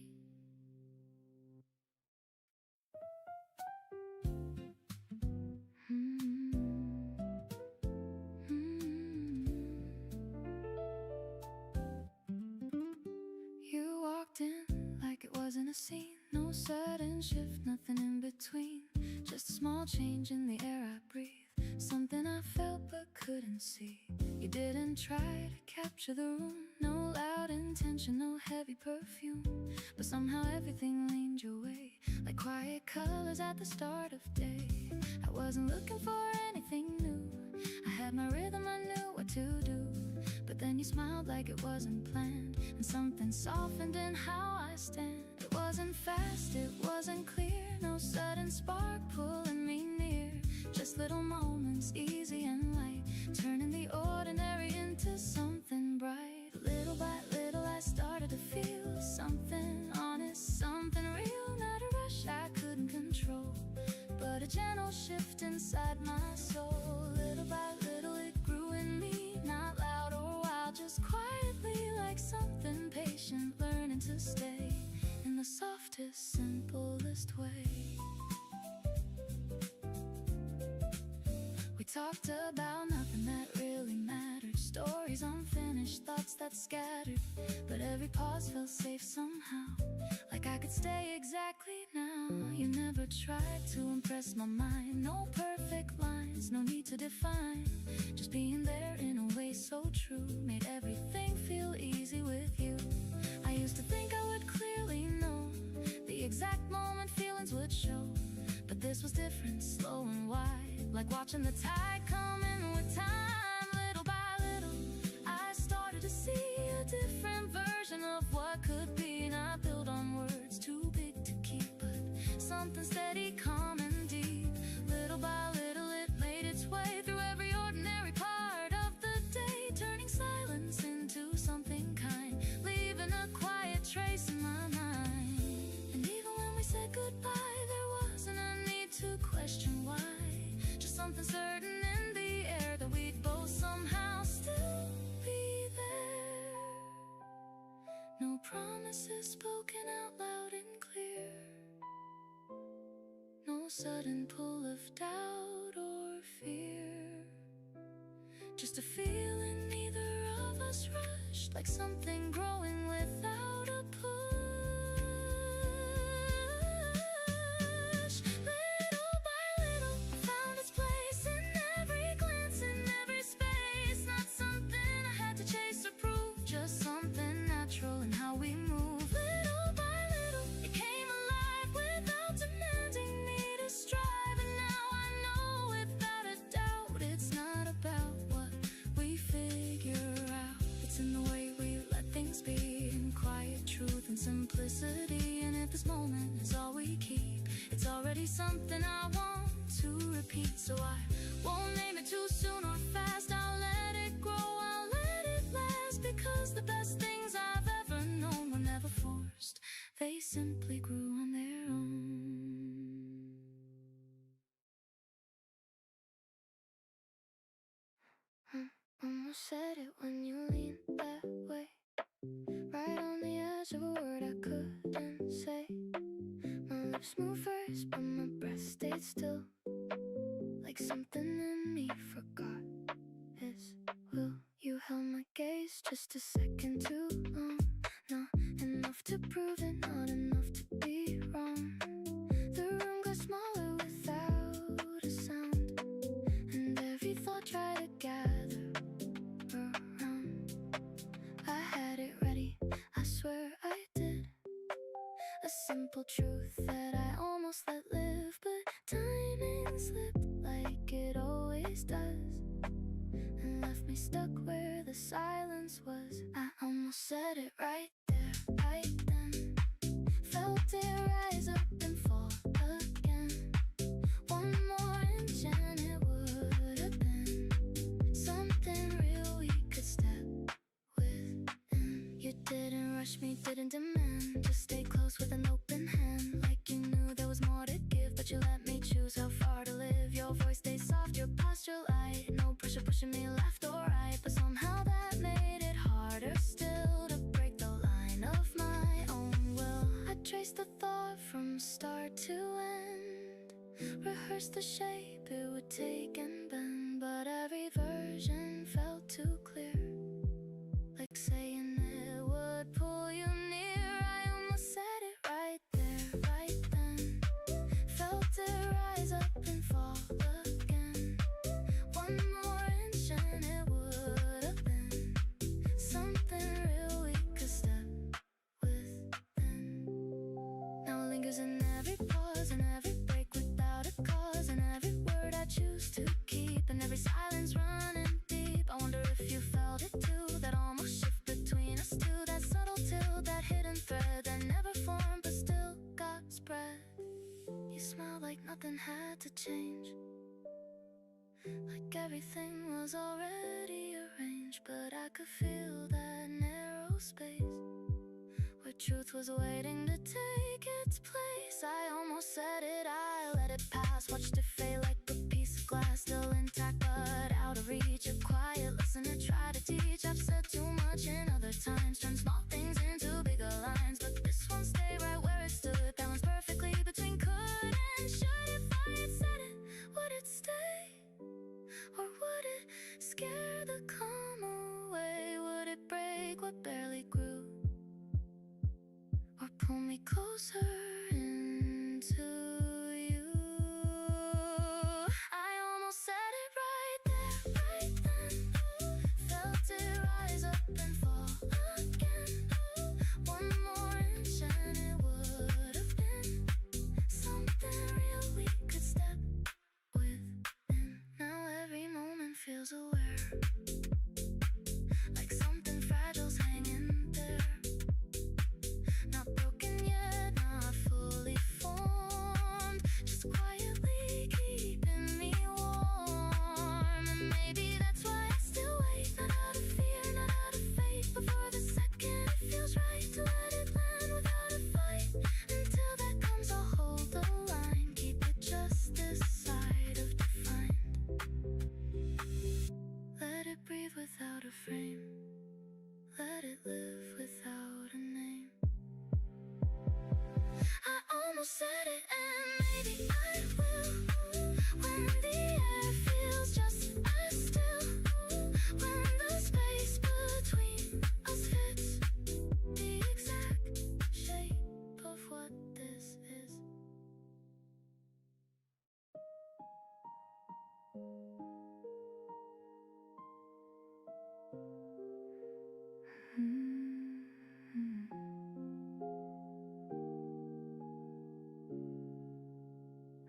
You walked in like it wasn't a scene, no sudden shift, nothing in between, just a small change in the air I breathe, something I felt but couldn't see. You didn't try to capture the room, no loud intention, no heavy perfume, but somehow everything leaned your way, like quiet colors at the start of day. I wasn't looking for anything new, I had my rhythm, I knew what to do, but then you smiled like it wasn't planned, and something softened in how I stand. It wasn't fast, it wasn't clear, no sudden spark pulling me near, just little moments, easy and light, turning the ordinary into something bright. Little by little I I started to feel something honest, something real, not a rush I couldn't control, but a gentle shift inside my soul. Little by little it grew in me, not loud or wild, just quietly, like something patient learning to stay in the softest, simplest way. We talked about nothing that really mattered, stories unfinished, thoughts that scattered, but every pause felt safe somehow, like I could stay exactly now. You never tried to impress my mind, no perfect lines, no need to define, just being there in a way so true, made everything feel easy with you. I used to think I would clearly know the exact moment feelings would show, but this was different, slow and wide, like watching the tide come in with time. Little by little I started to see a different version of what could be, not built on words too big to keep, but something steady, calm and deep. Little by little it made its way through every ordinary part of the day, turning silence into something kind, leaving a quiet trace in my mind. And even when we said goodbye, there wasn't a need to question why, just something certain in the air that we'd both somehow still be there. No promises spoken out loud and clear, no sudden pull of doubt or fear, just a feeling neither of us rushed, like something growing without a push. Little by little found its place in every glance, in every space, not something I had to chase or prove, just something natural in how we move. Little by little it came alive without demanding me to strive, and now I know without a doubt it's not about what we figure out, it's in the way we let things be, in quiet truth and simplicity. And if this moment is all we keep, it's already something I want to repeat. So I won't name it too soon or fast, I'll let it grow, I'll let it last, because the best things I've ever known were never forced, they simply grew on their own. Almost said it when you leaned that way, right on the edge of a word I couldn't say. My lips moved first, but my breath stayed still, like something in me forgot its will. You held my gaze just a second too long, not enough to prove it, not enough to be wrong. The room got smaller without a sound, and every thought tried to gather around. I had it ready, I swear I did, a simple truth that I almost let live, but timing slipped like it always does, and left me stuck where the silence was. I almost said it right there, right then, felt it rise up and fall again. One more inch and it would have been something real we could step within. You didn't rush me, didn't demand, just stay close with an open hand, like you knew there was more to give, but you let me choose how far to live. Your voice stayed soft, your posture light, no pressure pushing me left or right, but somehow that made it harder still to break the line of my own will. I traced the thought from start to end, rehearsed the shape it would take and bend, but every version felt too clear, like saying it would pull you near. I almost said it right there, right then, felt it rise up and fall again. One more inch and it would have been something real we could step within. Now it lingers in every pause and every break without a cause, and every word I choose to keep, and every silence running deep. I wonder if you felt it too, that almost shift between us two, that subtle tilt, that hidden thread that never formed but still got spread. You smiled like nothing had to change, like everything was already arranged, but I could feel that narrow space truth was waiting to take its place. I almost said it, I let it pass. Watched it fade like a piece of glass, still intact but out of reach. A quiet listener, try to teach. I've said too much in other times, turned small things into bigger lines, but this one stayed right where it stood, balanced perfectly between could and should. If I had said it, would it stay? Or would it scare the calm away? Would it break what barely grew? Or pull me closer into you? I almost said it right there, right then. Felt it rise up and fall again. One more inch and it would have been something real we could step within. Now every moment feels aware, like something fragile's hanging there. Not broken yet, not fully formed, just quietly keeping me warm. And maybe that's why I still wait, not out of fear, not out of faith. Before the second it feels right to let it land without a fight. Until that comes, I'll hold the line, keep it just this side of defined. Let it breathe without a frame, let it live without a name. I almost said it and maybe I will. When the air feels just as still, when the space between us fits the exact shape of what this is.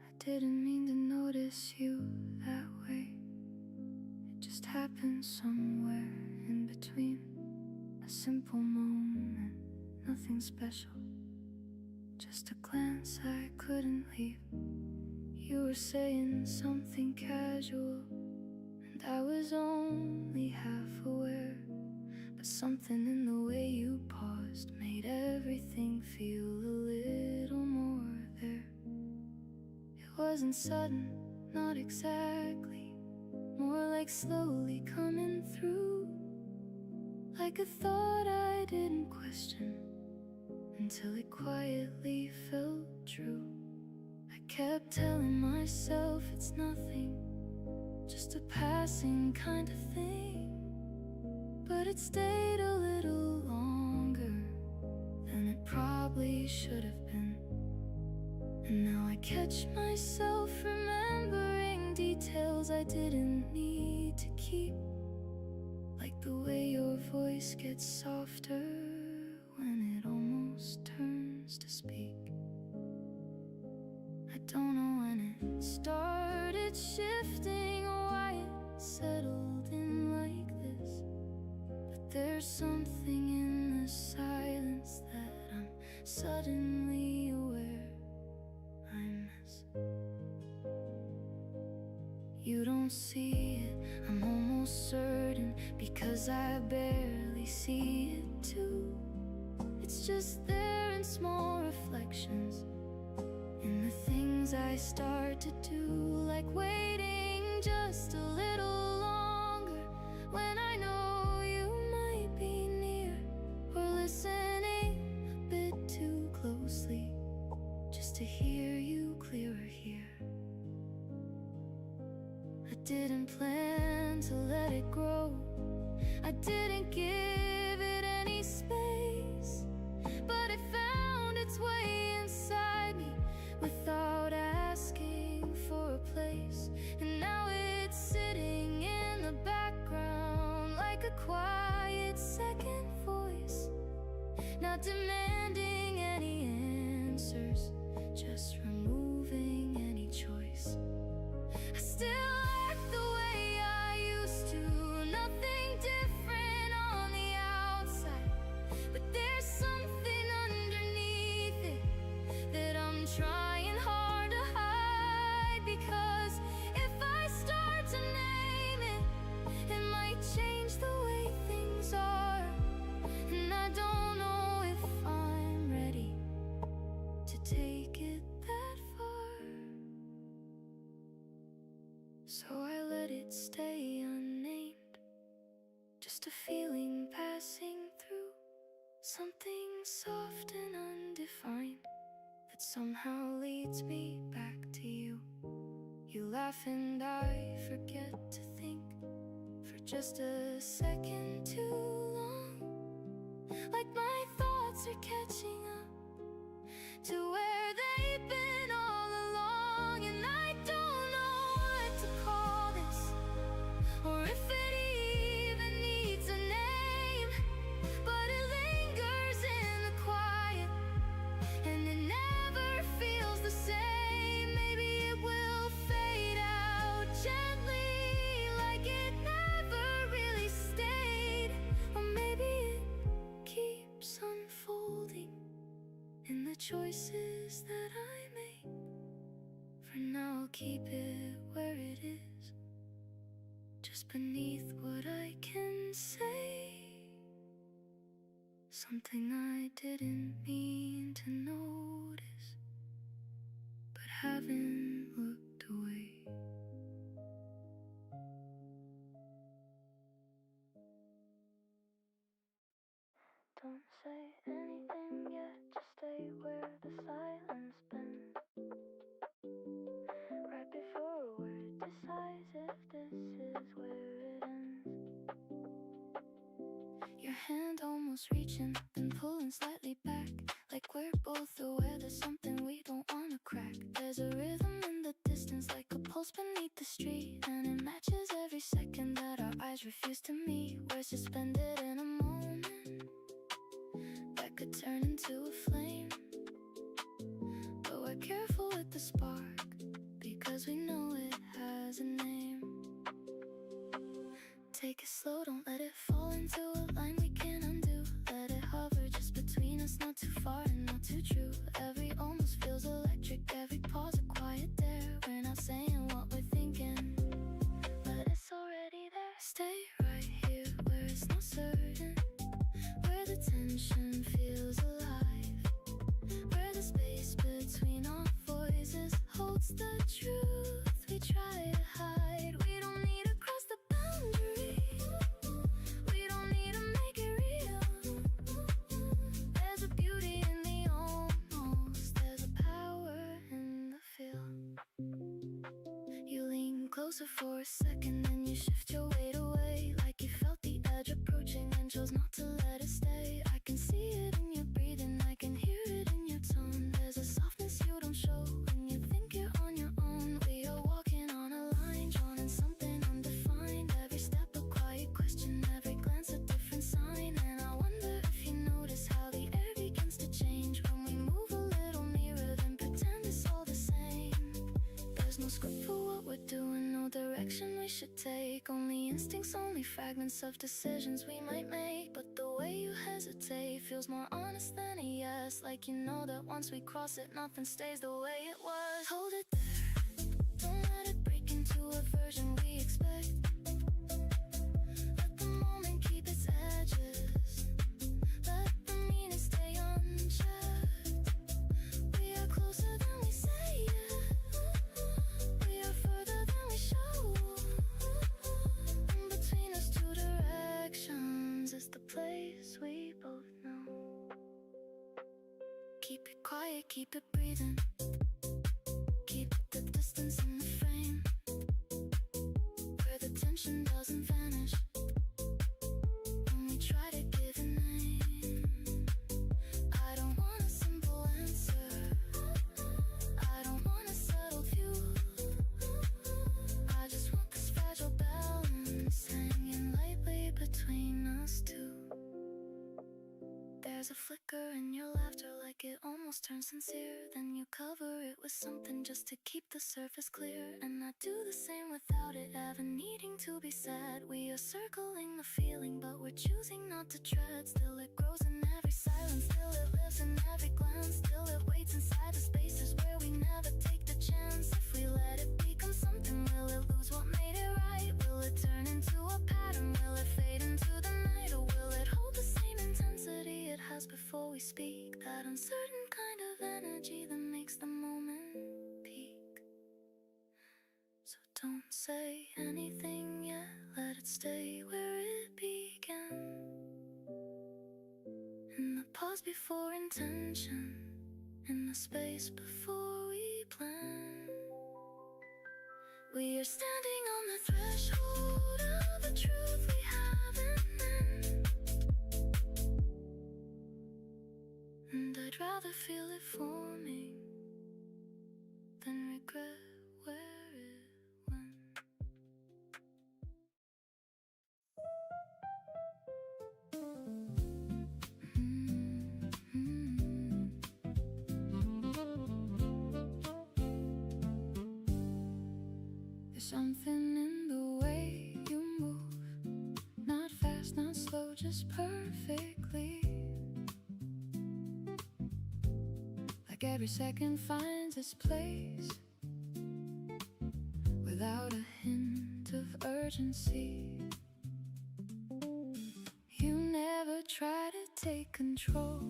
I didn't mean to notice you that way. It just happened somewhere in between. A simple moment, nothing special. Just a glance I couldn't leave. You were saying something casual, and I was only half aware. But something in the way you paused made everything feel a little more there. It wasn't sudden, not exactly, more like slowly coming through, like a thought I didn't question until it quietly felt true. I kept telling myself it's nothing, just a passing kind of thing, but it stayed a little longer than it probably should have been. And now I catch myself remembering details I didn't need to keep, like the way your voice gets softer when it almost turns to speak. I don't know when it started shifting or why it settled in like this, but there's something in the silence that I'm suddenly aware I miss. You don't see it, I'm almost certain, because I barely see it too. It's just there in small reflections, in the things I start to do, like waiting just a little longer when I know you might be near, or listening a bit too closely just to hear you clearer here. I didn't plan to let it grow, I didn't give it any space, but it found its way inside me without asking for a place. And now it's sitting in the background like a quiet second voice, not demanding any answers, just removing any choice. I still act the way I used to, nothing different on the outside, but there's something underneath it that I'm trying hard to hide. Because if I start to name it, it might change the way things are, and I don't know if I'm somehow leads me back to you. You laugh and I forget to think for just a second too long. Like my thoughts are catching up to where they've been all along. And I don't know what to call this, or if it even needs a name. But it lingers in the quiet, and it never feels the same. Maybe it will fade out gently, like it never really stayed. Or maybe it keeps unfolding in the choices that I make. For now I'll keep it where it is, just beneath what I can say. Something I didn't mean to notice, but haven't looked away. Don't say anything yet, just stay where the silence been. Right before a word decides if this is where it ends. Your hand almost reaching, then pulling slightly back, like we're both aware there's something we don't wanna crack. There's a rhythm in the distance, like a pulse beneath the street, and it matches every second that our eyes refuse to meet. We're suspended in a moment that could turn into a flame, but we're careful with the spark, because we know it has a name. Take it slow, don't let it fall into a line we can't undo. Let it hover just between us, not too far and not too true. Every almost feels electric, every pause a quiet dare. We're not saying what we're thinking, but it's already there. Stay right here where it's not certain, where the tension feels alive, where the space between our voices holds the truth we try to hide. We don't need to cross the boundary, we don't need to make it real. There's a beauty in the almost, there's a power in the feel. You lean closer for a second, then you shift your weight away, like you felt the edge approaching and chose not to let it stay. I can see it in your breathing, I can hear it in your tone. There's a softness you don't show when you think you're on your own. We are walking on a line, drawn in something undefined. Every step a quiet question, every glance a different sign. And I wonder if you notice how the air begins to change when we move a little nearer, then pretend it's all the same. There's no script for what we're doing, no direction we should take. Only instincts, only fragments of decisions we might make. But the way you hesitate feels more honest than a yes, like you know that once we cross it, nothing stays the way it was. Hold it there, don't let it break into a version we expect. Let the moment keep its edges, let the meaning stay unchecked. We are closer than we say it, we are further than we show. In between us two directions is the place we both know. Keep it quiet, keep it breathing, keep the distance in the frame, where the tension doesn't vanish when we try to give a name. I don't want a simple answer, I don't want a settled view, I just want this fragile balance hanging lightly between us two. There's a flicker in your laughter, like it almost turns sincere. Then you cover it with something just to keep the surface clear. And I do the same without it ever needing to be said. We are circling the feeling, but we're choosing not to tread. Still it grows in every silence, still it lives in every glance, still it waits inside the spaces where we never take the chance. If we let it become something, will it lose what made it right? Will it turn into a pattern? Will it fade into the night? Or will it hold the same intensity it has before we speak? That uncertain kind of energy that makes the moment peak. So don't say anything yet, let it stay where it began. In the pause before intention, in the space before we plan. We are standing on the threshold of a truth we haven't known. And I'd rather feel it forming than regret where it went. There's something in the way you move, not fast, not slow, just perfectly. Like every second finds its place, without a hint of urgency. You never try to take control,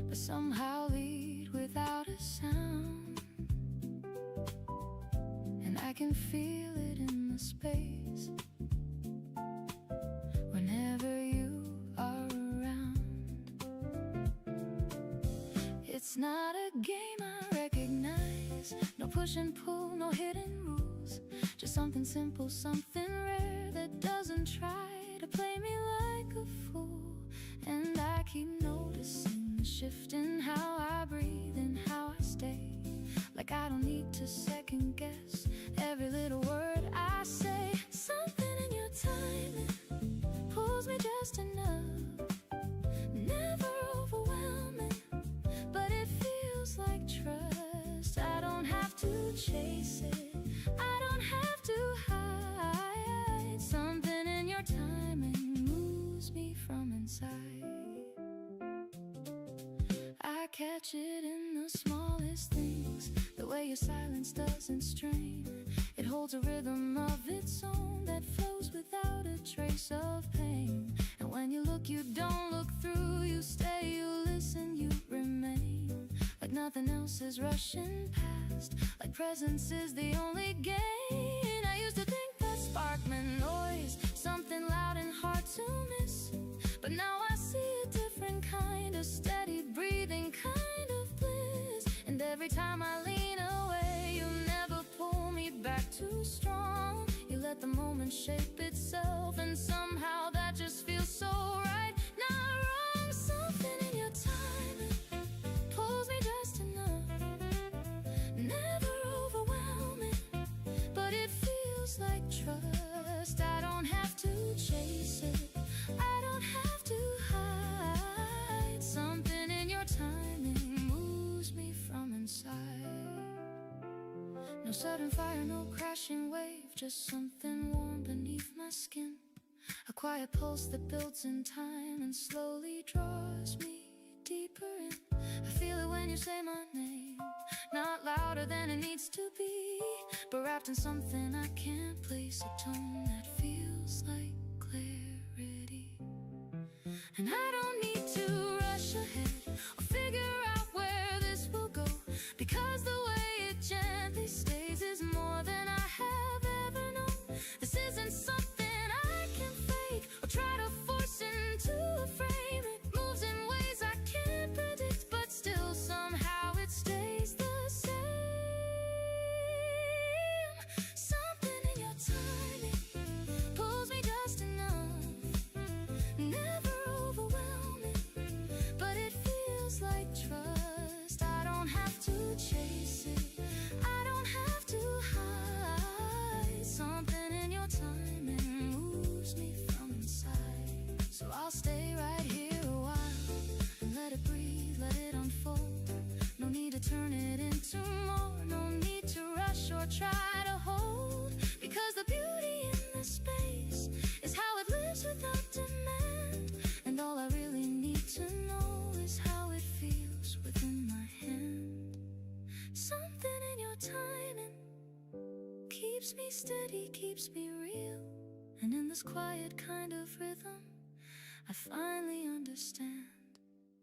but somehow lead without a sound. And I can feel it in the space whenever you are around. It's not a game I recognize, no push and pull, no hidden rules, just something simple, something rare that doesn't try to play me like a fool. And I keep noticing the shift in how I breathe and how I stay, like I don't need to second guess every little word I say. Something in your timing pulls me just enough, never overwhelming, but it feels like trust. I don't have to chase it, I don't have to hide. Something in your timing moves me from inside. I catch it in the smallest things, the way your silence doesn't strain. It holds a rhythm of its own that flows without a trace of pain. And when you look, you don't look through, you stay, you listen, you remain. Like nothing else is rushing past, like presence is the only gain. I used to think that spark meant noise, something loud and hard to miss, but now I see a different kind of steady breathing, kind of bliss. And every time I lean away, you never pull me back too strong. You let the moment shape itself, and somehow that just feels so right, not wrong. Something in your timing pulls me just enough, never overwhelming, but it feels like trust. I don't have to chase it, I don't have to hide. Something in your timing moves me from inside. No sudden fire, no crashing wave, just something warm beneath my skin. A quiet pulse that builds in time and slowly draws me deeper in. I feel it when you say my name, not louder than it needs to be, but wrapped in something I can't place, a tone that feels like clarity. And I don't need to rush ahead or figure out where this will go, because the way it gently stays is more than I have ever known. This isn't something I can fake or try to force into a frame. It moves in ways I can't predict, but still somehow it stays the same. Something in your timing pulls me just enough, never overwhelming, but it feels like trust. I don't have to chase it, I don't have to hide. Something in your timing moves me from inside. So I'll stay right here a while and let it breathe, let it unfold. No need to turn it into more, no need to rush or try to hold, because the beauty in this space is how it lives without demand. And all I really need to know is how it feels within my hand. Something in your timing keeps me steady, keeps me real. And in this quiet kind of rhythm, I finally understand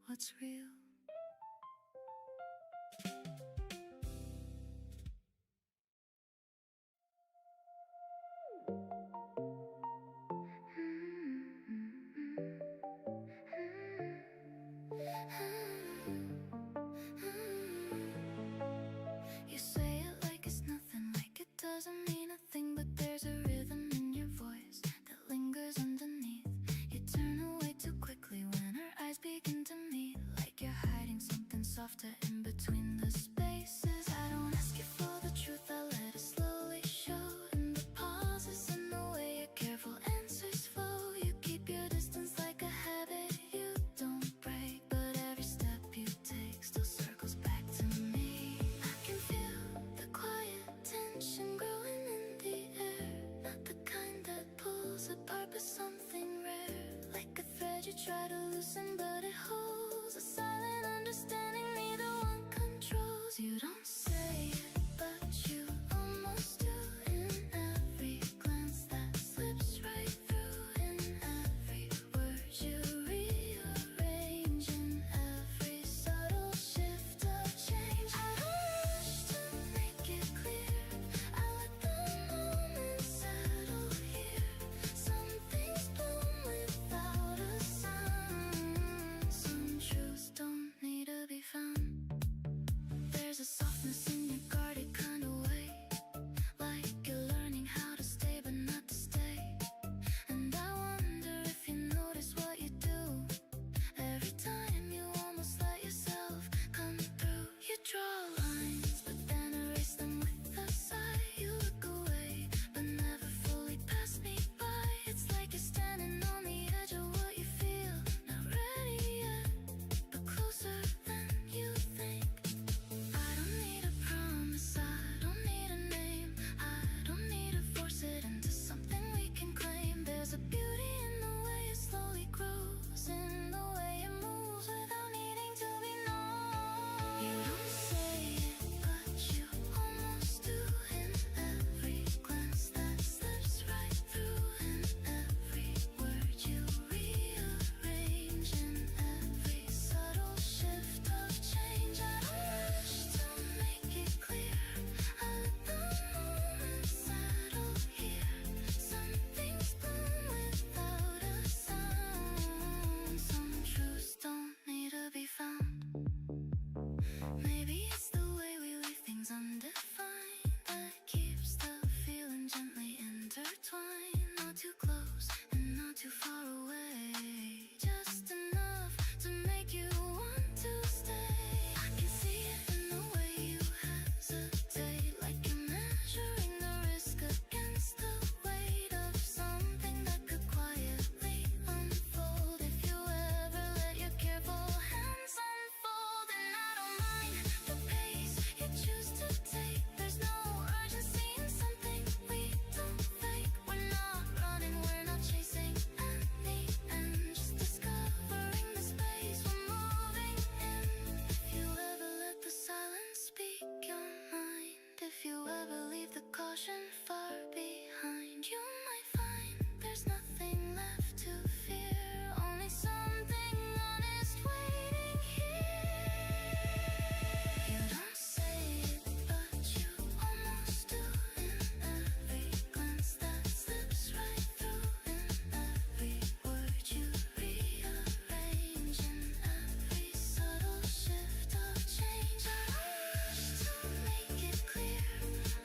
what's real. softer in between the spaces. I don't ask you for the truth, I let it slowly show in the pauses, in the way your careful answers flow. You keep your distance like a habit you don't break, but every step you take still circles back to me. I can feel the quiet tension growing in the air, not the kind that pulls apart but something rare, like a thread you try to loosen but it holds a silent understanding neither one controls. You don't say it, but you almost do in every glance that slips right through, in every word you rearrange, in every subtle shift of change. I don't rush to make it clear, I let the moment settle here. Some things bloom without a sound, some truths don't need to be found. There's a softness in your guarded kind of way, like you're learning how to stay but not to stay. And I wonder if you notice what you do every time you almost let yourself come through. You draw lines but then erase them with a sigh. You look away but never fully pass me by. It's like you're standing on the edge of what you feel, not ready yet, but closer than you think. I don't need a promise, I don't need a name, I don't need to force it into something we can claim. There's a beauty in the way it slowly grows, in the way it moves without needing to be known. You don't say it, but you almost do, in every glance that slips right through, in every word you rearrange, in every subtle shift of change. I don't rush to make it clear, I let the moment settle here. Some things bloom without a sound, some truths don't need to be found. Maybe it's the way we leave things undefined that keeps the feeling gently intertwined. Not too close and not too far away, just enough to make you want to stay. I can see it in the way you hesitate, like you're measuring the risk against the weight of something that could quietly unfold. If you ever let your careful hands unfold, and I don't mind the pace you choose to take. There's no urgency in something we don't fake. We're not running, we're not chasing any end, just discovering the space we're moving in. If you ever let the silence speak your mind, if you ever leave the caution far behind, you might find there's nothing left to fear, only something honest waiting here. You don't say it, but you almost do, in every glance that slips right through, in every word you rearrange, in every subtle shift of change. I don't rush to make it clear,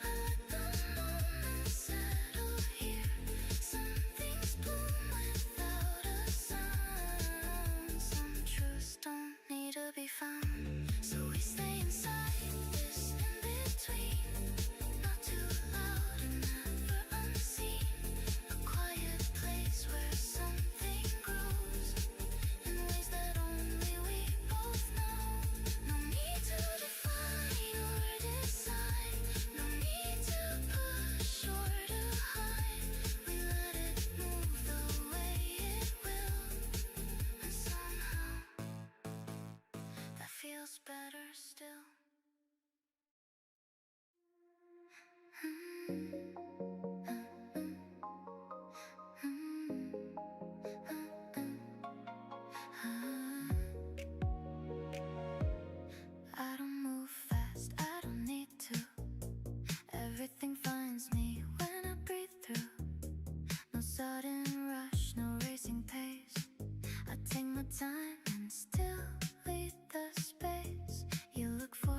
I let the moment settle here. Some things bloom without a sound, some truths don't need to be found. So we stay inside this in between, not too loud and never unseen. A quiet place where something grows in ways that only we both know. No need to define or decide, no need to push or to hide. We let it move the way it will, and somehow that feels better still. I don't move fast, I don't need to. Everything finds me when I breathe through. No sudden rush, no racing pace. I take my time and still lead the space. You look for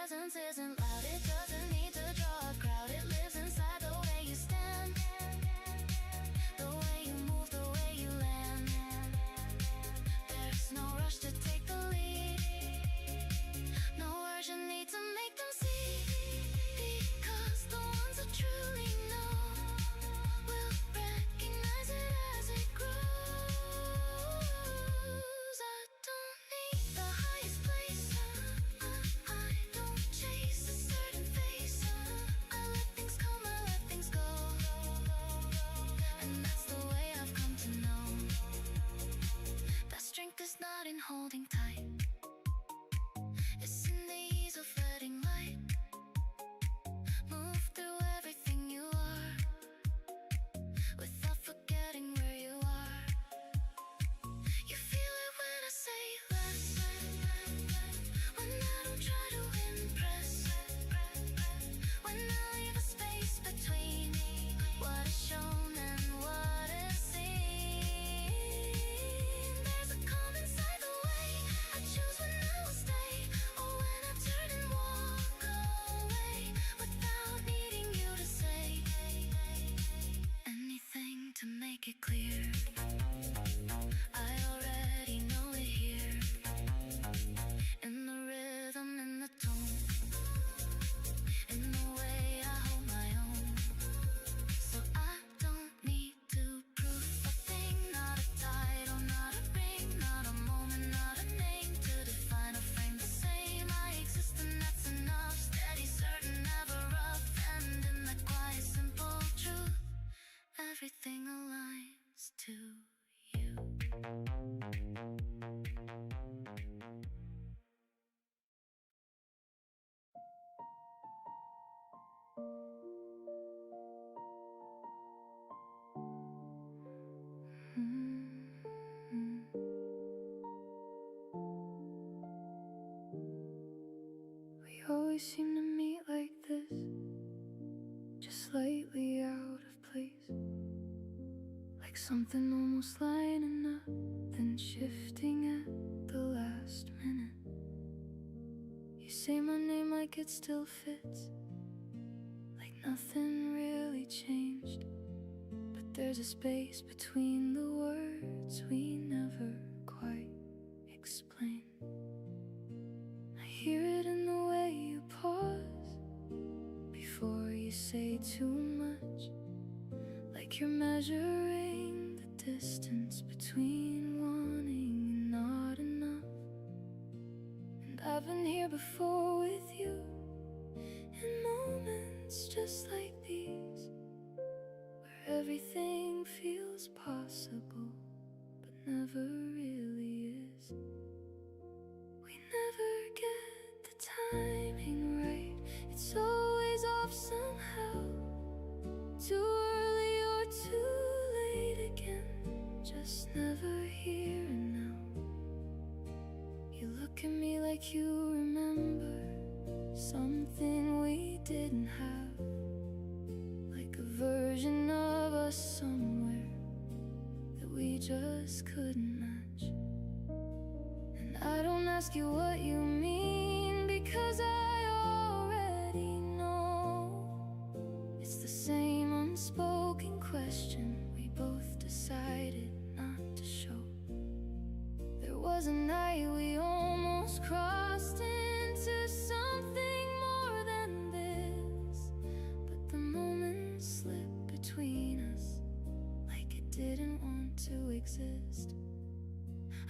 presence isn't loud, it doesn't need to draw a crowd. It lives inside the way you stand, the way you move, the way you land. There's no rush to take the lead, no urgent need to make them see, because the ones who truly know will recognize it as it grows. I don't need the highest place, I don't chase a certain face. I let things come, I let things go, and that's the way I've come to know that strength is not in holding tight, it's in the ease of letting light move through everything you are, without forgetting where you are. You feel it when I say less, when I don't try to impress, when I leave a space between what is shown and what is seen. There's a calm inside the way I choose when I will stay, or when I turn and walk away, without needing you to say anything to make it clear. I already know it here, in the rhythm, in the tone, in the way I hold my own. So I don't need to prove a thing, not a title, not a ring, not a moment, not a name to define or frame the same. I exist and that's enough, steady, certain, never rough, and in that quiet, simple truth, everything aligns to you. We always seem to meet like this, just slightly out of place, like something almost lining up, then shifting at the last minute. You say my name like it still fits, like nothing really changed, but there's a space between the words we never quite explain. I hear it in the way you pause before you say too much, like you're measuring the distance between wanting and not enough. And I've been here before with you, in moments just like these, where everything feels possible but never really is. We never get the timing right, it's always off somehow, too early or too late again, just never here and now. You look at me like you remember something we didn't have, like a version of us somewhere that we just couldn't match. And I don't ask you what you mean, because I already know. It's the same unspoken question we both decided not to show. There was a night we almost crossed into something more than this, but the moment slipped between us like it didn't want to exist.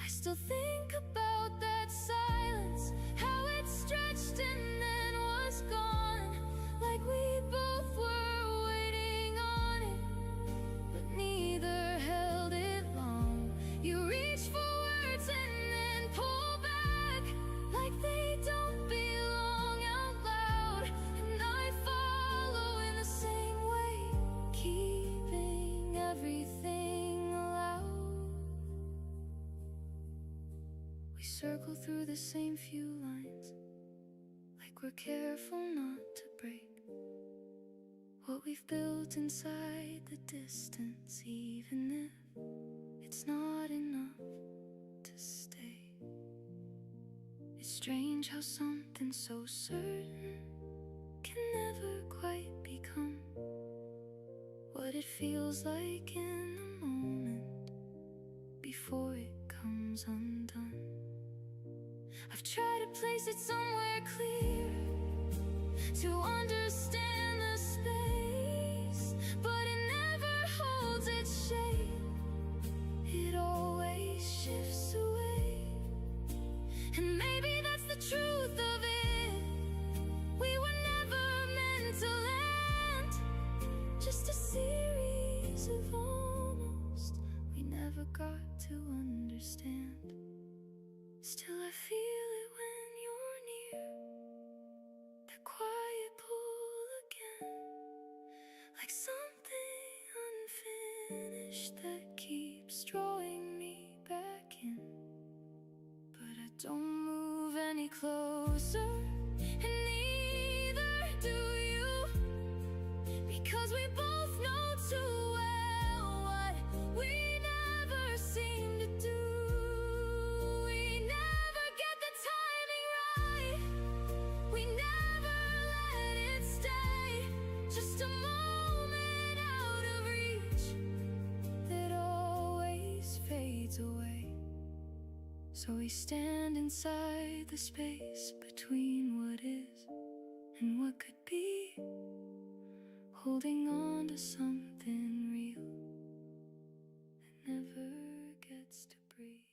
I still think about that silence, how it stretched and then was gone, like we both were waiting on it, but neither held it long. You reach for words and then pull back, like they don't belong out loud, and I follow in the same way, keeping everything allowed. We circle through the same few lines, like we're careful not to break what we've built inside the distance, even if it's not enough to stay. It's strange how something so certain can never quite become what it feels like in the moment before it comes undone. I've tried to place it somewhere clear to understand the space, but it never holds its shape. It always shifts away, and maybe that's the truth of it. We were never meant to land, just a series of almost we never got to understand. Still I feel it when you're near, that quiet pull again, like something unfinished that keeps drawing me back in. But I don't move any closer, and neither do you, because we both know too well what we never seem to do. We never get the timing right, we never let it stay, just a moment out of reach that always fades away. So we stand inside the space between what is and what could be, holding on to something real that never gets to breathe.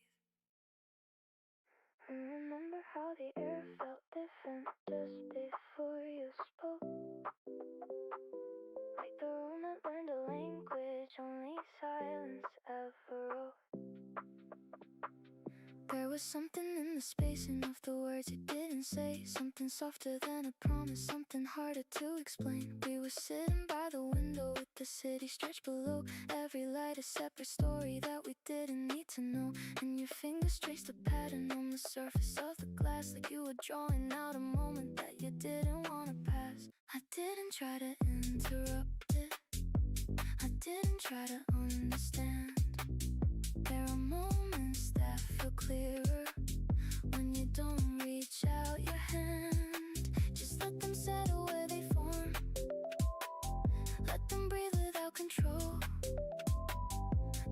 I remember how the air felt different just before you spoke, like the room that learned a language only silence ever wrote. There was something in the spacing of the words you didn't say, something softer than a promise, something harder to explain. We were sitting by the window with the city stretched below, every light a separate story that we didn't need to know. And your fingers traced a pattern on the surface of the glass, like you were drawing out a moment that you didn't want to pass. I didn't try to interrupt it, I didn't try to understand. There are moments that feel clearer when you don't reach out your hand. Just let them settle where they form, let them breathe without control.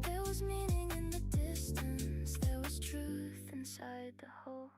There was meaning in the distance, there was truth inside the hole.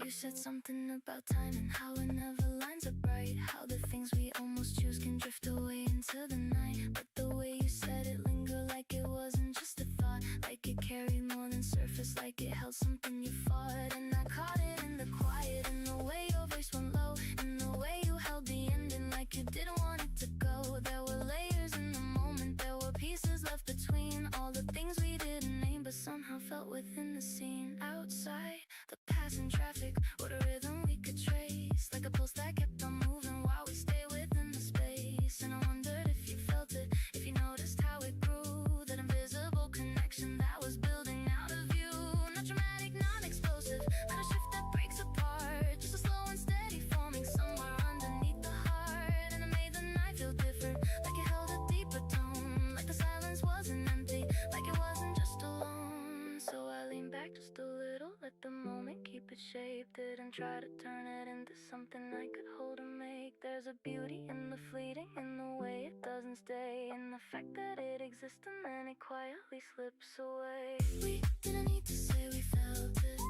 You said something about time and how it never lines up right, how the things we almost choose can drift away into the night. But the way you said it lingered like it wasn't just a thought, like it carried more than surface, like it held something you fought. And I caught it in the quiet, in the way your voice went low, in the way you held the ending like you didn't want it to go. There were layers in the moment, there were pieces left between all the things we didn't name but somehow felt within the scene. Outside, the passing traffic, what a rhythm we could trace, like a pulse that kept on moving while we stay within the space. And I wondered if you felt it, if you noticed how it grew, that invisible connection that was building out of you. Not dramatic, not explosive, not a shift that breaks apart, just a slow and steady forming somewhere underneath the heart. And it made the night feel different, like it held a deeper tone, like the silence wasn't empty, like it wasn't just alone. So I leaned back just a little, let the moment keep its shape, didn't try to turn it into something I could hold or make. There's a beauty in the fleeting, in the way it doesn't stay, in the fact that it exists and then it quietly slips away. We didn't need to say we felt it,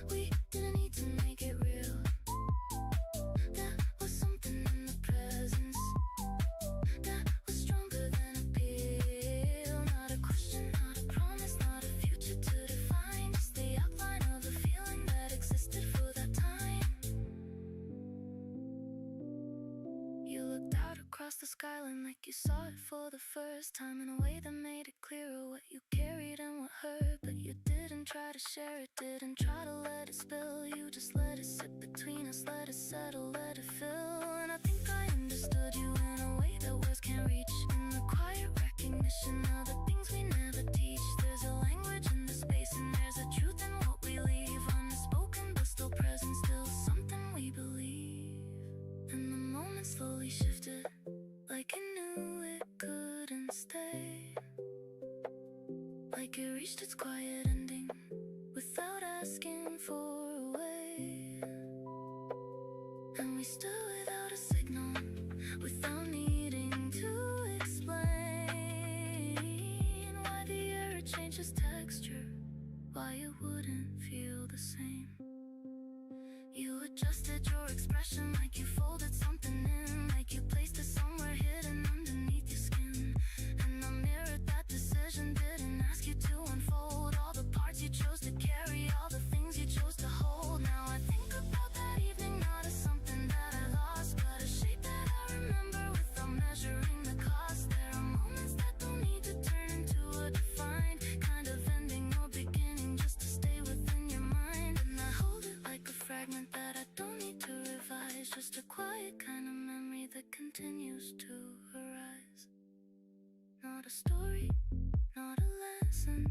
we didn't need to make it real. There was something in the presence that was stronger than appeal. Not a question, not a promise, not a future to define, just the outline of a feeling that existed for that time. You looked out across the skyline like you saw it for the first time, in a way that made it clearer what you carried and what hurt. But you didn't try to share it, didn't try to let it spill, you just let it sit between us, let it settle, let it fill. And I think I understood you in a way that words can't reach, in the quiet recognition of the things we never teach. There's a language in the space and there's a truth in what we leave, unspoken but still present, still something we believe. And the moment slowly shifted, like it knew it couldn't stay, like it reached its quiet ending without we stood without a signal, without needing to explain why the air changes texture, why it wouldn't feel the same. You adjusted your expression like you folded something in, like you placed it somewhere hidden underneath your skin. And I mirrored that decision, didn't ask you to unfold all the parts you chose to carry, all the things you chose to hold. Now I think about that evening not as something that I lost, but a shape that I remember without measuring the cost. There are moments that don't need to turn into a defined kind of ending or beginning, just to stay within your mind. And I hold it like a fragment that I don't need to revise, just a quiet kind of memory that continues to arise. Not a story, not a lesson,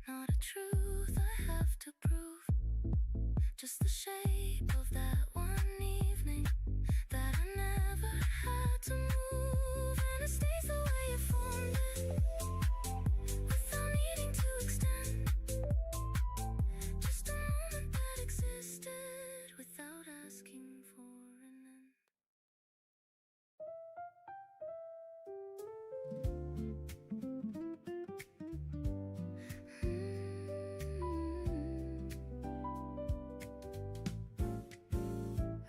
not a truth I have to prove, just the shape of that one evening that I never had to move. And it stays the way you formed it, without needing to extend, just a moment that existed without asking for an end.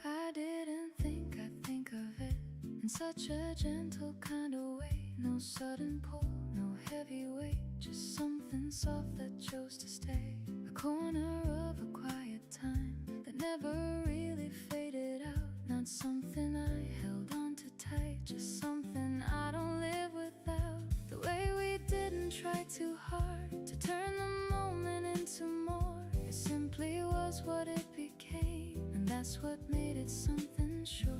I didn't think I'd think of it in such a gentle kind of way. No sudden pull, no heavy weight, just something soft that chose to stay. A corner of a quiet time that never really faded out. Not something I held on to tight, just something I don't live without. The way we didn't try too hard to turn the moment into more, it simply was what it became, and that's what made it something sure.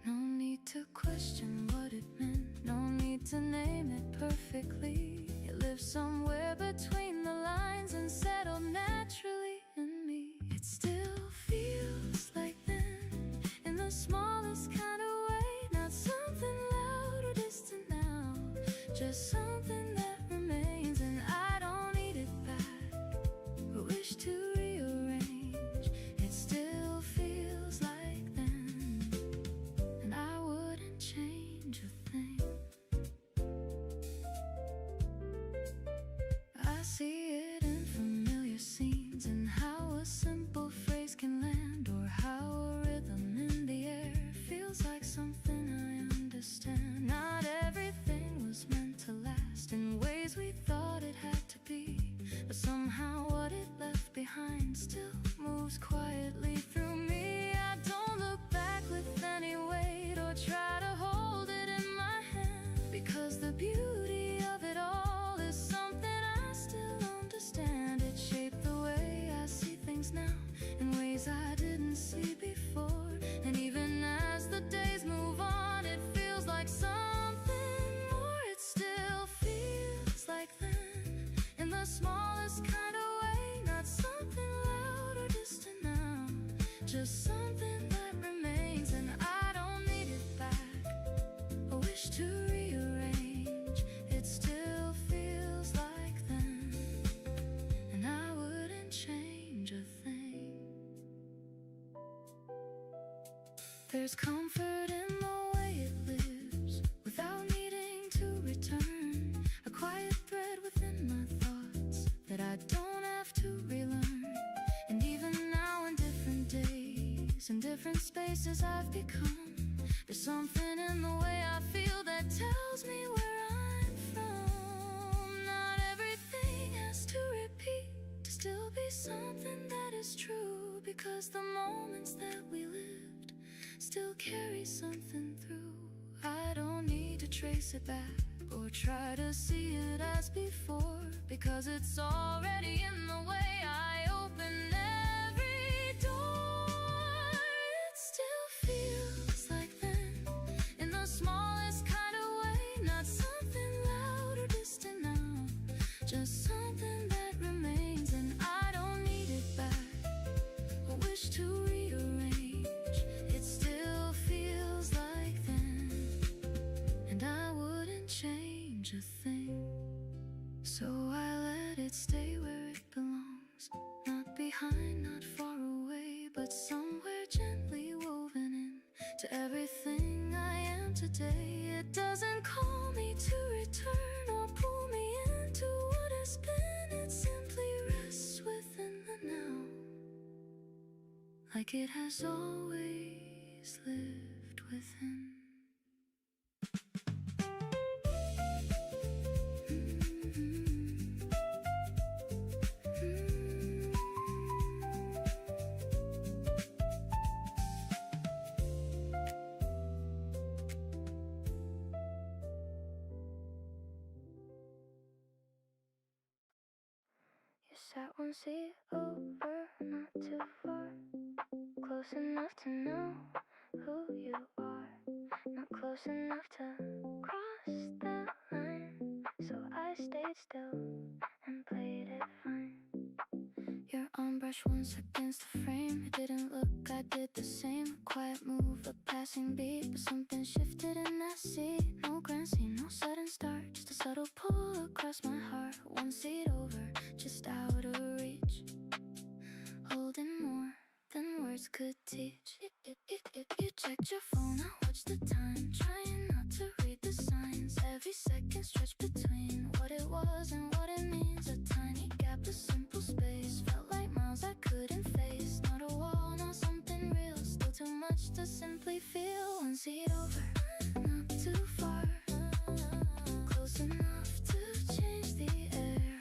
No need to question what it meant, no need to name it perfectly. It lives somewhere between the lines and settled naturally in me. It still feels like then, in the smallest kind of way. Not something loud or distant now, just something that remains, and I don't need it back or wish to rearrange. It still feels like then, and I wouldn't change a thing. I see it in familiar scenes, and how a simple phrase can land, or how a rhythm in the air feels like something I understand. Not everything was meant to last in ways we thought it had to be, but somehow what it left behind still moves quietly through me. I don't look back with any weight or try to hold it in my hand, because the beauty of it all is something I still understand. It shaped the way I see things now in ways I didn't see before. And even as the days move on, it feels like something more. It still feels like then, in the smallest kind of way. Not something loud or distant now, just something that remains, and I don't need it back or wish to rearrange. It still feels like then, and I wouldn't change a thing. There's comfort in the way it lives, without needing to return. A quiet thread within my thoughts that I don't have to relearn. And even now in different days, in different spaces I've become, there's something in the way I feel that tells me where I'm from. Not everything has to repeat to still be something that is true, because the moments that we lived still carry something through. I don't need to trace it back or try to see it as before, because it's already in the way I open every door. It still feels like then, in the smallest kind of way. Not something loud or distant now, just something that remains, and I don't need it back or wish to rearrange. It still feels like then, and I wouldn't change a thing. So I let it stay where it belongs, not behind, not far away, but somewhere gently woven today. It doesn't call me to return or pull me into what has been. It simply rests within the now, like it has always lived within. Sat one seat over, not too far, close enough to know who you are, not close enough to cross the line, so I stayed still and played it fine. Your arm brushed once against the frame. It didn't look, I did the same. A quiet move, a passing beat, but something shifted in that seat. No grand scene, no sudden start, just a subtle pull across my heart. One seat over, just out of reach, holding more than words could teach. You checked your phone, I watched the time, trying not to read the signs. Every second stretched between what it was and what it means. A tiny gap, a simple space, felt like miles I couldn't face. Not a wall, not something real, still too much to simply feel. One seat over, not too far, close enough to change the air,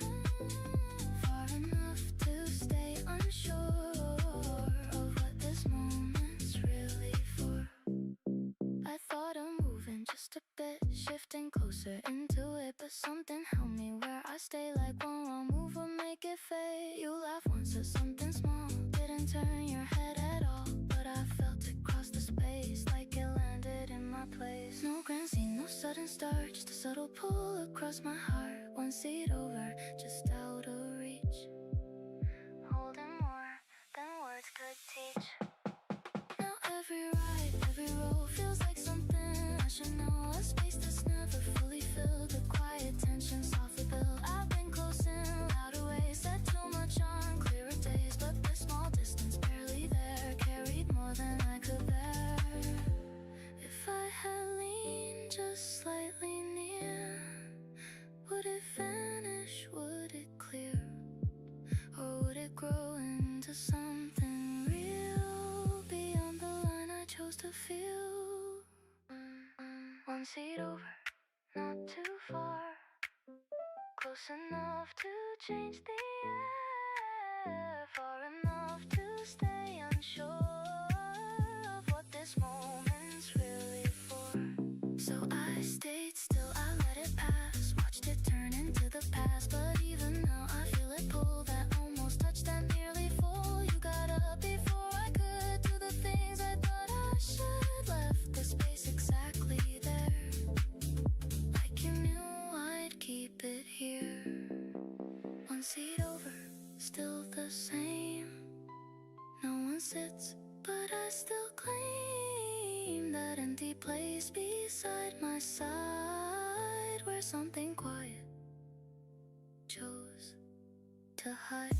far enough to stay unsure of what this moment's really for. I thought of moving just a bit, shifting closer into it, but something held me where I stay. Like one wrong move will make it fade. You laughed once at something small, didn't turn your head at all, but I felt it cross the space, like it landed in my place. No grand scene, no sudden start, just a subtle pull across my heart. One seat over, just out of reach, holding more than words could teach. Now every ride, every row feels like something I should know. A space that's never fully filled, the quiet tension softly built. I've been close in louder ways, said too much on clearer days, but this small distance barely there carried more than I could bear. If I had leaned just slightly near, would it vanish, would it clear, or would it grow into something real beyond the line I chose to feel? One seat over, not too far, close enough to change the air, far enough to stay unsure of what this moment's really for. So I stayed still, I let it pass, watched it turn into the past. But even now I feel it pull, that almost touched, that nearly full. You got up before I could do the things I thought I should. Left the space exactly there, like you knew I'd keep it here. One seat over, still the same. No one sits, but I still claim that empty place beside my side, where something quiet chose to hide.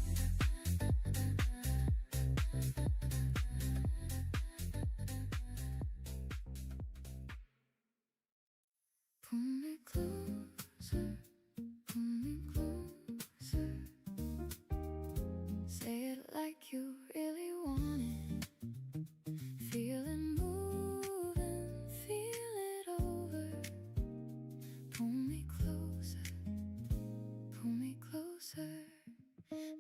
Pull me closer, pull me closer. Say it like you really want it. Feel it moving, feel it over. Pull me closer, pull me closer.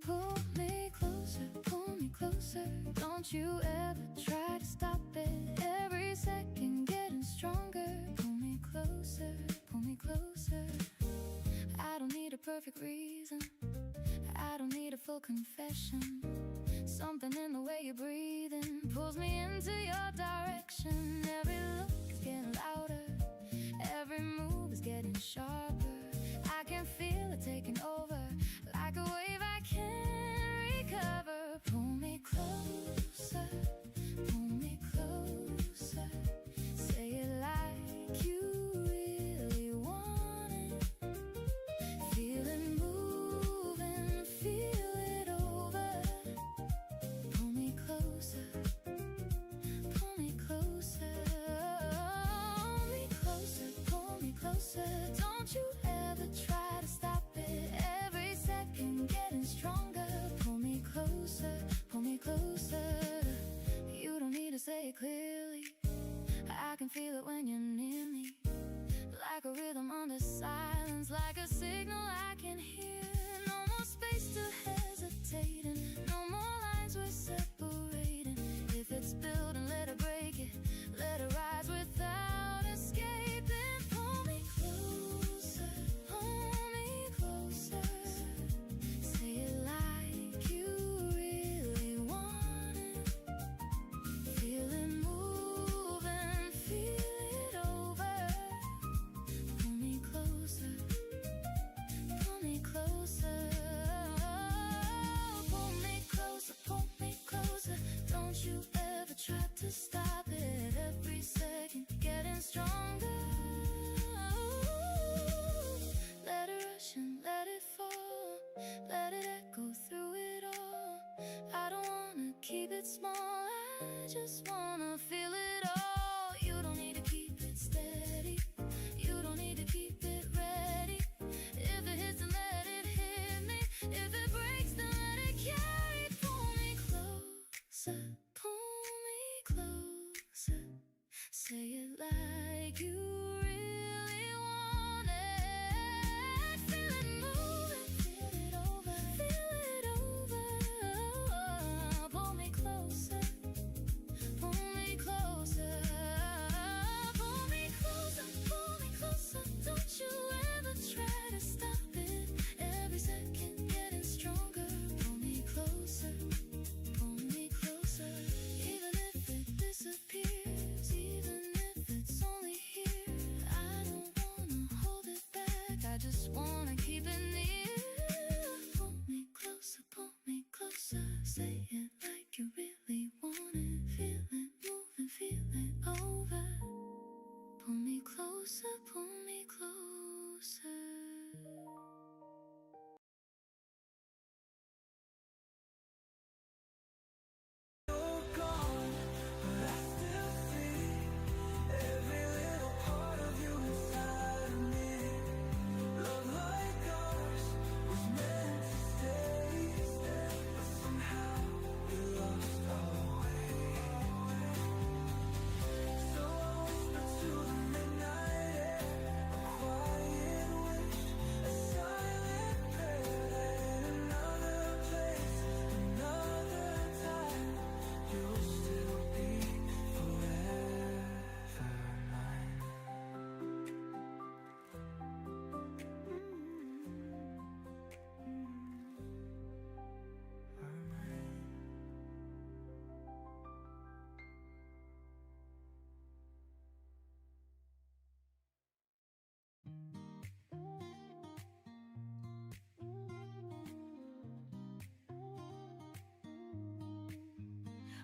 Pull me closer, pull me closer. Don't you ever try to stop it. Every second getting stronger. Pull me closer, pull me closer. I don't need a perfect reason, I don't need a full confession. Something in the way you're breathing pulls me into your direction. Every look is getting louder, every move is getting sharper. I can feel it taking over, like a wave I can't recover. Pull me closer, pull me closer. Say it like you really want it. Feel it moving, feel it over. Pull me closer, pull me closer, pull me closer. Don't you ever try to stop it. Every second getting stronger. Pull me closer, pull me closer. You don't need to say it clearly. I can feel it when you're near me. Like a rhythm under silence, like a signal I can hear. No more space to hesitate, and no more lines we're separating. If it's building, let it break it. Let it rise without escaping. Pull me closer, pull me closer. Say it like you really want it. Feel it move and feel it over. Pull me closer, pull me closer. Pull me closer, pull me closer. Don't you ever try to stop it. Every second getting stronger. Let it rush and let it fall. Let it echo through it all. I don't wanna keep it small. I just wanna feel it all. You don't need to keep it steady. You don't need to keep it ready. If it hits, then let it hit me. If it breaks, then let it carry. Pull me closer, pull me closer. Say it like you really want it. Feel it moving, feel it over, feel it over. Pull me closer, pull me closer. Pull me closer, pull me closer. Don't you ever try to stop it. Every second getting stronger. Pull me closer, pull me closer. Even if it disappears, even if it's only here, I don't wanna hold it back. I just wanna keep it near. Pull me closer, pull me closer. Say it like you really want it. Feel it move and feel it over. Pull me closer, pull me closer.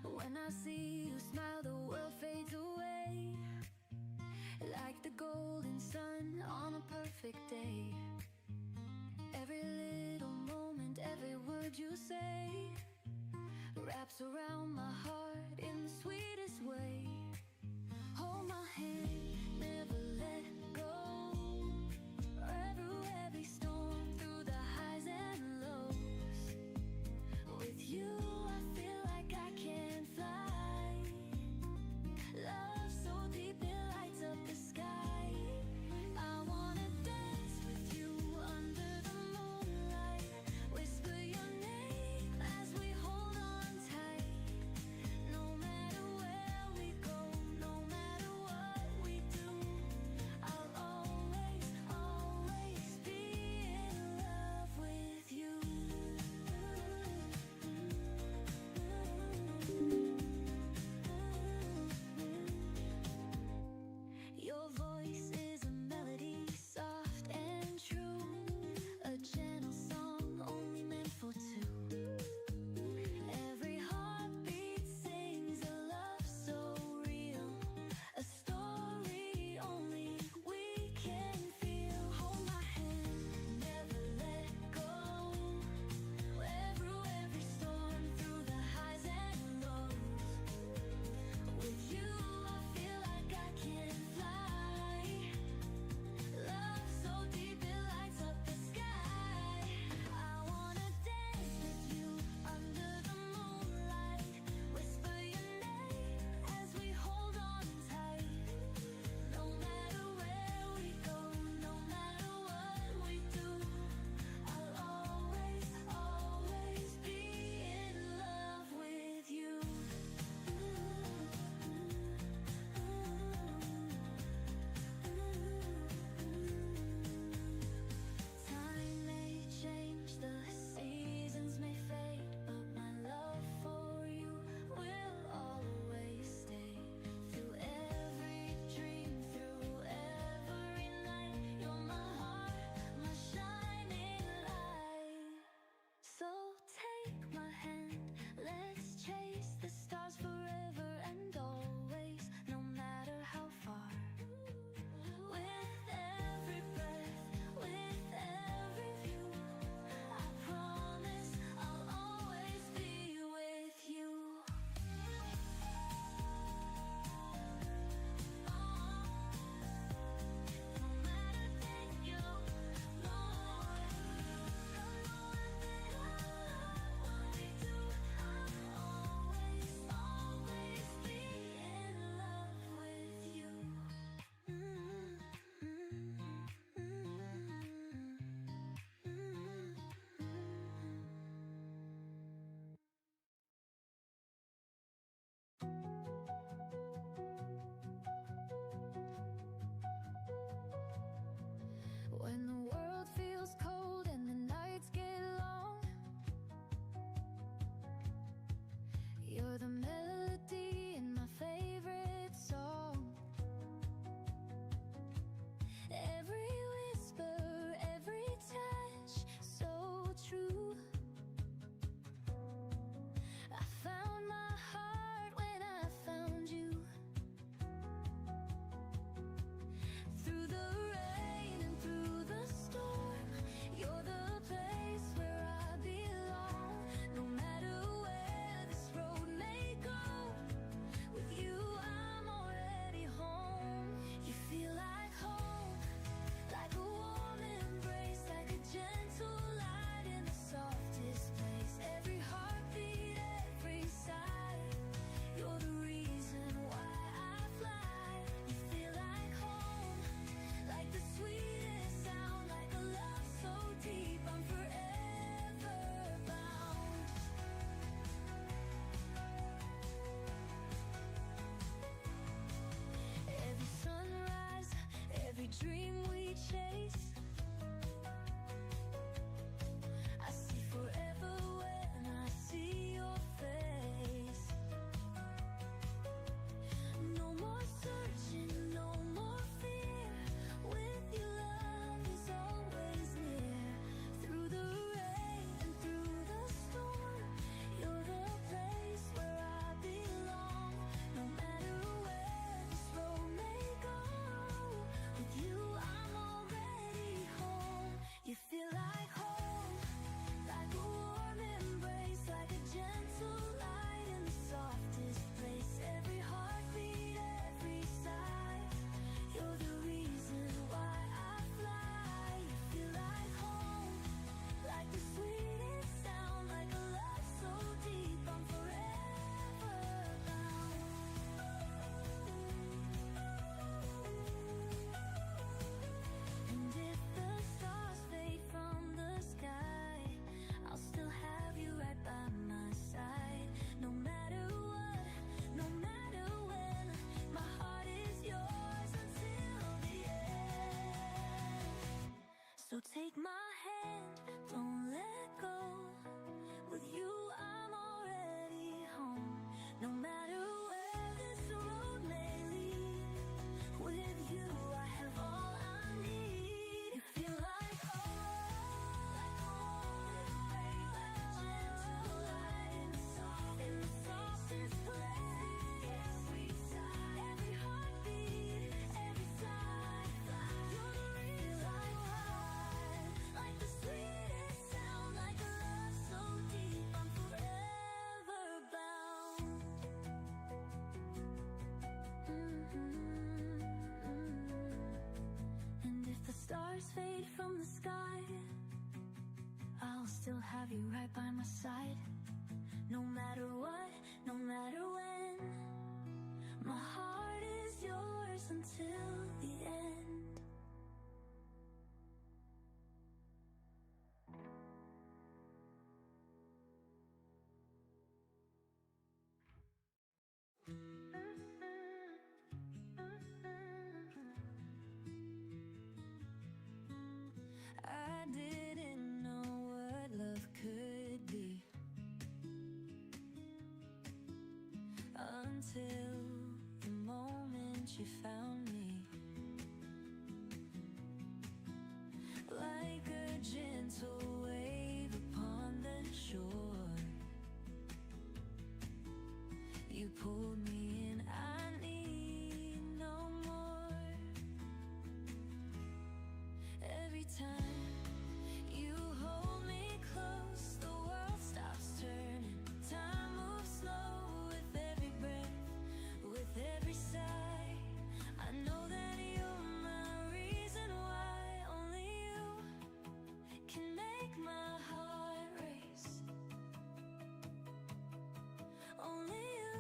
When I see you smile, the world fades away. Like the golden sun on a perfect day. Every little moment, every word you say wraps around my heart in the sweetest way. Hold my hand, never let go. Through every storm, through the highs and lows. With you I feel like I can fly. Love so deep it lights up the sky. I wanna dance with you under the moonlight. Whisper your name as we hold on tight. No matter where we go, no matter what we do, I feels cold and the nights get long. You're the melody in my favorite song. Every whisper, every touch, so true. I found my heart when I found you. Through the rain and through the storm, you're the place where I belong. No matter where this road may go, with you I'm already home. You feel like home, like a warm embrace, like a gentle light in the softest place. Every heartbeat, every sigh, you're the reason why I fly. You feel like home, like the sweetest sound, like a love so deep I'm forever bound. Every sunrise, every dream we chase, I see forever when I see your face. No more searching, no more fear. With you, love is always near. Through the rain and through the storm, you're the place where I belong. No matter where this road may go, with you I'm already home. You feel like home, like a warm embrace, like a gentle light in the softest place. Every heartbeat, every sigh, you're the reason why I fly. You feel like home, like the sweetest sound, like a love so deep I'm forever bound. And if the stars fade from the sky, I'll still have you right by my side. No matter what, no matter when, my heart is yours until the end. So take my hand, don't let go. With you I'm already home. No matter where this road may lead, with you I have all I need. You feel like home, like a gentle light in the softest place. Every heartbeat, every sigh, you're the reason why. Like the sweetest sound, like a love so deep I'm forever bound. And if the stars fade from the sky, I'll still have you right by my side. No matter what, no matter when, my heart is yours until the end. I didn't know what love could be until the moment you found me. Like a gentle wave upon the shore, you pulled me in, I need no more. Every time you hold me close, the world stops turning. Time moves slow with every breath, with every sigh. I know that you're my reason why. Only you can make my heart race. Only you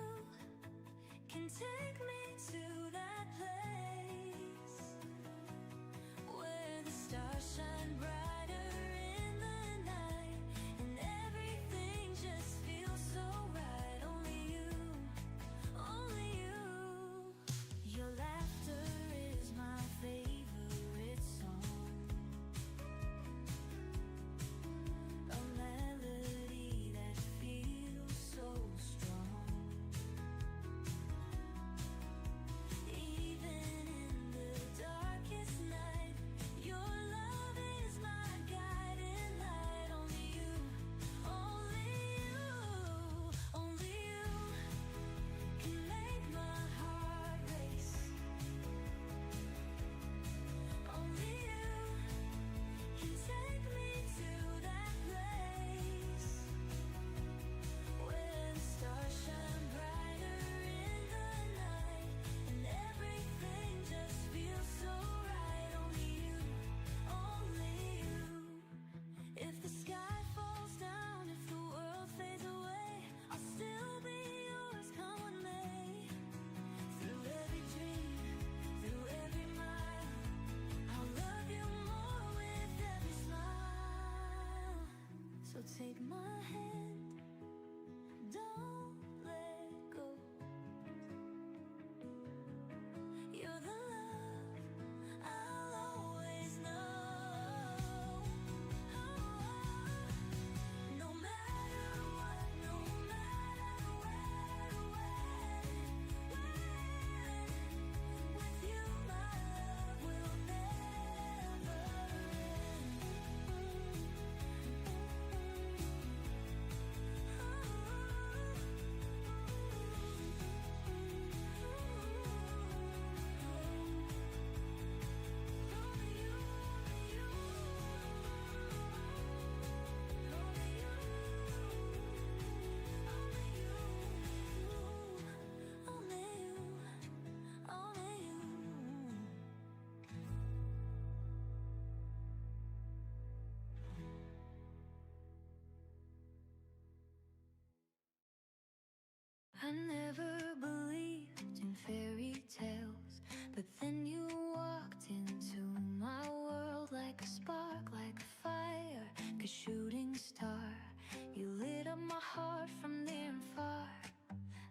take my hand, don't let go. You're the love I'll always know. No matter what, no matter where, with you my love will never end. I never believed in fairy tales, but then you walked into my world like a spark, like a fire, like a shooting star. You lit up my heart from near and far.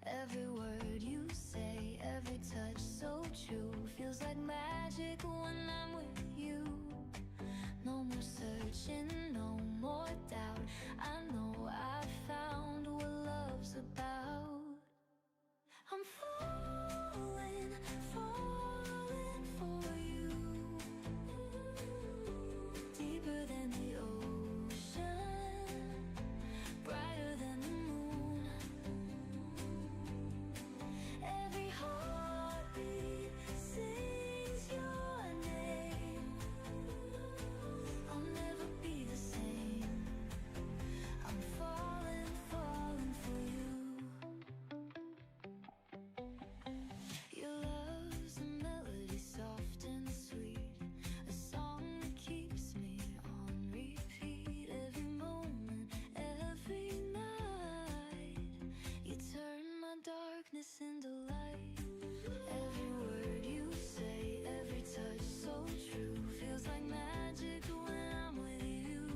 Every word you say, every touch so true, feels like magic when I'm with you. No more searching, no more doubt. I know I found what love's about. I'm falling, falling for you, deeper than the ocean, brighter than the moon. Every heartbeat sings your name. I'll never be the same. I'm falling, falling for you. Your love's a melody soft and sweet, a song that keeps me on repeat. Every moment, every night, you turn my darkness into light. Every word you say, every touch so true, feels like magic when I'm with you.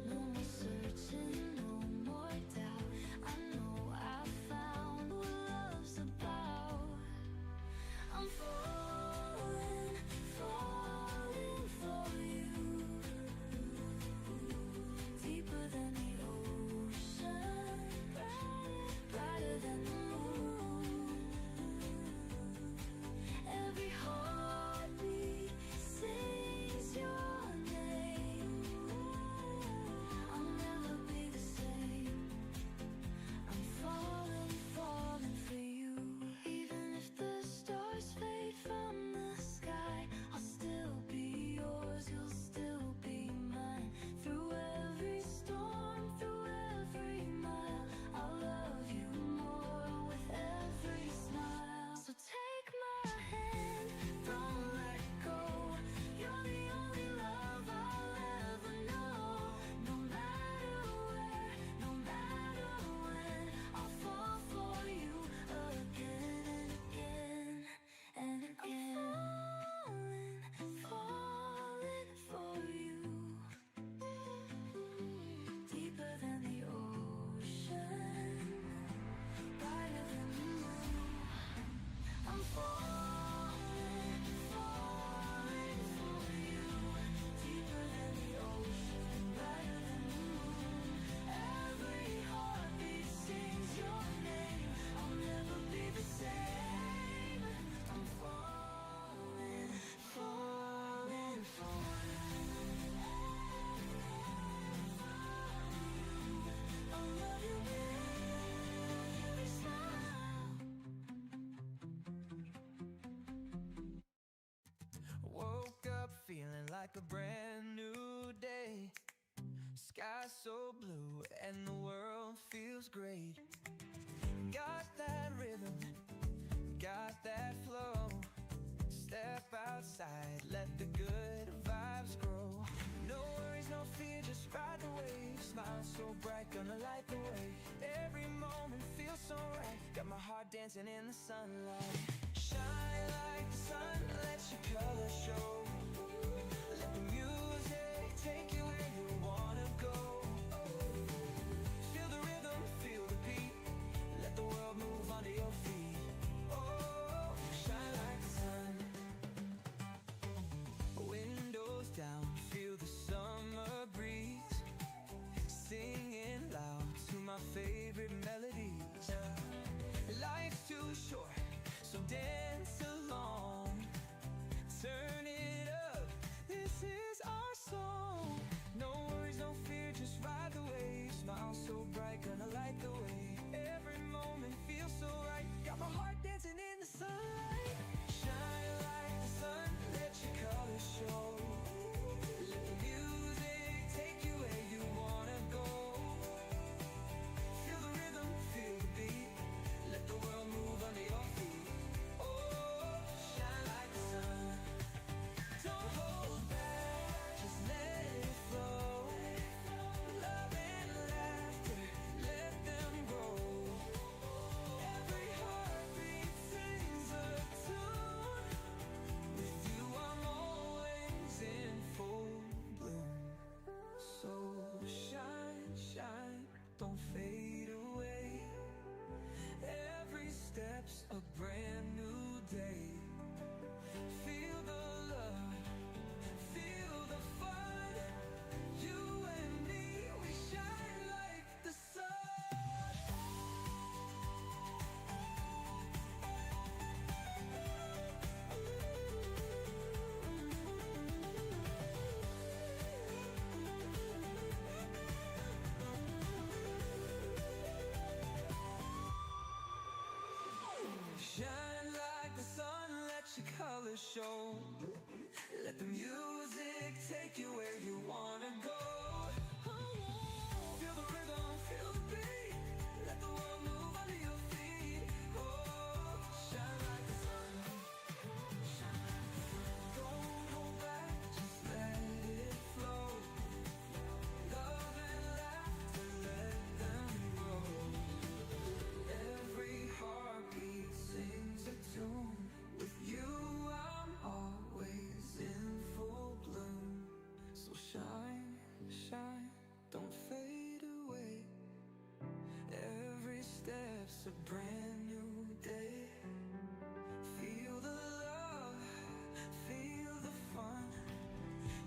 No more searching, no more doubt. I know I found what love's about. I'm falling, falling for you, deeper than the ocean, brighter than the moon. Every heartbeat sings your name. I'll never be the same. I'm falling, falling for you. Even if the stars fade from the sky, I'll still be yours, you'll still be mine. Through every storm, through every mile, I'll love you more with every smile. So take my hand, don't let go. You're the only love I'll ever know. No matter where, no matter when, I'll fall for you again and again. I'm falling, falling for you, deeper than the ocean, brighter than the moon. I'm falling, falling for you, deeper than the ocean, brighter than the moon. Every heartbeat sings your name. I'll never be the same. I'm falling, falling for you. I'll love you with every smile. Woke up feeling like a brand new day. Sky so blue and the world feels great. Got that rhythm, got that flow. Step outside, let the good vibes grow. No worries, no fear, just ride the wave. Smile so bright, gonna light the way. Every moment feels so right. Got my heart dancing in the sunlight. Shine like the sun, let your colors show. Let the music take you where you wanna go. the show. Let the music take you where you wanna go. Feel the rhythm, feel the beat. Let the world move under your feet. Oh, shine like the sun. Shine like the sun. Don't hold back, just let it flow. Love and laughter, let them grow. Every heartbeat sings a tune. With you I'm always in full bloom. So shine, shine, don't fade away. Every step's a brand new day. Feel the love, feel the fun.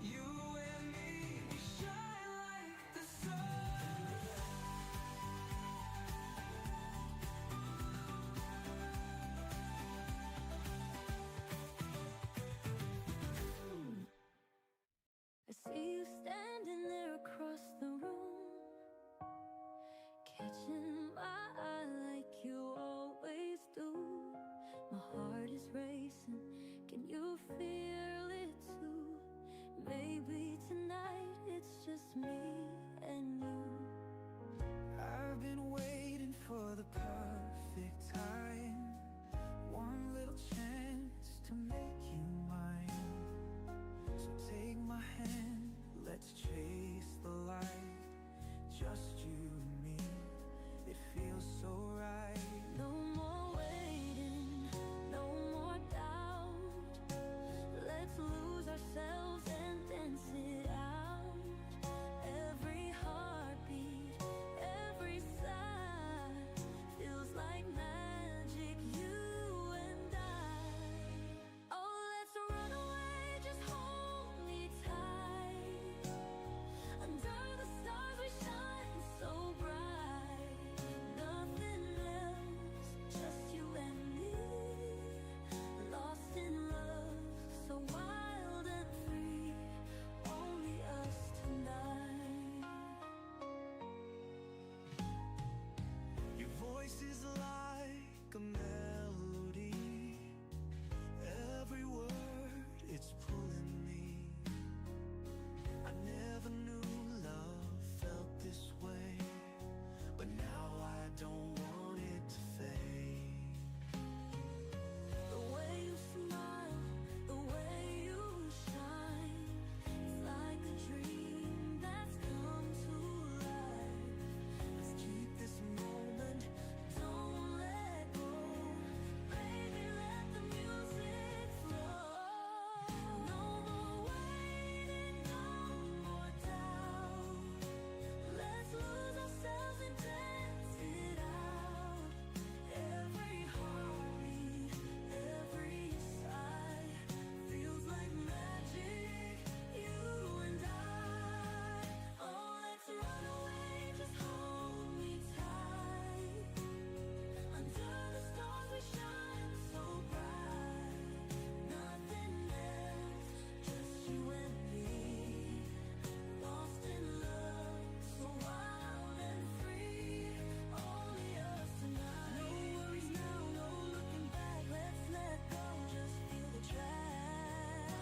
You and me, we shine like the sun. I see you standing there across the room, catching my eye like you always do. My heart is racing, can you feel it too? Maybe tonight it's just me and you. I've been waiting for the perfect time. One little chance to make you mine. So take my hand, let's chase the light. Just you and me, it feels so right. No more waiting, no more doubt. Let's lose ourselves and dance it out. Every heartbeat, every sigh feels like magic, you and I. Oh, let's run away, just hold me tight. Under the stars we shine so bright. Nothing else, just you and me. Lost in love, so wild and free. Only us tonight. Your voice is like a melody. Every word, it's pulling me. I never knew love felt this way, but now I don't want it to fade. The way you smile, the way you shine, it's like a dream that's come to life. Let's keep this moment. Don't let go, baby, let the music flow. No more waiting, no more doubt. Let's lose ourselves and dance it out. Every heartbeat, every sigh feels like magic, you and I. Oh, let's run away, just hold me tight. Under the stars we shine so bright. Nothing else, just you and me. Lost in love, so wild and free. Only us tonight. No worries now, no looking back. Let's let go, just feel the track.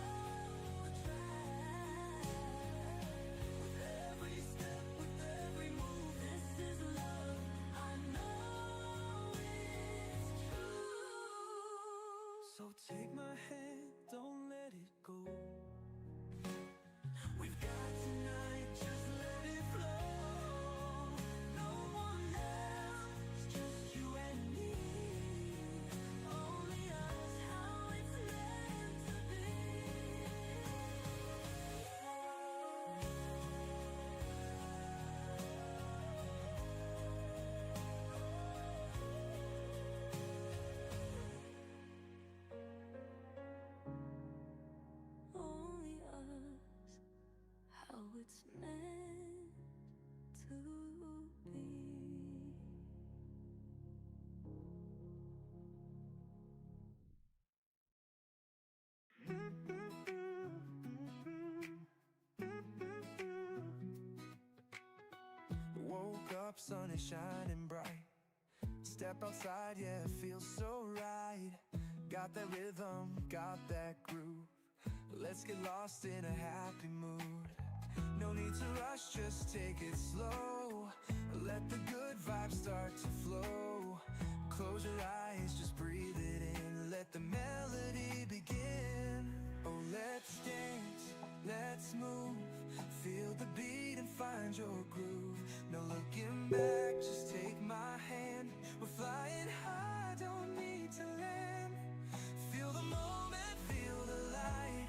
With every step, with every move, this is love. I know it's true. So take my hand, don't let it go. We've got tonight, just let it flow. No one else, just you and me. Only us, how it's meant to be. Only us, how it's meant to be. Woke up, sun is shining bright. Step outside, yeah, it feels so right. Got that rhythm, got that groove. Let's get lost in a happy mood. No need to rush, just take it slow. Let the good vibes start to flow. Close your eyes, just breathe it in. Let the melody begin. Oh, let's dance, let's move. Feel the beat and find your groove. No looking back, just take my hand. We're flying high, don't need to land. Feel the moment, feel the light.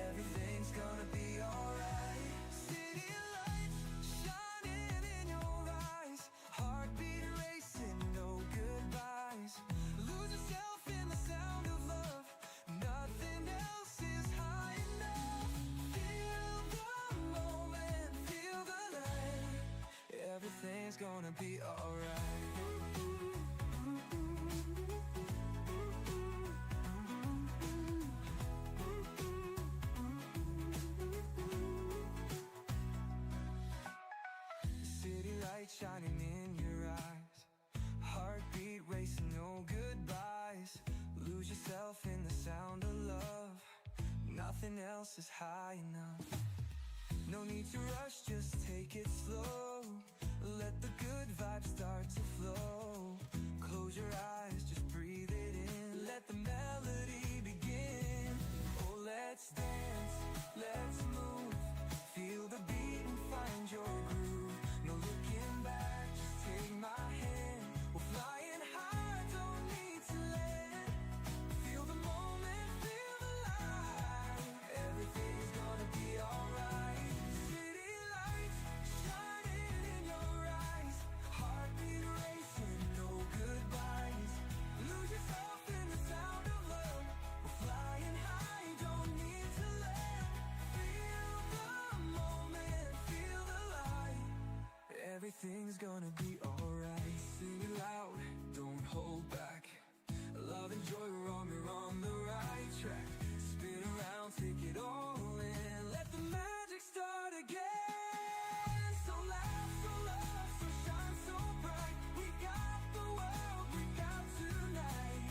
Everything's gonna be alright. City lights shining in your eyes. Heartbeat racing, no goodbyes. Lose yourself in the sound of love. Nothing else is high enough. Feel the moment, feel the light. Everything's gonna be alright. City lights shining in your eyes. Heartbeat racing, no goodbyes. Lose yourself in the sound of love. Nothing else is high enough. No need to rush, just take it slow. Let the good vibes start to flow. Close your eyes, just breathe it in. Let the melody begin. Oh, let's dance, let's move. Feel the beat and find your groove. No looking back, just take my hand. We're flying high, don't need to land. Feel the moment, feel the light. Everything's gonna be alright. City lights shining in your eyes. Heartbeat racing, no goodbyes. Lose yourself in the sound of love. We're flying high, don't need to land. Feel the moment, feel the light. Everything's gonna be alright. Sing it loud, don't hold back. Love and joy, we're on the right track. Spin around, take it all in. Let the magic start again. So loud, so love, so shine so bright. We got the world, we got tonight.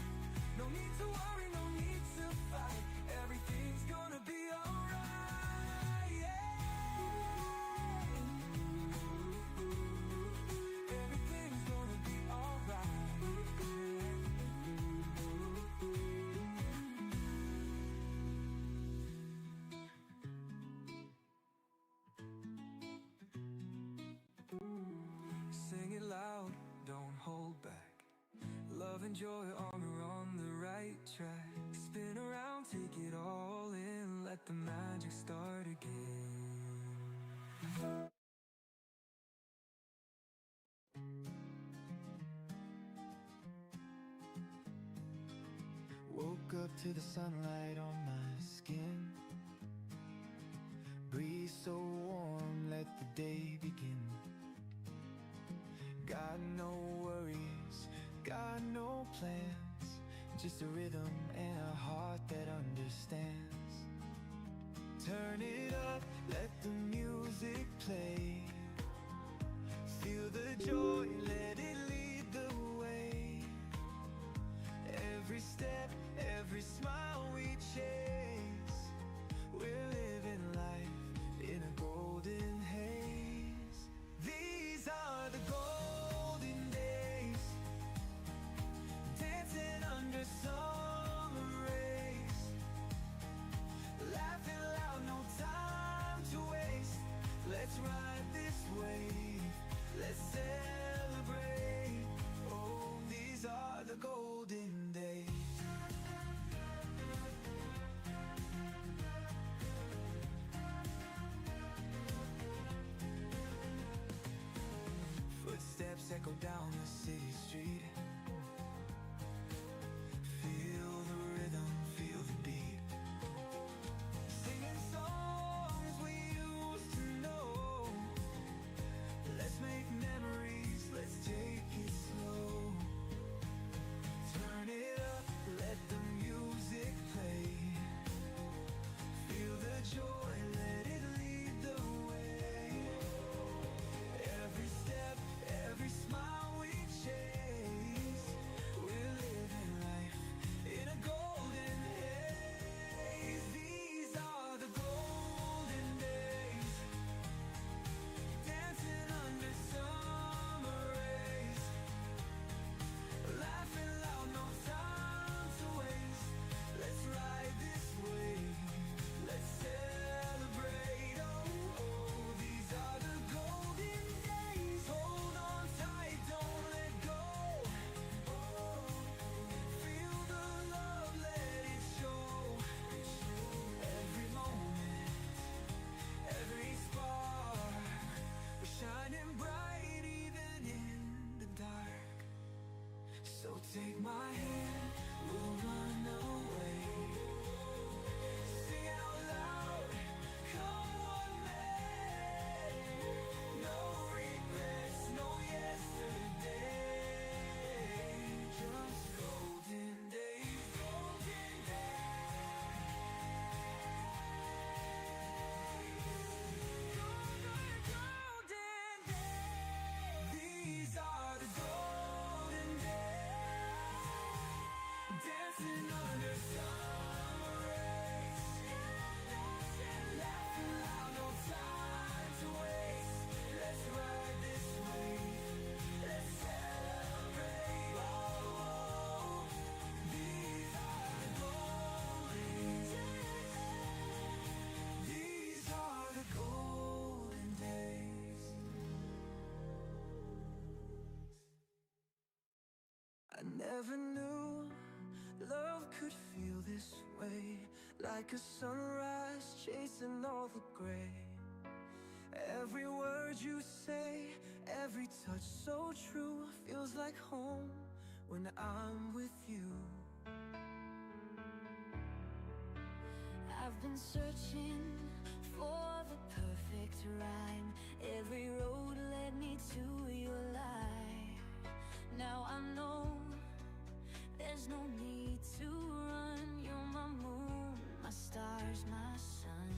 No need to worry, no need to fight. Everything's gonna be alright. Yeah. Everything's gonna be alright. Sing it loud, don't hold back. Love and joy, we're on the right track. Spin around, take it all in. Let the magic start again. Woke up to the sunlight on my skin. Breeze so warm, let the day begin. Got no worries, got no plans. Just a rhythm and a heart that understands. Turn it up, let the music play. Feel the joy, let it lead the way. Every step, every smile we chase. We're living life in a golden haze. These are the golden days. Dancing under summer rays. Laughing loud, no time to waste. Let's ride this wave. Let's celebrate. Oh, these are the golden days. Footsteps echo down the city street. Feel the rhythm, feel the beat. Singing songs we used to know. Let's make memories, let's take it slow. Turn it up, let the music play. Feel the joy, let it lead the way. Every step, every smile we chase. take my hand, we'll run away. Sing out loud, come what may. No regrets, no yesterday. Just golden days, golden days. These are the golden days. Dancing under summer rays. Laughing loud, no time to waste. Let's ride this wave. Let's celebrate. Oh, these are the golden days. These are the golden days. I never knew love could feel this way, like a sunrise chasing all the gray. Every word you say, every touch so true, feels like home when I'm with you. I've been searching for the perfect rhyme. Every road led me to your life. Now I know there's no need to run. You're my moon, my stars, my sun.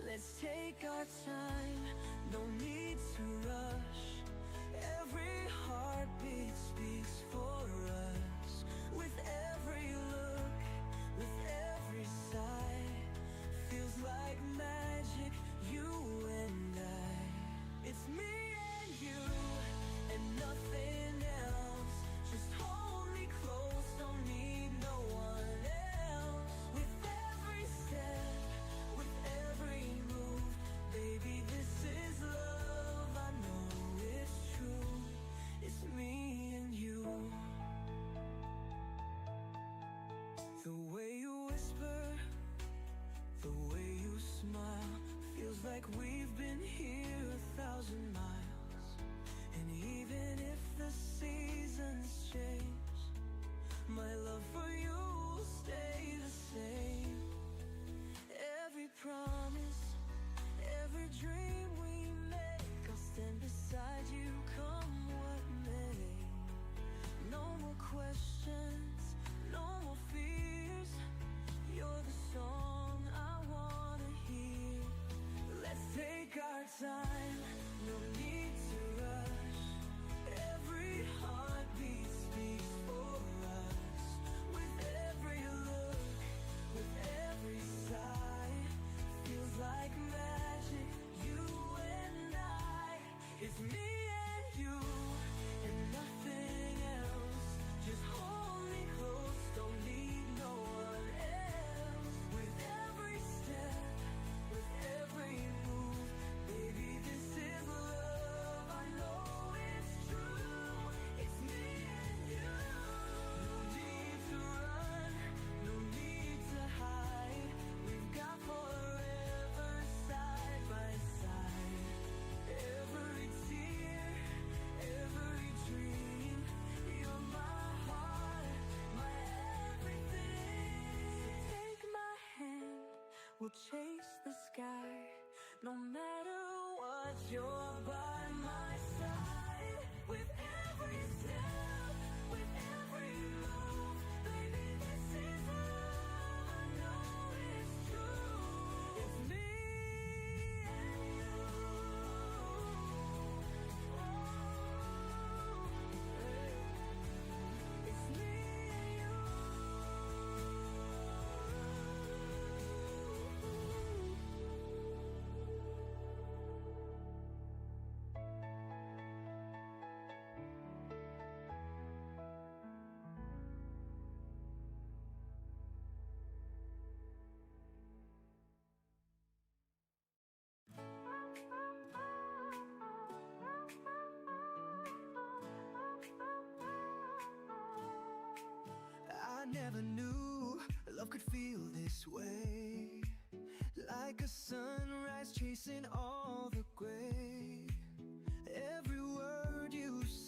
Let's take our time, no need to rush. Every heartbeat speaks for us. With every look, with every sigh, feels like magic, you and I. It's me and you, and nothing else. Just hold me close, don't need no one else. With every step, with every move, baby, this is love. I know it's true. It's me and you. The way you whisper, the way you smile, feels like we've been here 1,000 miles. And even if the seasons change, my love for you will stay the same. Every promise, every dream we make, I'll stand beside you, come what may. No more questions, no more fears. You're the song I wanna hear. Let's take our time, no need to rush. Every heartbeat speaks for us. With every look, with every sigh, feels like magic, you and I. It's me and you, and nothing else. Just hold me close, don't need no one else. With every step, with every move, baby, this is love. I know it's true. It's me and you. No need to run, no need to hide. We've got forever side by side. Every tear, every dream, you're my heart, my everything. So take my hand, we'll chase the sky. No matter what, you're by my side. With every step, with every move, baby, this is love. I know it's true. It's me and you. It's me and you. I never knew love could feel this way, like a sunrise chasing all the gray. Every word you say